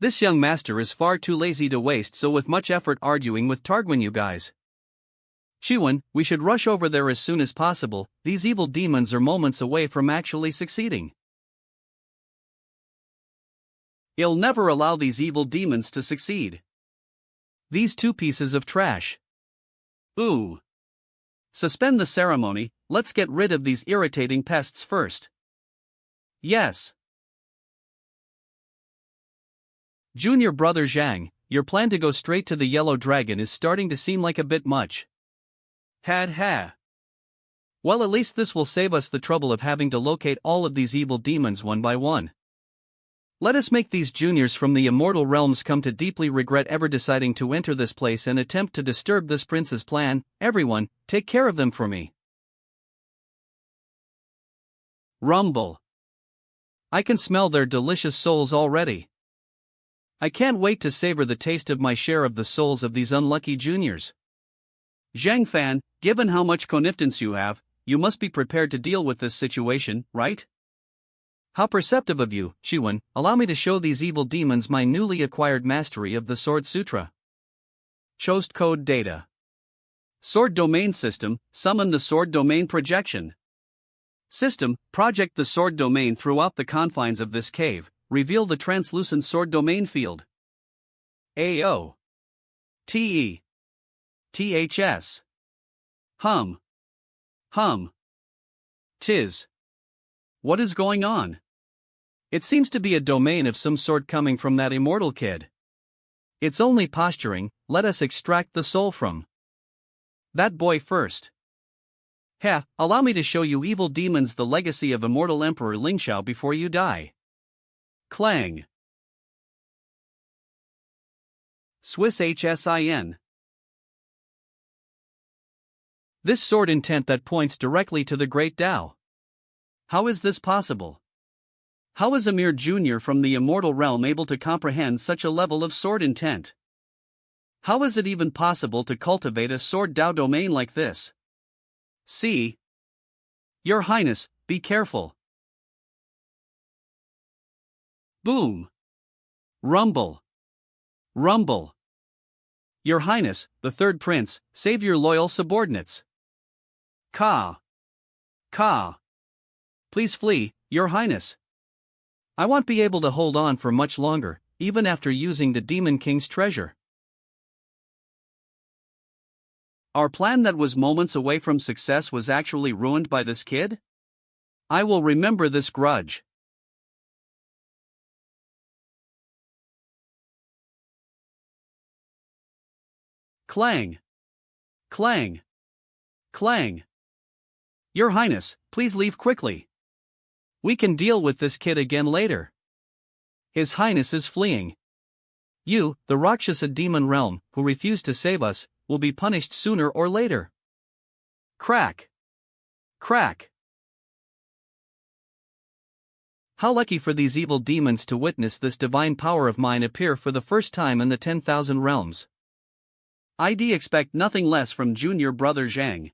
This young master is far too lazy to waste so with much effort arguing with Targuin you guys. Chiwen, we should rush over there as soon as possible, these evil demons are moments away from actually succeeding. I'll never allow these evil demons to succeed. These two pieces of trash. Ooh. Suspend the ceremony, let's get rid of these irritating pests first. Yes. Junior brother Zhang, your plan to go straight to the yellow dragon is starting to seem like a bit much. Ha. Well, at least this will save us the trouble of having to locate all of these evil demons one by one. Let us make these juniors from the immortal realms come to deeply regret ever deciding to enter this place and attempt to disturb this prince's plan. Everyone, take care of them for me. Rumble. I can smell their delicious souls already. I can't wait to savor the taste of my share of the souls of these unlucky juniors. Zhang Fan, given how much connivance you have, you must be prepared to deal with this situation, right? How perceptive of you, Chiwen, allow me to show these evil demons my newly acquired mastery of the Sword Sutra. Chose code data. Sword Domain System, summon the Sword Domain Projection. System, project the Sword Domain throughout the confines of this cave, reveal the translucent Sword Domain field. AO. TE. THS. Hum. Tis. What is going on? It seems to be a domain of some sort coming from that immortal kid. It's only posturing, let us extract the soul from that boy first. Allow me to show you evil demons the legacy of immortal Emperor Lingxiao before you die. Clang. Swiss HSIN. This sword intent that points directly to the Great Tao. How is this possible? How is a mere junior from the immortal realm able to comprehend such a level of sword intent? How is it even possible to cultivate a sword Tao domain like this? See. Your Highness, be careful. Boom. Rumble. Rumble. Your Highness, the third prince, save your loyal subordinates. Ka. Ka. Please flee, Your Highness. I won't be able to hold on for much longer, even after using the Demon King's treasure. Our plan that was moments away from success was actually ruined by this kid? I will remember this grudge. Clang. Clang. Clang. Your Highness, please leave quickly. We can deal with this kid again later. His Highness is fleeing. You, the Rakshasa demon realm, who refused to save us, will be punished sooner or later. Crack. Crack. How lucky for these evil demons to witness this divine power of mine appear for the first time in the 10,000 realms. I'd expect nothing less from junior brother Zhang.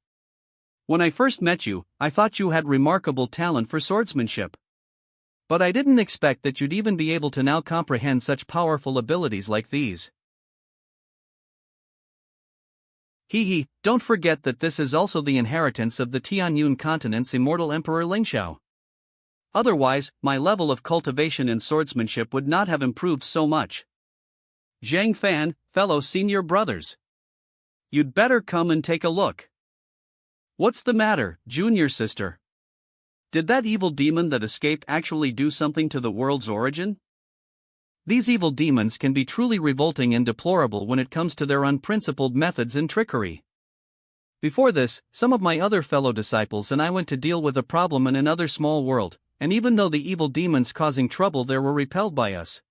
When I first met you, I thought you had remarkable talent for swordsmanship. But I didn't expect that you'd even be able to now comprehend such powerful abilities like these. Hee, don't forget that this is also the inheritance of the Tianyun continent's immortal Emperor Lingxiao. Otherwise, my level of cultivation and swordsmanship would not have improved so much. Zhang Fan, fellow senior brothers. You'd better come and take a look. What's the matter, junior sister? Did that evil demon that escaped actually do something to the world's origin? These evil demons can be truly revolting and deplorable when it comes to their unprincipled methods and trickery. Before this, some of my other fellow disciples and I went to deal with a problem in another small world, and even though the evil demons causing trouble there were repelled by us.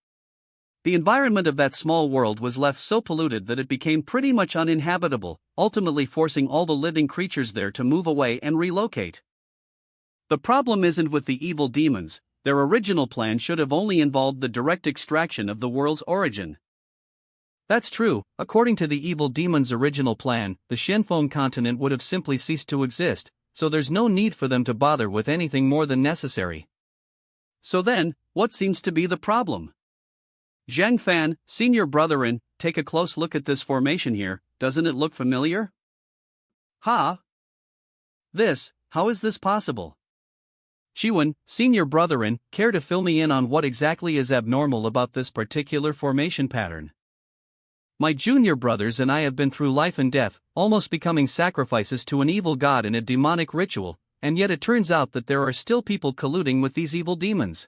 The environment of that small world was left so polluted that it became pretty much uninhabitable, ultimately forcing all the living creatures there to move away and relocate. The problem isn't with the evil demons. Their original plan should have only involved the direct extraction of the world's origin. That's true, according to the evil demon's original plan, the Shenfeng continent would have simply ceased to exist, so there's no need for them to bother with anything more than necessary. So then, what seems to be the problem? Zhang Fan, senior brotherin, take a close look at this formation here, doesn't it look familiar? Ha! How is this possible? Shiwen, senior brotherin, care to fill me in on what exactly is abnormal about this particular formation pattern? My junior brothers and I have been through life and death, almost becoming sacrifices to an evil god in a demonic ritual, and yet it turns out that there are still people colluding with these evil demons.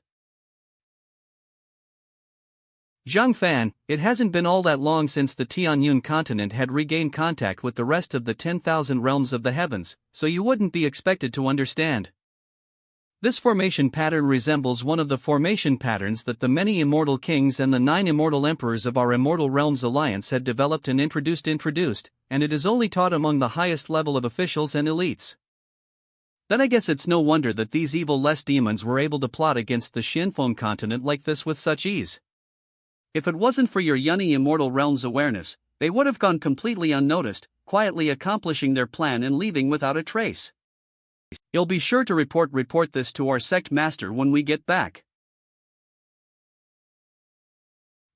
Zhang Fan, it hasn't been all that long since the Tianyun continent had regained contact with the rest of the 10,000 realms of the heavens, so you wouldn't be expected to understand. This formation pattern resembles one of the formation patterns that the many immortal kings and the 9 immortal emperors of our Immortal Realms Alliance had developed and introduced, and it is only taught among the highest level of officials and elites. Then I guess it's no wonder that these evil-less demons were able to plot against the Shenfeng continent like this with such ease. If it wasn't for your Yunni Immortal Realms awareness, they would have gone completely unnoticed, quietly accomplishing their plan and leaving without a trace. You'll be sure to report this to our sect master when we get back.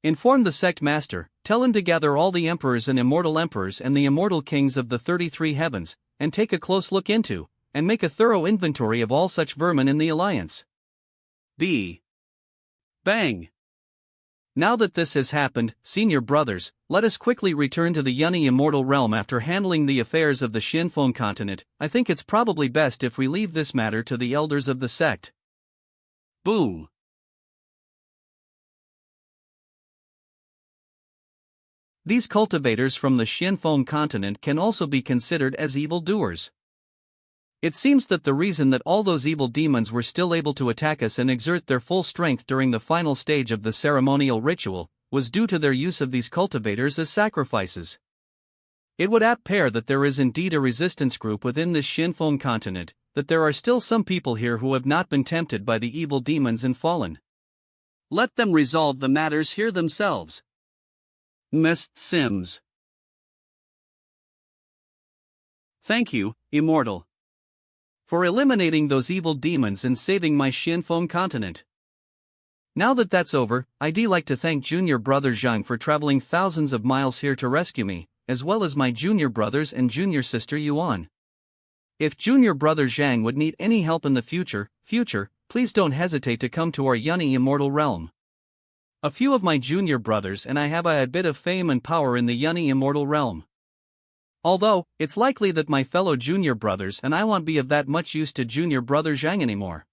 Inform the sect master, tell him to gather all the emperors and immortal emperors and the immortal kings of the 33 heavens, and take a close look into, and make a thorough inventory of all such vermin in the alliance. Bang! Now that this has happened, senior brothers, let us quickly return to the Yunni Immortal Realm after handling the affairs of the Shenfeng continent. I think it's probably best if we leave this matter to the elders of the sect. Boom! These cultivators from the Shenfeng continent can also be considered as evildoers. It seems that the reason that all those evil demons were still able to attack us and exert their full strength during the final stage of the ceremonial ritual was due to their use of these cultivators as sacrifices. It would appear that there is indeed a resistance group within this Shinfeng continent, that there are still some people here who have not been tempted by the evil demons and fallen. Let them resolve the matters here themselves. Miss Sims. Thank you, Immortal, for eliminating those evil demons and saving my Shinfeng continent. Now that that's over, I'd like to thank junior brother Zhang for traveling thousands of miles here to rescue me, as well as my junior brothers and junior sister Yuan. If junior brother Zhang would need any help in the future, please don't hesitate to come to our Yunny Immortal realm. A few of my junior brothers and I have a bit of fame and power in the Yunny Immortal realm. Although, it's likely that my fellow junior brothers and I won't be of that much use to junior brother Zhang anymore.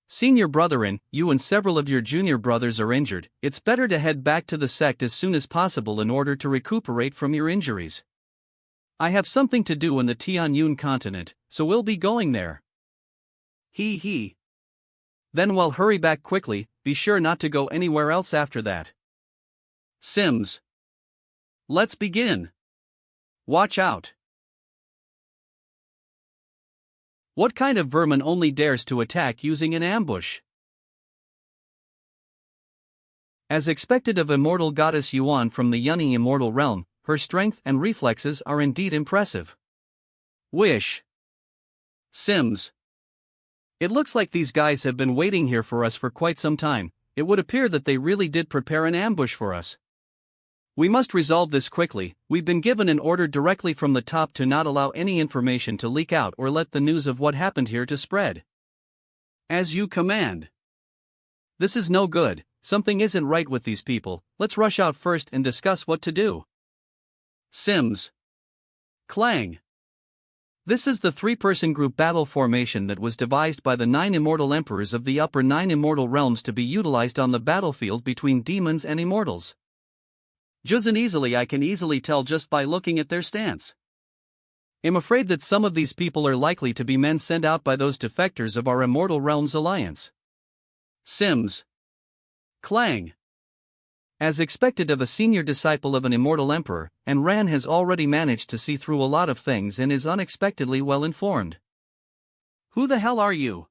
Senior brotherin, you and several of your junior brothers are injured. It's better to head back to the sect as soon as possible in order to recuperate from your injuries. I have something to do in the Tianyun continent, so we'll be going there. He. Then we'll hurry back quickly, be sure not to go anywhere else after that. Sims. Let's begin. Watch out. What kind of vermin only dares to attack using an ambush? As expected of immortal goddess Yuan from the Yunny Immortal realm, her strength and reflexes are indeed impressive. Wish. Sims. It looks like these guys have been waiting here for us for quite some time. It would appear that they really did prepare an ambush for us. We must resolve this quickly. We've been given an order directly from the top to not allow any information to leak out or let the news of what happened here to spread. As you command. This is no good. Something isn't right with these people. Let's rush out first and discuss what to do. Sims. Clang. This is the three-person group battle formation that was devised by the 9 immortal emperors of the upper 9 immortal realms to be utilized on the battlefield between demons and immortals. I can easily tell just by looking at their stance. I'm afraid that some of these people are likely to be men sent out by those defectors of our Immortal Realms Alliance. Sims. Clang. As expected of a senior disciple of an immortal emperor, and Ran has already managed to see through a lot of things and is unexpectedly well informed. Who the hell are you?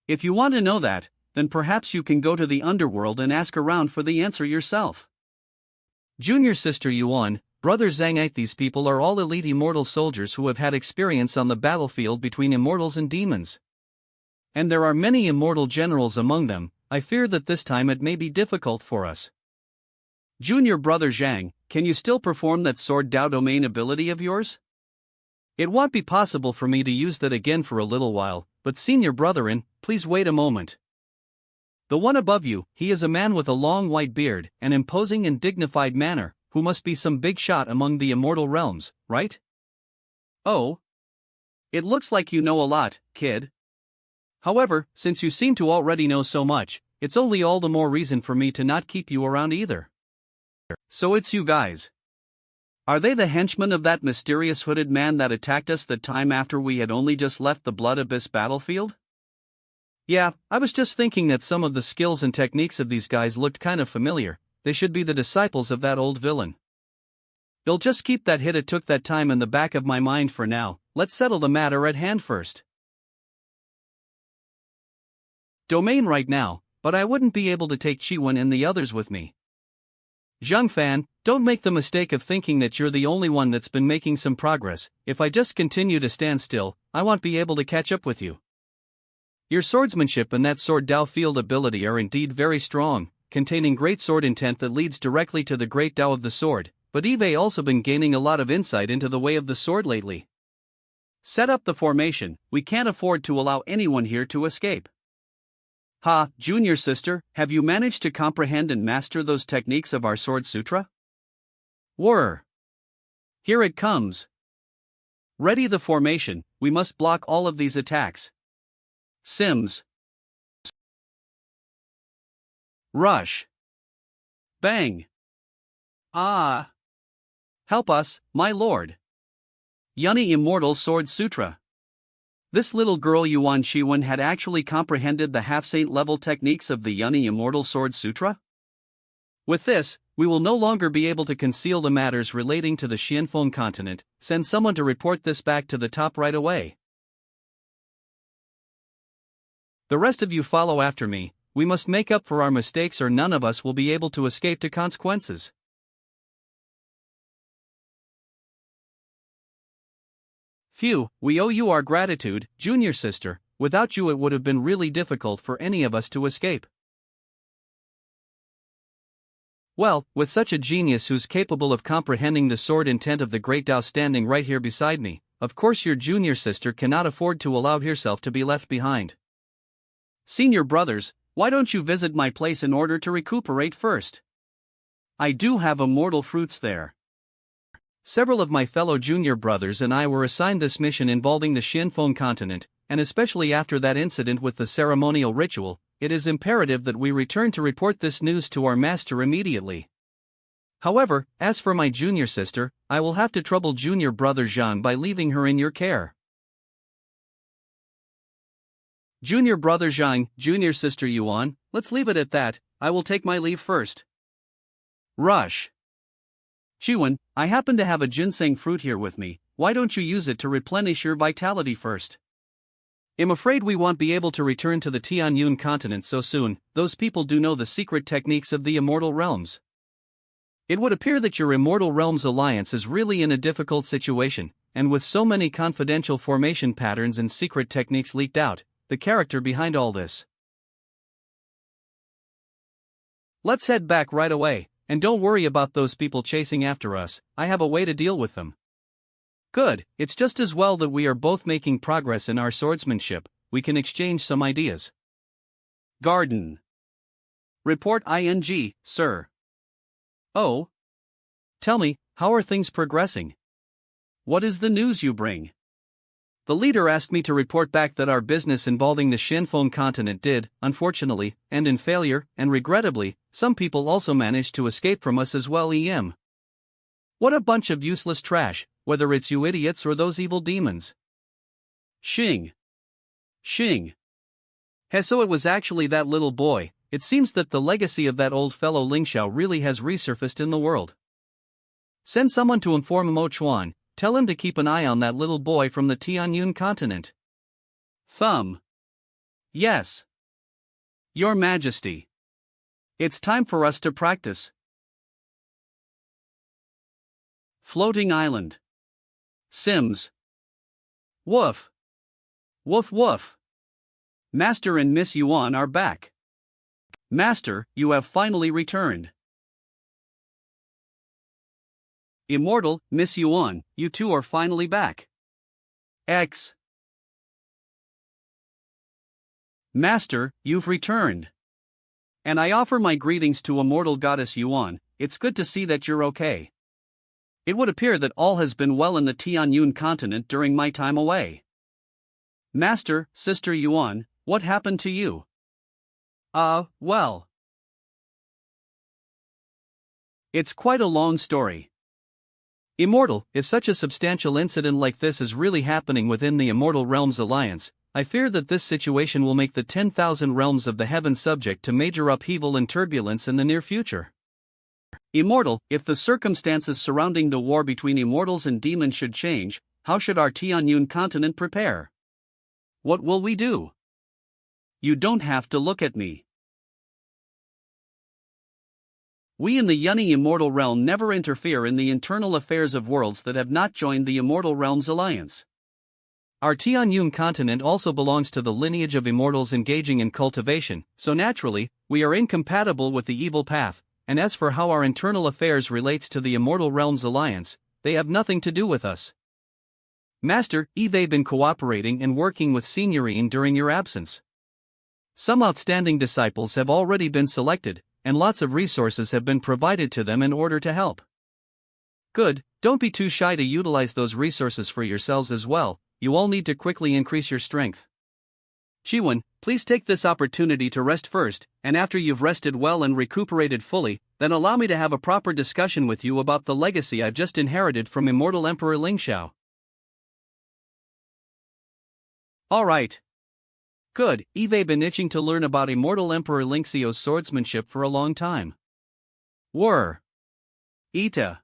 If you want to know that, then perhaps you can go to the underworld and ask around for the answer yourself. Junior sister Yuan, brother Zhang, these people are all elite immortal soldiers who have had experience on the battlefield between immortals and demons. And there are many immortal generals among them. I fear that this time it may be difficult for us. Junior brother Zhang, can you still perform that sword Dao domain ability of yours? It won't be possible for me to use that again for a little while, but senior brotherin, please wait a moment. The one above you, he is a man with a long white beard, an imposing and dignified manner, who must be some big shot among the immortal realms, right? Oh. It looks like you know a lot, kid. However, since you seem to already know so much, it's only all the more reason for me to not keep you around either. So it's you guys. Are they the henchmen of that mysterious hooded man that attacked us the time after we had only just left the Blood Abyss battlefield? Yeah, I was just thinking that some of the skills and techniques of these guys looked kind of familiar. They should be the disciples of that old villain. They'll just keep that hit it took that time in the back of my mind for now. Let's settle the matter at hand first. Domain right now, but I wouldn't be able to take Chiwen and the others with me. Zhang Fan, don't make the mistake of thinking that you're the only one that's been making some progress. If I just continue to stand still, I won't be able to catch up with you. Your swordsmanship and that sword Dao field ability are indeed very strong, containing great sword intent that leads directly to the great Dao of the sword, but Eve also been gaining a lot of insight into the way of the sword lately. Set up the formation, we can't afford to allow anyone here to escape. Ha, junior sister, have you managed to comprehend and master those techniques of our sword sutra? Whir. Here it comes. Ready the formation, we must block all of these attacks. Sims. Rush. Bang. Ah. Help us, my lord. Yunny Immortal Sword Sutra. This little girl Yuan Shiwen had actually comprehended the half-saint level techniques of the Yunny Immortal Sword Sutra? With this, we will no longer be able to conceal the matters relating to the Xianfeng continent. Send someone to report this back to the top right away. The rest of you follow after me. We must make up for our mistakes or none of us will be able to escape to consequences. Phew, we owe you our gratitude, junior sister. Without you it would have been really difficult for any of us to escape. Well, with such a genius who's capable of comprehending the sword intent of the great Tao standing right here beside me, of course your junior sister cannot afford to allow herself to be left behind. Senior brothers, why don't you visit my place in order to recuperate first? I do have immortal fruits there. Several of my fellow junior brothers and I were assigned this mission involving the Xianfeng continent, and especially after that incident with the ceremonial ritual, it is imperative that we return to report this news to our master immediately. However, as for my junior sister, I will have to trouble junior brother Zhang by leaving her in your care. Junior brother Zhang, junior sister Yuan, let's leave it at that. I will take my leave first. Rush. Chiwen, I happen to have a ginseng fruit here with me. Why don't you use it to replenish your vitality first? I'm afraid we won't be able to return to the Tianyun continent so soon. Those people do know the secret techniques of the immortal realms. It would appear that your Immortal Realms Alliance is really in a difficult situation, and with so many confidential formation patterns and secret techniques leaked out, the character behind all this. Let's head back right away, and don't worry about those people chasing after us. I have a way to deal with them. Good, it's just as well that we are both making progress in our swordsmanship. We can exchange some ideas. Garden. Report ing, sir. Oh? Tell me, how are things progressing? What is the news you bring? The leader asked me to report back that our business involving the Xianfeng continent did, unfortunately, end in failure, and regrettably, some people also managed to escape from us as well. What a bunch of useless trash, whether it's you idiots or those evil demons. Xing. So it was actually that little boy. It seems that the legacy of that old fellow Ling Xiao really has resurfaced in the world. Send someone to inform Mo Chuan. Tell him to keep an eye on that little boy from the Tianyun continent. Thumb. Yes. Your Majesty. It's time for us to practice. Floating Island. Sims. Woof. Woof woof. Master and Miss Yuan are back. Master, you have finally returned. Immortal, Miss Yuan, you two are finally back. X. Master, you've returned. And I offer my greetings to Immortal Goddess Yuan. It's good to see that you're okay. It would appear that all has been well in the Tianyun continent during my time away. Master, Sister Yuan, what happened to you? Well. It's quite a long story. Immortal, if such a substantial incident like this is really happening within the Immortal Realms Alliance, I fear that this situation will make the 10,000 realms of the heavens subject to major upheaval and turbulence in the near future. Immortal, if the circumstances surrounding the war between immortals and demons should change, how should our Tianyun continent prepare? What will we do? You don't have to look at me. We in the Yunni Immortal Realm never interfere in the internal affairs of worlds that have not joined the Immortal Realms Alliance. Our Tianyun continent also belongs to the lineage of immortals engaging in cultivation, so naturally, we are incompatible with the evil path, and as for how our internal affairs relates to the Immortal Realms Alliance, they have nothing to do with us. Master, they've been cooperating and working with Signorine during your absence. Some outstanding disciples have already been selected, and lots of resources have been provided to them in order to help. Good, don't be too shy to utilize those resources for yourselves as well. You all need to quickly increase your strength. Chiwen, please take this opportunity to rest first, and after you've rested well and recuperated fully, then allow me to have a proper discussion with you about the legacy I've just inherited from Immortal Emperor Ling Xiao. Alright. Good, I've been itching to learn about Immortal Emperor Ling Xiao's swordsmanship for a long time. Were. Ita.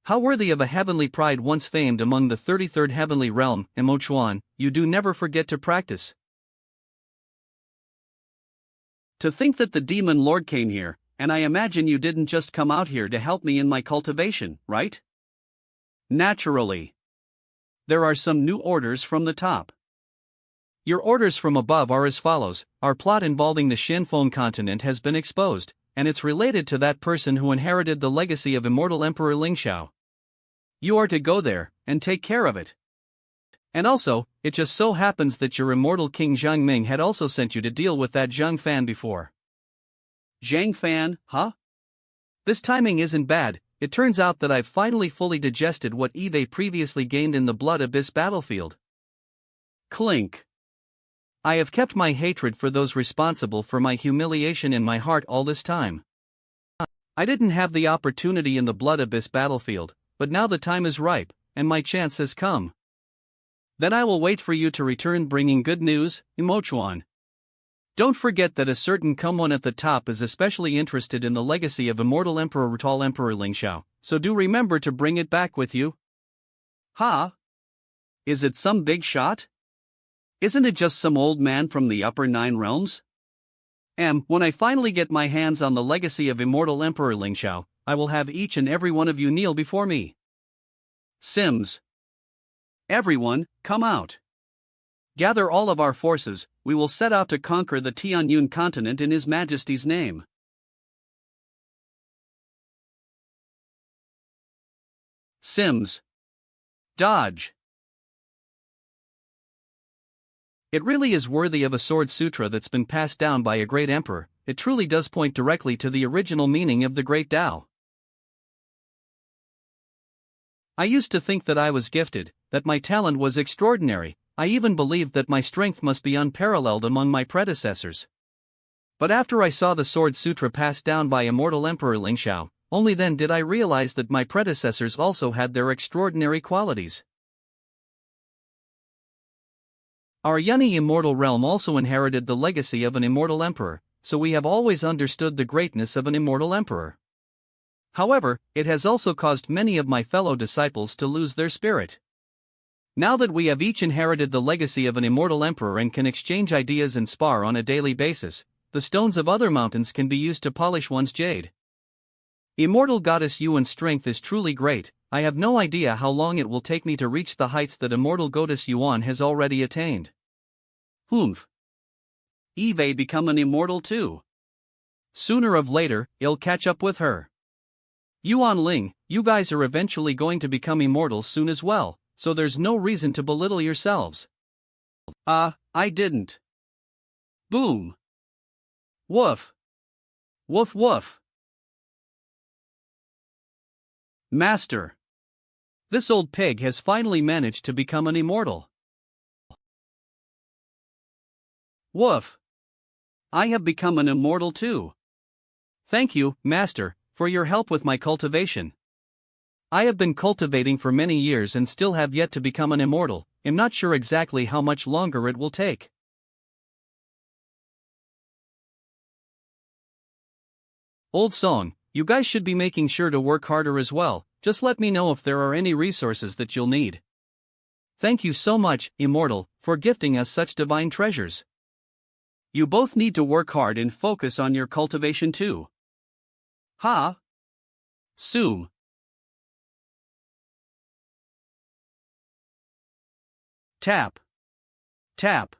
How worthy of a heavenly pride once famed among the 33rd heavenly realm, Emochuan, you do never forget to practice. To think that the demon lord came here, and I imagine you didn't just come out here to help me in my cultivation, right? Naturally. There are some new orders from the top. Your orders from above are as follows: our plot involving the Shinfeng continent has been exposed, and it's related to that person who inherited the legacy of immortal Emperor Lingxiao. You are to go there, and take care of it. And also, it just so happens that your immortal king Zhang Ming had also sent you to deal with that Zhang Fan before. Zhang Fan, huh? This timing isn't bad. It turns out that I've finally fully digested what Eve previously gained in the Blood Abyss battlefield. Clink. I have kept my hatred for those responsible for my humiliation in my heart all this time. I didn't have the opportunity in the Blood Abyss battlefield, but now the time is ripe, and my chance has come. Then I will wait for you to return bringing good news, Emochuan. Don't forget that a certain Kumwan at the top is especially interested in the legacy of immortal Emperor Lingxiao, so do remember to bring it back with you. Ha? Is it some big shot? Isn't it just some old man from the upper 9 realms? When I finally get my hands on the legacy of immortal Emperor Lingxiao, I will have each and every one of you kneel before me. Sims. Everyone, come out. Gather all of our forces, we will set out to conquer the Tianyun continent in His Majesty's name. Sims. Dodge. It really is worthy of a sword sutra that's been passed down by a great emperor. It truly does point directly to the original meaning of the great Tao. I used to think that I was gifted, that my talent was extraordinary. I even believed that my strength must be unparalleled among my predecessors. But after I saw the sword sutra passed down by immortal Emperor Lingxiao, only then did I realize that my predecessors also had their extraordinary qualities. Our Yunni immortal realm also inherited the legacy of an immortal emperor, so we have always understood the greatness of an immortal emperor. However, it has also caused many of my fellow disciples to lose their spirit. Now that we have each inherited the legacy of an immortal emperor and can exchange ideas and spar on a daily basis, the stones of other mountains can be used to polish one's jade. Immortal Goddess Yuan's strength is truly great. I have no idea how long it will take me to reach the heights that Immortal Goddess Yuan has already attained. Humph. Eve become an immortal too. Sooner or later, I'll catch up with her. Yuan Ling, you guys are eventually going to become immortals soon as well, so there's no reason to belittle yourselves. I didn't. Boom. Woof. Woof woof. Master. This old pig has finally managed to become an immortal. Woof. I have become an immortal too. Thank you, Master, for your help with my cultivation. I have been cultivating for many years and still have yet to become an immortal. I'm not sure exactly how much longer it will take. Old song, you guys should be making sure to work harder as well. Just let me know if there are any resources that you'll need. Thank you so much, Immortal, for gifting us such divine treasures. You both need to work hard and focus on your cultivation too. Ha! Soom. Tap. Tap.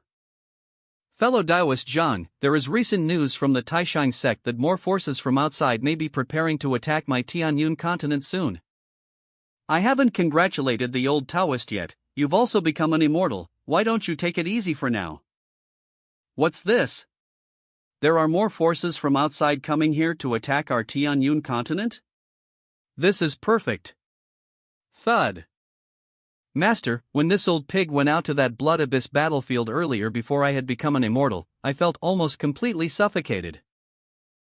Fellow Taoist Zhang, there is recent news from the Taishang sect that more forces from outside may be preparing to attack my Tianyun continent soon. I haven't congratulated the old Taoist yet. You've also become an immortal. Why don't you take it easy for now? What's this? There are more forces from outside coming here to attack our Tianyun continent? This is perfect. Thud. Master, when this old pig went out to that Blood Abyss battlefield earlier before I had become an immortal, I felt almost completely suffocated.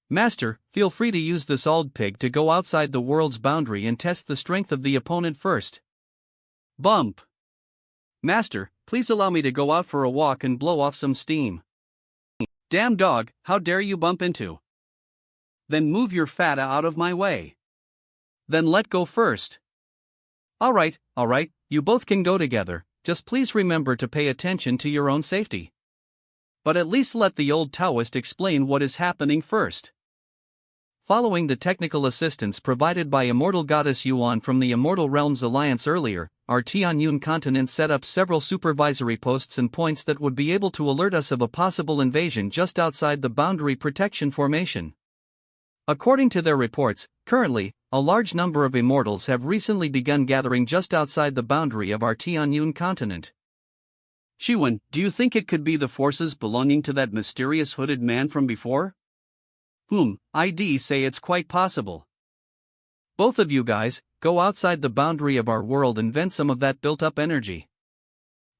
Master, feel free to use this old pig to go outside the world's boundary and test the strength of the opponent first. Bump. Master, please allow me to go out for a walk and blow off some steam. Damn dog, how dare you bump into Then move your fata out of my way. Then let go first. Alright, you both can go together, just please remember to pay attention to your own safety. But at least let the old Taoist explain what is happening first. Following the technical assistance provided by Immortal Goddess Yuan from the Immortal Realms Alliance earlier, our Tianyun continent set up several supervisory posts and points that would be able to alert us of a possible invasion just outside the boundary protection formation. According to their reports, currently, a large number of immortals have recently begun gathering just outside the boundary of our Tianyun continent. Shiwen, do you think it could be the forces belonging to that mysterious hooded man from before? I'd say it's quite possible. Both of you guys, go outside the boundary of our world and vent some of that built-up energy.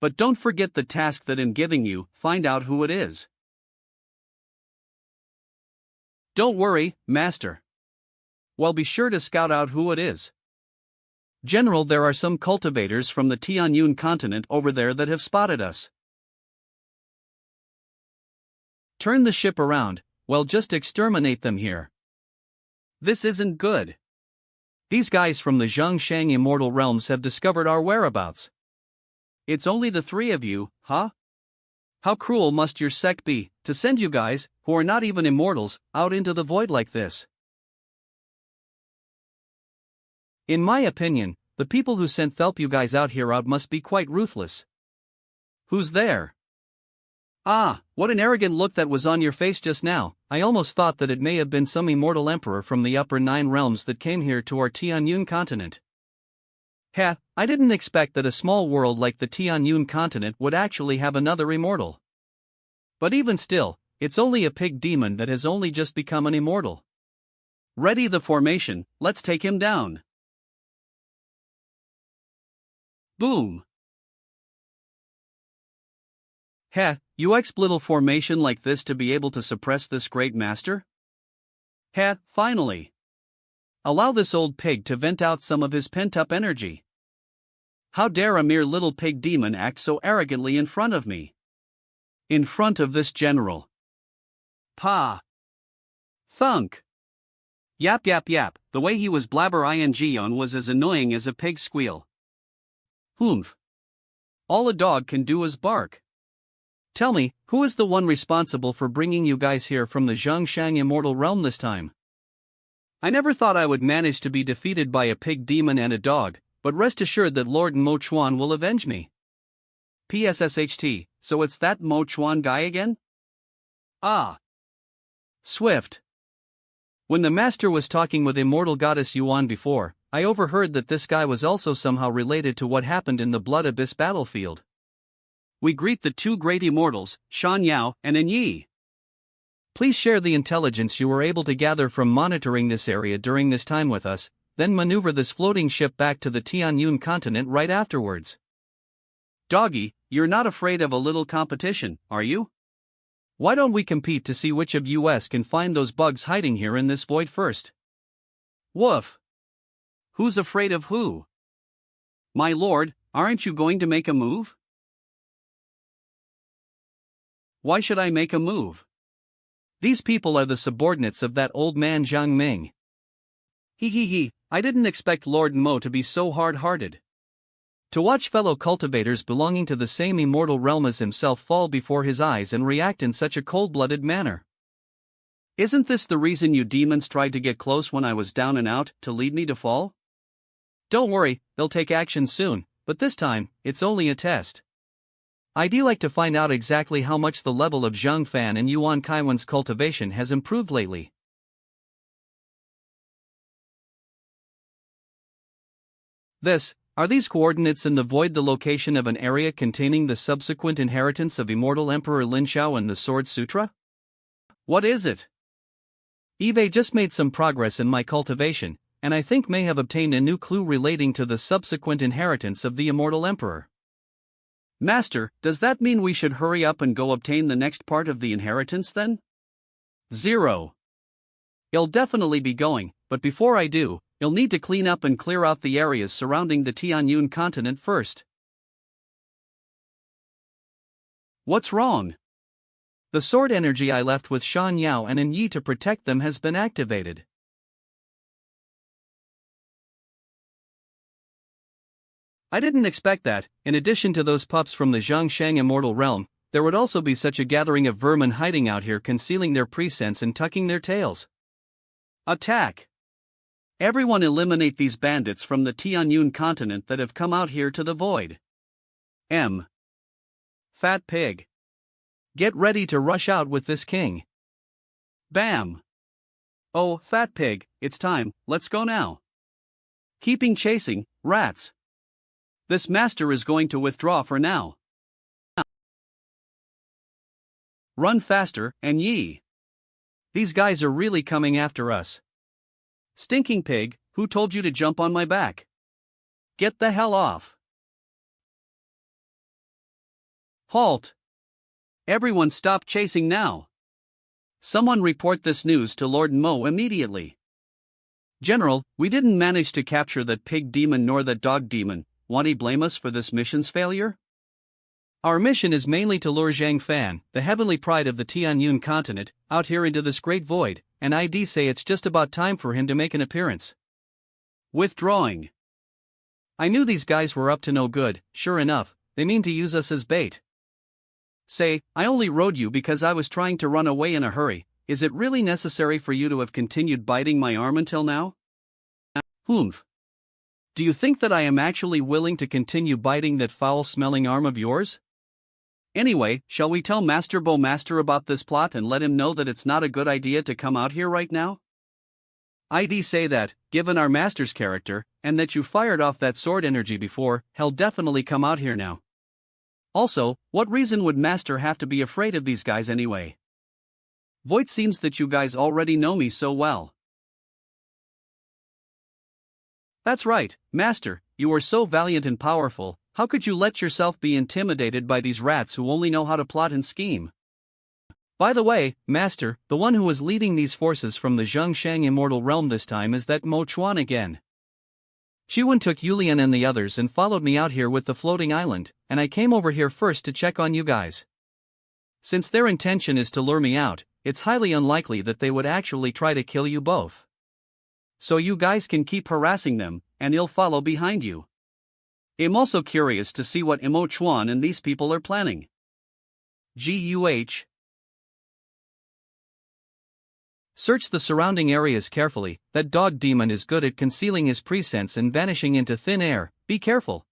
But don't forget the task that I'm giving you, find out who it is. Don't worry, Master. Well, be sure to scout out who it is. General, there are some cultivators from the Tianyun continent over there that have spotted us. Turn the ship around, well, just exterminate them here. This isn't good. These guys from the Zhongshang Immortal Realms have discovered our whereabouts. It's only the three of you, huh? How cruel must your sect be, to send you guys, who are not even immortals, out into the void like this? In my opinion, the people who sent you guys out here must be quite ruthless. Who's there? Ah, what an arrogant look that was on your face just now. I almost thought that it may have been some immortal emperor from the upper 9 realms that came here to our Tianyun continent. I didn't expect that a small world like the Tianyun continent would actually have another immortal. But even still, it's only a pig demon that has only just become an immortal. Ready the formation, let's take him down. Boom. You expect little formation like this to be able to suppress this great master? Finally. Allow this old pig to vent out some of his pent-up energy. How dare a mere little pig demon act so arrogantly in front of me? In front of this general. Pa. Thunk. Yap, the way he was blabber ing on was as annoying as a pig's squeal. Humph. All a dog can do is bark. Tell me, who is the one responsible for bringing you guys here from the Zhongshang Immortal Realm this time? I never thought I would manage to be defeated by a pig demon and a dog, but rest assured that Lord Mo Chuan will avenge me. PSSHT, so it's that Mo Chuan guy again? Ah. Swift. When the master was talking with Immortal Goddess Yuan before, I overheard that this guy was also somehow related to what happened in the Blood Abyss battlefield. We greet the two great immortals, Shan Yao and An Yi. Please share the intelligence you were able to gather from monitoring this area during this time with us, then maneuver this floating ship back to the Tianyun continent right afterwards. Doggy, you're not afraid of a little competition, are you? Why don't we compete to see which of us can find those bugs hiding here in this void first? Woof. Who's afraid of who? My lord, aren't you going to make a move? Why should I make a move? These people are the subordinates of that old man Zhang Ming. I didn't expect Lord Mo to be so hard-hearted. To watch fellow cultivators belonging to the same immortal realm as himself fall before his eyes and react in such a cold-blooded manner. Isn't this the reason you demons tried to get close when I was down and out, to lead me to fall? Don't worry, they'll take action soon, but this time, it's only a test. I'd like to find out exactly how much the level of Zhang Fan and Yuan Kaiwan's cultivation has improved lately. Are these coordinates in the void the location of an area containing the subsequent inheritance of Immortal Emperor Lin Xiao and the Sword Sutra? What is it? eBay just made some progress in my cultivation, and I think may have obtained a new clue relating to the subsequent inheritance of the Immortal Emperor. Master, does that mean we should hurry up and go obtain the next part of the inheritance then? 0. I'll definitely be going, but before I do, you'll need to clean up and clear out the areas surrounding the Tianyun continent first. What's wrong? The sword energy I left with Shan Yao and An Yi to protect them has been activated. I didn't expect that, in addition to those pups from the Zhangshang Immortal Realm, there would also be such a gathering of vermin hiding out here, concealing their presence and tucking their tails. Attack! Everyone eliminate these bandits from the Tianyun continent that have come out here to the void. Fat pig. Get ready to rush out with this king. Bam! Oh, fat pig, it's time, let's go now. Keeping chasing, rats. This master is going to withdraw for now. Run faster, An Yi. These guys are really coming after us. Stinking pig, who told you to jump on my back? Get the hell off. Halt! Everyone stop chasing now. Someone report this news to Lord Mo immediately. General, we didn't manage to capture that pig demon nor that dog demon. Want to blame us for this mission's failure? Our mission is mainly to lure Zhang Fan, the heavenly pride of the Tianyun continent, out here into this great void, and I'd say it's just about time for him to make an appearance. Withdrawing. I knew these guys were up to no good. Sure enough, they mean to use us as bait. Say, I only rode you because I was trying to run away in a hurry. Is it really necessary for you to have continued biting my arm until now? Humph. Do you think that I am actually willing to continue biting that foul-smelling arm of yours? Anyway, shall we tell Master Bowmaster about this plot and let him know that it's not a good idea to come out here right now? I'd say that, given our master's character, and that you fired off that sword energy before, he'll definitely come out here now. Also, what reason would Master have to be afraid of these guys anyway? Voight, seems that you guys already know me so well. That's right, Master, you are so valiant and powerful. How could you let yourself be intimidated by these rats who only know how to plot and scheme? By the way, Master, the one who is leading these forces from the Zhangshang Immortal Realm this time is that Mo Chuan again. Chiwen took Yulian and the others and followed me out here with the floating island, and I came over here first to check on you guys. Since their intention is to lure me out, it's highly unlikely that they would actually try to kill you both. So you guys can keep harassing them, and he'll follow behind you. I'm also curious to see what Mo Chuan and these people are planning. GUH. Search the surrounding areas carefully. That dog demon is good at concealing his presence and vanishing into thin air. Be careful.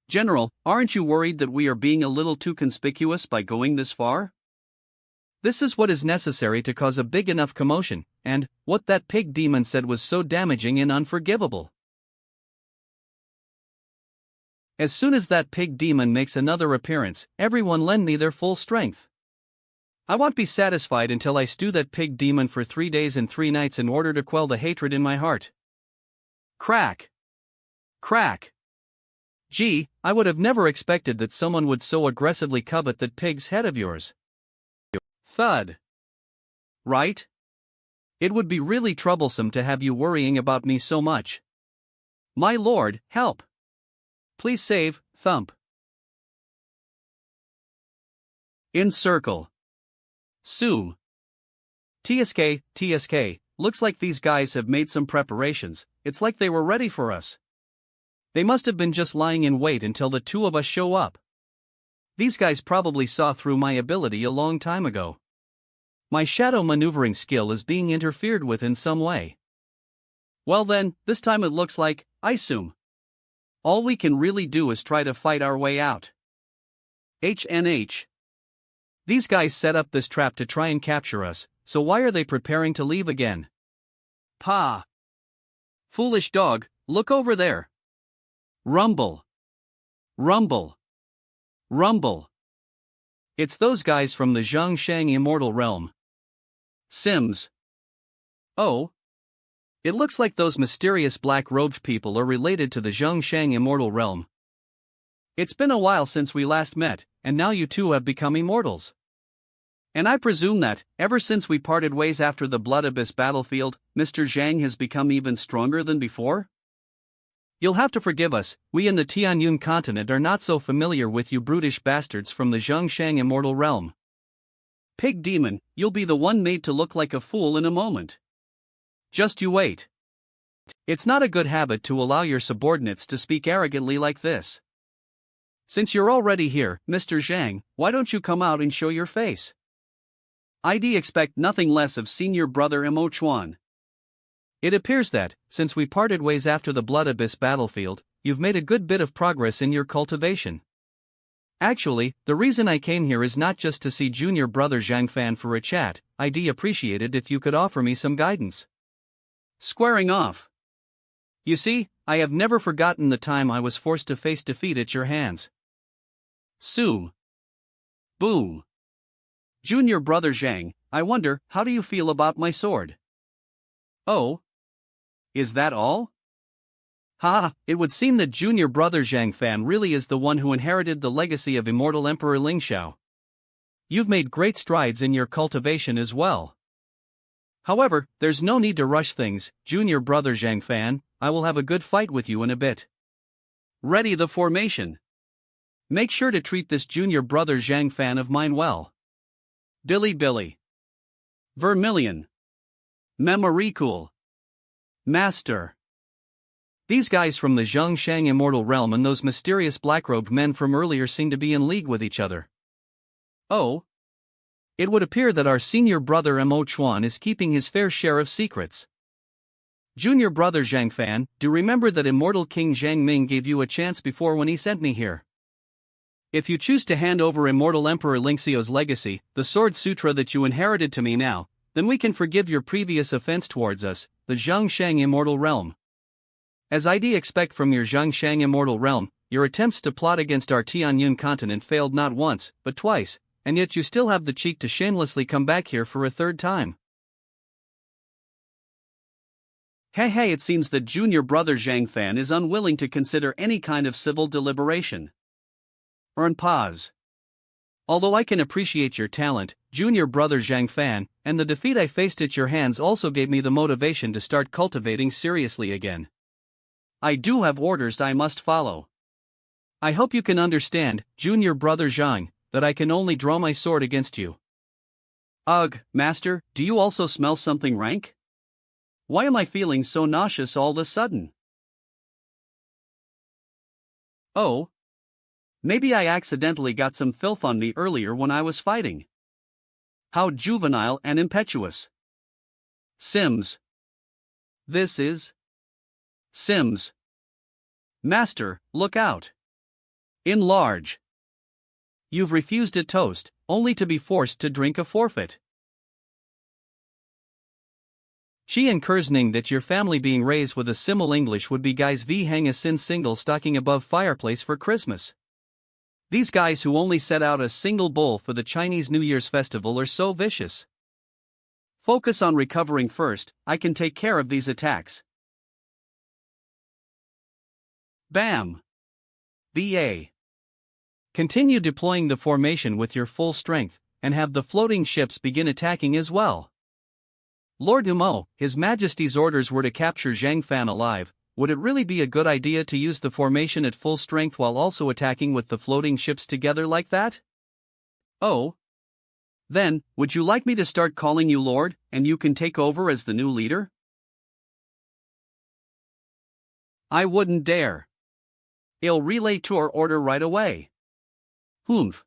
General, aren't you worried that we are being a little too conspicuous by going this far? This is what is necessary to cause a big enough commotion, and what that pig demon said was so damaging and unforgivable. As soon as that pig demon makes another appearance, everyone lend me their full strength. I won't be satisfied until I stew that pig demon for 3 days and 3 nights in order to quell the hatred in my heart. Crack! Crack! Gee, I would have never expected that someone would so aggressively covet that pig's head of yours. Thud. Right? It would be really troublesome to have you worrying about me so much. My lord, help! Please save, thump. Encircle. Sue. TSK, looks like these guys have made some preparations. It's like they were ready for us. They must have been just lying in wait until the two of us show up. These guys probably saw through my ability a long time ago. My shadow maneuvering skill is being interfered with in some way. Well then, this time it looks like, I assume. All we can really do is try to fight our way out. HNH. These guys set up this trap to try and capture us, so why are they preparing to leave again? Pa! Foolish dog, look over there. Rumble. Rumble. Rumble. It's those guys from the Zhangshang Immortal Realm. Sims. Oh. It looks like those mysterious black-robed people are related to the Zhangshang Immortal Realm. It's been a while since we last met, and now you two have become immortals. And I presume that, ever since we parted ways after the Blood Abyss battlefield, Mr. Zhang has become even stronger than before? You'll have to forgive us, we in the Tianyun continent are not so familiar with you brutish bastards from the Zhangshang Immortal Realm. Pig demon, you'll be the one made to look like a fool in a moment. Just you wait. It's not a good habit to allow your subordinates to speak arrogantly like this. Since you're already here, Mr. Zhang, why don't you come out and show your face? I'd expect nothing less of senior brother Mo Chuan. It appears that, since we parted ways after the Blood Abyss battlefield, you've made a good bit of progress in your cultivation. Actually, the reason I came here is not just to see junior brother Zhang Fan for a chat. I'd appreciate it if you could offer me some guidance. Squaring off. You see, I have never forgotten the time I was forced to face defeat at your hands. Soom. Boom. Junior brother Zhang, I wonder, how do you feel about my sword? Oh? Is that all? Ha, it would seem that junior brother Zhang Fan really is the one who inherited the legacy of immortal Emperor Ling Xiao. You've made great strides in your cultivation as well. However, there's no need to rush things, junior brother Zhang Fan. I will have a good fight with you in a bit. Ready the formation. Make sure to treat this junior brother Zhang Fan of mine well. Billy. Vermilion. Memoricule. Master. These guys from the Zhongshang Immortal Realm and those mysterious black-robed men from earlier seem to be in league with each other. Oh? It would appear that our senior brother Mo Chuan is keeping his fair share of secrets. Junior brother Zhang Fan, do remember that Immortal King Zhang Ming gave you a chance before when he sent me here. If you choose to hand over Immortal Emperor Ling Xiao's legacy, the Sword Sutra that you inherited to me now, then we can forgive your previous offense towards us, the Zhongshang Immortal Realm. As I'd expect from your Zhongshang Immortal Realm, your attempts to plot against our Tianyun continent failed not once, but twice, and yet you still have the cheek to shamelessly come back here for a third time. Hey, it seems that junior brother Zhang Fan is unwilling to consider any kind of civil deliberation. Earn pause. Although I can appreciate your talent, junior brother Zhang Fan, and the defeat I faced at your hands also gave me the motivation to start cultivating seriously again. I do have orders I must follow. I hope you can understand, junior brother Zhang, that I can only draw my sword against you. Ugh, master, do you also smell something rank? Why am I feeling so nauseous all of a sudden? Oh? Maybe I accidentally got some filth on me earlier when I was fighting. How juvenile and impetuous. Sims. This is Sims. Master, look out. Enlarge. You've refused a toast, only to be forced to drink a forfeit. She encouraging that your family being raised with a simul English would be guys v hang a sin single stocking above fireplace for Christmas. These guys who only set out a single bowl for the Chinese New Year's festival are so vicious. Focus on recovering first, I can take care of these attacks. Bam! BA. Continue deploying the formation with your full strength, and have the floating ships begin attacking as well. Lord Umo, His Majesty's orders were to capture Zhang Fan alive. Would it really be a good idea to use the formation at full strength while also attacking with the floating ships together like that? Oh? Then, would you like me to start calling you Lord, and you can take over as the new leader? I wouldn't dare. I'll relay tour order right away. Humph.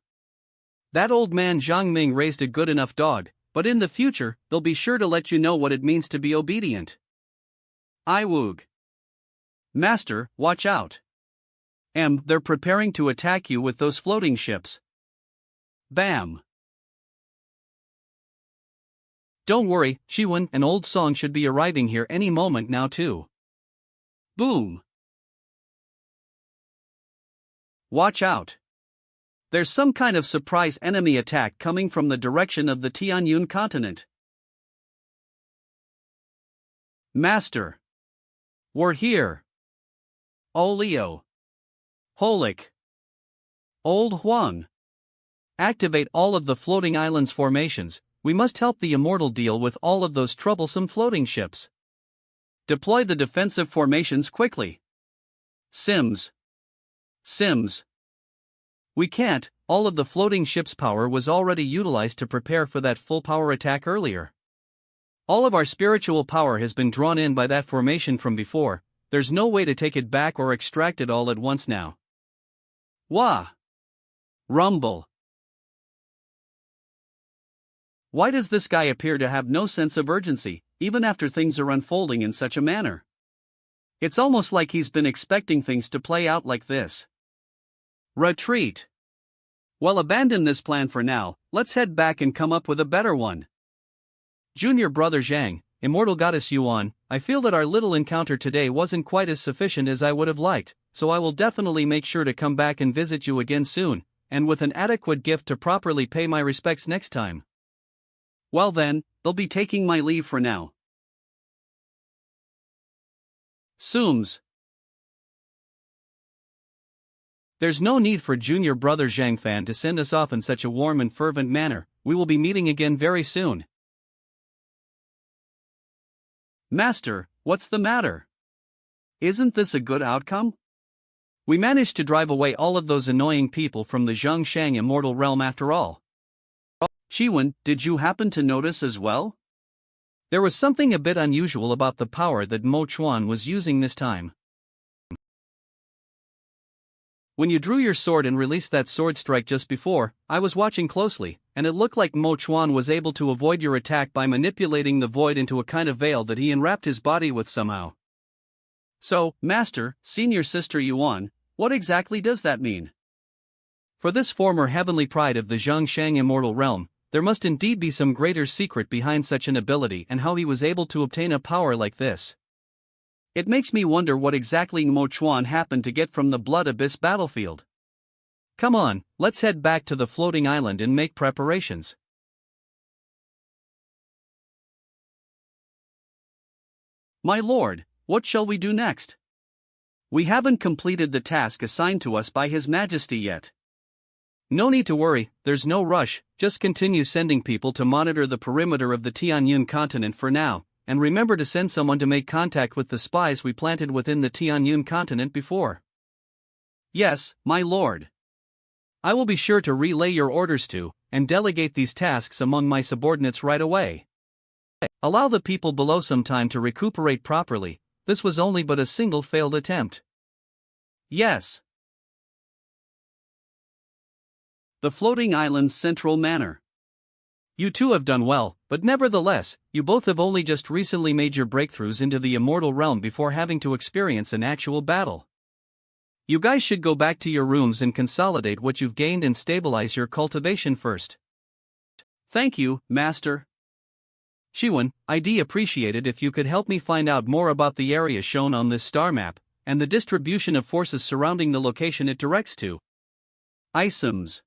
That old man Zhang Ming raised a good enough dog, but in the future, they'll be sure to let you know what it means to be obedient. I woog. Master, watch out. They're preparing to attack you with those floating ships. Bam. Don't worry, Shiwen, an old song should be arriving here any moment now too. Boom. Watch out. There's some kind of surprise enemy attack coming from the direction of the Tianyun continent. Master. We're here. Oh Leo. Holik. Old Huang. Activate all of the floating islands formations. We must help the Immortal deal with all of those troublesome floating ships. Deploy the defensive formations quickly. Sims. We can't, all of the floating ship's power was already utilized to prepare for that full power attack earlier. All of our spiritual power has been drawn in by that formation from before, there's no way to take it back or extract it all at once now. Wah! Rumble. Why does this guy appear to have no sense of urgency, even after things are unfolding in such a manner? It's almost like he's been expecting things to play out like this. Retreat. Well, abandon this plan for now, let's head back and come up with a better one. Junior Brother Zhang, Immortal Goddess Yuan, I feel that our little encounter today wasn't quite as sufficient as I would have liked, so I will definitely make sure to come back and visit you again soon, and with an adequate gift to properly pay my respects next time. Well then, they'll be taking my leave for now. Sooms. There's no need for Junior Brother Zhang Fan to send us off in such a warm and fervent manner, we will be meeting again very soon. Master, what's the matter? Isn't this a good outcome? We managed to drive away all of those annoying people from the Zhongshang Immortal Realm after all. Chiwen, did you happen to notice as well? There was something a bit unusual about the power that Mo Chuan was using this time. When you drew your sword and released that sword strike just before, I was watching closely, and it looked like Mo Chuan was able to avoid your attack by manipulating the void into a kind of veil that he enwrapped his body with somehow. So, Master, Senior Sister Yuan, what exactly does that mean? For this former heavenly pride of the Zhongshang Immortal Realm, there must indeed be some greater secret behind such an ability and how he was able to obtain a power like this. It makes me wonder what exactly Mo Chuan happened to get from the Blood Abyss battlefield. Come on, let's head back to the floating island and make preparations. My lord, what shall we do next? We haven't completed the task assigned to us by His Majesty yet. No need to worry, there's no rush, just continue sending people to monitor the perimeter of the Tianyun continent for now, and remember to send someone to make contact with the spies we planted within the Tianyun continent before. Yes, my lord. I will be sure to relay your orders to, and delegate these tasks among my subordinates right away. Allow the people below some time to recuperate properly, this was only but a single failed attempt. Yes. The floating island's central manor. You two have done well, but nevertheless, you both have only just recently made your breakthroughs into the immortal realm before having to experience an actual battle. You guys should go back to your rooms and consolidate what you've gained and stabilize your cultivation first. Thank you, Master. Chiwen, I'd appreciate it if you could help me find out more about the area shown on this star map, and the distribution of forces surrounding the location it directs to. Isums.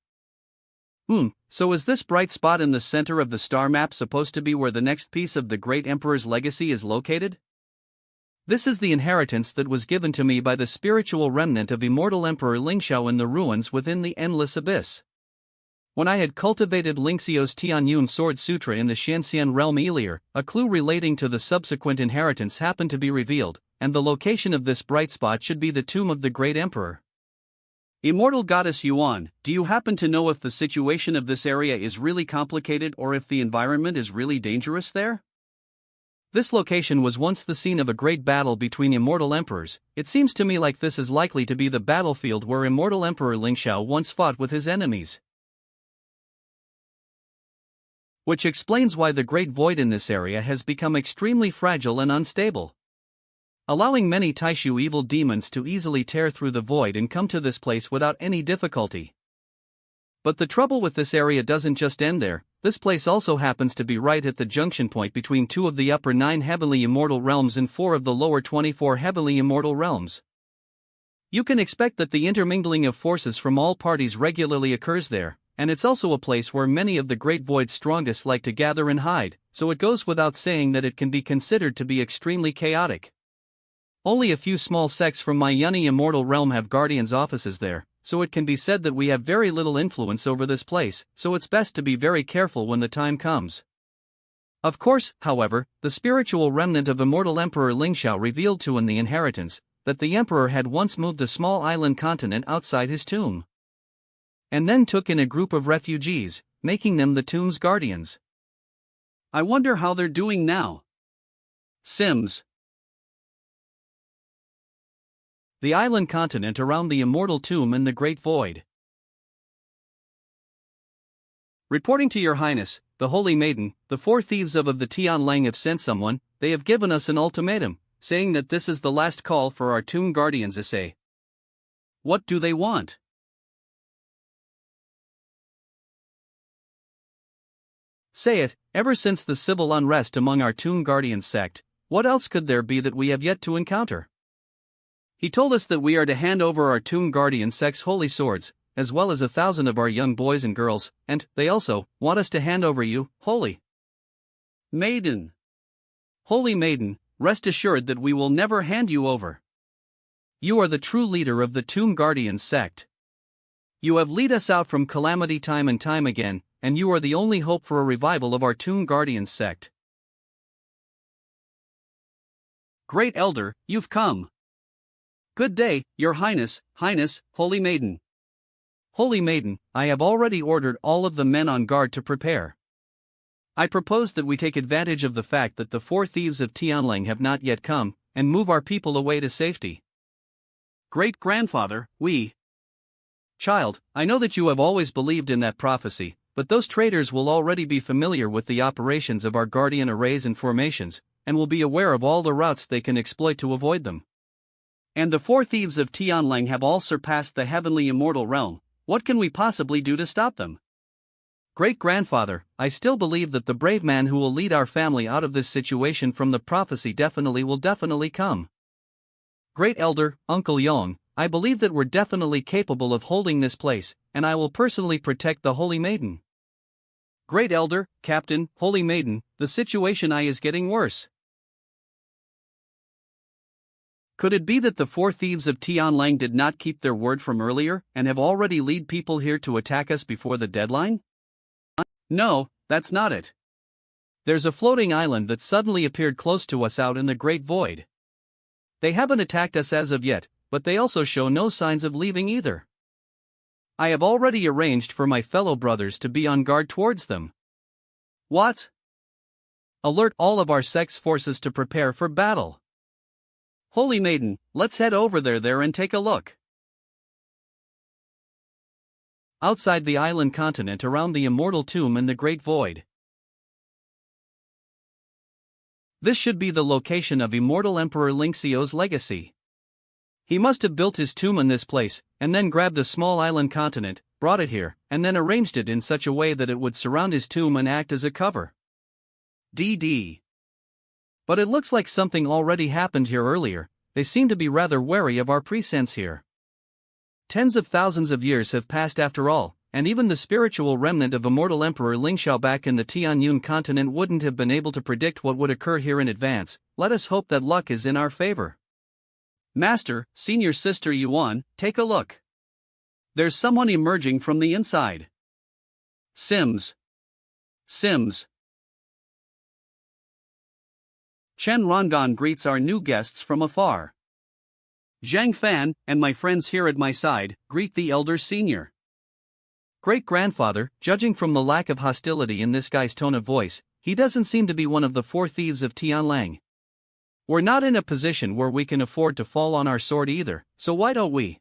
So is this bright spot in the center of the star map supposed to be where the next piece of the Great Emperor's legacy is located? This is the inheritance that was given to me by the spiritual remnant of Immortal Emperor Lingxiao in the ruins within the Endless Abyss. When I had cultivated Lingxiao's Tianyun Sword Sutra in the Shenxian realm earlier, a clue relating to the subsequent inheritance happened to be revealed, and the location of this bright spot should be the tomb of the Great Emperor. Immortal Goddess Yuan, do you happen to know if the situation of this area is really complicated or if the environment is really dangerous there? This location was once the scene of a great battle between immortal emperors. It seems to me like this is likely to be the battlefield where Immortal Emperor Lingxiao once fought with his enemies. Which explains why the Great Void in this area has become extremely fragile and unstable, allowing many Taishu evil demons to easily tear through the void and come to this place without any difficulty. But the trouble with this area doesn't just end there, this place also happens to be right at the junction point between 2 of the upper 9 heavenly immortal realms and 4 of the lower 24 heavenly immortal realms. You can expect that the intermingling of forces from all parties regularly occurs there, and it's also a place where many of the Great Void's strongest like to gather and hide, so it goes without saying that it can be considered to be extremely chaotic. Only a few small sects from my Yunni immortal realm have guardians' offices there, so it can be said that we have very little influence over this place, so it's best to be very careful when the time comes. Of course, however, the spiritual remnant of Immortal Emperor Lingxiao revealed to in the inheritance that the Emperor had once moved a small island continent outside his tomb. and then took in a group of refugees, making them the tomb's guardians. I wonder how they're doing now. Sims. The island continent around the immortal tomb in the Great Void. Reporting to Your Highness, the Holy Maiden, the four thieves of the Tianlang have sent someone. They have given us an ultimatum, saying that this is the last call for our tomb guardians essay. What do they want? Say it, ever since the civil unrest among our tomb guardians sect, what else could there be that we have yet to encounter? He told us that we are to hand over our tomb guardian sect's holy swords, as well as 1,000 of our young boys and girls, and they also want us to hand over you, Holy Maiden. Holy Maiden, rest assured that we will never hand you over. You are the true leader of the tomb guardians sect. You have lead us out from calamity time and time again, and you are the only hope for a revival of our tomb guardians sect. Great Elder, you've come. Good day, Your Highness, Holy Maiden. Holy Maiden, I have already ordered all of the men on guard to prepare. I propose that we take advantage of the fact that the four thieves of Tianlang have not yet come, and move our people away to safety. Great-grandfather, Child, I know that you have always believed in that prophecy, but those traitors will already be familiar with the operations of our guardian arrays and formations, and will be aware of all the routes they can exploit to avoid them. And the four thieves of Tianlang have all surpassed the heavenly immortal realm. What can we possibly do to stop them? Great-grandfather, I still believe that the brave man who will lead our family out of this situation from the prophecy will definitely come. Great Elder, Uncle Yong, I believe that we're definitely capable of holding this place, and I will personally protect the Holy Maiden. Great Elder, Captain, Holy Maiden, the situation is getting worse. Could it be that the four thieves of Tianlang did not keep their word from earlier, and have already led people here to attack us before the deadline? No, that's not it. There's a floating island that suddenly appeared close to us out in the Great Void. They haven't attacked us as of yet, but they also show no signs of leaving either. I have already arranged for my fellow brothers to be on guard towards them. What? Alert all of our sect's forces to prepare for battle. Holy Maiden, let's head over there and take a look. Outside the island continent around the immortal tomb in the Great Void. This should be the location of immortal Emperor Lingxiao's legacy. He must have built his tomb in this place, and then grabbed a small island continent, brought it here, and then arranged it in such a way that it would surround his tomb and act as a cover. DD. But it looks like something already happened here earlier. They seem to be rather wary of our presence here. Tens of thousands of years have passed after all, and even the spiritual remnant of immortal Emperor Lingxiao back in the Tianyun continent wouldn't have been able to predict what would occur here in advance. Let us hope that luck is in our favor. Master, Senior Sister Yuan, take a look. There's someone emerging from the inside. Sims. Chen Rongan greets our new guests from afar. Zhang Fan, and my friends here at my side, greet the elder senior. Great-grandfather, judging from the lack of hostility in this guy's tone of voice, he doesn't seem to be one of the four thieves of Tianlang. We're not in a position where we can afford to fall on our sword either, so why don't we?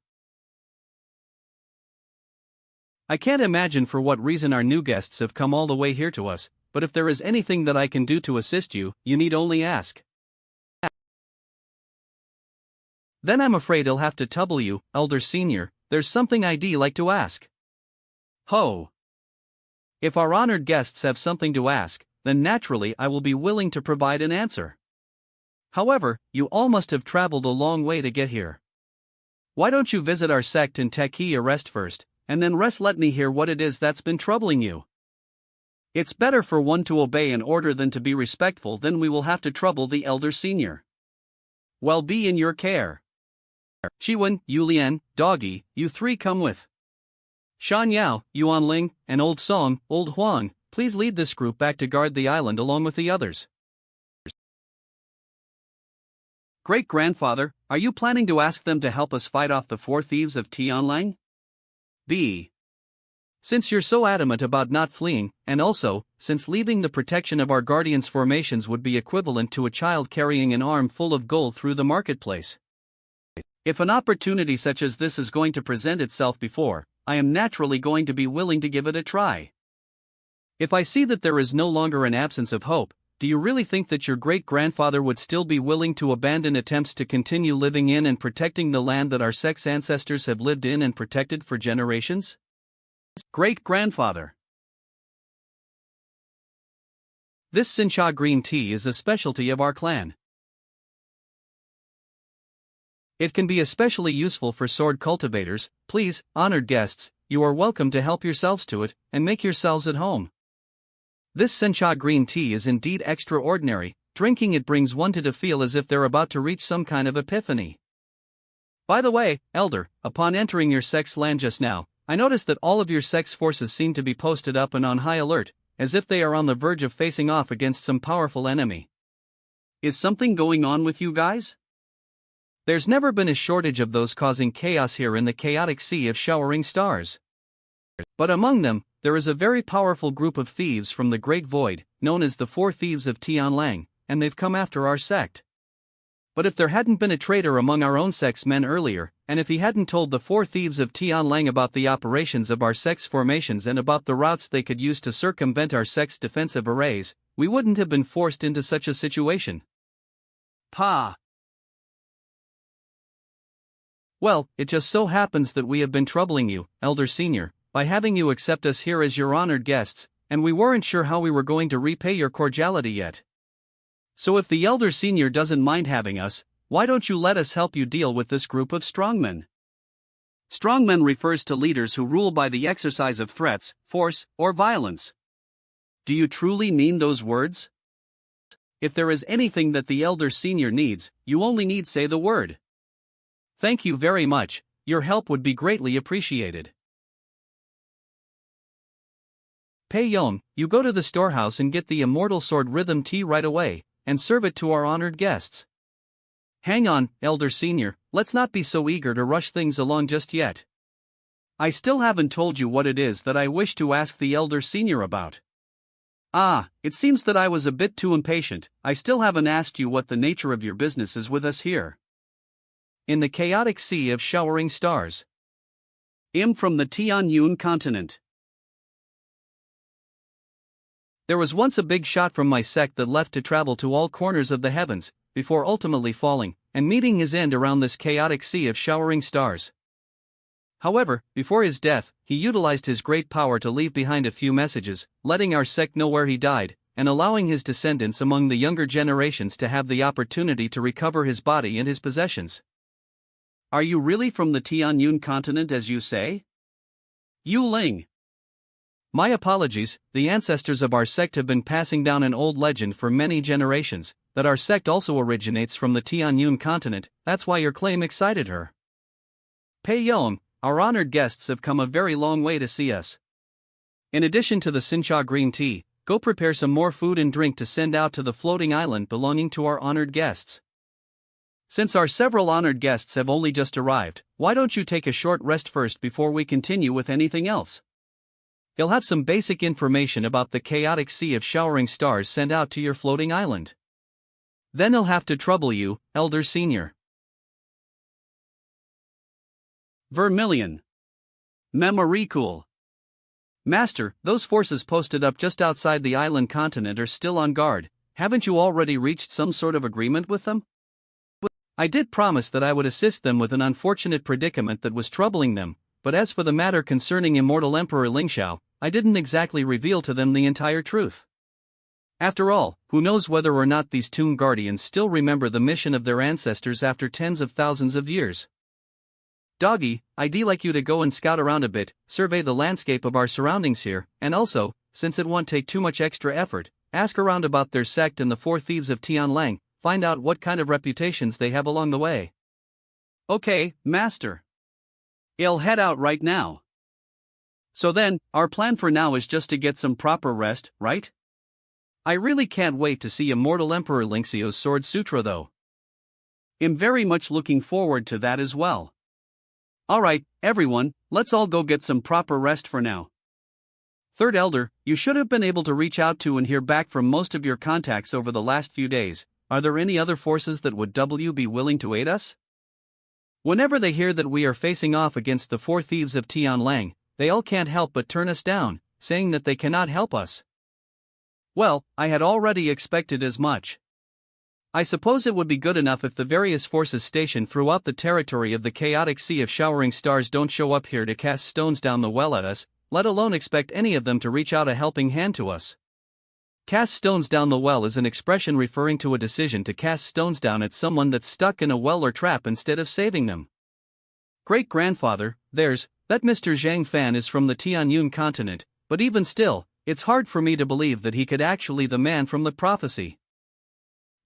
I can't imagine for what reason our new guests have come all the way here to us, but if there is anything that I can do to assist you, you need only ask. Then I'm afraid I'll have to trouble you, elder senior. There's something I'd like to ask. Ho! If our honored guests have something to ask, then naturally I will be willing to provide an answer. However, you all must have traveled a long way to get here. Why don't you visit our sect and take a rest first, and then let me hear what it is that's been troubling you. It's better for one to obey an order than to be respectful. Then we will have to trouble the elder senior. Well, be in your care. Shiwen, Yulian, Doggy, you three come with. Shan Yao, Yuan Ling, and Old Song, Old Huang, please lead this group back to guard the island along with the others. Great-grandfather, are you planning to ask them to help us fight off the four thieves of Tianlang? B. Since you're so adamant about not fleeing, and also, since leaving the protection of our guardians' formations would be equivalent to a child carrying an arm full of gold through the marketplace. If an opportunity such as this is going to present itself before, I am naturally going to be willing to give it a try. If I see that there is no longer an absence of hope, do you really think that your great-grandfather would still be willing to abandon attempts to continue living in and protecting the land that our sex ancestors have lived in and protected for generations? Great-grandfather. This Sincha green tea is a specialty of our clan. It can be especially useful for sword cultivators. Please, honored guests, you are welcome to help yourselves to it, and make yourselves at home. This Sincha green tea is indeed extraordinary. Drinking it brings one to feel as if they're about to reach some kind of epiphany. By the way, Elder, upon entering your sex land just now, I noticed that all of your sex forces seem to be posted up and on high alert, as if they are on the verge of facing off against some powerful enemy. Is something going on with you guys? There's never been a shortage of those causing chaos here in the chaotic sea of showering stars. But among them, there is a very powerful group of thieves from the Great Void, known as the Four Thieves of Tianlang, and they've come after our sect. But if there hadn't been a traitor among our own sex men earlier, and if he hadn't told the Four Thieves of Tianlang about the operations of our sex formations and about the routes they could use to circumvent our sex defensive arrays, we wouldn't have been forced into such a situation. Pa. Well, it just so happens that we have been troubling you, Elder Senior, by having you accept us here as your honored guests, and we weren't sure how we were going to repay your cordiality yet. So if the Elder Senior doesn't mind having us, why don't you let us help you deal with this group of strongmen? Strongmen refers to leaders who rule by the exercise of threats, force, or violence. Do you truly mean those words? If there is anything that the Elder Senior needs, you only need say the word. Thank you very much, your help would be greatly appreciated. Pei Yon, you go to the storehouse and get the Immortal Sword Rhythm Tea right away, and serve it to our honored guests. Hang on, Elder Senior, let's not be so eager to rush things along just yet. I still haven't told you what it is that I wish to ask the Elder Senior about. Ah, it seems that I was a bit too impatient. I still haven't asked you what the nature of your business is with us here. In the chaotic sea of showering stars. From the Tianyun continent. There was once a big shot from my sect that left to travel to all corners of the heavens, before ultimately falling, and meeting his end around this chaotic sea of showering stars. However, before his death, he utilized his great power to leave behind a few messages, letting our sect know where he died, and allowing his descendants among the younger generations to have the opportunity to recover his body and his possessions. Are you really from the Tianyun continent as you say? Yu Ling. My apologies, the ancestors of our sect have been passing down an old legend for many generations, that our sect also originates from the Tianyun continent. That's why your claim excited her. Pei Yon, our honored guests have come a very long way to see us. In addition to the Sincha green tea, go prepare some more food and drink to send out to the floating island belonging to our honored guests. Since our several honored guests have only just arrived, why don't you take a short rest first before we continue with anything else? You'll have some basic information about the chaotic sea of showering stars sent out to your floating island. Then he'll have to trouble you, Elder Senior. Vermilion. Memory cool. Master, those forces posted up just outside the island continent are still on guard. Haven't you already reached some sort of agreement with them? I did promise that I would assist them with an unfortunate predicament that was troubling them, but as for the matter concerning Immortal Emperor Lingxiao, I didn't exactly reveal to them the entire truth. After all, who knows whether or not these Tomb Guardians still remember the mission of their ancestors after tens of thousands of years. Doggy, I'd like you to go and scout around a bit, survey the landscape of our surroundings here, and also, since it won't take too much extra effort, ask around about their sect and the Four Thieves of Tianlang, find out what kind of reputations they have along the way. Okay, Master. I'll head out right now. So then, our plan for now is just to get some proper rest, right? I really can't wait to see Immortal Emperor Lingxiao's Sword Sutra though. I'm very much looking forward to that as well. Alright, everyone, let's all go get some proper rest for now. Third Elder, you should have been able to reach out to and hear back from most of your contacts over the last few days. Are there any other forces that would be willing to aid us? Whenever they hear that we are facing off against the four thieves of Tianlang, they all can't help but turn us down, saying that they cannot help us. Well, I had already expected as much. I suppose it would be good enough if the various forces stationed throughout the territory of the chaotic sea of showering stars don't show up here to cast stones down the well at us, let alone expect any of them to reach out a helping hand to us. Cast stones down the well is an expression referring to a decision to cast stones down at someone that's stuck in a well or trap instead of saving them. Great-grandfather, that Mr. Zhang Fan is from the Tianyun continent, but even still, it's hard for me to believe that he could actually be the man from the prophecy.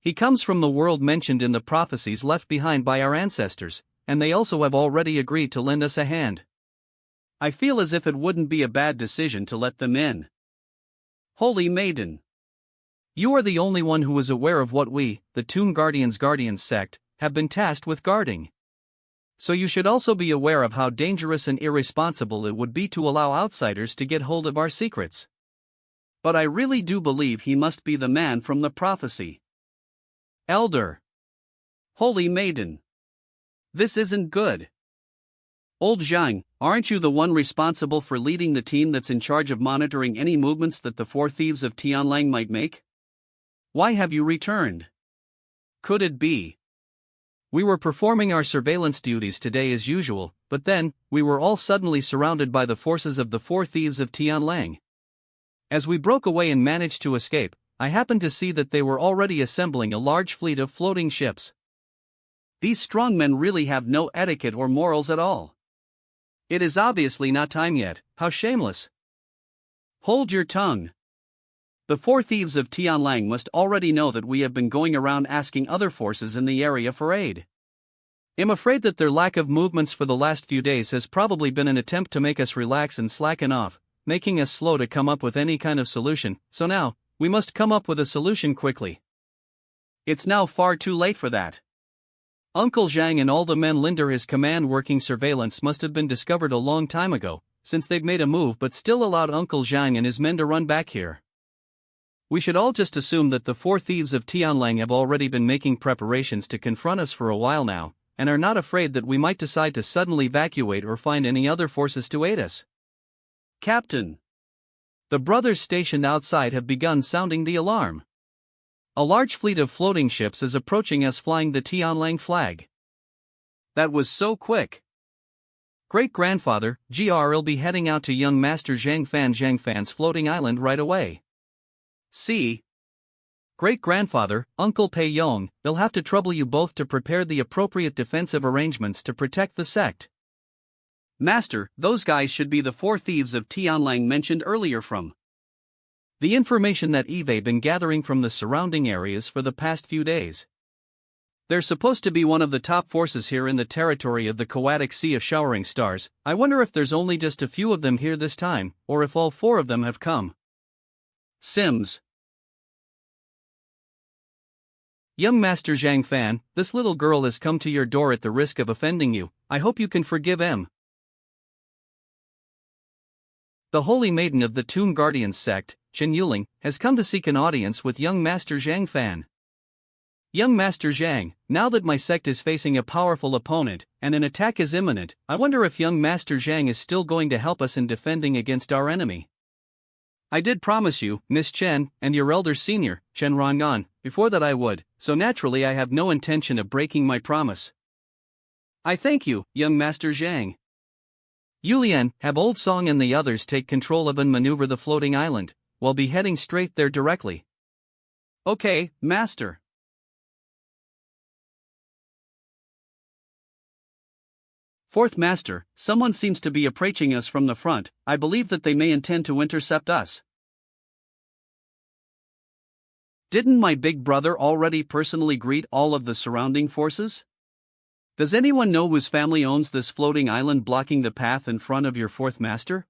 He comes from the world mentioned in the prophecies left behind by our ancestors, and they also have already agreed to lend us a hand. I feel as if it wouldn't be a bad decision to let them in. Holy Maiden! You are the only one who is aware of what we, the Tomb Guardians sect, have been tasked with guarding. So you should also be aware of how dangerous and irresponsible it would be to allow outsiders to get hold of our secrets. But I really do believe he must be the man from the prophecy. Elder! Holy Maiden! This isn't good. Old Zhang, aren't you the one responsible for leading the team that's in charge of monitoring any movements that the four thieves of Tianlang might make? Why have you returned? Could it be? We were performing our surveillance duties today as usual, but then, we were all suddenly surrounded by the forces of the four thieves of Tianlang. As we broke away and managed to escape, I happened to see that they were already assembling a large fleet of floating ships. These strongmen really have no etiquette or morals at all. It is obviously not time yet. How shameless. Hold your tongue. The four thieves of Tianlang must already know that we have been going around asking other forces in the area for aid. I'm afraid that their lack of movements for the last few days has probably been an attempt to make us relax and slacken off, making us slow to come up with any kind of solution, so now, we must come up with a solution quickly. It's now far too late for that. Uncle Zhang and all the men under his command working surveillance must have been discovered a long time ago, since they've made a move but still allowed Uncle Zhang and his men to run back here. We should all just assume that the four thieves of Tianlang have already been making preparations to confront us for a while now, and are not afraid that we might decide to suddenly evacuate or find any other forces to aid us. Captain! The brothers stationed outside have begun sounding the alarm. A large fleet of floating ships is approaching us flying the Tianlang flag. That was so quick. Great-grandfather, GR'll be heading out to young Master Zhang Fan's floating island right away. See? Great-grandfather, Uncle Pei Yong, they'll have to trouble you both to prepare the appropriate defensive arrangements to protect the sect. Master, those guys should be the four thieves of Tianlang mentioned earlier from the information that Eve been gathering from the surrounding areas for the past few days. They're supposed to be one of the top forces here in the territory of the chaotic sea of showering stars. I wonder if there's only just a few of them here this time, or if all four of them have come. Sims. Young Master Zhang Fan, this little girl has come to your door at the risk of offending you. I hope you can forgive him. The Holy Maiden of the Tomb Guardians sect, Chen Yuling, has come to seek an audience with young Master Zhang Fan. Young Master Zhang, now that my sect is facing a powerful opponent, and an attack is imminent, I wonder if young Master Zhang is still going to help us in defending against our enemy. I did promise you, Miss Chen, and your elder senior, Chen Rongan, before that I would, so naturally I have no intention of breaking my promise. I thank you, young Master Zhang. Yulian, have Old Song and the others take control of and maneuver the floating island, while be heading straight there directly. Okay, Master. Fourth Master, someone seems to be approaching us from the front. I believe that they may intend to intercept us. Didn't my big brother already personally greet all of the surrounding forces? Does anyone know whose family owns this floating island blocking the path in front of your Fourth Master?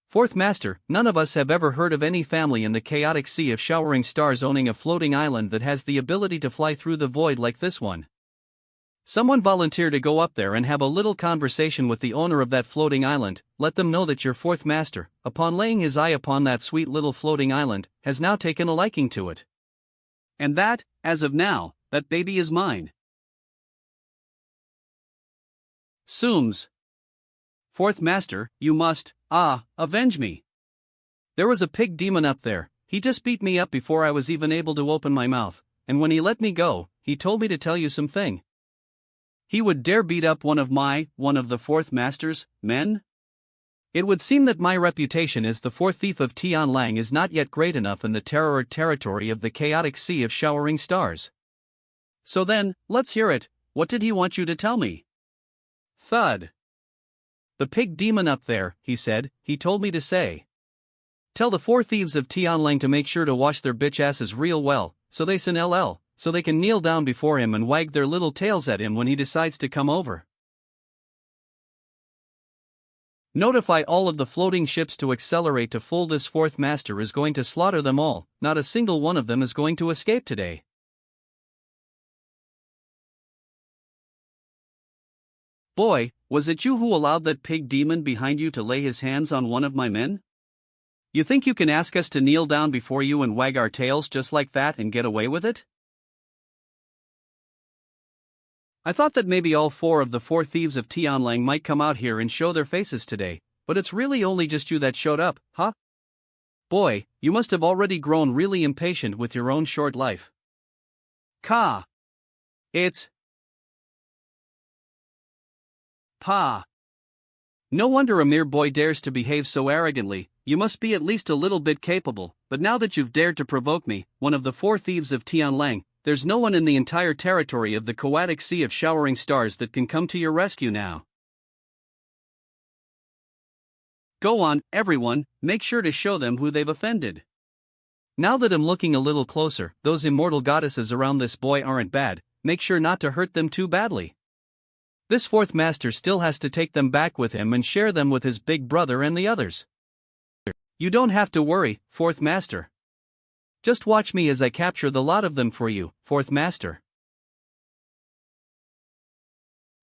Fourth Master, none of us have ever heard of any family in the chaotic sea of showering stars owning a floating island that has the ability to fly through the void like this one. Someone volunteer to go up there and have a little conversation with the owner of that floating island. Let them know that your fourth master, upon laying his eye upon that sweet little floating island, has now taken a liking to it. And that, as of now, that baby is mine. Sooms. Fourth master, you must, avenge me. There was a pig demon up there. He just beat me up before I was even able to open my mouth, and when he let me go, he told me to tell you something. He would dare beat up one of the fourth master's men? It would seem that my reputation as the fourth thief of Tianlang is not yet great enough in the terror territory of the chaotic sea of showering stars. So then, let's hear it. What did he want you to tell me? Thud. The pig demon up there, he said, he told me to say. Tell the four thieves of Tianlang to make sure to wash their bitch asses real well, so they can kneel down before him and wag their little tails at him when he decides to come over. Notify all of the floating ships to accelerate to full. This fourth master is going to slaughter them all, not a single one of them is going to escape today. Boy, was it you who allowed that pig demon behind you to lay his hands on one of my men? You think you can ask us to kneel down before you and wag our tails just like that and get away with it? I thought that maybe all four of the four thieves of Tianlang might come out here and show their faces today, but it's really only just you that showed up, huh? Boy, you must have already grown really impatient with your own short life. It's Pa. No wonder a mere boy dares to behave so arrogantly. You must be at least a little bit capable, but now that you've dared to provoke me, one of the four thieves of Tianlang, there's no one in the entire territory of the chaotic sea of showering stars that can come to your rescue now. Go on, everyone, make sure to show them who they've offended. Now that I'm looking a little closer, those immortal goddesses around this boy aren't bad, make sure not to hurt them too badly. This fourth master still has to take them back with him and share them with his big brother and the others. You don't have to worry, fourth master. Just watch me as I capture the lot of them for you, fourth master.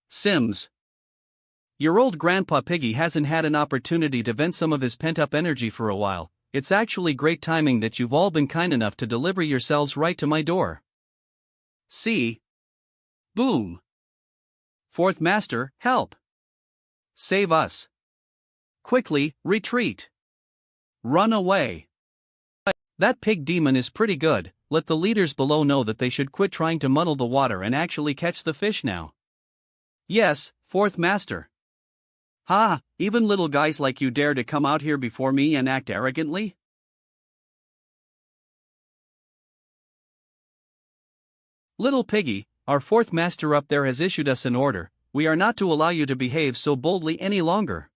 Sims. Your old grandpa Piggy hasn't had an opportunity to vent some of his pent-up energy for a while. It's actually great timing that you've all been kind enough to deliver yourselves right to my door. See? Boom. Fourth master, help. Save us. Quickly, retreat. Run away. That pig demon is pretty good. Let the leaders below know that they should quit trying to muddle the water and actually catch the fish now. Yes, fourth master. Ha, even little guys like you dare to come out here before me and act arrogantly? Little piggy, our fourth master up there has issued us an order. We are not to allow you to behave so boldly any longer.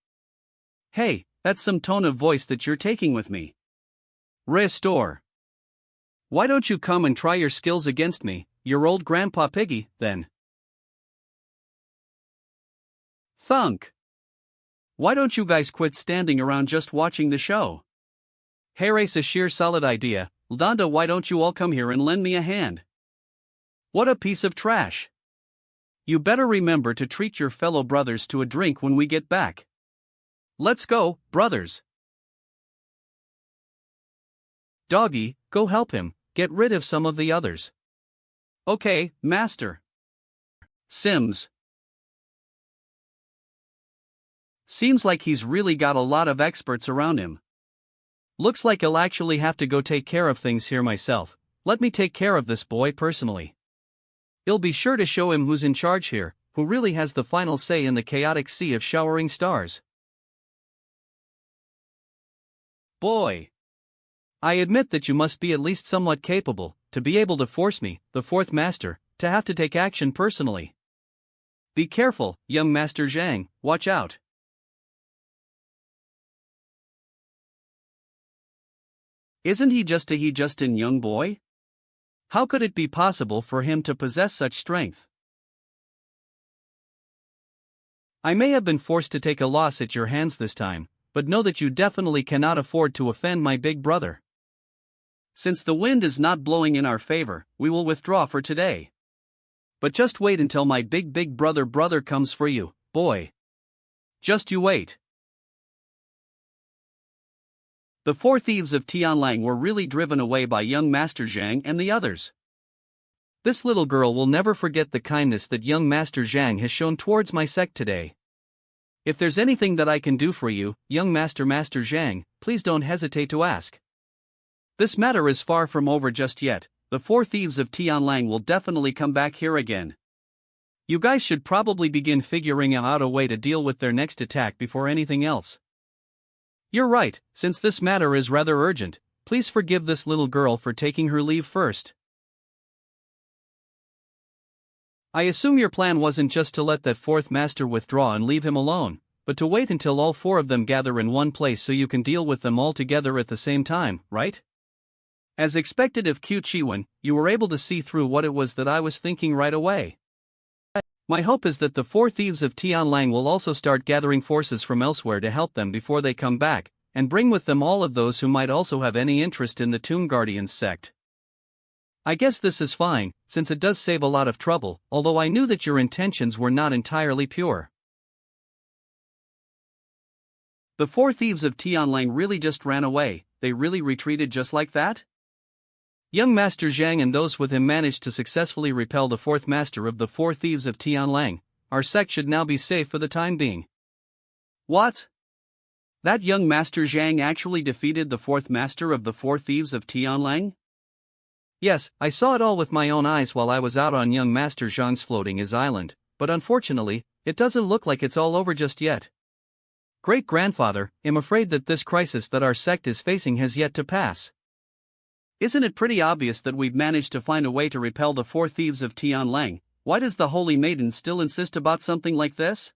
Hey, that's some tone of voice that you're taking with me. Restore. Why don't you come and try your skills against me, your old grandpa Piggy, then? Thunk. Why don't you guys quit standing around just watching the show? Here's a sheer solid idea. Donda, why don't you all come here and lend me a hand? What a piece of trash. You better remember to treat your fellow brothers to a drink when we get back. Let's go, brothers. Doggy, go help him, get rid of some of the others. Okay, master. Sims. Seems like he's really got a lot of experts around him. Looks like I'll actually have to go take care of things here myself. Let me take care of this boy personally. I'll be sure to show him who's in charge here, who really has the final say in the chaotic sea of showering stars. Boy. I admit that you must be at least somewhat capable, to be able to force me, the fourth master, to have to take action personally. Be careful, young Master Zhang, watch out. Isn't he just a young boy? How could it be possible for him to possess such strength? I may have been forced to take a loss at your hands this time, but know that you definitely cannot afford to offend my big brother. Since the wind is not blowing in our favor, we will withdraw for today. But just wait until my big brother comes for you, boy. Just you wait. The four thieves of Tianlang were really driven away by young Master Zhang and the others. This little girl will never forget the kindness that young Master Zhang has shown towards my sect today. If there's anything that I can do for you, young Master Zhang, please don't hesitate to ask. This matter is far from over just yet. The four thieves of Tianlang will definitely come back here again. You guys should probably begin figuring out a way to deal with their next attack before anything else. You're right, since this matter is rather urgent, please forgive this little girl for taking her leave first. I assume your plan wasn't just to let that fourth master withdraw and leave him alone, but to wait until all four of them gather in one place so you can deal with them all together at the same time, right? As expected of Qu Chiwen, you were able to see through what it was that I was thinking right away. My hope is that the four thieves of Tianlang will also start gathering forces from elsewhere to help them before they come back, and bring with them all of those who might also have any interest in the Tomb Guardians sect. I guess this is fine, since it does save a lot of trouble, although I knew that your intentions were not entirely pure. The four thieves of Tianlang really just ran away, they really retreated just like that? Young Master Zhang and those with him managed to successfully repel the fourth master of the four thieves of Tianlang. Our sect should now be safe for the time being. What? That young Master Zhang actually defeated the fourth master of the four thieves of Tianlang? Yes, I saw it all with my own eyes while I was out on young Master Zhang's floating his island, but unfortunately, it doesn't look like it's all over just yet. Great-grandfather, I'm afraid that this crisis that our sect is facing has yet to pass. Isn't it pretty obvious that we've managed to find a way to repel the four thieves of Tianlang? Why does the Holy Maiden still insist about something like this?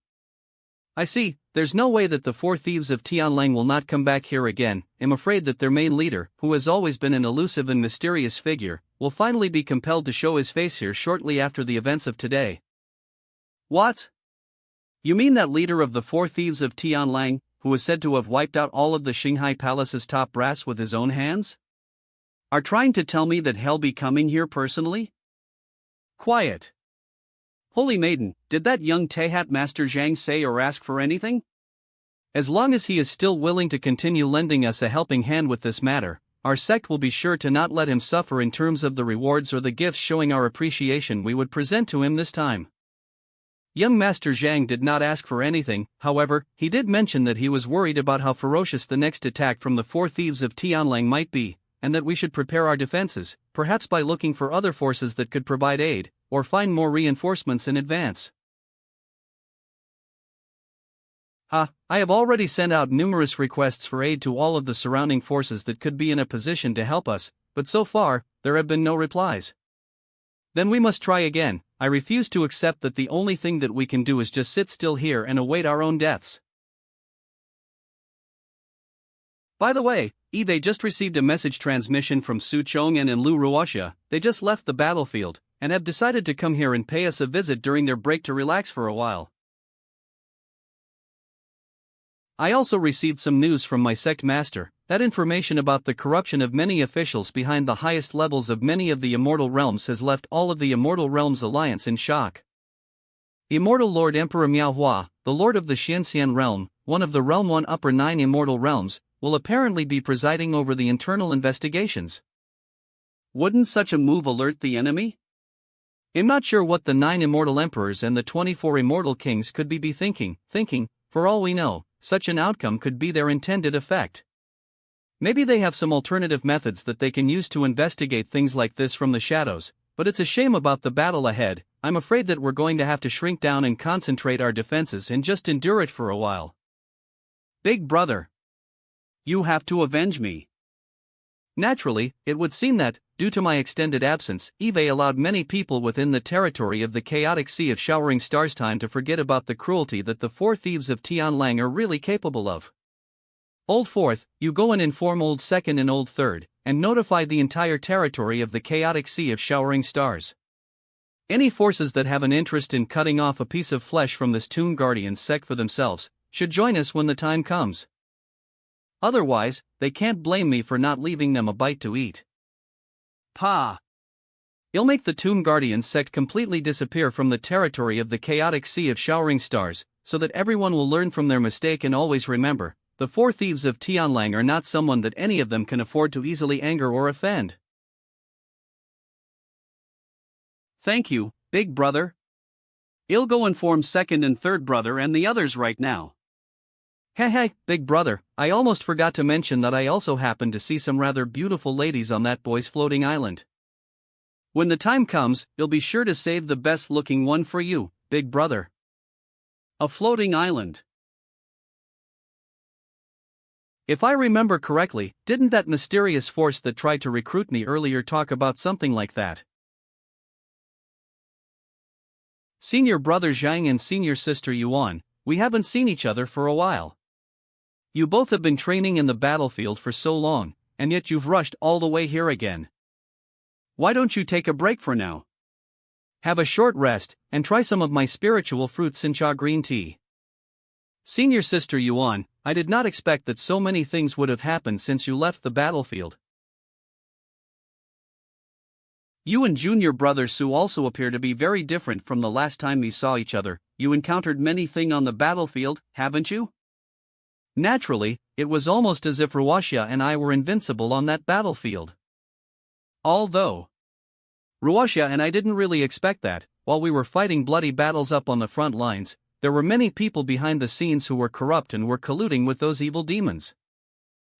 I see, there's no way that the four thieves of Tianlang will not come back here again. I'm afraid that their main leader, who has always been an elusive and mysterious figure, will finally be compelled to show his face here shortly after the events of today. What? You mean that leader of the four thieves of Tianlang, who is said to have wiped out all of the Shanghai Palace's top brass with his own hands? Are trying to tell me that he'll be coming here personally? Quiet. Holy Maiden, did that young Tehat Master Zhang say or ask for anything? As long as he is still willing to continue lending us a helping hand with this matter, our sect will be sure to not let him suffer in terms of the rewards or the gifts showing our appreciation we would present to him this time. Young Master Zhang did not ask for anything, however, he did mention that he was worried about how ferocious the next attack from the four thieves of Tianlang might be, and that we should prepare our defenses, perhaps by looking for other forces that could provide aid, or find more reinforcements in advance. I have already sent out numerous requests for aid to all of the surrounding forces that could be in a position to help us, but so far, there have been no replies. Then we must try again. I refuse to accept that the only thing that we can do is just sit still here and await our own deaths. By the way, they just received a message transmission from Su Chong and in Lu Ruoxia. They just left the battlefield, and have decided to come here and pay us a visit during their break to relax for a while. I also received some news from my sect master, that information about the corruption of many officials behind the highest levels of many of the immortal realms has left all of the Immortal Realms Alliance in shock. The Immortal Lord Emperor Miao Hua, the Lord of the Xianxian realm, one of the Realm 1 Upper 9 Immortal Realms, will apparently be presiding over the internal investigations. Wouldn't such a move alert the enemy? I'm not sure what the 9 Immortal Emperors and the 24 Immortal Kings could be thinking, for all we know, such an outcome could be their intended effect. Maybe they have some alternative methods that they can use to investigate things like this from the shadows, but it's a shame about the battle ahead. I'm afraid that we're going to have to shrink down and concentrate our defenses and just endure it for a while. Big brother, you have to avenge me. Naturally, it would seem that, due to my extended absence, Eve allowed many people within the territory of the chaotic sea of showering stars time to forget about the cruelty that the four thieves of Tianlang are really capable of. Old Fourth, you go and inform Old Second and Old Third, and notify the entire territory of the chaotic sea of showering stars. Any forces that have an interest in cutting off a piece of flesh from this Tomb Guardians sect for themselves, should join us when the time comes. Otherwise, they can't blame me for not leaving them a bite to eat. Pa! You'll make the Tomb Guardians sect completely disappear from the territory of the chaotic sea of showering stars, so that everyone will learn from their mistake and always remember, the four thieves of Tianlang are not someone that any of them can afford to easily anger or offend. Thank you, big brother. I'll go inform second and third brother and the others right now. Hey, big brother, I almost forgot to mention that I also happened to see some rather beautiful ladies on that boy's floating island. When the time comes, you'll be sure to save the best looking one for you, big brother. A floating island. If I remember correctly, didn't that mysterious force that tried to recruit me earlier talk about something like that? Senior brother Zhang and senior sister Yuan, we haven't seen each other for a while. You both have been training in the battlefield for so long, and yet you've rushed all the way here again. Why don't you take a break for now? Have a short rest, and try some of my spiritual fruit Sincha green tea. Senior sister Yuan, I did not expect that so many things would have happened since you left the battlefield. You and junior brother Su also appear to be very different from the last time we saw each other. You encountered many things on the battlefield, haven't you? Naturally, it was almost as if Ruaxia and I were invincible on that battlefield. Although Ruaxia and I didn't really expect that. While we were fighting bloody battles up on the front lines, there were many people behind the scenes who were corrupt and were colluding with those evil demons.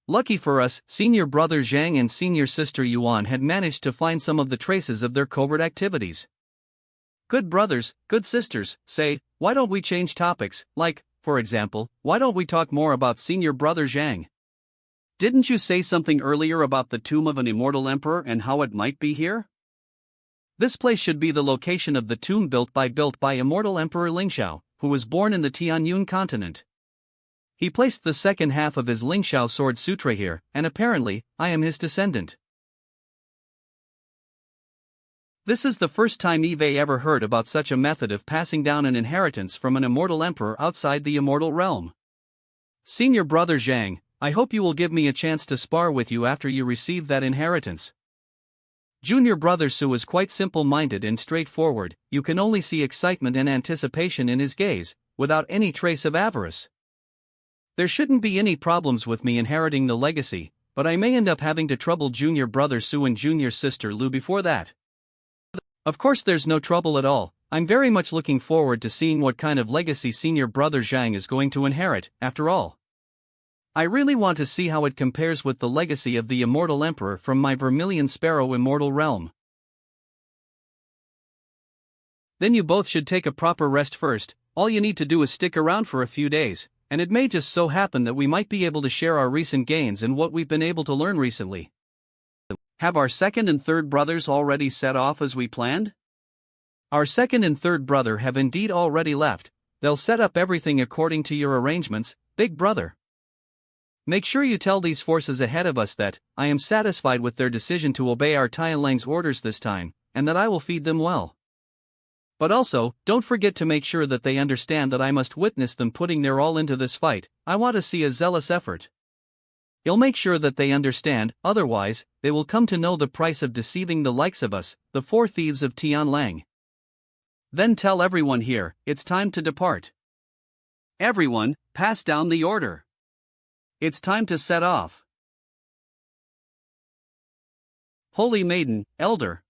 Lucky for us, senior brother Zhang and senior sister Yuan had managed to find some of the traces of their covert activities. Good brothers, good sisters, say, why don't we change topics, like, for example, why don't we talk more about senior brother Zhang? Didn't you say something earlier about the tomb of an immortal emperor and how it might be here? This place should be the location of the tomb built by immortal Emperor Lingxiao, who was born in the Tianyun continent. He placed the second half of his Lingxiao sword sutra here, and apparently, I am his descendant. This is the first time Eve ever heard about such a method of passing down an inheritance from an immortal emperor outside the immortal realm. Senior brother Zhang, I hope you will give me a chance to spar with you after you receive that inheritance. Junior brother Su is quite simple-minded and straightforward. You can only see excitement and anticipation in his gaze, without any trace of avarice. There shouldn't be any problems with me inheriting the legacy, but I may end up having to trouble junior brother Su and junior sister Lu before that. Of course there's no trouble at all. I'm very much looking forward to seeing what kind of legacy senior brother Zhang is going to inherit, after all. I really want to see how it compares with the legacy of the immortal emperor from my vermilion sparrow immortal realm. Then you both should take a proper rest first. All you need to do is stick around for a few days, and it may just so happen that we might be able to share our recent gains and what we've been able to learn recently. Have our second and third brothers already set off as we planned? Our second and third brother have indeed already left. They'll set up everything according to your arrangements, big brother. Make sure you tell these forces ahead of us that I am satisfied with their decision to obey our Tianlang's orders this time, and that I will feed them well. But also, don't forget to make sure that they understand that I must witness them putting their all into this fight. I want to see a zealous effort. You'll make sure that they understand, otherwise, they will come to know the price of deceiving the likes of us, the four thieves of Tianlang. Then tell everyone here, it's time to depart. Everyone, pass down the order. It's time to set off. Holy Maiden, Elder.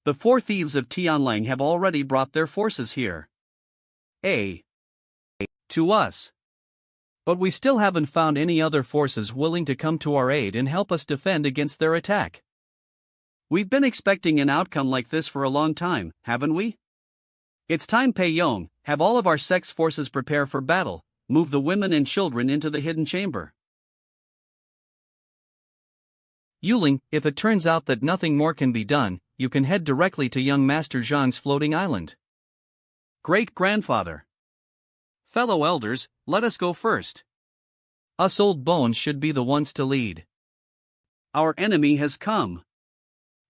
The four thieves of Tianlang have already brought their forces here. To us. But we still haven't found any other forces willing to come to our aid and help us defend against their attack. We've been expecting an outcome like this for a long time, haven't we? It's time Pei Yong, have all of our sex forces prepare for battle. Move the women and children into the hidden chamber. Yuling, if it turns out that nothing more can be done, you can head directly to young Master Zhang's floating island. Great-grandfather. Fellow elders, let us go first. Us old bones should be the ones to lead. Our enemy has come.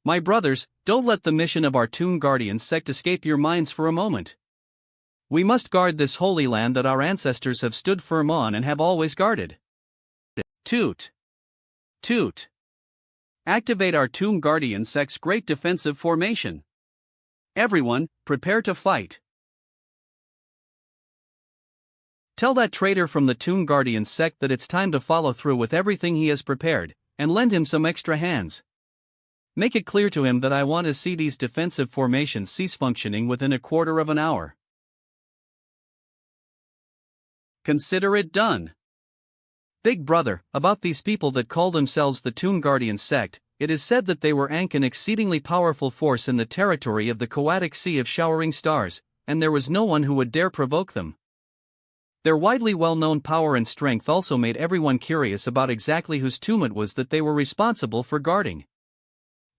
My brothers, don't let the mission of our Tomb Guardians sect escape your minds for a moment. We must guard this holy land that our ancestors have stood firm on and have always guarded. Toot. Toot. Activate our Tomb Guardian sect's great defensive formation. Everyone, prepare to fight. Tell that traitor from the Tomb Guardian sect that it's time to follow through with everything he has prepared, and lend him some extra hands. Make it clear to him that I want to see these defensive formations cease functioning within a quarter of an hour. Consider it done. Big brother, about these people that call themselves the Tomb Guardian sect, it is said that they were an exceedingly powerful force in the territory of the Coatic Sea of Showering Stars, and there was no one who would dare provoke them. Their widely well-known power and strength also made everyone curious about exactly whose tomb it was that they were responsible for guarding.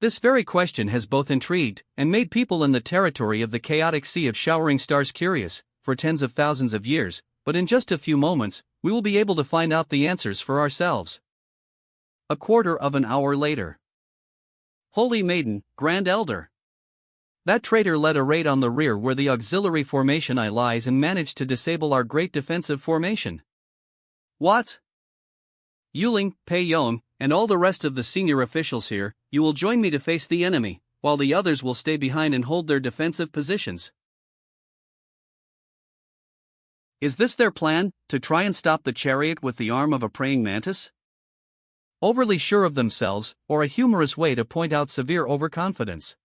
This very question has both intrigued and made people in the territory of the Chaotic Sea of Showering Stars curious, for tens of thousands of years, but in just a few moments, we will be able to find out the answers for ourselves. A quarter of an hour later. Holy Maiden, Grand Elder. That traitor led a raid on the rear where the auxiliary formation I lies and managed to disable our great defensive formation. What? Yuling, Pei Yong, and all the rest of the senior officials here, you will join me to face the enemy, while the others will stay behind and hold their defensive positions. Is this their plan, to try and stop the chariot with the arm of a praying mantis? Overly sure of themselves, or a humorous way to point out severe overconfidence.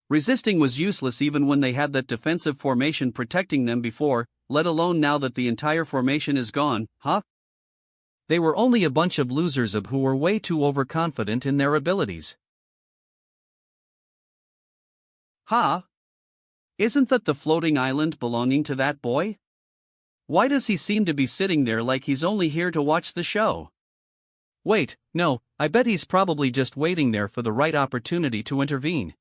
Resisting was useless even when they had that defensive formation protecting them before, let alone now that the entire formation is gone, huh? They were only a bunch of losers who were way too overconfident in their abilities. Huh? Isn't that the floating island belonging to that boy? Why does he seem to be sitting there like he's only here to watch the show? Wait, no, I bet he's probably just waiting there for the right opportunity to intervene.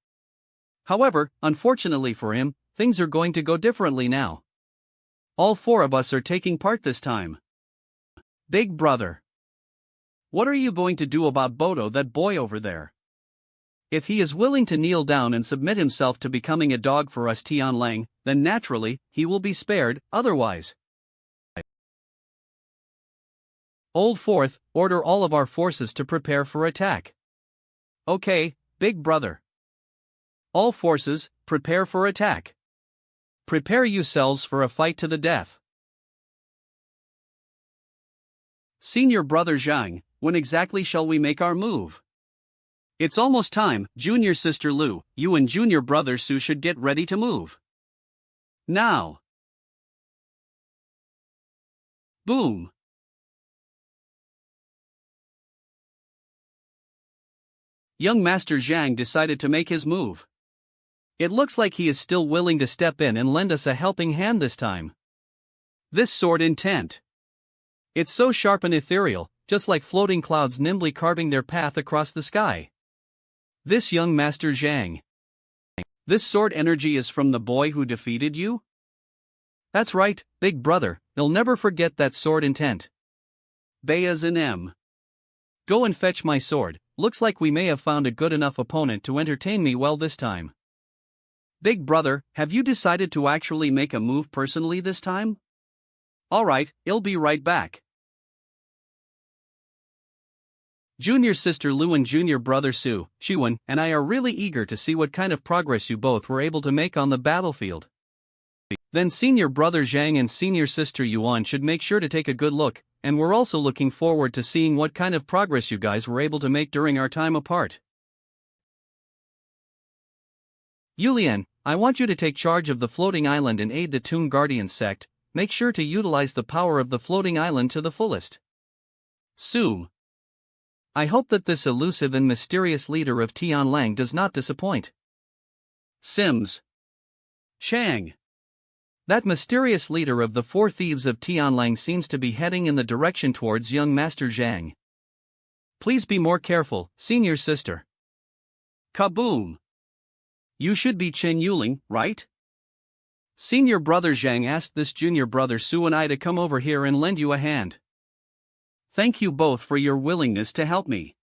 However, unfortunately for him, things are going to go differently now. All four of us are taking part this time. Big brother. What are you going to do about Bodo, that boy over there? If he is willing to kneel down and submit himself to becoming a dog for us Tianlang, then naturally, he will be spared, otherwise. Old Fourth, order all of our forces to prepare for attack. Okay, big brother. All forces, prepare for attack. Prepare yourselves for a fight to the death. Senior brother Zhang, when exactly shall we make our move? It's almost time, junior sister Lu, you and junior brother Su should get ready to move. Now. Boom. Young Master Zhang decided to make his move. It looks like he is still willing to step in and lend us a helping hand this time. This sword intent. It's so sharp and ethereal, just like floating clouds nimbly carving their path across the sky. This young Master Zhang. This sword energy is from the boy who defeated you? That's right, big brother, he'll never forget that sword intent. Bayas and M. Go and fetch my sword, looks like we may have found a good enough opponent to entertain me well this time. Big brother, have you decided to actually make a move personally this time? Alright, I'll be right back. Junior sister Lu and junior brother Su, Shiwen, and I are really eager to see what kind of progress you both were able to make on the battlefield. Then senior brother Zhang and senior sister Yuan should make sure to take a good look, and we're also looking forward to seeing what kind of progress you guys were able to make during our time apart. Yulian, I want you to take charge of the floating island and aid the Tomb Guardian sect. Make sure to utilize the power of the floating island to the fullest. Su. I hope that this elusive and mysterious leader of Tianlang does not disappoint. Sims. Shang. That mysterious leader of the four thieves of Tianlang seems to be heading in the direction towards young Master Zhang. Please be more careful, senior sister. Kaboom! You should be Chen Yuling, right? Senior brother Zhang asked this junior brother Su and I to come over here and lend you a hand. Thank you both for your willingness to help me.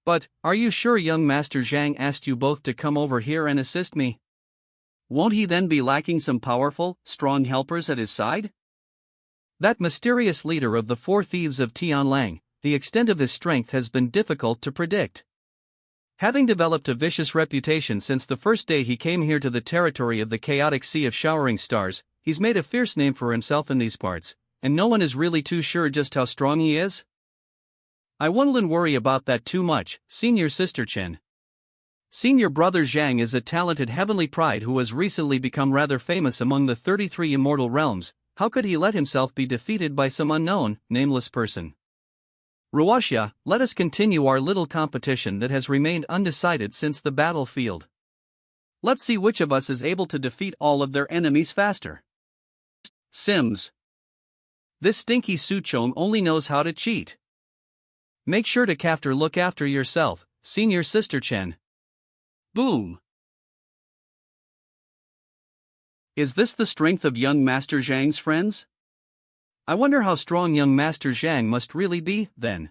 But, are you sure young Master Zhang asked you both to come over here and assist me? Won't he then be lacking some powerful, strong helpers at his side? That mysterious leader of the four thieves of Tianlang, the extent of his strength has been difficult to predict. Having developed a vicious reputation since the first day he came here to the territory of the chaotic sea of showering stars, he's made a fierce name for himself in these parts, and no one is really too sure just how strong he is. I wouldn't worry about that too much, Senior Sister Chen. Senior Brother Zhang is a talented heavenly pride who has recently become rather famous among the 33 immortal realms. How could he let himself be defeated by some unknown, nameless person? Ruoxia, let us continue our little competition that has remained undecided since the battlefield. Let's see which of us is able to defeat all of their enemies faster. Sims. This stinky Suchong only knows how to cheat. Make sure to look after yourself, Senior Sister Chen. Boom. Is this the strength of young Master Zhang's friends? I wonder how strong young Master Zhang must really be, then.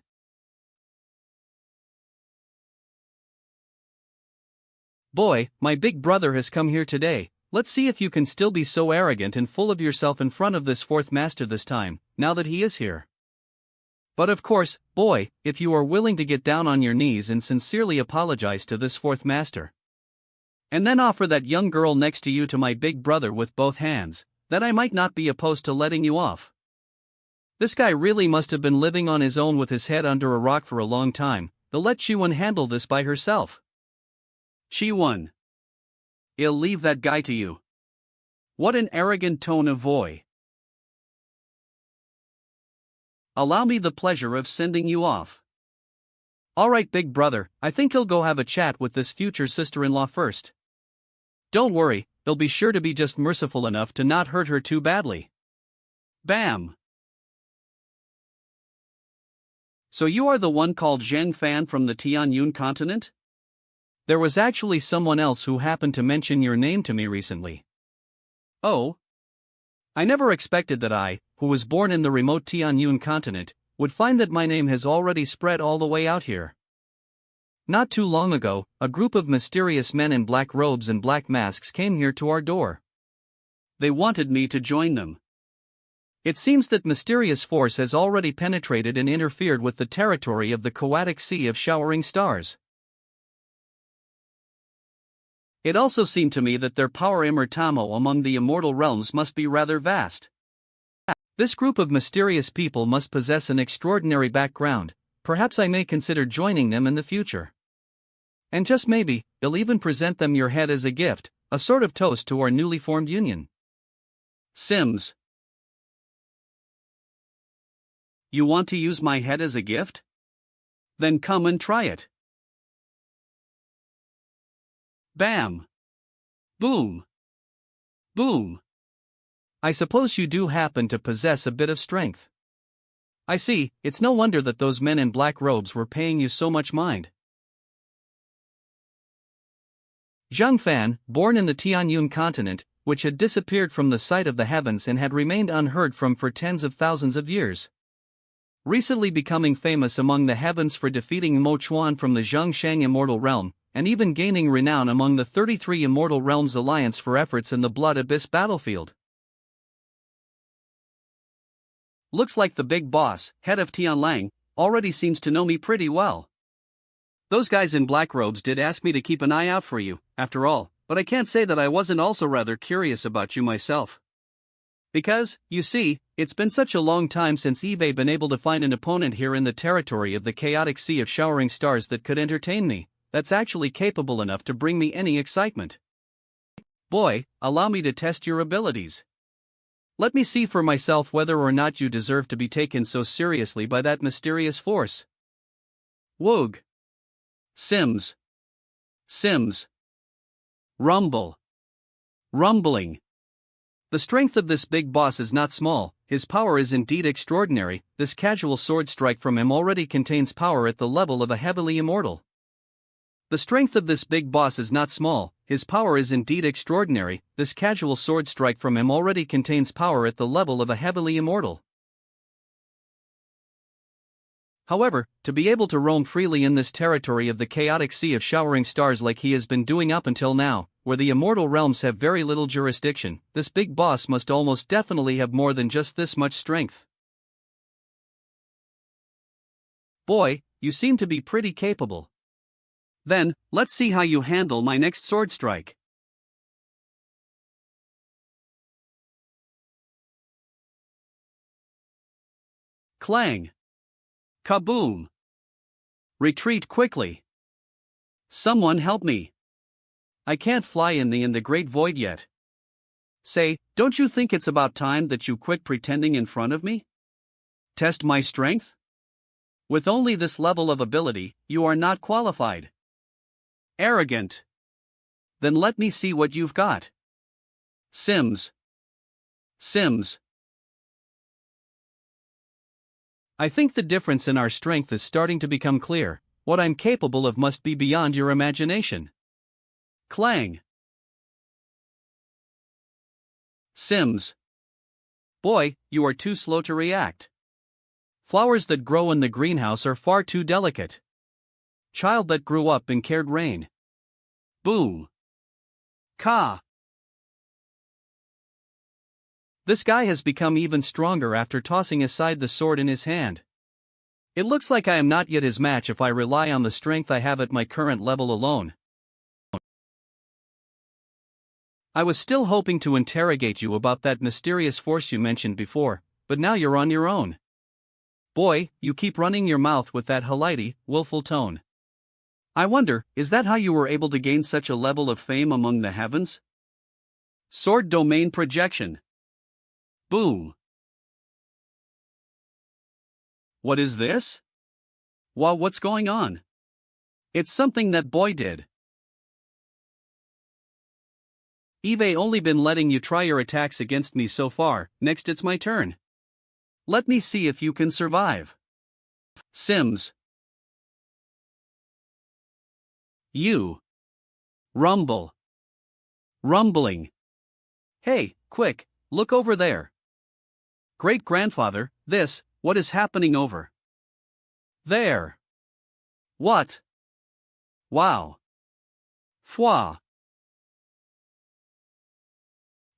Boy, my big brother has come here today. Let's see if you can still be so arrogant and full of yourself in front of this fourth master this time, now that he is here. But of course, boy, if you are willing to get down on your knees and sincerely apologize to this fourth master, and then offer that young girl next to you to my big brother with both hands, then I might not be opposed to letting you off. This guy really must have been living on his own with his head under a rock for a long time. He'll let Chi-Wen handle this by herself. Chi-Wen. I'll leave that guy to you. What an arrogant tone of voice. Allow me the pleasure of sending you off. Alright, big brother, I think he'll go have a chat with this future sister-in-law first. Don't worry, he'll be sure to be just merciful enough to not hurt her too badly. Bam! So you are the one called Zheng Fan from the Tianyun continent? There was actually someone else who happened to mention your name to me recently. Oh? I never expected that I, who was born in the remote Tianyun continent, would find that my name has already spread all the way out here. Not too long ago, a group of mysterious men in black robes and black masks came here to our door. They wanted me to join them. It seems that mysterious force has already penetrated and interfered with the territory of the chaotic sea of showering stars. It also seemed to me that their power immortamo among the immortal realms must be rather vast. This group of mysterious people must possess an extraordinary background. Perhaps I may consider joining them in the future. And just maybe, you'll even present them your head as a gift, a sort of toast to our newly formed union. Sims. You want to use my head as a gift? Then come and try it. Bam! Boom! Boom! I suppose you do happen to possess a bit of strength. I see, it's no wonder that those men in black robes were paying you so much mind. Zheng Fan, born in the Tianyun continent, which had disappeared from the sight of the heavens and had remained unheard from for tens of thousands of years. Recently becoming famous among the heavens for defeating Mo Chuan from the Zhengshang immortal realm, and even gaining renown among the 33 immortal realms alliance for efforts in the Blood Abyss battlefield. Looks like the big boss, head of Tianlang, already seems to know me pretty well. Those guys in black robes did ask me to keep an eye out for you, after all, but I can't say that I wasn't also rather curious about you myself. Because, you see, it's been such a long time since Eve been able to find an opponent here in the territory of the chaotic sea of showering stars that could entertain me, that's actually capable enough to bring me any excitement. Boy, allow me to test your abilities. Let me see for myself whether or not you deserve to be taken so seriously by that mysterious force. Woog. Sims. Sims. Rumble. Rumbling. The strength of this big boss is not small, his power is indeed extraordinary. This casual sword strike from him already contains power at the level of a heavily immortal. The strength of this big boss is not small, his power is indeed extraordinary. This casual sword strike from him already contains power at the level of a heavily immortal. However, to be able to roam freely in this territory of the chaotic sea of showering stars like he has been doing up until now, where the immortal realms have very little jurisdiction, this big boss must almost definitely have more than just this much strength. Boy, you seem to be pretty capable. Then, let's see how you handle my next sword strike. Clang. Kaboom. Retreat quickly. Someone help me. I can't fly in the great void yet. Say, don't you think it's about time that you quit pretending in front of me? Test my strength? With only this level of ability, you are not qualified. Arrogant. Then let me see what you've got. Sims. Sims. I think the difference in our strength is starting to become clear. What I'm capable of must be beyond your imagination. Clang. Sims. Boy, you are too slow to react. Flowers that grow in the greenhouse are far too delicate. Child that grew up in cared rain. Boom. Ka. This guy has become even stronger after tossing aside the sword in his hand. It looks like I am not yet his match if I rely on the strength I have at my current level alone. I was still hoping to interrogate you about that mysterious force you mentioned before, but now you're on your own. Boy, you keep running your mouth with that hality, willful tone. I wonder, is that how you were able to gain such a level of fame among the heavens? Sword domain projection. Boom. What is this? Wow, what's going on? It's something that boy did. Eve only been letting you try your attacks against me so far, next it's my turn. Let me see if you can survive. Sims. You. Rumble. Rumbling. Hey, quick, look over there. Great-grandfather, what is happening over there? What? Wow. Fwa.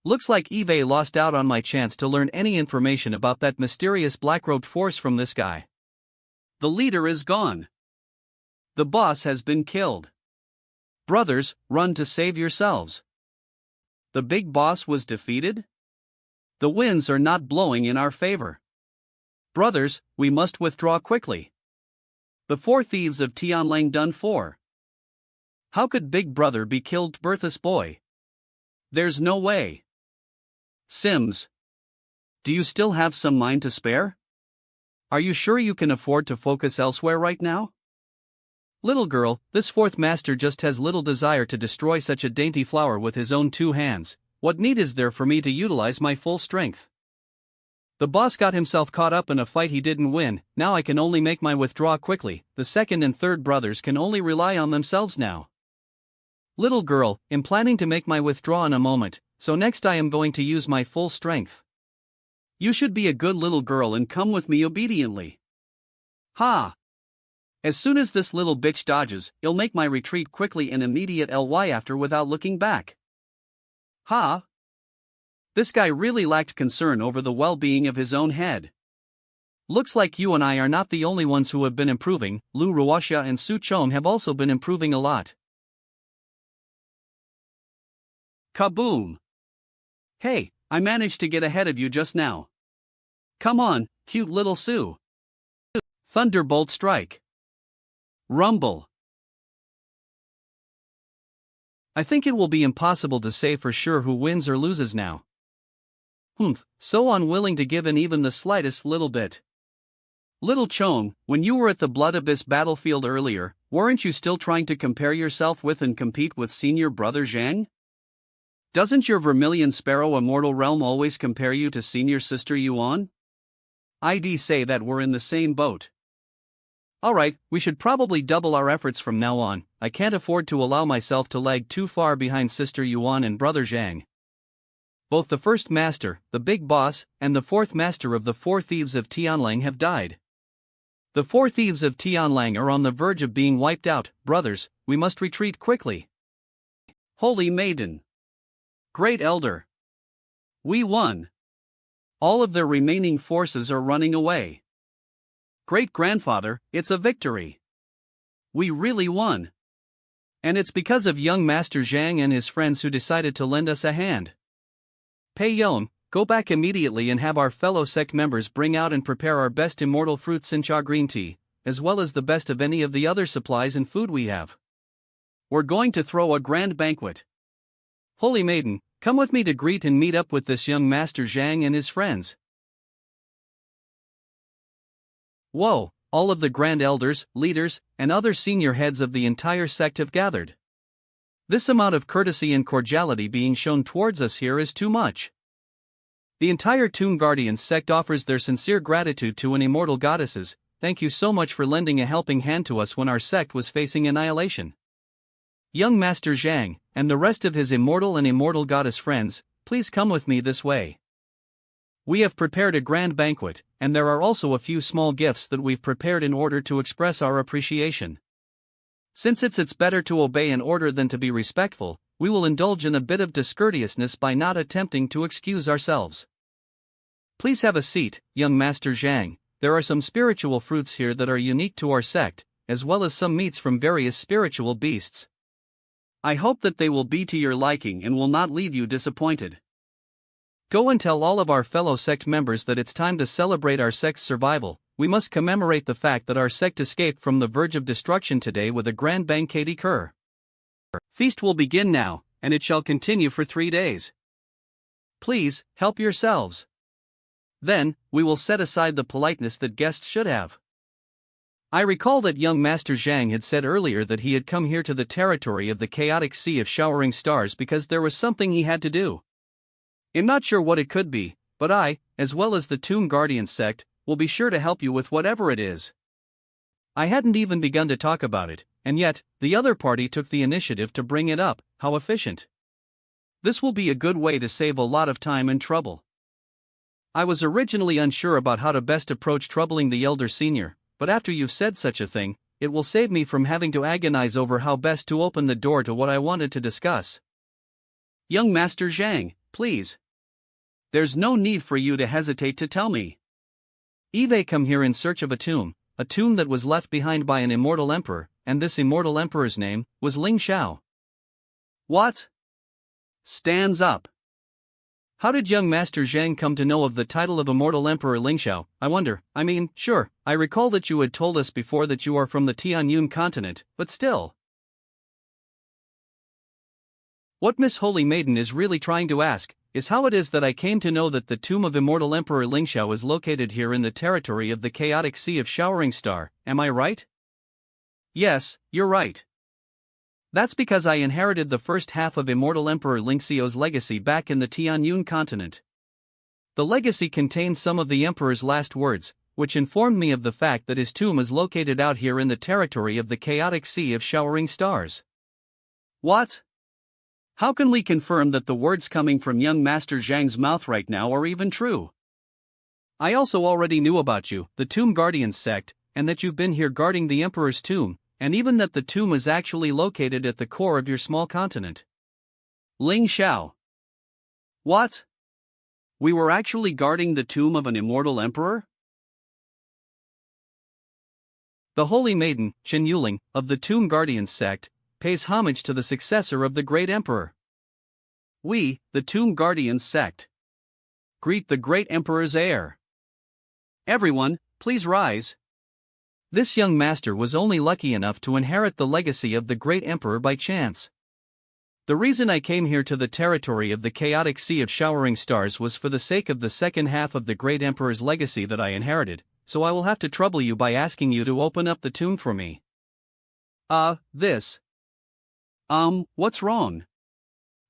Looks like Eve lost out on my chance to learn any information about that mysterious black-robed force from this guy. The leader is gone. The boss has been killed. Brothers, run to save yourselves. The big boss was defeated? The winds are not blowing in our favor. Brothers, we must withdraw quickly. The 4 thieves of Tianlang done for. How could Big Brother be killed, Berthus boy? There's no way. Sims. Do you still have some mind to spare? Are you sure you can afford to focus elsewhere right now? Little girl, this 4th master just has little desire to destroy such a dainty flower with his own 2 hands. What need is there for me to utilize my full strength? The boss got himself caught up in a fight he didn't win, now I can only make my withdraw quickly, the 2nd and 3rd brothers can only rely on themselves now. Little girl, I'm planning to make my withdraw in a moment, so next I am going to use my full strength. You should be a good little girl and come with me obediently. Ha! As soon as this little bitch dodges, I'll make my retreat quickly and immediate ly after without looking back. Ha! This guy really lacked concern over the well-being of his own head. Looks like you and I are not the only ones who have been improving, Lu Ruoxia and Su Chong have also been improving a lot. Kaboom! Hey, I managed to get ahead of you just now. Come on, cute little Sue. Thunderbolt strike. Rumble. I think it will be impossible to say for sure who wins or loses now. So unwilling to give in even the slightest little bit. Little Chong, when you were at the Blood Abyss battlefield earlier, weren't you still trying to compare yourself with and compete with senior brother Zhang? Doesn't your Vermilion Sparrow Immortal Realm always compare you to senior sister Yuan? I'd say that we're in the same boat. Alright, we should probably double our efforts from now on. I can't afford to allow myself to lag too far behind sister Yuan and brother Zhang. Both the 1st master, the big boss, and the 4th master of the 4 thieves of Tianlang have died. The 4 thieves of Tianlang are on the verge of being wiped out. Brothers, we must retreat quickly. Holy Maiden. Great Elder. We won. All of their remaining forces are running away. Great-grandfather, it's a victory. We really won. And it's because of young Master Zhang and his friends who decided to lend us a hand. Pei Yon, go back immediately and have our fellow sect members bring out and prepare our best immortal fruit Sincha green tea, as well as the best of any of the other supplies and food we have. We're going to throw a grand banquet. Holy Maiden, come with me to greet and meet up with this young Master Zhang and his friends. Whoa, all of the grand elders, leaders, and other senior heads of the entire sect have gathered. This amount of courtesy and cordiality being shown towards us here is too much. The entire Tomb Guardians sect offers their sincere gratitude to an immortal goddesses. Thank you so much for lending a helping hand to us when our sect was facing annihilation. Young Master Zhang, and the rest of his immortal and immortal goddess friends, please come with me this way. We have prepared a grand banquet, and there are also a few small gifts that we've prepared in order to express our appreciation. Since it's better to obey an order than to be respectful, we will indulge in a bit of discourteousness by not attempting to excuse ourselves. Please have a seat, young Master Zhang. There are some spiritual fruits here that are unique to our sect, as well as some meats from various spiritual beasts. I hope that they will be to your liking and will not leave you disappointed. Go and tell all of our fellow sect members that it's time to celebrate our sect's survival. We must commemorate the fact that our sect escaped from the verge of destruction today with a grand banquet occur. Feast will begin now, and it shall continue for 3 days. Please, help yourselves. Then, we will set aside the politeness that guests should have. I recall that young Master Zhang had said earlier that he had come here to the territory of the chaotic sea of showering stars because there was something he had to do. I'm not sure what it could be, but I, as well as the Tomb Guardian sect, will be sure to help you with whatever it is. I hadn't even begun to talk about it, and yet, the other party took the initiative to bring it up. How efficient. This will be a good way to save a lot of time and trouble. I was originally unsure about how to best approach troubling the elder senior, but after you've said such a thing, it will save me from having to agonize over how best to open the door to what I wanted to discuss. Young Master Zhang, please. There's no need for you to hesitate to tell me. Eve come here in search of a tomb that was left behind by an immortal emperor, and this immortal emperor's name was Ling Xiao. What? Stands up. How did young Master Zhang come to know of the title of immortal emperor Ling Xiao, I wonder? I mean, sure, I recall that you had told us before that you are from the Tianyun continent, but still. What Miss Holy Maiden is really trying to ask is how it is that I came to know that the tomb of immortal Emperor Ling Xiao is located here in the territory of the chaotic sea of Showering Star. Am I right? Yes, you're right. That's because I inherited the first half of immortal Emperor Ling Xiao's legacy back in the Tianyun continent. The legacy contains some of the emperor's last words, which informed me of the fact that his tomb is located out here in the territory of the chaotic sea of Showering Stars. What? How can we confirm that the words coming from young Master Zhang's mouth right now are even true? I also already knew about you, the Tomb Guardians sect, and that you've been here guarding the Emperor's tomb, and even that the tomb is actually located at the core of your small continent. Ling Xiao. What? We were actually guarding the tomb of an immortal emperor? The Holy Maiden, Chen Yuling, of the Tomb Guardians sect, pays homage to the successor of the great emperor. We, the Tomb Guardians sect, greet the great emperor's heir. Everyone, please rise. This young master was only lucky enough to inherit the legacy of the great emperor by chance. The reason I came here to the territory of the chaotic sea of Showering Stars was for the sake of the second half of the great emperor's legacy that I inherited, so I will have to trouble you by asking you to open up the tomb for me. What's wrong?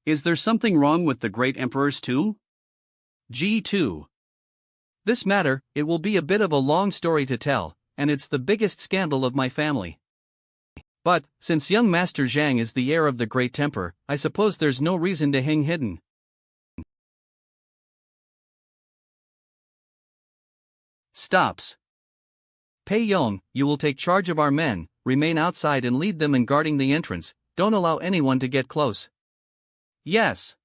Is there something wrong with the great emperor's tomb? G2. This matter, it will be a bit of a long story to tell, and it's the biggest scandal of my family. But, since young Master Zhang is the heir of the great temper, I suppose there's no reason to hang hidden. Stops. Pei Yong, you will take charge of our men, remain outside and lead them in guarding the entrance, don't allow anyone to get close. Yes.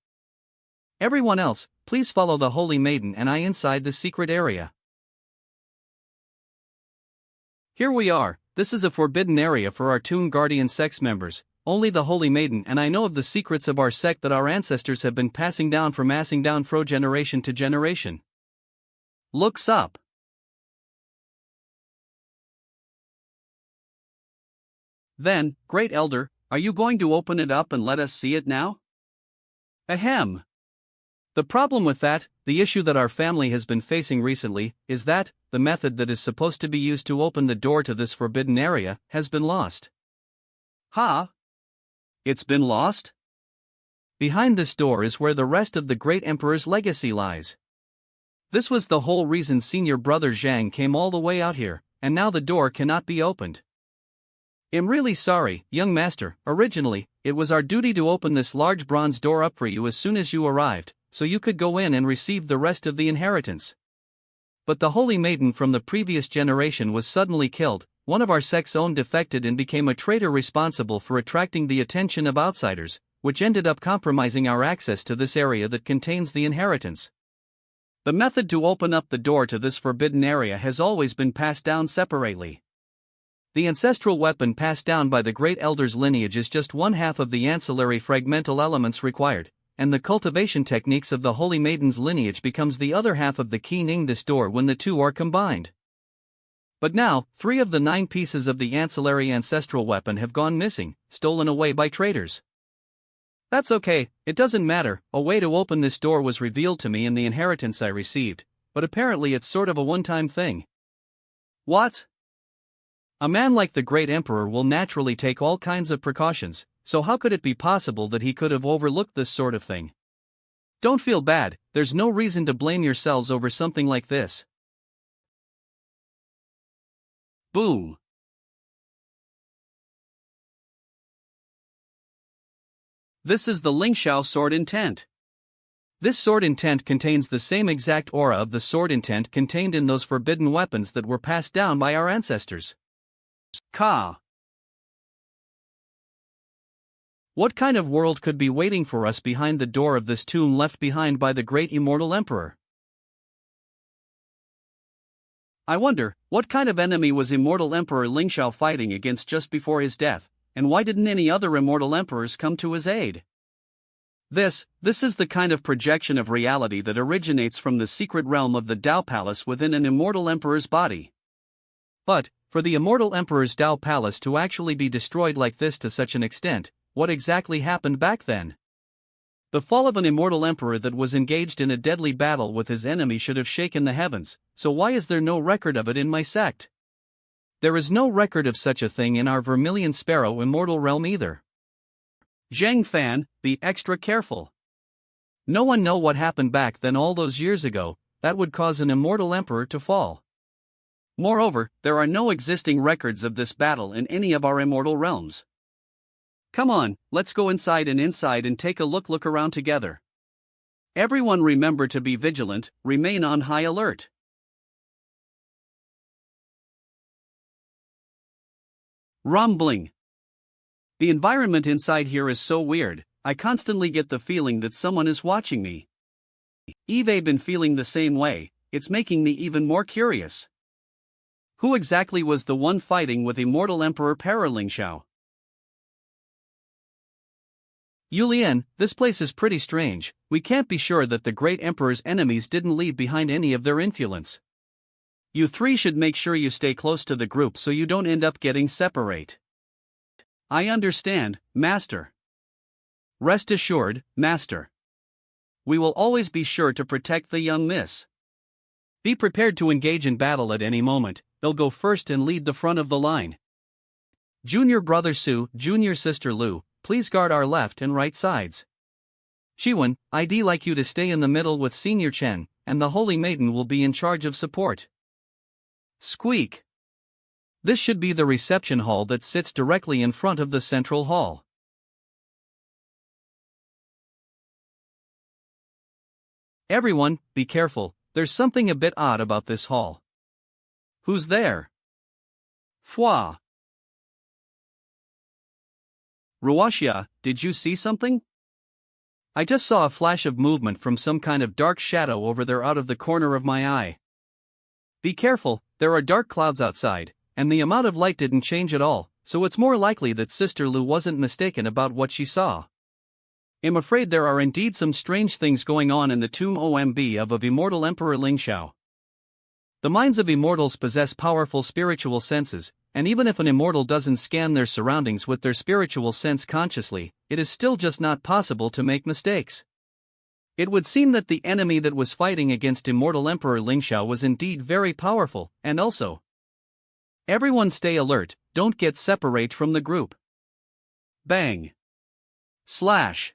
Everyone else, please follow the Holy Maiden and I inside the secret area. Here we are. This is a forbidden area for our Tomb Guardian sex members. only the Holy Maiden and I know of the secrets of our sect that our ancestors have been passing down fro generation to generation. Looks up. Then, Great Elder, are you going to open it up and let us see it now? Ahem. The problem with that, the issue that our family has been facing recently, is that the method that is supposed to be used to open the door to this forbidden area has been lost. Ha! It's been lost? Behind this door is where the rest of the great emperor's legacy lies. This was the whole reason senior brother Zhang came all the way out here, and now the door cannot be opened. I'm really sorry, young master. Originally, it was our duty to open this large bronze door up for you as soon as you arrived, so you could go in and receive the rest of the inheritance. But the Holy Maiden from the previous generation was suddenly killed. One of our sect's own defected and became a traitor responsible for attracting the attention of outsiders, which ended up compromising our access to this area that contains the inheritance. The method to open up the door to this forbidden area has always been passed down separately. The ancestral weapon passed down by the Great Elder's lineage is just one half of the ancillary fragmental elements required, and the cultivation techniques of the Holy Maiden's lineage becomes the other half of the key ning this door when the two are combined. But now, 3 of the 9 pieces of the ancillary ancestral weapon have gone missing, stolen away by traitors. That's okay, it doesn't matter. A way to open this door was revealed to me in the inheritance I received, but apparently it's sort of a one-time thing. What? A man like the great emperor will naturally take all kinds of precautions, so how could it be possible that he could have overlooked this sort of thing? Don't feel bad, there's no reason to blame yourselves over something like this. Boom. This is the Lingxiao sword intent. This sword intent contains the same exact aura of the sword intent contained in those forbidden weapons that were passed down by our ancestors. Ka. What kind of world could be waiting for us behind the door of this tomb left behind by the great immortal emperor? I wonder, what kind of enemy was immortal Emperor Lingxiao fighting against just before his death, and why didn't any other immortal emperors come to his aid? This is the kind of projection of reality that originates from the secret realm of the Tao Palace within an immortal emperor's body. But, for the immortal emperor's Tao Palace to actually be destroyed like this to such an extent, what exactly happened back then? The fall of an immortal emperor that was engaged in a deadly battle with his enemy should have shaken the heavens, so why is there no record of it in my sect? There is no record of such a thing in our Vermilion Sparrow immortal realm either. Zhang Fan, be extra careful. No one know what happened back then all those years ago, that would cause an immortal emperor to fall. Moreover, there are no existing records of this battle in any of our immortal realms. Come on, let's go inside and take a look around together. Everyone remember to be vigilant, remain on high alert. Rumbling. The environment inside here is so weird, I constantly get the feeling that someone is watching me. I've been feeling the same way, it's making me even more curious. Who exactly was the one fighting with immortal Emperor Lingxiao? Yulian, this place is pretty strange. We can't be sure that the great emperor's enemies didn't leave behind any of their influence. You 3 should make sure you stay close to the group so you don't end up getting separate. I understand, Master. Rest assured, Master. We will always be sure to protect the young miss. Be prepared to engage in battle at any moment. They'll go first and lead the front of the line. Junior brother Su, junior sister Lu, please guard our left and right sides. Shiwen, I'd like you to stay in the middle with Senior Chen, and the Holy Maiden will be in charge of support. Squeak. This should be the reception hall that sits directly in front of the central hall. Everyone, be careful, there's something a bit odd about this hall. Who's there? Fwa. Ruashia, did you see something? I just saw a flash of movement from some kind of dark shadow over there out of the corner of my eye. Be careful, there are dark clouds outside, and the amount of light didn't change at all, so it's more likely that Sister Lu wasn't mistaken about what she saw. I'm afraid there are indeed some strange things going on in the tomb of immortal Emperor Ling Xiao. The minds of immortals possess powerful spiritual senses, and even if an immortal doesn't scan their surroundings with their spiritual sense consciously, it is still just not possible to make mistakes. It would seem that the enemy that was fighting against immortal Emperor Ling Xiao was indeed very powerful, and also, everyone stay alert, don't get separate from the group. Bang. Slash.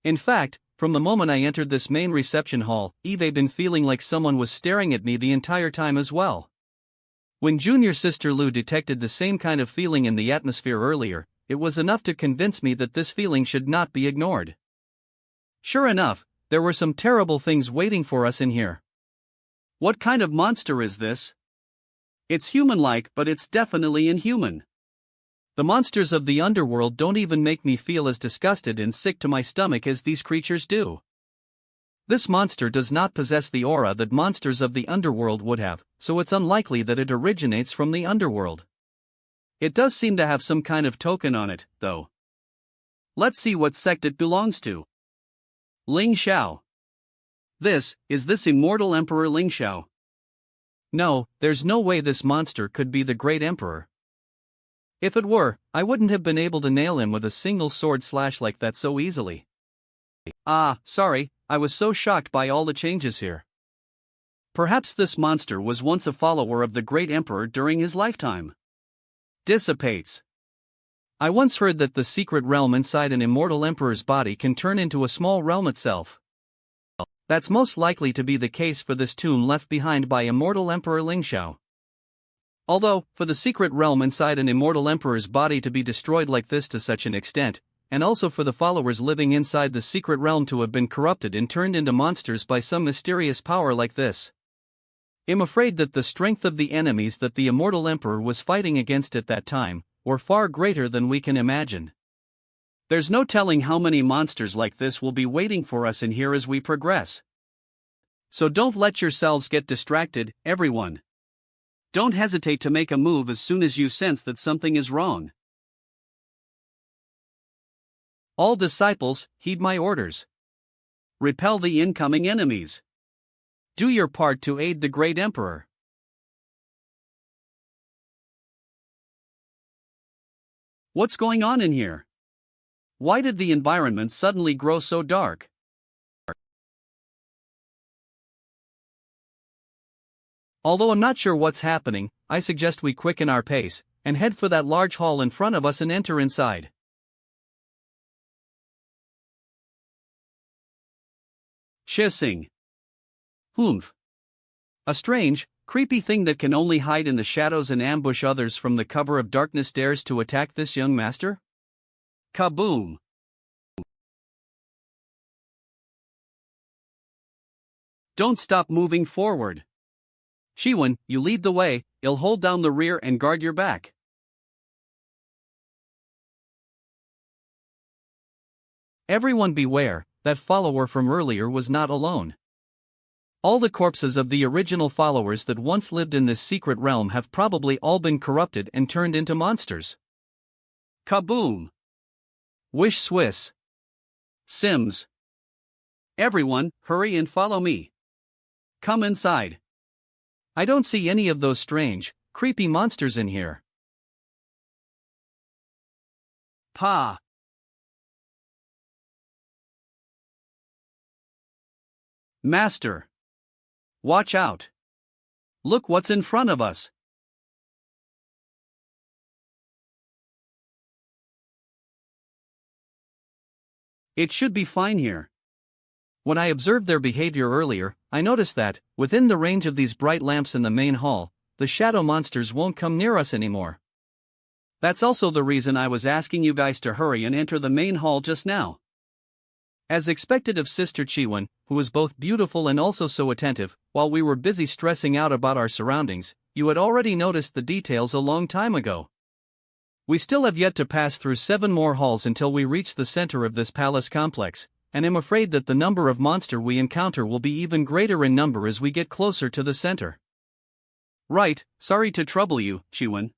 In fact, from the moment I entered this main reception hall, I've been feeling like someone was staring at me the entire time as well. When Junior Sister Lu detected the same kind of feeling in the atmosphere earlier, it was enough to convince me that this feeling should not be ignored. Sure enough, there were some terrible things waiting for us in here. What kind of monster is this? It's human-like, but it's definitely inhuman. The monsters of the underworld don't even make me feel as disgusted and sick to my stomach as these creatures do. This monster does not possess the aura that monsters of the underworld would have, so it's unlikely that it originates from the underworld. It does seem to have some kind of token on it, though. Let's see what sect it belongs to. Ling Xiao. Is this immortal Emperor Ling Xiao? No, there's no way this monster could be the great emperor. If it were, I wouldn't have been able to nail him with a single sword slash like that so easily. Sorry, I was so shocked by all the changes here. Perhaps this monster was once a follower of the great emperor during his lifetime. Dissipates. I once heard that the secret realm inside an immortal emperor's body can turn into a small realm itself. That's most likely to be the case for this tomb left behind by immortal Emperor Ling Xiao. Although, for the secret realm inside an immortal emperor's body to be destroyed like this to such an extent, and also for the followers living inside the secret realm to have been corrupted and turned into monsters by some mysterious power like this, I'm afraid that the strength of the enemies that the immortal emperor was fighting against at that time were far greater than we can imagine. There's no telling how many monsters like this will be waiting for us in here as we progress. So don't let yourselves get distracted, everyone. Don't hesitate to make a move as soon as you sense that something is wrong. All disciples, heed my orders. Repel the incoming enemies. Do your part to aid the great emperor. What's going on in here? Why did the environment suddenly grow so dark? Although I'm not sure what's happening, I suggest we quicken our pace and head for that large hall in front of us and enter inside. Chissing. Humph. A strange, creepy thing that can only hide in the shadows and ambush others from the cover of darkness dares to attack this young master? Kaboom! Don't stop moving forward. Shiwen, you lead the way, I'll hold down the rear and guard your back. Everyone beware, that follower from earlier was not alone. All the corpses of the original followers that once lived in this secret realm have probably all been corrupted and turned into monsters. Kaboom! Wish Swiss. Sims. Everyone, hurry and follow me. Come inside. I don't see any of those strange, creepy monsters in here. Pa. Master. Watch out. Look what's in front of us. It should be fine here. When I observed their behavior earlier, I noticed that, within the range of these bright lamps in the main hall, the shadow monsters won't come near us anymore. That's also the reason I was asking you guys to hurry and enter the main hall just now. As expected of Sister Chiwen, who was both beautiful and also so attentive, while we were busy stressing out about our surroundings, you had already noticed the details a long time ago. We still have yet to pass through 7 more halls until we reach the center of this palace complex, and I'm afraid that the number of monster we encounter will be even greater in number as we get closer to the center. Right, sorry to trouble you, Chiwen.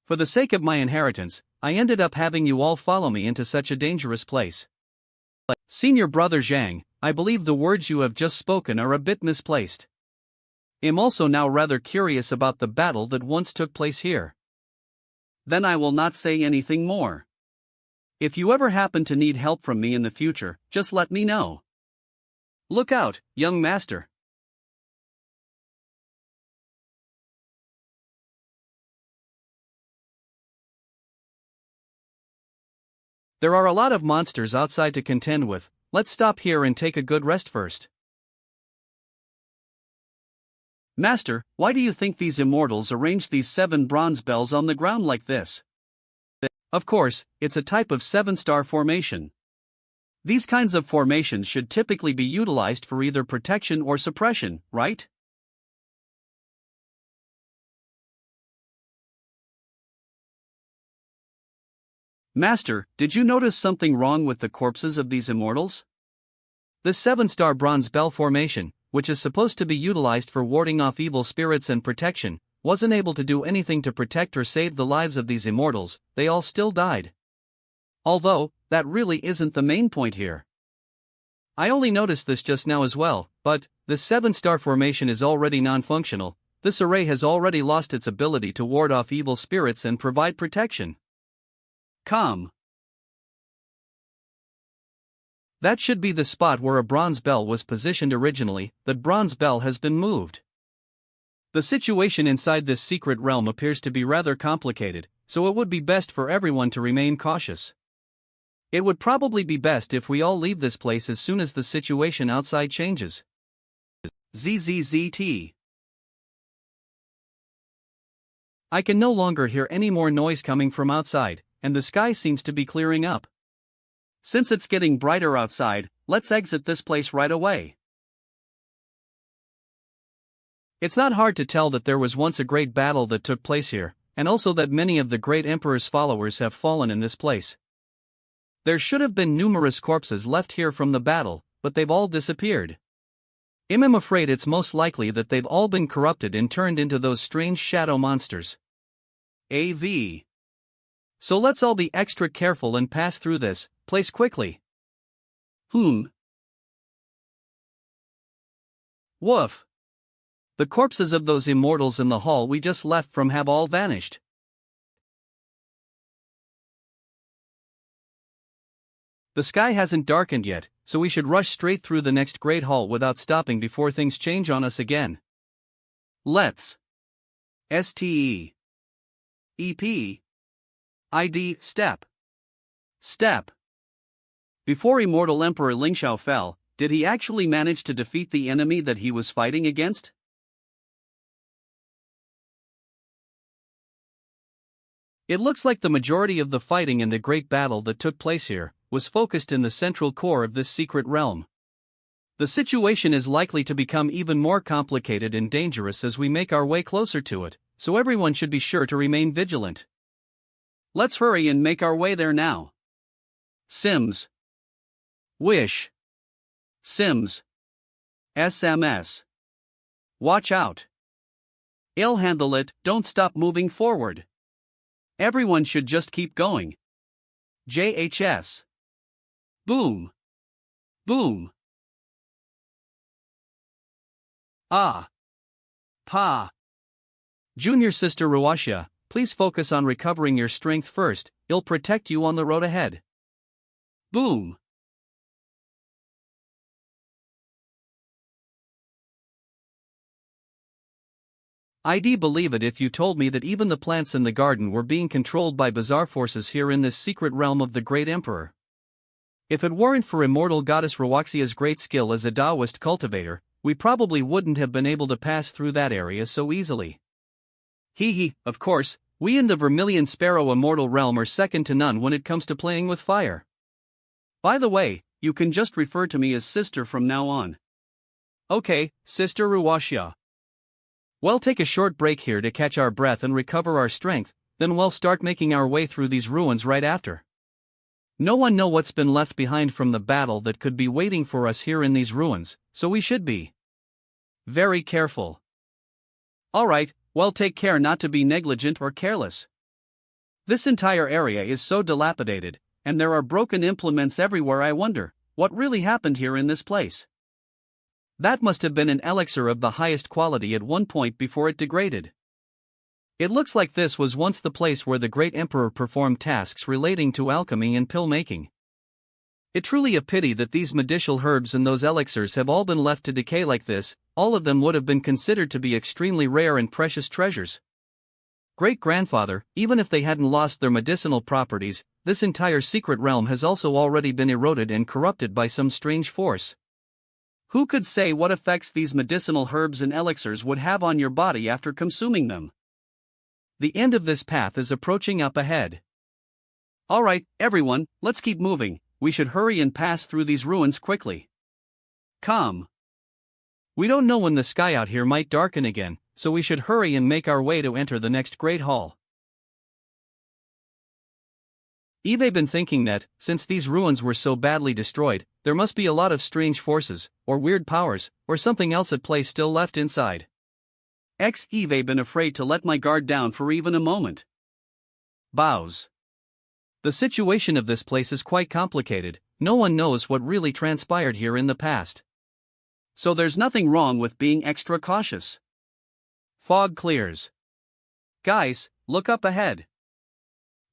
For the sake of my inheritance, I ended up having you all follow me into such a dangerous place. Senior brother Zhang, I believe the words you have just spoken are a bit misplaced. I'm also now rather curious about the battle that once took place here. Then I will not say anything more. If you ever happen to need help from me in the future, just let me know. Look out, young master. There are a lot of monsters outside to contend with. Let's stop here and take a good rest first. Master, why do you think these immortals arranged these 7 bronze bells on the ground like this? Of course, it's a type of 7-star formation. These kinds of formations should typically be utilized for either protection or suppression, right? Master, did you notice something wrong with the corpses of these immortals? The 7-star bronze bell formation, which is supposed to be utilized for warding off evil spirits and protection, wasn't able to do anything to protect or save the lives of these immortals. They all still died. Although, that really isn't the main point here. I only noticed this just now as well, but the 7-star formation is already non-functional. This array has already lost its ability to ward off evil spirits and provide protection. Calm. That should be the spot where a bronze bell was positioned originally. That bronze bell has been moved. The situation inside this secret realm appears to be rather complicated, so it would be best for everyone to remain cautious. It would probably be best if we all leave this place as soon as the situation outside changes. ZZZT. I can no longer hear any more noise coming from outside, and the sky seems to be clearing up. Since it's getting brighter outside, let's exit this place right away. It's not hard to tell that there was once a great battle that took place here, and also that many of the great emperor's followers have fallen in this place. There should have been numerous corpses left here from the battle, but they've all disappeared. I'm afraid it's most likely that they've all been corrupted and turned into those strange shadow monsters. AV. So let's all be extra careful and pass through this place quickly. Woof. The corpses of those immortals in the hall we just left from have all vanished. The sky hasn't darkened yet, so we should rush straight through the next great hall without stopping before things change on us again. Let's. STE. EP. ID. Step. Step. Before Immortal Emperor Lingxiao fell, did he actually manage to defeat the enemy that he was fighting against? It looks like the majority of the fighting in the great battle that took place here was focused in the central core of this secret realm. The situation is likely to become even more complicated and dangerous as we make our way closer to it, so everyone should be sure to remain vigilant. Let's hurry and make our way there now. Sims. Wish. Sims. SMS. Watch out. I'll handle it, don't stop moving forward. Everyone should just keep going. JHS. Boom. Boom. Ah. Pa. Junior Sister Ruashia, please focus on recovering your strength first, it'll protect you on the road ahead. Boom. I'd believe it if you told me that even the plants in the garden were being controlled by bizarre forces here in this secret realm of the great emperor. If it weren't for immortal goddess Ruaxia's great skill as a Taoist cultivator, we probably wouldn't have been able to pass through that area so easily. Of course, we in the Vermilion Sparrow immortal realm are second to none when it comes to playing with fire. By the way, you can just refer to me as sister from now on. Okay, Sister Ruashia. We'll take a short break here to catch our breath and recover our strength, then we'll start making our way through these ruins right after. No one knows what's been left behind from the battle that could be waiting for us here in these ruins, so we should be very careful. Alright, well, take care not to be negligent or careless. This entire area is so dilapidated, and there are broken implements everywhere. I wonder, what really happened here in this place? That must have been an elixir of the highest quality at one point before it degraded. It looks like this was once the place where the great emperor performed tasks relating to alchemy and pill making. It's truly a pity that these medicinal herbs and those elixirs have all been left to decay like this. All of them would have been considered to be extremely rare and precious treasures. Great-grandfather, even if they hadn't lost their medicinal properties, this entire secret realm has also already been eroded and corrupted by some strange force. Who could say what effects these medicinal herbs and elixirs would have on your body after consuming them? The end of this path is approaching up ahead. Alright, everyone, let's keep moving. We should hurry and pass through these ruins quickly. Come. We don't know when the sky out here might darken again, so we should hurry and make our way to enter the next great hall. I've been thinking that, since these ruins were so badly destroyed, there must be a lot of strange forces, or weird powers, or something else at play still left inside. I've been afraid to let my guard down for even a moment. Bows. The situation of this place is quite complicated. No one knows what really transpired here in the past. So there's nothing wrong with being extra cautious. Fog clears. Guys, look up ahead.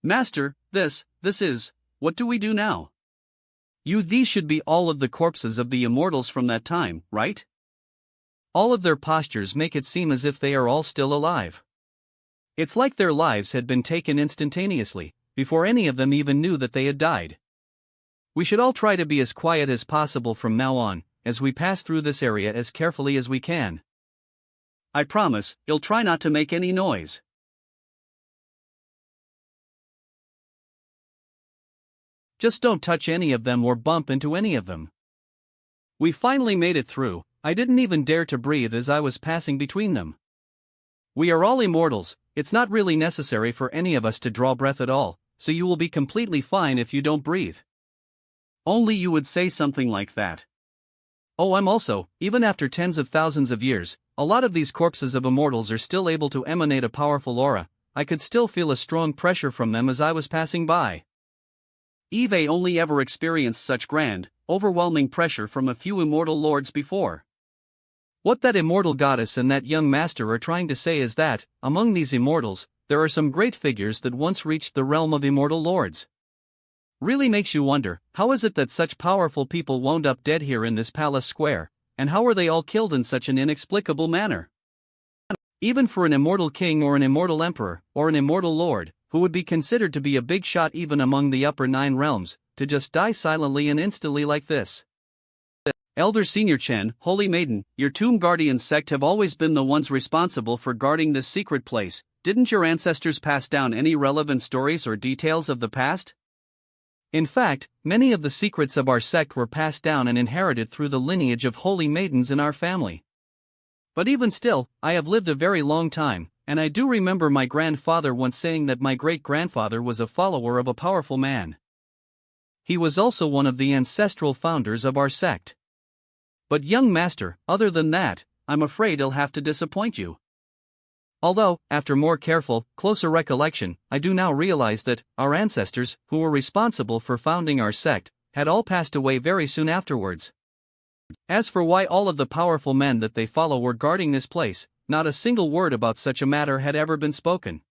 Master, this is, what do we do now? These should be all of the corpses of the immortals from that time, right? All of their postures make it seem as if they are all still alive. It's like their lives had been taken instantaneously, before any of them even knew that they had died. We should all try to be as quiet as possible from now on, as we pass through this area as carefully as we can. I promise, you'll try not to make any noise. Just don't touch any of them or bump into any of them. We finally made it through. I didn't even dare to breathe as I was passing between them. We are all immortals. It's not really necessary for any of us to draw breath at all, so you will be completely fine if you don't breathe. Only you would say something like that. Oh, I'm also, even after tens of thousands of years, a lot of these corpses of immortals are still able to emanate a powerful aura. I could still feel a strong pressure from them as I was passing by. I've only ever experienced such grand, overwhelming pressure from a few immortal lords before. What that immortal goddess and that young master are trying to say is that, among these immortals, there are some great figures that once reached the realm of immortal lords. Really makes you wonder, how is it that such powerful people wound up dead here in this palace square, and how were they all killed in such an inexplicable manner? Even for an immortal king or an immortal emperor, or an immortal lord, who would be considered to be a big shot even among the upper 9 realms, to just die silently and instantly like this. Elder Senior Chen, Holy Maiden, your Tomb Guardian sect have always been the ones responsible for guarding this secret place. Didn't your ancestors pass down any relevant stories or details of the past? In fact, many of the secrets of our sect were passed down and inherited through the lineage of holy maidens in our family. But even still, I have lived a very long time, and I do remember my grandfather once saying that my great-grandfather was a follower of a powerful man. He was also one of the ancestral founders of our sect. But young master, other than that, I'm afraid I'll have to disappoint you. Although, after more careful, closer recollection, I do now realize that our ancestors, who were responsible for founding our sect, had all passed away very soon afterwards. As for why all of the powerful men that they follow were guarding this place, not a single word about such a matter had ever been spoken.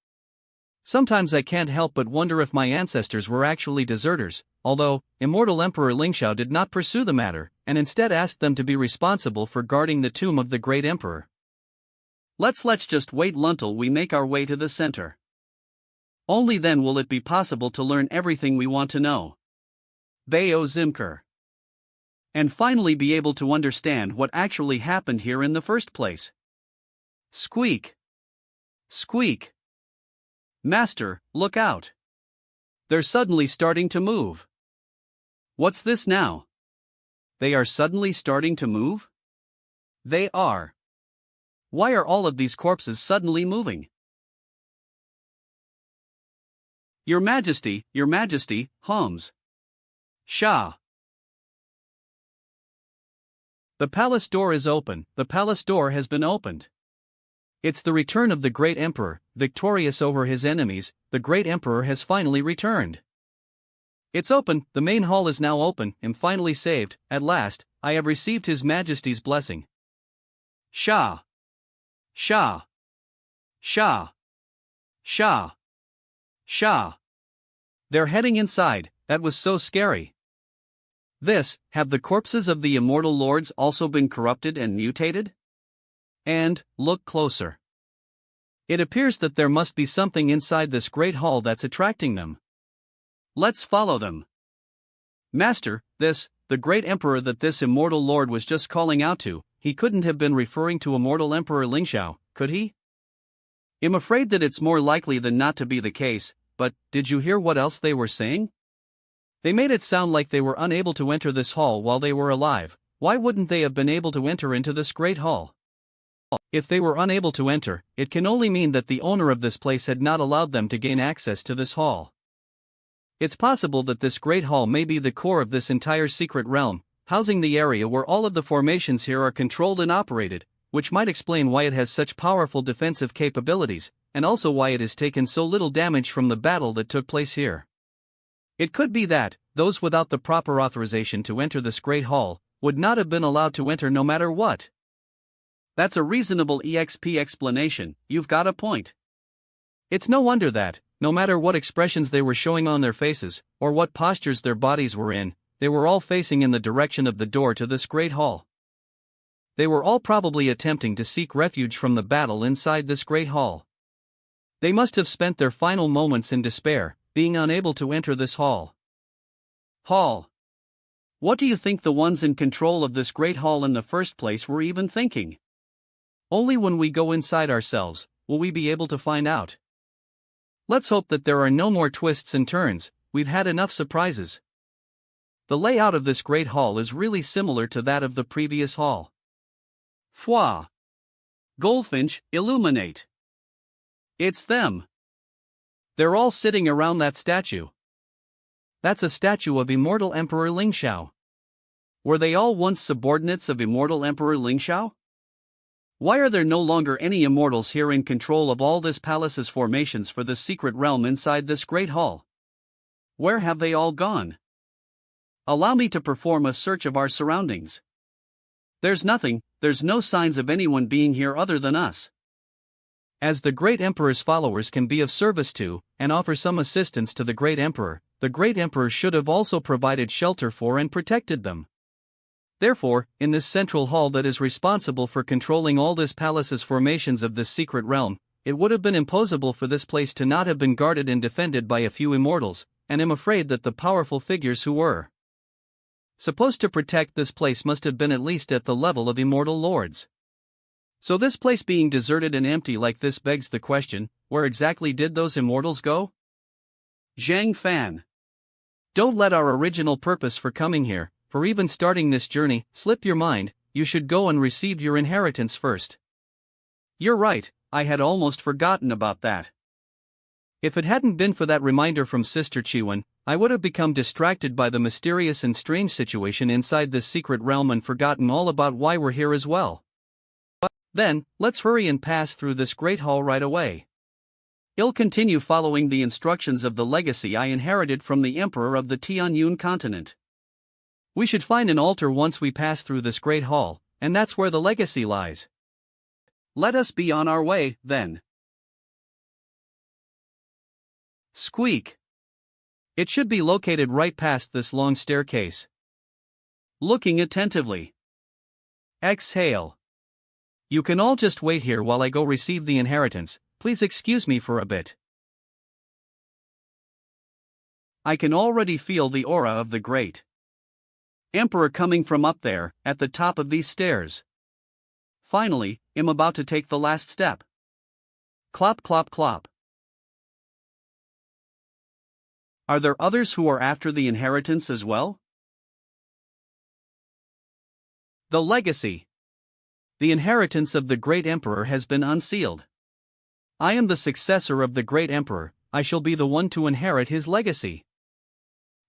Sometimes I can't help but wonder if my ancestors were actually deserters, although, Immortal Emperor Lingxiao did not pursue the matter, and instead asked them to be responsible for guarding the tomb of the great emperor. Let's just wait until we make our way to the center. Only then will it be possible to learn everything we want to know. Bayo Zimker. And finally be able to understand what actually happened here in the first place. Squeak. Squeak. Master, look out. They're suddenly starting to move. What's this now? They are suddenly starting to move? They are. Why are all of these corpses suddenly moving? Your Majesty, hums. Shah. The palace door is open, the palace door has been opened. It's the return of the great emperor, victorious over his enemies. The great emperor has finally returned. It's open, the main hall is now open. I'm finally saved, at last. I have received his majesty's blessing. Shah! Shah! Shah! Shah! Shah! They're heading inside. That was so scary. Have the corpses of the immortal lords also been corrupted and mutated? And, look closer. It appears that there must be something inside this great hall that's attracting them. Let's follow them. Master, the great emperor that this immortal lord was just calling out to, he couldn't have been referring to immortal Emperor Lingxiao, could he? I'm afraid that it's more likely than not to be the case, but did you hear what else they were saying? They made it sound like they were unable to enter this hall while they were alive. Why wouldn't they have been able to enter into this great hall? If they were unable to enter, it can only mean that the owner of this place had not allowed them to gain access to this hall. It's possible that this great hall may be the core of this entire secret realm, housing the area where all of the formations here are controlled and operated, which might explain why it has such powerful defensive capabilities, and also why it has taken so little damage from the battle that took place here. It could be that those without the proper authorization to enter this great hall would not have been allowed to enter no matter what. That's a reasonable EXP explanation. You've got a point. It's no wonder that, no matter what expressions they were showing on their faces, or what postures their bodies were in, they were all facing in the direction of the door to this great hall. They were all probably attempting to seek refuge from the battle inside this great hall. They must have spent their final moments in despair, being unable to enter this hall. What do you think the ones in control of this great hall in the first place were even thinking? Only when we go inside ourselves will we be able to find out. Let's hope that there are no more twists and turns. We've had enough surprises. The layout of this great hall is really similar to that of the previous hall. Foi. Goldfinch, illuminate. It's them. They're all sitting around that statue. That's a statue of immortal Emperor Lingxiao. Were they all once subordinates of immortal Emperor Lingxiao? Why are there no longer any immortals here in control of all this palace's formations for the secret realm inside this great hall? Where have they all gone? Allow me to perform a search of our surroundings. There's no signs of anyone being here other than us. As the great emperor's followers can be of service to, and offer some assistance to the great emperor should have also provided shelter for and protected them. Therefore, in this central hall that is responsible for controlling all this palace's formations of this secret realm, it would have been impossible for this place to not have been guarded and defended by a few immortals, and I'm afraid that the powerful figures who were supposed to protect this place must have been at least at the level of immortal lords. So this place being deserted and empty like this begs the question, where exactly did those immortals go? Zhang Fan. Don't let our original purpose for coming here, for even starting this journey, slip your mind. You should go and receive your inheritance first. You're right, I had almost forgotten about that. If it hadn't been for that reminder from Sister Chiwen, I would have become distracted by the mysterious and strange situation inside this secret realm and forgotten all about why we're here as well. But then, let's hurry and pass through this great hall right away. I'll continue following the instructions of the legacy I inherited from the Emperor of the Tianyun continent. We should find an altar once we pass through this great hall, and that's where the legacy lies. Let us be on our way, then. Squeak. It should be located right past this long staircase. Looking attentively. Exhale. You can all just wait here while I go receive the inheritance. Please excuse me for a bit. I can already feel the aura of the great Emperor coming from up there, at the top of these stairs. Finally, I'm about to take the last step. Clop clop clop. Are there others who are after the inheritance as well? The legacy. The inheritance of the great emperor has been unsealed. I am the successor of the great emperor, I shall be the one to inherit his legacy.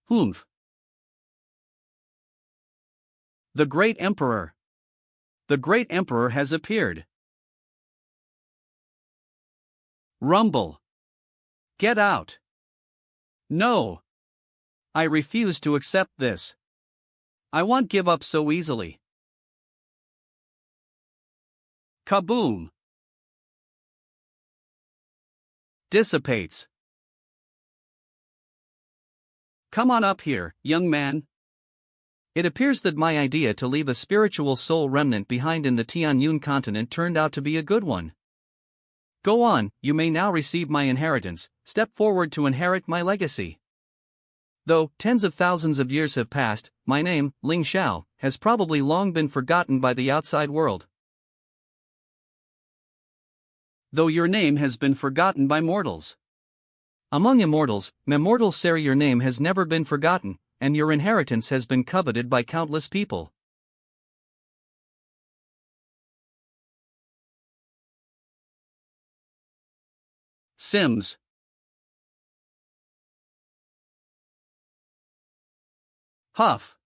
Humph. The great emperor. The great emperor has appeared. Rumble. Get out. No. I refuse to accept this. I won't give up so easily. Kaboom. Dissipates. Come on up here, young man. It appears that my idea to leave a spiritual soul remnant behind in the Tianyun continent turned out to be a good one. Go on, you may now receive my inheritance, step forward to inherit my legacy. Though tens of thousands of years have passed, my name, Ling Xiao, has probably long been forgotten by the outside world. Though your name has been forgotten by mortals. Among immortals, your name has never been forgotten, and your inheritance has been coveted by countless people. Sims. Huff.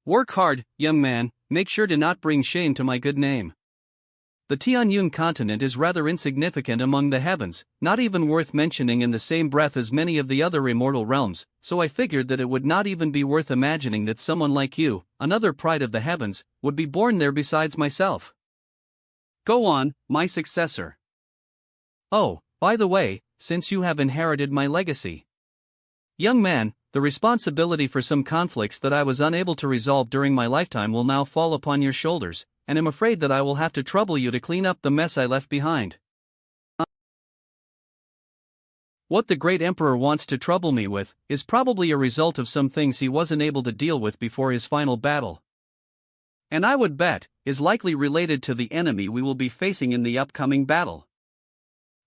Work hard, young man, make sure to not bring shame to my good name. The Tianyun continent is rather insignificant among the heavens, not even worth mentioning in the same breath as many of the other immortal realms, so I figured that it would not even be worth imagining that someone like you, another pride of the heavens, would be born there besides myself. Go on, my successor. Oh, by the way, since you have inherited my legacy. Young man, the responsibility for some conflicts that I was unable to resolve during my lifetime will now fall upon your shoulders, and I'm afraid that I will have to trouble you to clean up the mess I left behind. What the great emperor wants to trouble me with is probably a result of some things he wasn't able to deal with before his final battle. And I would bet, is likely related to the enemy we will be facing in the upcoming battle.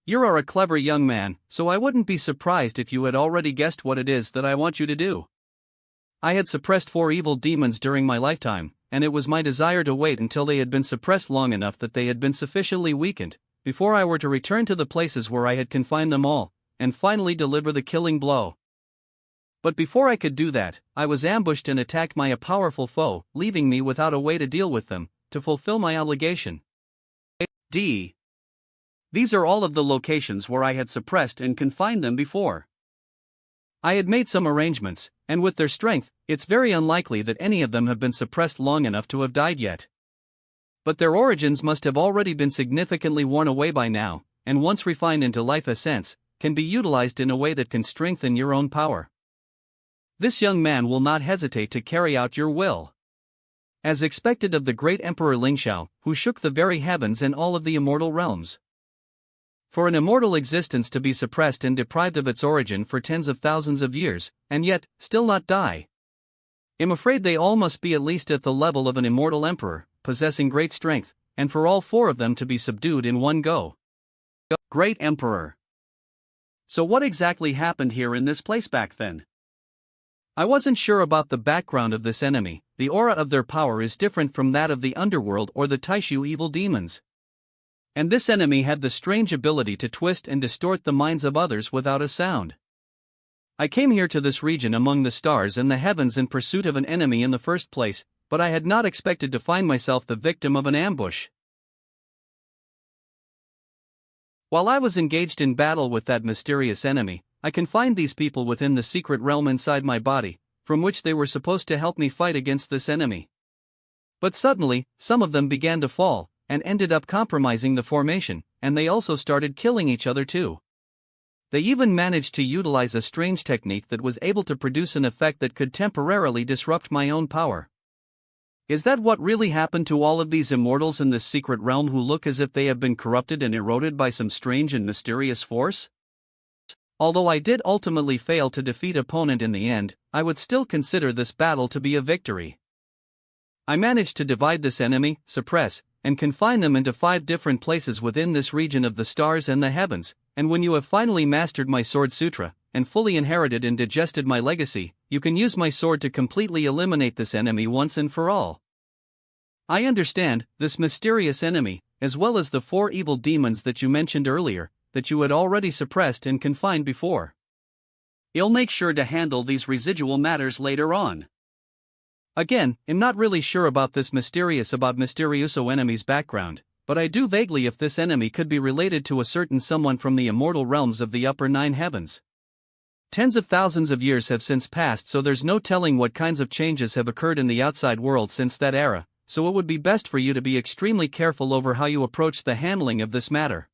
You are a clever young man, so I wouldn't be surprised if you had already guessed what it is that I want you to do. I had suppressed 4 evil demons during my lifetime, and it was my desire to wait until they had been suppressed long enough that they had been sufficiently weakened, before I were to return to the places where I had confined them all, and finally deliver the killing blow. But before I could do that, I was ambushed and attacked by a powerful foe, leaving me without a way to deal with them, to fulfill my obligation. D. These are all of the locations where I had suppressed and confined them before. I had made some arrangements, and with their strength, it's very unlikely that any of them have been suppressed long enough to have died yet. But their origins must have already been significantly worn away by now, and once refined into life essence, can be utilized in a way that can strengthen your own power. This young man will not hesitate to carry out your will. As expected of the great Emperor Lingxiao, who shook the very heavens and all of the immortal realms. For an immortal existence to be suppressed and deprived of its origin for tens of thousands of years, and yet, still not die. I'm afraid they all must be at least at the level of an immortal emperor, possessing great strength, and for all 4 of them to be subdued in one go. Great Emperor. So what exactly happened here in this place back then? I wasn't sure about the background of this enemy. The aura of their power is different from that of the underworld or the Taishu evil demons. And this enemy had the strange ability to twist and distort the minds of others without a sound. I came here to this region among the stars and the heavens in pursuit of an enemy in the first place, but I had not expected to find myself the victim of an ambush. While I was engaged in battle with that mysterious enemy, I confined these people within the secret realm inside my body, from which they were supposed to help me fight against this enemy. But suddenly, some of them began to fall, and ended up compromising the formation, and they also started killing each other too. They even managed to utilize a strange technique that was able to produce an effect that could temporarily disrupt my own power. Is that what really happened to all of these immortals in this secret realm who look as if they have been corrupted and eroded by some strange and mysterious force? Although I did ultimately fail to defeat opponent in the end, I would still consider this battle to be a victory. I managed to divide this enemy, suppress, and confine them into 5 different places within this region of the stars and the heavens, and when you have finally mastered my sword sutra, and fully inherited and digested my legacy, you can use my sword to completely eliminate this enemy once and for all. I understand, this mysterious enemy, as well as the 4 evil demons that you mentioned earlier, that you had already suppressed and confined before. I'll make sure to handle these residual matters later on. Again, I'm not really sure about this Mysterioso enemy's background, but I do vaguely if this enemy could be related to a certain someone from the immortal realms of the upper nine heavens. Tens of thousands of years have since passed, so there's no telling what kinds of changes have occurred in the outside world since that era, so it would be best for you to be extremely careful over how you approach the handling of this matter.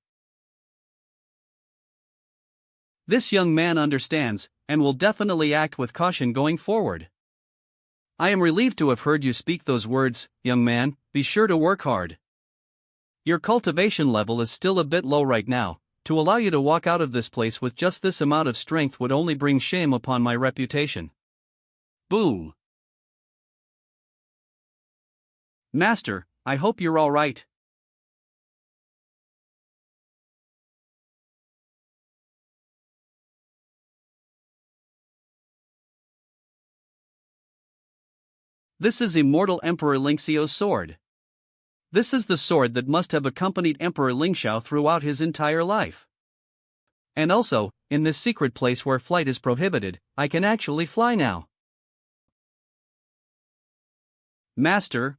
This young man understands, and will definitely act with caution going forward. I am relieved to have heard you speak those words, young man. Be sure to work hard. Your cultivation level is still a bit low right now. To allow you to walk out of this place with just this amount of strength would only bring shame upon my reputation. Boom. Master, I hope you're all right. This is Immortal Emperor Lingxiao's sword. This is the sword that must have accompanied Emperor Lingxiao throughout his entire life. And also, in this secret place where flight is prohibited, I can actually fly now. Master,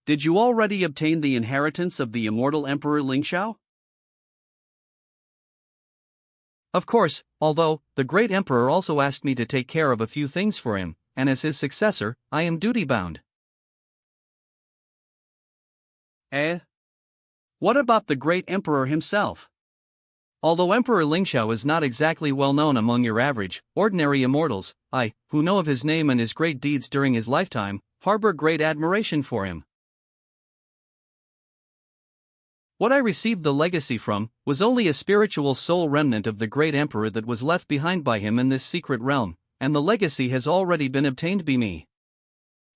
did you already obtain the inheritance of the immortal Emperor Lingxiao? Of course, although the great emperor also asked me to take care of a few things for him, and as his successor, I am duty-bound. What about the great emperor himself? Although Emperor Lingxiao is not exactly well known among your average, ordinary immortals, I, who know of his name and his great deeds during his lifetime, harbor great admiration for him. What I received the legacy from was only a spiritual soul remnant of the great emperor that was left behind by him in this secret realm, and the legacy has already been obtained by me.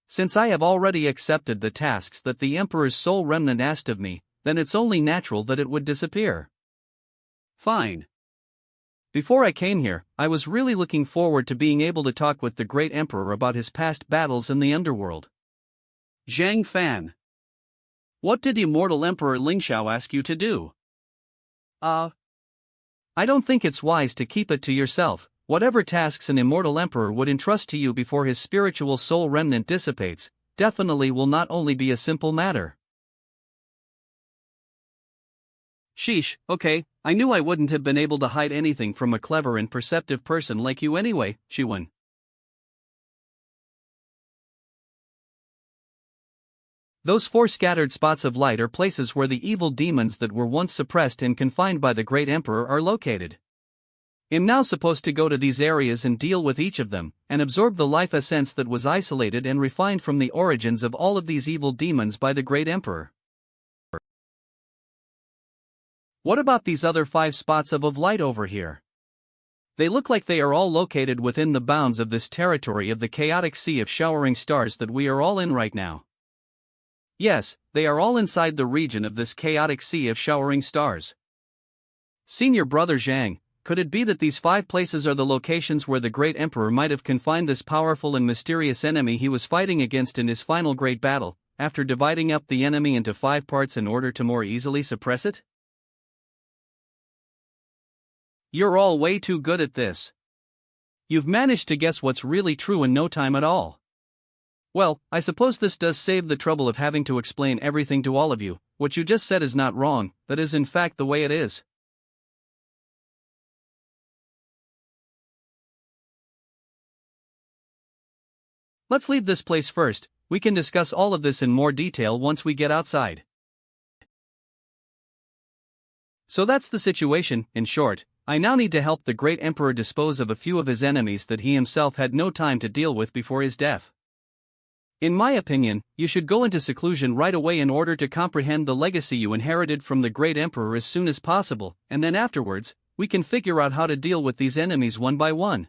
Since I have already accepted the tasks that the emperor's soul remnant asked of me, then it's only natural that it would disappear. Fine. Before I came here, I was really looking forward to being able to talk with the great emperor about his past battles in the underworld. Zhang Fan. What did Immortal Emperor Lingxiao ask you to do? I don't think it's wise to keep it to yourself. Whatever tasks an immortal emperor would entrust to you before his spiritual soul remnant dissipates, definitely will not only be a simple matter. Sheesh, okay, I knew I wouldn't have been able to hide anything from a clever and perceptive person like you anyway, Shiwen. Those 4 scattered spots of light are places where the evil demons that were once suppressed and confined by the great emperor are located. I'm now supposed to go to these areas and deal with each of them, and absorb the life essence that was isolated and refined from the origins of all of these evil demons by the great emperor. What about these other 5 spots of light over here? They look like they are all located within the bounds of this territory of the chaotic sea of showering stars that we are all in right now. Yes, they are all inside the region of this chaotic sea of showering stars. Senior Brother Zhang, could it be that these 5 places are the locations where the great emperor might have confined this powerful and mysterious enemy he was fighting against in his final great battle, after dividing up the enemy into 5 parts in order to more easily suppress it? You're all way too good at this. You've managed to guess what's really true in no time at all. Well, I suppose this does save the trouble of having to explain everything to all of you. What you just said is not wrong, that is in fact the way it is. Let's leave this place first. We can discuss all of this in more detail once we get outside. So that's the situation, in short. I now need to help the great emperor dispose of a few of his enemies that he himself had no time to deal with before his death. In my opinion, you should go into seclusion right away in order to comprehend the legacy you inherited from the great emperor as soon as possible, and then afterwards, we can figure out how to deal with these enemies one by one.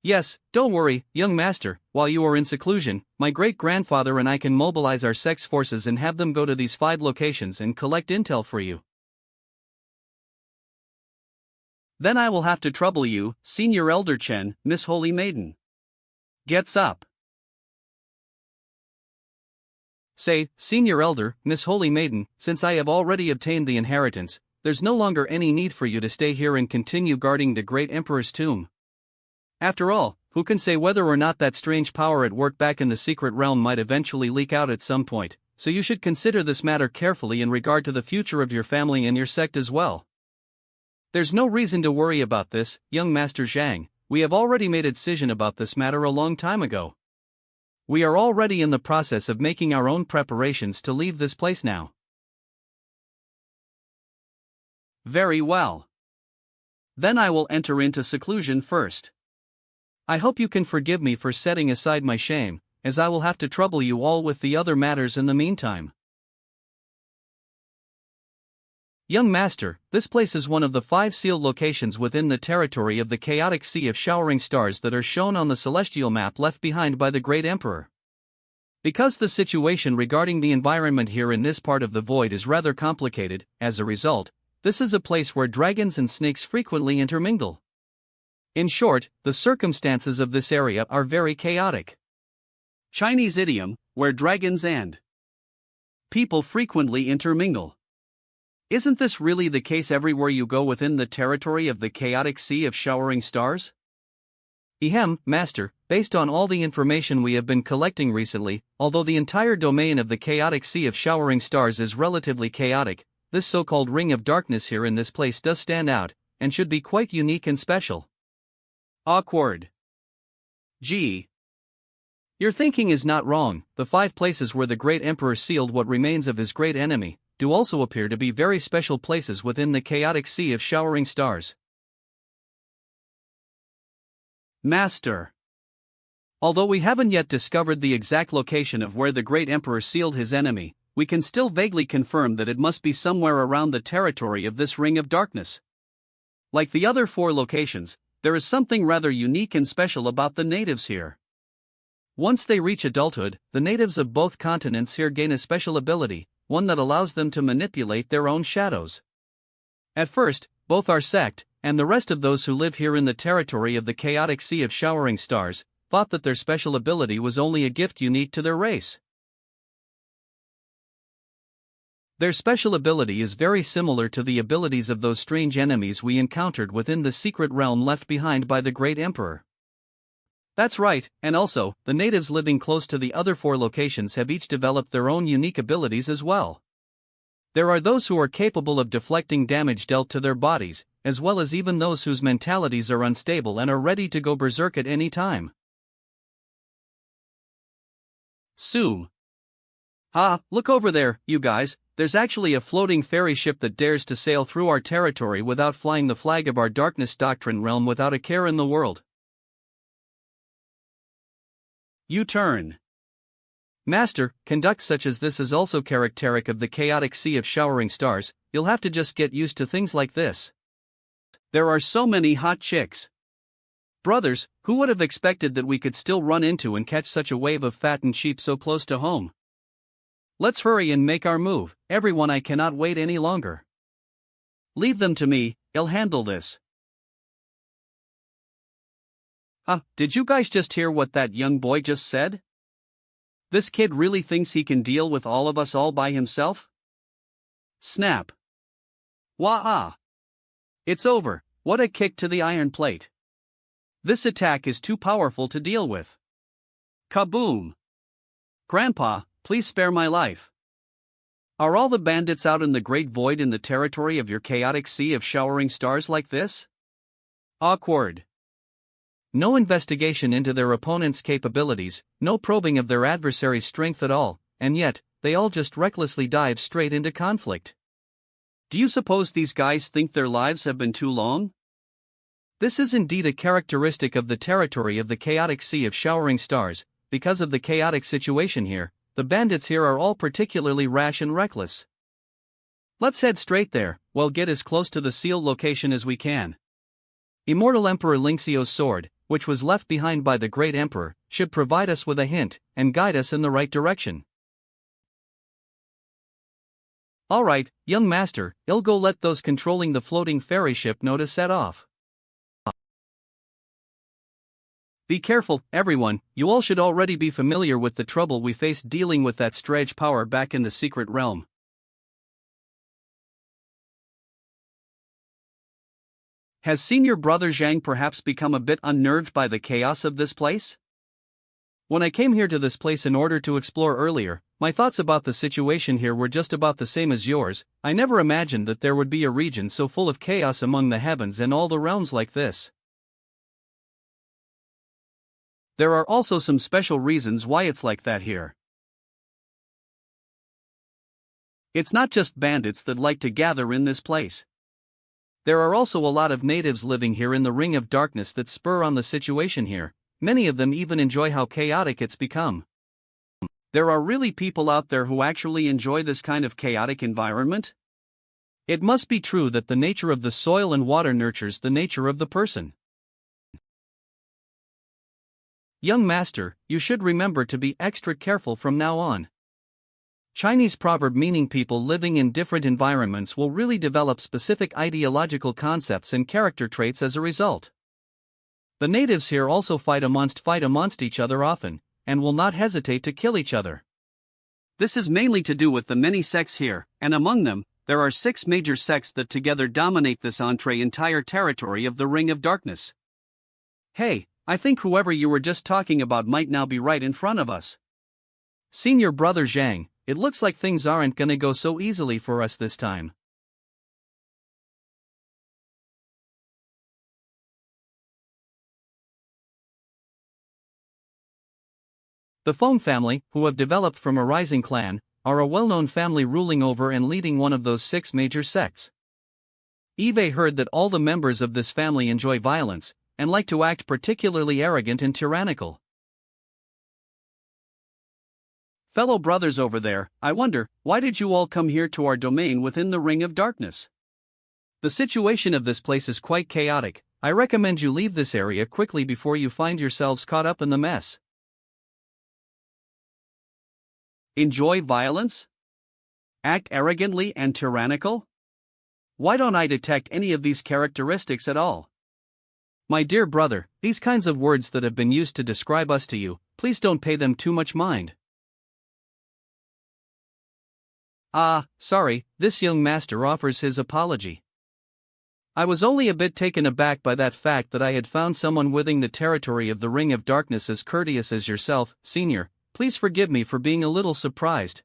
Yes, don't worry, young master, while you are in seclusion, my great-grandfather and I can mobilize our sex forces and have them go to these 5 locations and collect intel for you. Then I will have to trouble you, Senior Elder Chen, Miss Holy Maiden. Gets up. Say, Senior Elder, Miss Holy Maiden, since I have already obtained the inheritance, there's no longer any need for you to stay here and continue guarding the great emperor's tomb. After all, who can say whether or not that strange power at work back in the secret realm might eventually leak out at some point, so you should consider this matter carefully in regard to the future of your family and your sect as well. There's no reason to worry about this, young Master Zhang. We have already made a decision about this matter a long time ago. We are already in the process of making our own preparations to leave this place now. Very well. Then I will enter into seclusion first. I hope you can forgive me for setting aside my shame, as I will have to trouble you all with the other matters in the meantime. Young Master, this place is one of the 5 sealed locations within the territory of the chaotic sea of showering stars that are shown on the celestial map left behind by the Great Emperor. Because the situation regarding the environment here in this part of the void is rather complicated, as a result, this is a place where dragons and snakes frequently intermingle. In short, the circumstances of this area are very chaotic. Chinese idiom, where dragons and people frequently intermingle. Isn't this really the case everywhere you go within the territory of the chaotic sea of showering stars? Ehem, Master, based on all the information we have been collecting recently, although the entire domain of the chaotic sea of showering stars is relatively chaotic, this so-called ring of darkness here in this place does stand out, and should be quite unique and special. Awkward. Gee. Your thinking is not wrong. The 5 places where the Great Emperor sealed what remains of his great enemy do also appear to be very special places within the chaotic sea of showering stars. Master. Although we haven't yet discovered the exact location of where the Great Emperor sealed his enemy, we can still vaguely confirm that it must be somewhere around the territory of this ring of darkness. Like the other 4 locations, there is something rather unique and special about the natives here. Once they reach adulthood, the natives of both continents here gain a special ability, one that allows them to manipulate their own shadows. At first, both our sect, and the rest of those who live here in the territory of the chaotic sea of showering stars, thought that their special ability was only a gift unique to their race. Their special ability is very similar to the abilities of those strange enemies we encountered within the secret realm left behind by the Great Emperor. That's right, and also, the natives living close to the other 4 locations have each developed their own unique abilities as well. There are those who are capable of deflecting damage dealt to their bodies, as well as even those whose mentalities are unstable and are ready to go berserk at any time. Sue. Ah, look over there, you guys, there's actually a floating ferry ship that dares to sail through our territory without flying the flag of our darkness doctrine realm without a care in the world. U-turn. Master, conduct such as this is also characteristic of the chaotic sea of showering stars. You'll have to just get used to things like this. There are so many hot chicks. Brothers, who would have expected that we could still run into and catch such a wave of fattened sheep so close to home? Let's hurry and make our move, everyone. I cannot wait any longer. Leave them to me, I'll handle this. Did you guys just hear what that young boy just said? This kid really thinks he can deal with all of us all by himself? Snap. Wah-ah. It's over. What a kick to the iron plate. This attack is too powerful to deal with. Kaboom. Grandpa, please spare my life. Are all the bandits out in the great void in the territory of your chaotic sea of showering stars like this? Awkward. No investigation into their opponent's capabilities, no probing of their adversary's strength at all, and yet, they all just recklessly dive straight into conflict. Do you suppose these guys think their lives have been too long? This is indeed a characteristic of the territory of the chaotic sea of showering stars. Because of the chaotic situation here, the bandits here are all particularly rash and reckless. Let's head straight there, we'll get as close to the sealed location as we can. Immortal Emperor Lingxiu's sword, which was left behind by the Great Emperor, should provide us with a hint and guide us in the right direction. Alright, young master, I'll go let those controlling the floating ferry ship know to set off. Be careful, everyone, you all should already be familiar with the trouble we faced dealing with that strange power back in the secret realm. Has senior brother Zhang perhaps become a bit unnerved by the chaos of this place? When I came here to this place in order to explore earlier, my thoughts about the situation here were just about the same as yours. I never imagined that there would be a region so full of chaos among the heavens and all the realms like this. There are also some special reasons why it's like that here. It's not just bandits that like to gather in this place. There are also a lot of natives living here in the Ring of Darkness that spur on the situation here. Many of them even enjoy how chaotic it's become. There are really people out there who actually enjoy this kind of chaotic environment? It must be true that the nature of the soil and water nurtures the nature of the person. Young master, you should remember to be extra careful from now on. Chinese proverb meaning people living in different environments will really develop specific ideological concepts and character traits as a result. The natives here also fight amongst each other often, and will not hesitate to kill each other. This is mainly to do with the many sects here, and among them, there are 6 major sects that together dominate this entire territory of the Ring of Darkness. Hey, I think whoever you were just talking about might now be right in front of us. Senior brother Zhang, it looks like things aren't gonna go so easily for us this time. The Feng family, who have developed from a rising clan, are a well-known family ruling over and leading one of those 6 major sects. Eve heard that all the members of this family enjoy violence, and like to act particularly arrogant and tyrannical. Fellow brothers over there, I wonder, why did you all come here to our domain within the Ring of Darkness? The situation of this place is quite chaotic. I recommend you leave this area quickly before you find yourselves caught up in the mess. Enjoy violence? Act arrogantly and tyrannical? Why don't I detect any of these characteristics at all? My dear brother, these kinds of words that have been used to describe us to you, please don't pay them too much mind. Sorry, this young master offers his apology. I was only a bit taken aback by that fact that I had found someone within the territory of the Ring of Darkness as courteous as yourself, senior. Please forgive me for being a little surprised.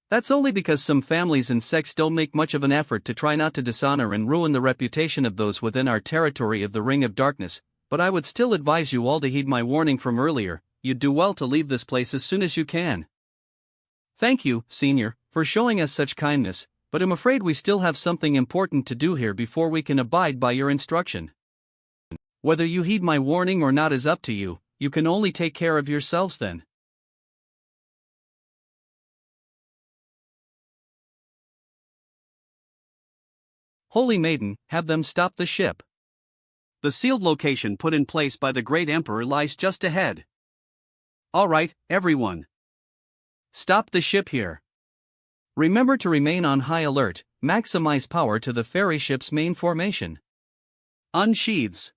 That's only because some families and sects don't make much of an effort to try not to dishonor and ruin the reputation of those within our territory of the Ring of Darkness, but I would still advise you all to heed my warning from earlier. You'd do well to leave this place as soon as you can. Thank you, senior, for showing us such kindness, but I'm afraid we still have something important to do here before we can abide by your instruction. Whether you heed my warning or not is up to you. You can only take care of yourselves then. Holy Maiden, have them stop the ship. The sealed location put in place by the Great Emperor lies just ahead. Alright, everyone. Stop the ship here. Remember to remain on high alert, maximize power to the ferry ship's main formation. Unsheathes.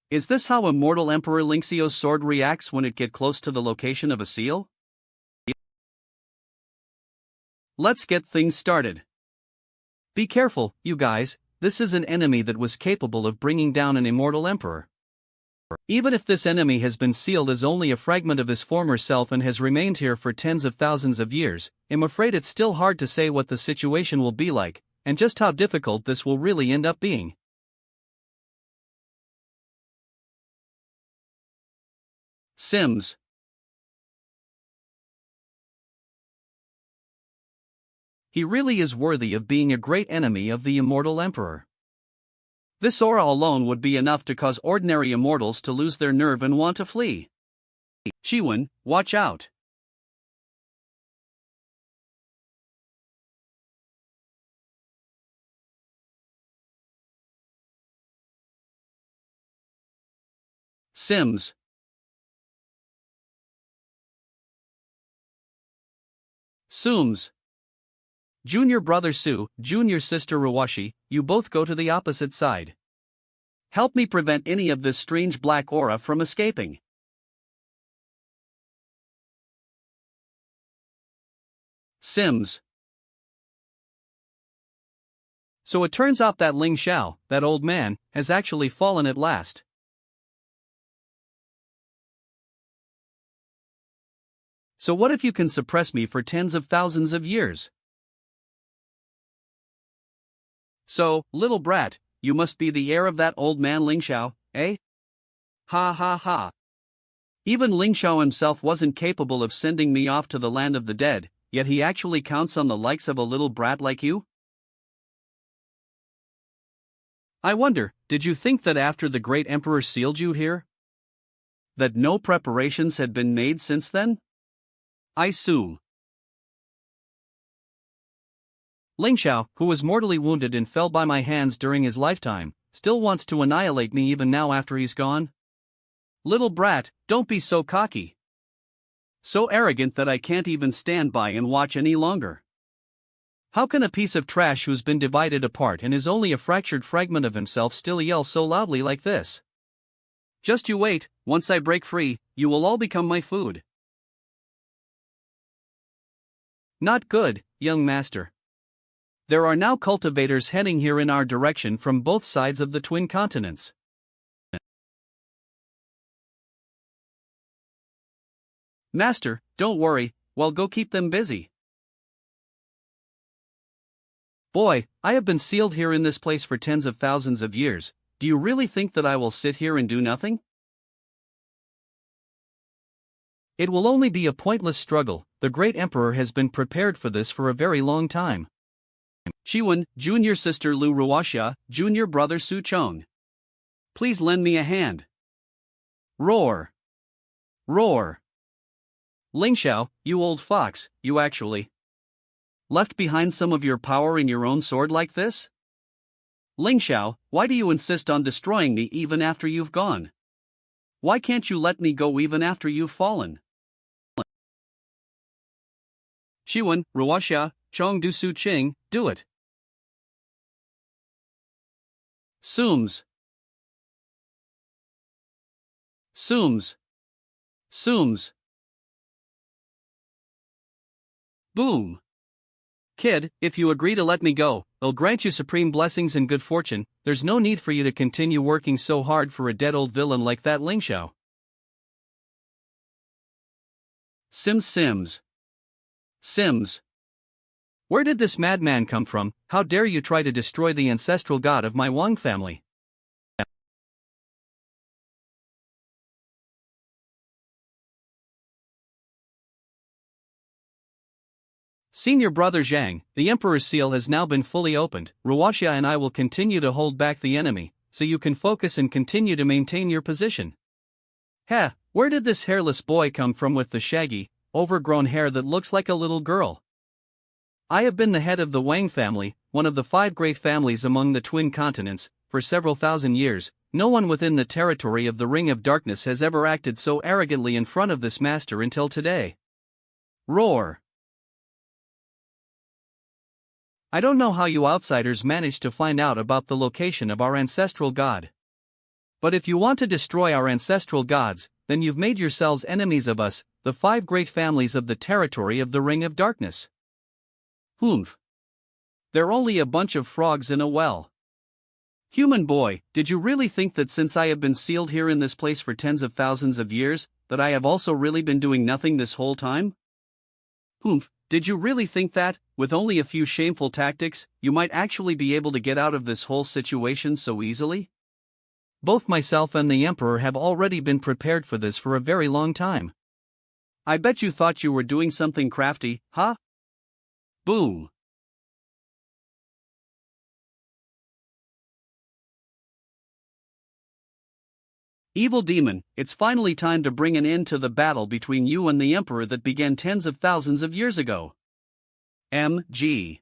Is this how Immortal Emperor Lingxio's sword reacts when it gets close to the location of a seal? Let's get things started. Be careful, you guys, this is an enemy that was capable of bringing down an immortal emperor. Even if this enemy has been sealed as only a fragment of his former self and has remained here for tens of thousands of years, I'm afraid it's still hard to say what the situation will be like, and just how difficult this will really end up being. Sims. He really is worthy of being a great enemy of the immortal emperor. This aura alone would be enough to cause ordinary immortals to lose their nerve and want to flee. Shiwen, watch out. Sims. Sooms. Junior brother Su, junior sister Ruwashi, you both go to the opposite side. Help me prevent any of this strange black aura from escaping. Sims. So it turns out that Ling Xiao, that old man, has actually fallen at last. So what if you can suppress me for tens of thousands of years? So, little brat, you must be the heir of that old man Ling Xiao, eh? Ha ha ha. Even Ling Xiao himself wasn't capable of sending me off to the land of the dead, yet he actually counts on the likes of a little brat like you? I wonder, did you think that after the great emperor sealed you here, that no preparations had been made since then? I sue. Ling Xiao, who was mortally wounded and fell by my hands during his lifetime, still wants to annihilate me even now after he's gone? Little brat, don't be so cocky. So arrogant that I can't even stand by and watch any longer. How can a piece of trash who's been divided apart and is only a fractured fragment of himself still yell so loudly like this? Just you wait, once I break free, you will all become my food. Not good, young master. There are now cultivators heading here in our direction from both sides of the twin continents. Master, don't worry, well go keep them busy. Boy, I have been sealed here in this place for tens of thousands of years. Do you really think that I will sit here and do nothing? It will only be a pointless struggle. The great emperor has been prepared for this for a very long time. Xiwen, junior sister Lu Ruoxia, junior brother Su Chong. Please lend me a hand. Roar. Roar. Ling Xiao, you old fox, you actually left behind some of your power in your own sword like this? Ling Xiao, why do you insist on destroying me even after you've gone? Why can't you let me go even after you've fallen? Xiwen, Ruoxia, Chong Du Su Qing, do it. Sooms. Sooms. Sooms. Boom. Kid, if you agree to let me go, I'll grant you supreme blessings and good fortune. There's no need for you to continue working so hard for a dead old villain like that Ling Xiao. Sims. Sims. Where did this madman come from? How dare you try to destroy the ancestral god of my Wang family? Senior brother Zhang, the Emperor's seal has now been fully opened. Ruoxia and I will continue to hold back the enemy, so you can focus and continue to maintain your position. Heh, where did this hairless boy come from with the shaggy, overgrown hair that looks like a little girl? I have been the head of the Wang family, one of the 5 great families among the twin continents, for several thousand years. No one within the territory of the Ring of Darkness has ever acted so arrogantly in front of this master until today. Roar. I don't know how you outsiders managed to find out about the location of our ancestral god. But if you want to destroy our ancestral gods, then you've made yourselves enemies of us, the 5 great families of the territory of the Ring of Darkness. Humph. They're only a bunch of frogs in a well. Human boy, did you really think that since I have been sealed here in this place for tens of thousands of years, that I have also really been doing nothing this whole time? Humph, did you really think that, with only a few shameful tactics, you might actually be able to get out of this whole situation so easily? Both myself and the Emperor have already been prepared for this for a very long time. I bet you thought you were doing something crafty, huh? Boom. Evil demon, it's finally time to bring an end to the battle between you and the Emperor that began tens of thousands of years ago. M.G.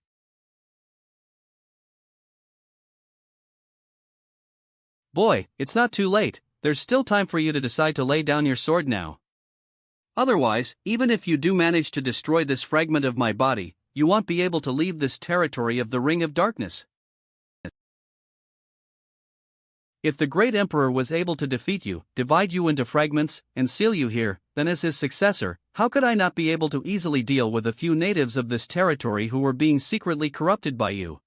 Boy, it's not too late, there's still time for you to decide to lay down your sword now. Otherwise, even if you do manage to destroy this fragment of my body, you won't be able to leave this territory of the Ring of Darkness. If the great emperor was able to defeat you, divide you into fragments, and seal you here, then as his successor, how could I not be able to easily deal with a few natives of this territory who were being secretly corrupted by you?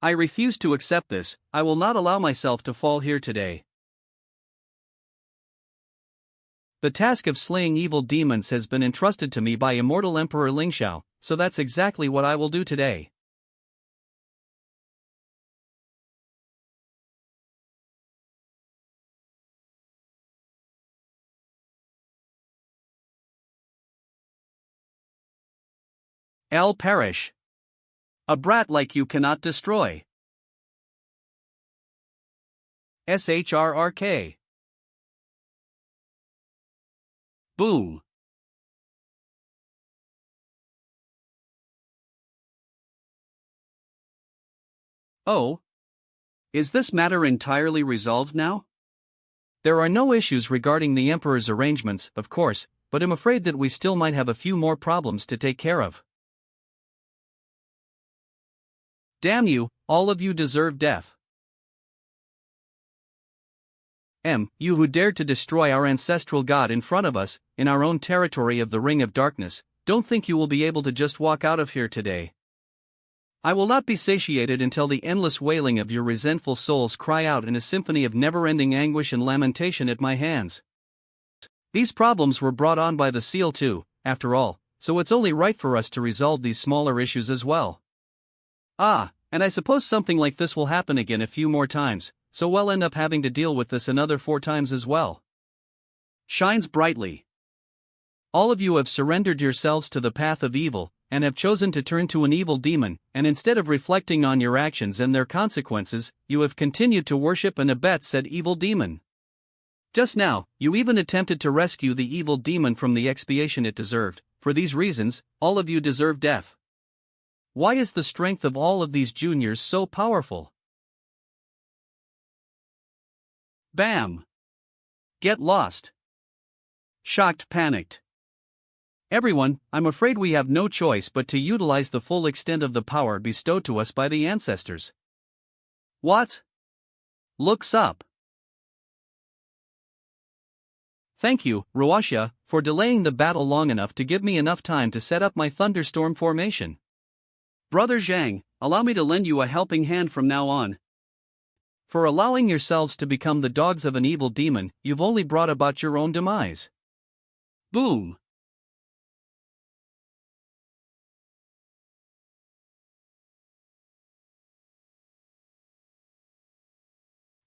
I refuse to accept this. I will not allow myself to fall here today. The task of slaying evil demons has been entrusted to me by immortal Emperor Lingxiao, so that's exactly what I will do today. L. Perish. A brat like you cannot destroy. SHRRK. Boom. Oh. Is this matter entirely resolved now? There are no issues regarding the Emperor's arrangements, of course, but I'm afraid that we still might have a few more problems to take care of. Damn you, all of you deserve death. You who dared to destroy our ancestral god in front of us, in our own territory of the Ring of Darkness, don't think you will be able to just walk out of here today. I will not be satiated until the endless wailing of your resentful souls cry out in a symphony of never-ending anguish and lamentation at my hands. These problems were brought on by the seal too, after all, so it's only right for us to resolve these smaller issues as well. And I suppose something like this will happen again a few more times, so we'll end up having to deal with this another 4 times as well. Shines brightly. All of you have surrendered yourselves to the path of evil, and have chosen to turn to an evil demon, and instead of reflecting on your actions and their consequences, you have continued to worship and abet said evil demon. Just now, you even attempted to rescue the evil demon from the expiation it deserved. For these reasons, all of you deserve death. Why is the strength of all of these juniors so powerful? Bam! Get lost. Shocked, panicked. Everyone, I'm afraid we have no choice but to utilize the full extent of the power bestowed to us by the ancestors. What? Looks up. Thank you, Ruasha, for delaying the battle long enough to give me enough time to set up my thunderstorm formation. Brother Zhang, allow me to lend you a helping hand from now on. For allowing yourselves to become the dogs of an evil demon, you've only brought about your own demise. Boom!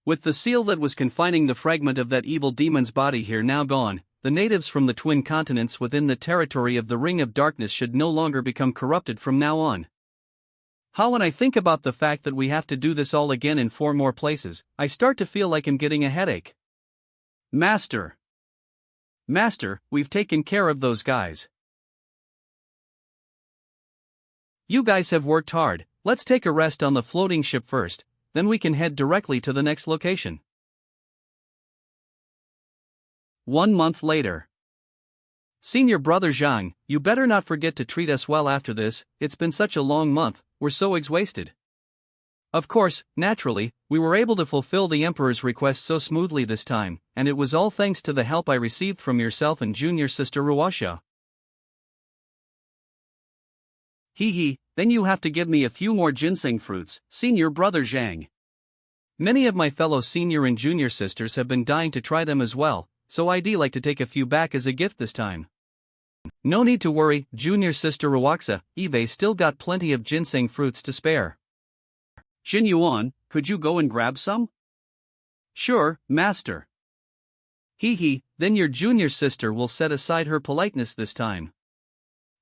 With the seal that was confining the fragment of that evil demon's body here now gone, the natives from the twin continents within the territory of the Ring of Darkness should no longer become corrupted from now on. How when I think about the fact that we have to do this all again in 4 more places, I start to feel like I'm getting a headache. Master, we've taken care of those guys. You guys have worked hard, let's take a rest on the floating ship first, then we can head directly to the next location. 1 month later. Senior Brother Zhang, you better not forget to treat us well after this, it's been such a long month, we're so exhausted. Of course, naturally, we were able to fulfill the Emperor's request so smoothly this time, and it was all thanks to the help I received from yourself and junior sister Ruasha. Then you have to give me a few more ginseng fruits, Senior Brother Zhang. Many of my fellow senior and junior sisters have been dying to try them as well, so I'd like to take a few back as a gift this time. No need to worry, junior sister Ruaxa, Eve still got plenty of ginseng fruits to spare. Jin Yuan, could you go and grab some? Sure, master. Then your junior sister will set aside her politeness this time.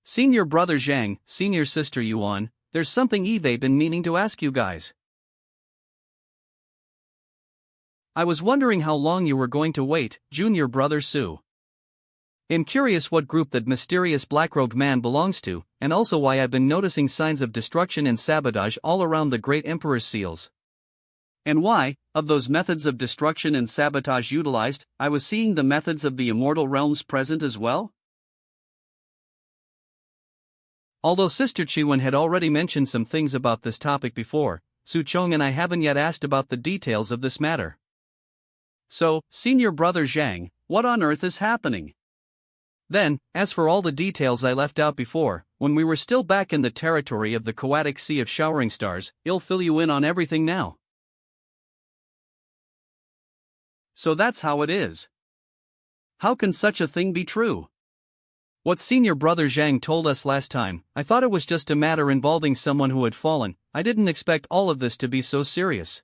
Senior Brother Zhang, Senior Sister Yuan, there's something Eve been meaning to ask you guys. I was wondering how long you were going to wait, Junior Brother Su. I'm curious what group that mysterious black-robed man belongs to, and also why I've been noticing signs of destruction and sabotage all around the Great Emperor's seals. And why, of those methods of destruction and sabotage utilized, I was seeing the methods of the immortal realms present as well? Although Sister Chiwen had already mentioned some things about this topic before, Chong and I haven't yet asked about the details of this matter. So, senior brother Zhang, what on earth is happening? Then, as for all the details I left out before, when we were still back in the territory of the Coatic Sea of Showering Stars, I'll fill you in on everything now. So that's how it is. How can such a thing be true? What senior brother Zhang told us last time, I thought it was just a matter involving someone who had fallen. I didn't expect all of this to be so serious.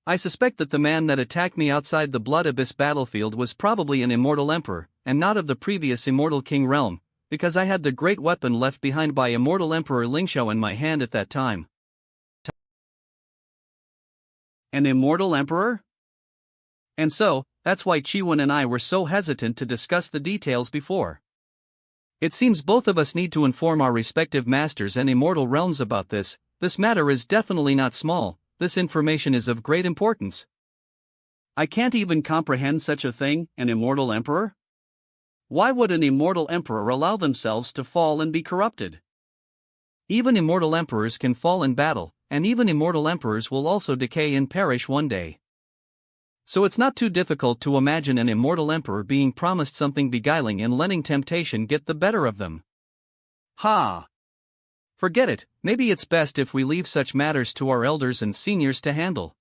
I suspect that the man that attacked me outside the Blood Abyss battlefield was probably an immortal emperor, and not of the previous immortal king realm, because I had the great weapon left behind by immortal emperor Lingxiao in my hand at that time. An immortal emperor? And so, that's why Chiwen and I were so hesitant to discuss the details before. It seems both of us need to inform our respective masters and immortal realms about this. This matter is definitely not small. This information is of great importance. I can't even comprehend such a thing, an immortal emperor? Why would an immortal emperor allow themselves to fall and be corrupted? Even immortal emperors can fall in battle, and even immortal emperors will also decay and perish one day. So it's not too difficult to imagine an immortal emperor being promised something beguiling and letting temptation get the better of them. Ha! Forget it, maybe it's best if we leave such matters to our elders and seniors to handle.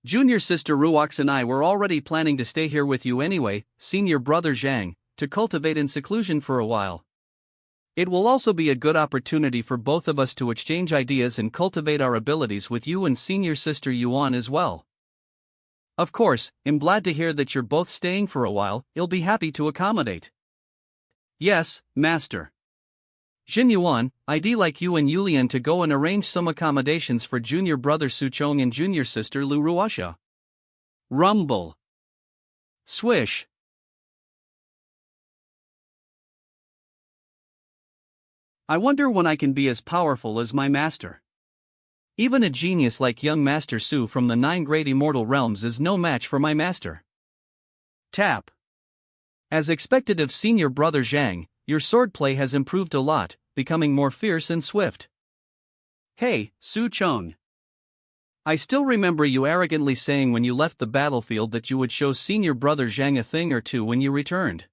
Junior sister Ruox and I were already planning to stay here with you anyway, senior brother Zhang, to cultivate in seclusion for a while. It will also be a good opportunity for both of us to exchange ideas and cultivate our abilities with you and senior sister Yuan as well. Of course, I'm glad to hear that you're both staying for a while. I'll be happy to accommodate. Yes, master. Jin Yuan, I'd like you and Yulian to go and arrange some accommodations for junior brother Suchong and junior sister Lu Ruasha. Rumble. Swish. I wonder when I can be as powerful as my master. Even a genius like young Master Su from the 9 great immortal realms is no match for my master. Tap. As expected of senior brother Zhang, your swordplay has improved a lot, becoming more fierce and swift. Hey, Su Chong. I still remember you arrogantly saying when you left the battlefield that you would show senior brother Zhang a thing or two when you returned.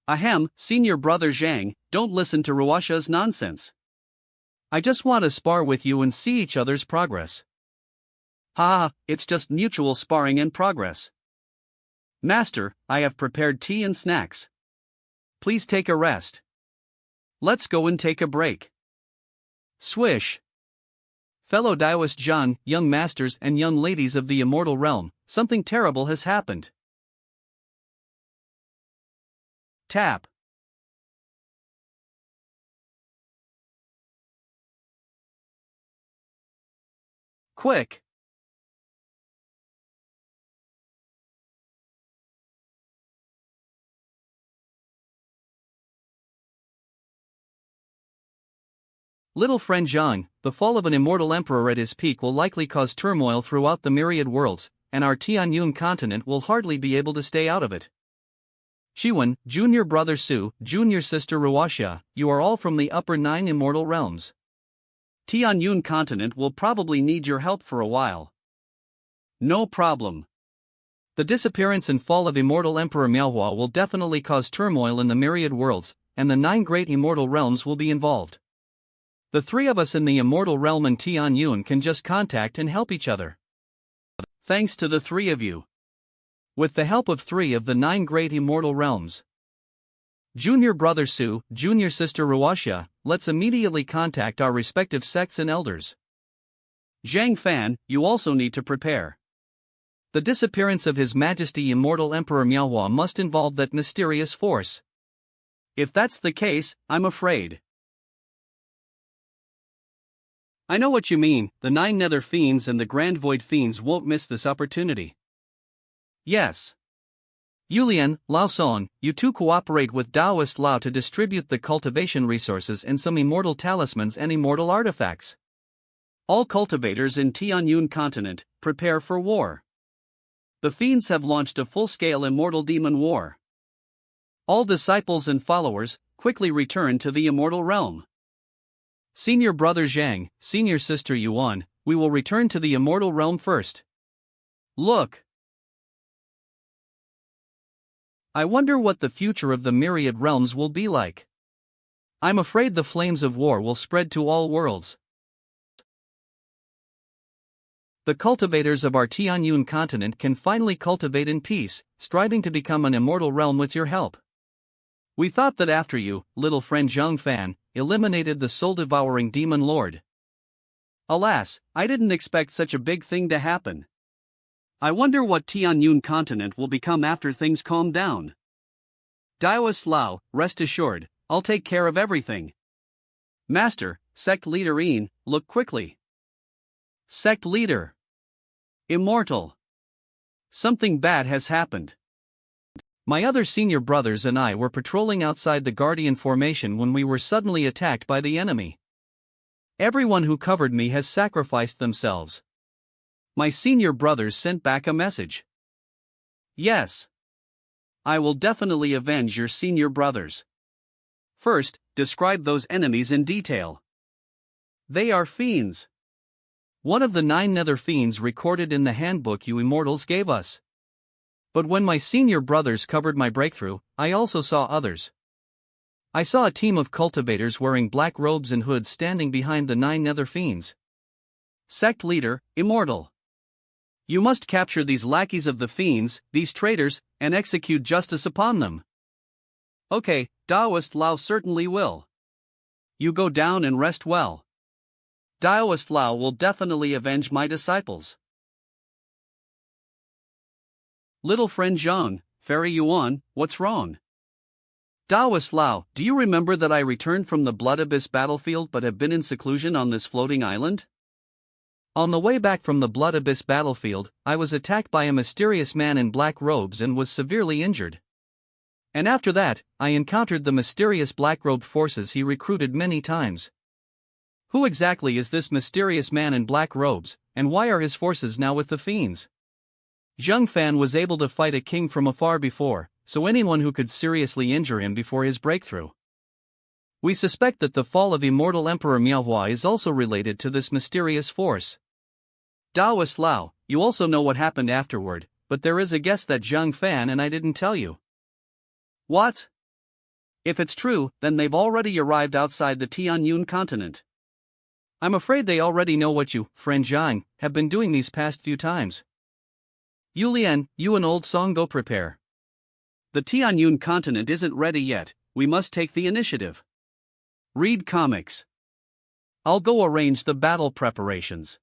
Ahem, senior brother Zhang, don't listen to Ruasha's nonsense. I just want to spar with you and see each other's progress. Ha, it's just mutual sparring and progress. Master, I have prepared tea and snacks. Please take a rest. Let's go and take a break. Swish. Fellow Daoist Zhang, young masters and young ladies of the immortal realm, something terrible has happened. Tap. Quick. Little friend Zhang, the fall of an immortal emperor at his peak will likely cause turmoil throughout the myriad worlds, and our Tianyun continent will hardly be able to stay out of it. Chiwen, junior brother Su, junior sister Ruasha, you are all from the upper 9 immortal realms. Tianyun continent will probably need your help for a while. No problem. The disappearance and fall of immortal Emperor Miaohua will definitely cause turmoil in the myriad worlds, and the 9 great immortal realms will be involved. The 3 of us in the immortal realm and Tianyun can just contact and help each other. Thanks to the 3 of you. With the help of 3 of the 9 great immortal realms. Junior brother Su, junior sister Ruasha, let's immediately contact our respective sects and elders. Zhang Fan, you also need to prepare. The disappearance of His Majesty Immortal Emperor Miaohua must involve that mysterious force. If that's the case, I'm afraid. I know what you mean, the 9 Nether Fiends and the Grand Void Fiends won't miss this opportunity. Yes. Yulian, Lao Son, you two cooperate with Daoist Lao to distribute the cultivation resources and some immortal talismans and immortal artifacts. All cultivators in Tianyun continent, prepare for war. The fiends have launched a full-scale immortal demon war. All disciples and followers, quickly return to the immortal realm. Senior brother Zhang, senior sister Yuan, we will return to the immortal realm first. Look! I wonder what the future of the myriad realms will be like. I'm afraid the flames of war will spread to all worlds. The cultivators of our Tianyun continent can finally cultivate in peace, striving to become an immortal realm with your help. We thought that after you, little friend Zhang Fan, eliminated the soul-devouring demon lord. Alas, I didn't expect such a big thing to happen. I wonder what Tianyun continent will become after things calm down. Daoist Lao, rest assured, I'll take care of everything. Master, sect leader Yin, look quickly. Sect leader. Immortal. Something bad has happened. My other senior brothers and I were patrolling outside the Guardian formation when we were suddenly attacked by the enemy. Everyone who covered me has sacrificed themselves. My senior brothers sent back a message. Yes. I will definitely avenge your senior brothers. First, describe those enemies in detail. They are fiends. One of the 9 nether fiends recorded in the handbook you immortals gave us. But when my senior brothers covered my breakthrough, I also saw others. I saw a team of cultivators wearing black robes and hoods standing behind the 9 nether fiends. Sect leader, immortal. You must capture these lackeys of the fiends, these traitors, and execute justice upon them. Okay, Daoist Lao certainly will. You go down and rest well. Daoist Lao will definitely avenge my disciples. Little friend Zhang, Fairy Yuan, what's wrong? Daoist Lao, do you remember that I returned from the Blood Abyss battlefield but have been in seclusion on this floating island? On the way back from the Blood Abyss battlefield, I was attacked by a mysterious man in black robes and was severely injured. And after that, I encountered the mysterious black-robed forces he recruited many times. Who exactly is this mysterious man in black robes, and why are his forces now with the fiends? Zhang Fan was able to fight a king from afar before, so anyone who could seriously injure him before his breakthrough. We suspect that the fall of immortal Emperor Miaohua is also related to this mysterious force. Daoist Lao, you also know what happened afterward, but there is a guess that Zhang Fan and I didn't tell you. What? If it's true, then they've already arrived outside the Tianyun continent. I'm afraid they already know what you, friend Zhang, have been doing these past few times. Yulian, you and old Song go prepare. The Tianyun continent isn't ready yet, we must take the initiative. Read comics. I'll go arrange the battle preparations.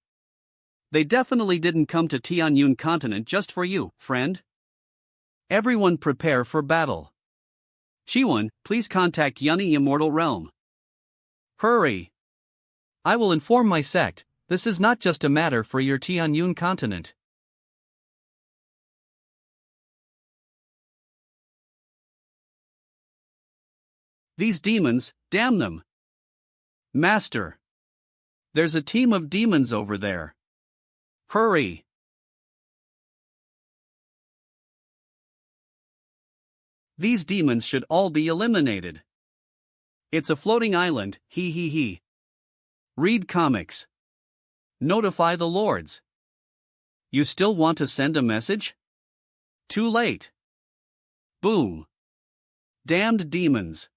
They definitely didn't come to Tianyun continent just for you, friend. Everyone prepare for battle. Chiwon, please contact Yunni Immortal Realm. Hurry. I will inform my sect, this is not just a matter for your Tianyun continent. These demons, damn them. Master. There's a team of demons over there. Hurry. These demons should all be eliminated. It's a floating island, hee hee hee. Read comics. Notify the lords. You still want to send a message? Too late. Boom. Damned demons.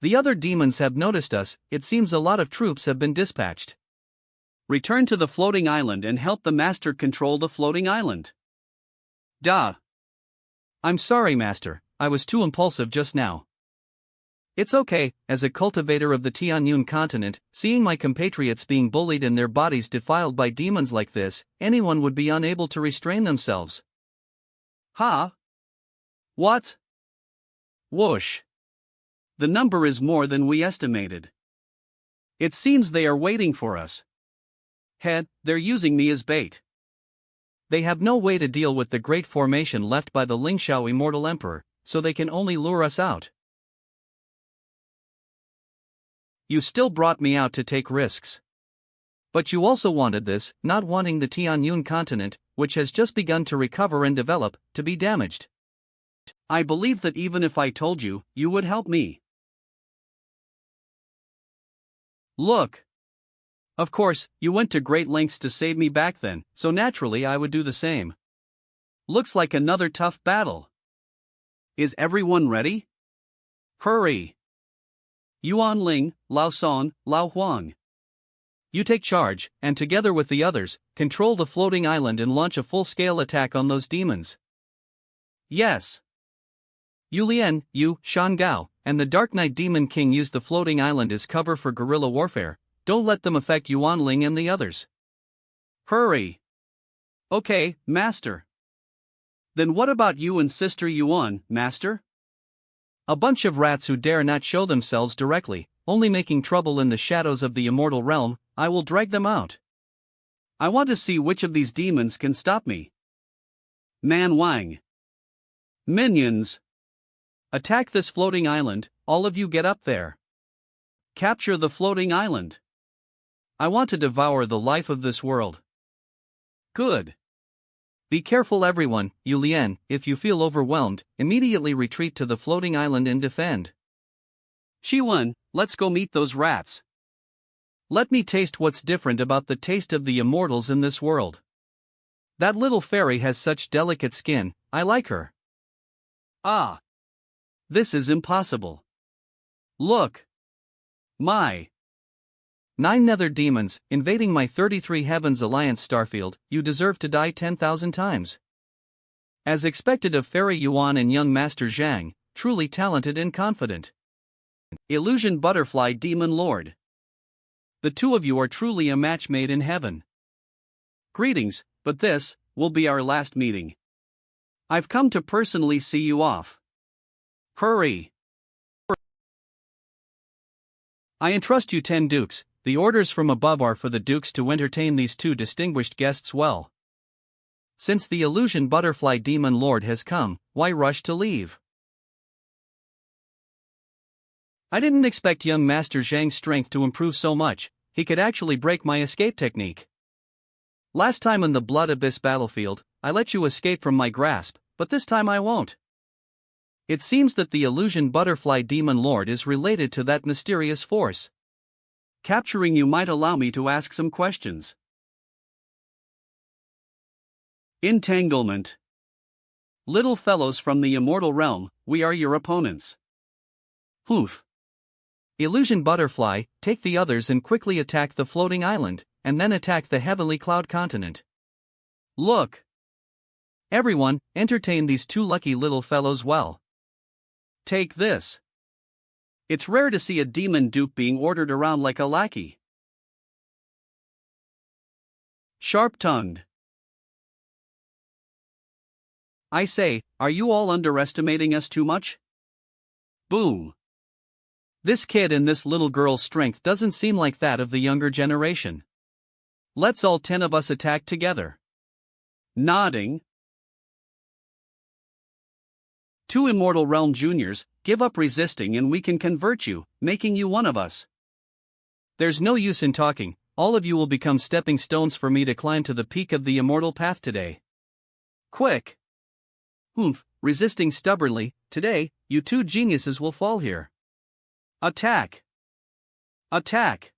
The other demons have noticed us, it seems a lot of troops have been dispatched. Return to the floating island and help the master control the floating island. Duh. I'm sorry, master, I was too impulsive just now. It's okay, as a cultivator of the Tianyun continent, seeing my compatriots being bullied and their bodies defiled by demons like this, anyone would be unable to restrain themselves. Huh? What? Whoosh. The number is more than we estimated. It seems they are waiting for us. Head, they're using me as bait. They have no way to deal with the great formation left by the Lingxiao Immortal Emperor, so they can only lure us out. You still brought me out to take risks. But you also wanted this, not wanting the Tianyun continent, which has just begun to recover and develop, to be damaged. I believe that even if I told you, you would help me. Look! Of course, you went to great lengths to save me back then, so naturally I would do the same. Looks like another tough battle. Is everyone ready? Hurry! Yuan Ling, Lao Son, Lao Huang. You take charge, and together with the others, control the floating island and launch a full-scale attack on those demons. Yes. Yu Lian, Yu, Shan Gao, and the Dark Knight Demon King use the floating island as cover for guerrilla warfare. Don't let them affect Yuan Ling and the others. Hurry! Okay, Master. Then what about you and Sister Yuan, Master? A bunch of rats who dare not show themselves directly, only making trouble in the shadows of the immortal realm. I will drag them out. I want to see which of these demons can stop me. Man Wang. Minions! Attack this floating island, all of you get up there. Capture the floating island. I want to devour the life of this world. Good. Be careful everyone, Yu Lian, if you feel overwhelmed, immediately retreat to the floating island and defend. Shiwen, let's go meet those rats. Let me taste what's different about the taste of the immortals in this world. That little fairy has such delicate skin, I like her. Ah! This is impossible. Look! My 9 nether demons, invading my 33 Heavens Alliance starfield, you deserve to die 10,000 times. As expected of Fairy Yuan and young Master Zhang, truly talented and confident. Illusion Butterfly Demon Lord. The two of you are truly a match made in heaven. Greetings, but this will be our last meeting. I've come to personally see you off. Hurry! I entrust you 10 dukes. The orders from above are for the dukes to entertain these two distinguished guests well. Since the Illusion Butterfly Demon Lord has come, why rush to leave? I didn't expect young Master Zhang's strength to improve so much. He could actually break my escape technique. Last time on the Blood Abyss battlefield, I let you escape from my grasp, but this time I won't. It seems that the Illusion Butterfly Demon Lord is related to that mysterious force. Capturing you might allow me to ask some questions. Entanglement. Little fellows from the immortal realm, we are your opponents. Hoof. Illusion Butterfly, take the others and quickly attack the floating island, and then attack the heavenly cloud continent. Look! Everyone, entertain these two lucky little fellows well. Take this. It's rare to see a demon dupe being ordered around like a lackey. Sharp-tongued. I say, are you all underestimating us too much? Boom. This kid and this little girl's strength doesn't seem like that of the younger generation. Let's all 10 of us attack together. Nodding. 2 Immortal Realm Juniors, give up resisting and we can convert you, making you one of us. There's no use in talking, all of you will become stepping stones for me to climb to the peak of the immortal path today. Quick! Resisting stubbornly, today, you 2 geniuses will fall here. Attack! Attack!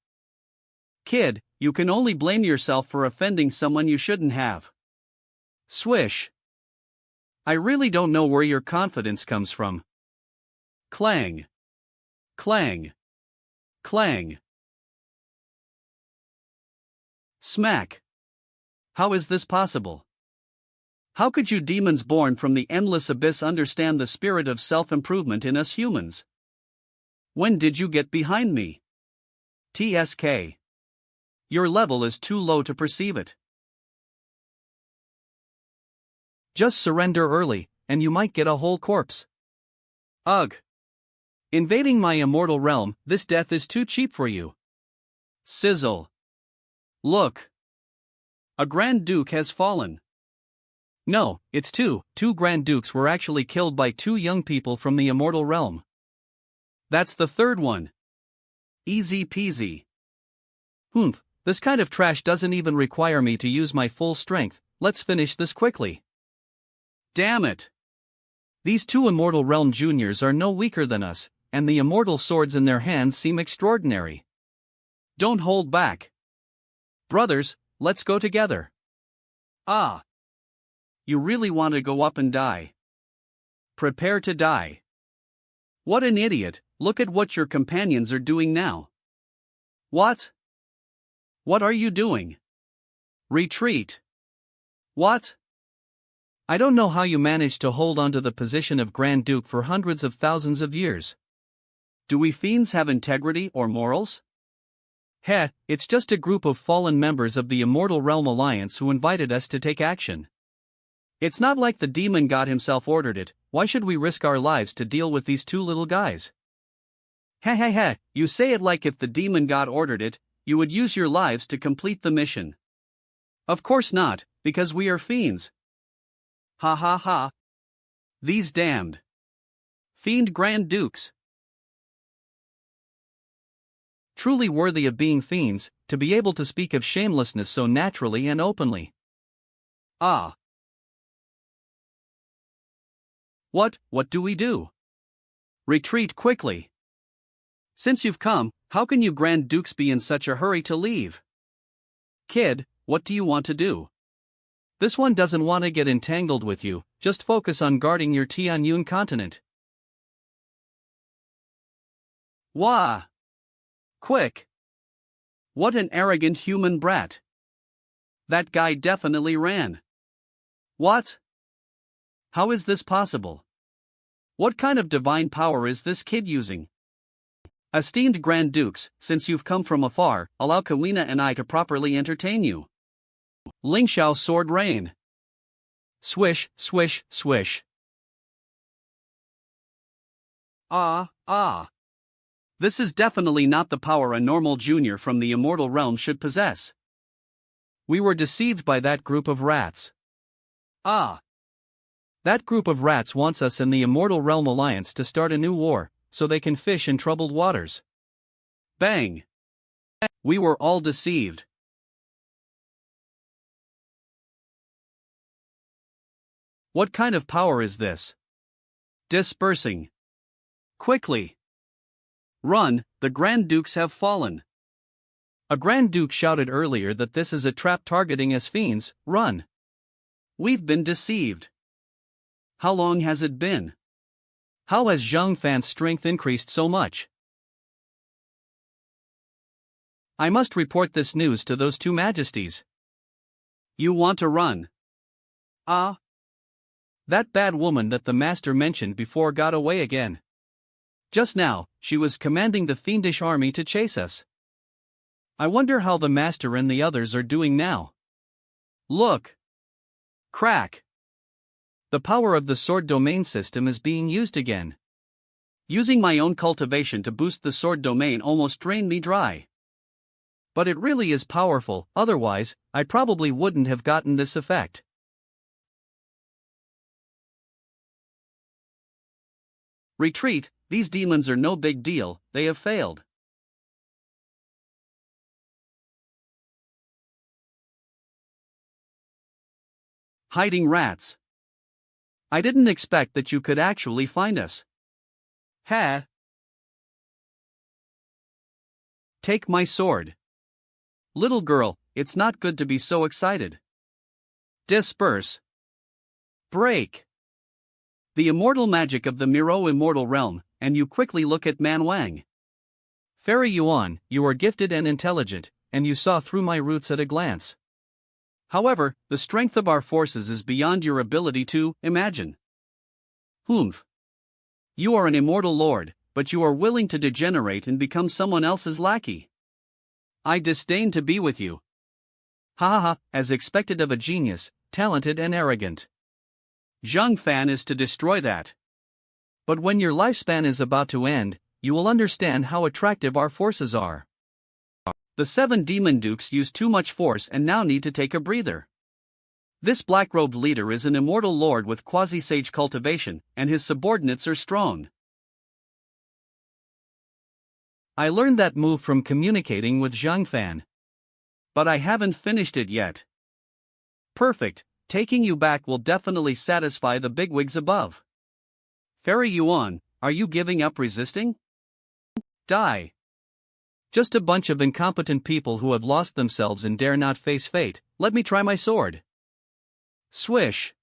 Kid, you can only blame yourself for offending someone you shouldn't have. Swish! I really don't know where your confidence comes from. Clang! Clang! Clang! Smack! How is this possible? How could you demons born from the endless abyss understand the spirit of self-improvement in us humans? When did you get behind me? TSK. Your level is too low to perceive it. Just surrender early, and you might get a whole corpse. Ugh! Invading my immortal realm, this death is too cheap for you. Sizzle! Look! A Grand Duke has fallen. No, it's 2 Grand Dukes were actually killed by 2 young people from the immortal realm. That's the 3rd one. Easy peasy. This kind of trash doesn't even require me to use my full strength, let's finish this quickly. Damn it! These 2 Immortal Realm Juniors are no weaker than us, and the immortal swords in their hands seem extraordinary. Don't hold back. Brothers, let's go together. Ah. You really want to go up and die? Prepare to die. What an idiot, look at what your companions are doing now. What? What are you doing? Retreat. What? I don't know how you managed to hold onto the position of Grand Duke for hundreds of thousands of years. Do we fiends have integrity or morals? Heh, it's just a group of fallen members of the Immortal Realm Alliance who invited us to take action. It's not like the demon god himself ordered it. Why should we risk our lives to deal with these two little guys? Heh heh heh, you say it like if the demon god ordered it, you would use your lives to complete the mission. Of course not, because we are fiends. Ha ha ha. These damned fiend Grand Dukes. Truly worthy of being fiends, to be able to speak of shamelessness so naturally and openly. Ah. What do we do? Retreat quickly. Since you've come, how can you Grand Dukes be in such a hurry to leave? Kid, what do you want to do? This one doesn't want to get entangled with you, just focus on guarding your Tianyun continent. Wah! Quick! What an arrogant human brat! That guy definitely ran. What? How is this possible? What kind of divine power is this kid using? Esteemed Grand Dukes, since you've come from afar, allow Kawina and I to properly entertain you. Lingxiao sword rain. Swish, swish, swish. Ah. This is definitely not the power a normal junior from the immortal realm should possess. We were deceived by that group of rats. Ah. That group of rats wants us in the Immortal Realm Alliance to start a new war, so they can fish in troubled waters. Bang! We were all deceived. What kind of power is this? Dispersing. Quickly! Run, the Grand Dukes have fallen. A Grand Duke shouted earlier that this is a trap targeting us fiends. Run! We've been deceived. How long has it been? How has Zhang Fan's strength increased so much? I must report this news to those two majesties. You want to run? Ah? That bad woman that the master mentioned before got away again. Just now, she was commanding the fiendish army to chase us. I wonder how the master and the others are doing now. Look! Crack! The power of the sword domain system is being used again. Using my own cultivation to boost the sword domain almost drained me dry. But it really is powerful, otherwise, I probably wouldn't have gotten this effect. Retreat, these demons are no big deal, they have failed. Hiding rats. I didn't expect that you could actually find us. Ha! Take my sword. Little girl, it's not good to be so excited. Disperse. Break. The immortal magic of the Miro immortal realm, and you quickly look at Man Wang. Fairy Yuan, you are gifted and intelligent, and you saw through my roots at a glance. However, the strength of our forces is beyond your ability to imagine. Humph. You are an immortal lord, but you are willing to degenerate and become someone else's lackey. I disdain to be with you. Ha ha ha, as expected of a genius, talented and arrogant. Zhang Fan is to destroy that. But when your lifespan is about to end, you will understand how attractive our forces are. The 7 demon dukes use too much force and now need to take a breather. This black-robed leader is an immortal lord with quasi-sage cultivation, and his subordinates are strong. I learned that move from communicating with Zhang Fan. But I haven't finished it yet. Perfect, taking you back will definitely satisfy the bigwigs above. Fairy Yuan, are you giving up resisting? Die. Just a bunch of incompetent people who have lost themselves and dare not face fate. Let me try my sword. Swish.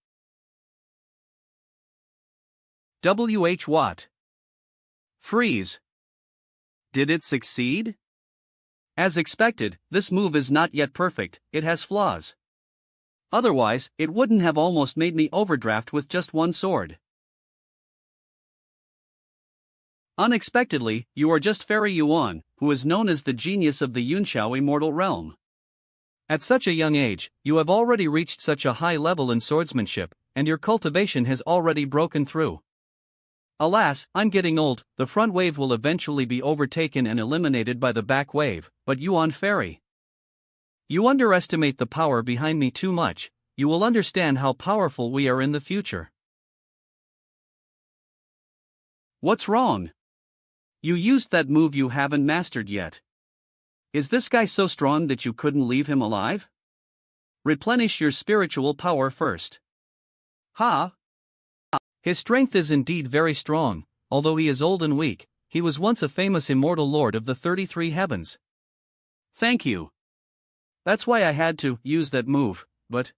W.H. Watt. Freeze. Did it succeed? As expected, this move is not yet perfect, it has flaws. Otherwise, it wouldn't have almost made me overdraft with just one sword. Unexpectedly, you are just Fairy Yuan, who is known as the genius of the Yunxiao immortal realm. At such a young age, you have already reached such a high level in swordsmanship, and your cultivation has already broken through. Alas, I'm getting old, the front wave will eventually be overtaken and eliminated by the back wave, but Yuan Fairy. You underestimate the power behind me too much, you will understand how powerful we are in the future. What's wrong? You used that move you haven't mastered yet. Is this guy so strong that you couldn't leave him alive? Replenish your spiritual power first. Ha! His strength is indeed very strong, although he is old and weak, he was once a famous immortal lord of the 33 heavens. Thank you. That's why I had to use that move, but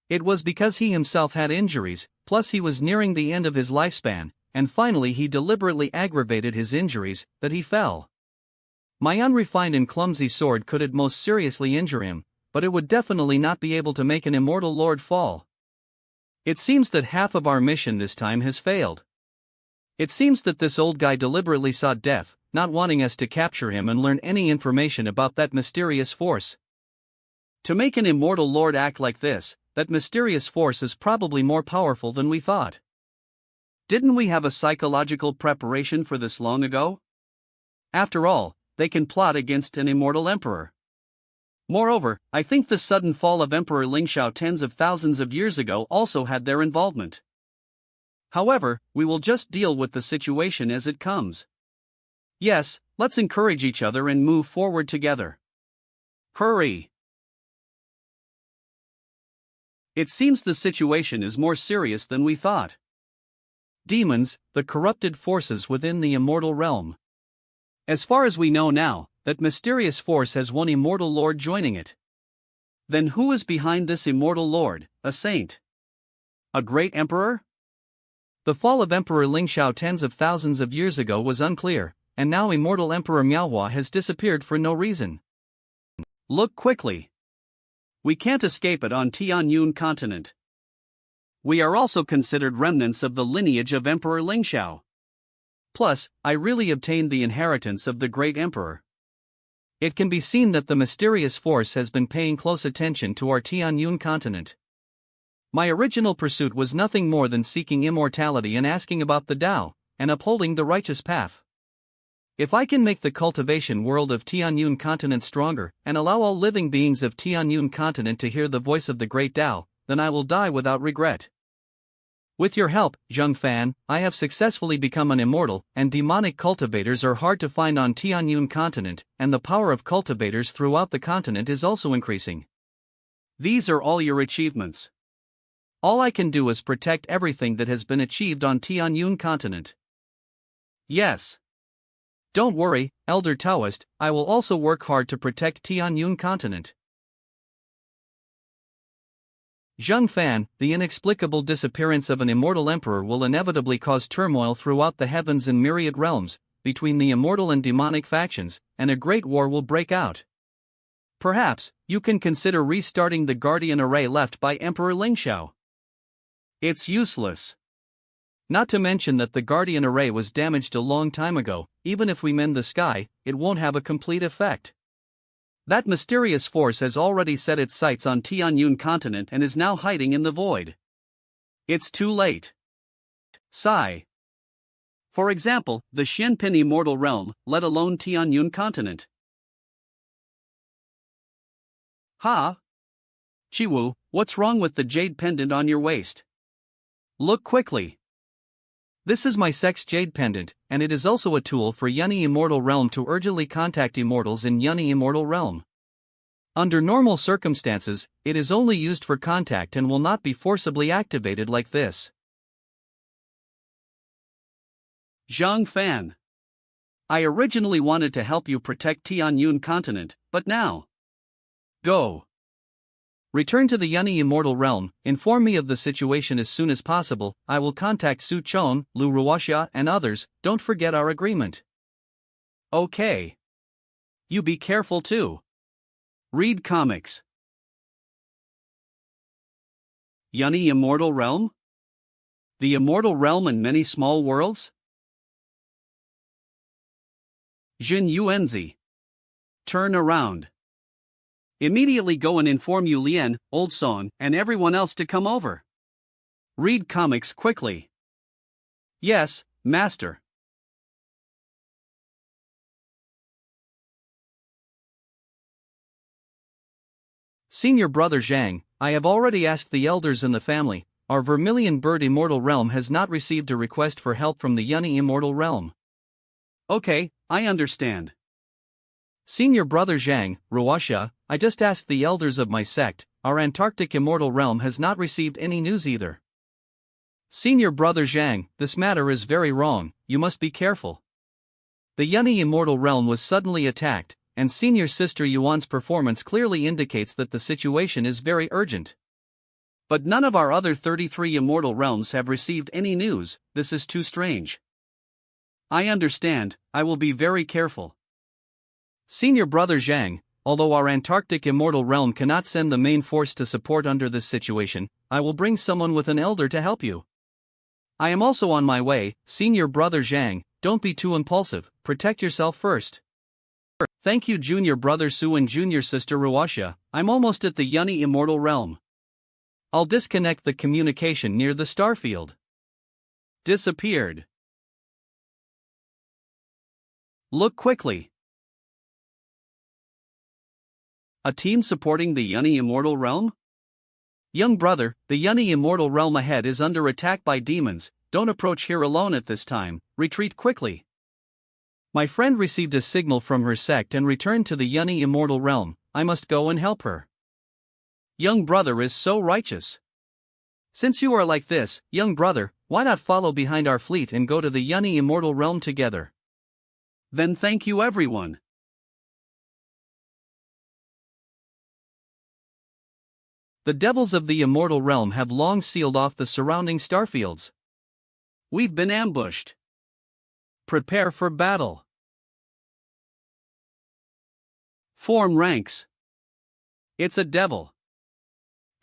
it was because he himself had injuries, plus he was nearing the end of his lifespan, and finally he deliberately aggravated his injuries, that he fell. My unrefined and clumsy sword could at most seriously injure him, but it would definitely not be able to make an immortal lord fall. It seems that half of our mission this time has failed. It seems that this old guy deliberately sought death, not wanting us to capture him and learn any information about that mysterious force. To make an immortal lord act like this, that mysterious force is probably more powerful than we thought. Didn't we have a psychological preparation for this long ago? After all, they can plot against an immortal emperor. Moreover, I think the sudden fall of Emperor Lingxiao tens of thousands of years ago also had their involvement. However, we will just deal with the situation as it comes. Yes, let's encourage each other and move forward together. Hurry! It seems the situation is more serious than we thought. Demons, the corrupted forces within the immortal realm. As far as we know now, that mysterious force has one immortal lord joining it. Then who is behind this immortal lord, a saint? A great emperor? The fall of Emperor Lingxiao tens of thousands of years ago was unclear, and now immortal Emperor Miaohua has disappeared for no reason. Look quickly. We can't escape it on Tianyun continent. We are also considered remnants of the lineage of Emperor Lingxiao. Plus, I really obtained the inheritance of the great emperor. It can be seen that the mysterious force has been paying close attention to our Tianyun continent. My original pursuit was nothing more than seeking immortality and asking about the Tao, and upholding the righteous path. If I can make the cultivation world of Tianyun continent stronger, and allow all living beings of Tianyun continent to hear the voice of the great Tao, then I will die without regret. With your help, Zheng Fan, I have successfully become an immortal, and demonic cultivators are hard to find on Tianyun continent, and the power of cultivators throughout the continent is also increasing. These are all your achievements. All I can do is protect everything that has been achieved on Tianyun continent. Yes. Don't worry, Elder Taoist, I will also work hard to protect Tianyun continent. Zheng Fan, the inexplicable disappearance of an immortal emperor will inevitably cause turmoil throughout the heavens and myriad realms, between the immortal and demonic factions, and a great war will break out. Perhaps, you can consider restarting the guardian array left by Emperor Lingxiao. It's useless. Not to mention that the guardian array was damaged a long time ago, even if we mend the sky, it won't have a complete effect. That mysterious force has already set its sights on Tianyun continent and is now hiding in the void. It's too late. Sigh. For example, the Xianpin immortal realm, let alone Tianyun continent. Ha! Chiwu, what's wrong with the jade pendant on your waist? Look quickly. This is my sex jade pendant, and it is also a tool for Yunni immortal realm to urgently contact immortals in Yunni immortal realm. Under normal circumstances, it is only used for contact and will not be forcibly activated like this. Zhang Fan. I originally wanted to help you protect Tianyun continent, but now. Go. Return to the Yunny immortal realm, inform me of the situation as soon as possible, I will contact Su Chon, Lu Ruoxia and others, don't forget our agreement. Okay. You be careful too. Read comics. Yunny immortal realm? The immortal realm and many small worlds? Jin Yuanzi. Turn around. Immediately go and inform Yu Lian, Old Song, and everyone else to come over. Read comics quickly. Yes, master. Senior brother Zhang, I have already asked the elders in the family. Our Vermilion Bird Immortal Realm has not received a request for help from the Yunny Immortal Realm. Okay, I understand. Senior brother Zhang, Ruoxia, I just asked the elders of my sect, our Antarctic Immortal Realm has not received any news either. Senior brother Zhang, this matter is very wrong, you must be careful. The Yunny Immortal Realm was suddenly attacked, and senior sister Yuan's performance clearly indicates that the situation is very urgent. But none of our other 33 Immortal Realms have received any news, this is too strange. I understand, I will be very careful. Senior brother Zhang, although our Antarctic Immortal Realm cannot send the main force to support under this situation, I will bring someone with an elder to help you. I am also on my way, senior brother Zhang, don't be too impulsive, protect yourself first. Thank you junior brother Su and junior sister Ruoxia, I'm almost at the Yunny Immortal Realm. I'll disconnect the communication near the starfield. Disappeared. Look quickly. A team supporting the Yunny Immortal Realm? Young brother, the Yunny Immortal Realm ahead is under attack by demons, don't approach here alone at this time, retreat quickly. My friend received a signal from her sect and returned to the Yunny Immortal Realm, I must go and help her. Young brother is so righteous. Since you are like this, young brother, why not follow behind our fleet and go to the Yunny Immortal Realm together? Then thank you everyone. The devils of the Immortal Realm have long sealed off the surrounding starfields. We've been ambushed. Prepare for battle. Form ranks. It's a devil.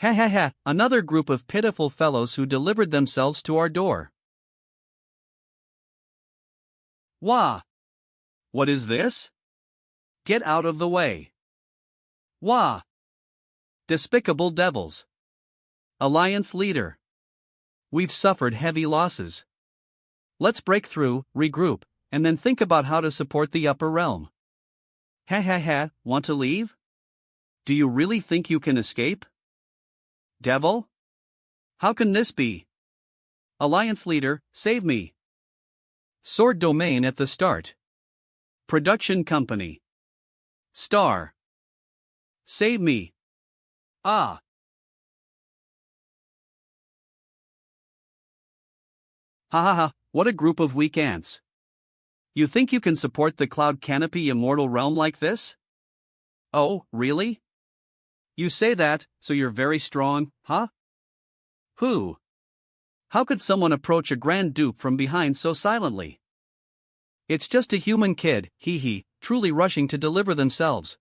Ha ha ha, another group of pitiful fellows who delivered themselves to our door. Wah! What is this? Get out of the way. Wah! Despicable devils. Alliance leader. We've suffered heavy losses. Let's break through, regroup, and then think about how to support the upper realm. Ha ha ha, want to leave? Do you really think you can escape? Devil? How can this be? Alliance leader, save me. Sword domain at the start. Production company. Star. Save me. Ah. Ha ha ha, what a group of weak ants. You think you can support the Cloud Canopy Immortal Realm like this? Oh, really? You say that, so you're very strong, huh? Who? How could someone approach a Grand Duke from behind so silently? It's just a human kid, hee hee, truly rushing to deliver themselves.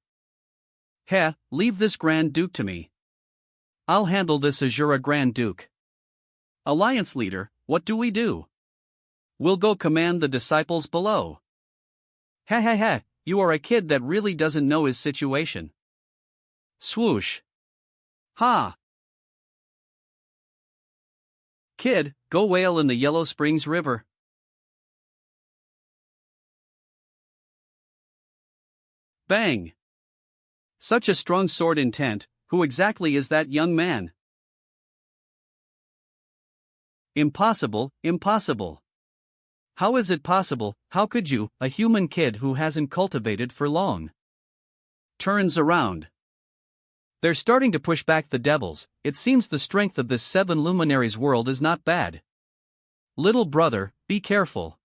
Heh, leave this Grand Duke to me. I'll handle this Azura Grand Duke. Alliance leader, what do we do? We'll go command the disciples below. Ha ha ha, you are a kid that really doesn't know his situation. Swoosh. Ha. Kid, go whale in the Yellow Springs River. Bang. Such a strong sword intent, who exactly is that young man? Impossible, impossible. How is it possible, how could you, a human kid who hasn't cultivated for long? Turns around. They're starting to push back the devils, it seems the strength of this 7 luminaries world is not bad. Little brother, be careful.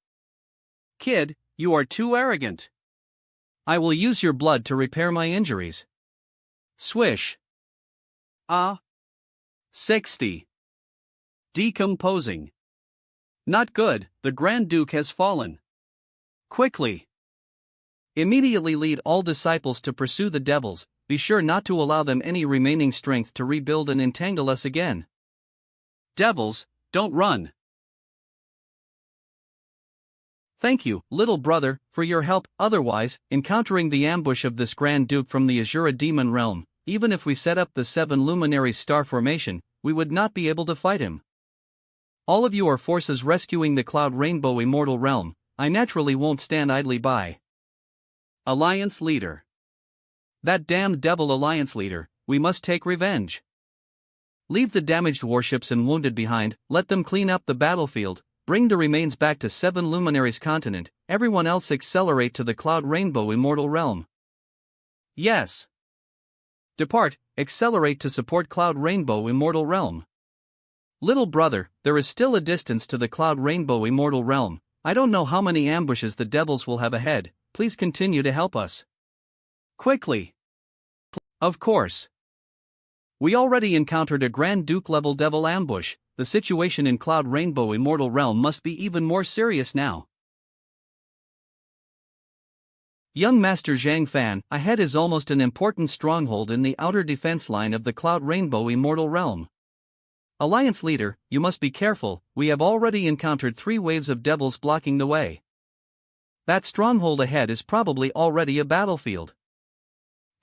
Kid, You are too arrogant. I will use your blood to repair my injuries. Swish. Ah. 60. Decomposing. Not good, the Grand Duke has fallen. Quickly. Immediately lead all disciples to pursue the devils, be sure not to allow them any remaining strength to rebuild and entangle us again. Devils, don't run. Thank you, little brother, for your help. Otherwise, encountering the ambush of this Grand Duke from the Azura demon realm, even if we set up the 7 luminaries star formation, we would not be able to fight him. All of you are forces rescuing the Cloud Rainbow immortal realm. I naturally won't stand idly by. Alliance leader. That damned devil alliance leader, we must take revenge. Leave the damaged warships and wounded behind, let them clean up the battlefield, bring the remains back to 7 luminaries continent, everyone else accelerate to the Cloud Rainbow immortal realm. Yes. Depart, accelerate to support Cloud Rainbow immortal realm. Little brother, there is still a distance to the Cloud Rainbow immortal realm. I don't know how many ambushes the devils will have ahead, please continue to help us. Quickly. Of course. We already encountered a Grand Duke level devil ambush, the situation in Cloud Rainbow immortal realm must be even more serious now. Young Master Zhang Fan, ahead is almost an important stronghold in the outer defense line of the Cloud Rainbow immortal realm. Alliance leader, you must be careful, we have already encountered 3 waves of devils blocking the way. That stronghold ahead is probably already a battlefield.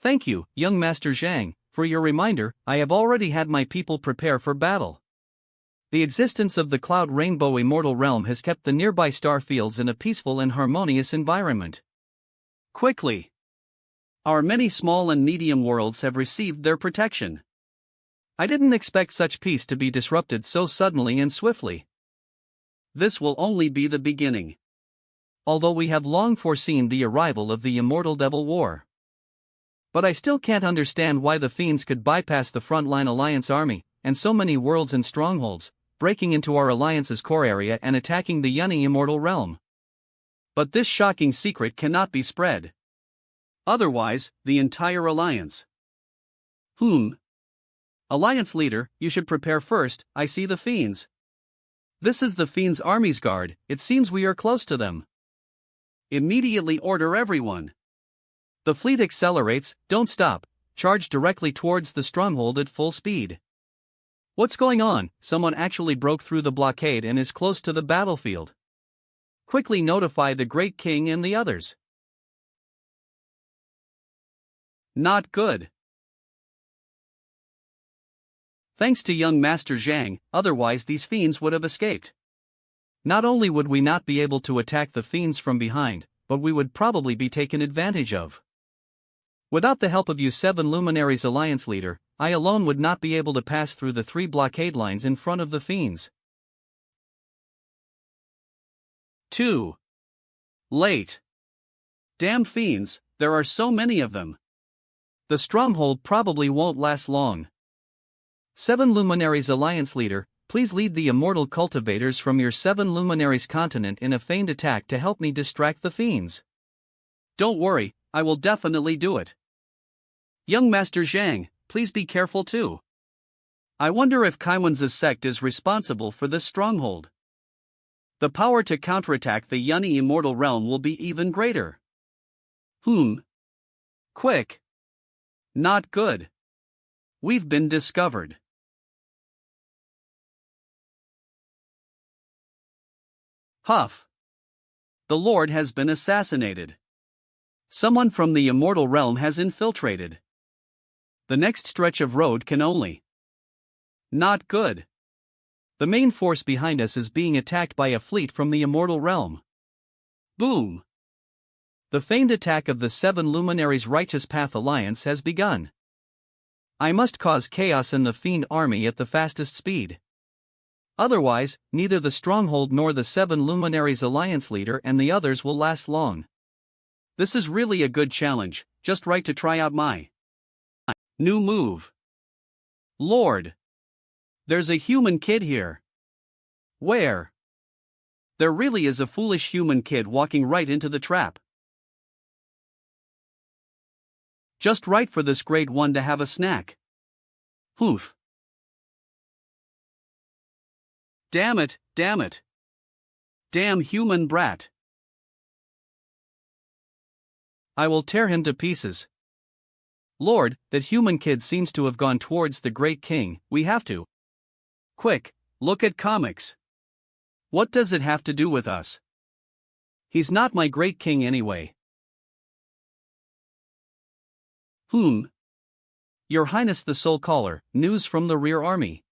Thank you, young Master Zhang, for your reminder. I have already had my people prepare for battle. The existence of the Cloud Rainbow immortal realm has kept the nearby star fields in a peaceful and harmonious environment. Quickly. Our many small and medium worlds have received their protection. I didn't expect such peace to be disrupted so suddenly and swiftly. This will only be the beginning. Although we have long foreseen the arrival of the Immortal Devil War. But I still can't understand why the fiends could bypass the frontline Alliance army, and so many worlds and strongholds, breaking into our Alliance's core area and attacking the Yunni Immortal Realm. But this shocking secret cannot be spread. Otherwise, the entire Alliance. Alliance leader, you should prepare first. I see the fiends. This is the fiends' army's guard, it seems we are close to them. Immediately order everyone. The fleet accelerates, don't stop, charge directly towards the stronghold at full speed. What's going on? Someone actually broke through the blockade and is close to the battlefield. Quickly notify the Great King and the others. Not good. Thanks to young Master Zhang, otherwise these fiends would have escaped. Not only would we not be able to attack the fiends from behind, but we would probably be taken advantage of. Without the help of you 7 luminaries alliance leader, I alone would not be able to pass through the 3 blockade lines in front of the fiends. Too late. Damn fiends, there are so many of them. The stronghold probably won't last long. 7 luminaries alliance leader, please lead the immortal cultivators from your 7 luminaries continent in a feigned attack to help me distract the fiends. Don't worry, I will definitely do it. Young Master Zhang, please be careful too. I wonder if Kaiwan's sect is responsible for this stronghold. The power to counterattack the Yunni immortal realm will be even greater. Quick. Not good. We've been discovered. Huff. The Lord has been assassinated. Someone from the immortal realm has infiltrated. The next stretch of road can only. Not good. The main force behind us is being attacked by a fleet from the immortal realm. Boom. The feigned attack of the 7 luminaries Righteous Path Alliance has begun. I must cause chaos in the fiend army at the fastest speed. Otherwise, neither the stronghold nor the 7 luminaries alliance leader and the others will last long. This is really a good challenge, just right to try out my new move. Lord! There's a human kid here. Where? There really is a foolish human kid walking right into the trap. Just right for this great one to have a snack. Oof. Damn it, damn it. Damn human brat. I will tear him to pieces. Lord, that human kid seems to have gone towards the great king. We have to. Quick, look at comics. What does it have to do with us? He's not my great king anyway. Your Highness the Soul Caller, news from the rear army.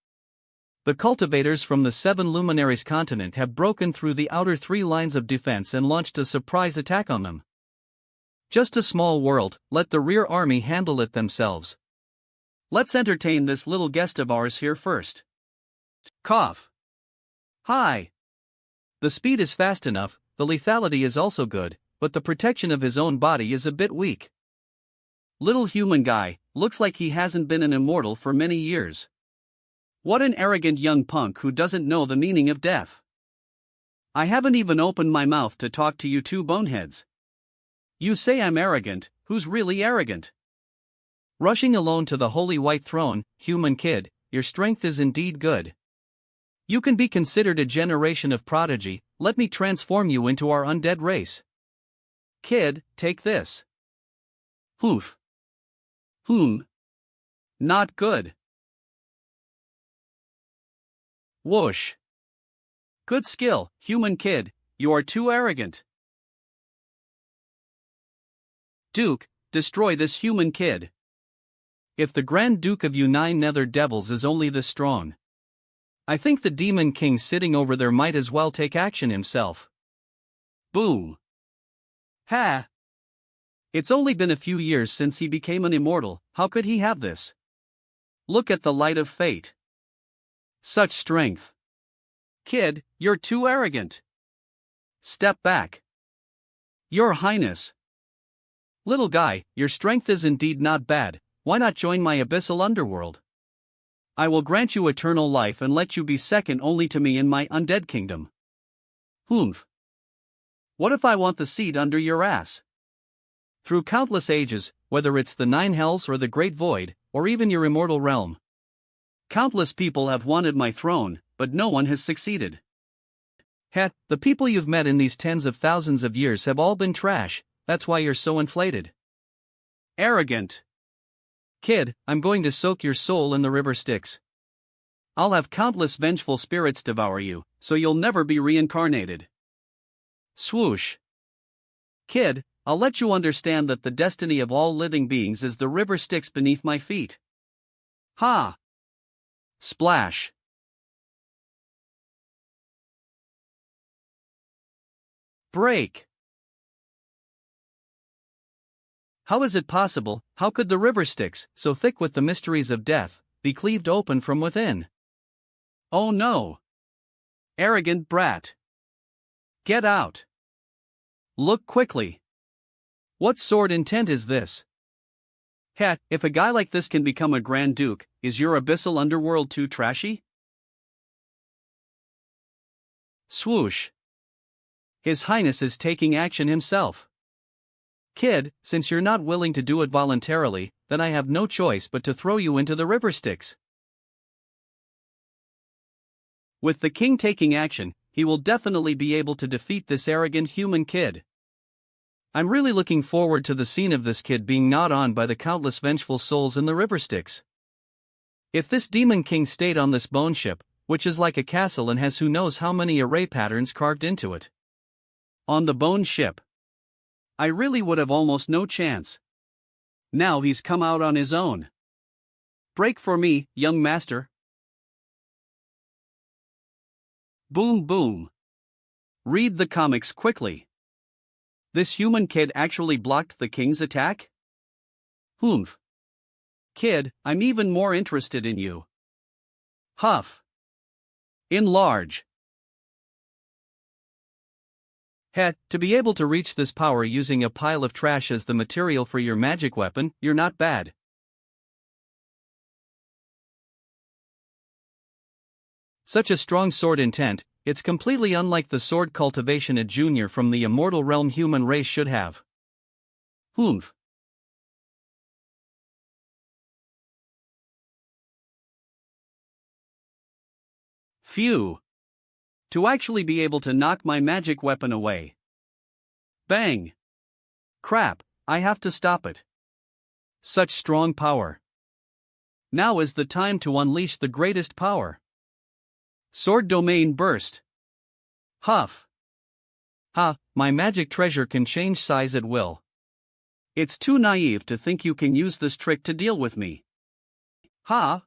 The cultivators from the 7 luminaries continent have broken through the outer 3 lines of defense and launched a surprise attack on them. Just a small world, let the rear army handle it themselves. Let's entertain this little guest of ours here first. Cough. Hi. The speed is fast enough, the lethality is also good, but the protection of his own body is a bit weak. Little human guy, looks like he hasn't been an immortal for many years. What an arrogant young punk who doesn't know the meaning of death. I haven't even opened my mouth to talk to you two boneheads. You say I'm arrogant, who's really arrogant? Rushing alone to the holy white throne, human kid, your strength is indeed good. You can be considered a generation of prodigy, let me transform you into our undead race. Kid, take this. Oof. Not good. Whoosh. Good skill, human kid, you are too arrogant. Duke, destroy this human kid. If the Grand Duke of you 9 nether devils is only this strong, I think the Demon King sitting over there might as well take action himself. Boom. Ha! It's only been a few years since he became an immortal, how could he have this? Look at the light of fate. Such strength. Kid, you're too arrogant. Step back. Your Highness. Little guy, your strength is indeed not bad, why not join my abyssal underworld? I will grant you eternal life and let you be second only to me in my undead kingdom. What if I want the seat under your ass? Through countless ages, whether it's the 9 hells or the great void, or even your immortal realm, countless people have wanted my throne, but no one has succeeded. The people you've met in these tens of thousands of years have all been trash, that's why you're so inflated. Arrogant. Kid, I'm going to soak your soul in the river Styx. I'll have countless vengeful spirits devour you, so you'll never be reincarnated. Swoosh. Kid, I'll let you understand that the destiny of all living beings is the river Styx beneath my feet. Ha! Splash. Break. How is it possible, how could the river Styx, so thick with the mysteries of death, be cleaved open from within? Oh no! Arrogant brat. Get out. Look quickly. What sword intent is this? If a guy like this can become a Grand Duke, is your abyssal underworld too trashy? Swoosh. His Highness is taking action himself. Kid, since you're not willing to do it voluntarily, then I have no choice but to throw you into the river Styx. With the king taking action, he will definitely be able to defeat this arrogant human kid. I'm really looking forward to the scene of this kid being gnawed on by the countless vengeful souls in the river Styx. If this demon king stayed on this bone ship, which is like a castle and has who knows how many array patterns carved into it. On the bone ship, I really would have almost no chance. Now he's come out on his own. Break for me, young master. Boom boom. Read the comics quickly. This human kid actually blocked the king's attack? Kid, I'm even more interested in you. Huff. Enlarge. To be able to reach this power using a pile of trash as the material for your magic weapon, you're not bad. Such a strong sword intent, it's completely unlike the sword cultivation a junior from the immortal realm human race should have. Humph. Phew. To actually be able to knock my magic weapon away. Bang. Crap, I have to stop it. Such strong power. Now is the time to unleash the greatest power. Sword domain burst. Huff. Ha, my magic treasure can change size at will. It's too naive to think you can use this trick to deal with me. Ha?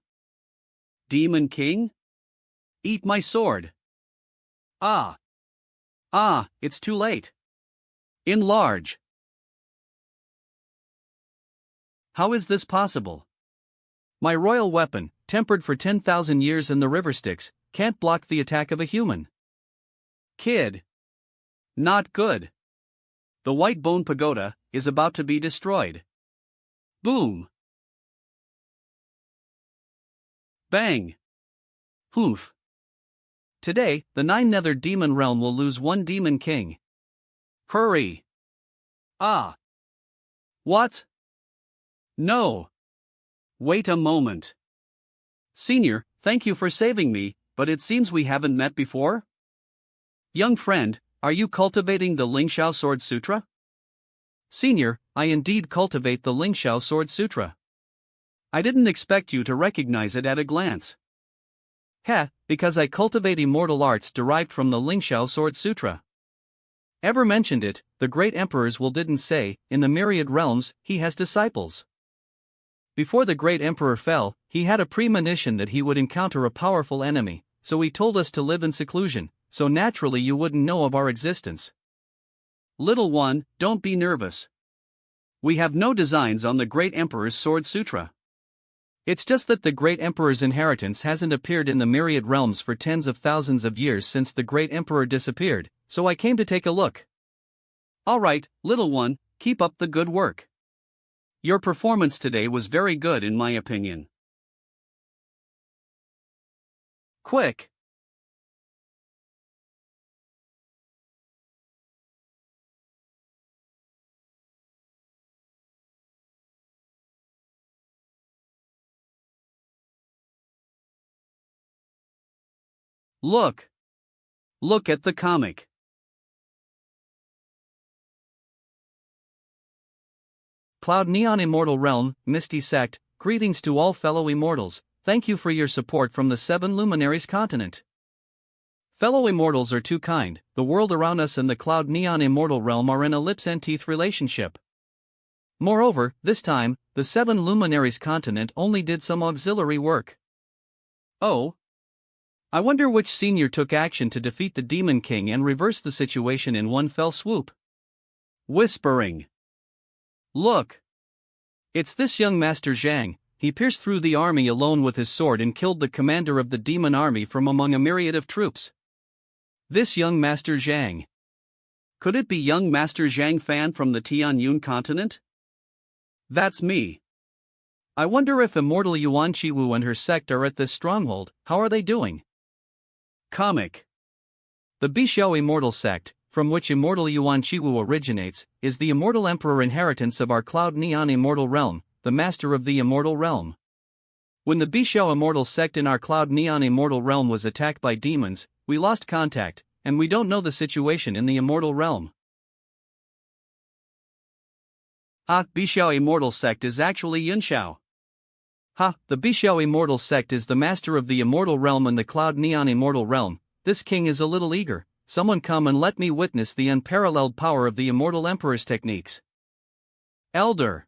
Demon King? Eat my sword. Ah. Ah, it's too late. Enlarge. How is this possible? My royal weapon, tempered for 10,000 years in the river Styx, can't block the attack of a human. Kid. Not good. The White Bone Pagoda is about to be destroyed. Boom. Bang. Humph. Today, the 9 Nether Demon Realm will lose 1 Demon King. Hurry. Ah. What? No. Wait a moment. Senior, thank you for saving me, but it seems we haven't met before? Young friend, are you cultivating the Lingxiao Sword Sutra? Senior, I indeed cultivate the Lingxiao Sword Sutra. I didn't expect you to recognize it at a glance. Heh, because I cultivate immortal arts derived from the Lingxiao Sword Sutra. Ever mentioned it, the great emperors didn't say, in the myriad realms, he has disciples. Before the great emperor fell, he had a premonition that he would encounter a powerful enemy, so he told us to live in seclusion, so naturally you wouldn't know of our existence. Little one, don't be nervous. We have no designs on the great emperor's sword sutra. It's just that the great emperor's inheritance hasn't appeared in the myriad realms for tens of thousands of years since the great emperor disappeared, so I came to take a look. Alright, little one, keep up the good work. Your performance today was very good in my opinion. Quick! Look! Look at the comic. Cloud Neon Immortal Realm, Misty Sect, greetings to all fellow immortals, thank you for your support from the 7 Luminaries continent. Fellow immortals are too kind, the world around us and the Cloud Neon Immortal Realm are in a lips and teeth relationship. Moreover, this time, the 7 Luminaries continent only did some auxiliary work. Oh? I wonder which senior took action to defeat the Demon King and reverse the situation in one fell swoop. Whispering. Look! It's this young Master Zhang. He pierced through the army alone with his sword and killed the commander of the demon army from among a myriad of troops. This young Master Zhang. Could it be young Master Zhang Fan from the Tianyun continent? That's me. I wonder if immortal Yuan Qiwu and her sect are at this stronghold. How are they doing? Comic. The Bixiao Immortal Sect, from which immortal Yuan Qiwu originates, is the immortal emperor inheritance of our Cloud Neon Immortal Realm, the master of the immortal realm. When the Bixiao Immortal Sect in our Cloud Neon Immortal Realm was attacked by demons, we lost contact, and we don't know the situation in the immortal realm. Bixiao Immortal Sect is actually Yunxiao. The Bixiao Immortal Sect is the master of the immortal realm and the Cloud Neon Immortal Realm. This king is a little eager. Someone come and let me witness the unparalleled power of the immortal emperor's techniques. Elder.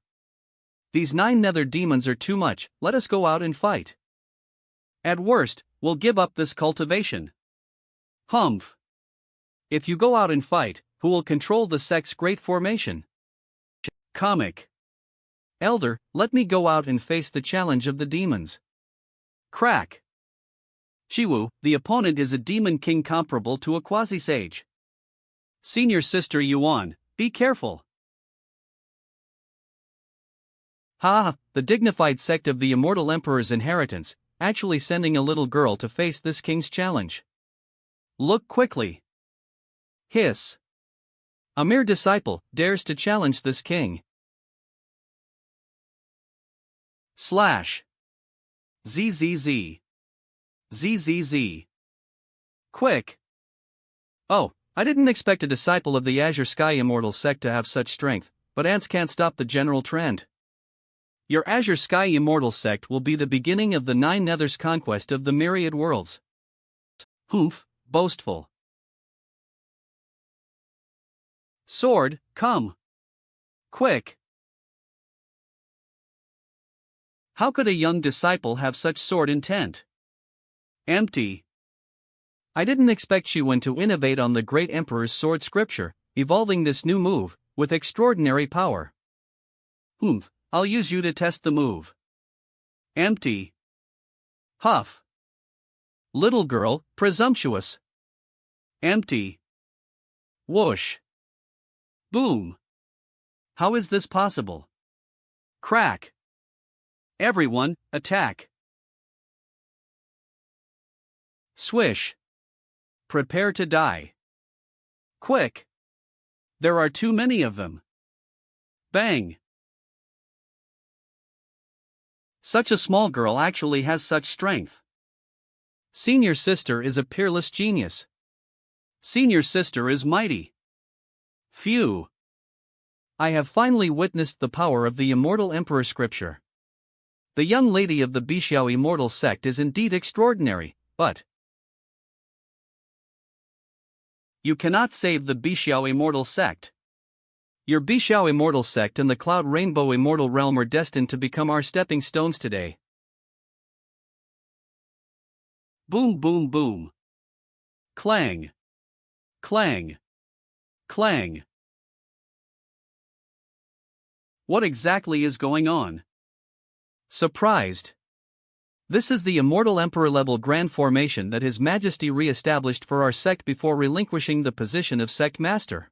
These 9 nether demons are too much, let us go out and fight. At worst, we'll give up this cultivation. Humph. If you go out and fight, who will control the sect's great formation? Comic. Elder, let me go out and face the challenge of the demons. Crack. Qiwu, the opponent is a demon king comparable to a quasi-sage. Senior sister Yuan, be careful. The dignified sect of the immortal emperor's inheritance, actually sending a little girl to face this king's challenge. Look quickly. Hiss. A mere disciple dares to challenge this king. Slash. ZZZ. ZZZ. Quick. Oh, I didn't expect a disciple of the Azure Sky Immortal sect to have such strength, but ants can't stop the general trend. Your Azure Sky Immortal sect will be the beginning of the Nine Nether's conquest of the myriad worlds. Humph, boastful. Sword, come. Quick. How could a young disciple have such sword intent? Empty. I didn't expect Shiwen to innovate on the great Emperor's sword scripture, evolving this new move, with extraordinary power. Humph, I'll use you to test the move. Empty. Huff. Little girl, presumptuous. Empty. Whoosh. Boom. How is this possible? Crack. Everyone, attack. Swish. Prepare to die. Quick. There are too many of them. Bang. Such a small girl actually has such strength. Senior sister is a peerless genius. Senior sister is mighty. Phew. I have finally witnessed the power of the immortal emperor scripture. The young lady of the Bixiao immortal sect is indeed extraordinary, but you cannot save the Bixiao immortal sect. Your Bixiao immortal sect and the Cloud Rainbow immortal realm are destined to become our stepping stones today. Boom boom boom. Clang. Clang. Clang. What exactly is going on? Surprised. This is the Immortal Emperor level grand formation that His Majesty re-established for our sect before relinquishing the position of sect master.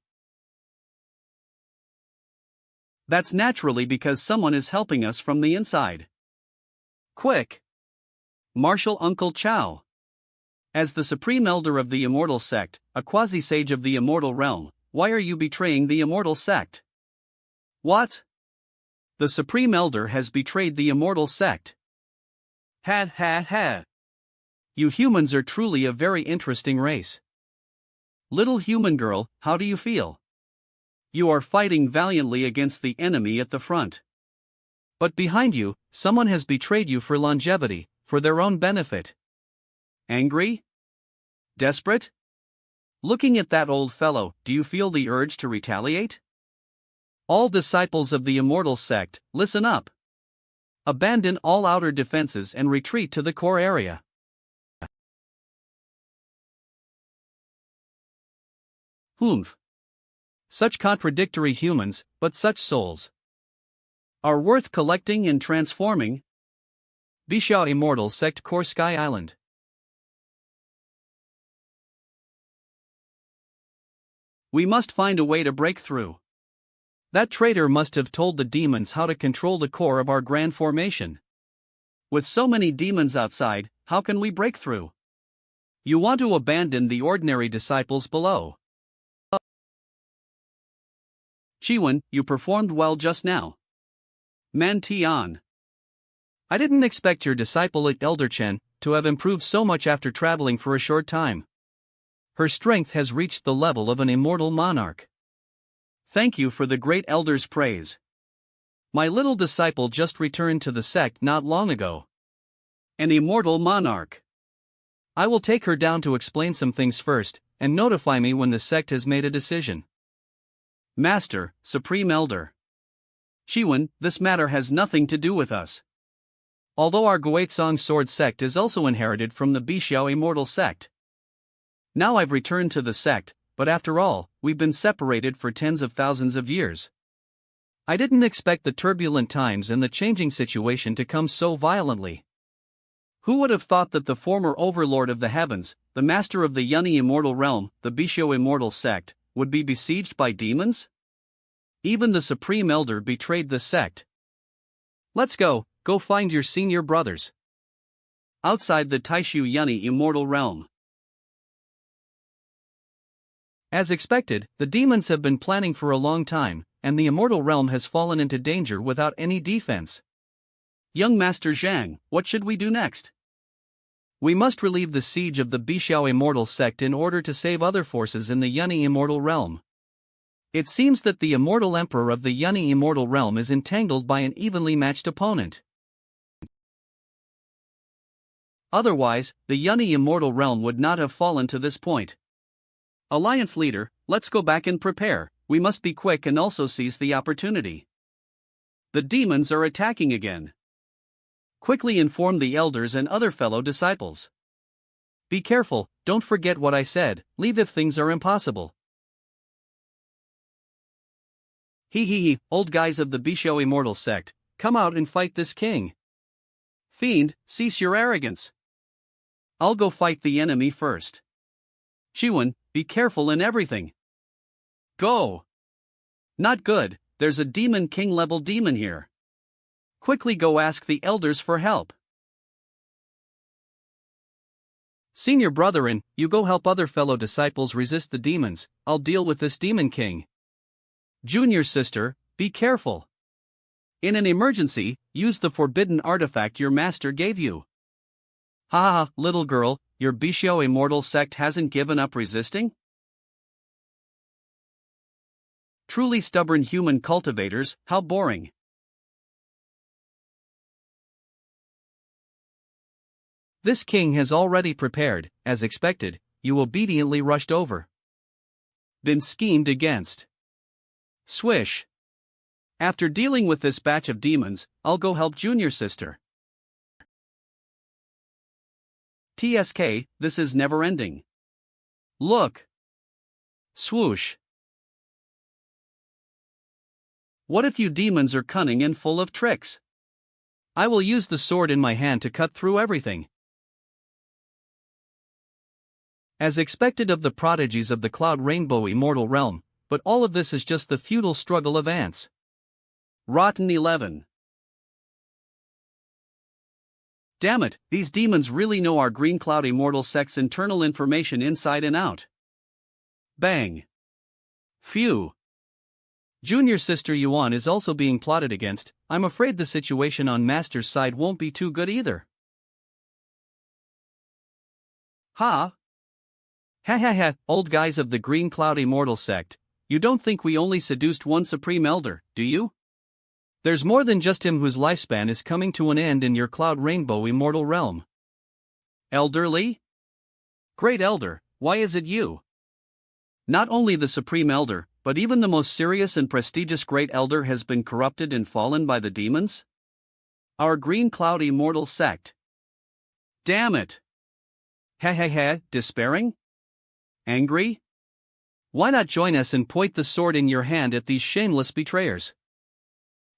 That's naturally because someone is helping us from the inside. Quick! Marshal Uncle Chow. As the Supreme Elder of the Immortal Sect, a quasi-sage of the Immortal Realm, why are you betraying the Immortal Sect? What? The Supreme Elder has betrayed the Immortal Sect. Ha ha ha. You humans are truly a very interesting race. Little human girl, how do you feel? You are fighting valiantly against the enemy at the front. But behind you, someone has betrayed you for longevity, for their own benefit. Angry? Desperate? Looking at that old fellow, do you feel the urge to retaliate? All disciples of the Immortal Sect, listen up. Abandon all outer defenses and retreat to the core area. Humph. Such contradictory humans, but such souls are worth collecting and transforming. Bixiao Immortal Sect Core Sky Island. We must find a way to break through. That traitor must have told the demons how to control the core of our grand formation. With so many demons outside, how can we break through? You want to abandon the ordinary disciples below. Chiwen, you performed well just now. Man Tian. I didn't expect your disciple Elder Chen to have improved so much after traveling for a short time. Her strength has reached the level of an immortal monarch. Thank you for the great elder's praise. My little disciple just returned to the sect not long ago. An immortal monarch. I will take her down to explain some things first, and notify me when the sect has made a decision. Master, Supreme Elder. Chiwen, this matter has nothing to do with us. Although our Guizhong Sword sect is also inherited from the Bixiao Immortal sect. Now I've returned to the sect, but after all, we've been separated for tens of thousands of years. I didn't expect the turbulent times and the changing situation to come so violently. Who would have thought that the former overlord of the heavens, the master of the Yunni Immortal Realm, the Bixiao Immortal sect, would be besieged by demons? Even the Supreme Elder betrayed the sect. Let's go find your senior brothers. Outside the Taishu Yunni Immortal Realm. As expected, the demons have been planning for a long time, and the immortal realm has fallen into danger without any defense. Young Master Zhang, what should we do next? We must relieve the siege of the Bixiao immortal sect in order to save other forces in the Yunni immortal realm. It seems that the immortal emperor of the Yunni immortal realm is entangled by an evenly matched opponent. Otherwise, the Yunni immortal realm would not have fallen to this point. Alliance leader, let's go back and prepare. We must be quick and also seize the opportunity. The demons are attacking again. Quickly inform the elders and other fellow disciples. Be careful, don't forget what I said, leave if things are impossible. He, old guys of the Bixiao immortal sect, come out and fight this king. Fiend, cease your arrogance. I'll go fight the enemy first. Chiwen, be careful in everything. Go. Not good, there's a demon king level demon here. Quickly go ask the elders for help. Senior brethren, you go help other fellow disciples resist the demons, I'll deal with this demon king. Junior sister, be careful. In an emergency, use the forbidden artifact your master gave you. Ha ha, little girl, your Bixiao immortal sect hasn't given up resisting? Truly stubborn human cultivators, how boring. This king has already prepared, as expected, you obediently rushed over. Been schemed against. Swish. After dealing with this batch of demons, I'll go help junior sister. TSK, this is never ending. Look. Swoosh. What if you demons are cunning and full of tricks? I will use the sword in my hand to cut through everything. As expected of the prodigies of the Cloud Rainbow immortal realm, but all of this is just the futile struggle of ants. Rotten 11. Damn it, these demons really know our Green Cloud immortal sect's internal information inside and out. Bang. Phew. Junior sister Yuan is also being plotted against. I'm afraid the situation on Master's side won't be too good either. Ha! Ha ha ha, old guys of the Green Cloud immortal sect, you don't think we only seduced one supreme elder, do you? There's more than just him whose lifespan is coming to an end in your Cloud Rainbow immortal realm. Elderly? Great elder, why is it you? Not only the supreme elder, but even the most serious and prestigious great elder has been corrupted and fallen by the demons? Our Green Cloud immortal sect. Damn it! Ha ha ha, despairing? Angry? Why not join us and point the sword in your hand at these shameless betrayers?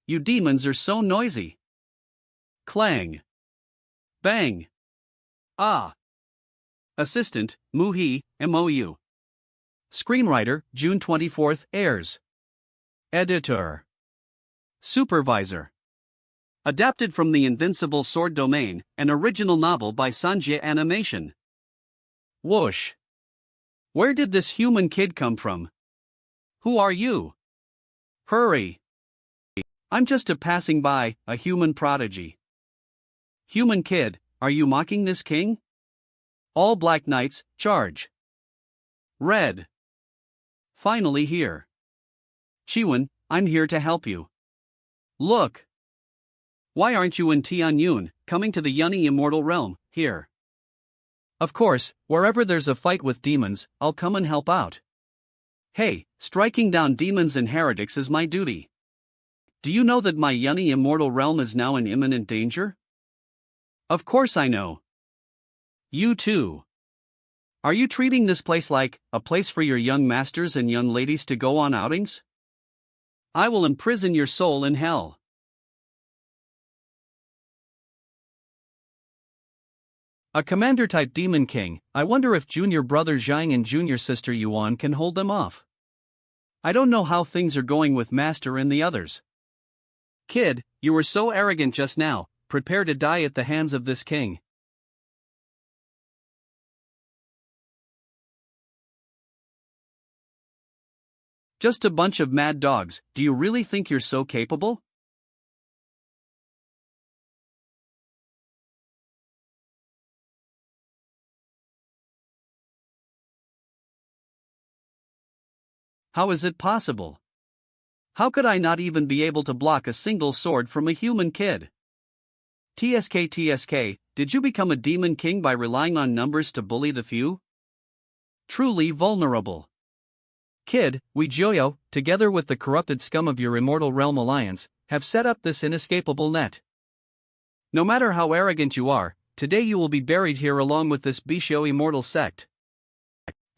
You demons are so noisy. Clang. Bang. Ah. Assistant, Muhi, MOU. Screenwriter, June 24th, airs. Editor. Supervisor. Adapted from the Invincible Sword Domain, an original novel by Sanjay Animation. Whoosh. Where did this human kid come from? Who are you? Hurry. I'm just a passing by, a human prodigy. Human kid, are you mocking this king? All Black Knights, charge. Red. Finally here. Chiwen, I'm here to help you. Look. Why aren't you in Tianyun, coming to the Yunni immortal realm, here? Of course, wherever there's a fight with demons, I'll come and help out. Hey, striking down demons and heretics is my duty. Do you know that my Yunni immortal realm is now in imminent danger? Of course I know. You too. Are you treating this place like a place for your young masters and young ladies to go on outings? I will imprison your soul in hell. A commander-type demon king, I wonder if junior brother Zhang and junior sister Yuan can hold them off. I don't know how things are going with Master and the others. Kid, you were so arrogant just now, prepare to die at the hands of this king. Just a bunch of mad dogs. Do you really think you're so capable? How is it possible? How could I not even be able to block a single sword from a human kid? TSK, did you become a demon king by relying on numbers to bully the few? Truly vulnerable. Kid, we Joyo, together with the corrupted scum of your immortal realm alliance, have set up this inescapable net. No matter how arrogant you are, today you will be buried here along with this Bisho immortal sect.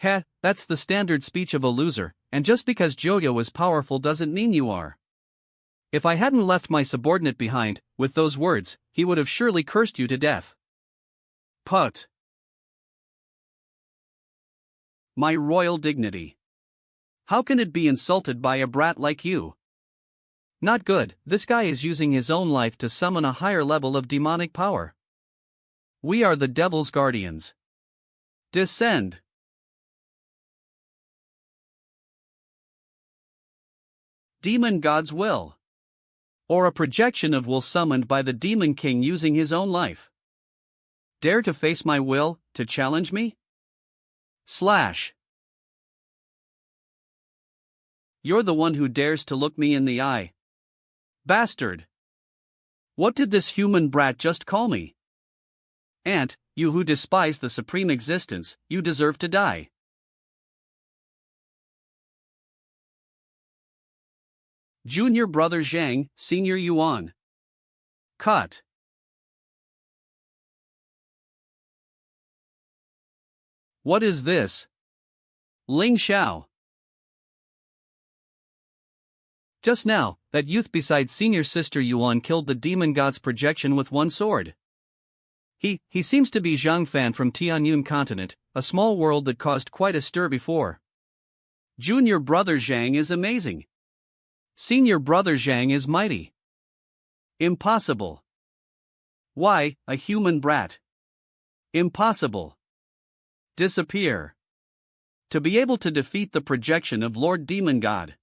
Heh, that's the standard speech of a loser, and just because Joyo is powerful doesn't mean you are. If I hadn't left my subordinate behind, with those words, he would have surely cursed you to death. Put. My royal dignity. How can it be insulted by a brat like you? Not good. This guy is using his own life to summon a higher level of demonic power. We are the devil's guardians. Descend. Demon God's will. Or a projection of will summoned by the Demon King using his own life. Dare to face my will, to challenge me? Slash. You're the one who dares to look me in the eye. Bastard. What did this human brat just call me? Ant, you who despise the supreme existence, you deserve to die. Junior brother Zhang, senior Yuan. Cut. What is this? Ling Xiao. Just now, that youth beside senior sister Yuan killed the demon god's projection with one sword. He seems to be Zhang Fan from Tianyun continent, a small world that caused quite a stir before. Junior brother Zhang is amazing. Senior brother Zhang is mighty. Impossible. Why, a human brat? Impossible. Disappear. To be able to defeat the projection of Lord Demon God.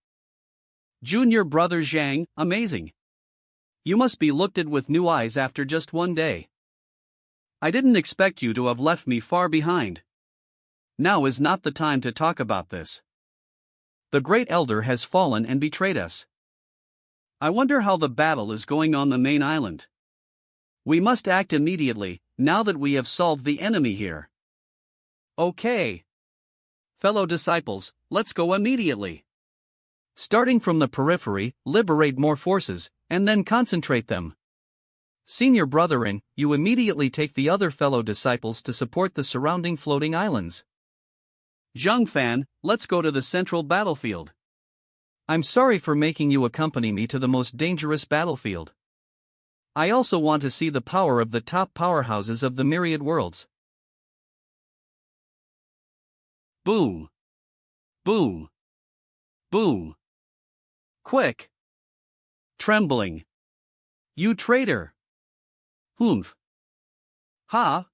Junior brother Zhang, amazing. You must be looked at with new eyes after just one day. I didn't expect you to have left me far behind. Now is not the time to talk about this. The great elder has fallen and betrayed us. I wonder how the battle is going on the main island. We must act immediately, now that we have solved the enemy here. Okay. Fellow disciples, let's go immediately. Starting from the periphery, liberate more forces, and then concentrate them. Senior brethren, you immediately take the other fellow disciples to support the surrounding floating islands. Zhang Fan, let's go to the central battlefield. I'm sorry for making you accompany me to the most dangerous battlefield. I also want to see the power of the top powerhouses of the myriad worlds. Boom. Boom. Boom. Quick. Trembling. You traitor. Humph. Ha.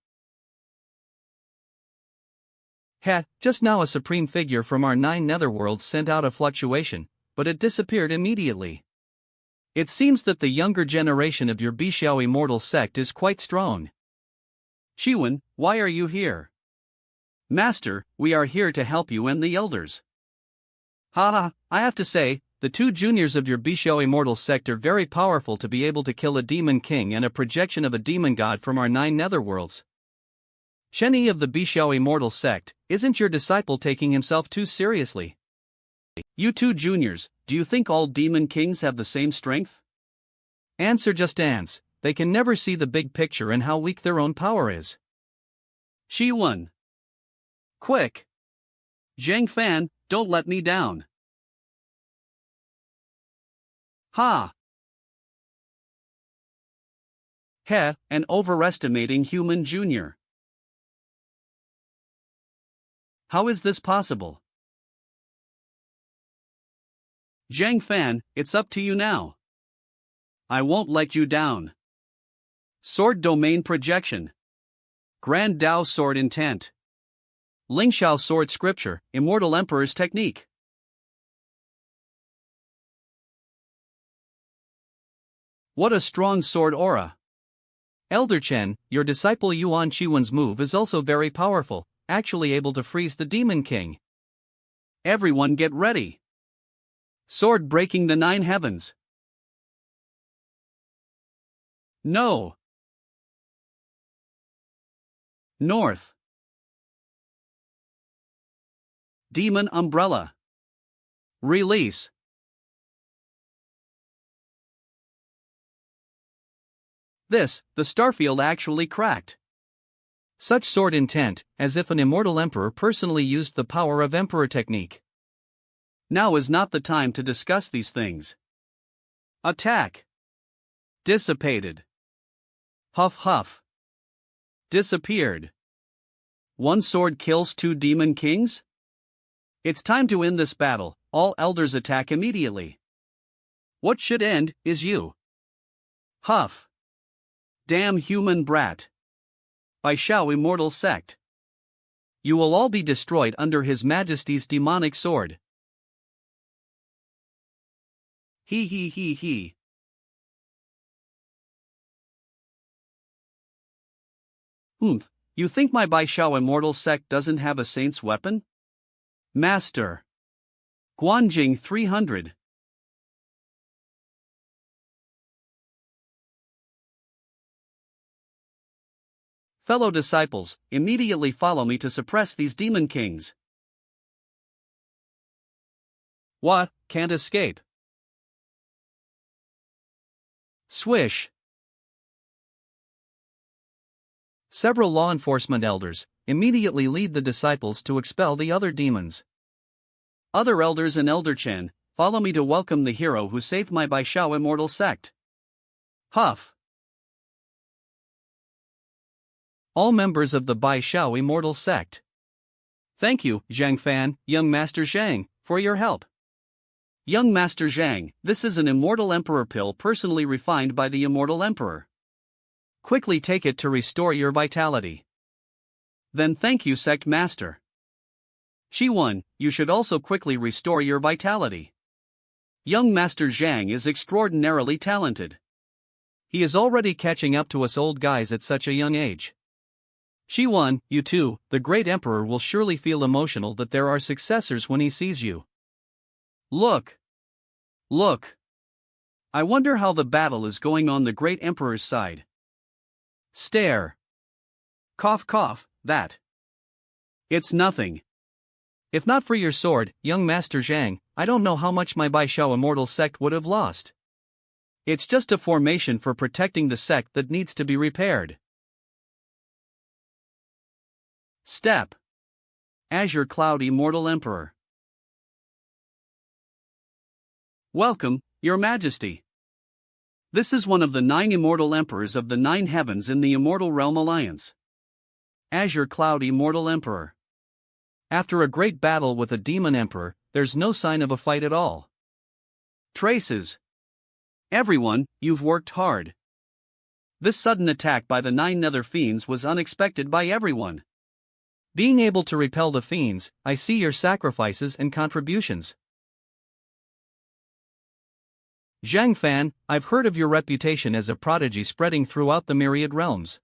Heh, just now a supreme figure from our 9 netherworlds sent out a fluctuation, but it disappeared immediately. It seems that the younger generation of your Bixiao immortal sect is quite strong. Shiwen, why are you here? Master, we are here to help you and the elders. Haha, I have to say, the 2 juniors of your Bixiao immortal sect are very powerful to be able to kill a demon king and a projection of a demon god from our 9 netherworlds. Shenyi of the Bixiao immortal sect, isn't your disciple taking himself too seriously? You 2 juniors, do you think all demon kings have the same strength? Ants are just ants, they can never see the big picture and how weak their own power is. Shiwen. Quick! Zhang Fan, don't let me down. Ha! Heh, an overestimating human junior. How is this possible? Zhang Fan, it's up to you now. I won't let you down. Sword Domain Projection. Grand Dao Sword Intent. Ling Xiao Sword Scripture, Immortal Emperor's Technique. What a strong sword aura! Elder Chen, your disciple Yuan Chiwen's move is also very powerful, actually able to freeze the Demon King. Everyone get ready! Sword breaking the 9 heavens! No! North! Demon Umbrella! Release! This, the starfield actually cracked. Such sword intent, as if an immortal emperor personally used the power of emperor technique. Now is not the time to discuss these things. Attack! Dissipated. Huff huff. Disappeared. One sword kills 2 demon kings? It's time to end this battle. All elders attack immediately. What should end is you. Huff. Damn human brat. By Shao immortal sect. You will all be destroyed under His Majesty's demonic sword. He he he he. You think my Bai Shao immortal sect doesn't have a saint's weapon? Master. Guanjing 300. Fellow disciples, immediately follow me to suppress these demon kings. What, can't escape? Swish. Several law enforcement elders immediately lead the disciples to expel the other demons. Other elders and Elder Chen, follow me to welcome the hero who saved my Bai Shao immortal sect. Huff. All members of the Bai Shao immortal sect. Thank you, Zhang Fan, young Master Zhang, for your help. Young Master Zhang, this is an immortal emperor pill personally refined by the immortal emperor. Quickly take it to restore your vitality. Then thank you, Sect Master. Shi-1, you should also quickly restore your vitality. Young Master Zhang is extraordinarily talented. He is already catching up to us old guys at such a young age. Shi-1, you too, the great emperor will surely feel emotional that there are successors when he sees you. Look. Look. I wonder how the battle is going on the great emperor's side. Stare. Cough cough, that. It's nothing. If not for your sword, young Master Zhang, I don't know how much my Bai Shao immortal sect would have lost. It's just a formation for protecting the sect that needs to be repaired. Step. Azure Cloud Immortal Emperor. Welcome, Your Majesty. This is one of the 9 immortal emperors of the 9 heavens in the Immortal Realm Alliance. Azure Cloud Immortal Emperor. After a great battle with a demon emperor, there's no sign of a fight at all. Traces. Everyone, you've worked hard. This sudden attack by the 9 nether fiends was unexpected by everyone. Being able to repel the fiends, I see your sacrifices and contributions. Zhang Fan, I've heard of your reputation as a prodigy spreading throughout the myriad realms.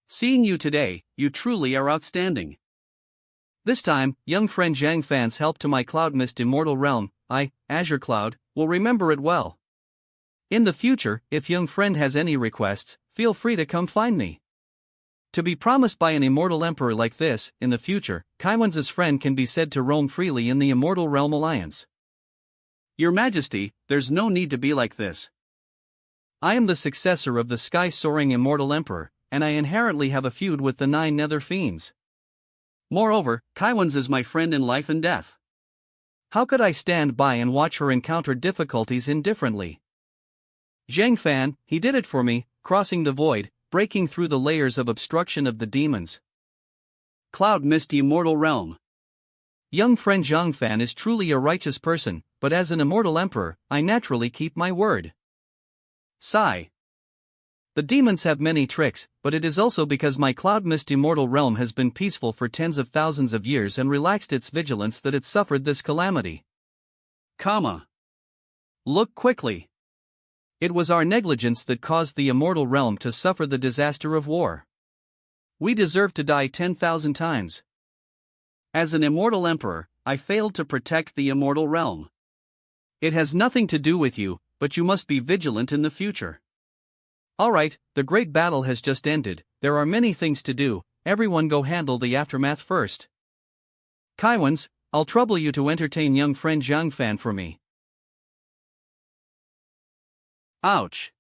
Seeing you today, you truly are outstanding. This time, young friend Zhang Fan's help to my Cloud Mist Immortal Realm, Azure Cloud, will remember it well. In the future, if young friend has any requests, feel free to come find me. To be promised by an immortal emperor like this, in the future, Kaiwen's friend can be said to roam freely in the Immortal Realm Alliance. Your Majesty, there's no need to be like this. I am the successor of the sky-soaring immortal emperor, and I inherently have a feud with the 9 nether fiends. Moreover, Kaiwen's is my friend in life and death. How could I stand by and watch her encounter difficulties indifferently? Zhang Fan, he did it for me, crossing the void, breaking through the layers of obstruction of the demons. Cloud Mist Immortal Realm. Young friend Zhang Fan is truly a righteous person, but as an immortal emperor, I naturally keep my word. Sigh. The demons have many tricks, but it is also because my Cloud Mist Immortal Realm has been peaceful for tens of thousands of years and relaxed its vigilance that it suffered this calamity. Look quickly. It was our negligence that caused the immortal realm to suffer the disaster of war. We deserve to die 10,000 times. As an immortal emperor, I failed to protect the immortal realm. It has nothing to do with you, but you must be vigilant in the future. Alright, the great battle has just ended, there are many things to do, everyone go handle the aftermath first. Kaiwans, I'll trouble you to entertain young friend Zhang Fan for me. Ouch.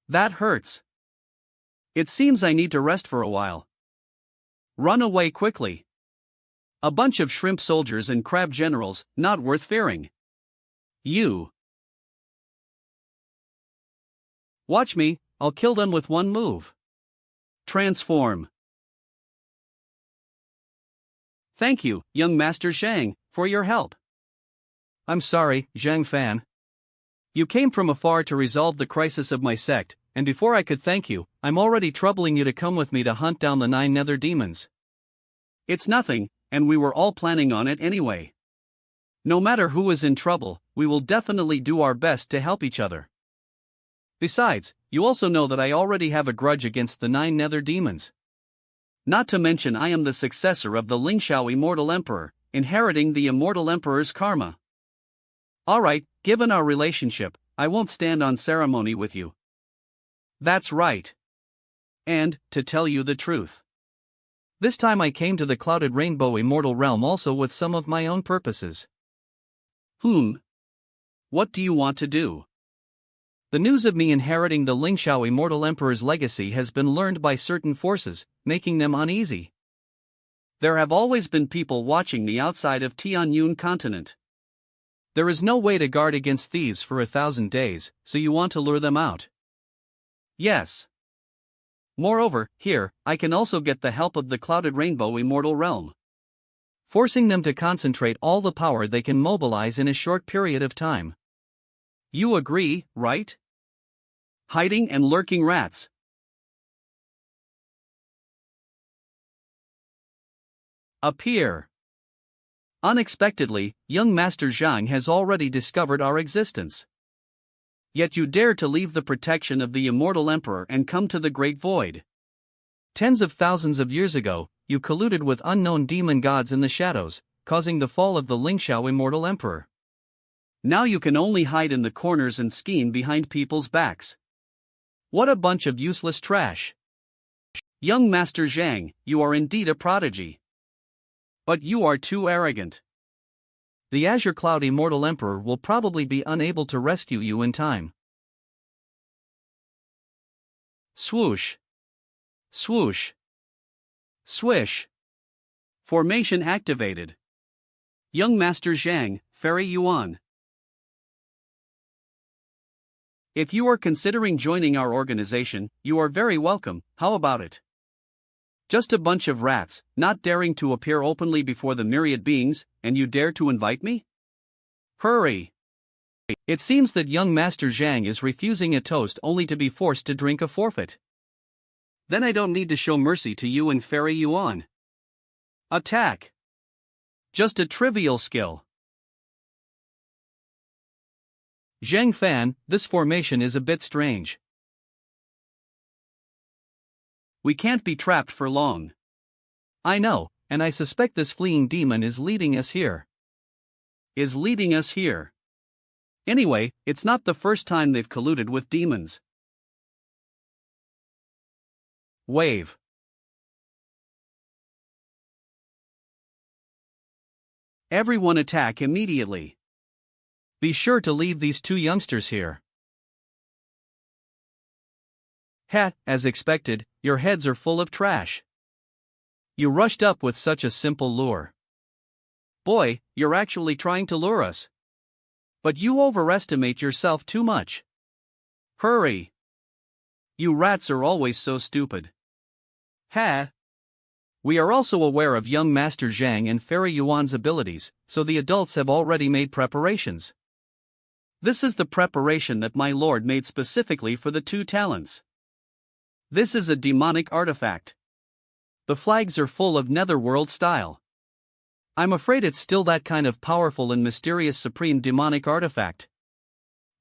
That hurts. It seems I need to rest for a while. Run away quickly. A bunch of shrimp soldiers and crab generals, not worth fearing. You. Watch me, I'll kill them with one move. Transform. Thank you, young Master Zhang, for your help. I'm sorry, Zhang Fan. You came from afar to resolve the crisis of my sect, and before I could thank you, I'm already troubling you to come with me to hunt down the 9 nether demons. It's nothing, and we were all planning on it anyway. No matter who is in trouble, we will definitely do our best to help each other. Besides, you also know that I already have a grudge against the 9 nether demons. Not to mention I am the successor of the Lingxiao Immortal Emperor, inheriting the Immortal Emperor's karma. Alright, given our relationship, I won't stand on ceremony with you. That's right. And, to tell you the truth, this time I came to the Clouded Rainbow Immortal Realm also with some of my own purposes. What do you want to do? The news of me inheriting the Lingxiao Immortal Emperor's legacy has been learned by certain forces, making them uneasy. There have always been people watching me outside of Tianyun continent. There is no way to guard against thieves for 1,000 days, so you want to lure them out. Yes. Moreover, here, I can also get the help of the Clouded Rainbow Immortal Realm, forcing them to concentrate all the power they can mobilize in a short period of time. You agree, right? Hiding and lurking rats. Appear. Unexpectedly, young Master Zhang has already discovered our existence. Yet you dare to leave the protection of the Immortal Emperor and come to the Great Void. Tens of thousands of years ago, you colluded with unknown demon gods in the shadows, causing the fall of the Lingxiao Immortal Emperor. Now you can only hide in the corners and scheme behind people's backs. What a bunch of useless trash. Young Master Zhang, you are indeed a prodigy. But you are too arrogant. The Azure Cloud Immortal Emperor will probably be unable to rescue you in time. Swoosh. Swoosh. Swish. Formation activated. Young Master Zhang, Fairy Yuan. If you are considering joining our organization, you are very welcome, how about it? Just a bunch of rats, not daring to appear openly before the myriad beings, and you dare to invite me? Hurry! It seems that young Master Zhang is refusing a toast only to be forced to drink a forfeit. Then I don't need to show mercy to you and Fairy Yuan. Attack! Just a trivial skill. Zhang Fan, this formation is a bit strange. We can't be trapped for long. I know, and I suspect this fleeing demon is leading us here. Is leading us here. Anyway, it's not the first time they've colluded with demons. Wave. Everyone attack immediately. Be sure to leave these 2 youngsters here. As expected, your heads are full of trash. You rushed up with such a simple lure. Boy, you're actually trying to lure us. But you overestimate yourself too much. Hurry! You rats are always so stupid. We are also aware of young Master Zhang and Fairy Yuan's abilities, so the adults have already made preparations. This is the preparation that my lord made specifically for the 2 talents. This is a demonic artifact. The flags are full of netherworld style. I'm afraid it's still that kind of powerful and mysterious supreme demonic artifact.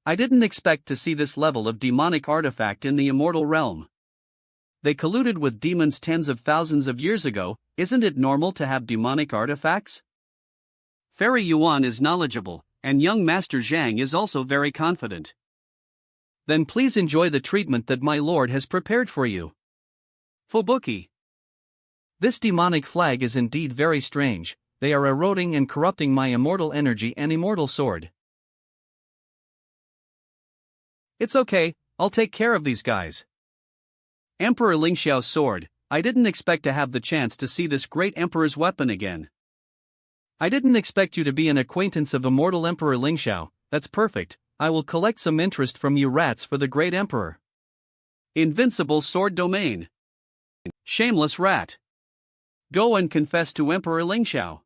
I didn't expect to see this level of demonic artifact in the immortal realm. They colluded with demons tens of thousands of years ago. Isn't it normal to have demonic artifacts? Fairy Yuan is knowledgeable, and young Master Zhang is also very confident. Then please enjoy the treatment that my lord has prepared for you. Fubuki. This demonic flag is indeed very strange. They are eroding and corrupting my immortal energy and immortal sword. It's okay, I'll take care of these guys. Emperor Lingxiao's sword. I didn't expect to have the chance to see this great emperor's weapon again. I didn't expect you to be an acquaintance of immortal Emperor Lingxiao. That's perfect. I will collect some interest from you rats for the great emperor. Invincible sword domain. Shameless rat. Go and confess to Emperor Lingxiao.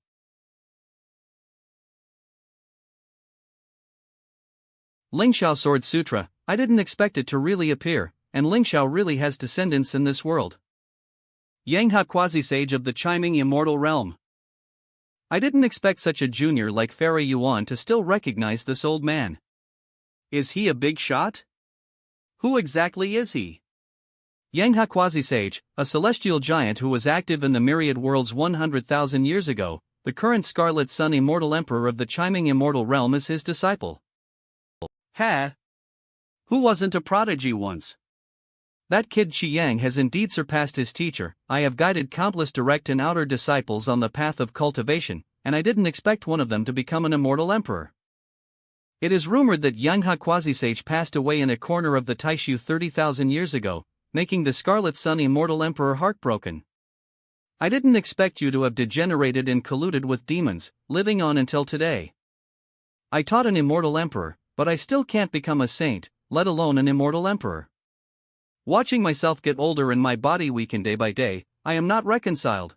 Lingxiao Sword Sutra. I didn't expect it to really appear, and Lingxiao really has descendants in this world. Yanghe Quasi-Sage of the Chiming Immortal Realm. I didn't expect such a junior like Fairy Yuan to still recognize this old man. Is he a big shot? Who exactly is he? Yanghe Quasi-Sage, a celestial giant who was active in the myriad worlds 100,000 years ago. The current Scarlet Sun Immortal Emperor of the Chiming Immortal Realm is his disciple. Ha! Who wasn't a prodigy once? That kid Qi Yang has indeed surpassed his teacher. I have guided countless direct and outer disciples on the path of cultivation, and I didn't expect one of them to become an immortal emperor. It is rumored that Yanghe Quasi-Sage passed away in a corner of the Taishu 30,000 years ago, making the Scarlet Sun Immortal Emperor heartbroken. I didn't expect you to have degenerated and colluded with demons, living on until today. I taught an immortal emperor, but I still can't become a saint, let alone an immortal emperor. Watching myself get older and my body weaken day by day, I am not reconciled.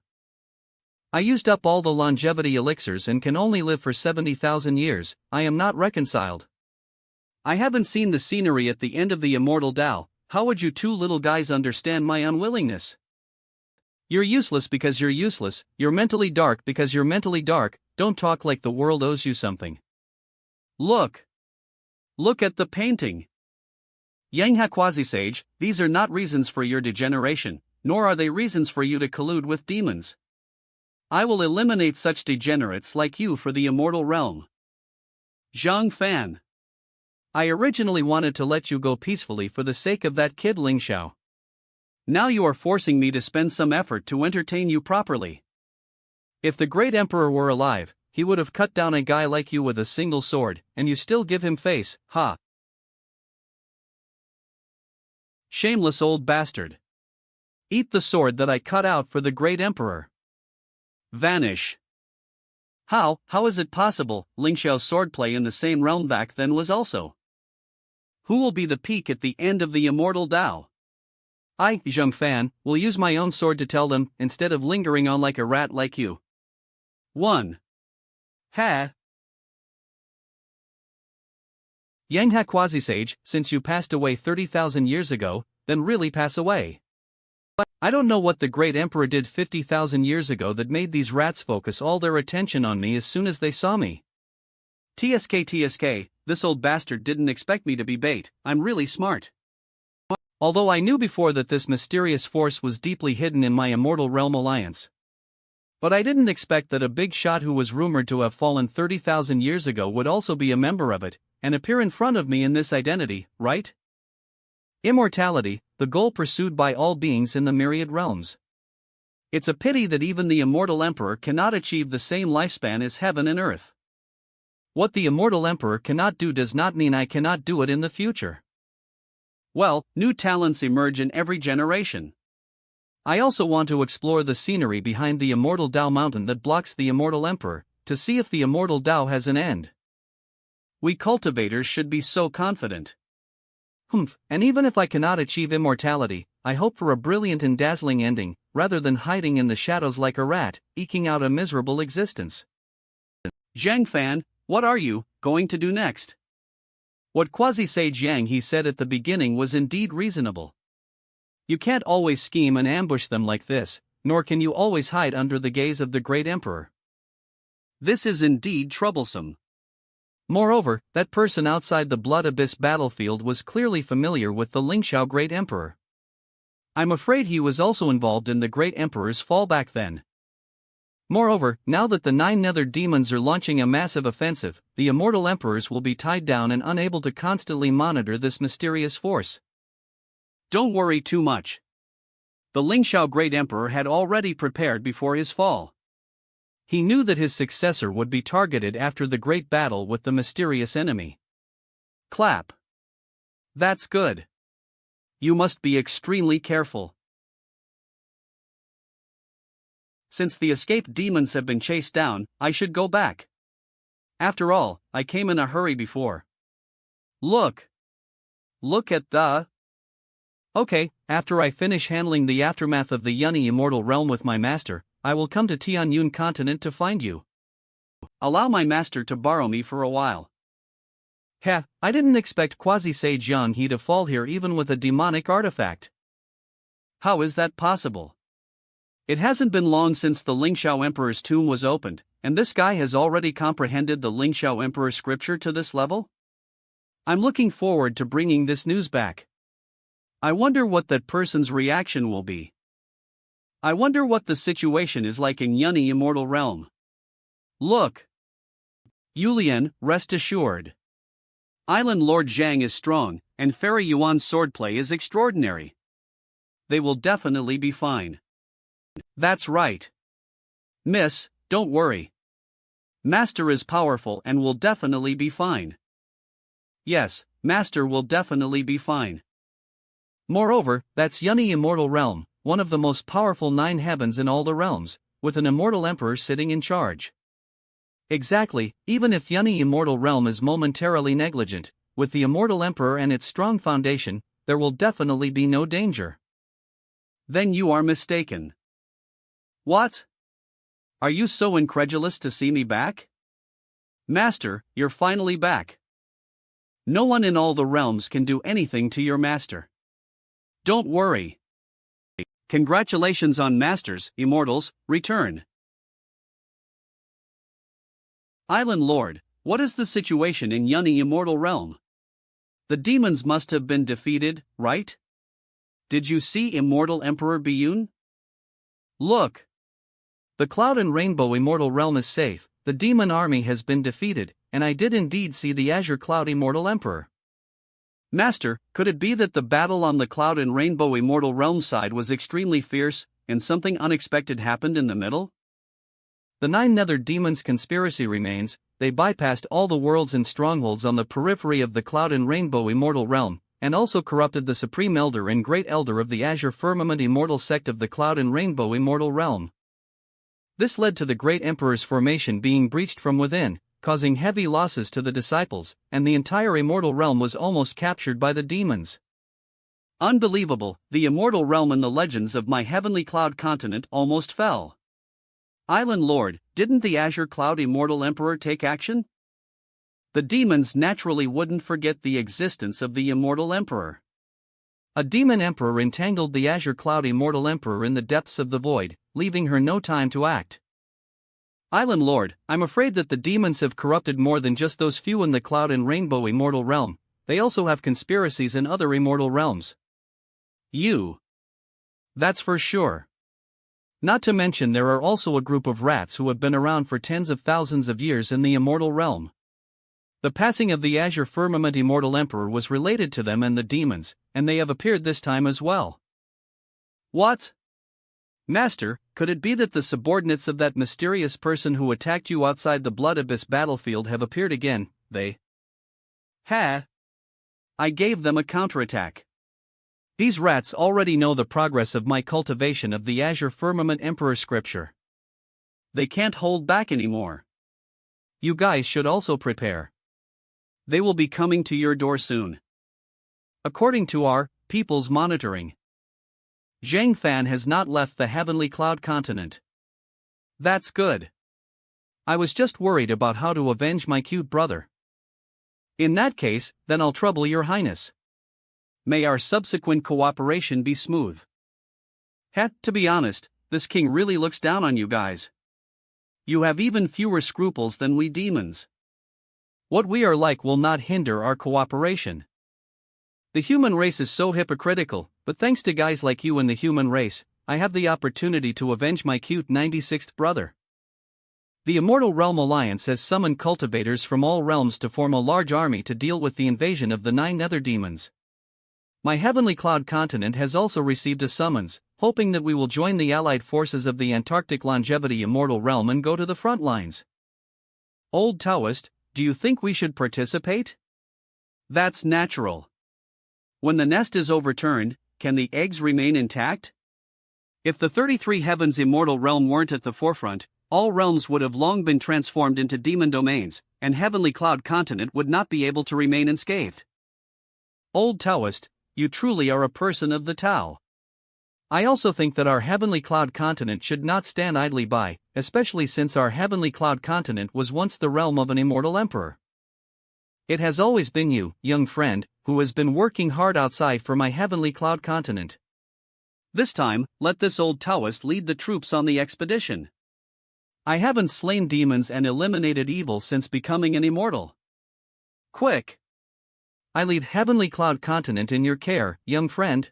I used up all the longevity elixirs and can only live for 70,000 years, I am not reconciled. I haven't seen the scenery at the end of the immortal Tao. How would you two little guys understand my unwillingness? You're useless because you're useless, you're mentally dark because you're mentally dark. Don't talk like the world owes you something. Look! Look at the painting! Yanghe Quasi-Sage, these are not reasons for your degeneration, nor are they reasons for you to collude with demons. I will eliminate such degenerates like you for the immortal realm. Zhang Fan. I originally wanted to let you go peacefully for the sake of that kid Lingxiao. Now you are forcing me to spend some effort to entertain you properly. If the great emperor were alive, he would have cut down a guy like you with a single sword, and you still give him face, ha! Shameless old bastard. Eat the sword that I cut out for the great emperor. Vanish. How is it possible? Lingxiao's swordplay in the same realm back then was also. Who will be the peak at the end of the immortal Tao? I, Zhang Fan, will use my own sword to tell them, instead of lingering on like a rat like you. 1. Ha! Yanghe Quasi-Sage, since you passed away 30,000 years ago, then really pass away. I don't know what the great emperor did 50,000 years ago that made these rats focus all their attention on me as soon as they saw me. TSK, this old bastard didn't expect me to be bait. I'm really smart. Although I knew before that this mysterious force was deeply hidden in my immortal realm alliance. But I didn't expect that a big shot who was rumored to have fallen 30,000 years ago would also be a member of it, and appear in front of me in this identity, right? Immortality, the goal pursued by all beings in the myriad realms. It's a pity that even the immortal emperor cannot achieve the same lifespan as heaven and earth. What the immortal emperor cannot do does not mean I cannot do it in the future. Well, new talents emerge in every generation. I also want to explore the scenery behind the immortal Tao mountain that blocks the immortal emperor, to see if the immortal Tao has an end. We cultivators should be so confident. And even if I cannot achieve immortality, I hope for a brilliant and dazzling ending, rather than hiding in the shadows like a rat, eking out a miserable existence. Zhang Fan, what are you going to do next? What Quasi-Sage Yang he said at the beginning was indeed reasonable. You can't always scheme and ambush them like this, nor can you always hide under the gaze of the great emperor. This is indeed troublesome. Moreover, that person outside the Blood Abyss battlefield was clearly familiar with the Lingxiao Great Emperor. I'm afraid he was also involved in the Great Emperor's fall back then. Moreover, now that the 9 nether demons are launching a massive offensive, the immortal emperors will be tied down and unable to constantly monitor this mysterious force. Don't worry too much. The Lingxiao Great Emperor had already prepared before his fall. He knew that his successor would be targeted after the great battle with the mysterious enemy. Clap. That's good. You must be extremely careful. Since the escaped demons have been chased down, I should go back. After all, I came in a hurry before. Look. Look at the... Okay, after I finish handling the aftermath of the Yunni immortal realm with my master, I will come to Tianyun continent to find you. Allow my master to borrow me for a while. I didn't expect Quasi-Sage Yang He to fall here even with a demonic artifact. How is that possible? It hasn't been long since the Lingxiao Emperor's tomb was opened, and this guy has already comprehended the Lingxiao Emperor scripture to this level? I'm looking forward to bringing this news back. I wonder what that person's reaction will be. I wonder what the situation is like in Yunni Immortal Realm. Look. Yulian, rest assured. Island Lord Zhang is strong, and Fairy Yuan's swordplay is extraordinary. They will definitely be fine. That's right. Miss, don't worry. Master is powerful and will definitely be fine. Yes, Master will definitely be fine. Moreover, that's Yunni Immortal Realm, one of the most powerful 9 heavens in all the realms, with an immortal emperor sitting in charge. Exactly, even if Yunni Immortal Realm is momentarily negligent, with the immortal emperor and its strong foundation, there will definitely be no danger. Then you are mistaken. What? Are you so incredulous to see me back? Master, you're finally back. No one in all the realms can do anything to your master. Don't worry. Congratulations on Master's, Immortals, return. Island Lord, what is the situation in Yunni Immortal Realm? The demons must have been defeated, right? Did you see Immortal Emperor Biyun? Look. The Cloud and Rainbow Immortal Realm is safe, the demon army has been defeated, and I did indeed see the Azure Cloud Immortal Emperor. Master, could it be that the battle on the Cloud and Rainbow Immortal Realm side was extremely fierce, and something unexpected happened in the middle? The 9 nether demons' conspiracy remains. They bypassed all the worlds and strongholds on the periphery of the Cloud and Rainbow Immortal Realm, and also corrupted the Supreme Elder and Great Elder of the Azure Firmament Immortal Sect of the Cloud and Rainbow Immortal Realm. This led to the Great Emperor's formation being breached from within, causing heavy losses to the disciples, and the entire Immortal Realm was almost captured by the demons. Unbelievable, the Immortal Realm and the legends of my heavenly cloud continent almost fell. Island Lord, didn't the Azure Cloud Immortal Emperor take action? The demons naturally wouldn't forget the existence of the Immortal Emperor. A demon emperor entangled the Azure Cloud Immortal Emperor in the depths of the void, leaving her no time to act. Island Lord, I'm afraid that the demons have corrupted more than just those few in the Cloud and Rainbow Immortal Realm, they also have conspiracies in other immortal realms. That's for sure. Not to mention there are also a group of rats who have been around for tens of thousands of years in the Immortal Realm. The passing of the Azure Firmament Immortal Emperor was related to them and the demons, and they have appeared this time as well. What? Master, could it be that the subordinates of that mysterious person who attacked you outside the Blood Abyss battlefield have appeared again? I gave them a counterattack. These rats already know the progress of my cultivation of the Azure Firmament Emperor scripture. They can't hold back anymore. You guys should also prepare. They will be coming to your door soon. According to our people's monitoring, Zhang Fan has not left the Heavenly Cloud continent. That's good. I was just worried about how to avenge my cute brother. In that case, then I'll trouble your highness. May our subsequent cooperation be smooth. To be honest, this king really looks down on you guys. You have even fewer scruples than we demons. What we are like will not hinder our cooperation. The human race is so hypocritical, but thanks to guys like you in the human race, I have the opportunity to avenge my cute 96th brother. The Immortal Realm Alliance has summoned cultivators from all realms to form a large army to deal with the invasion of the 9 nether demons. My heavenly cloud continent has also received a summons, hoping that we will join the allied forces of the Antarctic Longevity Immortal Realm and go to the front lines. Old Taoist, do you think we should participate? That's natural. When the nest is overturned, can the eggs remain intact? If the 33 Heavens Immortal Realm weren't at the forefront, all realms would have long been transformed into demon domains, and Heavenly Cloud Continent would not be able to remain unscathed. Old Taoist, you truly are a person of the Tao. I also think that our Heavenly Cloud Continent should not stand idly by, especially since our Heavenly Cloud Continent was once the realm of an immortal emperor. It has always been you, young friend, who has been working hard outside for my Heavenly Cloud Continent. This time, let this old Taoist lead the troops on the expedition. I haven't slain demons and eliminated evil since becoming an immortal. Quick! I leave Heavenly Cloud Continent in your care, young friend.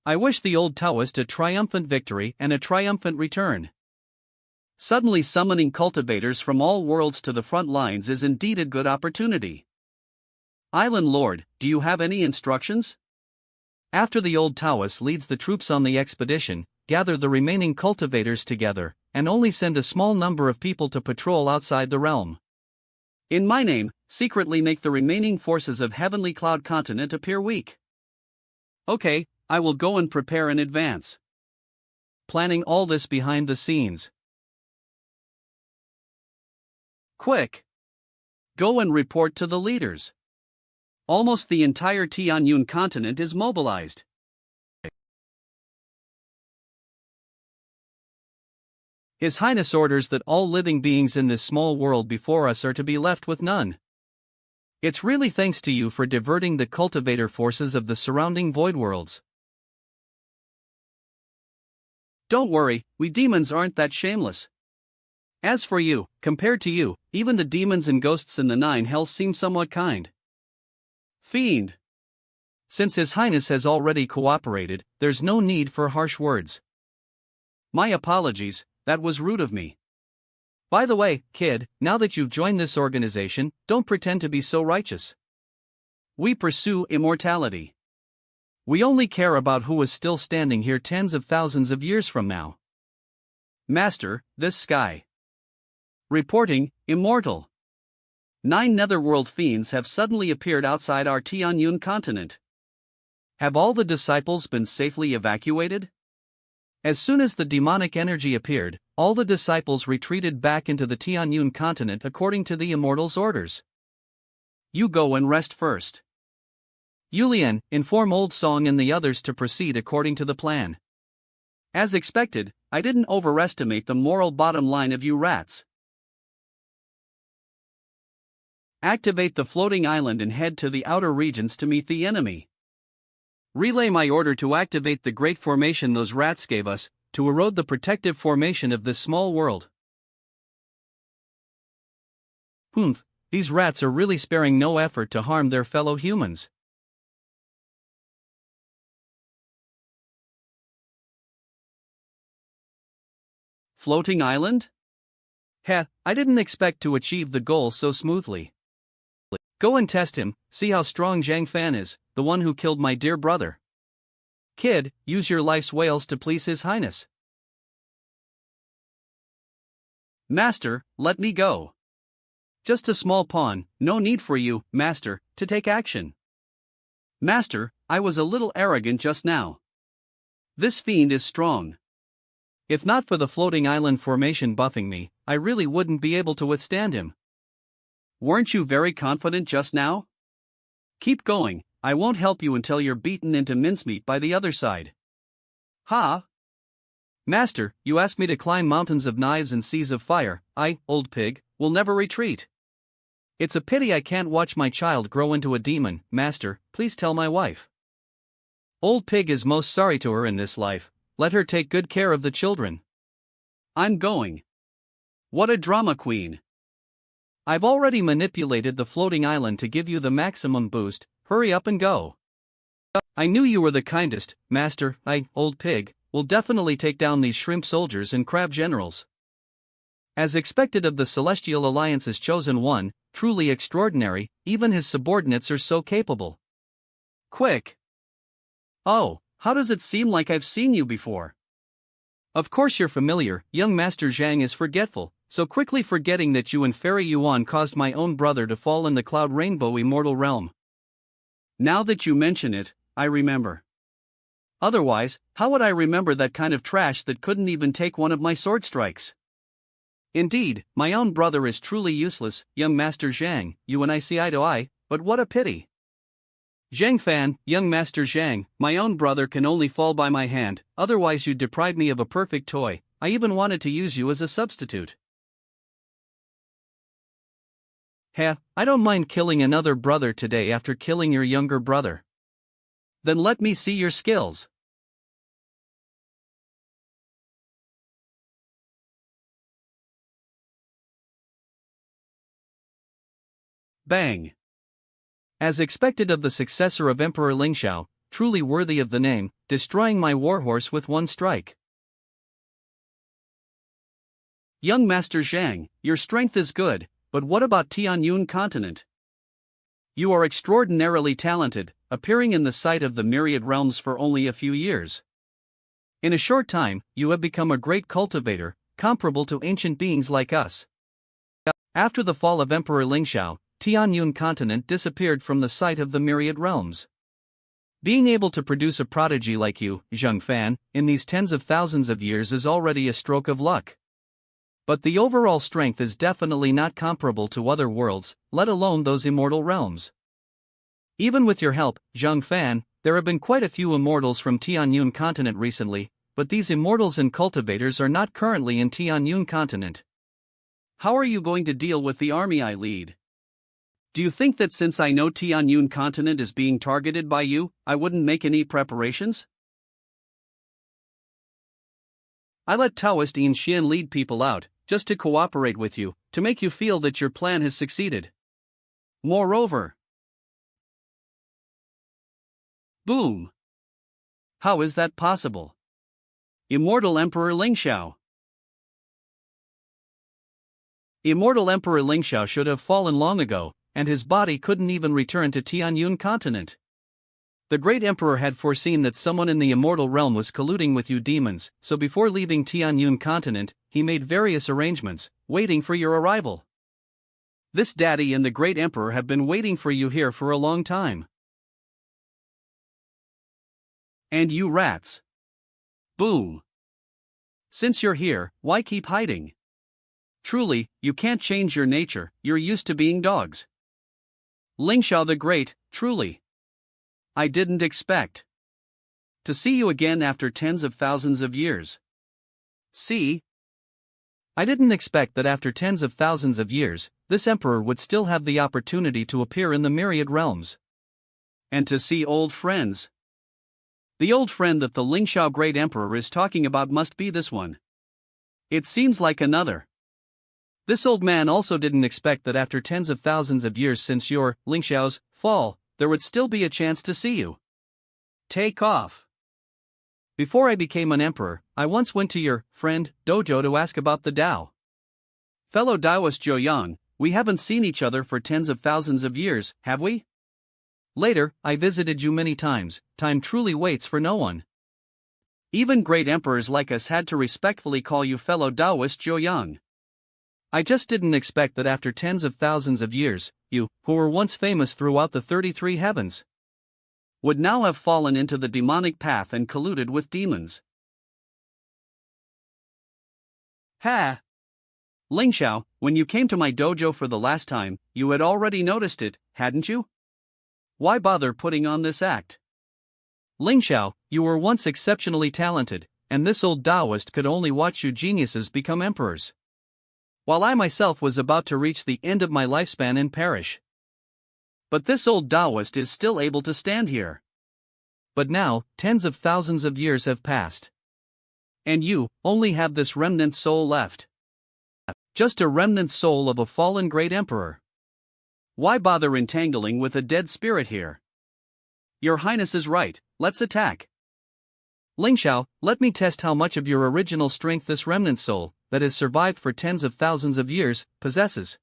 I wish the old Taoist a triumphant victory and a triumphant return. Suddenly summoning cultivators from all worlds to the front lines is indeed a good opportunity. Island Lord, do you have any instructions? After the old Taoist leads the troops on the expedition, gather the remaining cultivators together, and only send a small number of people to patrol outside the realm. In my name, secretly make the remaining forces of Heavenly Cloud Continent appear weak. Okay, I will go and prepare in advance. Planning all this behind the scenes. Quick! Go and report to the leaders. Almost the entire Tianyun continent is mobilized. His Highness orders that all living beings in this small world before us are to be left with none. It's really thanks to you for diverting the cultivator forces of the surrounding void worlds. Don't worry, we demons aren't that shameless. As for you, compared to you, even the demons and ghosts in the 9 hells seem somewhat kind. Fiend! Since His Highness has already cooperated, there's no need for harsh words. My apologies, that was rude of me. By the way, kid, now that you've joined this organization, don't pretend to be so righteous. We pursue immortality. We only care about who is still standing here tens of thousands of years from now. Master, this sky. Reporting, immortal. 9 netherworld fiends have suddenly appeared outside our Tianyun continent. Have all the disciples been safely evacuated? As soon as the demonic energy appeared, all the disciples retreated back into the Tianyun continent according to the immortal's orders. You go and rest first. Yulian, inform Old Song and the others to proceed according to the plan. As expected, I didn't overestimate the moral bottom line of you rats. Activate the floating island and head to the outer regions to meet the enemy. Relay my order to activate the great formation those rats gave us, to erode the protective formation of this small world. These rats are really sparing no effort to harm their fellow humans. Floating island? Heh, I didn't expect to achieve the goal so smoothly. Go and test him, see how strong Zhang Fan is, the one who killed my dear brother. Kid, use your life's whales to please His Highness. Master, let me go. Just a small pawn, no need for you, Master, to take action. Master, I was a little arrogant just now. This fiend is strong. If not for the floating island formation buffing me, I really wouldn't be able to withstand him. Weren't you very confident just now? Keep going, I won't help you until you're beaten into mincemeat by the other side. Ha! Master, you asked me to climb mountains of knives and seas of fire. I, old pig, will never retreat. It's a pity I can't watch my child grow into a demon. Master, please tell my wife. Old pig is most sorry to her in this life, let her take good care of the children. I'm going. What a drama queen. I've already manipulated the floating island to give you the maximum boost, hurry up and go. I knew you were the kindest, master. Old pig, will definitely take down these shrimp soldiers and crab generals. As expected of the Celestial Alliance's chosen one, truly extraordinary, even his subordinates are so capable. Quick! Oh, how does it seem like I've seen you before? Of course you're familiar. Young Master Zhang is forgetful, so quickly forgetting that you and Fairy Yuan caused my own brother to fall in the Cloud Rainbow immortal realm. Now that you mention it, I remember. Otherwise, how would I remember that kind of trash that couldn't even take one of my sword strikes? Indeed, my own brother is truly useless. Young Master Zhang, you and I see eye to eye, but what a pity. Zhang Fan, young Master Zhang, my own brother can only fall by my hand, otherwise you'd deprive me of a perfect toy. I even wanted to use you as a substitute. I don't mind killing another brother today after killing your younger brother. Then let me see your skills. Bang! As expected of the successor of Emperor Lingxiao, truly worthy of the name, destroying my warhorse with one strike. Young Master Zhang, your strength is good, but what about Tianyun continent? You are extraordinarily talented, appearing in the sight of the myriad realms for only a few years. In a short time, you have become a great cultivator, comparable to ancient beings like us. After the fall of Emperor Lingxiao, Tianyun continent disappeared from the sight of the myriad realms. Being able to produce a prodigy like you, Zhang Fan, in these tens of thousands of years is already a stroke of luck. But the overall strength is definitely not comparable to other worlds, let alone those immortal realms. Even with your help, Zhang Fan, there have been quite a few immortals from Tianyun continent recently, but these immortals and cultivators are not currently in Tianyun continent. How are you going to deal with the army I lead? Do you think that since I know Tianyun continent is being targeted by you, I wouldn't make any preparations? I let Taoist Yin Xian lead people out, just to cooperate with you, to make you feel that your plan has succeeded. Moreover, boom! How is that possible? Immortal Emperor Lingxiao. Immortal Emperor Lingxiao should have fallen long ago, and his body couldn't even return to Tianyun continent. The great emperor had foreseen that someone in the immortal realm was colluding with you demons, so before leaving Tianyun continent, he made various arrangements, waiting for your arrival. This daddy and the great emperor have been waiting for you here for a long time. And you rats. Boom. Since you're here, why keep hiding? Truly, you can't change your nature, you're used to being dogs. Lingxiao the Great, truly. I didn't expect to see you again after tens of thousands of years. See? I didn't expect that after tens of thousands of years, this emperor would still have the opportunity to appear in the myriad realms. And to see old friends. The old friend that the Lingxiao Great Emperor is talking about must be this one. It seems like another. This old man also didn't expect that after tens of thousands of years since your, Lingxiao's, fall, there would still be a chance to see you. Take off. Before I became an emperor, I once went to your friend dojo to ask about the Tao. Fellow Taoist Zhou Yang, we haven't seen each other for tens of thousands of years, have we? Later, I visited you many times. Time truly waits for no one. Even great emperors like us had to respectfully call you fellow Taoist Zhou Yang. I just didn't expect that after tens of thousands of years, you, who were once famous throughout the 33 heavens, would now have fallen into the demonic path and colluded with demons. Ha! Lingxiao, when you came to my dojo for the last time, you had already noticed it, hadn't you? Why bother putting on this act? Lingxiao, you were once exceptionally talented, and this old Taoist could only watch you geniuses become emperors, while I myself was about to reach the end of my lifespan and perish. But this old Taoist is still able to stand here. But now, tens of thousands of years have passed. And you only have this remnant soul left. Just a remnant soul of a fallen great emperor. Why bother entangling with a dead spirit here? Your Highness is right, let's attack. Ling Xiao, let me test how much of your original strength this remnant soul, that has survived for tens of thousands of years, possesses.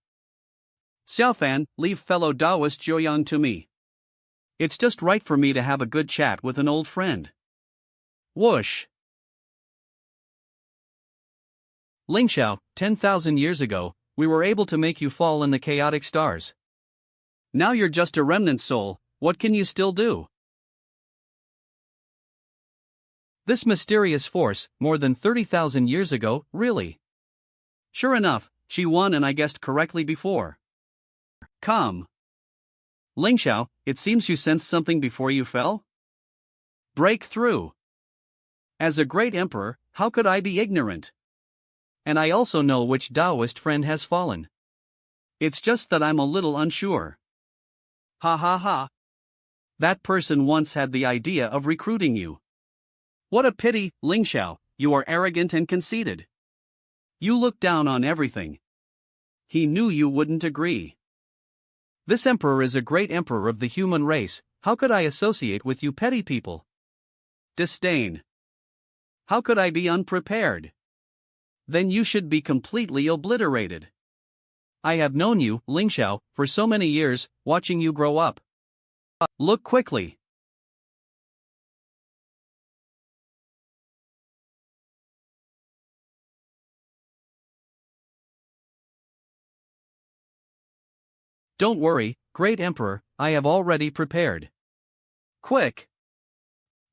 Xiaofan, leave fellow Taoist Zhuoyang to me. It's just right for me to have a good chat with an old friend. Whoosh! Ling Xiao, 10,000 years ago, we were able to make you fall in the chaotic stars. Now you're just a remnant soul, what can you still do? This mysterious force, more than 30,000 years ago, really? Sure enough, she won and I guessed correctly before. Come. Ling Xiao, it seems you sensed something before you fell? Break through. As a great emperor, how could I be ignorant? And I also know which Taoist friend has fallen. It's just that I'm a little unsure. Ha ha ha. That person once had the idea of recruiting you. What a pity, Ling Xiao, you are arrogant and conceited. You look down on everything. He knew you wouldn't agree. This emperor is a great emperor of the human race, how could I associate with you petty people? Disdain. How could I be unprepared? Then you should be completely obliterated. I have known you, Ling Xiao, for so many years, watching you grow up. Look quickly. Don't worry, great emperor, I have already prepared. Quick!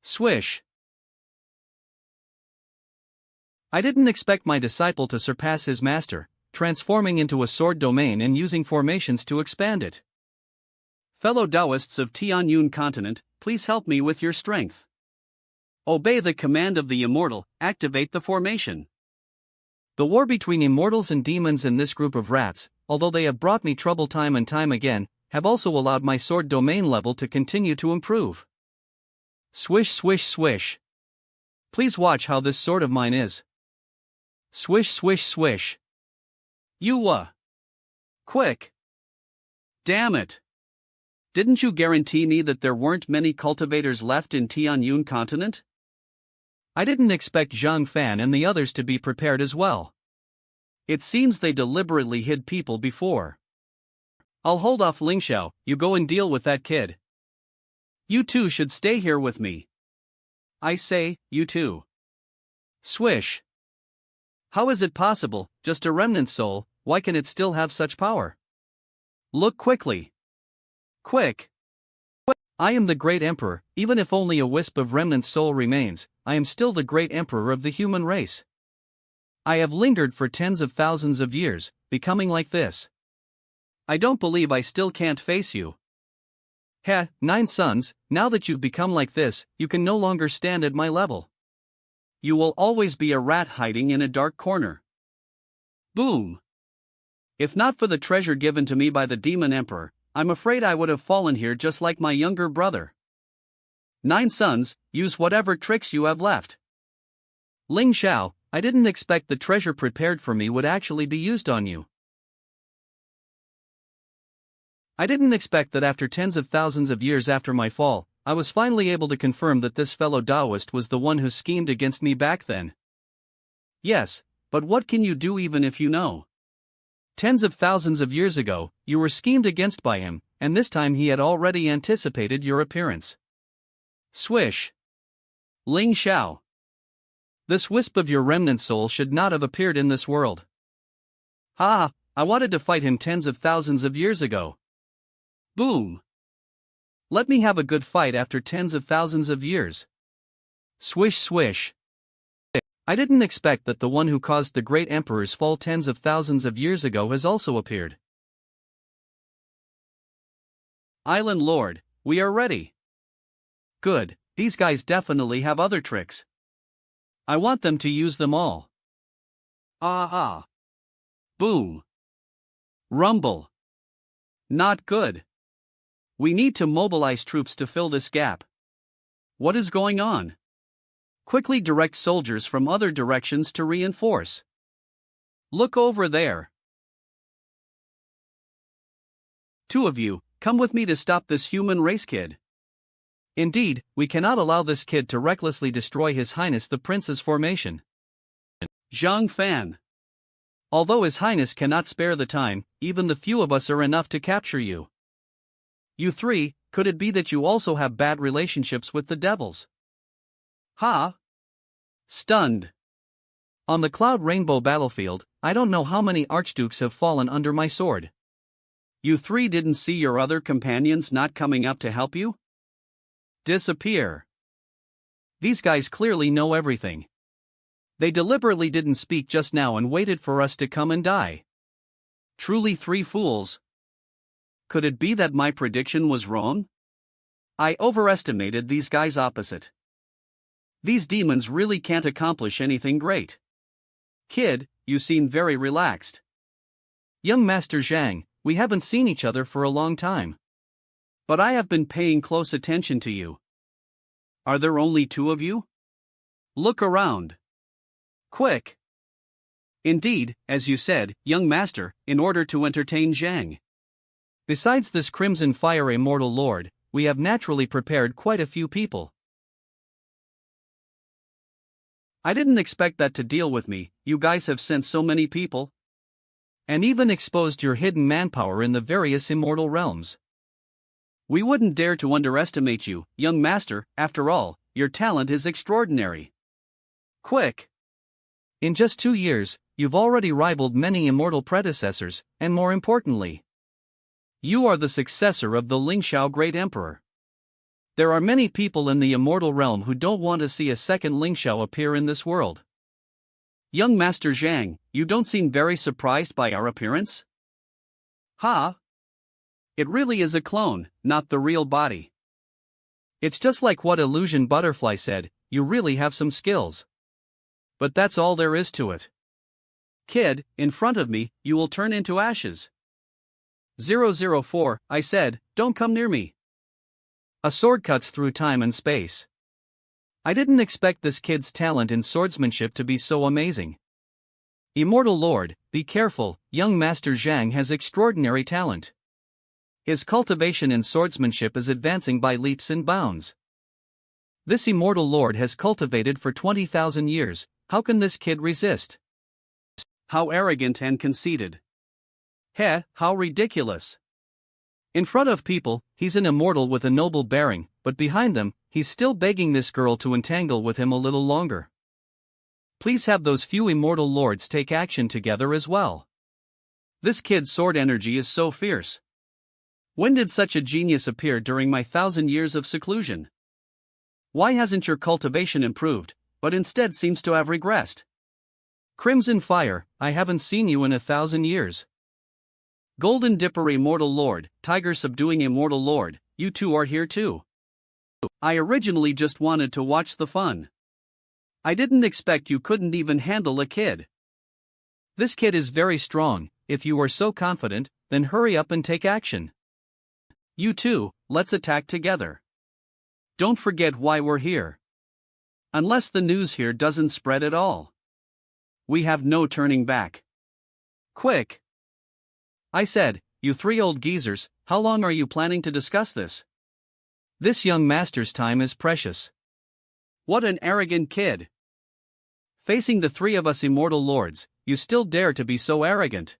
Swish! I didn't expect my disciple to surpass his master, transforming into a sword domain and using formations to expand it. Fellow Taoists of Tianyun continent, please help me with your strength. Obey the command of the immortal, activate the formation. The war between immortals and demons in this group of rats, although they have brought me trouble time and time again, have also allowed my sword domain level to continue to improve. Swish swish swish. Please watch how this sword of mine is. Swish swish swish. Quick! Damn it! Didn't you guarantee me that there weren't many cultivators left in Tianyun continent? I didn't expect Zhang Fan and the others to be prepared as well. It seems they deliberately hid people before. I'll hold off Ling Xiao, you go and deal with that kid. You two should stay here with me. I say, you two. Swish. How is it possible, just a remnant soul, why can it still have such power? Look quickly. Quick. I am the great emperor, even if only a wisp of remnant soul remains, I am still the great emperor of the human race. I have lingered for tens of thousands of years, becoming like this. I don't believe I still can't face you. Heh, 9 sons, now that you've become like this, you can no longer stand at my level. You will always be a rat hiding in a dark corner. Boom! If not for the treasure given to me by the demon emperor, I'm afraid I would have fallen here just like my younger brother. 9 sons, use whatever tricks you have left. Ling Xiao, I didn't expect the treasure prepared for me would actually be used on you. I didn't expect that after tens of thousands of years after my fall, I was finally able to confirm that this fellow Taoist was the one who schemed against me back then. Yes, but what can you do even if you know? Tens of thousands of years ago, you were schemed against by him, and this time he had already anticipated your appearance. Swish. Ling Xiao. This wisp of your remnant soul should not have appeared in this world. Ha! I wanted to fight him tens of thousands of years ago. Boom! Let me have a good fight after tens of thousands of years. Swish swish. I didn't expect that the one who caused the great emperor's fall tens of thousands of years ago has also appeared. Island Lord, we are ready. Good, these guys definitely have other tricks. I want them to use them all. Ah. Boom. Rumble. Not good. We need to mobilize troops to fill this gap. What is going on? Quickly direct soldiers from other directions to reinforce. Look over there. Two of you, come with me to stop this human race kid. Indeed, we cannot allow this kid to recklessly destroy His Highness the Prince's formation. Zhang Fan. Although His Highness cannot spare the time, even the few of us are enough to capture you. You three, could it be that you also have bad relationships with the devils? Ha! Stunned. On the Cloud Rainbow battlefield, I don't know how many archdukes have fallen under my sword. You three didn't see your other companions not coming up to help you? Disappear. These guys clearly know everything. They deliberately didn't speak just now and waited for us to come and die. Truly three fools. Could it be that my prediction was wrong? I overestimated these guys opposite. These demons really can't accomplish anything great. Kid, you seem very relaxed. Young Master Zhang, we haven't seen each other for a long time. But I have been paying close attention to you. Are there only two of you? Look around. Quick. Indeed, as you said, young master, in order to entertain Zhang. Besides this Crimson Fire Immortal Lord, we have naturally prepared quite a few people. I didn't expect that to deal with me. You guys have sent so many people. And even exposed your hidden manpower in the various immortal realms. We wouldn't dare to underestimate you, young master, after all, your talent is extraordinary. Quick! In just 2 years, you've already rivaled many immortal predecessors, and more importantly, you are the successor of the Lingxiao Great Emperor. There are many people in the immortal realm who don't want to see a second Lingxiao appear in this world. Young Master Zhang, you don't seem very surprised by our appearance? Ha! It really is a clone, not the real body. It's just like what Illusion Butterfly said, you really have some skills. But that's all there is to it. Kid, in front of me, you will turn into ashes. 004, I said, don't come near me. A sword cuts through time and space. I didn't expect this kid's talent in swordsmanship to be so amazing. Immortal Lord, be careful, young Master Zhang has extraordinary talent. His cultivation in swordsmanship is advancing by leaps and bounds. This Immortal Lord has cultivated for 20,000 years, how can this kid resist? How arrogant and conceited. Heh, how ridiculous. In front of people, he's an immortal with a noble bearing, but behind them, he's still begging this girl to entangle with him a little longer. Please have those few immortal lords take action together as well. This kid's sword energy is so fierce. When did such a genius appear during my 1,000 years of seclusion? Why hasn't your cultivation improved, but instead seems to have regressed? Crimson Fire, I haven't seen you in 1,000 years. Golden Dipper Immortal Lord, Tiger Subduing Immortal Lord, you two are here too. I originally just wanted to watch the fun. I didn't expect you couldn't even handle a kid. This kid is very strong. If you are so confident, then hurry up and take action. You two, let's attack together. Don't forget why we're here. Unless the news here doesn't spread at all. We have no turning back. Quick! I said, you three old geezers, how long are you planning to discuss this? This young master's time is precious. What an arrogant kid! Facing the three of us immortal lords, you still dare to be so arrogant.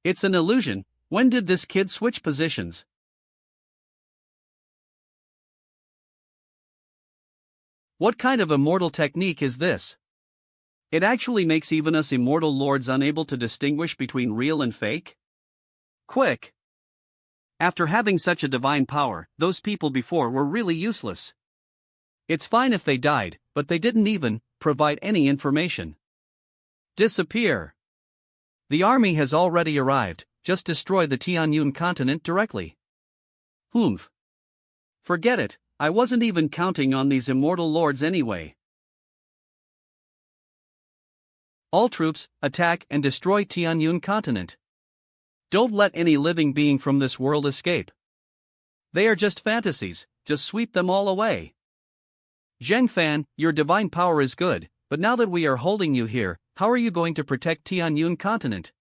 It's an illusion. When did this kid switch positions? What kind of immortal technique is this? It actually makes even us immortal lords unable to distinguish between real and fake? Quick! After having such a divine power, those people before were really useless. It's fine if they died, but they didn't even provide any information. Disappear! The army has already arrived, just destroy the Tianyun continent directly. Humph. Forget it, I wasn't even counting on these immortal lords anyway. All troops, attack and destroy Tianyun continent. Don't let any living being from this world escape. They are just fantasies, just sweep them all away. Zheng Fan, your divine power is good, but now that we are holding you here, how are you going to protect Tianyun continent?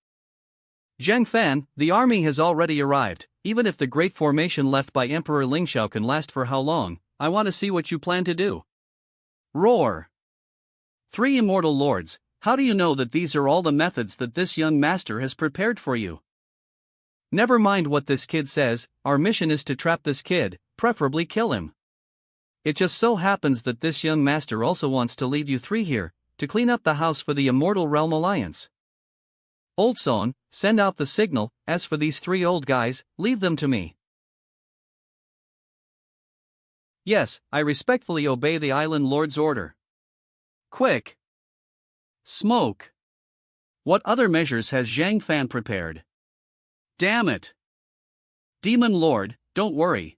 Zhang Fan, the army has already arrived. Even if the great formation left by Emperor Lingxiao can last for how long, I want to see what you plan to do. Roar! 3 immortal lords, how do you know that these are all the methods that this young master has prepared for you? Never mind what this kid says, our mission is to trap this kid, preferably kill him. It just so happens that this young master also wants to leave you 3 here, to clean up the house for the Immortal Realm Alliance. Old Son, send out the signal. As for these 3 old guys, leave them to me. Yes, I respectfully obey the Island Lord's order. Quick! Smoke! What other measures has Zhang Fan prepared? Damn it! Demon Lord, don't worry.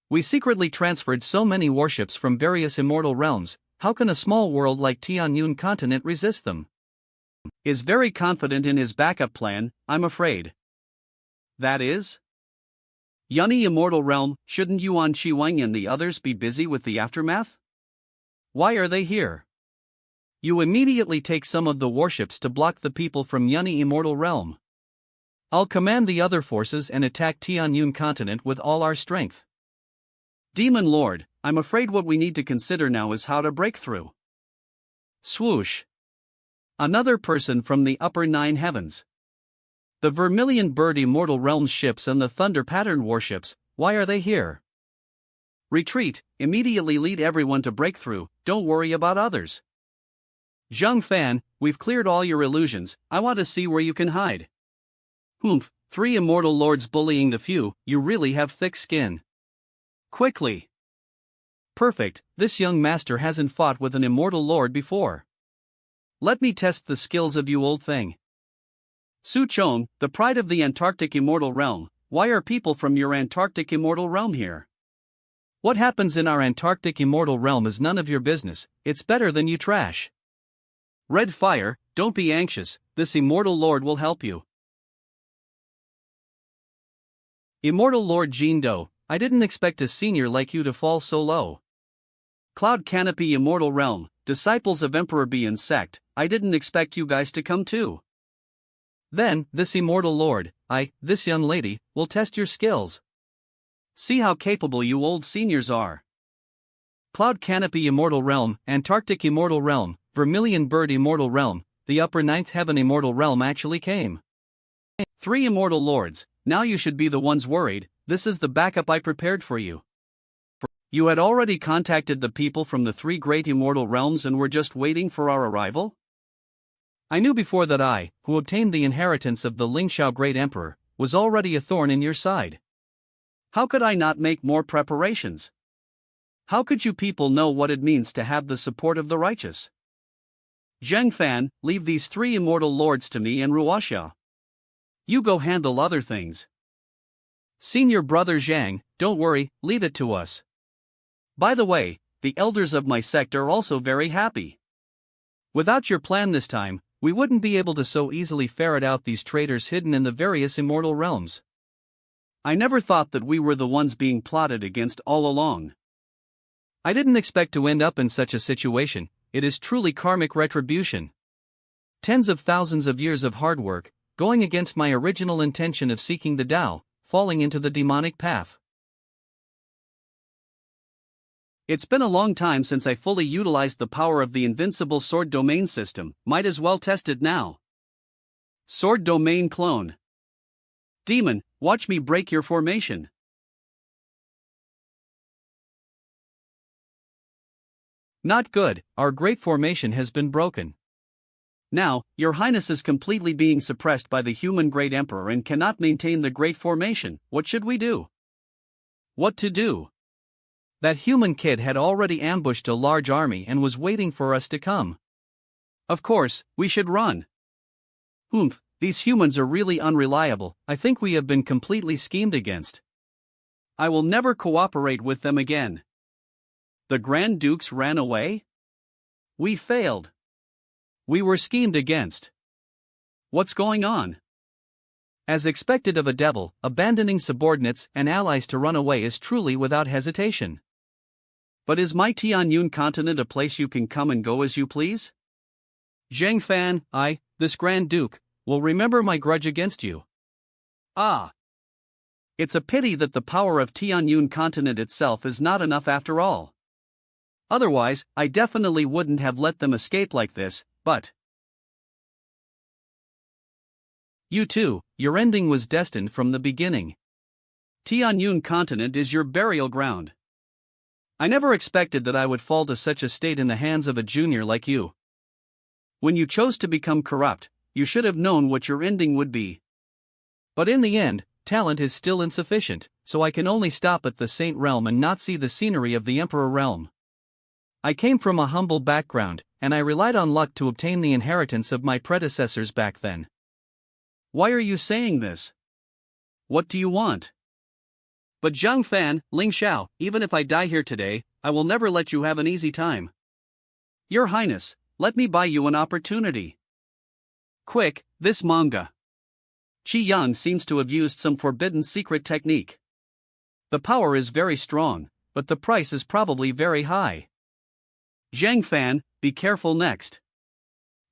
We secretly transferred so many warships from various immortal realms, how can a small world like Tianyun continent resist them? Is very confident in his backup plan, I'm afraid. That is? Yunni Immortal Realm, shouldn't Yuan Shiwang and the others be busy with the aftermath? Why are they here? You immediately take some of the warships to block the people from Yunni Immortal Realm. I'll command the other forces and attack Tianyun continent with all our strength. Demon Lord, I'm afraid what we need to consider now is how to break through. Swoosh! Another person from the upper 9 heavens. The Vermilion Bird Immortal Realms ships and the Thunder Pattern warships, why are they here? Retreat, immediately lead everyone to break through, don't worry about others. Zhang Fan, we've cleared all your illusions, I want to see where you can hide. Humph, 3 immortal lords bullying the few, you really have thick skin. Quickly! Perfect, this young master hasn't fought with an immortal lord before. Let me test the skills of you old thing. Su Chong, the pride of the Antarctic Immortal Realm, why are people from your Antarctic Immortal Realm here? What happens in our Antarctic Immortal Realm is none of your business, it's better than you trash. Red Fire, don't be anxious, this Immortal Lord will help you. Immortal Lord Jin Do, I didn't expect a senior like you to fall so low. Cloud Canopy Immortal Realm, disciples of Emperor Bian's sect, I didn't expect you guys to come too. Then, this Immortal Lord, this young lady, will test your skills. See how capable you old seniors are. Cloud Canopy Immortal Realm, Antarctic Immortal Realm, Vermilion Bird Immortal Realm, the Upper 9th Heaven Immortal Realm actually came. 3 Immortal Lords, now you should be the ones worried, this is the backup I prepared for you. You had already contacted the people from the 3 great immortal realms and were just waiting for our arrival? I knew before that I, who obtained the inheritance of the Lingxiao Great Emperor, was already a thorn in your side. How could I not make more preparations? How could you people know what it means to have the support of the righteous? Zhang Fan, leave these 3 immortal lords to me and Ruoxia. You go handle other things. Senior brother Zhang, don't worry, leave it to us. By the way, the elders of my sect are also very happy. Without your plan this time, we wouldn't be able to so easily ferret out these traitors hidden in the various immortal realms. I never thought that we were the ones being plotted against all along. I didn't expect to end up in such a situation, it is truly karmic retribution. Tens of thousands of years of hard work, going against my original intention of seeking the Tao, falling into the demonic path. It's been a long time since I fully utilized the power of the invincible sword domain system, might as well test it now. Sword domain clone. Demon, watch me break your formation. Not good, our great formation has been broken. Now, your highness is completely being suppressed by the human great emperor and cannot maintain the great formation, what should we do? What to do? That human kid had already ambushed a large army and was waiting for us to come. Of course, we should run. Humph, these humans are really unreliable, I think we have been completely schemed against. I will never cooperate with them again. The Grand Dukes ran away? We failed. We were schemed against. What's going on? As expected of a devil, abandoning subordinates and allies to run away is truly without hesitation. But is my Tianyun continent a place you can come and go as you please? Zhang Fan, this Grand Duke, will remember my grudge against you. Ah! It's a pity that the power of Tianyun continent itself is not enough after all. Otherwise, I definitely wouldn't have let them escape like this, but... You too, your ending was destined from the beginning. Tianyun continent is your burial ground. I never expected that I would fall to such a state in the hands of a junior like you. When you chose to become corrupt, you should have known what your ending would be. But in the end, talent is still insufficient, so I can only stop at the Saint realm and not see the scenery of the Emperor realm. I came from a humble background, and I relied on luck to obtain the inheritance of my predecessors back then. Why are you saying this? What do you want? But Zhang Fan, Ling Xiao, even if I die here today, I will never let you have an easy time. Your Highness, let me buy you an opportunity. Quick, this manga. Qi Yang seems to have used some forbidden secret technique. The power is very strong, but the price is probably very high. Zhang Fan, be careful next.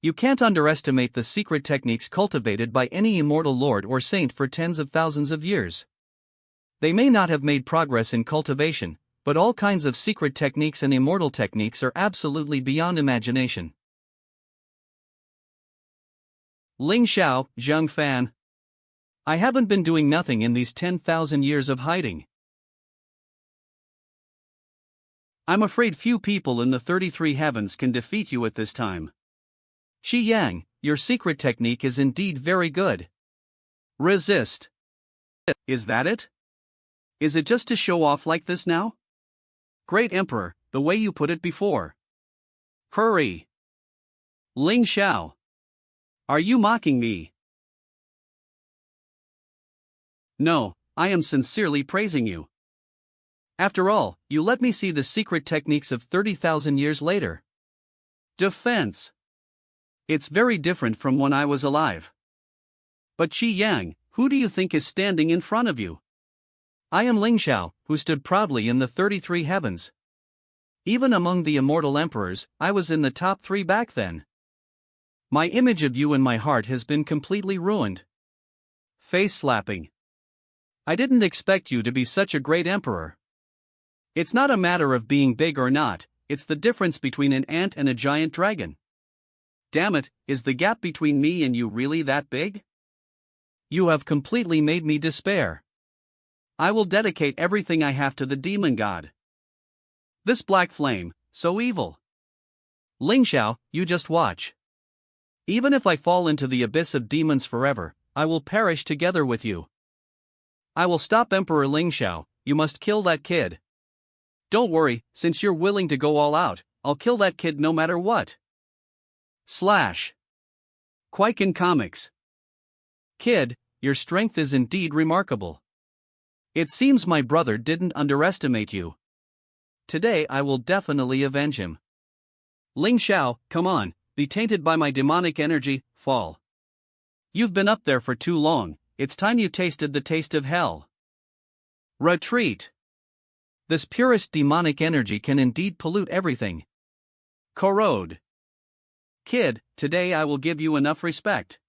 You can't underestimate the secret techniques cultivated by any immortal lord or saint for tens of thousands of years. They may not have made progress in cultivation, but all kinds of secret techniques and immortal techniques are absolutely beyond imagination. Ling Xiao, Zhang Fan. I haven't been doing nothing in these 10,000 years of hiding. I'm afraid few people in the 33 heavens can defeat you at this time. Xi Yang, your secret technique is indeed very good. Resist. Is that it? Is it just to show off like this now? Great Emperor, the way you put it before. Hurry. Ling Xiao. Are you mocking me? No, I am sincerely praising you. After all, you let me see the secret techniques of 30,000 years later. Defense. It's very different from when I was alive. But Qi Yang, who do you think is standing in front of you? I am Ling Xiao, who stood proudly in the 33 heavens. Even among the immortal emperors, I was in the top 3 back then. My image of you in my heart has been completely ruined. Face slapping. I didn't expect you to be such a great emperor. It's not a matter of being big or not, it's the difference between an ant and a giant dragon. Damn it, is the gap between me and you really that big? You have completely made me despair. I will dedicate everything I have to the demon god. This black flame, so evil. Ling Xiao, you just watch. Even if I fall into the abyss of demons forever, I will perish together with you. I will stop Emperor Ling Xiao, you must kill that kid. Don't worry, since you're willing to go all out, I'll kill that kid no matter what. Slash. Kwaiken Comics. Kid, your strength is indeed remarkable. It seems my brother didn't underestimate you. Today I will definitely avenge him. Ling Xiao, come on, be tainted by my demonic energy, fall. You've been up there for too long, it's time you tasted the taste of hell. Retreat. This purest demonic energy can indeed pollute everything. Corrode. Kid, today I will give you enough respect.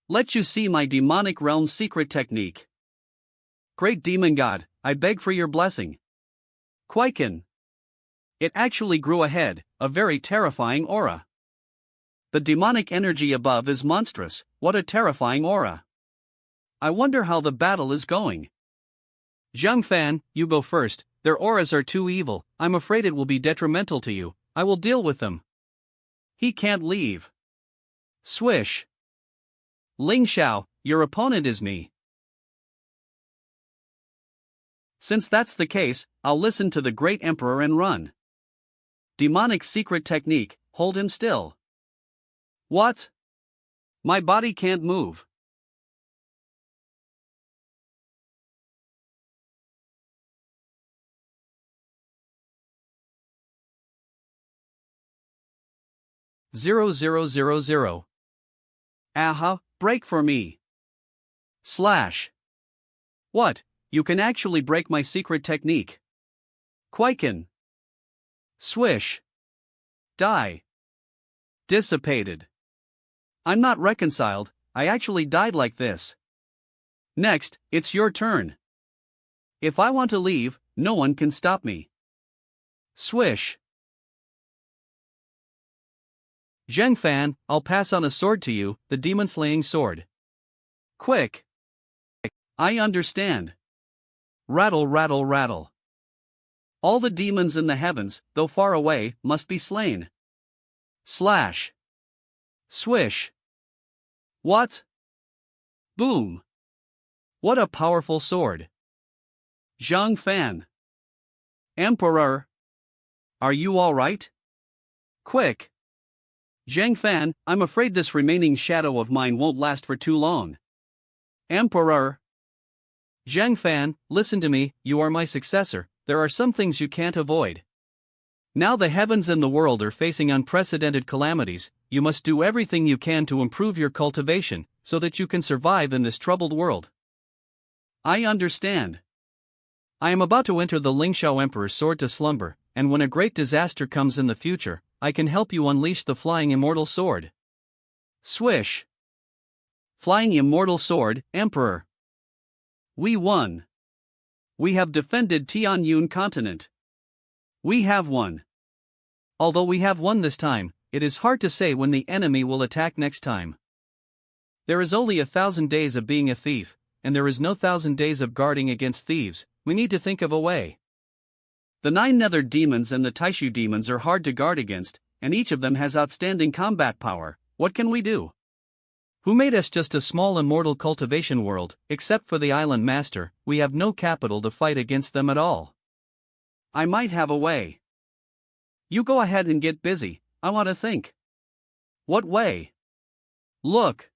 Let you see my demonic realm secret technique. Great demon god, I beg for your blessing. Kwaiken. It actually grew ahead, a very terrifying aura. The demonic energy above is monstrous, what a terrifying aura. I wonder how the battle is going. Zhang Fan, you go first, their auras are too evil, I'm afraid it will be detrimental to you, I will deal with them. He can't leave. Swish. Ling Xiao, your opponent is me. Since that's the case, I'll listen to the great emperor and run. Demonic secret technique, hold him still. What? My body can't move. Zero. Aha, break for me. Slash. What? You can actually break my secret technique. Kwaiken. Swish. Die. Dissipated. I'm not reconciled, I actually died like this. Next, it's your turn. If I want to leave, no one can stop me. Swish. Zheng Fan, I'll pass on a sword to you, the demon-slaying sword. Quick. I understand. Rattle, rattle, rattle. All the demons in the heavens, though far away, must be slain. Slash. Swish. What? Boom. What a powerful sword. Zhang Fan. Emperor. Are you all right? Quick. Zhang Fan, I'm afraid this remaining shadow of mine won't last for too long. Emperor. Zhang Fan, listen to me, you are my successor, there are some things you can't avoid. Now the heavens and the world are facing unprecedented calamities, you must do everything you can to improve your cultivation, so that you can survive in this troubled world. I understand. I am about to enter the Lingxiao Emperor's sword to slumber, and when a great disaster comes in the future, I can help you unleash the flying immortal sword. Swish. Flying immortal sword, Emperor. We won. We have defended Tianyun continent. We have won. Although we have won this time, it is hard to say when the enemy will attack next time. There is only 1,000 days of being a thief, and there is no 1,000 days of guarding against thieves. We need to think of a way. The 9 nether demons and the Taishu demons are hard to guard against, and each of them has outstanding combat power. What can we do? Who made us just a small immortal cultivation world? Except for the island master, we have no capital to fight against them at all. I might have a way. You go ahead and get busy, I want to think. What way? Look.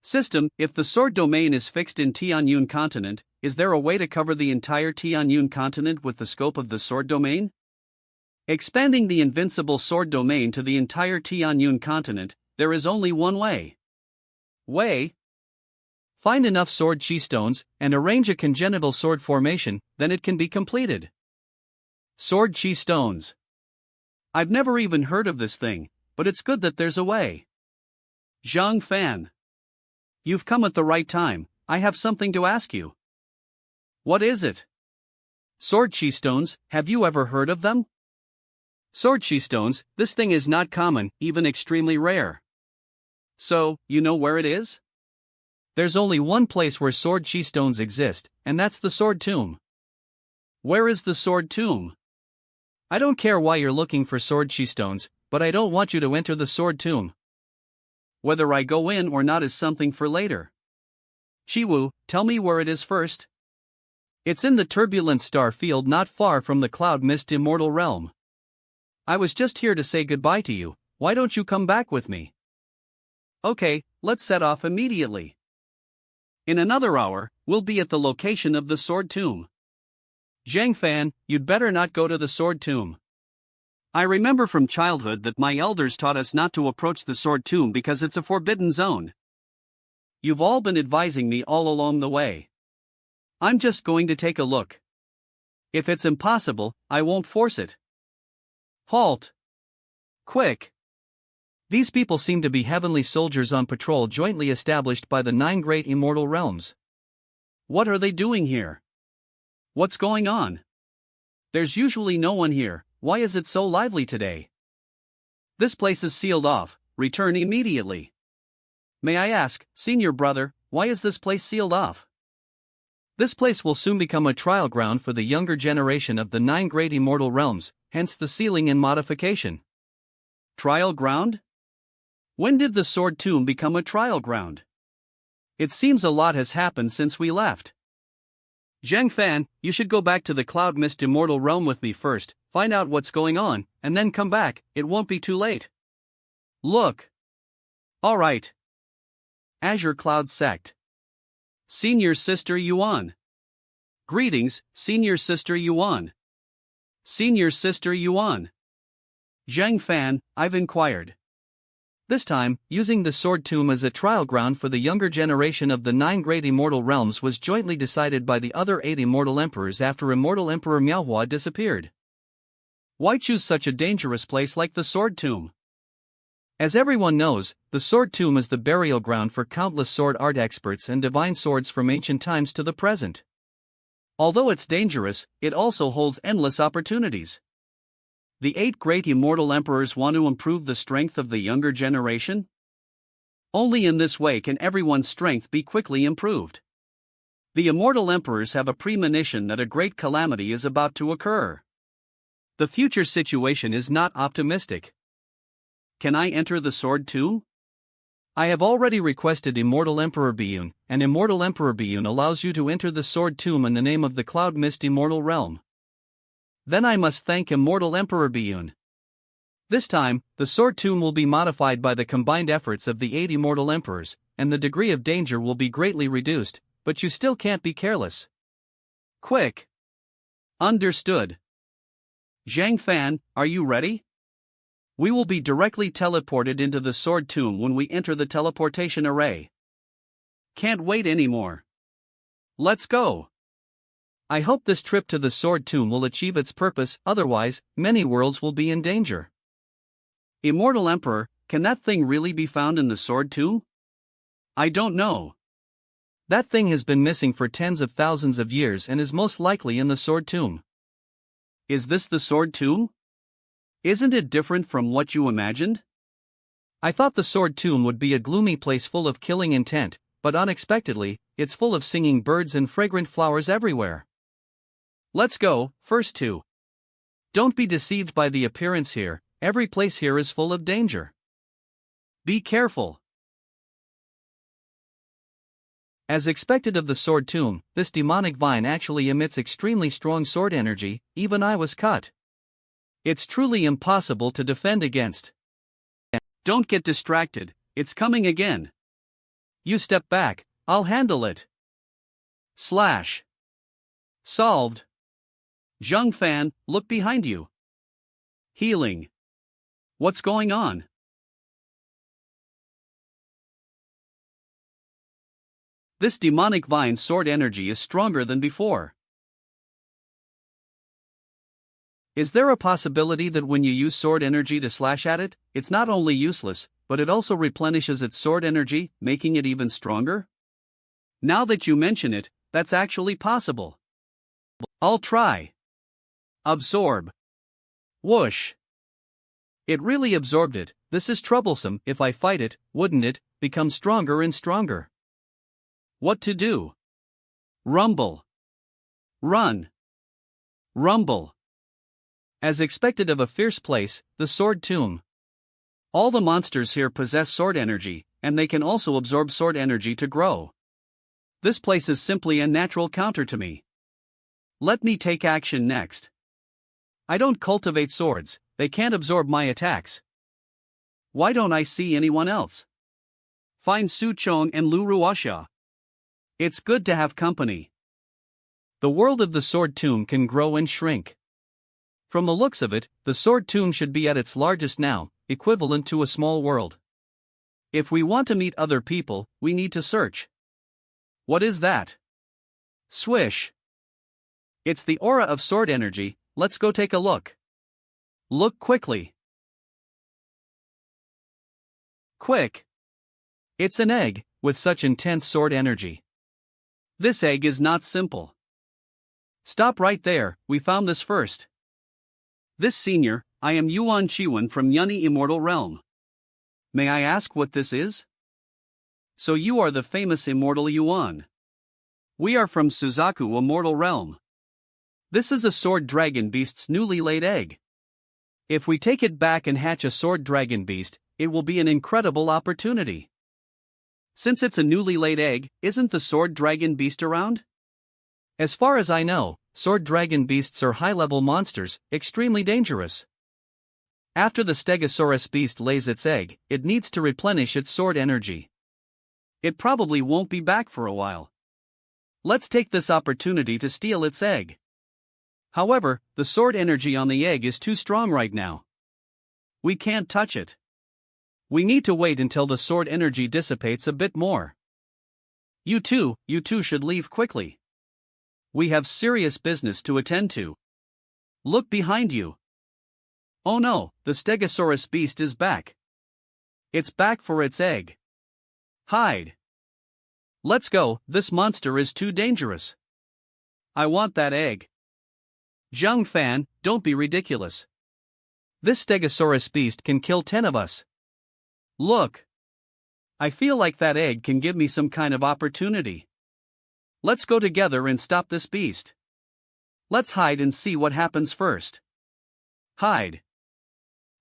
System, if the sword domain is fixed in Tianyun continent, is there a way to cover the entire Tianyun continent with the scope of the sword domain? Expanding the invincible sword domain to the entire Tianyun continent, there is only one way. Way? Find enough sword chi stones and arrange a congenital sword formation, then it can be completed. Sword chi stones. I've never even heard of this thing, but it's good that there's a way. Zhang Fan. You've come at the right time, I have something to ask you. What is it? Sword chi stones, have you ever heard of them? Sword chi stones, this thing is not common, even extremely rare. So, you know where it is? There's only one place where sword chi stones exist, and that's the sword tomb. Where is the sword tomb? I don't care why you're looking for sword chi stones, but I don't want you to enter the sword tomb. Whether I go in or not is something for later. Chiwu, tell me where it is first. It's in the turbulent star field not far from the cloud mist immortal realm. I was just here to say goodbye to you, why don't you come back with me? Okay, let's set off immediately. In another hour, we'll be at the location of the sword tomb. Zhang Fan, you'd better not go to the sword tomb. I remember from childhood that my elders taught us not to approach the sword tomb because it's a forbidden zone. You've all been advising me all along the way. I'm just going to take a look. If it's impossible, I won't force it. Halt! Quick! These people seem to be heavenly soldiers on patrol jointly established by the 9 great immortal realms. What are they doing here? What's going on? There's usually no one here, why is it so lively today? This place is sealed off, return immediately. May I ask, senior brother, why is this place sealed off? This place will soon become a trial ground for the younger generation of the 9 great immortal realms, hence the sealing and modification. Trial ground? When did the sword tomb become a trial ground? It seems a lot has happened since we left. Zhang Fan, you should go back to the Cloud Mist Immortal Realm with me first, find out what's going on, and then come back, it won't be too late. Look. Alright. Azure Cloud Sect. Senior Sister Yuan. Greetings, Senior Sister Yuan. Senior Sister Yuan. Zhang Fan, I've inquired. This time, using the sword tomb as a trial ground for the younger generation of the 9 great immortal realms was jointly decided by the other 8 immortal emperors after Immortal Emperor Miaohua disappeared. Why choose such a dangerous place like the sword tomb? As everyone knows, the sword tomb is the burial ground for countless sword art experts and divine swords from ancient times to the present. Although it's dangerous, it also holds endless opportunities. The 8 great immortal emperors want to improve the strength of the younger generation? Only in this way can everyone's strength be quickly improved. The immortal emperors have a premonition that a great calamity is about to occur. The future situation is not optimistic. Can I enter the sword tomb? I have already requested Immortal Emperor Biyun, and Immortal Emperor Biyun allows you to enter the sword tomb in the name of the Cloud Mist Immortal Realm. Then I must thank Immortal Emperor Biyun. This time, the sword tomb will be modified by the combined efforts of the 8 immortal emperors, and the degree of danger will be greatly reduced, but you still can't be careless. Quick! Understood. Zhang Fan, are you ready? We will be directly teleported into the sword tomb when we enter the teleportation array. Can't wait anymore. Let's go. I hope this trip to the sword tomb will achieve its purpose, otherwise, many worlds will be in danger. Immortal Emperor, can that thing really be found in the sword tomb? I don't know. That thing has been missing for tens of thousands of years and is most likely in the sword tomb. Is this the sword tomb? Isn't it different from what you imagined? I thought the sword tomb would be a gloomy place full of killing intent, but unexpectedly, it's full of singing birds and fragrant flowers everywhere. Let's go, first two. Don't be deceived by the appearance here, every place here is full of danger. Be careful. As expected of the sword tomb, this demonic vine actually emits extremely strong sword energy, even I was cut. It's truly impossible to defend against. Don't get distracted, it's coming again. You step back, I'll handle it. Slash. Solved. Zhang Fan, look behind you. Healing. What's going on? This demonic vine's sword energy is stronger than before. Is there a possibility that when you use sword energy to slash at it, it's not only useless, but it also replenishes its sword energy, making it even stronger? Now that you mention it, that's actually possible. I'll try. Absorb. Whoosh. It really absorbed it. This is troublesome. If I fight it, wouldn't it become stronger and stronger? What to do? Rumble. Run. Rumble. As expected of a fierce place, the sword tomb. All the monsters here possess sword energy, and they can also absorb sword energy to grow. This place is simply a natural counter to me. Let me take action next. I don't cultivate swords, they can't absorb my attacks. Why don't I see anyone else? Find Su Chong and Lu Ruoxia. It's good to have company. The world of the sword tomb can grow and shrink. From the looks of it, the sword tomb should be at its largest now, equivalent to a small world. If we want to meet other people, we need to search. What is that? Swish. It's the aura of sword energy, let's go take a look. Look quickly. Quick. It's an egg, with such intense sword energy. This egg is not simple. Stop right there, we found this first. This senior, I am Yuan Chiwen from Yunni Immortal Realm. May I ask what this is? So you are the famous Immortal Yuan. We are from Suzaku Immortal Realm. This is a sword dragon beast's newly laid egg. If we take it back and hatch a sword dragon beast, it will be an incredible opportunity. Since it's a newly laid egg, isn't the sword dragon beast around? As far as I know, sword dragon beasts are high-level monsters, extremely dangerous. After the Stegosaurus beast lays its egg, it needs to replenish its sword energy. It probably won't be back for a while. Let's take this opportunity to steal its egg. However, the sword energy on the egg is too strong right now. We can't touch it. We need to wait until the sword energy dissipates a bit more. You two should leave quickly. We have serious business to attend to. Look behind you. Oh no, the Stegosaurus beast is back. It's back for its egg. Hide. Let's go, this monster is too dangerous. I want that egg. Zhang Fan, don't be ridiculous. This Stegosaurus beast can kill 10 of us. Look. I feel like that egg can give me some kind of opportunity. Let's go together and stop this beast. Let's hide and see what happens first. Hide.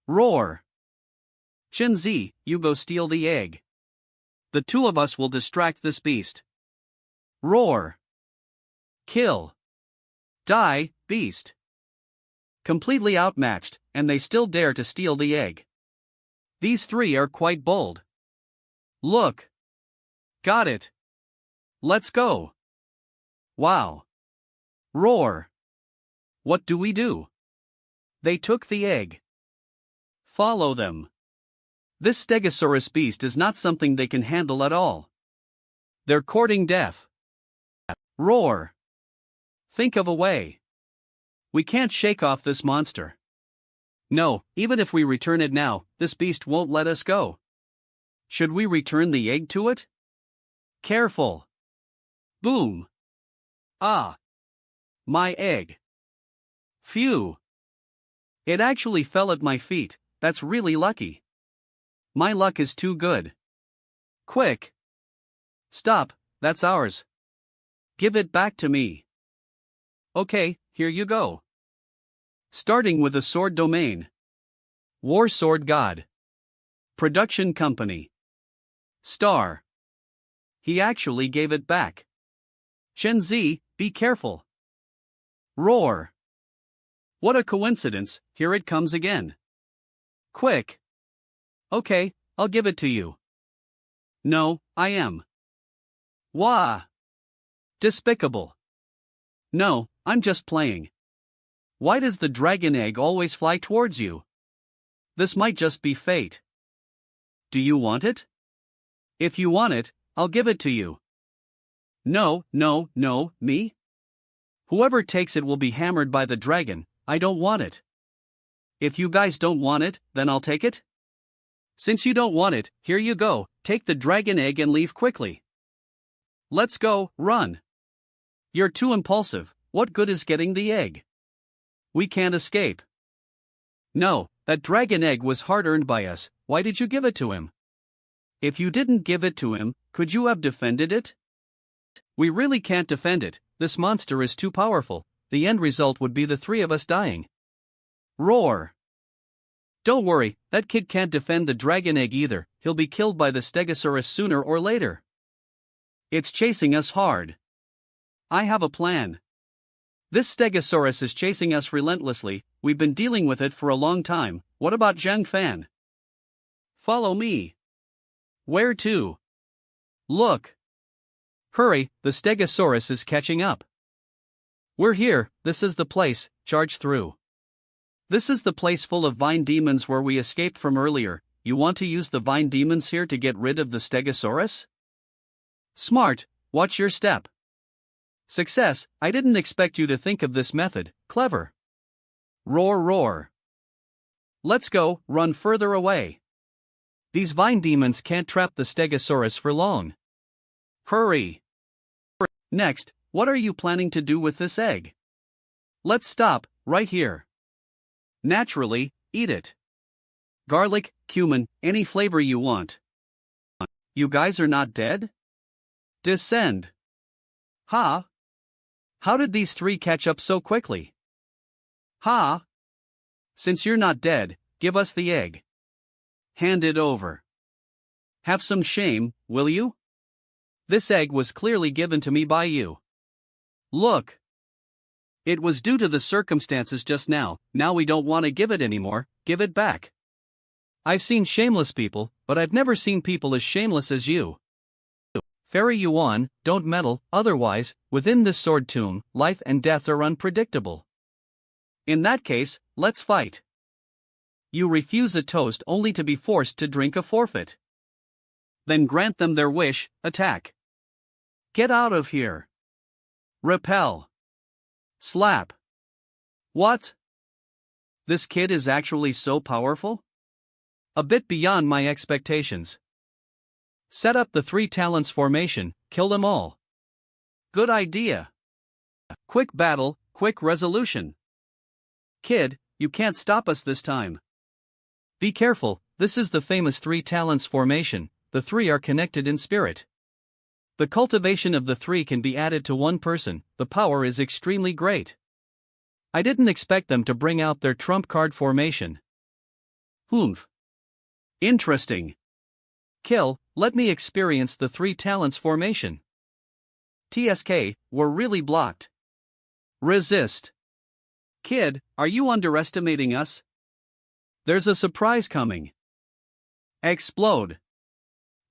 Roar. Shenzi, you go steal the egg. The two of us will distract this beast. Roar. Kill. Die, beast. Completely outmatched, and they still dare to steal the egg. These three are quite bold. Look. Got it. Let's go. Wow. Roar. What do we do? They took the egg. Follow them. This Stegosaurus beast is not something they can handle at all. They're courting death. Roar. Think of a way. We can't shake off this monster. No, even if we return it now, this beast won't let us go. Should we return the egg to it? Careful. Boom. Ah. My egg. Phew. It actually fell at my feet, that's really lucky. My luck is too good. Quick. Stop, that's ours. Give it back to me. Okay, here you go. Starting with a sword domain. War Sword God. Production company. Star. He actually gave it back. Shenzi, be careful. Roar. What a coincidence, here it comes again. Quick. Okay, I'll give it to you. No, I am. Wah. Despicable. No, I'm just playing. Why does the dragon egg always fly towards you? This might just be fate. Do you want it? If you want it, I'll give it to you. No, no, no, me? Whoever takes it will be hammered by the dragon, I don't want it. If you guys don't want it, then I'll take it? Since you don't want it, here you go, take the dragon egg and leave quickly. Let's go, run. You're too impulsive, what good is getting the egg? We can't escape. No, that dragon egg was hard-earned by us, why did you give it to him? If you didn't give it to him, could you have defended it? We really can't defend it, this monster is too powerful, the end result would be the three of us dying. Roar. Don't worry, that kid can't defend the dragon egg either, he'll be killed by the Stegosaurus sooner or later. It's chasing us hard. I have a plan. This Stegosaurus is chasing us relentlessly, we've been dealing with it for a long time, what about Zhang Fan? Follow me. Where to? Look. Hurry, the Stegosaurus is catching up. We're here, this is the place, charge through. This is the place full of vine demons where we escaped from earlier, you want to use the vine demons here to get rid of the Stegosaurus? Smart, watch your step. Success, I didn't expect you to think of this method, clever. Roar roar. Let's go, run further away. These vine demons can't trap the Stegosaurus for long. Hurry. Next, what are you planning to do with this egg? Let's stop, right here. Naturally, eat it. Garlic, cumin, any flavor you want. You guys are not dead? Descend. Ha? How did these three catch up so quickly? Ha? Since you're not dead, give us the egg. Hand it over. Have some shame, will you? This egg was clearly given to me by you. Look. It was due to the circumstances just now, now we don't want to give it anymore, give it back. I've seen shameless people, but I've never seen people as shameless as you. Fairy Yuan, don't meddle, otherwise, within this sword tomb, life and death are unpredictable. In that case, let's fight. You refuse a toast only to be forced to drink a forfeit. Then grant them their wish, attack. Get out of here. Repel. Slap. What? This kid is actually so powerful? A bit beyond my expectations. Set up the 3 talents formation, kill them all. Good idea. Quick battle, quick resolution. Kid, you can't stop us this time. Be careful, this is the famous 3 talents formation, the 3 are connected in spirit. The cultivation of the 3 can be added to one person, the power is extremely great. I didn't expect them to bring out their trump card formation. Humph. Interesting. Kill, let me experience the 3 talents formation. TSK, we're really blocked. Resist. Kid, are you underestimating us? There's a surprise coming. Explode.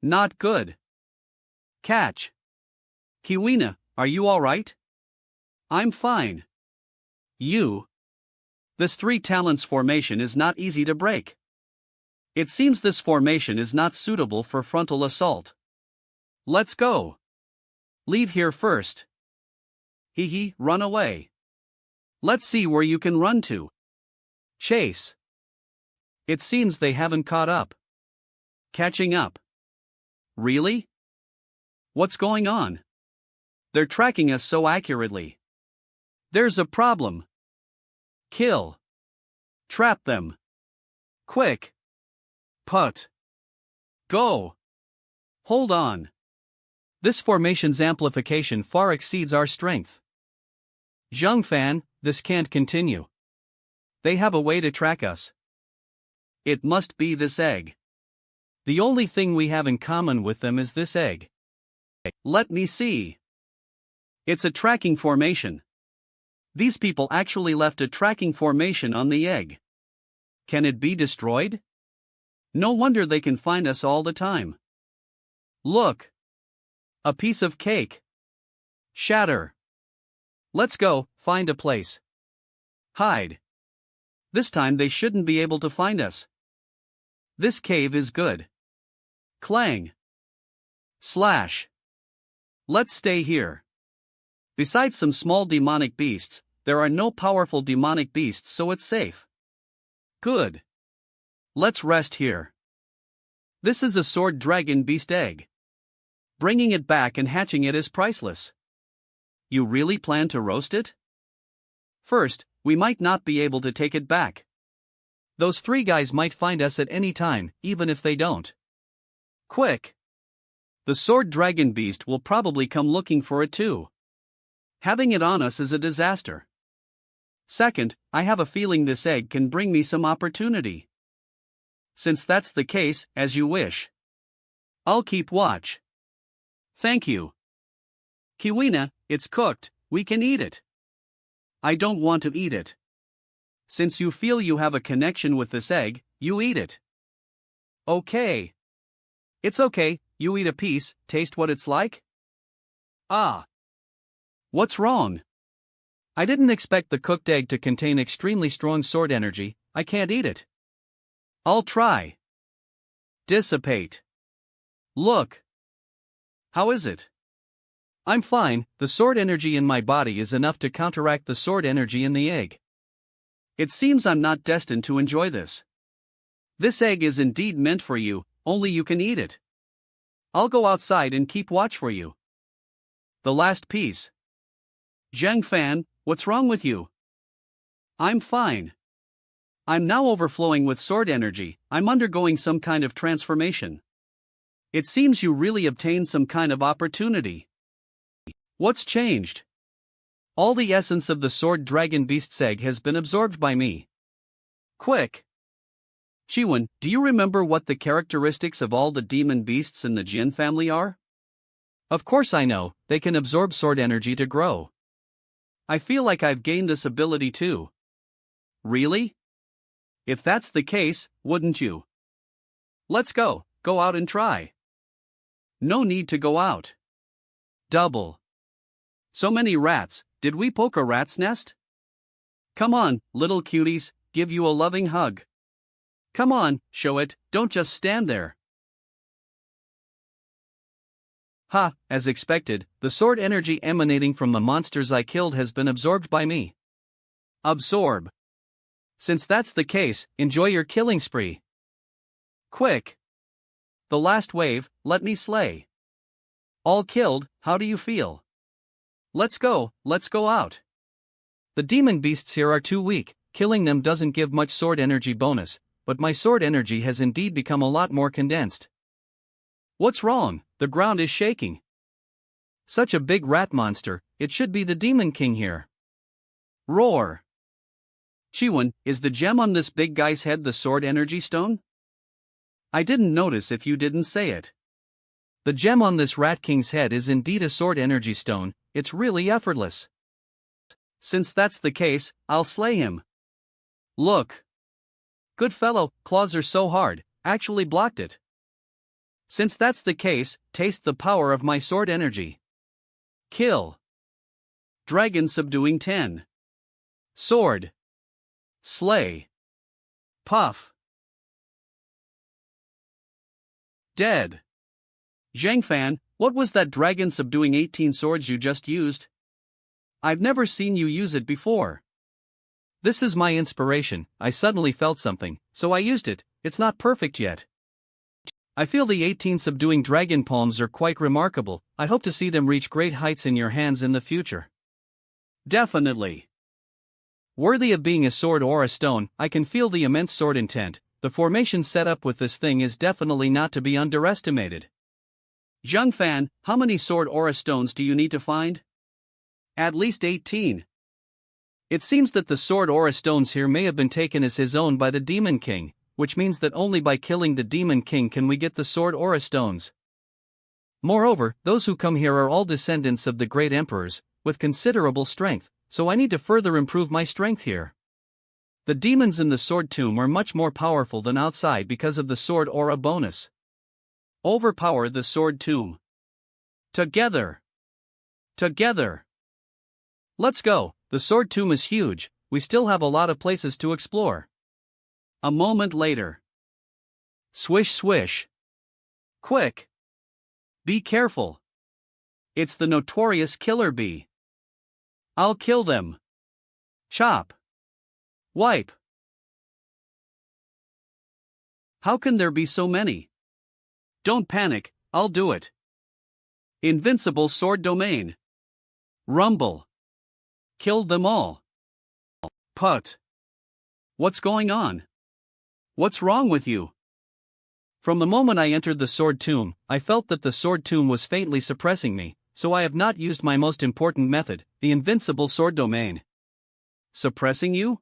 Not good. Catch. Kiwina, are you alright? I'm fine. You. This 3 talents formation is not easy to break. It seems this formation is not suitable for frontal assault. Let's go. Leave here first. Hee, run away. Let's see where you can run to. Chase. It seems they haven't caught up. Catching up. Really? What's going on? They're tracking us so accurately. There's a problem. Kill. Trap them. Quick. Put. Go. Hold on. This formation's amplification far exceeds our strength. Zhengfan, this can't continue. They have a way to track us. It must be this egg. The only thing we have in common with them is this egg. Let me see. It's a tracking formation. These people actually left a tracking formation on the egg. Can it be destroyed? No wonder they can find us all the time. Look. A piece of cake. Shatter. Let's go, find a place. Hide. This time they shouldn't be able to find us. This cave is good. Clang. Slash. Let's stay here. Besides some small demonic beasts, there are no powerful demonic beasts, so it's safe. Good. Let's rest here. This is a sword dragon beast egg. Bringing it back and hatching it is priceless. You really plan to roast it? First, we might not be able to take it back. Those 3 guys might find us at any time, even if they don't. Quick! The sword dragon beast will probably come looking for it too. Having it on us is a disaster. Second, I have a feeling this egg can bring me some opportunity. Since that's the case, as you wish. I'll keep watch. Thank you. Kiwina, it's cooked, we can eat it. I don't want to eat it. Since you feel you have a connection with this egg, you eat it. Okay. It's okay, you eat a piece, taste what it's like? Ah. What's wrong? I didn't expect the cooked egg to contain extremely strong sword energy, I can't eat it. I'll try. Dissipate. Look. How is it? I'm fine, the sword energy in my body is enough to counteract the sword energy in the egg. It seems I'm not destined to enjoy this. This egg is indeed meant for you, only you can eat it. I'll go outside and keep watch for you. The last piece. Zhengfan, what's wrong with you? I'm fine. I'm now overflowing with sword energy, I'm undergoing some kind of transformation. It seems you really obtained some kind of opportunity. What's changed? All the essence of the sword dragon beast's egg has been absorbed by me. Quick! Chiwen, do you remember what the characteristics of all the demon beasts in the Jin family are? Of course I know, they can absorb sword energy to grow. I feel like I've gained this ability too. Really? If that's the case, wouldn't you? Let's go out and try. No need to go out. Double. So many rats, did we poke a rat's nest? Come on, little cuties, give you a loving hug. Come on, show it, don't just stand there. Ha, as expected, the sword energy emanating from the monsters I killed has been absorbed by me. Absorb. Since that's the case, enjoy your killing spree. Quick! The last wave, let me slay. All killed, how do you feel? Let's go out. The demon beasts here are too weak, killing them doesn't give much sword energy bonus, but my sword energy has indeed become a lot more condensed. What's wrong? The ground is shaking. Such a big rat monster, it should be the Demon King here. Roar! Chiwon, is the gem on this big guy's head the sword energy stone? I didn't notice if you didn't say it. The gem on this rat king's head is indeed a sword energy stone, it's really effortless. Since that's the case, I'll slay him. Look. Good fellow, claws are so hard, actually blocked it. Since that's the case, taste the power of my sword energy. Kill. Dragon subduing 10. Sword. Slay. Puff. Dead. Zhangfan, what was that dragon subduing 18 swords you just used? I've never seen you use it before. This is my inspiration, I suddenly felt something, so I used it, it's not perfect yet. I feel the 18 subduing dragon palms are quite remarkable, I hope to see them reach great heights in your hands in the future. Definitely. Worthy of being a sword or a stone, I can feel the immense sword intent, the formation set up with this thing is definitely not to be underestimated. Zhangfan, how many sword aura stones do you need to find? At least 18. It seems that the sword aura stones here may have been taken as his own by the Demon King, which means that only by killing the Demon King can we get the sword aura stones. Moreover, those who come here are all descendants of the great emperors, with considerable strength, so I need to further improve my strength here. The demons in the sword tomb are much more powerful than outside because of the sword aura bonus. Overpower the sword tomb. Together. Together. Let's go, the sword tomb is huge, we still have a lot of places to explore. A moment later. Swish swish. Quick. Be careful. It's the notorious killer bee. I'll kill them. Chop. Wipe. How can there be so many? Don't panic, I'll do it. Invincible sword domain. Rumble. Killed them all. Put. What's going on? What's wrong with you? From the moment I entered the sword tomb, I felt that the sword tomb was faintly suppressing me, so I have not used my most important method, the invincible sword domain. Suppressing you?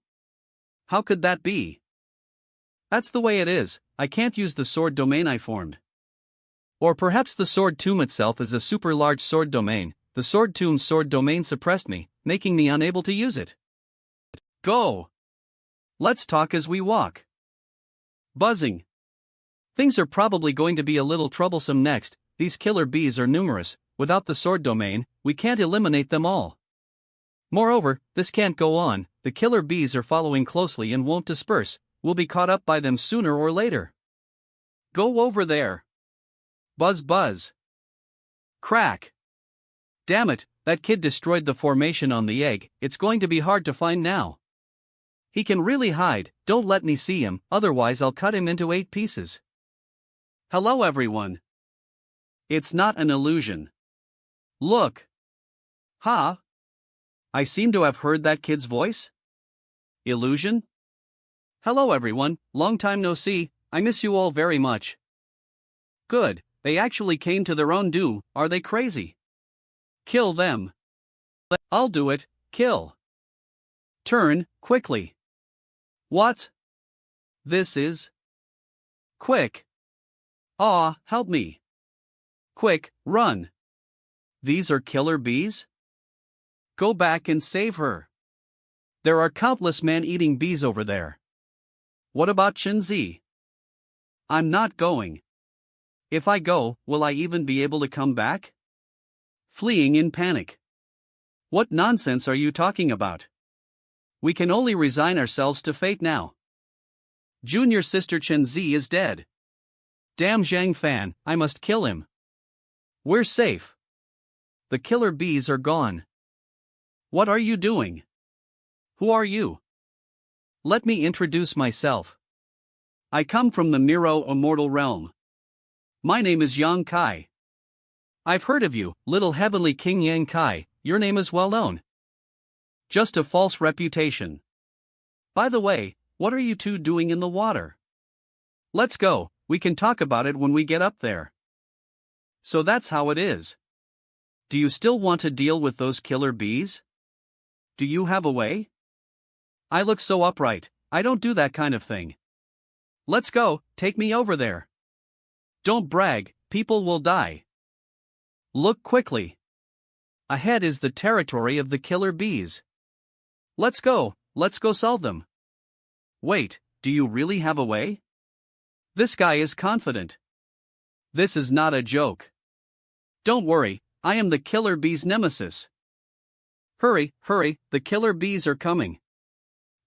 How could that be? That's the way it is, I can't use the sword domain I formed. Or perhaps the sword tomb itself is a super large sword domain, the sword tomb's sword domain suppressed me, making me unable to use it. Go! Let's talk as we walk. Buzzing. Things are probably going to be a little troublesome next, these killer bees are numerous, without the sword domain, we can't eliminate them all. Moreover, this can't go on, the killer bees are following closely and won't disperse, we'll be caught up by them sooner or later. Go over there. Buzz buzz. Crack. Damn it, that kid destroyed the formation on the egg, it's going to be hard to find now. He can really hide, don't let me see him, otherwise I'll cut him into 8 pieces. Hello everyone. It's not an illusion. Look. Ha? I seem to have heard that kid's voice? Illusion? Hello everyone, long time no see, I miss you all very much. Good, they actually came to their own doom, are they crazy? Kill them. I'll do it, kill. Turn, quickly. What? This is? Quick. Aw, help me. Quick, run. These are killer bees? Go back and save her. There are countless man-eating bees over there. What about Shenzi? I'm not going. If I go, will I even be able to come back? Fleeing in panic. What nonsense are you talking about? We can only resign ourselves to fate now. Junior sister Shenzi is dead. Damn Zhangfan, I must kill him. We're safe. The killer bees are gone. What are you doing? Who are you? Let me introduce myself. I come from the Miro immortal realm. My name is Yang Kai. I've heard of you, little heavenly king Yang Kai, your name is well known. Just a false reputation. By the way, what are you two doing in the water? Let's go, we can talk about it when we get up there. So that's how it is. Do you still want to deal with those killer bees? Do you have a way? I look so upright, I don't do that kind of thing. Let's go, take me over there. Don't brag, people will die. Look quickly. Ahead is the territory of the killer bees. Let's go solve them. Wait, do you really have a way? This guy is confident. This is not a joke. Don't worry, I am the killer bee's nemesis. Hurry, the killer bees are coming.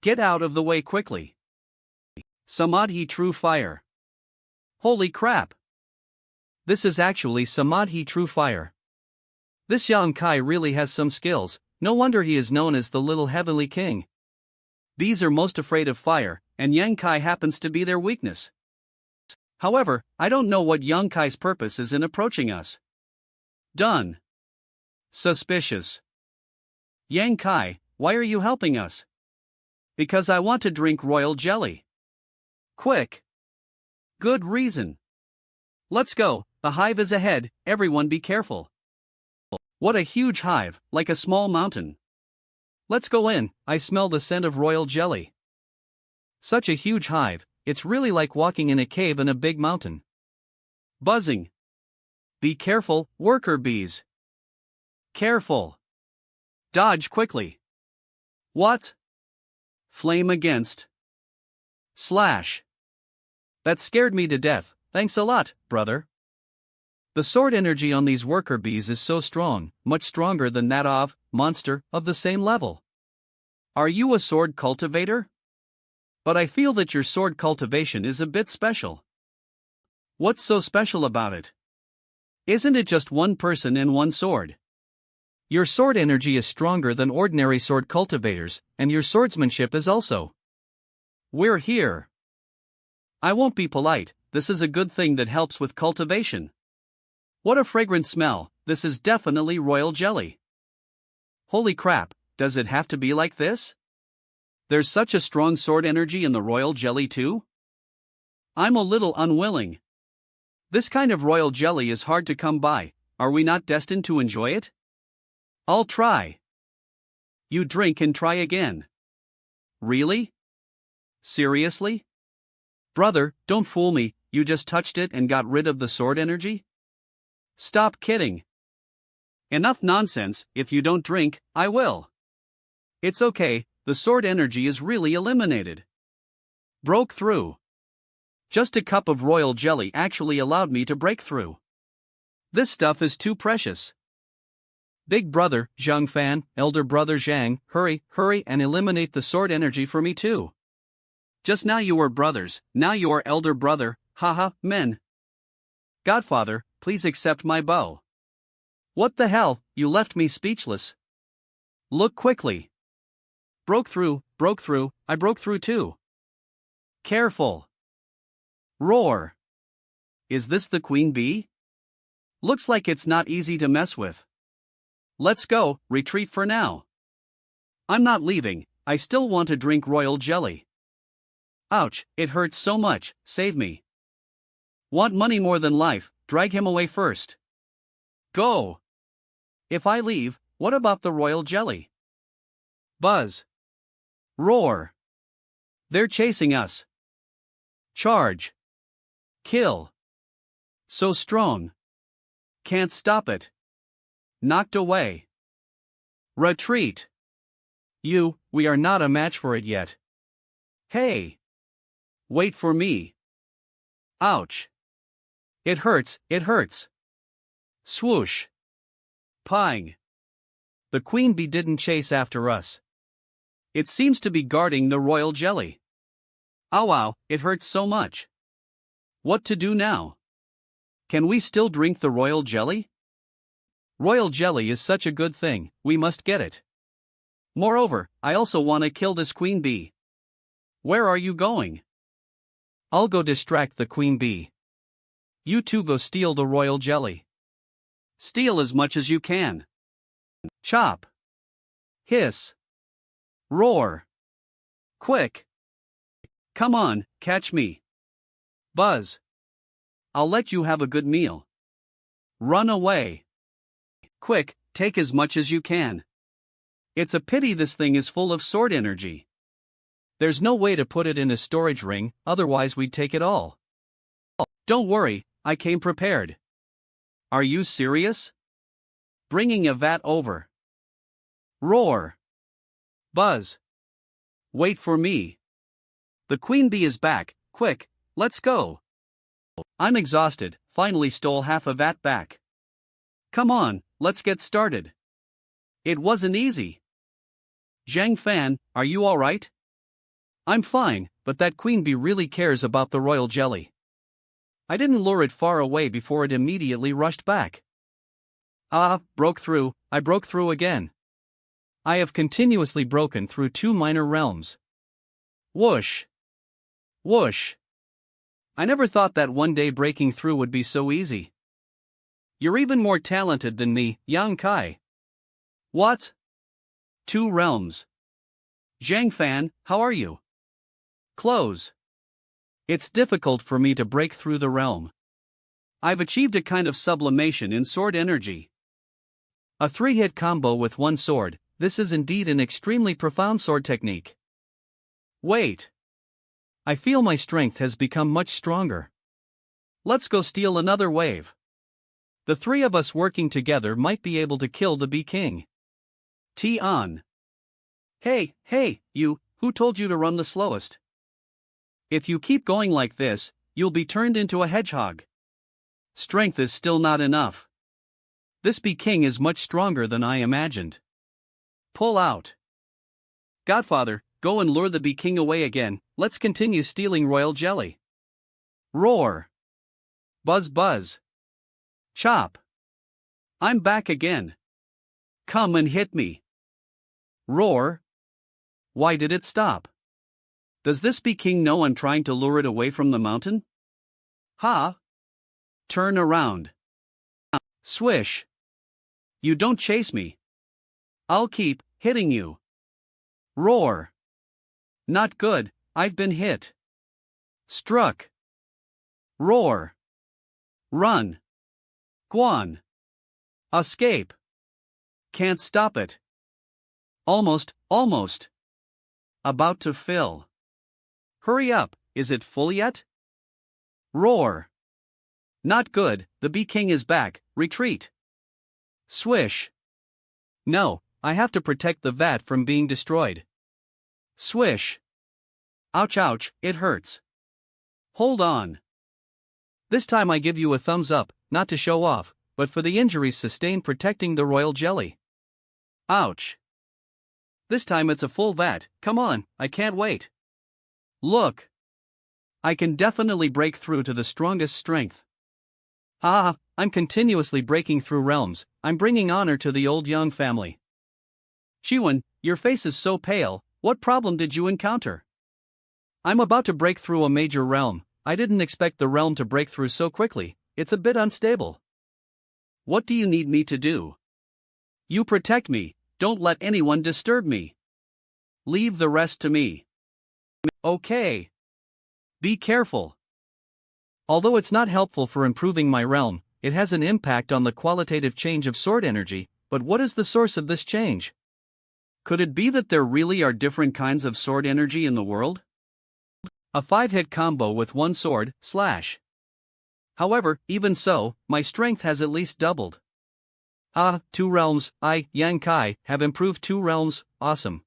Get out of the way quickly. Samadhi True Fire. Holy crap! This is actually Samadhi True Fire. This Yang Kai really has some skills, no wonder he is known as the Little Heavenly King. Bees are most afraid of fire, and Yang Kai happens to be their weakness. However, I don't know what Yang Kai's purpose is in approaching us. Done. Suspicious. Yang Kai, why are you helping us? Because I want to drink royal jelly. Quick. Good reason. Let's go, the hive is ahead, everyone be careful. What a huge hive, like a small mountain. Let's go in, I smell the scent of royal jelly. Such a huge hive, it's really like walking in a cave in a big mountain. Buzzing. Be careful, worker bees. Careful. Dodge quickly. What? Flame against. Slash. That scared me to death, thanks a lot, brother. The sword energy on these worker bees is so strong, much stronger than that of monster of the same level. Are you a sword cultivator? But I feel that your sword cultivation is a bit special. What's so special about it? Isn't it just one person and one sword? Your sword energy is stronger than ordinary sword cultivators, and your swordsmanship is also. We're here. I won't be polite, this is a good thing that helps with cultivation. What a fragrant smell, this is definitely royal jelly. Holy crap, does it have to be like this? There's such a strong sword energy in the royal jelly too? I'm a little unwilling. This kind of royal jelly is hard to come by, are we not destined to enjoy it? I'll try. You drink and try again. Really? Seriously? Brother, don't fool me, you just touched it and got rid of the sword energy? Stop kidding. Enough nonsense, if you don't drink, I will. It's okay, the sword energy is really eliminated. Broke through. Just a cup of royal jelly actually allowed me to break through. This stuff is too precious. Big brother, Zhang Fan, elder brother Zhang, hurry and eliminate the sword energy for me too. Just now you were brothers, now you are elder brother, haha, men. Godfather, please accept my bow. What the hell, you left me speechless. Look quickly. Broke through, I broke through too. Careful. Roar. Is this the queen bee? Looks like it's not easy to mess with. Let's go, retreat for now. I'm not leaving, I still want to drink royal jelly. Ouch, it hurts so much, save me. Want money more than life, drag him away first. Go. If I leave, what about the royal jelly? Buzz. Roar. They're chasing us. Charge. Kill. So strong. Can't stop it. Knocked away. Retreat. We are not a match for it yet. Hey. Wait for me. Ouch. It hurts. Swoosh. Pang. The queen bee didn't chase after us. It seems to be guarding the royal jelly. Ow, it hurts so much. What to do now? Can we still drink the royal jelly? Royal jelly is such a good thing, we must get it. Moreover, I also want to kill this queen bee. Where are you going? I'll go distract the queen bee. You two go steal the royal jelly. Steal as much as you can. Chop. Hiss. Roar. Quick. Come on, catch me. Buzz. I'll let you have a good meal. Run away. Quick, take as much as you can. It's a pity this thing is full of sword energy. There's no way to put it in a storage ring, otherwise we'd take it all. Don't worry, I came prepared. Are you serious? Bringing a vat over. Roar. Buzz. Wait for me. The queen bee is back, quick, let's go. I'm exhausted, finally stole half a vat back. Come on, let's get started. It wasn't easy. Zhang Fan, are you alright? I'm fine, but that queen bee really cares about the royal jelly. I didn't lure it far away before it immediately rushed back. I broke through again. I have continuously broken through 2 minor realms. Whoosh. Whoosh. I never thought that one day breaking through would be so easy. You're even more talented than me, Yang Kai. What? 2 realms. Zhang Fan, how are you? Close. It's difficult for me to break through the realm. I've achieved a kind of sublimation in sword energy. A 3-hit combo with 1 sword, this is indeed an extremely profound sword technique. Wait. I feel my strength has become much stronger. Let's go steal another wave. The 3 of us working together might be able to kill the Bee King. T-on. Hey, you, who told you to run the slowest? If you keep going like this, you'll be turned into a hedgehog. Strength is still not enough. This Bee King is much stronger than I imagined. Pull out. Godfather, go and lure the Bee King away again, let's continue stealing royal jelly. Roar. Buzz buzz. Chop. I'm back again. Come and hit me. Roar. Why did it stop? Does this Bee King know I'm trying to lure it away from the mountain? Ha! Turn around. Swish. You don't chase me. I'll keep hitting you. Roar. Not good, I've been hit. Struck. Roar. Run. Guan. Escape. Can't stop it. Almost. About to fill. Hurry up, is it full yet? Roar. Not good, the Bee King is back, retreat. Swish. No, I have to protect the vat from being destroyed. Swish. Ouch, it hurts. Hold on. This time I give you a thumbs up, not to show off, but for the injuries sustained protecting the royal jelly. Ouch. This time it's a full vat, come on, I can't wait. Look. I can definitely break through to the strongest strength. I'm continuously breaking through realms, I'm bringing honor to the old Yang family. Chiwen, your face is so pale, what problem did you encounter? I'm about to break through a major realm, I didn't expect the realm to break through so quickly, it's a bit unstable. What do you need me to do? You protect me, don't let anyone disturb me. Leave the rest to me. Okay. Be careful. Although it's not helpful for improving my realm, it has an impact on the qualitative change of sword energy, but what is the source of this change? Could it be that there really are different kinds of sword energy in the world? A 5-hit combo with 1 sword, slash. However, even so, my strength has at least doubled. 2 realms, Yang Kai, have improved 2 realms, awesome.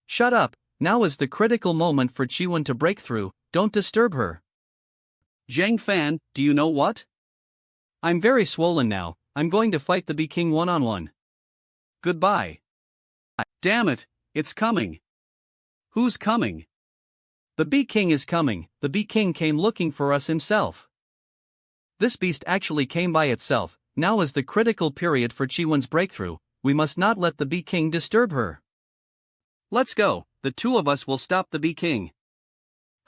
Shut up, now is the critical moment for Chiwen to break through, don't disturb her. Zhang Fan, do you know what? I'm very swollen now, I'm going to fight the Bee King one-on-one. Goodbye. Damn it, it's coming. Who's coming? The Bee King is coming, the Bee King came looking for us himself. This beast actually came by itself, now is the critical period for Chiwen's breakthrough, we must not let the Bee King disturb her. Let's go, the 2 of us will stop the Bee King.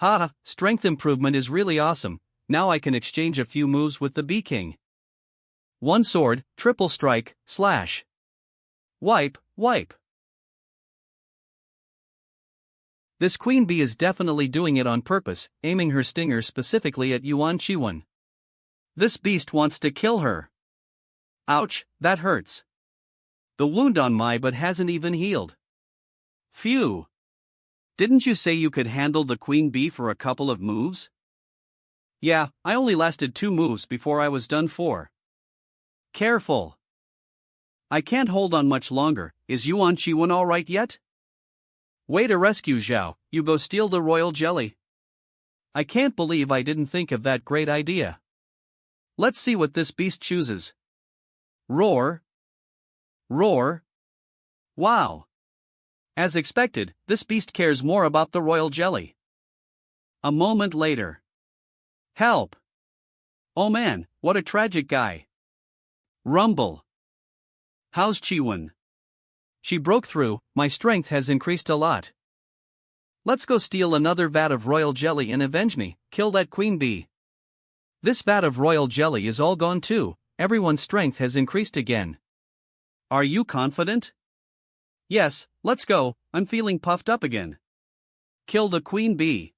Ha, strength improvement is really awesome. Now I can exchange a few moves with the Bee King. One sword, triple strike, slash. Wipe, wipe. This queen bee is definitely doing it on purpose, aiming her stinger specifically at Yuan Chiwen. This beast wants to kill her. Ouch, that hurts. The wound on my butt hasn't even healed. Phew. Didn't you say you could handle the queen bee for a couple of moves? Yeah, I only lasted 2 moves before I was done for. Careful. I can't hold on much longer. Is Yuan Chiwen alright yet? Way to rescue Zhao, you go steal the royal jelly. I can't believe I didn't think of that great idea. Let's see what this beast chooses. Roar. Roar. Wow. As expected, this beast cares more about the royal jelly. A moment later. Help. Oh man, what a tragic guy. Rumble. How's Chiwen? She broke through, my strength has increased a lot. Let's go steal another vat of royal jelly and avenge me, kill that queen bee. This vat of royal jelly is all gone too, everyone's strength has increased again. Are you confident? Yes, let's go, I'm feeling puffed up again. Kill the queen bee.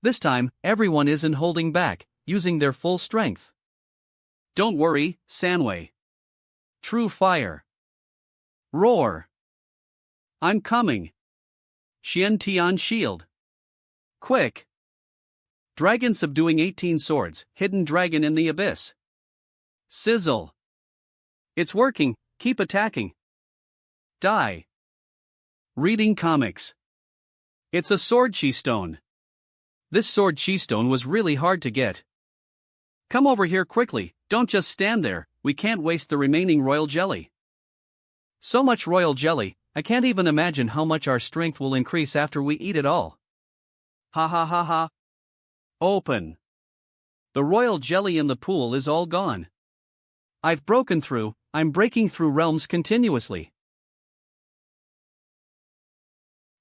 This time, everyone isn't holding back, using their full strength. Don't worry, Sanwei. True fire. Roar. I'm coming. Xian Tian shield. Quick. Dragon subduing 18 swords, hidden dragon in the abyss. Sizzle. It's working, keep attacking. Die. Reading comics. It's a sword chi stone. This sword chi stone was really hard to get. Come over here quickly, don't just stand there, we can't waste the remaining royal jelly. So much royal jelly, I can't even imagine how much our strength will increase after we eat it all. Ha ha ha ha. Open. The royal jelly in the pool is all gone. I've broken through, I'm breaking through realms continuously.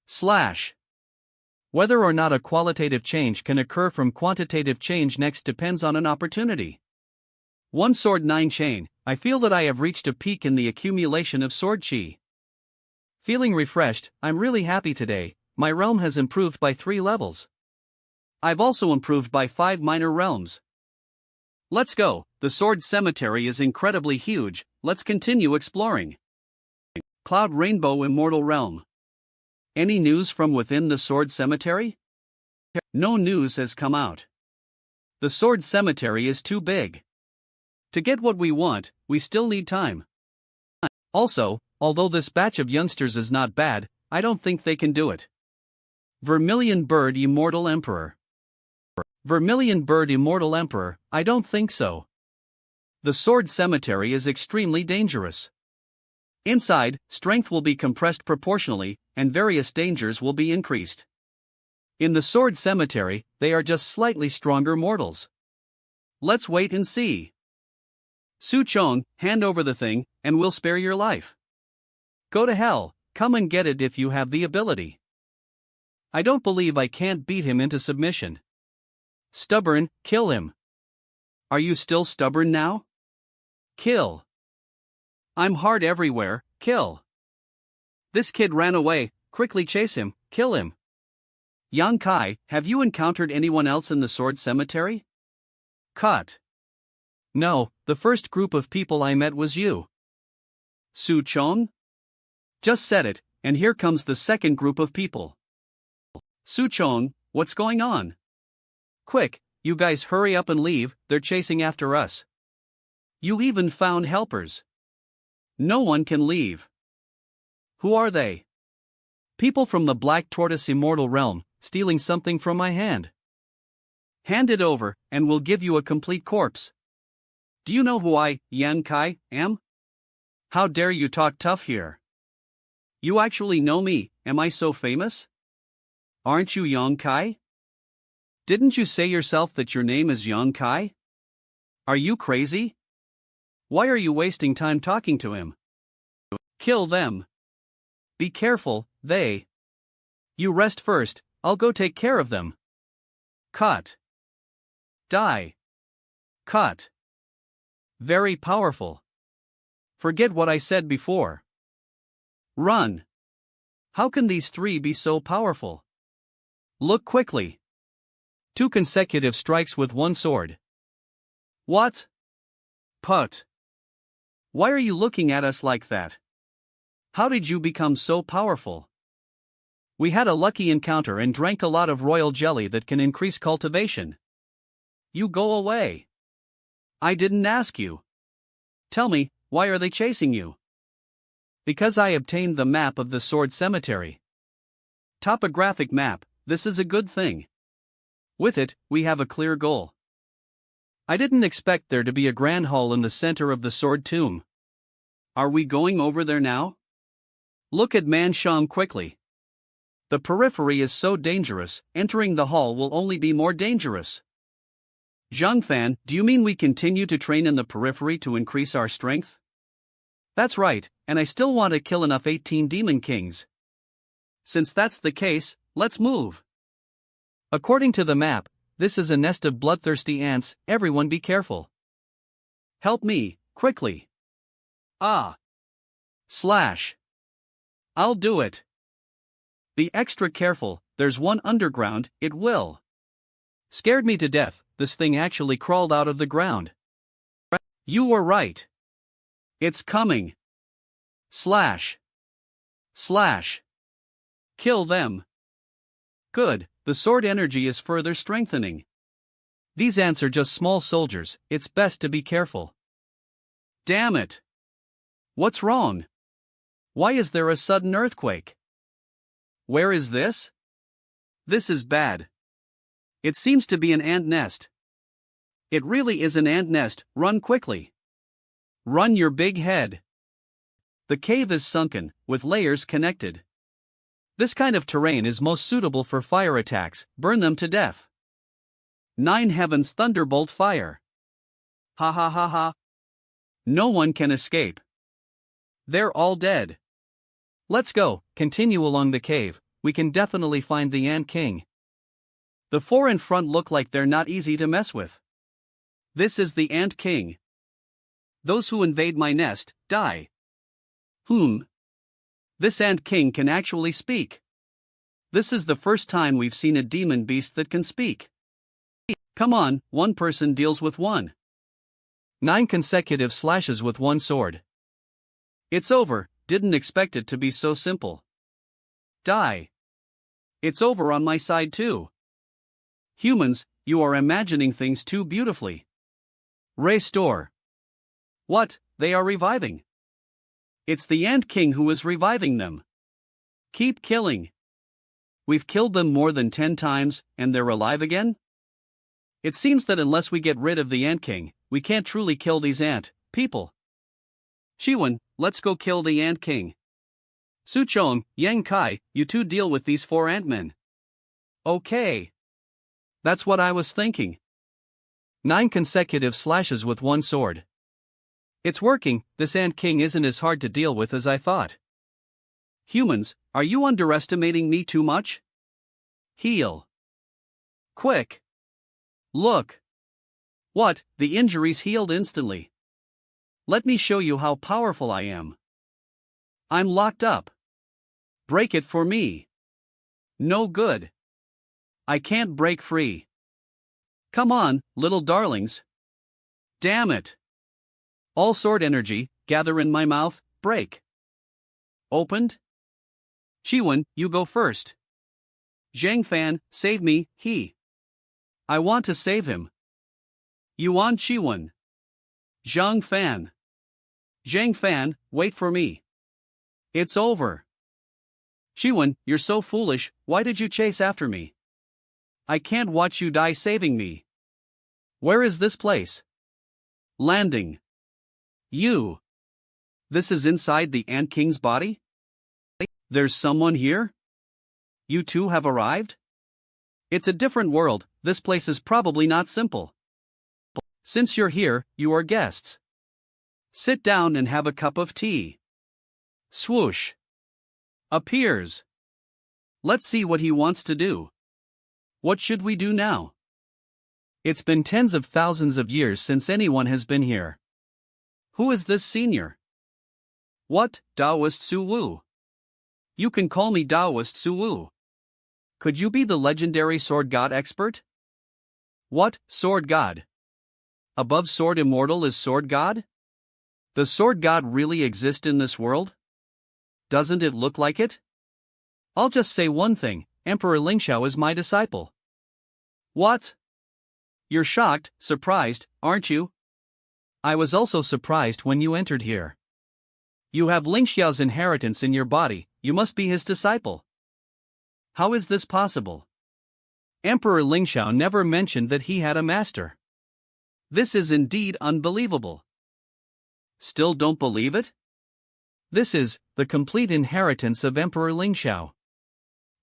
Slash. Whether or not a qualitative change can occur from quantitative change next depends on an opportunity. One sword 9 chain, I feel that I have reached a peak in the accumulation of sword chi. Feeling refreshed, I'm really happy today, my realm has improved by 3 levels. I've also improved by 5 minor realms. Let's go, the sword cemetery is incredibly huge, let's continue exploring. Cloud Rainbow Immortal Realm. Any news from within the sword cemetery? No news has come out. The sword cemetery is too big. To get what we want, we still need time. Also, although this batch of youngsters is not bad, I don't think they can do it. Vermilion Bird Immortal Emperor. Vermilion Bird Immortal Emperor, I don't think so. The sword cemetery is extremely dangerous. Inside, strength will be compressed proportionally, and various dangers will be increased. In the sword cemetery, they are just slightly stronger mortals. Let's wait and see. Su Chong, hand over the thing, and we'll spare your life. Go to hell, come and get it if you have the ability. I don't believe I can't beat him into submission. Stubborn, kill him. Are you still stubborn now? Kill. I'm hard everywhere, kill. This kid ran away, quickly chase him, kill him. Yang Kai, have you encountered anyone else in the sword cemetery? Cut. No, the first group of people I met was you. Su Chong? Just said it, and here comes the second group of people. Su Chong, what's going on? Quick, you guys hurry up and leave, they're chasing after us. You even found helpers. No one can leave. Who are they? People from the Black Tortoise Immortal Realm, stealing something from my hand. Hand it over, and we'll give you a complete corpse. Do you know who I, Yan Kai, am? How dare you talk tough here? You actually know me, am I so famous? Aren't you Yang Kai? Didn't you say yourself that your name is Yang Kai? Are you crazy? Why are you wasting time talking to him? Kill them. Be careful, they. You rest first, I'll go take care of them. Cut. Die. Cut. Very powerful. Forget what I said before. Run. How can these three be so powerful? Look quickly. 2 consecutive strikes with one sword. What? Put. Why are you looking at us like that? How did you become so powerful? We had a lucky encounter and drank a lot of royal jelly that can increase cultivation. You go away. I didn't ask you. Tell me, why are they chasing you? Because I obtained the map of the Sword Cemetery. Topographic map, this is a good thing. With it, we have a clear goal. I didn't expect there to be a grand hall in the center of the Sword Tomb. Are we going over there now? Look at Man Shang quickly. The periphery is so dangerous, entering the hall will only be more dangerous. Zhang Fan, do you mean we continue to train in the periphery to increase our strength? That's right, and I still want to kill enough 18 Demon Kings. Since that's the case, let's move. According to the map, this is a nest of bloodthirsty ants, everyone be careful. Help me, quickly. Ah. Slash. I'll do it. Be extra careful, there's one underground, it will. Scared me to death, this thing actually crawled out of the ground. You were right. It's coming. Slash. Slash. Kill them. Good, the sword energy is further strengthening. These ants are just small soldiers, it's best to be careful. Damn it. What's wrong? Why is there a sudden earthquake? Where is this? This is bad. It seems to be an ant nest. It really is an ant nest, run quickly. Run your big head. The cave is sunken, with layers connected. This kind of terrain is most suitable for fire attacks, burn them to death. 9 heavens thunderbolt fire. Ha ha ha ha. No one can escape. They're all dead. Let's go, continue along the cave, we can definitely find the Ant King. The 4 in front look like they're not easy to mess with. This is the Ant King. Those who invade my nest, die. This Ant King can actually speak. This is the first time we've seen a demon beast that can speak. Come on, one person deals with one. 9 consecutive slashes with one sword. It's over, didn't expect it to be so simple. Die. It's over on my side too. Humans, you are imagining things too beautifully. Restore. What, they are reviving? It's the Ant King who is reviving them. Keep killing. We've killed them more than 10 times, and they're alive again? It seems that unless we get rid of the Ant King, we can't truly kill these ant people. Shiwen, let's go kill the Ant King. Su Chong, Yang Kai, you two deal with these 4 Ant-Men. Okay. That's what I was thinking. 9 consecutive slashes with one sword. It's working, this Ant King isn't as hard to deal with as I thought. Humans, are you underestimating me too much? Heal. Quick. Look. What, the injuries healed instantly. Let me show you how powerful I am. I'm locked up. Break it for me. No good. I can't break free. Come on, little darlings. Damn it. All sword energy, gather in my mouth, break. Opened? Chiwen, you go first. Zhang Fan, save me, I want to save him. Yuan Chiwen. Zhang Fan. Zhang Fan, wait for me. It's over. Chiwen, you're so foolish, why did you chase after me? I can't watch you die saving me. Where is this place? Landing. You. This is inside the Ant King's body? There's someone here? You two have arrived? It's a different world, this place is probably not simple. Since you're here, you are guests. Sit down and have a cup of tea. Swoosh. Appears. Let's see what he wants to do. What should we do now? It's been tens of thousands of years since anyone has been here. Who is this senior? What, Taoist Su Wu? You can call me Taoist Su Wu. Could you be the legendary sword god expert? What, sword god? Above sword immortal is sword god? Does sword god really exist in this world? Doesn't it look like it? I'll just say one thing, Emperor Lingxiao is my disciple. What? You're shocked, surprised, aren't you? I was also surprised when you entered here. You have Lingxiao's inheritance in your body, you must be his disciple. How is this possible? Emperor Lingxiao never mentioned that he had a master. This is indeed unbelievable. Still don't believe it? This is the complete inheritance of Emperor Lingxiao.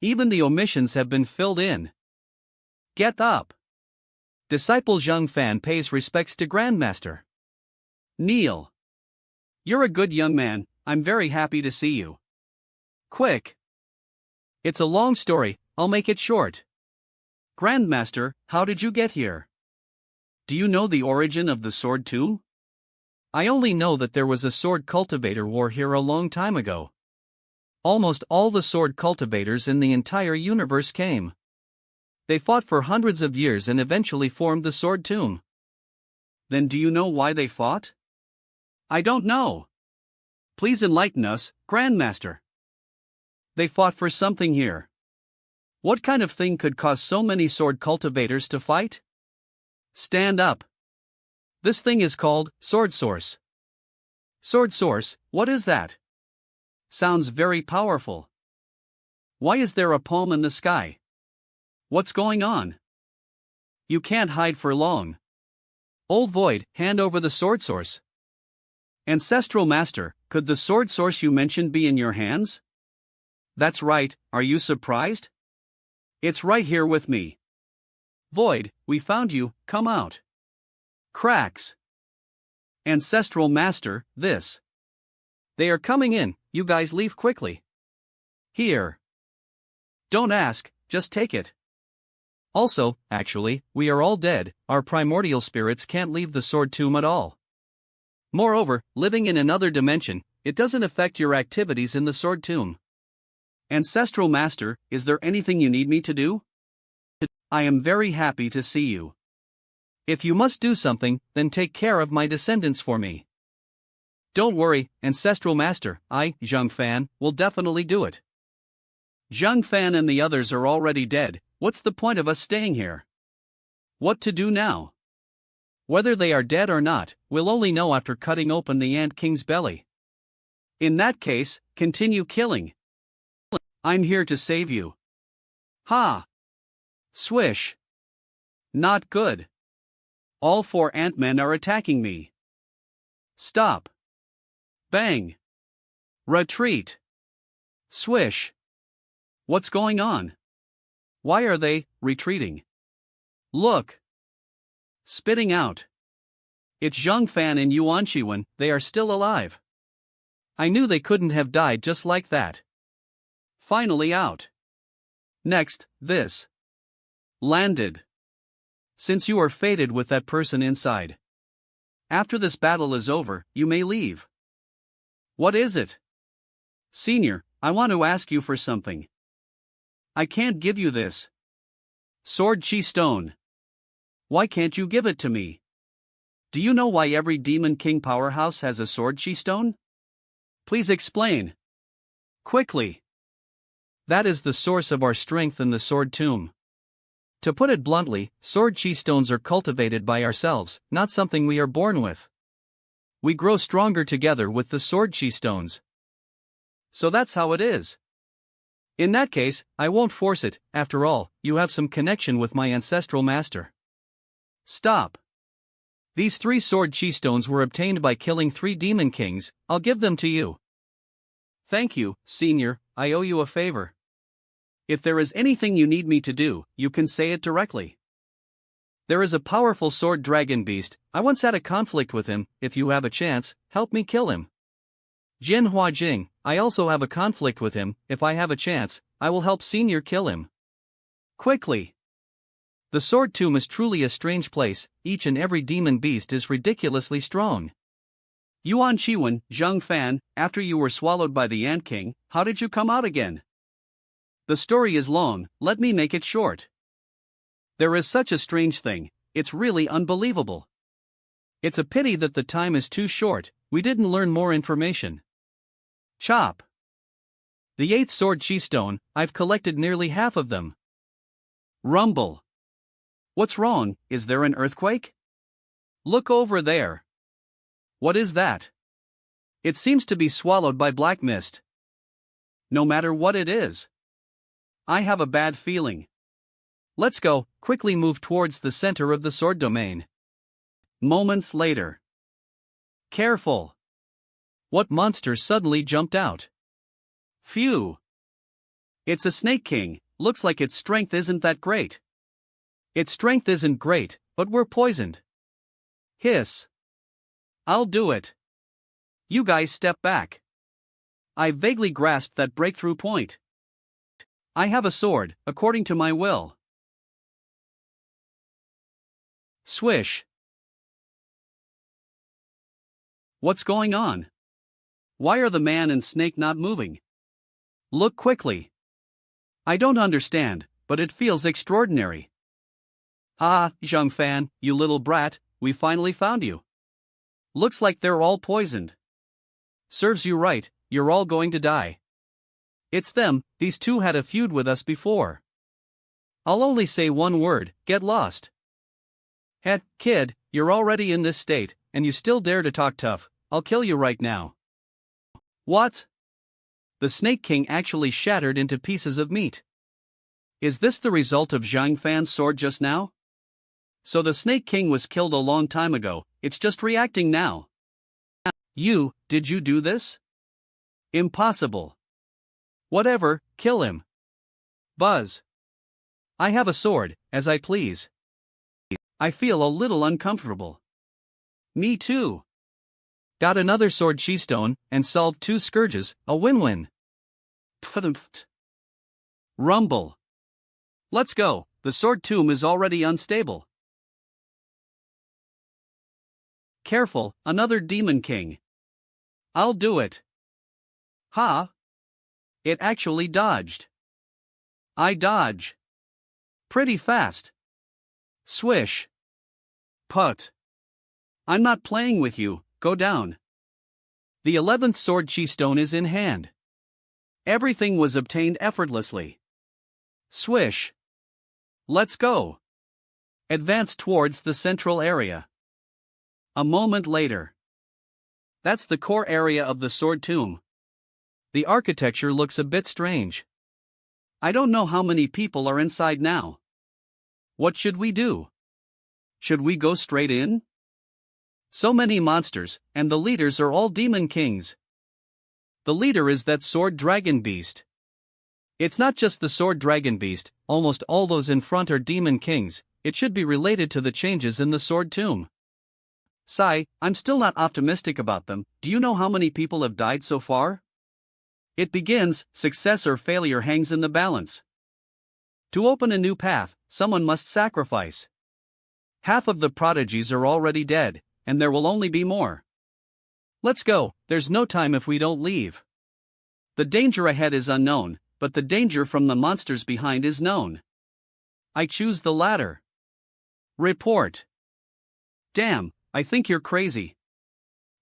Even the omissions have been filled in. Get up. Disciple Zheng Fan pays respects to Grandmaster. Kneel. You're a good young man, I'm very happy to see you. Quick. It's a long story, I'll make it short. Grandmaster, how did you get here? Do you know the origin of the sword tomb? I only know that there was a sword cultivator war here a long time ago. Almost all the sword cultivators in the entire universe came. They fought for hundreds of years and eventually formed the sword tomb. Then do you know why they fought? I don't know. Please enlighten us, Grandmaster. They fought for something here. What kind of thing could cause so many sword cultivators to fight? Stand up. This thing is called Sword Source. Sword Source, what is that? Sounds very powerful. Why is there a palm in the sky? What's going on? You can't hide for long. Old Void, hand over the Sword Source. Ancestral Master, could the Sword Source you mentioned be in your hands? That's right, are you surprised? It's right here with me. Void, we found you, come out. Cracks. Ancestral Master, this. They are coming in, you guys leave quickly. Here. Don't ask, just take it. Also, actually, we are all dead, our primordial spirits can't leave the sword tomb at all. Moreover, living in another dimension, it doesn't affect your activities in the sword tomb. Ancestral Master, is there anything you need me to do? I am very happy to see you. If you must do something, then take care of my descendants for me. Don't worry, Ancestral Master, I, Zheng Fan, will definitely do it. Zheng Fan and the others are already dead, what's the point of us staying here? What to do now? Whether they are dead or not, we'll only know after cutting open the Ant King's belly. In that case, continue killing. I'm here to save you. Ha! Swish. Not good. All 4 Ant-Men are attacking me. Stop. Bang. Retreat. Swish. What's going on? Why are they retreating? Look. Spitting out. It's Zheng Fan and Yuan Shiwen, they are still alive. I knew they couldn't have died just like that. Finally out. Next, this. Landed. Since you are fated with that person inside. After this battle is over, you may leave. What is it? Senior, I want to ask you for something. I can't give you this. Sword Chi Stone. Why can't you give it to me? Do you know why every Demon King powerhouse has a Sword Chi Stone? Please explain. Quickly. That is the source of our strength in the Sword Tomb. To put it bluntly, Sword Chi Stones are cultivated by ourselves, not something we are born with. We grow stronger together with the Sword Chi Stones. So that's how it is. In that case, I won't force it, after all, you have some connection with my ancestral master. Stop. These 3 Sword Chi Stones were obtained by killing 3 Demon Kings, I'll give them to you. Thank you, Senior, I owe you a favor. If there is anything you need me to do, you can say it directly. There is a powerful sword dragon beast, I once had a conflict with him, if you have a chance, help me kill him. Jin Hua Jing, I also have a conflict with him, if I have a chance, I will help Senior kill him. Quickly. The sword tomb is truly a strange place, each and every demon beast is ridiculously strong. Yuan Chiwen, Zhang Fan, after you were swallowed by the Ant King, how did you come out again? The story is long, let me make it short. There is such a strange thing, it's really unbelievable. It's a pity that the time is too short, we didn't learn more information. Chop. The 8th sword chi stone, I've collected nearly half of them. Rumble. What's wrong, is there an earthquake? Look over there. What is that? It seems to be swallowed by black mist. No matter what it is. I have a bad feeling. Let's go, quickly move towards the center of the sword domain. Moments later. Careful. What monster suddenly jumped out? Phew. It's a snake king, looks like its strength isn't that great. Its strength isn't great, but we're poisoned. Hiss. I'll do it. You guys step back. I vaguely grasped that breakthrough point. I have a sword, according to my will. Swish. What's going on? Why are the man and snake not moving? Look quickly. I don't understand, but it feels extraordinary. Ah, Zhang Fan, you little brat, we finally found you. Looks like they're all poisoned. Serves you right, you're all going to die. It's them, these two had a feud with us before. I'll only say one word, get lost. Heh, kid, you're already in this state, and you still dare to talk tough, I'll kill you right now. What? The Snake King actually shattered into pieces of meat. Is this the result of Zhang Fan's sword just now? So the Snake King was killed a long time ago, it's just reacting now. Did you do this? Impossible. Whatever, kill him. Buzz. I have a sword, as I please. I feel a little uncomfortable. Me too. Got another sword chi stone, and solved 2 scourges, a win-win. Rumble. Let's go, the sword tomb is already unstable. Careful, another demon king. I'll do it. Ha! It actually dodged. I dodge. Pretty fast. Swish. Put. I'm not playing with you, go down. The 11th sword chi stone is in hand. Everything was obtained effortlessly. Swish. Let's go. Advance towards the central area. A moment later. That's the core area of the sword tomb. The architecture looks a bit strange. I don't know how many people are inside now. What should we do? Should we go straight in? So many monsters, and the leaders are all demon kings. The leader is that sword dragon beast. It's not just the sword dragon beast, almost all those in front are demon kings, it should be related to the changes in the sword tomb. Sigh, I'm still not optimistic about them. Do you know how many people have died so far? It begins, success or failure hangs in the balance. To open a new path, someone must sacrifice. Half of the prodigies are already dead, and there will only be more. Let's go, there's no time if we don't leave. The danger ahead is unknown, but the danger from the monsters behind is known. I choose the latter. Report. Damn, I think you're crazy.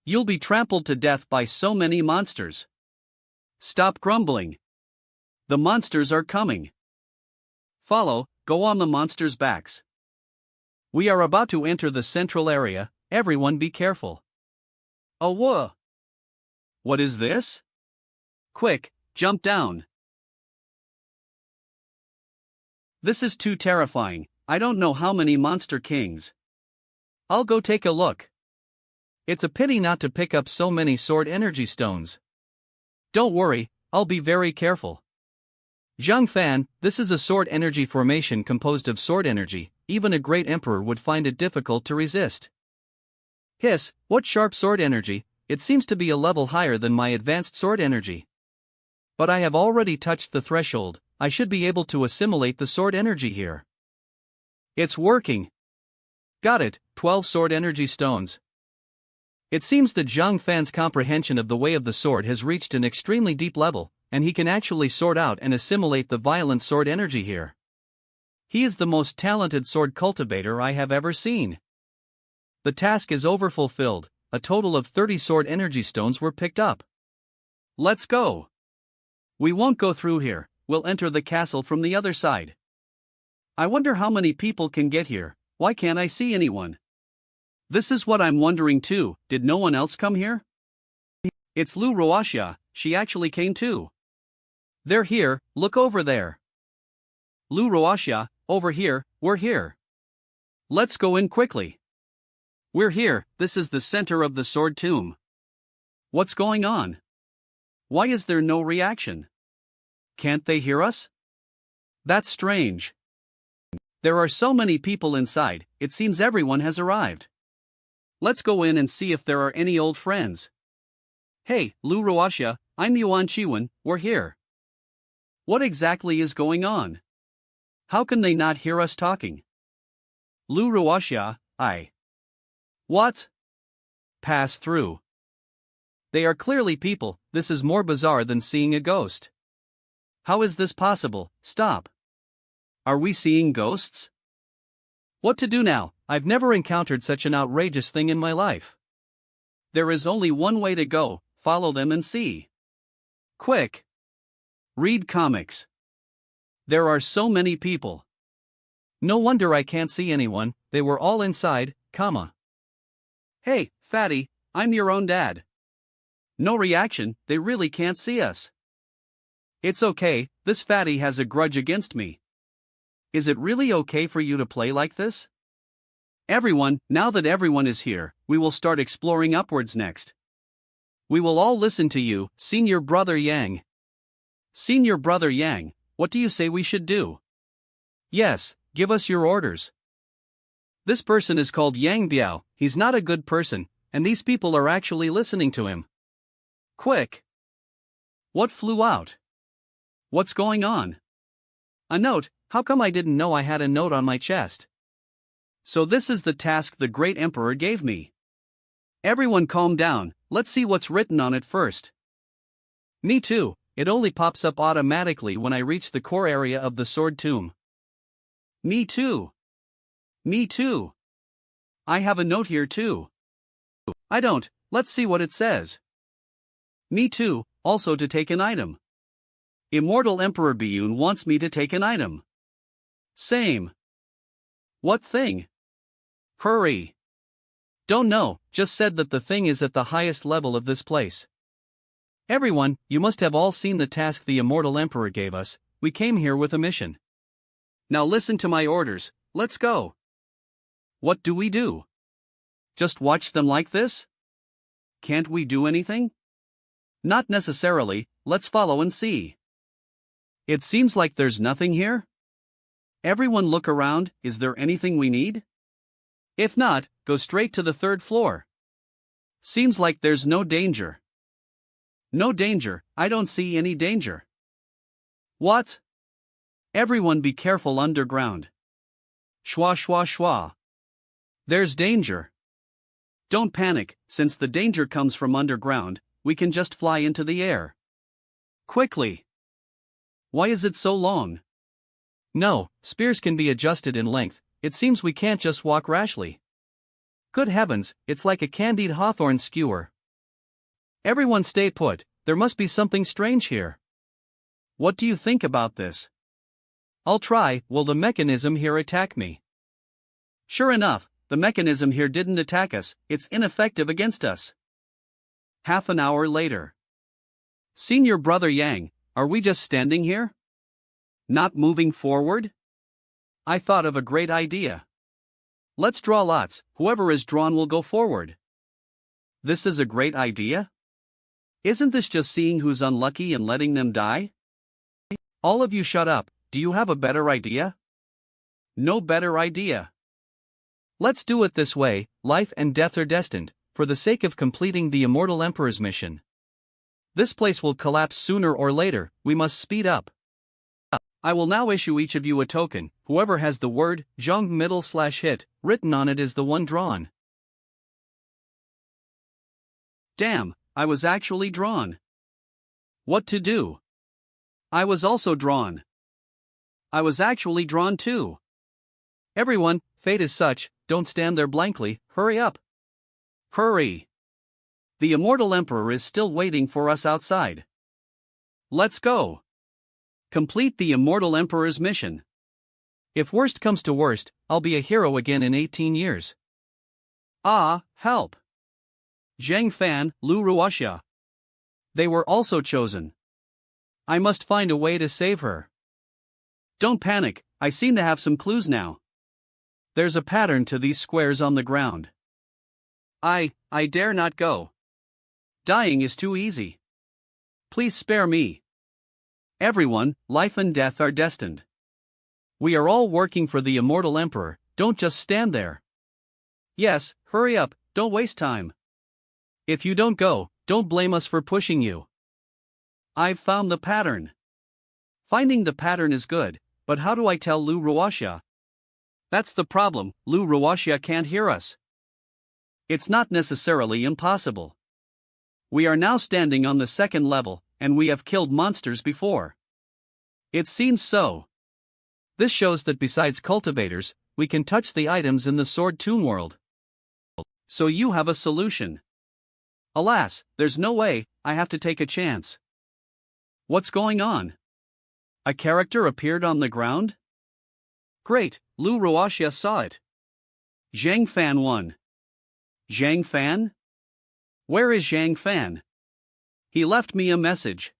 You'll be trampled to death by so many monsters. Stop grumbling. The monsters are coming. Follow, go on the monsters' backs. We are about to enter the central area, everyone be careful. Oh whoa! What is this? Quick, jump down. This is too terrifying, I don't know how many monster kings. I'll go take a look. It's a pity not to pick up so many sword energy stones. Don't worry, I'll be very careful. Zhang Fan, this is a sword energy formation composed of sword energy, even a great emperor would find it difficult to resist. Hiss, what sharp sword energy, it seems to be a level higher than my advanced sword energy. But I have already touched the threshold, I should be able to assimilate the sword energy here. It's working. Got it, 12 sword energy stones. It seems that Zhang Fan's comprehension of the way of the sword has reached an extremely deep level, and he can actually sort out and assimilate the violent sword energy here. He is the most talented sword cultivator I have ever seen. The task is overfulfilled, a total of 30 sword energy stones were picked up. Let's go. We won't go through here, we'll enter the castle from the other side. I wonder how many people can get here, why can't I see anyone? This is what I'm wondering too, did no one else come here? It's Lu Ruoxia, she actually came too. They're here, look over there. Lu Ruoxia, over here, we're here. Let's go in quickly. We're here, this is the center of the sword tomb. What's going on? Why is there no reaction? Can't they hear us? That's strange. There are so many people inside, it seems everyone has arrived. Let's go in and see if there are any old friends. Hey, Lu Ruoxia, I'm Yuan Chiwen, we're here. What exactly is going on? How can they not hear us talking? Lu Ruoxia, What? Pass through. They are clearly people, this is more bizarre than seeing a ghost. How is this possible? Stop. Are we seeing ghosts? What to do now? I've never encountered such an outrageous thing in my life. There is only one way to go, follow them and see. Quick! Read comics. There are so many people. No wonder I can't see anyone, they were all inside, Hey, fatty, I'm your own dad. No reaction, they really can't see us. It's okay, this fatty has a grudge against me. Is it really okay for you to play like this? Everyone, now that everyone is here, we will start exploring upwards next. We will all listen to you, Senior Brother Yang. Senior Brother Yang, what do you say we should do? Yes, give us your orders. This person is called Yang Biao, he's not a good person, and these people are actually listening to him. Quick! What flew out? What's going on? A note, how come I didn't know I had a note on my chest? So this is the task the great emperor gave me. Everyone calm down, let's see what's written on it first. Me too, it only pops up automatically when I reach the core area of the sword tomb. Me too. Me too. I have a note here too. I don't, let's see what it says. Me too, also to take an item. Immortal Emperor Biyun wants me to take an item. Same. What thing? Hurry. Don't know, just said that the thing is at the highest level of this place. Everyone, you must have all seen the task the Immortal Emperor gave us, we came here with a mission. Now listen to my orders, let's go. What do we do? Just watch them like this? Can't we do anything? Not necessarily, let's follow and see. It seems like there's nothing here. Everyone look around, is there anything we need? If not, go straight to the 3rd floor. Seems like there's no danger. No danger, I don't see any danger. What? Everyone be careful underground. Shwa shwa shwa. There's danger. Don't panic, since the danger comes from underground, we can just fly into the air. Quickly. Why is it so long? No, spears can be adjusted in length, it seems we can't just walk rashly. Good heavens, it's like a candied hawthorn skewer. Everyone stay put, there must be something strange here. What do you think about this? I'll try, will the mechanism here attack me? Sure enough, the mechanism here didn't attack us, it's ineffective against us. Half an hour later. Senior Brother Yang, are we just standing here? Not moving forward? I thought of a great idea. Let's draw lots, whoever is drawn will go forward. This is a great idea? Isn't this just seeing who's unlucky and letting them die? All of you shut up, do you have a better idea? No better idea. Let's do it this way, life and death are destined, for the sake of completing the Immortal Emperor's mission. This place will collapse sooner or later, we must speed up. I will now issue each of you a token. Whoever has the word Zheng /hit written on it is the one drawn. Damn, I was actually drawn. What to do? I was also drawn. I was actually drawn too. Everyone, fate is such, don't stand there blankly, hurry up. Hurry. The immortal emperor is still waiting for us outside. Let's go. Complete the immortal emperor's mission. If worst comes to worst, I'll be a hero again in 18 years. Ah, help. Zhang Fan, Lu Ruoxia. They were also chosen. I must find a way to save her. Don't panic, I seem to have some clues now. There's a pattern to these squares on the ground. I dare not go. Dying is too easy. Please spare me. Everyone, life and death are destined. We are all working for the immortal emperor, don't just stand there. Yes, hurry up, don't waste time. If you don't go, don't blame us for pushing you. I've found the pattern. Finding the pattern is good, but how do I tell Lu Ruoxia? That's the problem, Lu Ruoxia can't hear us. It's not necessarily impossible. We are now standing on the second level, and we have killed monsters before. It seems so. This shows that besides cultivators, we can touch the items in the Sword Toon world. So you have a solution. Alas, there's no way, I have to take a chance. What's going on? A character appeared on the ground? Great, Lu Ruoxia saw it. Zhang Fan won. Zhang Fan? Where is Zhang Fan? He left me a message.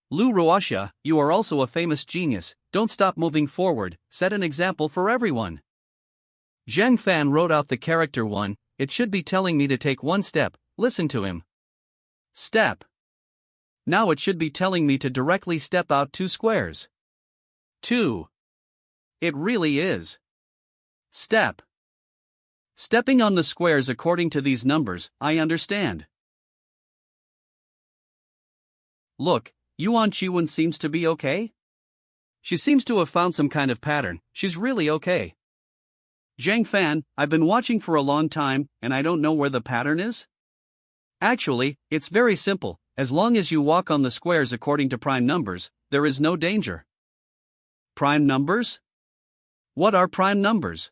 Lu Ruoxia, you are also a famous genius, don't stop moving forward, set an example for everyone. Zhang Fan wrote out the character 1, it should be telling me to take one step, listen to him. Step. Now it should be telling me to directly step out 2 squares. 2. It really is. Step. Stepping on the squares according to these numbers, I understand. Look, Yuan Chiwen seems to be okay? She seems to have found some kind of pattern, she's really okay. Zhang Fan, I've been watching for a long time, and I don't know where the pattern is? Actually, it's very simple, as long as you walk on the squares according to prime numbers, there is no danger. Prime numbers? What are prime numbers?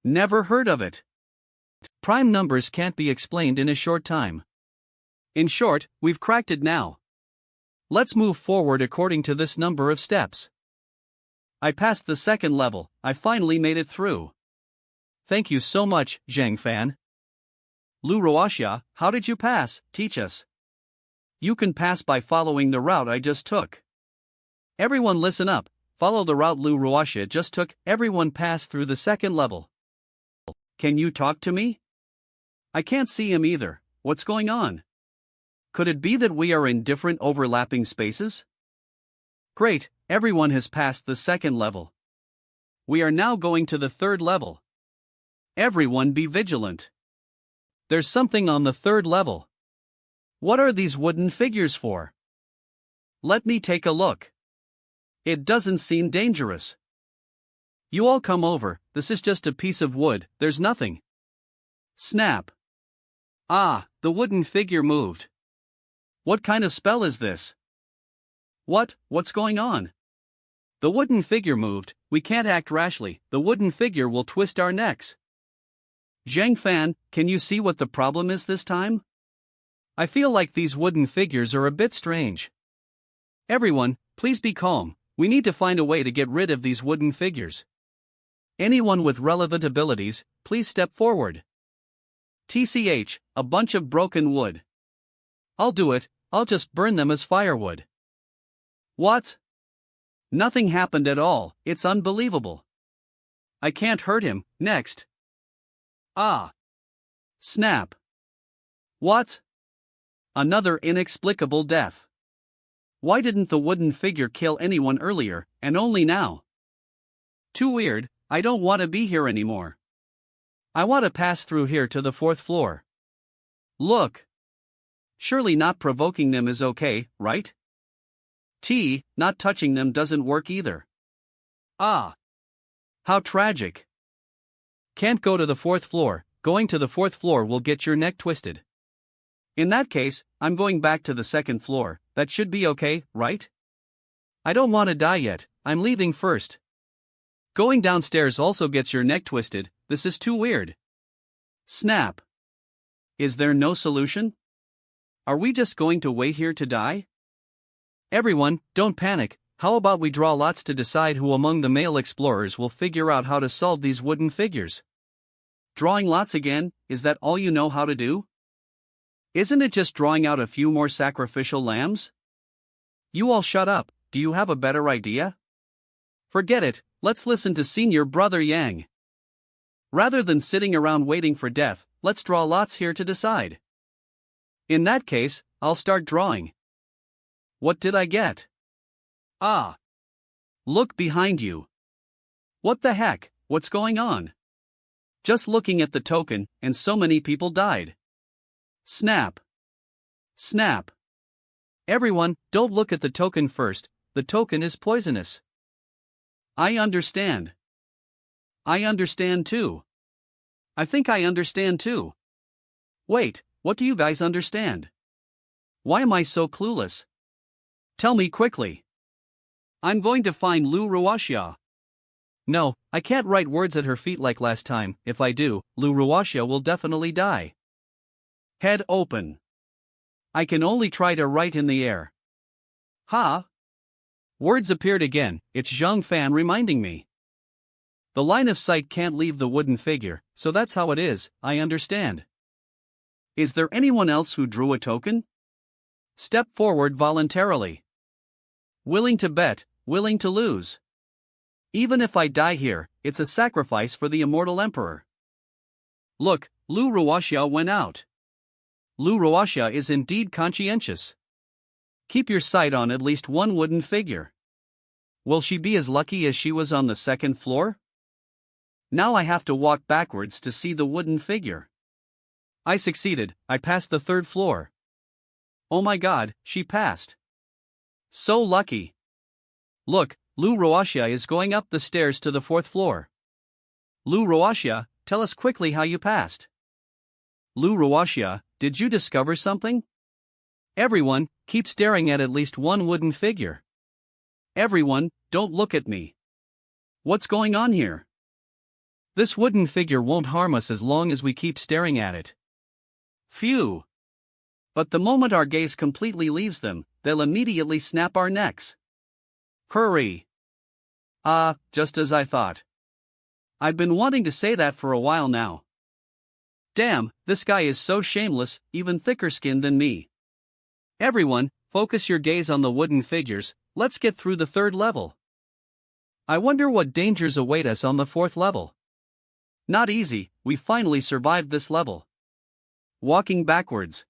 Never heard of it. Prime numbers can't be explained in a short time. In short, we've cracked it now. Let's move forward according to this number of steps. I passed the second level, I finally made it through. Thank you so much, Zhang Fan. Lu Ruoxia, how did you pass? Teach us. You can pass by following the route I just took. Everyone listen up, follow the route Lu Ruoxia just took, everyone pass through the second level. Can you talk to me? I can't see him either, what's going on? Could it be that we are in different overlapping spaces? Great, everyone has passed the second level. We are now going to the third level. Everyone be vigilant. There's something on the third level. What are these wooden figures for? Let me take a look. It doesn't seem dangerous. You all come over, this is just a piece of wood, there's nothing. Snap. Ah, the wooden figure moved. What kind of spell is this? What's going on? The wooden figure moved, we can't act rashly, the wooden figure will twist our necks. Zhang Fan, can you see what the problem is this time? I feel like these wooden figures are a bit strange. Everyone, please be calm, we need to find a way to get rid of these wooden figures. Anyone with relevant abilities, please step forward. TCH, a bunch of broken wood. I'll do it, I'll just burn them as firewood. What? Nothing happened at all, it's unbelievable. I can't hurt him, next. Ah. Snap. What? Another inexplicable death. Why didn't the wooden figure kill anyone earlier, and only now? Too weird, I don't want to be here anymore. I want to pass through here to the 4th floor. Look. Surely not provoking them is okay, right? Not touching them doesn't work either. Ah! How tragic. Can't go to the fourth floor, going to the fourth floor will get your neck twisted. In that case, I'm going back to the second floor, that should be okay, right? I don't want to die yet, I'm leaving first. Going downstairs also gets your neck twisted, this is too weird. Snap. Is there no solution? Are we just going to wait here to die? Everyone, don't panic, how about we draw lots to decide who among the male explorers will figure out how to solve these wooden figures? Drawing lots again, is that all you know how to do? Isn't it just drawing out a few more sacrificial lambs? You all shut up, do you have a better idea? Forget it, let's listen to Senior Brother Yang. Rather than sitting around waiting for death, let's draw lots here to decide. In that case, I'll start drawing. What did I get? Ah! Look behind you. What the heck, what's going on? Just looking at the token, and so many people died. Snap. Snap. Everyone, don't look at the token first, the token is poisonous. I understand. I understand too. I think I understand too. Wait, what do you guys understand? Why am I so clueless? Tell me quickly. I'm going to find Lu Ruoxia. No, I can't write words at her feet like last time, if I do, Lu Ruoxia will definitely die. Head open. I can only try to write in the air. Ha! Words appeared again, it's Zhang Fan reminding me. The line of sight can't leave the wooden figure, so that's how it is, I understand. Is there anyone else who drew a token? Step forward voluntarily. Willing to bet, willing to lose. Even if I die here, it's a sacrifice for the immortal emperor. Look, Lu Ruoxia went out. Lu Ruoxia is indeed conscientious. Keep your sight on at least one wooden figure. Will she be as lucky as she was on the second floor? Now I have to walk backwards to see the wooden figure. I succeeded, I passed the third floor. Oh my god, she passed. So lucky. Look, Lu Ruoxia is going up the stairs to the fourth floor. Lu Ruoxia, tell us quickly how you passed. Lu Ruoxia, did you discover something? Everyone, keep staring at least one wooden figure. Everyone, don't look at me. What's going on here? This wooden figure won't harm us as long as we keep staring at it. Phew. But the moment our gaze completely leaves them, they'll immediately snap our necks. Hurry. Ah, just as I thought. I've been wanting to say that for a while now. Damn, this guy is so shameless, even thicker skinned than me. Everyone, focus your gaze on the wooden figures, let's get through the third level. I wonder what dangers await us on the fourth level. Not easy, we finally survived this level. Walking backwards.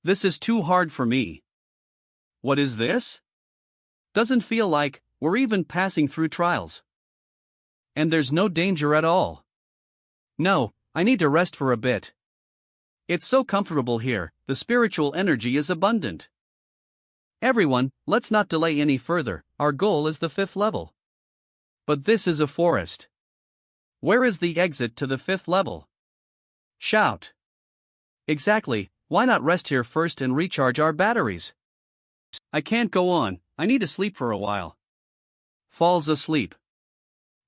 This is too hard for me. What is this? Doesn't feel like we're even passing through trials. And there's no danger at all. No, I need to rest for a bit. It's so comfortable here, the spiritual energy is abundant. Everyone, let's not delay any further, our goal is the fifth level. But this is a forest. Where is the exit to the fifth level? Shout. Exactly, why not rest here first and recharge our batteries? I can't go on, I need to sleep for a while. Falls asleep.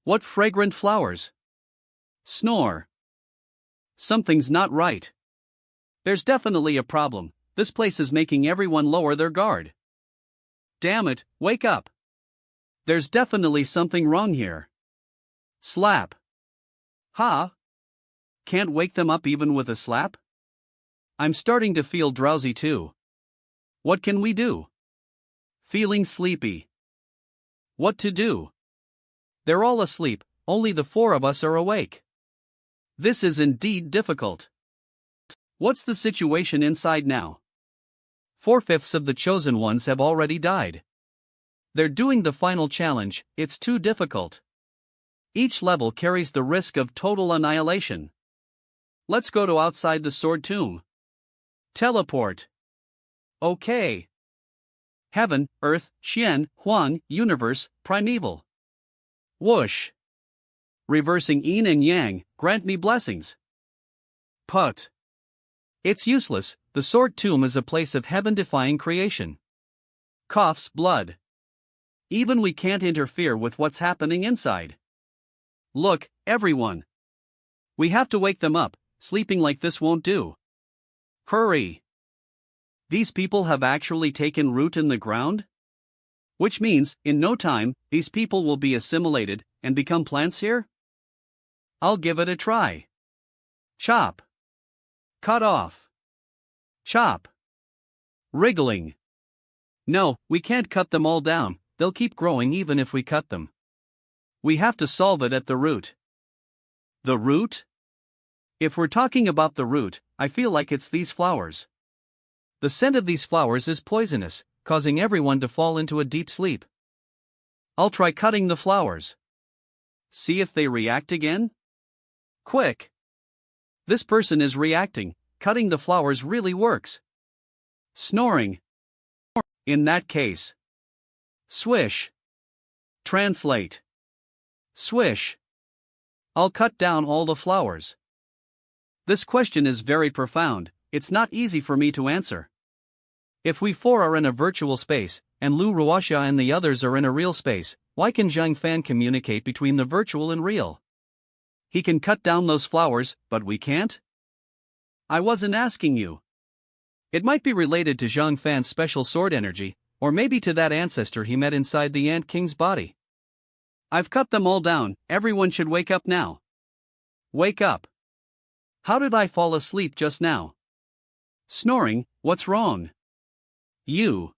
What fragrant flowers. Snore. Something's not right. There's definitely a problem, this place is making everyone lower their guard. Damn it, wake up. There's definitely something wrong here. Slap. Ha? Can't wake them up even with a slap? I'm starting to feel drowsy too. What can we do? Feeling sleepy. What to do? They're all asleep, only the four of us are awake. This is indeed difficult. What's the situation inside now? 4/5 of the chosen ones have already died. They're doing the final challenge, it's too difficult. Each level carries the risk of total annihilation. Let's go to outside the sword tomb. Teleport. Okay. heaven, earth, xian, huang, universe, primeval. Whoosh. Reversing yin and yang, grant me blessings. Put. It's useless, the sword tomb is a place of heaven-defying creation. Coughs blood. Even we can't interfere with what's happening inside. Look, everyone. We have to wake them up, sleeping like this won't do. Hurry. These people have actually taken root in the ground? Which means, in no time, these people will be assimilated and become plants here? I'll give it a try. Chop. Cut off. Chop. Wriggling. No, we can't cut them all down, they'll keep growing even if we cut them. We have to solve it at the root. The root? If we're talking about the root, I feel like it's these flowers. The scent of these flowers is poisonous, causing everyone to fall into a deep sleep. I'll try cutting the flowers. See if they react again? Quick! This person is reacting, cutting the flowers really works. Snoring. In that case. Swish. Translate. Swish. I'll cut down all the flowers. This question is very profound, it's not easy for me to answer. If we four are in a virtual space, and Lu Ruoxia and the others are in a real space, why can Zhang Fan communicate between the virtual and real? He can cut down those flowers, but we can't? I wasn't asking you. It might be related to Zhang Fan's special sword energy, or maybe to that ancestor he met inside the Ant King's body. I've cut them all down, everyone should wake up now. Wake up. How did I fall asleep just now? Snoring, what's wrong? You.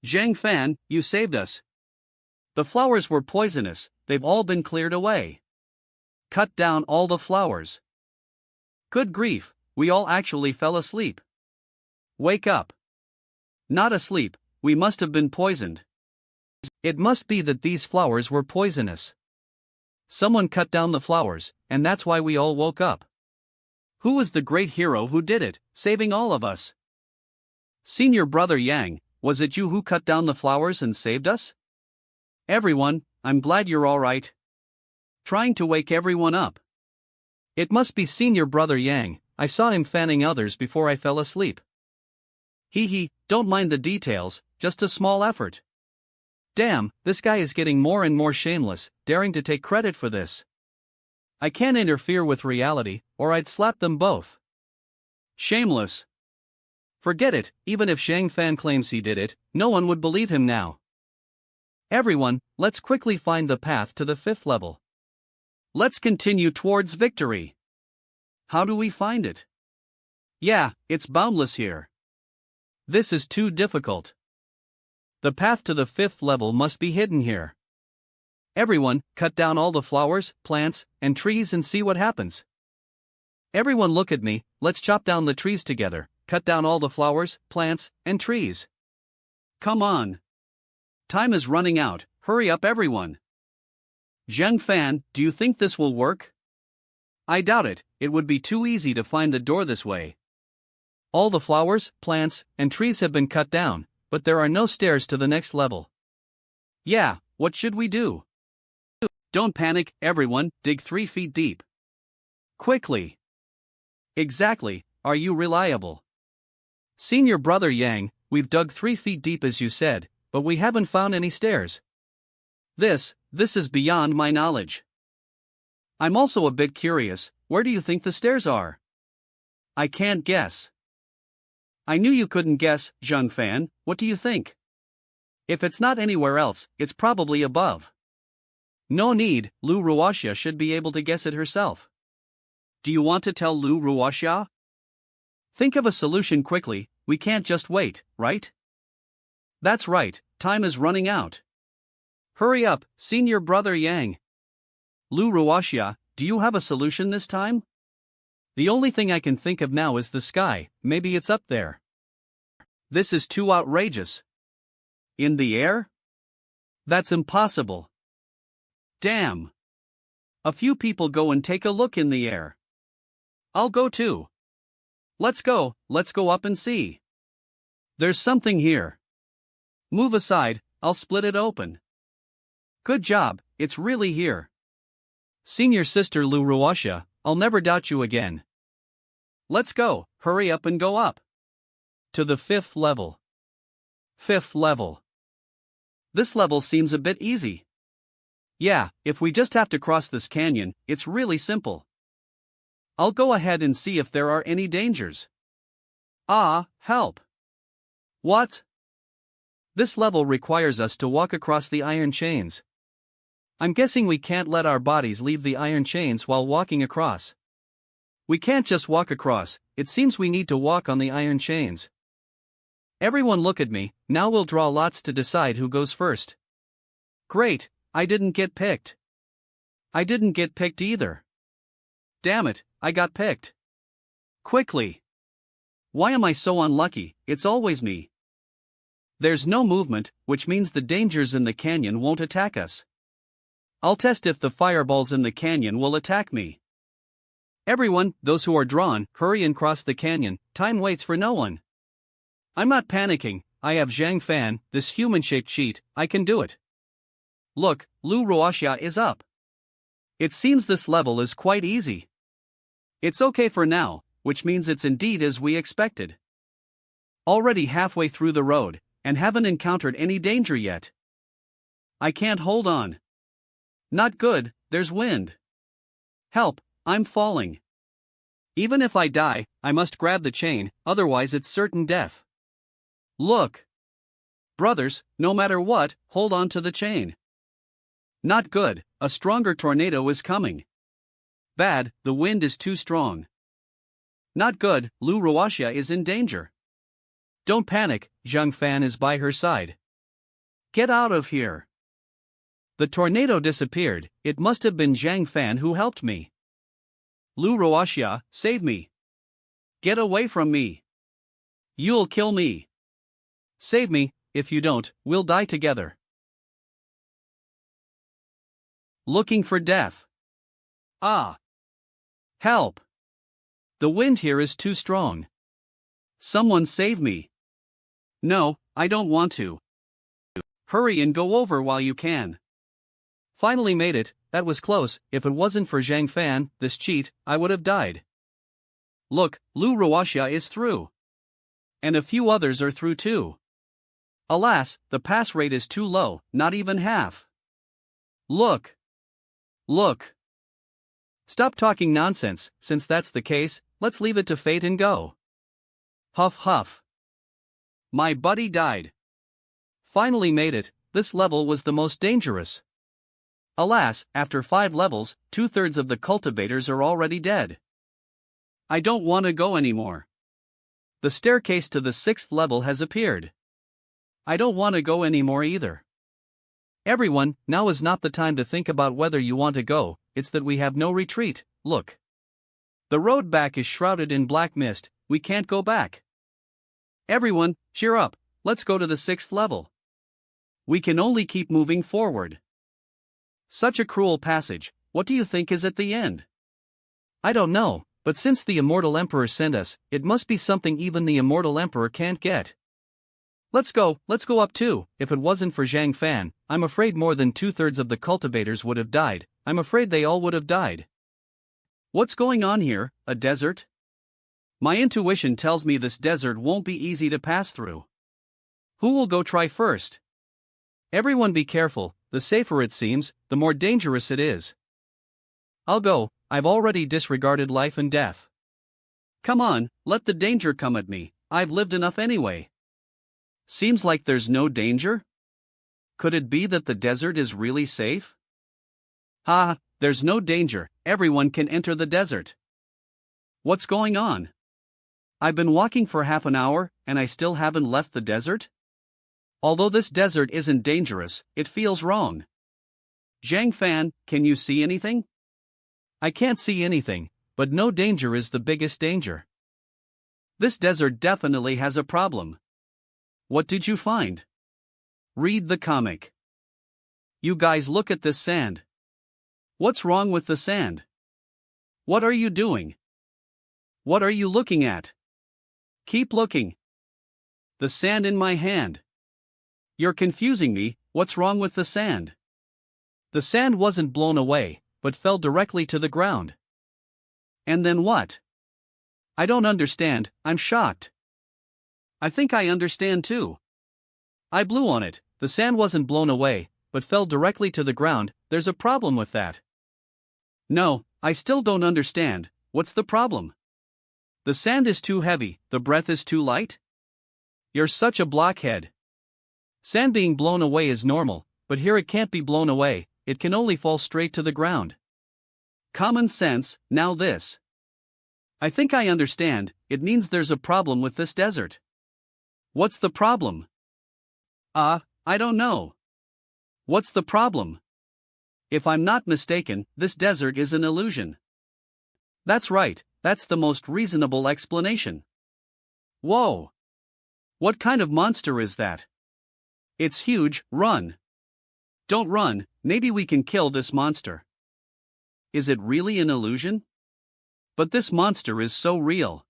Zhang Fan, you saved us. The flowers were poisonous, they've all been cleared away. Cut down all the flowers. Good grief, we all actually fell asleep. Wake up. Not asleep, we must have been poisoned. It must be that these flowers were poisonous. Someone cut down the flowers, and that's why we all woke up. Who was the great hero who did it, saving all of us? Senior brother Yang, was it you who cut down the flowers and saved us? Everyone, I'm glad you're all right. Trying to wake everyone up. It must be senior brother Yang, I saw him fanning others before I fell asleep. Hee, don't mind the details, just a small effort. Damn, this guy is getting more and more shameless, daring to take credit for this. I can't interfere with reality, or I'd slap them both. Shameless. Forget it, even if Zhang Fan claims he did it, no one would believe him now. Everyone, let's quickly find the path to the 5th level. Let's continue towards victory. How do we find it? Yeah, it's boundless here. This is too difficult. The path to the 5th level must be hidden here. Everyone, cut down all the flowers, plants, and trees and see what happens. Everyone look at me, let's chop down the trees together, cut down all the flowers, plants, and trees. Come on. Time is running out, hurry up everyone. Zhang Fan, do you think this will work? I doubt it, it would be too easy to find the door this way. All the flowers, plants, and trees have been cut down, but there are no stairs to the next level. Yeah, what should we do? Don't panic, everyone, dig 3 feet deep. Quickly. Exactly, are you reliable? Senior brother Yang, we've dug 3 feet deep as you said, but we haven't found any stairs. This is beyond my knowledge. I'm also a bit curious, where do you think the stairs are? I can't guess. I knew you couldn't guess, Zhang Fan, what do you think? If it's not anywhere else, it's probably above. No need, Lu Ruoxia should be able to guess it herself. Do you want to tell Lu Ruoxia? Think of a solution quickly, we can't just wait, right? That's right, time is running out. Hurry up, senior brother Yang. Lu Ruoxia, do you have a solution this time? The only thing I can think of now is the sky, maybe it's up there. This is too outrageous. In the air? That's impossible. Damn. A few people go and take a look in the air. I'll go too. Let's go up and see. There's something here. Move aside, I'll split it open. Good job, it's really here. Senior Sister Lu Ruasha, I'll never doubt you again. Let's go, hurry up and go up. To the 5th level. 5th level. This level seems a bit easy. Yeah, if we just have to cross this canyon, it's really simple. I'll go ahead and see if there are any dangers. Ah, help. What? This level requires us to walk across the iron chains. I'm guessing we can't let our bodies leave the iron chains while walking across. We can't just walk across, it seems we need to walk on the iron chains. Everyone look at me, now we'll draw lots to decide who goes first. Great, I didn't get picked. I didn't get picked either. Damn it, I got picked. Quickly. Why am I so unlucky? It's always me. There's no movement, which means the dangers in the canyon won't attack us. I'll test if the fireballs in the canyon will attack me. Everyone, those who are drawn, hurry and cross the canyon, time waits for no one. I'm not panicking, I have Zhang Fan, this human-shaped cheat, I can do it. Look, Lu Ruoxia is up. It seems this level is quite easy. It's okay for now, which means it's indeed as we expected. Already halfway through the road, and haven't encountered any danger yet. I can't hold on. Not good, there's wind. Help, I'm falling. Even if I die, I must grab the chain, otherwise it's certain death. Look. Brothers, no matter what, hold on to the chain. Not good, a stronger tornado is coming. Bad, the wind is too strong. Not good, Lu Ruoxia is in danger. Don't panic, Zhang Fan is by her side. Get out of here. The tornado disappeared, it must have been Zhang Fan who helped me. Lu Ruoxia, save me. Get away from me. You'll kill me. Save me, if you don't, we'll die together. Looking for death. Ah. Help. The wind here is too strong. Someone save me. No, I don't want to. Hurry and go over while you can. Finally made it, that was close, if it wasn't for Zhang Fan, this cheat, I would have died. Look, Lu Ruoxia is through. And a few others are through too. Alas, the pass rate is too low, not even half. Look. Look. Stop talking nonsense, since that's the case, let's leave it to fate and go. Huff huff. My buddy died. Finally made it, this level was the most dangerous. Alas, after 5 levels, 2/3 of the cultivators are already dead. I don't want to go anymore. The staircase to the 6th level has appeared. I don't want to go anymore either. Everyone, now is not the time to think about whether you want to go, it's that we have no retreat, look. The road back is shrouded in black mist, we can't go back. Everyone, cheer up, let's go to the 6th level. We can only keep moving forward. Such a cruel passage, what do you think is at the end? I don't know, but since the Immortal Emperor sent us, it must be something even the Immortal Emperor can't get. Let's go up too, if it wasn't for Zhang Fan, I'm afraid more than 2/3 of the cultivators would have died, I'm afraid they all would have died. What's going on here, a desert? My intuition tells me this desert won't be easy to pass through. Who will go try first? Everyone be careful, the safer it seems, the more dangerous it is. I'll go, I've already disregarded life and death. Come on, let the danger come at me, I've lived enough anyway. Seems like there's no danger? Could it be that the desert is really safe? Ha, there's no danger, everyone can enter the desert. What's going on? I've been walking for half an hour, and I still haven't left the desert? Although this desert isn't dangerous, it feels wrong. Zhang Fan, can you see anything? I can't see anything, but no danger is the biggest danger. This desert definitely has a problem. What did you find? Read the comic. You guys look at this sand. What's wrong with the sand? What are you doing? What are you looking at? Keep looking. The sand in my hand. You're confusing me, what's wrong with the sand? The sand wasn't blown away, but fell directly to the ground. And then what? I don't understand, I'm shocked. I think I understand too. I blew on it, the sand wasn't blown away, but fell directly to the ground. There's a problem with that. No, I still don't understand, what's the problem? The sand is too heavy, the breath is too light? You're such a blockhead. Sand being blown away is normal, but here it can't be blown away, it can only fall straight to the ground. Common sense, now this. I think I understand, it means there's a problem with this desert. What's the problem? I don't know. What's the problem? If I'm not mistaken, this desert is an illusion. That's right, that's the most reasonable explanation. Whoa! What kind of monster is that? It's huge, run. Don't run, maybe we can kill this monster. Is it really an illusion? But this monster is so real.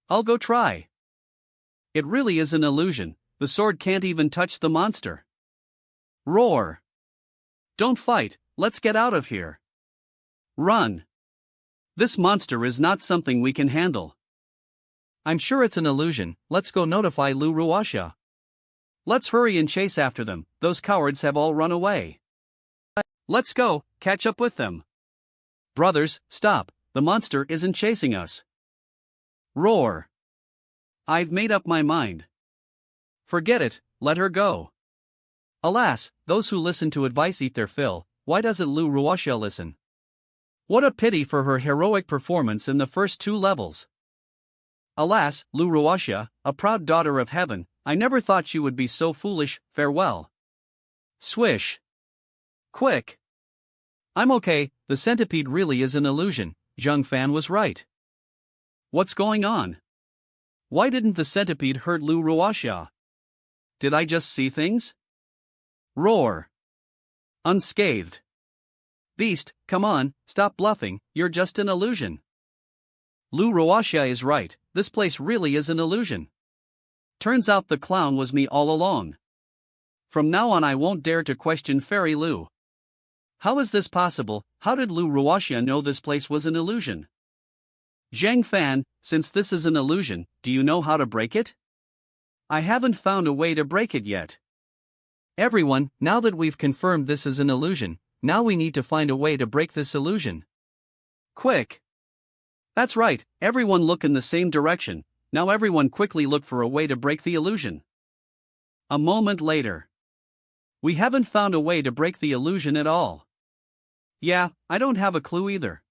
I'll go try. It really is an illusion, the sword can't even touch the monster. Roar! Don't fight, let's get out of here. Run! This monster is not something we can handle. I'm sure it's an illusion, let's go notify Lu Ruasha. Let's hurry and chase after them, those cowards have all run away. Let's go, catch up with them. Brothers, stop, the monster isn't chasing us. Roar! I've made up my mind. Forget it, let her go. Alas, those who listen to advice eat their fill, why doesn't Lu Ruasha listen? What a pity for her heroic performance in the first 2 levels. Alas, Lu Ruasha, a proud daughter of heaven, I never thought she would be so foolish, farewell. Swish. Quick. I'm okay, the centipede really is an illusion, Zheng Fan was right. What's going on? Why didn't the centipede hurt Lu Ruasha? Did I just see things? Roar. Unscathed. Beast, come on, stop bluffing, you're just an illusion. Lu Ruasha is right, this place really is an illusion. Turns out the clown was me all along. From now on I won't dare to question Fairy Lu. How is this possible? How did Lu Ruasha know this place was an illusion? Zhang Fan, since this is an illusion, do you know how to break it? I haven't found a way to break it yet. Everyone, now that we've confirmed this is an illusion, now we need to find a way to break this illusion. Quick! That's right, everyone look in the same direction, now everyone quickly look for a way to break the illusion. A moment later. We haven't found a way to break the illusion at all. Yeah, I don't have a clue either.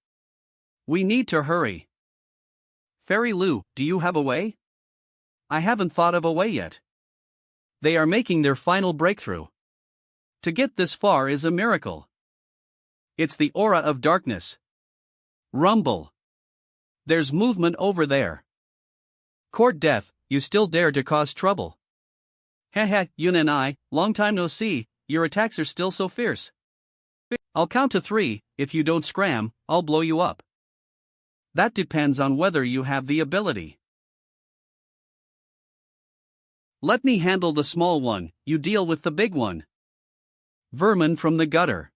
We need to hurry. Fairy Lu, do you have a way? I haven't thought of a way yet. They are making their final breakthrough. To get this far is a miracle. It's the aura of darkness. Rumble. There's movement over there. Court Death, you still dare to cause trouble. Heh, Yun and I, long time no see, your attacks are still so fierce. I'll count to 3, if you don't scram, I'll blow you up. That depends on whether you have the ability. Let me handle the small one, you deal with the big one. Vermin from the gutter.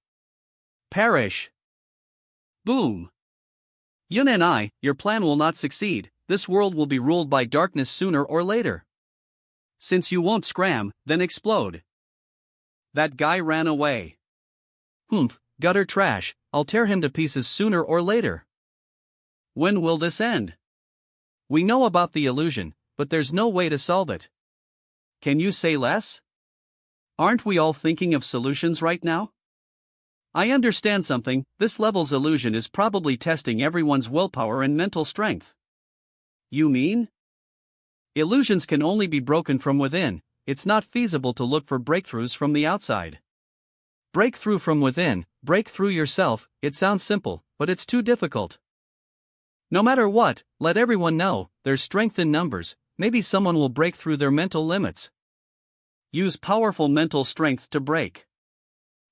Perish. Boom. Yun and I, your plan will not succeed, this world will be ruled by darkness sooner or later. Since you won't scram, then explode. That guy ran away. Humph, gutter trash, I'll tear him to pieces sooner or later. When will this end? We know about the illusion, but there's no way to solve it. Can you say less? Aren't we all thinking of solutions right now? I understand something, this level's illusion is probably testing everyone's willpower and mental strength. You mean? Illusions can only be broken from within, it's not feasible to look for breakthroughs from the outside. Breakthrough from within, break through yourself, it sounds simple, but it's too difficult. No matter what, let everyone know, there's strength in numbers, maybe someone will break through their mental limits. Use powerful mental strength to break.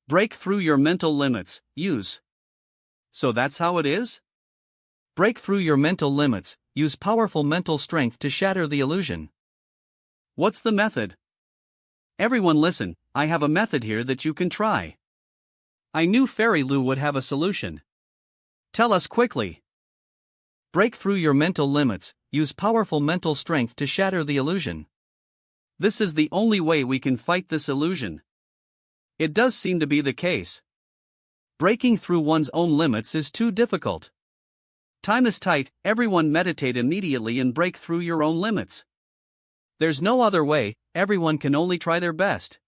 Break through your mental limits, use. So that's how it is? Break through your mental limits, use powerful mental strength to shatter the illusion. What's the method? Everyone listen, I have a method here that you can try. I knew Fairy Lou would have a solution. Tell us quickly. Break through your mental limits, use powerful mental strength to shatter the illusion. This is the only way we can fight this illusion. It does seem to be the case. Breaking through one's own limits is too difficult. Time is tight, everyone meditate immediately and break through your own limits. There's no other way, everyone can only try their best.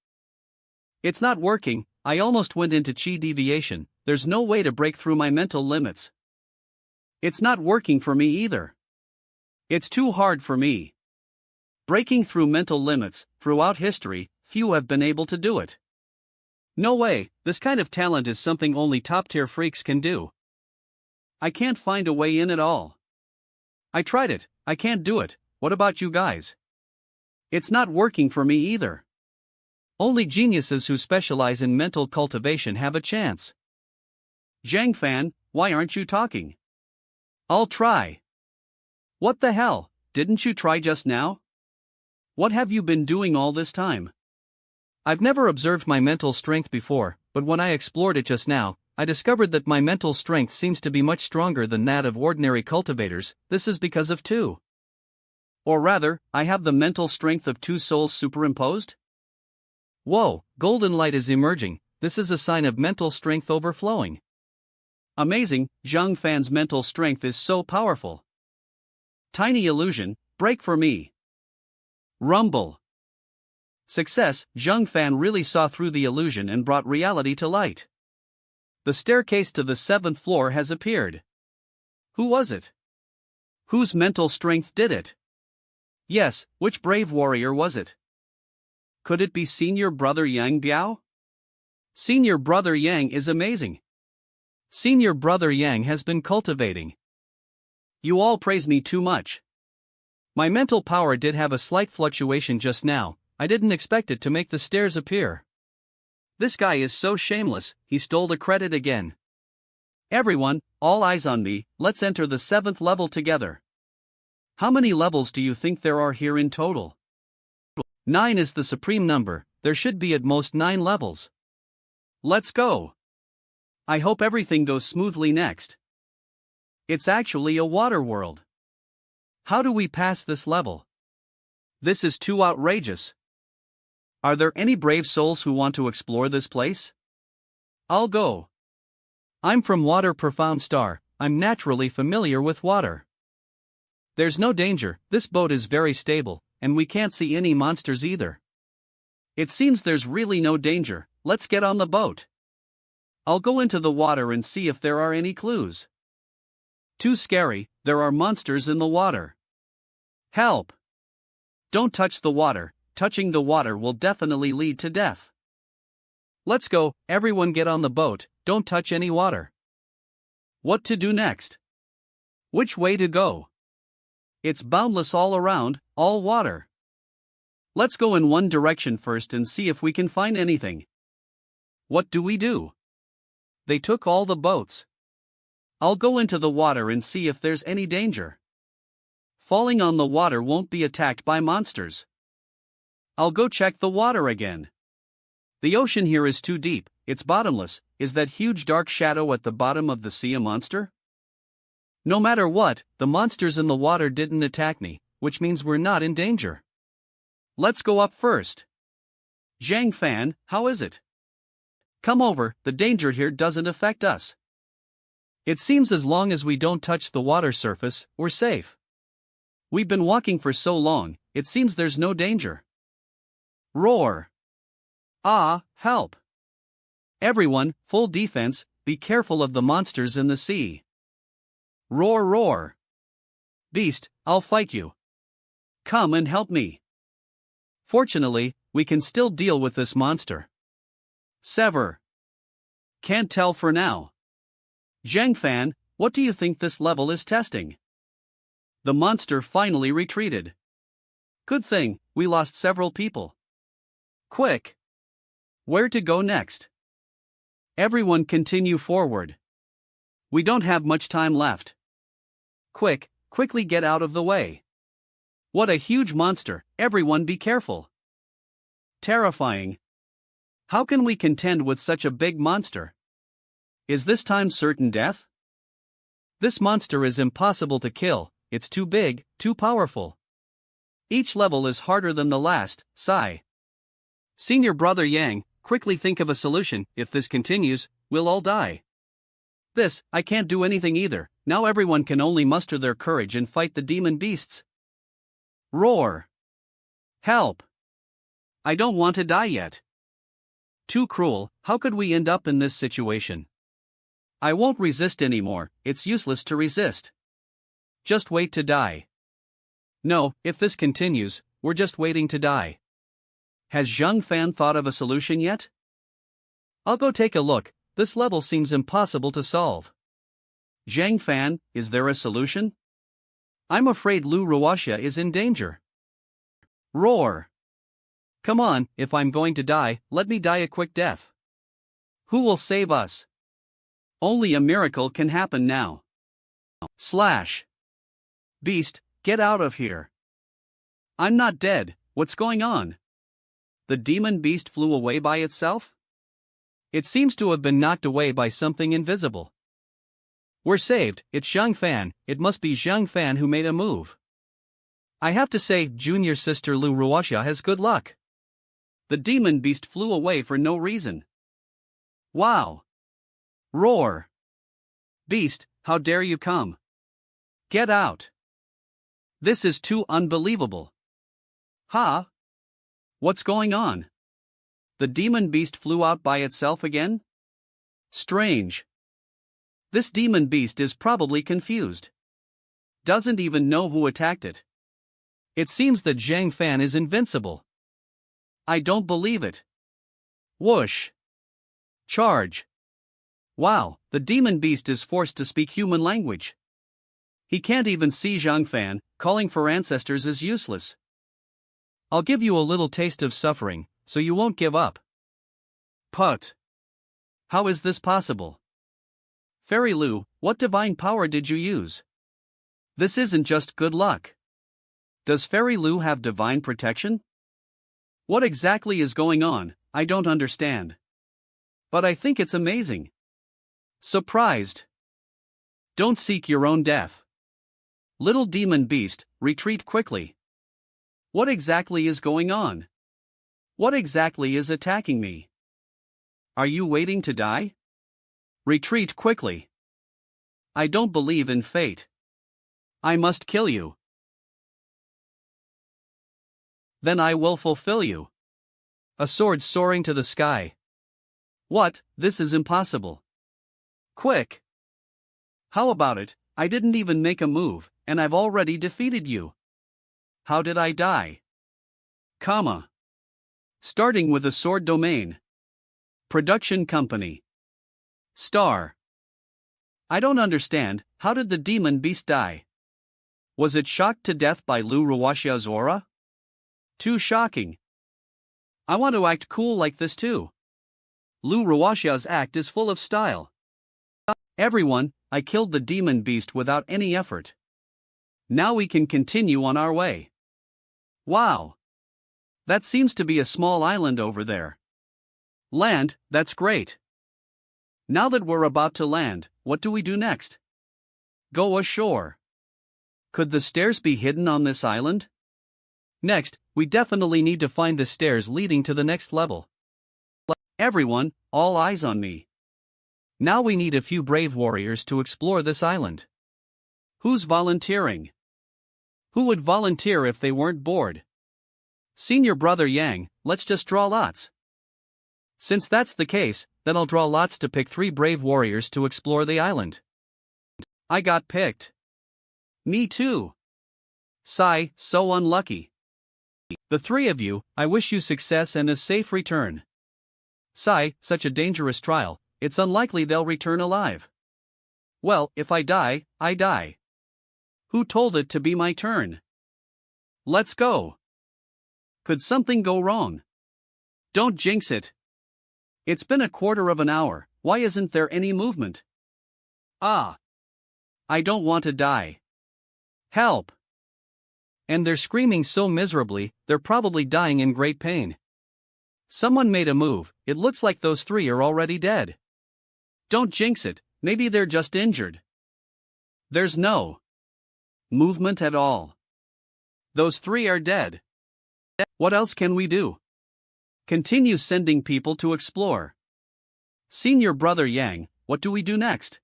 It's not working, I almost went into chi deviation, there's no way to break through my mental limits. It's not working for me either. It's too hard for me. Breaking through mental limits, throughout history, few have been able to do it. No way, this kind of talent is something only top-tier freaks can do. I can't find a way in at all. I tried it, I can't do it, what about you guys? It's not working for me either. Only geniuses who specialize in mental cultivation have a chance. Zhang Fan, why aren't you talking? I'll try. What the hell, didn't you try just now? What have you been doing all this time? I've never observed my mental strength before, but when I explored it just now, I discovered that my mental strength seems to be much stronger than that of ordinary cultivators. This is because of two. Or rather, I have the mental strength of two souls superimposed? Whoa, golden light is emerging, this is a sign of mental strength overflowing. Amazing, Zhang Fan's mental strength is so powerful. Tiny illusion, break for me. Rumble. Success, Zhang Fan really saw through the illusion and brought reality to light. The staircase to the 7th floor has appeared. Who was it? Whose mental strength did it? Yes, which brave warrior was it? Could it be Senior Brother Yang Biao? Senior Brother Yang is amazing. Senior Brother Yang has been cultivating. You all praise me too much. My mental power did have a slight fluctuation just now, I didn't expect it to make the stairs appear. This guy is so shameless, he stole the credit again. Everyone, all eyes on me, let's enter the 7th level together. How many levels do you think there are here in total? 9 is the supreme number, there should be at most 9 levels. Let's go. I hope everything goes smoothly next. It's actually a water world. How do we pass this level? This is too outrageous. Are there any brave souls who want to explore this place? I'll go. I'm from Water Profound Star, I'm naturally familiar with water. There's no danger, this boat is very stable, and we can't see any monsters either. It seems there's really no danger, let's get on the boat. I'll go into the water and see if there are any clues. Too scary, there are monsters in the water. Help! Don't touch the water, touching the water will definitely lead to death. Let's go, everyone get on the boat, don't touch any water. What to do next? Which way to go? It's boundless all around, all water. Let's go in one direction first and see if we can find anything. What do we do? They took all the boats. I'll go into the water and see if there's any danger. Falling on the water won't be attacked by monsters. I'll go check the water again. The ocean here is too deep, it's bottomless. Is that huge dark shadow at the bottom of the sea a monster? No matter what, the monsters in the water didn't attack me, which means we're not in danger. Let's go up first. Zhang Fan, how is it? Come over, the danger here doesn't affect us. It seems as long as we don't touch the water surface, we're safe. We've been walking for so long, it seems there's no danger. Roar! Ah, help! Everyone, full defense, be careful of the monsters in the sea. Roar, roar! Beast, I'll fight you. Come and help me. Fortunately, we can still deal with this monster. Sever. Can't tell for now. Zhang Fan, what do you think this level is testing? The monster finally retreated. Good thing, we lost several people. Quick! Where to go next? Everyone continue forward. We don't have much time left. Quickly get out of the way. What a huge monster, everyone be careful. Terrifying. How can we contend with such a big monster? Is this time certain death? This monster is impossible to kill, it's too big, too powerful. Each level is harder than the last, sigh. Senior brother Yang, quickly think of a solution. If this continues, we'll all die. This, I can't do anything either, now everyone can only muster their courage and fight the demon beasts. Roar. Help. I don't want to die yet. Too cruel, how could we end up in this situation? I won't resist anymore, it's useless to resist. Just wait to die. No, if this continues, we're just waiting to die. Has Zhang Fan thought of a solution yet? I'll go take a look, this level seems impossible to solve. Zhang Fan, is there a solution? I'm afraid Lu Ruoxia is in danger. Roar. Come on, if I'm going to die, let me die a quick death. Who will save us? Only a miracle can happen now. Slash. Beast, get out of here. I'm not dead, what's going on? The demon beast flew away by itself? It seems to have been knocked away by something invisible. We're saved, it's Zhang Fan, it must be Zhang Fan who made a move. I have to say, junior sister Lu Ruoxia has good luck. The demon beast flew away for no reason. Wow. Roar. Beast, how dare you come? Get out. This is too unbelievable. Ha? What's going on? The demon beast flew out by itself again? Strange. This demon beast is probably confused. Doesn't even know who attacked it. It seems that Zhang Fan is invincible. I don't believe it. Whoosh. Charge. Wow, the demon beast is forced to speak human language. He can't even see Zhang Fan, calling for ancestors is useless. I'll give you a little taste of suffering, so you won't give up. Put. How is this possible? Fairy Lu, what divine power did you use? This isn't just good luck. Does Fairy Lu have divine protection? What exactly is going on? I don't understand. But I think it's amazing. Surprised. Don't seek your own death. Little demon beast, retreat quickly. What exactly is going on? What exactly is attacking me? Are you waiting to die? Retreat quickly. I don't believe in fate. I must kill you. Then I will fulfill you. A sword soaring to the sky. What, this is impossible. Quick. How about it, I didn't even make a move, and I've already defeated you. How did I die? Comma. Starting with a sword domain. Production company. Star. I don't understand, how did the demon beast die? Was it shocked to death by Lu Ruoxia's aura? Too shocking. I want to act cool like this too. Lu Ruoxia's act is full of style. Everyone, I killed the demon beast without any effort. Now we can continue on our way. Wow. That seems to be a small island over there. Land, that's great. Now that we're about to land, what do we do next? Go ashore. Could the stairs be hidden on this island? Next, we definitely need to find the stairs leading to the next level. Everyone, all eyes on me. Now we need a few brave warriors to explore this island. Who's volunteering? Who would volunteer if they weren't bored? Senior brother Yang, let's just draw lots. Since that's the case, then I'll draw lots to pick 3 brave warriors to explore the island. I got picked. Me too. Sigh, so unlucky. The 3 of you, I wish you success and a safe return. Sigh, such a dangerous trial, it's unlikely they'll return alive. Well, if I die, I die. Who told it to be my turn? Let's go. Could something go wrong? Don't jinx it. It's been a quarter of an hour, why isn't there any movement? Ah. I don't want to die. Help. And they're screaming so miserably, they're probably dying in great pain. Someone made a move, it looks like those three are already dead. Don't jinx it, maybe they're just injured. There's no movement at all. Those three are dead. What else can we do? Continue sending people to explore. Senior brother Yang, what do we do next?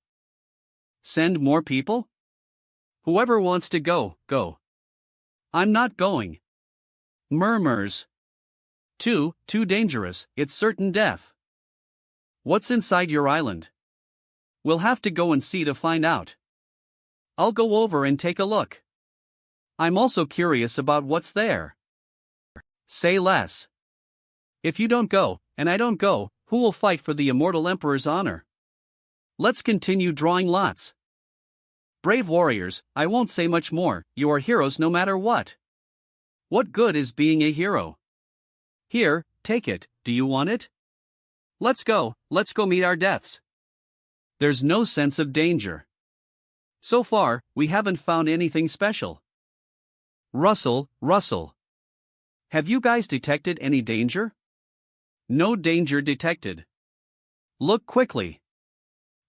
Send more people? Whoever wants to go, go. I'm not going. Murmurs. Too dangerous, it's certain death. What's inside your island? We'll have to go and see to find out. I'll go over and take a look. I'm also curious about what's there. Say less. If you don't go, and I don't go, who will fight for the immortal emperor's honor? Let's continue drawing lots. Brave warriors, I won't say much more, you are heroes no matter what. What good is being a hero? Here, take it, do you want it? Let's go meet our deaths. There's no sense of danger. So far, we haven't found anything special. Russell. Have you guys detected any danger? No danger detected. Look quickly.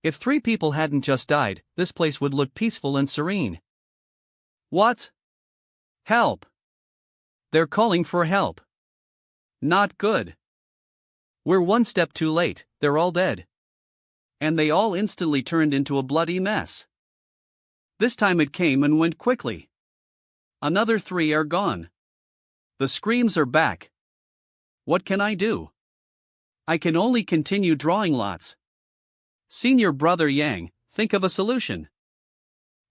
If 3 people hadn't just died, this place would look peaceful and serene. What? Help! They're calling for help. Not good. We're one step too late, they're all dead. And they all instantly turned into a bloody mess. This time it came and went quickly. Another 3 are gone. The screams are back. What can I do? I can only continue drawing lots. Senior brother Yang, think of a solution.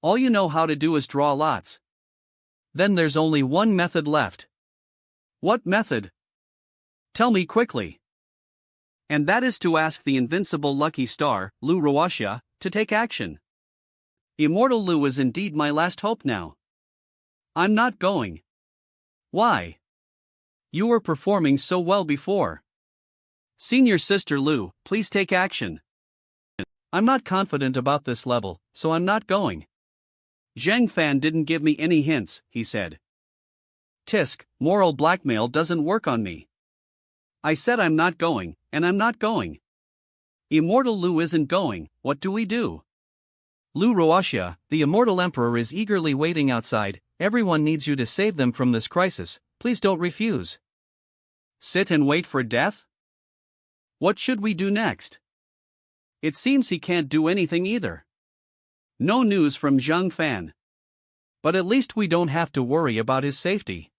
All you know how to do is draw lots. Then there's only one method left. What method? Tell me quickly. And that is to ask the invincible lucky star, Lu Ruoxia, to take action. Immortal Lu is indeed my last hope now. I'm not going. Why? You were performing so well before. Senior sister Lu, please take action. I'm not confident about this level, so I'm not going. Zhang Fan didn't give me any hints, he said. Tisk, moral blackmail doesn't work on me. I said I'm not going, and I'm not going. Immortal Lu isn't going, what do we do? Lu Ruoxia, the immortal emperor is eagerly waiting outside, everyone needs you to save them from this crisis, please don't refuse. Sit and wait for death? What should we do next? It seems he can't do anything either. No news from Zhang Fan. But at least we don't have to worry about his safety.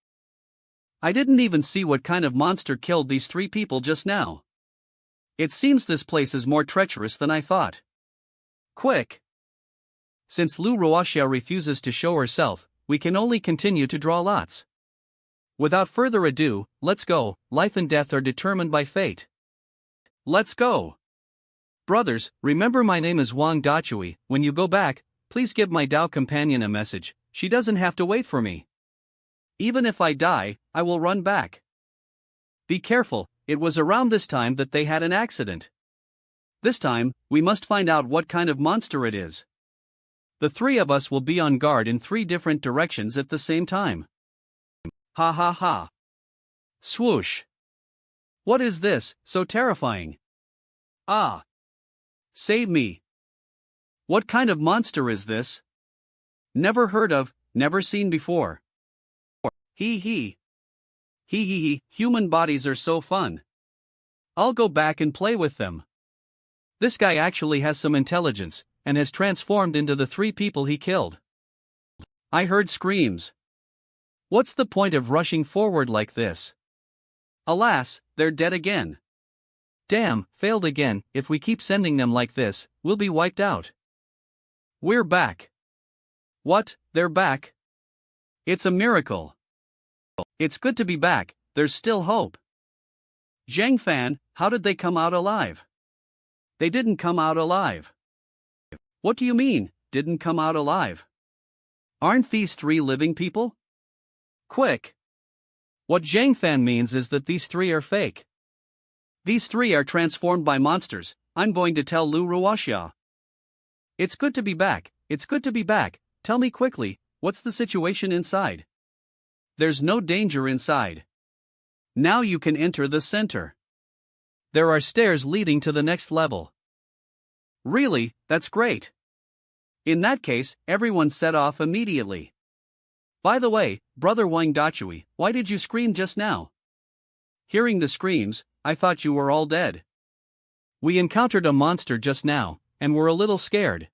I didn't even see what kind of monster killed these 3 people just now. It seems this place is more treacherous than I thought. Quick! Since Lu Ruoxia refuses to show herself, we can only continue to draw lots. Without further ado, let's go, life and death are determined by fate. Let's go! Brothers, remember my name is Wang Dachui, when you go back, please give my Dao companion a message, she doesn't have to wait for me. Even if I die, I will run back. Be careful, it was around this time that they had an accident. This time, we must find out what kind of monster it is. The 3 of us will be on guard in 3 different directions at the same time. Ha ha ha. Swoosh. What is this, so terrifying? Ah. Save me. What kind of monster is this? Never heard of, never seen before. Hee hee. Hee hee hee, human bodies are so fun. I'll go back and play with them. This guy actually has some intelligence, and has transformed into the 3 people he killed. I heard screams. What's the point of rushing forward like this? Alas, they're dead again. Damn, failed again, if we keep sending them like this, we'll be wiped out. We're back. What, they're back? It's a miracle. It's good to be back, there's still hope. Zhang Fan, how did they come out alive? They didn't come out alive. What do you mean, didn't come out alive? Aren't these 3 living people? Quick! What Zhang Fan means is that these 3 are fake. These 3 are transformed by monsters, I'm going to tell Lu Ruoxia. It's good to be back, it's good to be back, tell me quickly, what's the situation inside? There's no danger inside. Now you can enter the center. There are stairs leading to the next level. Really, that's great. In that case, everyone set off immediately. By the way, Brother Wang Dachui, why did you scream just now? Hearing the screams, I thought you were all dead. We encountered a monster just now, and were a little scared.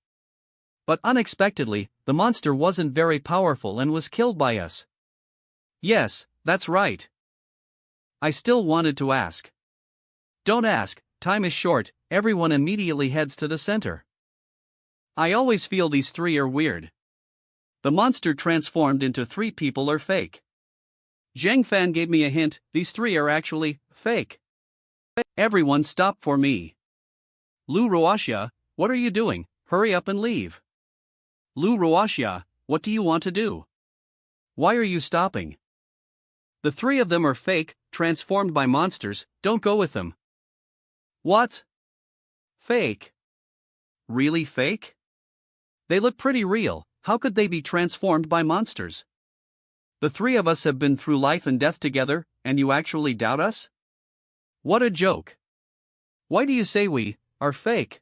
But unexpectedly, the monster wasn't very powerful and was killed by us. Yes, that's right. I still wanted to ask. Don't ask, time is short, everyone immediately heads to the center. I always feel these three are weird. The monster transformed into three people are fake. Zhang Fan gave me a hint, these three are actually fake. Everyone stop for me. Lu Ruoxia, what are you doing? Hurry up and leave. Lu Ruoxia, what do you want to do? Why are you stopping? The three of them are fake, transformed by monsters, don't go with them. What? Fake? Really fake? They look pretty real, how could they be transformed by monsters? The three of us have been through life and death together, and you actually doubt us? What a joke. Why do you say we are fake?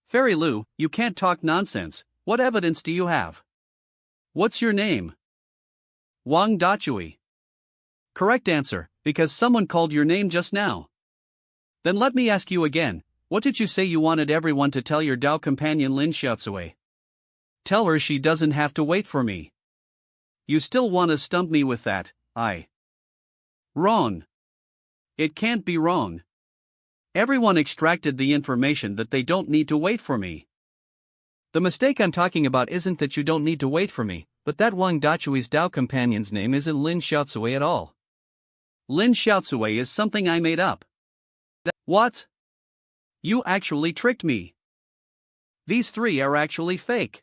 Fairy Lu, you can't talk nonsense, what evidence do you have? What's your name? Wang Dachui. Correct answer, because someone called your name just now. Then let me ask you again, what did you say you wanted everyone to tell your Dao companion Lin Xiaotsui? Tell her she doesn't have to wait for me. You still want to stump me with that, Wrong. It can't be wrong. Everyone extracted the information that they don't need to wait for me. The mistake I'm talking about isn't that you don't need to wait for me, but that Wang Dachui's Dao companion's name isn't Lin Xiaotsui at all. Lin Xiaotsui is something I made up. What? You actually tricked me. These three are actually fake.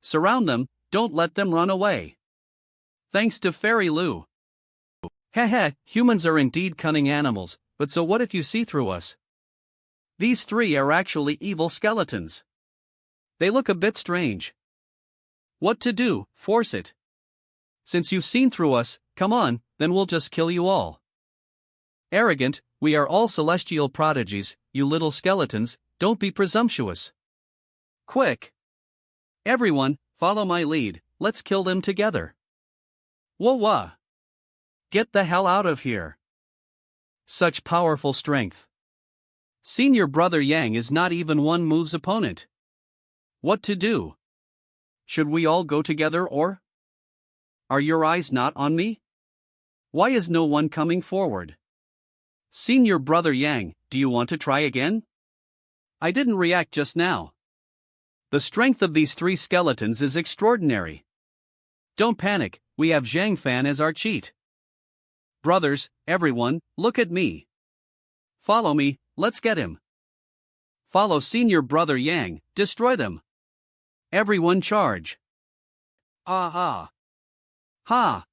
Surround them, don't let them run away. Thanks to Fairy Lu. Heh, humans are indeed cunning animals, but so what if you see through us? These three are actually evil skeletons. They look a bit strange. What to do? Force it. Since you've seen through us, come on, then we'll just kill you all. Arrogant, we are all celestial prodigies, you little skeletons, don't be presumptuous. Quick! Everyone, follow my lead, let's kill them together. Whoa! Get the hell out of here. Such powerful strength. Senior brother Yang is not even one move's opponent. What to do? Should we all go together or? Are your eyes not on me? Why is no one coming forward? Senior brother Yang, do you want to try again? I didn't react just now. The strength of these three skeletons is extraordinary. Don't panic, we have Zhang Fan as our cheat. Brothers, everyone, look at me. Follow me, let's get him. Follow senior brother Yang, destroy them. Everyone charge. Ha. Ha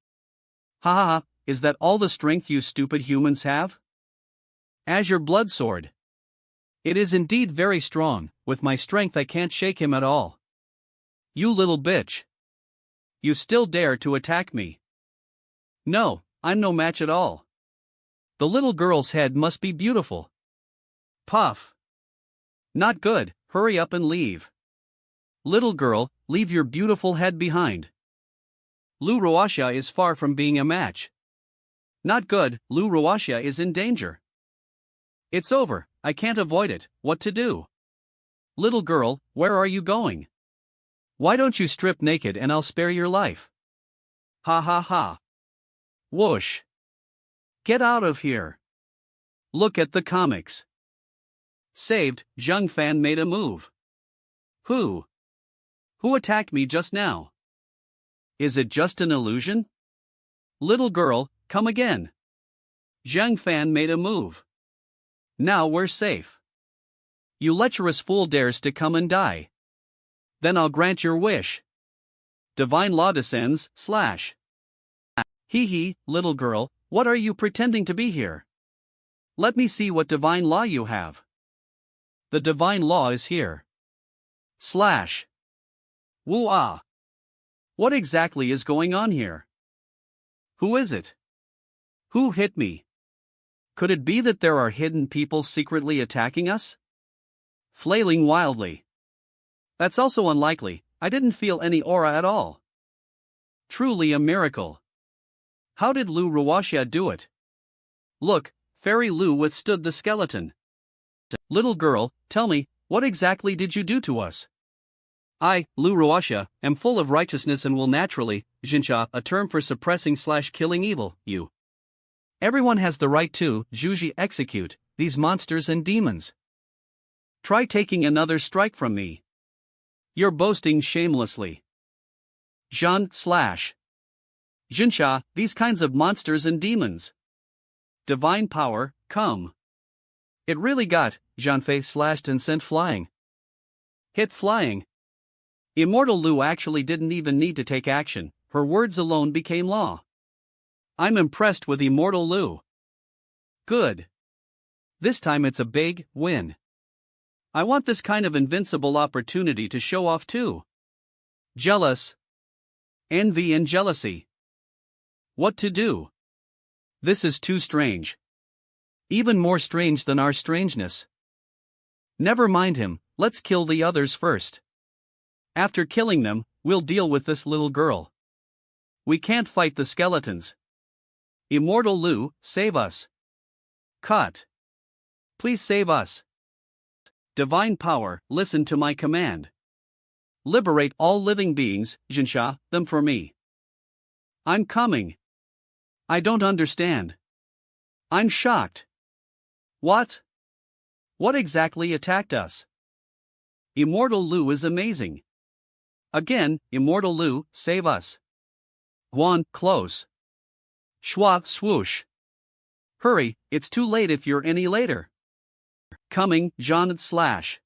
ha, is that all the strength you stupid humans have? Azure blood sword. It is indeed very strong, with my strength I can't shake him at all. You little bitch. You still dare to attack me. No, I'm no match at all. The little girl's head must be beautiful. Puff. Not good, hurry up and leave. Little girl, leave your beautiful head behind. Lu Ruoxia is far from being a match. Not good, Lu Ruoxia is in danger. It's over, I can't avoid it, what to do? Little girl, where are you going? Why don't you strip naked and I'll spare your life? Ha ha ha. Whoosh. Get out of here. Look at the comics. Saved, Zhang Fan made a move. Who? Who attacked me just now? Is it just an illusion? Little girl, come again. Zhang Fan made a move. Now we're safe. You lecherous fool dares to come and die. Then I'll grant your wish. Divine law descends, / Hee, little girl, what are you pretending to be here? Let me see what divine law you have. The divine law is here. / Woo-ah. What exactly is going on here? Who is it? Who hit me? Could it be that there are hidden people secretly attacking us? Flailing wildly. That's also unlikely, I didn't feel any aura at all. Truly a miracle. How did Lu Ruoxia do it? Look, Fairy Lu withstood the skeleton. Little girl, tell me, what exactly did you do to us? I, Lu Ruoxia, am full of righteousness and will naturally, Jinsha, a term for suppressing/killing evil, you. Everyone has the right to, Zhuji, execute these monsters and demons. Try taking another strike from me. You're boasting shamelessly. Jinsha, these kinds of monsters and demons. Divine power, come. It really got, Jianfei slashed and sent flying. Hit flying. Immortal Lu actually didn't even need to take action, her words alone became law. I'm impressed with Immortal Lu. Good. This time it's a big win. I want this kind of invincible opportunity to show off too. Jealous. Envy and jealousy. What to do? This is too strange. Even more strange than our strangeness. Never mind him, let's kill the others first. After killing them, we'll deal with this little girl. We can't fight the skeletons. Immortal Lu, save us. Cut. Please save us. Divine power, listen to my command. Liberate all living beings, Jinsha, them for me. I'm coming. I don't understand. I'm shocked. What? What exactly attacked us? Immortal Lu is amazing. Again, Immortal Lu, save us. Guan, close. Shua, swoosh. Hurry, it's too late if you're any later. Coming, John slash.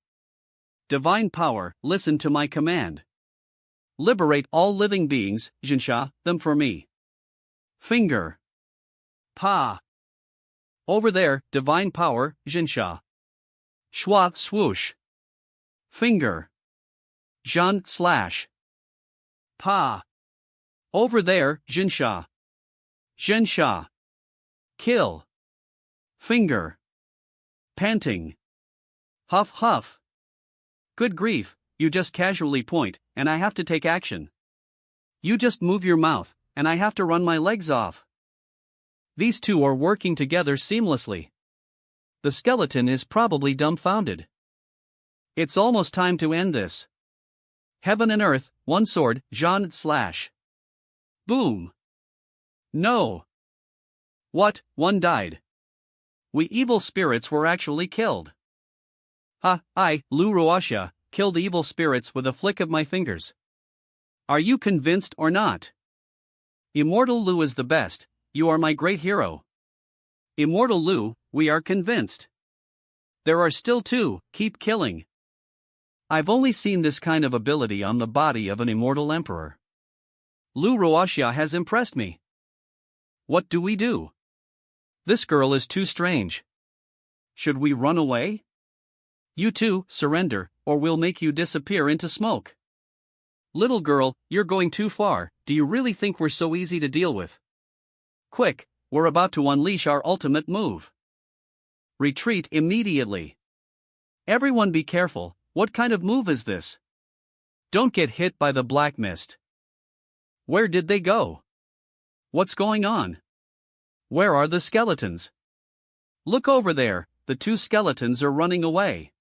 Divine power, listen to my command. Liberate all living beings, Jinsha, them for me. Finger. Pa. Over there, divine power, Jinsha. Shua, swoosh. Finger. John slash. Pa. Over there, Jinsha. Jinsha. Kill. Finger. Panting. Huff huff. Good grief, you just casually point, and I have to take action. You just move your mouth, and I have to run my legs off. These two are working together seamlessly. The skeleton is probably dumbfounded. It's almost time to end this. Heaven and earth, one sword, Jean slash. Boom. No. What, one died. We evil spirits were actually killed. Ha, I, Lu Ruoxia, killed evil spirits with a flick of my fingers. Are you convinced or not? Immortal Lu is the best, you are my great hero. Immortal Lu, we are convinced. There are still two, keep killing. I've only seen this kind of ability on the body of an immortal emperor. Lu Ruoxia has impressed me. What do we do? This girl is too strange. Should we run away? You two, surrender, or we'll make you disappear into smoke. Little girl, you're going too far, do you really think we're so easy to deal with? Quick, we're about to unleash our ultimate move. Retreat immediately. Everyone be careful, what kind of move is this? Don't get hit by the black mist. Where did they go? What's going on? Where are the skeletons? Look over there, the two skeletons are running away.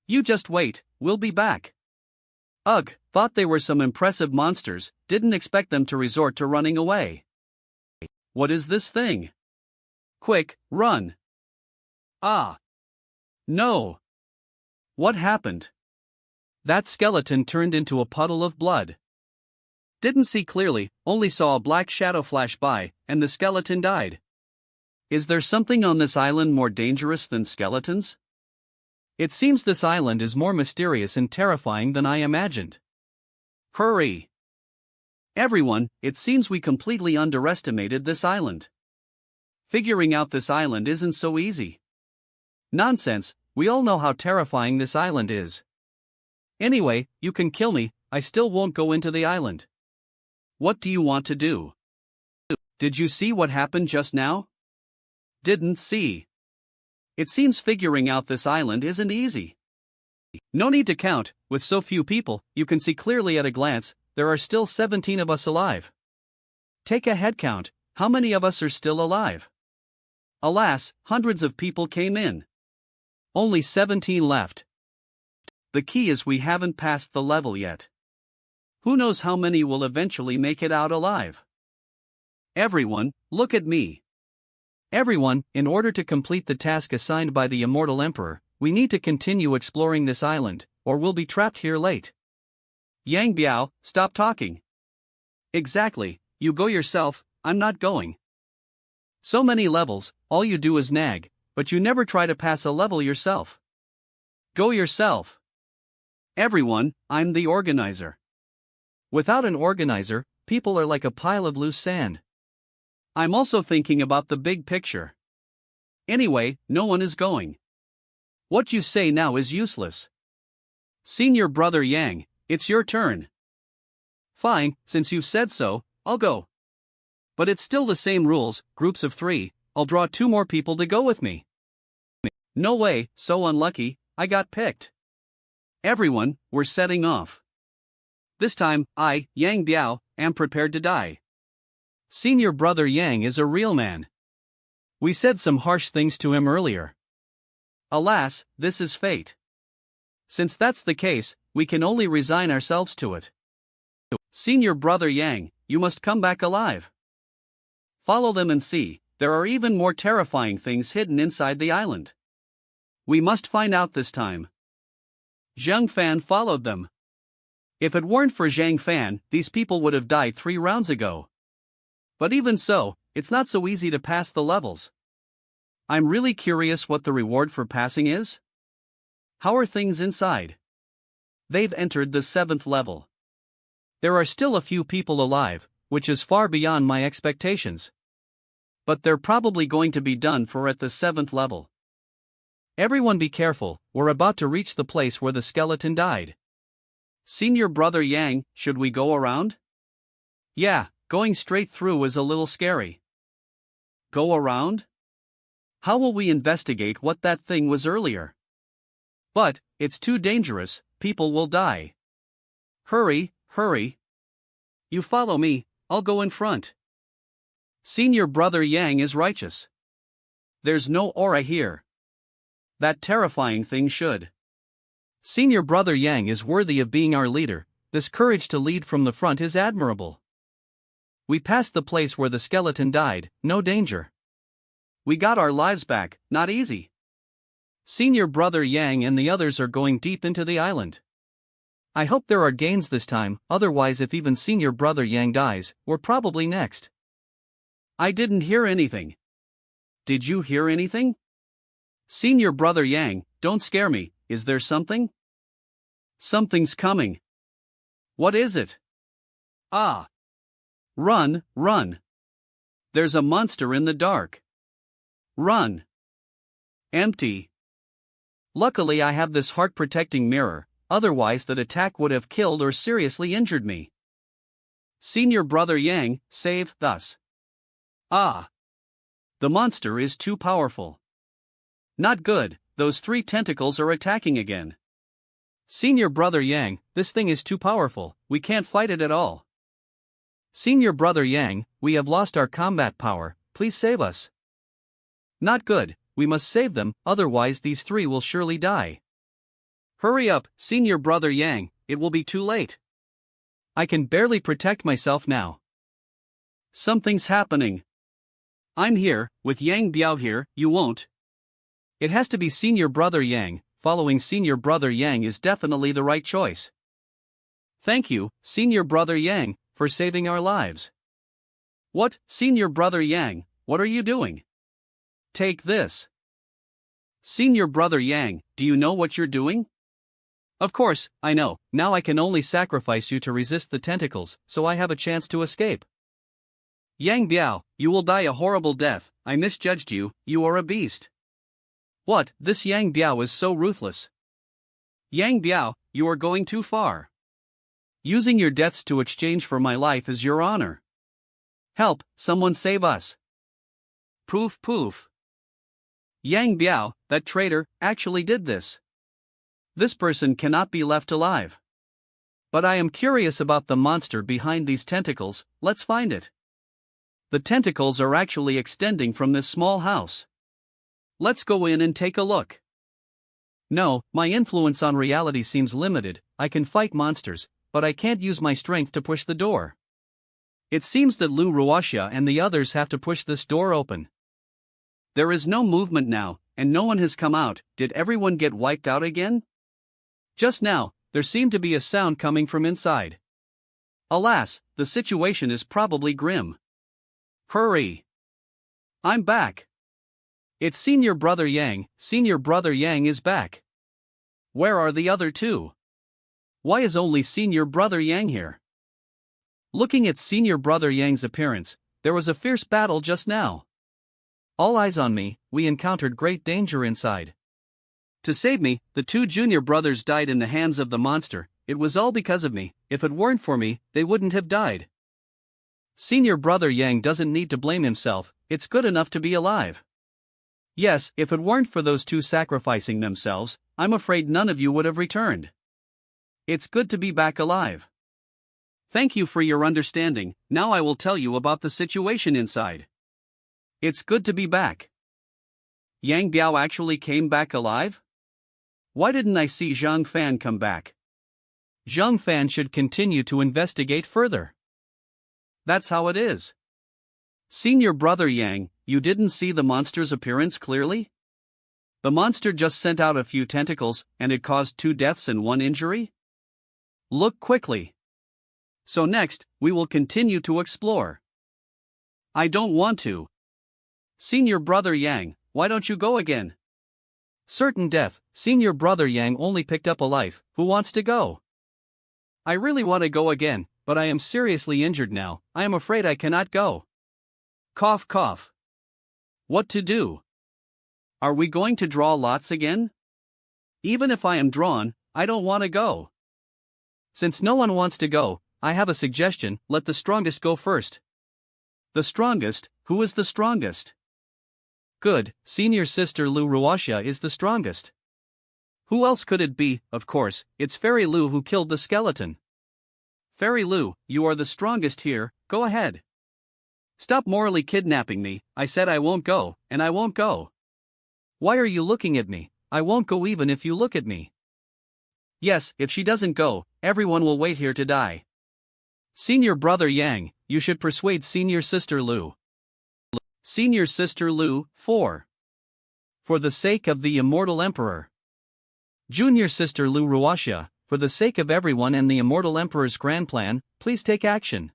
You just wait, we'll be back. Ugh, thought they were some impressive monsters, didn't expect them to resort to running away. What is this thing? Quick, run. Ah. No. What happened? That skeleton turned into a puddle of blood. Didn't see clearly, only saw a black shadow flash by, and the skeleton died. Is there something on this island more dangerous than skeletons? It seems this island is more mysterious and terrifying than I imagined. Hurry! Everyone, it seems we completely underestimated this island. Figuring out this island isn't so easy. Nonsense, we all know how terrifying this island is. Anyway, you can kill me, I still won't go into the island. What do you want to do? Did you see what happened just now? Didn't see. It seems figuring out this island isn't easy. No need to count, with so few people, you can see clearly at a glance, there are still 17 of us alive. Take a head count, how many of us are still alive? Alas, hundreds of people came in. Only 17 left. The key is we haven't passed the level yet. Who knows how many will eventually make it out alive? Everyone, look at me. Everyone, in order to complete the task assigned by the immortal emperor, we need to continue exploring this island, or we'll be trapped here late. Yang Biao, stop talking. Exactly, you go yourself, I'm not going. So many levels, all you do is nag, but you never try to pass a level yourself. Go yourself. Everyone, I'm the organizer. Without an organizer, people are like a pile of loose sand. I'm also thinking about the big picture. Anyway, no one is going. What you say now is useless. Senior brother Yang, it's your turn. Fine, since you've said so, I'll go. But it's still the same rules, groups of 3, I'll draw 2 more people to go with me. No way, so unlucky, I got picked. Everyone, we're setting off. This time, I, Yang Biao, am prepared to die. Senior brother Yang is a real man. We said some harsh things to him earlier. Alas, this is fate. Since that's the case, we can only resign ourselves to it. Senior brother Yang, you must come back alive. Follow them and see, there are even more terrifying things hidden inside the island. We must find out this time. Zhang Fan followed them. If it weren't for Zhang Fan, these people would have died 3 rounds ago. But even so, it's not so easy to pass the levels. I'm really curious what the reward for passing is. How are things inside? They've entered the 7th level. There are still a few people alive, which is far beyond my expectations. But they're probably going to be done for at the 7th level. Everyone be careful, we're about to reach the place where the skeleton died. Senior brother Yang, should we go around? Yeah, going straight through is a little scary. Go around? How will we investigate what that thing was earlier? But, it's too dangerous, people will die. Hurry, hurry. You follow me, I'll go in front. Senior brother Yang is righteous. There's no aura here. That terrifying thing should. Senior brother Yang is worthy of being our leader, this courage to lead from the front is admirable. We passed the place where the skeleton died, no danger. We got our lives back, not easy. Senior brother Yang and the others are going deep into the island. I hope there are gains this time, otherwise if even senior brother Yang dies, we're probably next. I didn't hear anything. Did you hear anything? Senior brother Yang, don't scare me, is there something? Something's coming. What is it? Ah! Run, run. There's a monster in the dark. Run. Empty. Luckily I have this heart-protecting mirror, otherwise that attack would have killed or seriously injured me. Senior brother Yang, save us. Ah! The monster is too powerful. Not good, those 3 tentacles are attacking again. Senior brother Yang, this thing is too powerful, we can't fight it at all. Senior brother Yang, we have lost our combat power, please save us. Not good, we must save them, otherwise these 3 will surely die. Hurry up, senior brother Yang, it will be too late. I can barely protect myself now. Something's happening. I'm here, with Yang Biao here, you won't. It has to be senior brother Yang, following senior brother Yang is definitely the right choice. Thank you, senior brother Yang, for saving our lives. What, senior brother Yang, what are you doing? Take this. Senior brother Yang, do you know what you're doing? Of course, I know, now I can only sacrifice you to resist the tentacles, so I have a chance to escape. Yang Biao, you will die a horrible death, I misjudged you, you are a beast. What, this Yang Biao is so ruthless. Yang Biao, you are going too far. Using your deaths to exchange for my life is your honor. Help, someone save us. Poof poof. Yang Biao, that traitor, actually did this. This person cannot be left alive. But I am curious about the monster behind these tentacles, let's find it. The tentacles are actually extending from this small house. Let's go in and take a look. No, my influence on reality seems limited. I can fight monsters, but I can't use my strength to push the door. It seems that Lu Ruoxia and the others have to push this door open. There is no movement now, and no one has come out. Did everyone get wiped out again? Just now, there seemed to be a sound coming from inside. Alas, the situation is probably grim. Hurry! I'm back. It's Senior Brother Yang. Senior Brother Yang is back. Where are the other two? Why is only Senior Brother Yang here? Looking at Senior Brother Yang's appearance, there was a fierce battle just now. All eyes on me, we encountered great danger inside. To save me, the two junior brothers died in the hands of the monster. It was all because of me. If it weren't for me, they wouldn't have died. Senior Brother Yang doesn't need to blame himself, it's good enough to be alive. Yes, if it weren't for those two sacrificing themselves, I'm afraid none of you would have returned. It's good to be back alive. Thank you for your understanding. Now I will tell you about the situation inside. It's good to be back. Yang Biao actually came back alive? Why didn't I see Zhang Fan come back? Zhang Fan should continue to investigate further. That's how it is. Senior Brother Yang, you didn't see the monster's appearance clearly? The monster just sent out a few tentacles, and it caused 2 deaths and 1 injury? Look quickly. So next, we will continue to explore. I don't want to. Senior Brother Yang, why don't you go again? Certain death, Senior Brother Yang only picked up a life. Who wants to go? I really want to go again, but I am seriously injured now. I am afraid I cannot go. Cough cough. What to do? Are we going to draw lots again? Even if I am drawn, I don't want to go. Since no one wants to go, I have a suggestion. Let the strongest go first. The strongest? Who is the strongest? Good, Senior Sister Lu Ruoxia is the strongest. Who else could it be? Of course, it's Fairy Lu who killed the skeleton. Fairy Lu, you are the strongest here, go ahead. Stop morally kidnapping me. I said I won't go, and I won't go. Why are you looking at me? I won't go even if you look at me. Yes, if she doesn't go, everyone will wait here to die. Senior Brother Yang, you should persuade Senior Sister Lu. Senior Sister Lu, 4. For the sake of the immortal emperor. Junior Sister Lu Ruoxia, for the sake of everyone and the immortal emperor's grand plan, please take action.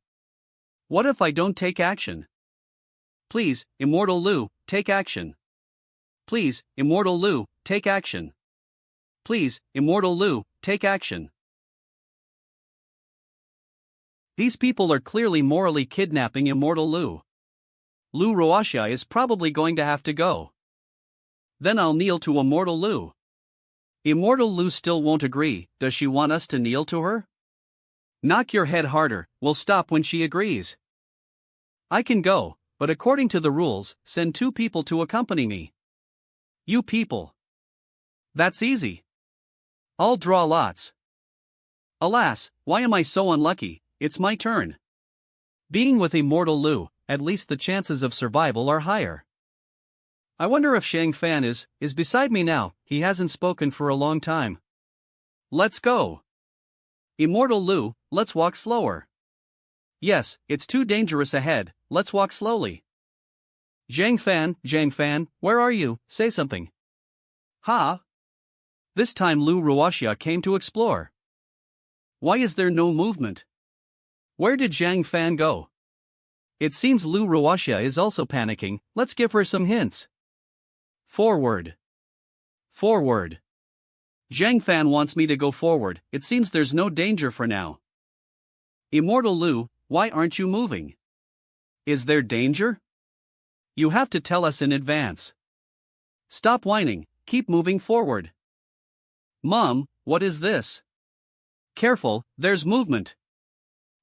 What if I don't take action? Please, Immortal Lu, take action. Please, Immortal Lu, take action. Please, Immortal Lu, take action. These people are clearly morally kidnapping Immortal Lu. Lu Ruoxia is probably going to have to go. Then I'll kneel to Immortal Lu. Immortal Lu still won't agree. Does she want us to kneel to her? Knock your head harder, we'll stop when she agrees. I can go, but according to the rules, send 2 people to accompany me. You people. That's easy. I'll draw lots. Alas, why am I so unlucky? It's my turn. Being with Immortal Lu, at least the chances of survival are higher. I wonder if Zhang Fan is beside me now. He hasn't spoken for a long time. Let's go. Immortal Lu, let's walk slower. Yes, it's too dangerous ahead, let's walk slowly. Zhang Fan, where are you? Say something. Ha? This time Lu Ruoxia came to explore. Why is there no movement? Where did Zhang Fan go? It seems Lu Ruoxia is also panicking. Let's give her some hints. Forward. Forward. Zhang Fan wants me to go forward. It seems there's no danger for now. Immortal Lu, why aren't you moving? Is there danger? You have to tell us in advance. Stop whining, keep moving forward. Mom, what is this? Careful, there's movement.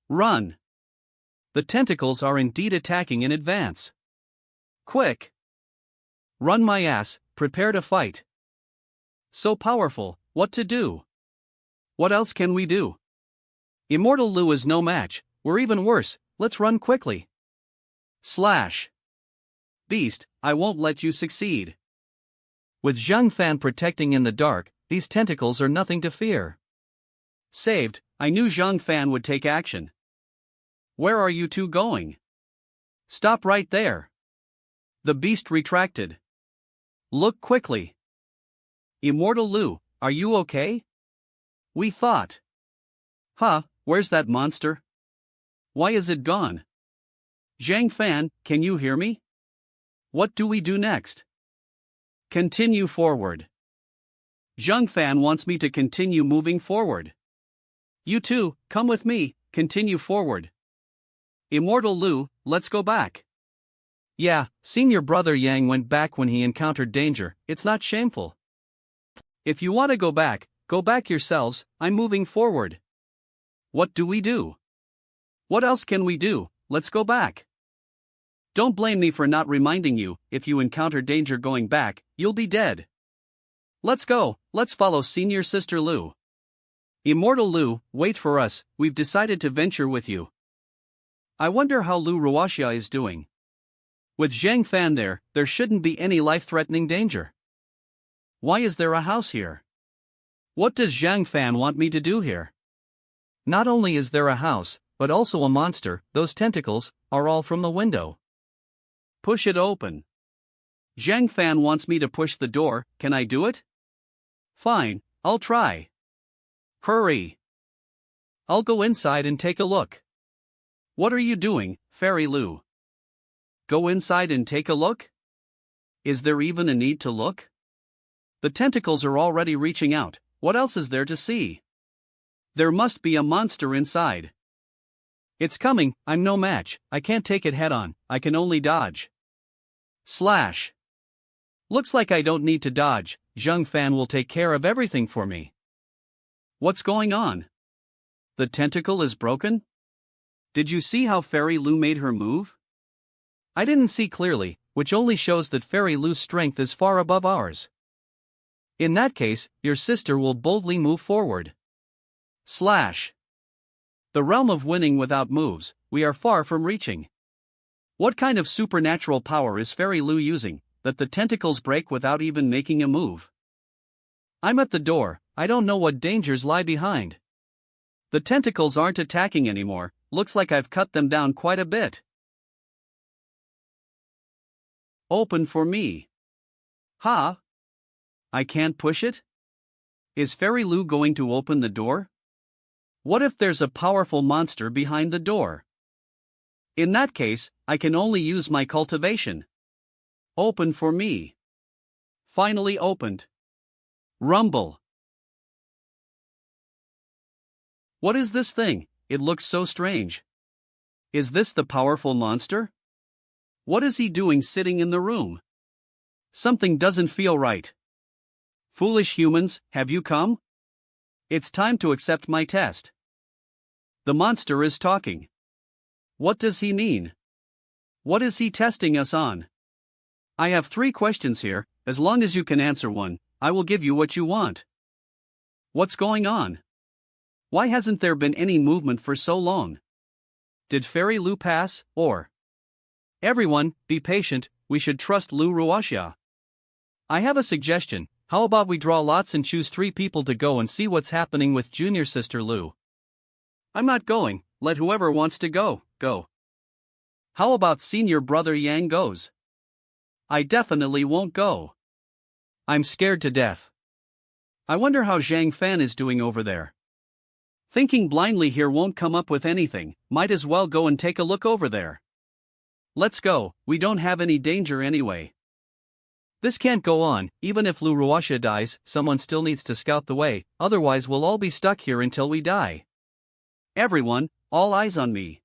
Run. The tentacles are indeed attacking in advance. Quick. Run my ass, prepare to fight. So powerful, what to do? What else can we do? Immortal Lu is no match, we're even worse, let's run quickly. Slash. Beast, I won't let you succeed. With Zhang Fan protecting in the dark, these tentacles are nothing to fear. Saved, I knew Zhang Fan would take action. Where are you two going? Stop right there. The beast retracted. Look quickly. Immortal Lu, are you okay? We thought. Huh, where's that monster? Why is it gone? Zhang Fan, can you hear me? What do we do next? Continue forward. Zhang Fan wants me to continue moving forward. You two, come with me, continue forward. Immortal Lu, let's go back. Yeah, senior brother Yang went back when he encountered danger, it's not shameful. If you want to go back yourselves, I'm moving forward. What do we do? What else can we do? Let's go back. Don't blame me for not reminding you, if you encounter danger going back, you'll be dead. Let's go, let's follow senior sister Lu. Immortal Lu, wait for us, we've decided to venture with you. I wonder how Lu Ruoxia is doing. With Zhang Fan there shouldn't be any life-threatening danger. Why is there a house here? What does Zhang Fan want me to do here? Not only is there a house, but also a monster, those tentacles are all from the window. Push it open. Zhang Fan wants me to push the door, can I do it? Fine, I'll try. Hurry. I'll go inside and take a look. What are you doing, Fairy Lu? Go inside and take a look? Is there even a need to look? The tentacles are already reaching out, what else is there to see? There must be a monster inside. It's coming, I'm no match, I can't take it head on, I can only dodge. Slash. Looks like I don't need to dodge, Zhang Fan will take care of everything for me. What's going on? The tentacle is broken? Did you see how Fairy Lu made her move? I didn't see clearly, which only shows that Fairy Lu's strength is far above ours. In that case, your sister will boldly move forward. Slash. The realm of winning without moves, we are far from reaching. What kind of supernatural power is Fairy Lu using, that the tentacles break without even making a move? I'm at the door, I don't know what dangers lie behind. The tentacles aren't attacking anymore, looks like I've cut them down quite a bit. Open for me. Huh? I can't push it? Is Fairy Lu going to open the door? What if there's a powerful monster behind the door? In that case, I can only use my cultivation. Open for me. Finally opened. Rumble. What is this thing? It looks so strange. Is this the powerful monster? What is he doing sitting in the room? Something doesn't feel right. Foolish humans, have you come? It's time to accept my test. The monster is talking. What does he mean? What is he testing us on? I have 3 questions here, as long as you can answer one, I will give you what you want. What's going on? Why hasn't there been any movement for so long? Did Fairy Lu pass, or? Everyone, be patient, we should trust Lu Ruoxia. I have a suggestion, how about we draw lots and choose 3 people to go and see what's happening with junior sister Lu? I'm not going, let whoever wants to go, go. How about senior brother Yang goes? I definitely won't go. I'm scared to death. I wonder how Zhang Fan is doing over there. Thinking blindly here won't come up with anything, might as well go and take a look over there. Let's go, we don't have any danger anyway. This can't go on, even if Lu Ruoxia dies, someone still needs to scout the way, otherwise we'll all be stuck here until we die. Everyone, all eyes on me.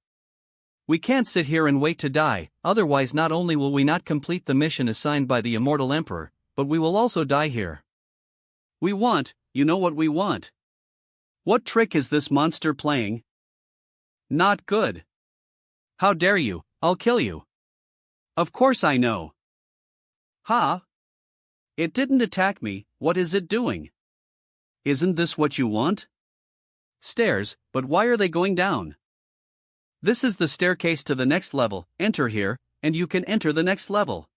We can't sit here and wait to die, otherwise not only will we not complete the mission assigned by the Immortal Emperor, but we will also die here. We want, you know what we want. What trick is this monster playing? Not good. How dare you, I'll kill you. Of course I know. Ha? It didn't attack me, what is it doing? Isn't this what you want? Stairs, but why are they going down? This is the staircase to the next level, enter here, and you can enter the next level.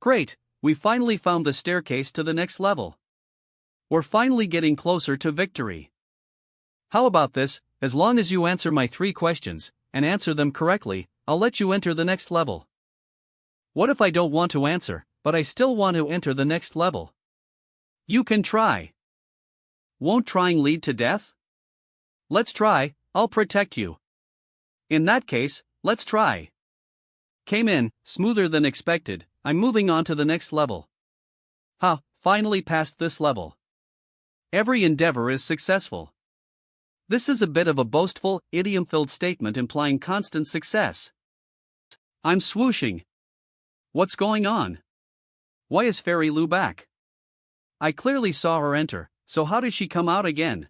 Great, we finally found the staircase to the next level. We're finally getting closer to victory. How about this, as long as you answer my 3 questions, and answer them correctly, I'll let you enter the next level. What if I don't want to answer, but I still want to enter the next level? You can try. Won't trying lead to death? Let's try, I'll protect you. In that case, let's try. Came in, smoother than expected, I'm moving on to the next level. Ha, finally passed this level. Every endeavor is successful. This is a bit of a boastful, idiom-filled statement implying constant success. I'm swooshing. What's going on? Why is Fairy Lou back? I clearly saw her enter, so how did she come out again?